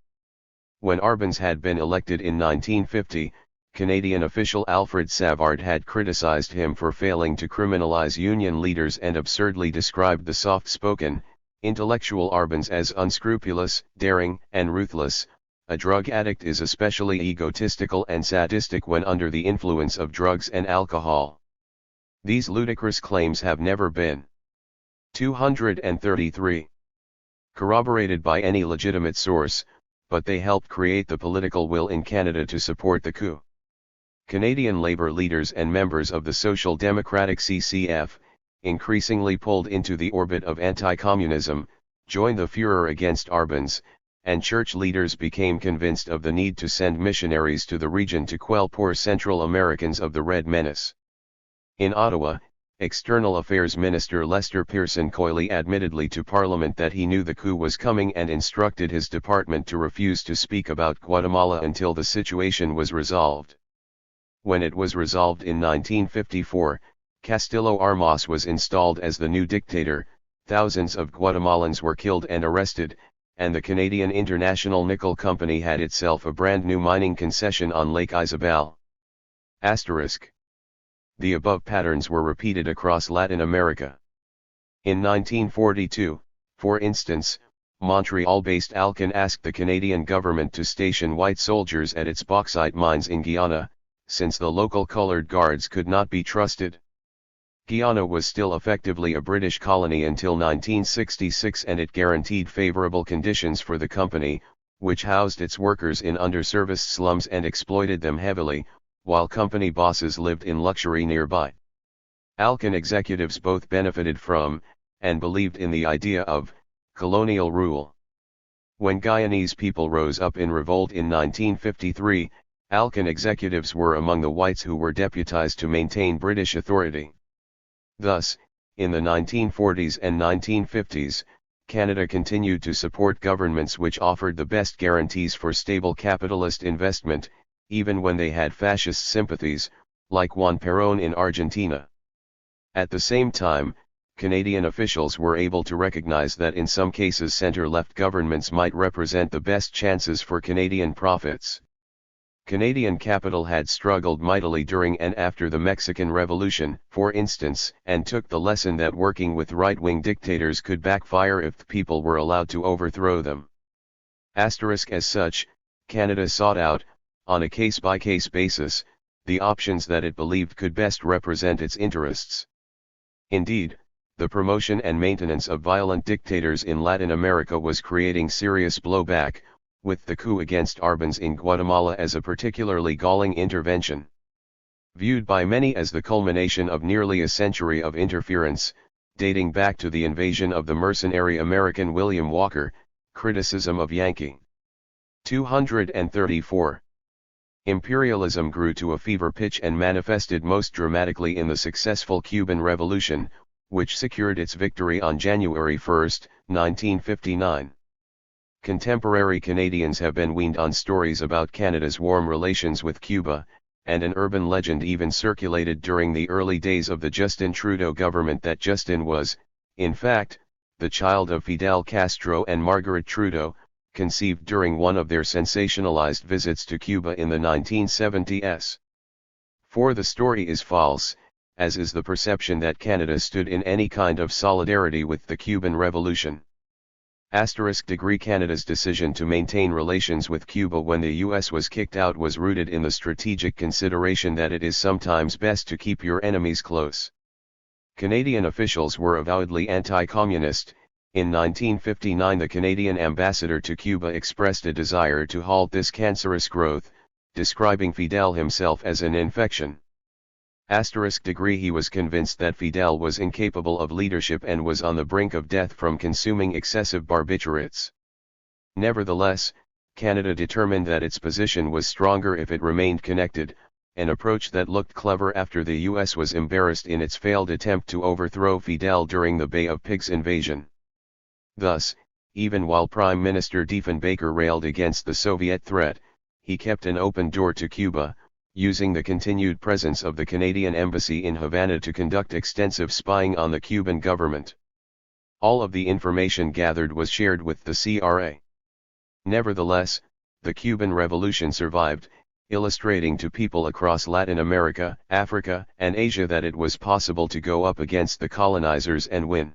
When Arbenz had been elected in 1950, Canadian official Alfred Savard had criticized him for failing to criminalize union leaders and absurdly described the soft-spoken, intellectual Arbenz as unscrupulous, daring, and ruthless. A drug addict is especially egotistical and sadistic when under the influence of drugs and alcohol. These ludicrous claims have never been 233 corroborated by any legitimate source, but they helped create the political will in Canada to support the coup. Canadian Labour leaders and members of the Social Democratic CCF, increasingly pulled into the orbit of anti-communism, joined the furor against Arbenz, and church leaders became convinced of the need to send missionaries to the region to quell poor Central Americans of the Red Menace. In Ottawa, External Affairs Minister Lester Pearson coyly admittedly to Parliament that he knew the coup was coming and instructed his department to refuse to speak about Guatemala until the situation was resolved. When it was resolved in 1954, Castillo Armas was installed as the new dictator, thousands of Guatemalans were killed and arrested, and the Canadian International Nickel Company had itself a brand new mining concession on Lake Izabal. Asterisk. The above patterns were repeated across Latin America. In 1942, for instance, Montreal-based Alcan asked the Canadian government to station white soldiers at its bauxite mines in Guyana, since the local colored guards could not be trusted. Guyana was still effectively a British colony until 1966, and it guaranteed favorable conditions for the company, which housed its workers in underserviced slums and exploited them heavily, while company bosses lived in luxury nearby. Alcan executives both benefited from, and believed in the idea of, colonial rule. When Guyanese people rose up in revolt in 1953, Alcan executives were among the whites who were deputized to maintain British authority. Thus, in the 1940s and 1950s, Canada continued to support governments which offered the best guarantees for stable capitalist investment, even when they had fascist sympathies, like Juan Perón in Argentina. At the same time, Canadian officials were able to recognize that in some cases center-left governments might represent the best chances for Canadian profits. Canadian capital had struggled mightily during and after the Mexican Revolution, for instance, and took the lesson that working with right-wing dictators could backfire if the people were allowed to overthrow them. Asterisk. As such, Canada sought out, on a case-by-case basis, the options that it believed could best represent its interests. Indeed, the promotion and maintenance of violent dictators in Latin America was creating serious blowback, with the coup against Arbans in Guatemala as a particularly galling intervention. Viewed by many as the culmination of nearly a century of interference, dating back to the invasion of the mercenary American William Walker, criticism of Yankee. 234. Imperialism grew to a fever pitch and manifested most dramatically in the successful Cuban Revolution, which secured its victory on January 1, 1959. Contemporary Canadians have been weaned on stories about Canada's warm relations with Cuba, and an urban legend even circulated during the early days of the Justin Trudeau government that Justin was, in fact, the child of Fidel Castro and Margaret Trudeau, conceived during one of their sensationalized visits to Cuba in the 1970s. For the story is false, as is the perception that Canada stood in any kind of solidarity with the Cuban Revolution. Canada's decision to maintain relations with Cuba when the US was kicked out was rooted in the strategic consideration that it is sometimes best to keep your enemies close. Canadian officials were avowedly anti-communist. In 1959 the Canadian ambassador to Cuba expressed a desire to halt this cancerous growth, describing Fidel himself as an infection. He was convinced that Fidel was incapable of leadership and was on the brink of death from consuming excessive barbiturates. Nevertheless, Canada determined that its position was stronger if it remained connected, an approach that looked clever after the US was embarrassed in its failed attempt to overthrow Fidel during the Bay of Pigs invasion. Thus, even while Prime Minister Diefenbaker railed against the Soviet threat, he kept an open door to Cuba, using the continued presence of the Canadian Embassy in Havana to conduct extensive spying on the Cuban government. All of the information gathered was shared with the CRA. Nevertheless, the Cuban Revolution survived, illustrating to people across Latin America, Africa, and Asia that it was possible to go up against the colonizers and win.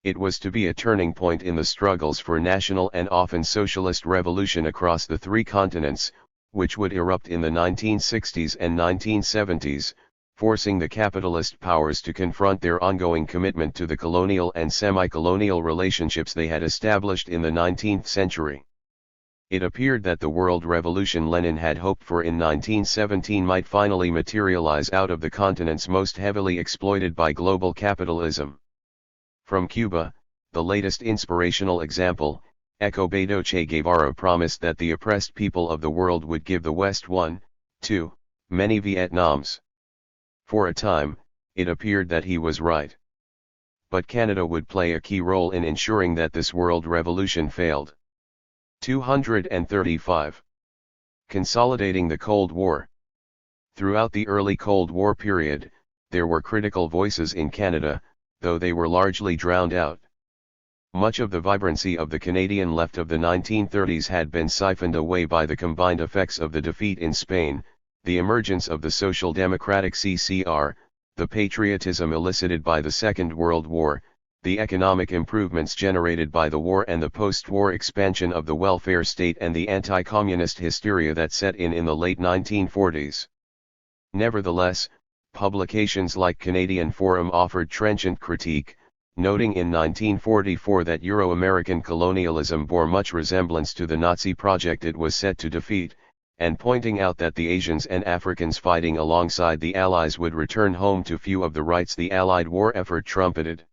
It was to be a turning point in the struggles for national and often socialist revolution across the three continents, which would erupt in the 1960s and 1970s, forcing the capitalist powers to confront their ongoing commitment to the colonial and semi-colonial relationships they had established in the 19th century. It appeared that the world revolution Lenin had hoped for in 1917 might finally materialize out of the continents most heavily exploited by global capitalism. From Cuba, the latest inspirational example, Ecobedo Che Guevara promised that the oppressed people of the world would give the West one, too, many Vietnams. For a time, it appeared that he was right. But Canada would play a key role in ensuring that this world revolution failed. 235. Consolidating the Cold War. Throughout the early Cold War period, there were critical voices in Canada, though they were largely drowned out. Much of the vibrancy of the Canadian left of the 1930s had been siphoned away by the combined effects of the defeat in Spain, the emergence of the Social Democratic CCR, the patriotism elicited by the Second World War, the economic improvements generated by the war and the post-war expansion of the welfare state and the anti-communist hysteria that set in the late 1940s. Nevertheless, publications like Canadian Forum offered trenchant critique, noting in 1944 that Euro-American colonialism bore much resemblance to the Nazi project it was set to defeat, and pointing out that the Asians and Africans fighting alongside the Allies would return home to few of the rights the Allied war effort trumpeted.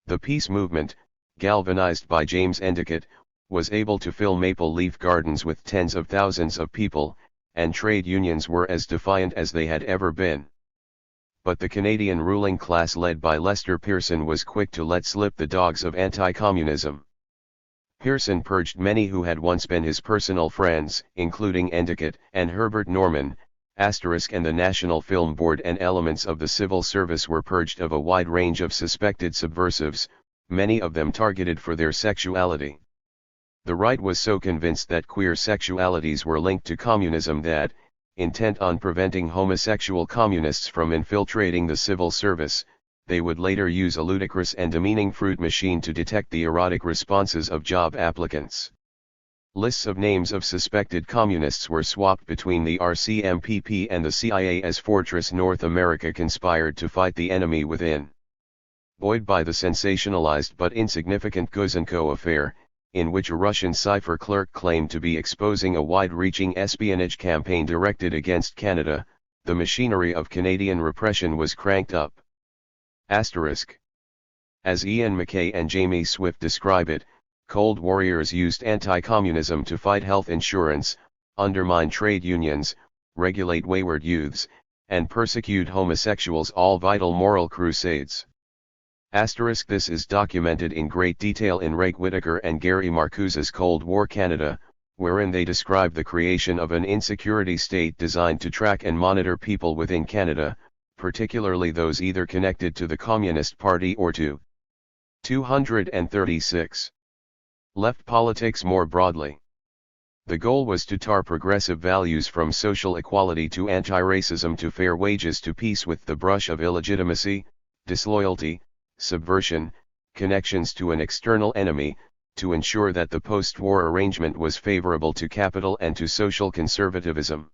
The peace movement, galvanized by James Endicott, was able to fill maple leaf gardens with tens of thousands of people, and trade unions were as defiant as they had ever been. But the Canadian ruling class led by Lester Pearson was quick to let slip the dogs of anti-communism. Pearson purged many who had once been his personal friends, including Endicott and Herbert Norman, and the National Film Board, and elements of the civil service were purged of a wide range of suspected subversives, many of them targeted for their sexuality. The right was so convinced that queer sexualities were linked to communism that, intent on preventing homosexual communists from infiltrating the civil service, they would later use a ludicrous and demeaning fruit machine to detect the erotic responses of job applicants. Lists of names of suspected communists were swapped between the RCMPP and the CIA as Fortress North America conspired to fight the enemy within. Buoyed by the sensationalized but insignificant Guzenko affair, in which a Russian cipher clerk claimed to be exposing a wide-reaching espionage campaign directed against Canada, the machinery of Canadian repression was cranked up. As Ian MacKay and Jamie Swift describe it, Cold Warriors used anti-communism to fight health insurance, undermine trade unions, regulate wayward youths, and persecute homosexuals, all vital moral crusades. This is documented in great detail in Rake Whittaker and Gary Marcuse's Cold War Canada, wherein they describe the creation of an insecurity state designed to track and monitor people within Canada, particularly those either connected to the Communist Party or to 236. Left politics more broadly. The goal was to tar progressive values from social equality to anti-racism to fair wages to peace with the brush of illegitimacy, disloyalty, subversion, connections to an external enemy, to ensure that the post-war arrangement was favorable to capital and to social conservatism.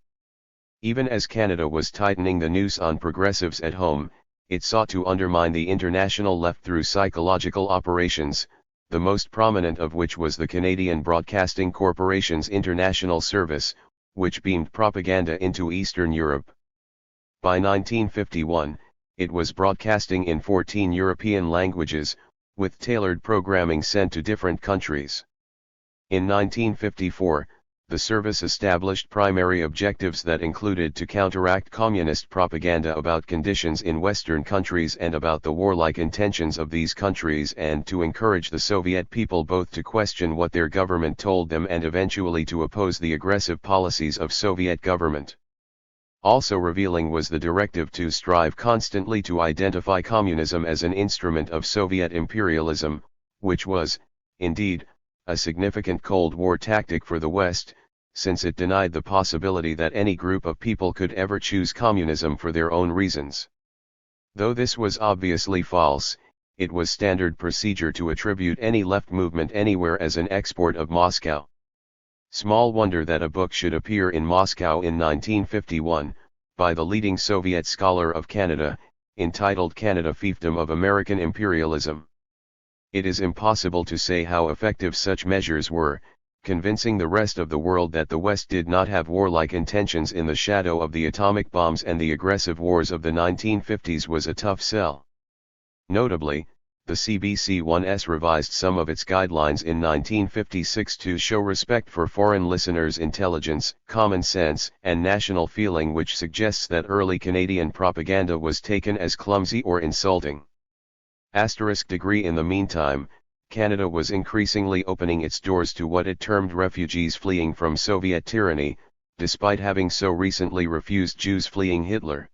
Even as Canada was tightening the noose on progressives at home, it sought to undermine the international left through psychological operations, the most prominent of which was the Canadian Broadcasting Corporation's International Service, which beamed propaganda into Eastern Europe. By 1951, it was broadcasting in 14 European languages, with tailored programming sent to different countries. In 1954, the service established primary objectives that included to counteract communist propaganda about conditions in Western countries and about the warlike intentions of these countries, and to encourage the Soviet people both to question what their government told them and eventually to oppose the aggressive policies of Soviet government. Also revealing was the directive to strive constantly to identify communism as an instrument of Soviet imperialism, which was, indeed, a significant Cold War tactic for the West, since it denied the possibility that any group of people could ever choose communism for their own reasons. Though this was obviously false, it was standard procedure to attribute any left movement anywhere as an export of Moscow. Small wonder that a book should appear in Moscow in 1951, by the leading Soviet scholar of Canada, entitled Canada Fiefdom of American Imperialism. It is impossible to say how effective such measures were. Convincing the rest of the world that the West did not have warlike intentions in the shadow of the atomic bombs and the aggressive wars of the 1950s was a tough sell. Notably, the CBC-1S revised some of its guidelines in 1956 to show respect for foreign listeners' intelligence, common sense, and national feeling, which suggests that early Canadian propaganda was taken as clumsy or insulting. Degree in the meantime, Canada was increasingly opening its doors to what it termed refugees fleeing from Soviet tyranny, despite having so recently refused Jews fleeing Hitler.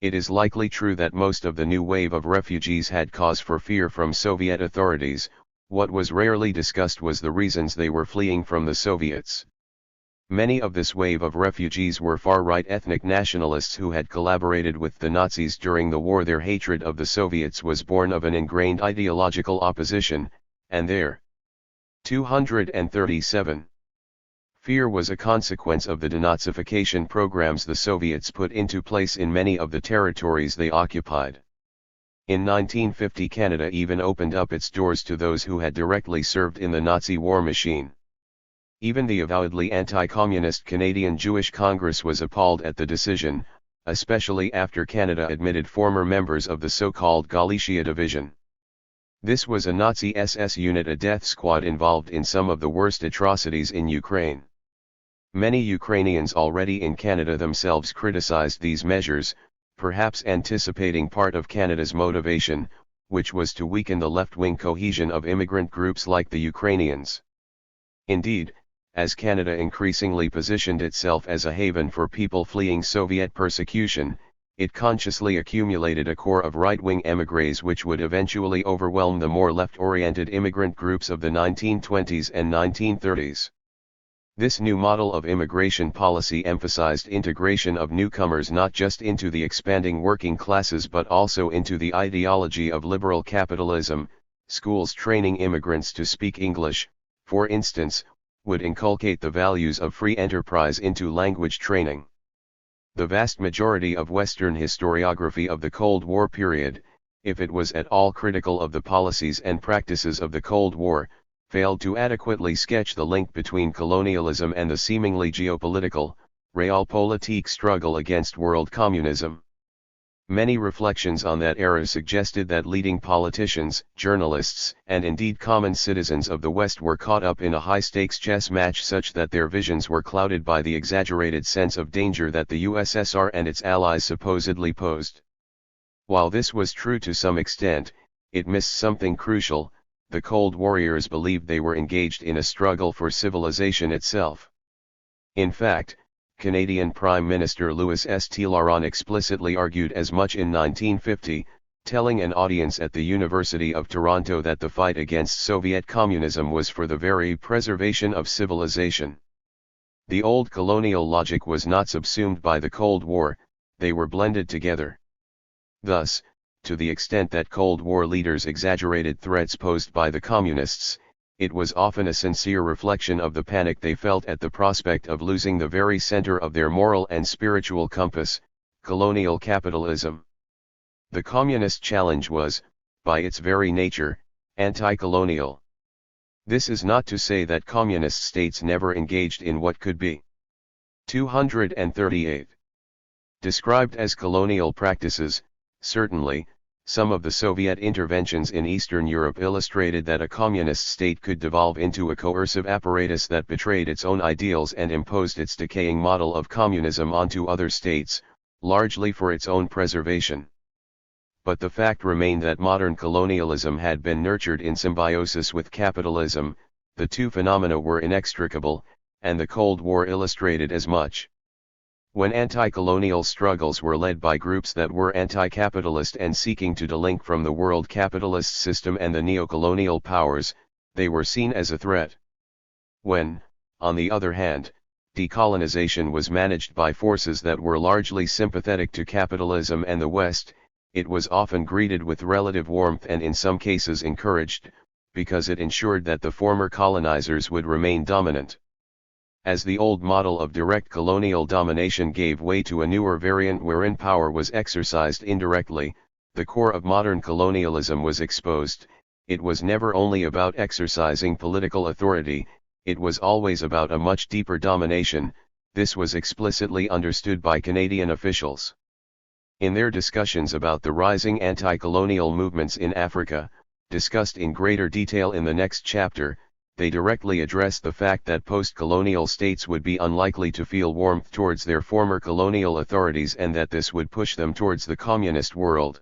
It is likely true that most of the new wave of refugees had cause for fear from Soviet authorities. What was rarely discussed was the reasons they were fleeing from the Soviets. Many of this wave of refugees were far-right ethnic nationalists who had collaborated with the Nazis during the war. Their hatred of the Soviets was born of an ingrained ideological opposition, and their 237. Fear was a consequence of the denazification programs the Soviets put into place in many of the territories they occupied. In 1950, Canada even opened up its doors to those who had directly served in the Nazi war machine. Even the avowedly anti-communist Canadian Jewish Congress was appalled at the decision, especially after Canada admitted former members of the so-called Galicia Division. This was a Nazi SS unit, a death squad involved in some of the worst atrocities in Ukraine. Many Ukrainians already in Canada themselves criticized these measures, perhaps anticipating part of Canada's motivation, which was to weaken the left-wing cohesion of immigrant groups like the Ukrainians. Indeed, as Canada increasingly positioned itself as a haven for people fleeing Soviet persecution, it consciously accumulated a core of right-wing émigrés which would eventually overwhelm the more left-oriented immigrant groups of the 1920s and 1930s. This new model of immigration policy emphasized integration of newcomers not just into the expanding working classes but also into the ideology of liberal capitalism. Schools training immigrants to speak English, for instance, would inculcate the values of free enterprise into language training. The vast majority of Western historiography of the Cold War period, if it was at all critical of the policies and practices of the Cold War, failed to adequately sketch the link between colonialism and the seemingly geopolitical, realpolitik struggle against world communism. Many reflections on that era suggested that leading politicians, journalists, and indeed common citizens of the West were caught up in a high-stakes chess match such that their visions were clouded by the exaggerated sense of danger that the USSR and its allies supposedly posed. While this was true to some extent, it missed something crucial. The Cold Warriors believed they were engaged in a struggle for civilization itself. In fact, Canadian Prime Minister Louis St. Laurent explicitly argued as much in 1950, telling an audience at the University of Toronto that the fight against Soviet communism was for the very preservation of civilization. The old colonial logic was not subsumed by the Cold War, they were blended together. Thus, to the extent that Cold War leaders exaggerated threats posed by the communists, it was often a sincere reflection of the panic they felt at the prospect of losing the very center of their moral and spiritual compass, colonial capitalism. The communist challenge was, by its very nature, anti-colonial. This is not to say that communist states never engaged in what could be 238 described as colonial practices. Certainly, some of the Soviet interventions in Eastern Europe illustrated that a communist state could devolve into a coercive apparatus that betrayed its own ideals and imposed its decaying model of communism onto other states, largely for its own preservation. But the fact remained that modern colonialism had been nurtured in symbiosis with capitalism. The two phenomena were inextricable, and the Cold War illustrated as much. When anti-colonial struggles were led by groups that were anti-capitalist and seeking to delink from the world capitalist system and the neo-colonial powers, they were seen as a threat. When, on the other hand, decolonization was managed by forces that were largely sympathetic to capitalism and the West, it was often greeted with relative warmth and in some cases encouraged, because it ensured that the former colonizers would remain dominant. As the old model of direct colonial domination gave way to a newer variant wherein power was exercised indirectly, the core of modern colonialism was exposed. It was never only about exercising political authority, it was always about a much deeper domination. This was explicitly understood by Canadian officials. In their discussions about the rising anti-colonial movements in Africa, discussed in greater detail in the next chapter, they directly address the fact that post-colonial states would be unlikely to feel warmth towards their former colonial authorities and that this would push them towards the communist world.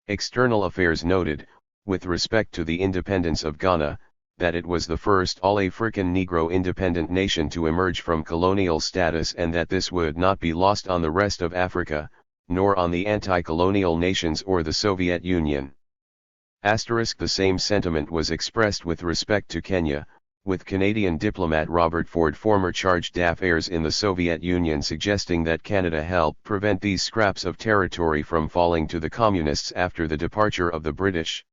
External Affairs noted, with respect to the independence of Ghana, that it was the first all-African Negro independent nation to emerge from colonial status and that this would not be lost on the rest of Africa, nor on the anti-colonial nations or the Soviet Union. The same sentiment was expressed with respect to Kenya, with Canadian diplomat Robert Ford, former charge d'affaires in the Soviet Union, suggesting that Canada helped prevent these scraps of territory from falling to the communists after the departure of the British.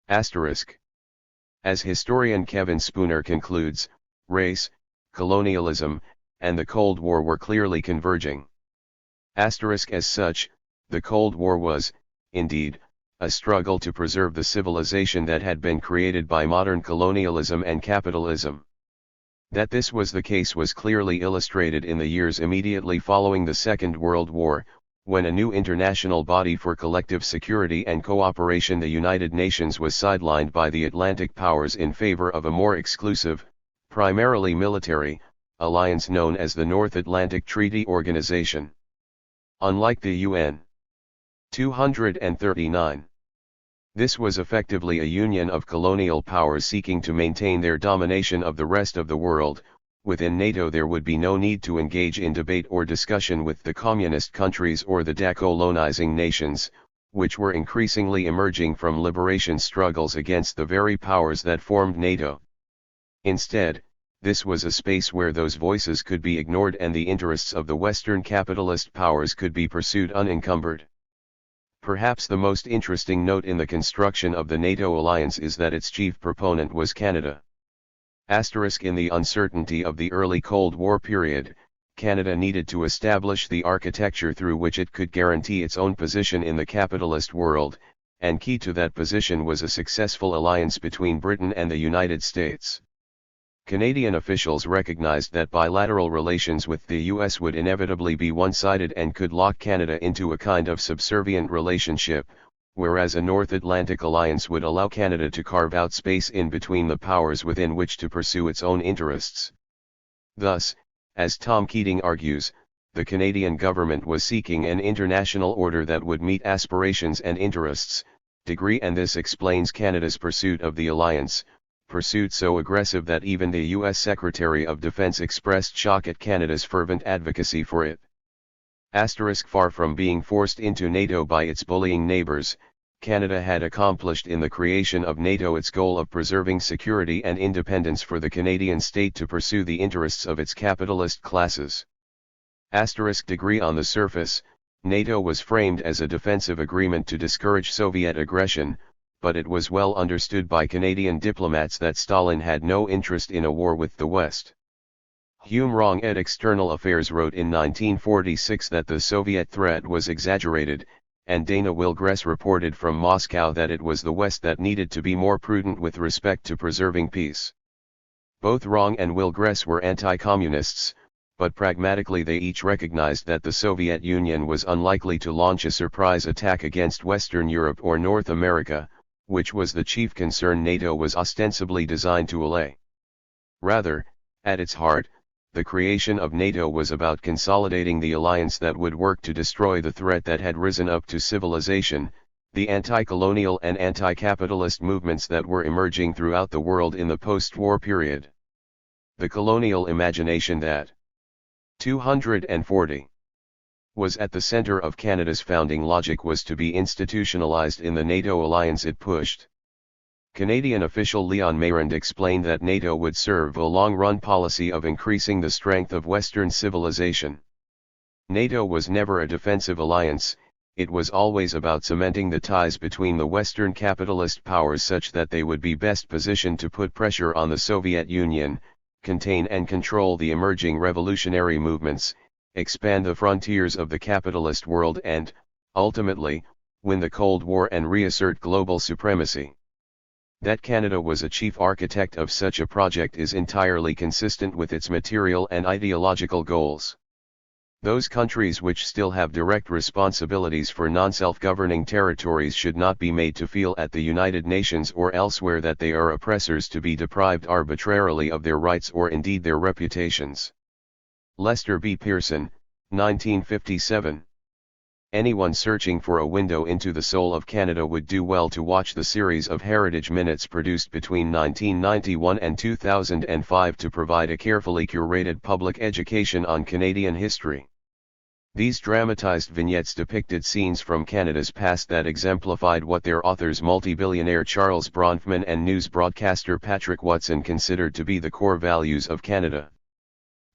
As historian Kevin Spooner concludes, race, colonialism, and the Cold War were clearly converging. As such, the Cold War was, indeed, a struggle to preserve the civilization that had been created by modern colonialism and capitalism. That this was the case was clearly illustrated in the years immediately following the Second World War, when a new international body for collective security and cooperation, the United Nations, was sidelined by the Atlantic powers in favor of a more exclusive, primarily military, alliance known as the North Atlantic Treaty Organization. Unlike the UN. 239. This was effectively a union of colonial powers seeking to maintain their domination of the rest of the world. Within NATO there would be no need to engage in debate or discussion with the communist countries or the decolonizing nations, which were increasingly emerging from liberation struggles against the very powers that formed NATO. Instead, this was a space where those voices could be ignored and the interests of the Western capitalist powers could be pursued unencumbered. Perhaps the most interesting note in the construction of the NATO alliance is that its chief proponent was Canada. In the uncertainty of the early Cold War period, Canada needed to establish the architecture through which it could guarantee its own position in the capitalist world, and key to that position was a successful alliance between Britain and the United States. Canadian officials recognized that bilateral relations with the US would inevitably be one-sided and could lock Canada into a kind of subservient relationship, whereas a North Atlantic alliance would allow Canada to carve out space in between the powers within which to pursue its own interests. Thus, as Tom Keating argues, the Canadian government was seeking an international order that would meet aspirations and interests, and this explains Canada's pursuit of the alliance, pursuit so aggressive that even the U.S. Secretary of Defense expressed shock at Canada's fervent advocacy for it. Far from being forced into NATO by its bullying neighbors, Canada had accomplished in the creation of NATO its goal of preserving security and independence for the Canadian state to pursue the interests of its capitalist classes. On the surface, NATO was framed as a defensive agreement to discourage Soviet aggression, but it was well understood by Canadian diplomats that Stalin had no interest in a war with the West. Hume Rong at External Affairs wrote in 1946 that the Soviet threat was exaggerated, and Dana Wilgress reported from Moscow that it was the West that needed to be more prudent with respect to preserving peace. Both Rong and Wilgress were anti-communists, but pragmatically they each recognized that the Soviet Union was unlikely to launch a surprise attack against Western Europe or North America, which was the chief concern NATO was ostensibly designed to allay. Rather, at its heart, the creation of NATO was about consolidating the alliance that would work to destroy the threat that had risen up to civilization, the anti-colonial and anti-capitalist movements that were emerging throughout the world in the post-war period. The colonial imagination that 240 was at the center of Canada's founding logic was to be institutionalized in the NATO alliance it pushed. Canadian official Leon Mayrand explained that NATO would serve a long-run policy of increasing the strength of Western civilization. NATO was never a defensive alliance, it was always about cementing the ties between the Western capitalist powers such that they would be best positioned to put pressure on the Soviet Union, contain and control the emerging revolutionary movements, expand the frontiers of the capitalist world and, ultimately, win the Cold War and reassert global supremacy. That Canada was a chief architect of such a project is entirely consistent with its material and ideological goals. Those countries which still have direct responsibilities for non-self-governing territories should not be made to feel at the United Nations or elsewhere that they are oppressors to be deprived arbitrarily of their rights or indeed their reputations. Lester B. Pearson, 1957. Anyone searching for a window into the soul of Canada would do well to watch the series of Heritage Minutes produced between 1991 and 2005 to provide a carefully curated public education on Canadian history. These dramatized vignettes depicted scenes from Canada's past that exemplified what their authors, multi-billionaire Charles Bronfman and news broadcaster Patrick Watson, considered to be the core values of Canada.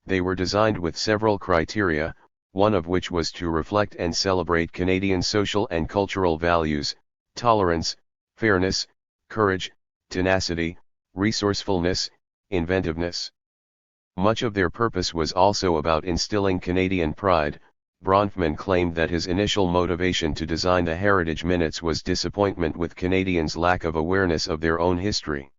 They were designed with several criteria, one of which was to reflect and celebrate Canadian social and cultural values: tolerance, fairness, courage, tenacity, resourcefulness, inventiveness. Much of their purpose was also about instilling Canadian pride. Bronfman claimed that his initial motivation to design the Heritage Minutes was disappointment with Canadians' lack of awareness of their own history.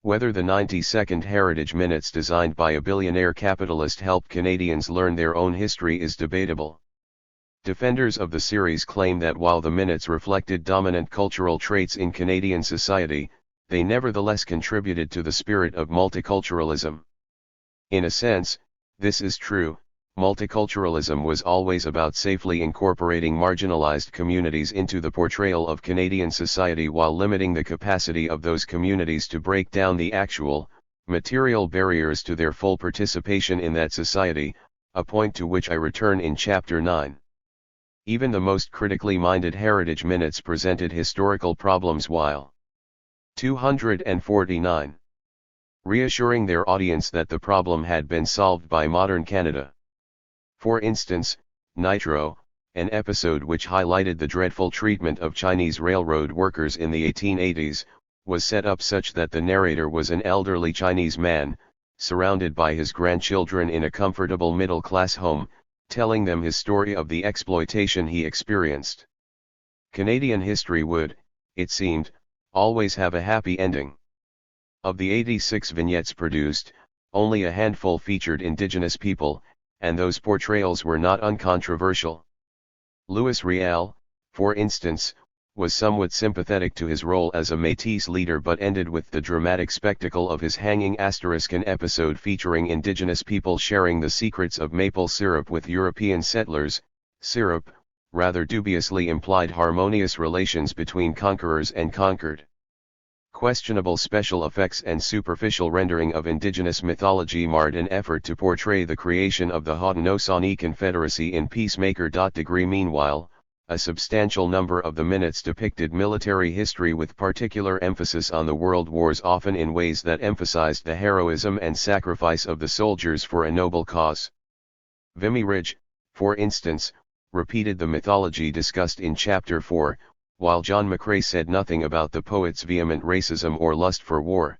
Whether the 90-second Heritage Minutes designed by a billionaire capitalist helped Canadians learn their own history is debatable. Defenders of the series claim that while the minutes reflected dominant cultural traits in Canadian society, they nevertheless contributed to the spirit of multiculturalism. In a sense, this is true. Multiculturalism was always about safely incorporating marginalized communities into the portrayal of Canadian society while limiting the capacity of those communities to break down the actual, material barriers to their full participation in that society, a point to which I return in Chapter 9. Even the most critically minded Heritage Minutes presented historical problems while 249 reassuring their audience that the problem had been solved by modern Canada. For instance, Nitro, an episode which highlighted the dreadful treatment of Chinese railroad workers in the 1880s, was set up such that the narrator was an elderly Chinese man, surrounded by his grandchildren in a comfortable middle-class home, telling them his story of the exploitation he experienced. Canadian history would, it seemed, always have a happy ending. Of the 86 vignettes produced, only a handful featured Indigenous people, and those portrayals were not uncontroversial. Louis Riel, for instance, was somewhat sympathetic to his role as a Métis leader but ended with the dramatic spectacle of his hanging. An episode featuring Indigenous people sharing the secrets of maple syrup with European settlers. Syrup, rather dubiously, implied harmonious relations between conquerors and conquered. Questionable special effects and superficial rendering of Indigenous mythology marred an effort to portray the creation of the Haudenosaunee Confederacy in peacemaker. Meanwhile, a substantial number of the minutes depicted military history with particular emphasis on the world wars, often in ways that emphasized the heroism and sacrifice of the soldiers for a noble cause. Vimy Ridge, for instance, repeated the mythology discussed in Chapter 4, while John McCrae said nothing about the poet's vehement racism or lust for war.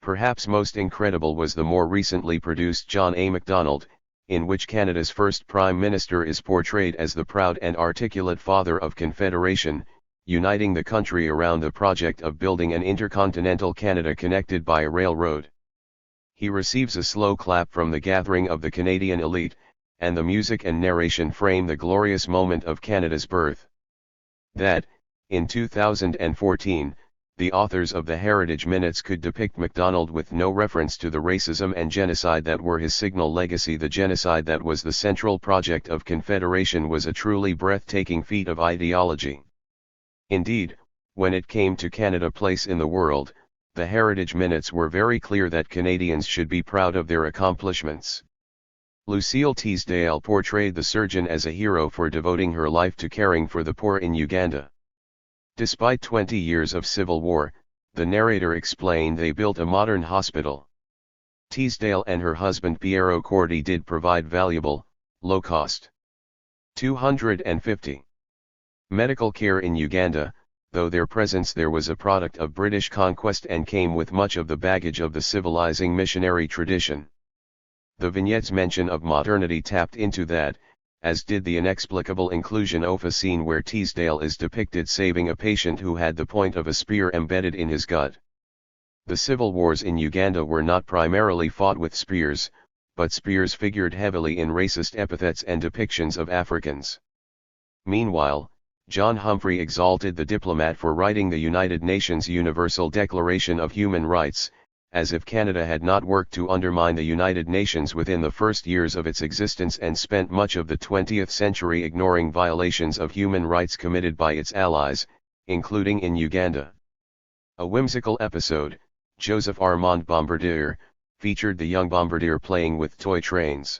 Perhaps most incredible was the more recently produced John A. Macdonald, in which Canada's first Prime Minister is portrayed as the proud and articulate father of Confederation, uniting the country around the project of building an intercontinental Canada connected by a railroad. He receives a slow clap from the gathering of the Canadian elite, and the music and narration frame the glorious moment of Canada's birth. That, in 2014, the authors of the Heritage Minutes could depict Macdonald with no reference to the racism and genocide that were his signal legacy, the genocide that was the central project of Confederation, was a truly breathtaking feat of ideology. Indeed, when it came to Canada's place in the world, the Heritage Minutes were very clear that Canadians should be proud of their accomplishments. Lucille Teasdale portrayed the surgeon as a hero for devoting her life to caring for the poor in Uganda. Despite 20 years of civil war, the narrator explained they built a modern hospital. Teasdale and her husband Piero Corti did provide valuable, low-cost 250 medical care in Uganda, though their presence there was a product of British conquest and came with much of the baggage of the civilizing missionary tradition. The vignette's mention of modernity tapped into that, as did the inexplicable inclusion of a scene where Teasdale is depicted saving a patient who had the point of a spear embedded in his gut. The civil wars in Uganda were not primarily fought with spears, but Spears figured heavily in racist epithets and depictions of Africans. Meanwhile, John Humphrey exalted the diplomat for writing the United Nations Universal Declaration of Human Rights, as if Canada had not worked to undermine the United Nations within the first years of its existence and spent much of the 20th century ignoring violations of human rights committed by its allies, including in Uganda. A whimsical episode, Joseph Armand Bombardier, featured the young Bombardier playing with toy trains.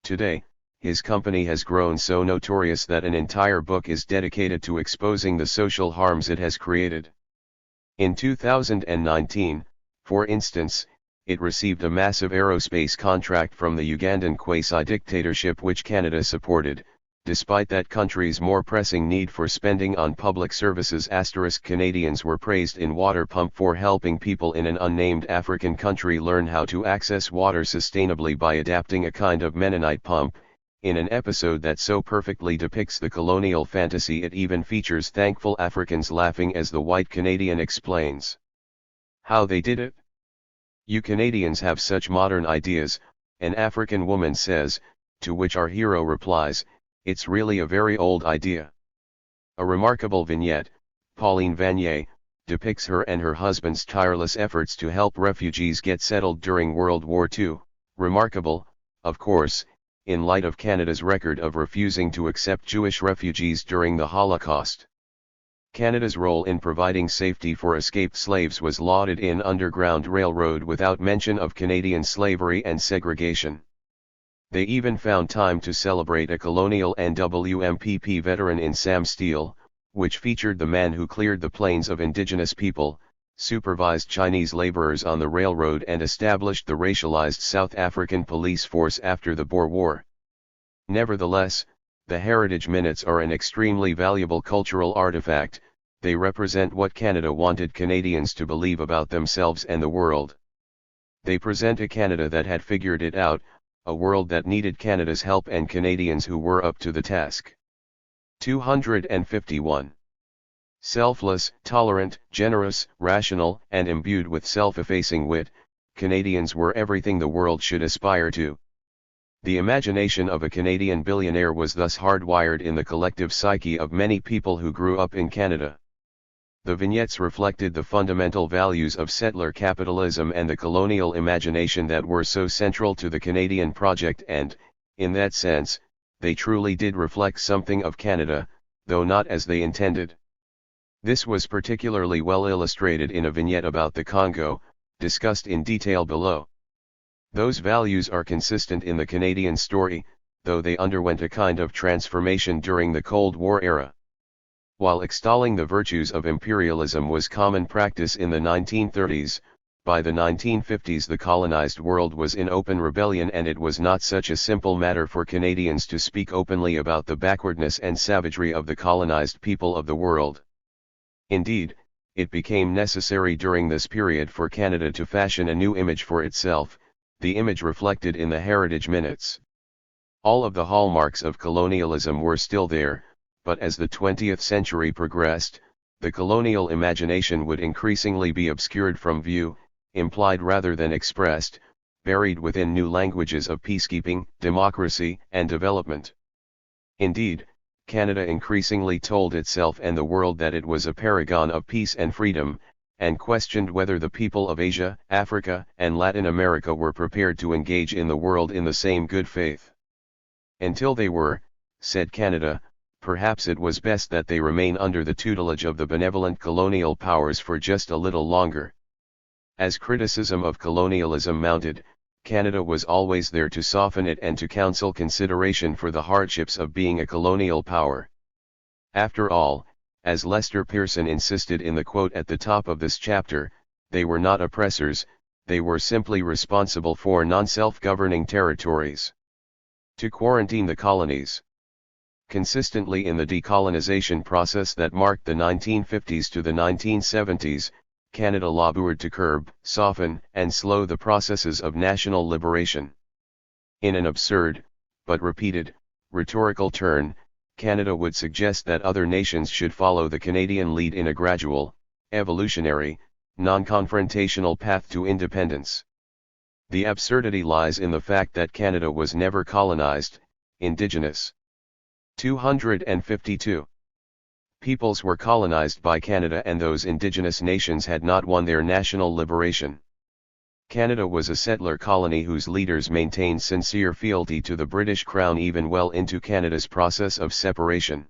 Today, his company has grown so notorious that an entire book is dedicated to exposing the social harms it has created. In 2019, for instance, it received a massive aerospace contract from the Ugandan quasi-dictatorship which Canada supported, despite that country's more pressing need for spending on public services. Canadians were praised in Water Pump for helping people in an unnamed African country learn how to access water sustainably by adapting a kind of Mennonite pump. In an episode that so perfectly depicts the colonial fantasy, it even features thankful Africans laughing as the white Canadian explains how they did it. "You Canadians have such modern ideas," an African woman says, to which our hero replies, "It's really a very old idea." A remarkable vignette, Pauline Vanier, depicts her and her husband's tireless efforts to help refugees get settled during World War II, remarkable, of course, in light of Canada's record of refusing to accept Jewish refugees during the Holocaust. Canada's role in providing safety for escaped slaves was lauded in Underground Railroad without mention of Canadian slavery and segregation. They even found time to celebrate a colonial NWMPP veteran in Sam Steele, which featured the man who cleared the plains of indigenous people, supervised Chinese laborers on the railroad and established the racialized South African police force after the Boer War. Nevertheless, the Heritage Minutes are an extremely valuable cultural artifact. They represent what Canada wanted Canadians to believe about themselves and the world. They present a Canada that had figured it out, a world that needed Canada's help and Canadians who were up to the task. 251. Selfless, tolerant, generous, rational, and imbued with self-effacing wit, Canadians were everything the world should aspire to. The imagination of a Canadian billionaire was thus hardwired in the collective psyche of many people who grew up in Canada. The vignettes reflected the fundamental values of settler capitalism and the colonial imagination that were so central to the Canadian project, and, in that sense, they truly did reflect something of Canada, though not as they intended. This was particularly well illustrated in a vignette about the Congo, discussed in detail below. Those values are consistent in the Canadian story, though they underwent a kind of transformation during the Cold War era. While extolling the virtues of imperialism was common practice in the 1930s, by the 1950s the colonized world was in open rebellion, and it was not such a simple matter for Canadians to speak openly about the backwardness and savagery of the colonized people of the world. Indeed, it became necessary during this period for Canada to fashion a new image for itself, the image reflected in the Heritage Minutes. All of the hallmarks of colonialism were still there, but as the 20th century progressed, the colonial imagination would increasingly be obscured from view, implied rather than expressed, buried within new languages of peacekeeping, democracy, and development. Indeed, Canada increasingly told itself and the world that it was a paragon of peace and freedom, and questioned whether the people of Asia, Africa, and Latin America were prepared to engage in the world in the same good faith. Until they were, said Canada, perhaps it was best that they remain under the tutelage of the benevolent colonial powers for just a little longer. As criticism of colonialism mounted, Canada was always there to soften it and to counsel consideration for the hardships of being a colonial power. After all, as Lester Pearson insisted in the quote at the top of this chapter, they were not oppressors, they were simply responsible for non-self-governing territories. To quarantine the colonies. Consistently in the decolonization process that marked the 1950s to the 1970s, Canada labored to curb, soften, and slow the processes of national liberation. In an absurd, but repeated, rhetorical turn, Canada would suggest that other nations should follow the Canadian lead in a gradual, evolutionary, non-confrontational path to independence. The absurdity lies in the fact that Canada was never colonized, indigenous. 252. Peoples were colonized by Canada and those indigenous nations had not won their national liberation. Canada was a settler colony whose leaders maintained sincere fealty to the British Crown even well into Canada's process of separation.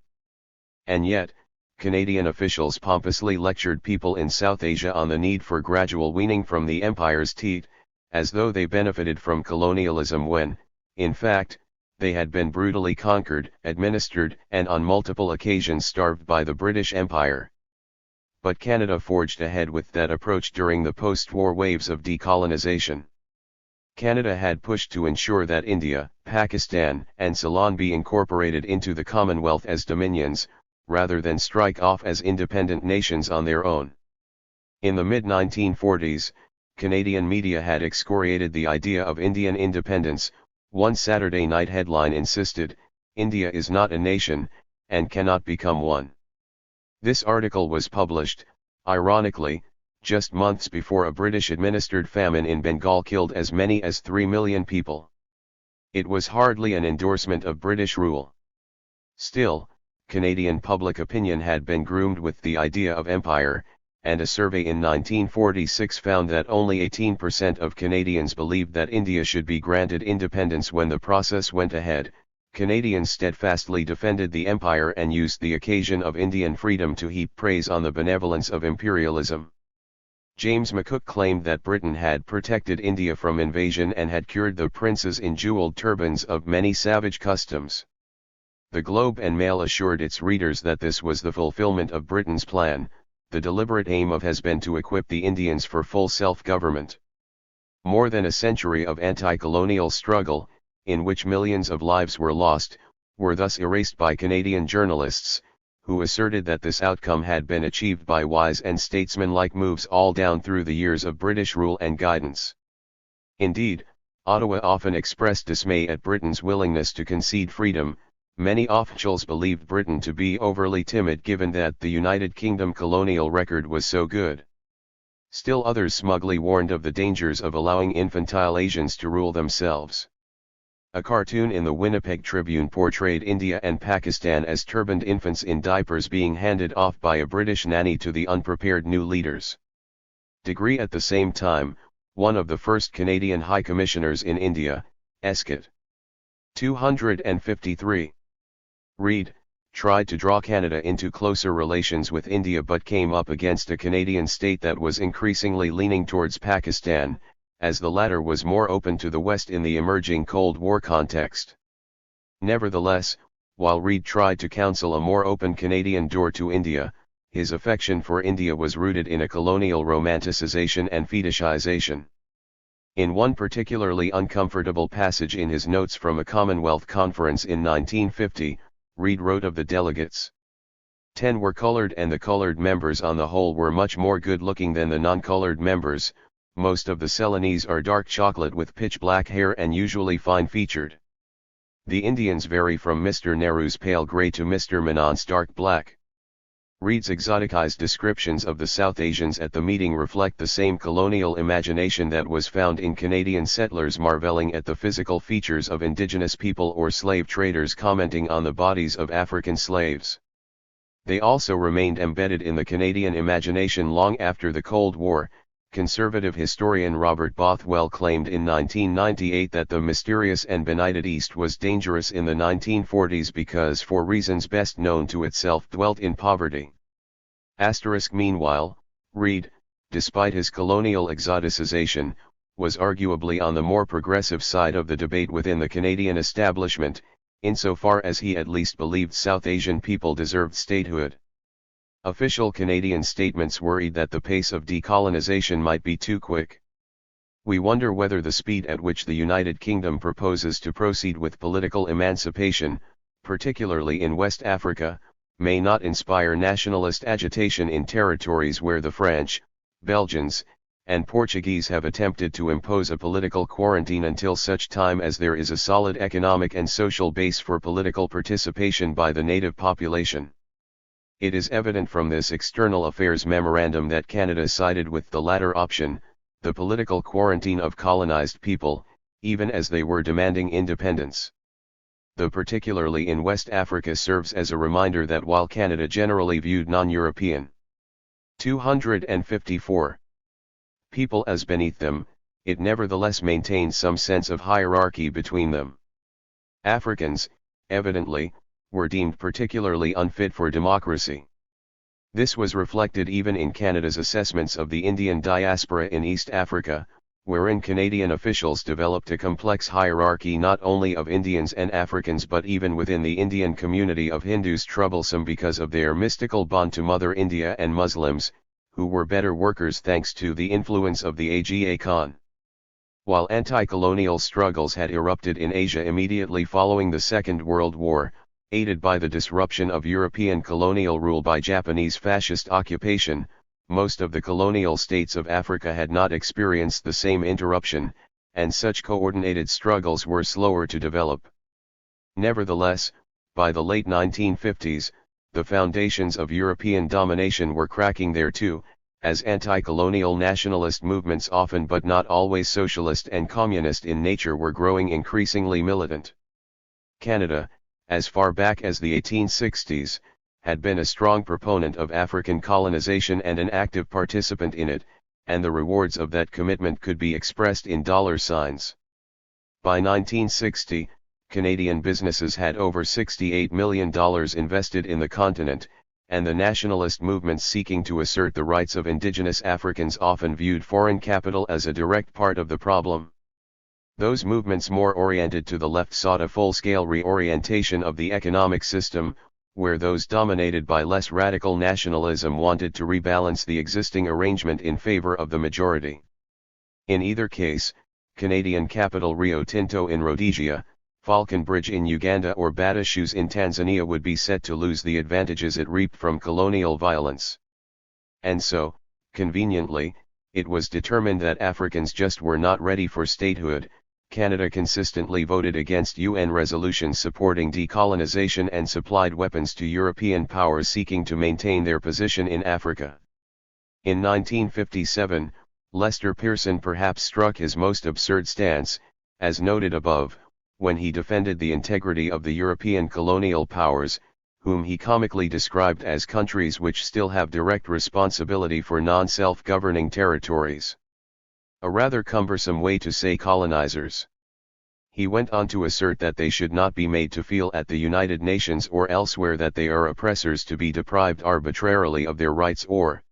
And yet, Canadian officials pompously lectured people in South Asia on the need for gradual weaning from the empire's teat, as though they benefited from colonialism when, in fact, they had been brutally conquered, administered, and on multiple occasions starved by the British Empire. But Canada forged ahead with that approach during the post-war waves of decolonization. Canada had pushed to ensure that India, Pakistan, and Ceylon be incorporated into the Commonwealth as dominions, rather than strike off as independent nations on their own. In the mid-1940s, Canadian media had excoriated the idea of Indian independence. One Saturday night headline insisted, "India is not a nation, and cannot become one." This article was published, ironically, just months before a British-administered famine in Bengal killed as many as 3 million people. It was hardly an endorsement of British rule. Still, Canadian public opinion had been groomed with the idea of empire, and a survey in 1946 found that only 18% of Canadians believed that India should be granted independence. When the process went ahead, Canadians steadfastly defended the empire and used the occasion of Indian freedom to heap praise on the benevolence of imperialism. James McCook claimed that Britain had protected India from invasion and had cured the princes in jeweled turbans of many savage customs. The Globe and Mail assured its readers that this was the fulfillment of Britain's plan. The deliberate aim of has been to equip the Indians for full self-government. More than a century of anti-colonial struggle, in which millions of lives were lost, were thus erased by Canadian journalists, who asserted that this outcome had been achieved by wise and statesmanlike moves all down through the years of British rule and guidance. Indeed, Ottawa often expressed dismay at Britain's willingness to concede freedom. Many officials believed Britain to be overly timid given that the United Kingdom colonial record was so good. Still others smugly warned of the dangers of allowing infantile Asians to rule themselves. A cartoon in the Winnipeg Tribune portrayed India and Pakistan as turbaned infants in diapers being handed off by a British nanny to the unprepared new leaders. Degree at the same time, one of the first Canadian High Commissioners in India, Escott. 253. Reid, tried to draw Canada into closer relations with India but came up against a Canadian state that was increasingly leaning towards Pakistan, as the latter was more open to the West in the emerging Cold War context. Nevertheless, while Reid tried to counsel a more open Canadian door to India, his affection for India was rooted in a colonial romanticization and fetishization. In one particularly uncomfortable passage in his notes from a Commonwealth conference in 1950, Reid wrote of the delegates. 10 were colored and the colored members on the whole were much more good-looking than the non-colored members. Most of the Ceylonese are dark chocolate with pitch-black hair and usually fine-featured. The Indians vary from Mr. Nehru's pale gray to Mr. Menon's dark black. Reid's exoticized descriptions of the South Asians at the meeting reflect the same colonial imagination that was found in Canadian settlers marveling at the physical features of indigenous people or slave traders commenting on the bodies of African slaves. They also remained embedded in the Canadian imagination long after the Cold War. Conservative historian Robert Bothwell claimed in 1998 that the mysterious and benighted East was dangerous in the 1940s because, for reasons best known to itself, dwelt in poverty. Meanwhile, Reid, despite his colonial exoticization, was arguably on the more progressive side of the debate within the Canadian establishment, insofar as he at least believed South Asian people deserved statehood. Official Canadian statements worried that the pace of decolonization might be too quick. We wonder whether the speed at which the United Kingdom proposes to proceed with political emancipation, particularly in West Africa, may not inspire nationalist agitation in territories where the French, Belgians, and Portuguese have attempted to impose a political quarantine until such time as there is a solid economic and social base for political participation by the native population. It is evident from this External Affairs Memorandum that Canada sided with the latter option, the political quarantine of colonized people, even as they were demanding independence. Though particularly in West Africa serves as a reminder that while Canada generally viewed non-European 254 people as beneath them, it nevertheless maintained some sense of hierarchy between them. Africans, evidently, were deemed particularly unfit for democracy. This was reflected even in Canada's assessments of the Indian diaspora in East Africa, wherein Canadian officials developed a complex hierarchy not only of Indians and Africans but even within the Indian community of Hindus, troublesome because of their mystical bond to Mother India, and Muslims, who were better workers thanks to the influence of the Aga Khan. While anti-colonial struggles had erupted in Asia immediately following the Second World War, aided by the disruption of European colonial rule by Japanese fascist occupation, most of the colonial states of Africa had not experienced the same interruption, and such coordinated struggles were slower to develop. Nevertheless, by the late 1950s, the foundations of European domination were cracking there too, as anti-colonial nationalist movements, often but not always socialist and communist in nature, were growing increasingly militant. Canada, as far back as the 1860s, had been a strong proponent of African colonization and an active participant in it, and the rewards of that commitment could be expressed in dollar signs. By 1960, Canadian businesses had over $68 million invested in the continent, and the nationalist movements seeking to assert the rights of indigenous Africans often viewed foreign capital as a direct part of the problem. Those movements more oriented to the left sought a full-scale reorientation of the economic system, where those dominated by less radical nationalism wanted to rebalance the existing arrangement in favor of the majority. In either case, Canadian capital Rio Tinto in Rhodesia, Falconbridge in Uganda, or Bata Shoes in Tanzania would be set to lose the advantages it reaped from colonial violence. And so, conveniently, it was determined that Africans just were not ready for statehood. Canada consistently voted against UN resolutions supporting decolonization and supplied weapons to European powers seeking to maintain their position in Africa. In 1957, Lester Pearson perhaps struck his most absurd stance, as noted above, when he defended the integrity of the European colonial powers, whom he comically described as countries which still have direct responsibility for non-self-governing territories. A rather cumbersome way to say colonizers. He went on to assert that they should not be made to feel at the United Nations or elsewhere that they are oppressors to be deprived arbitrarily of their rights, or,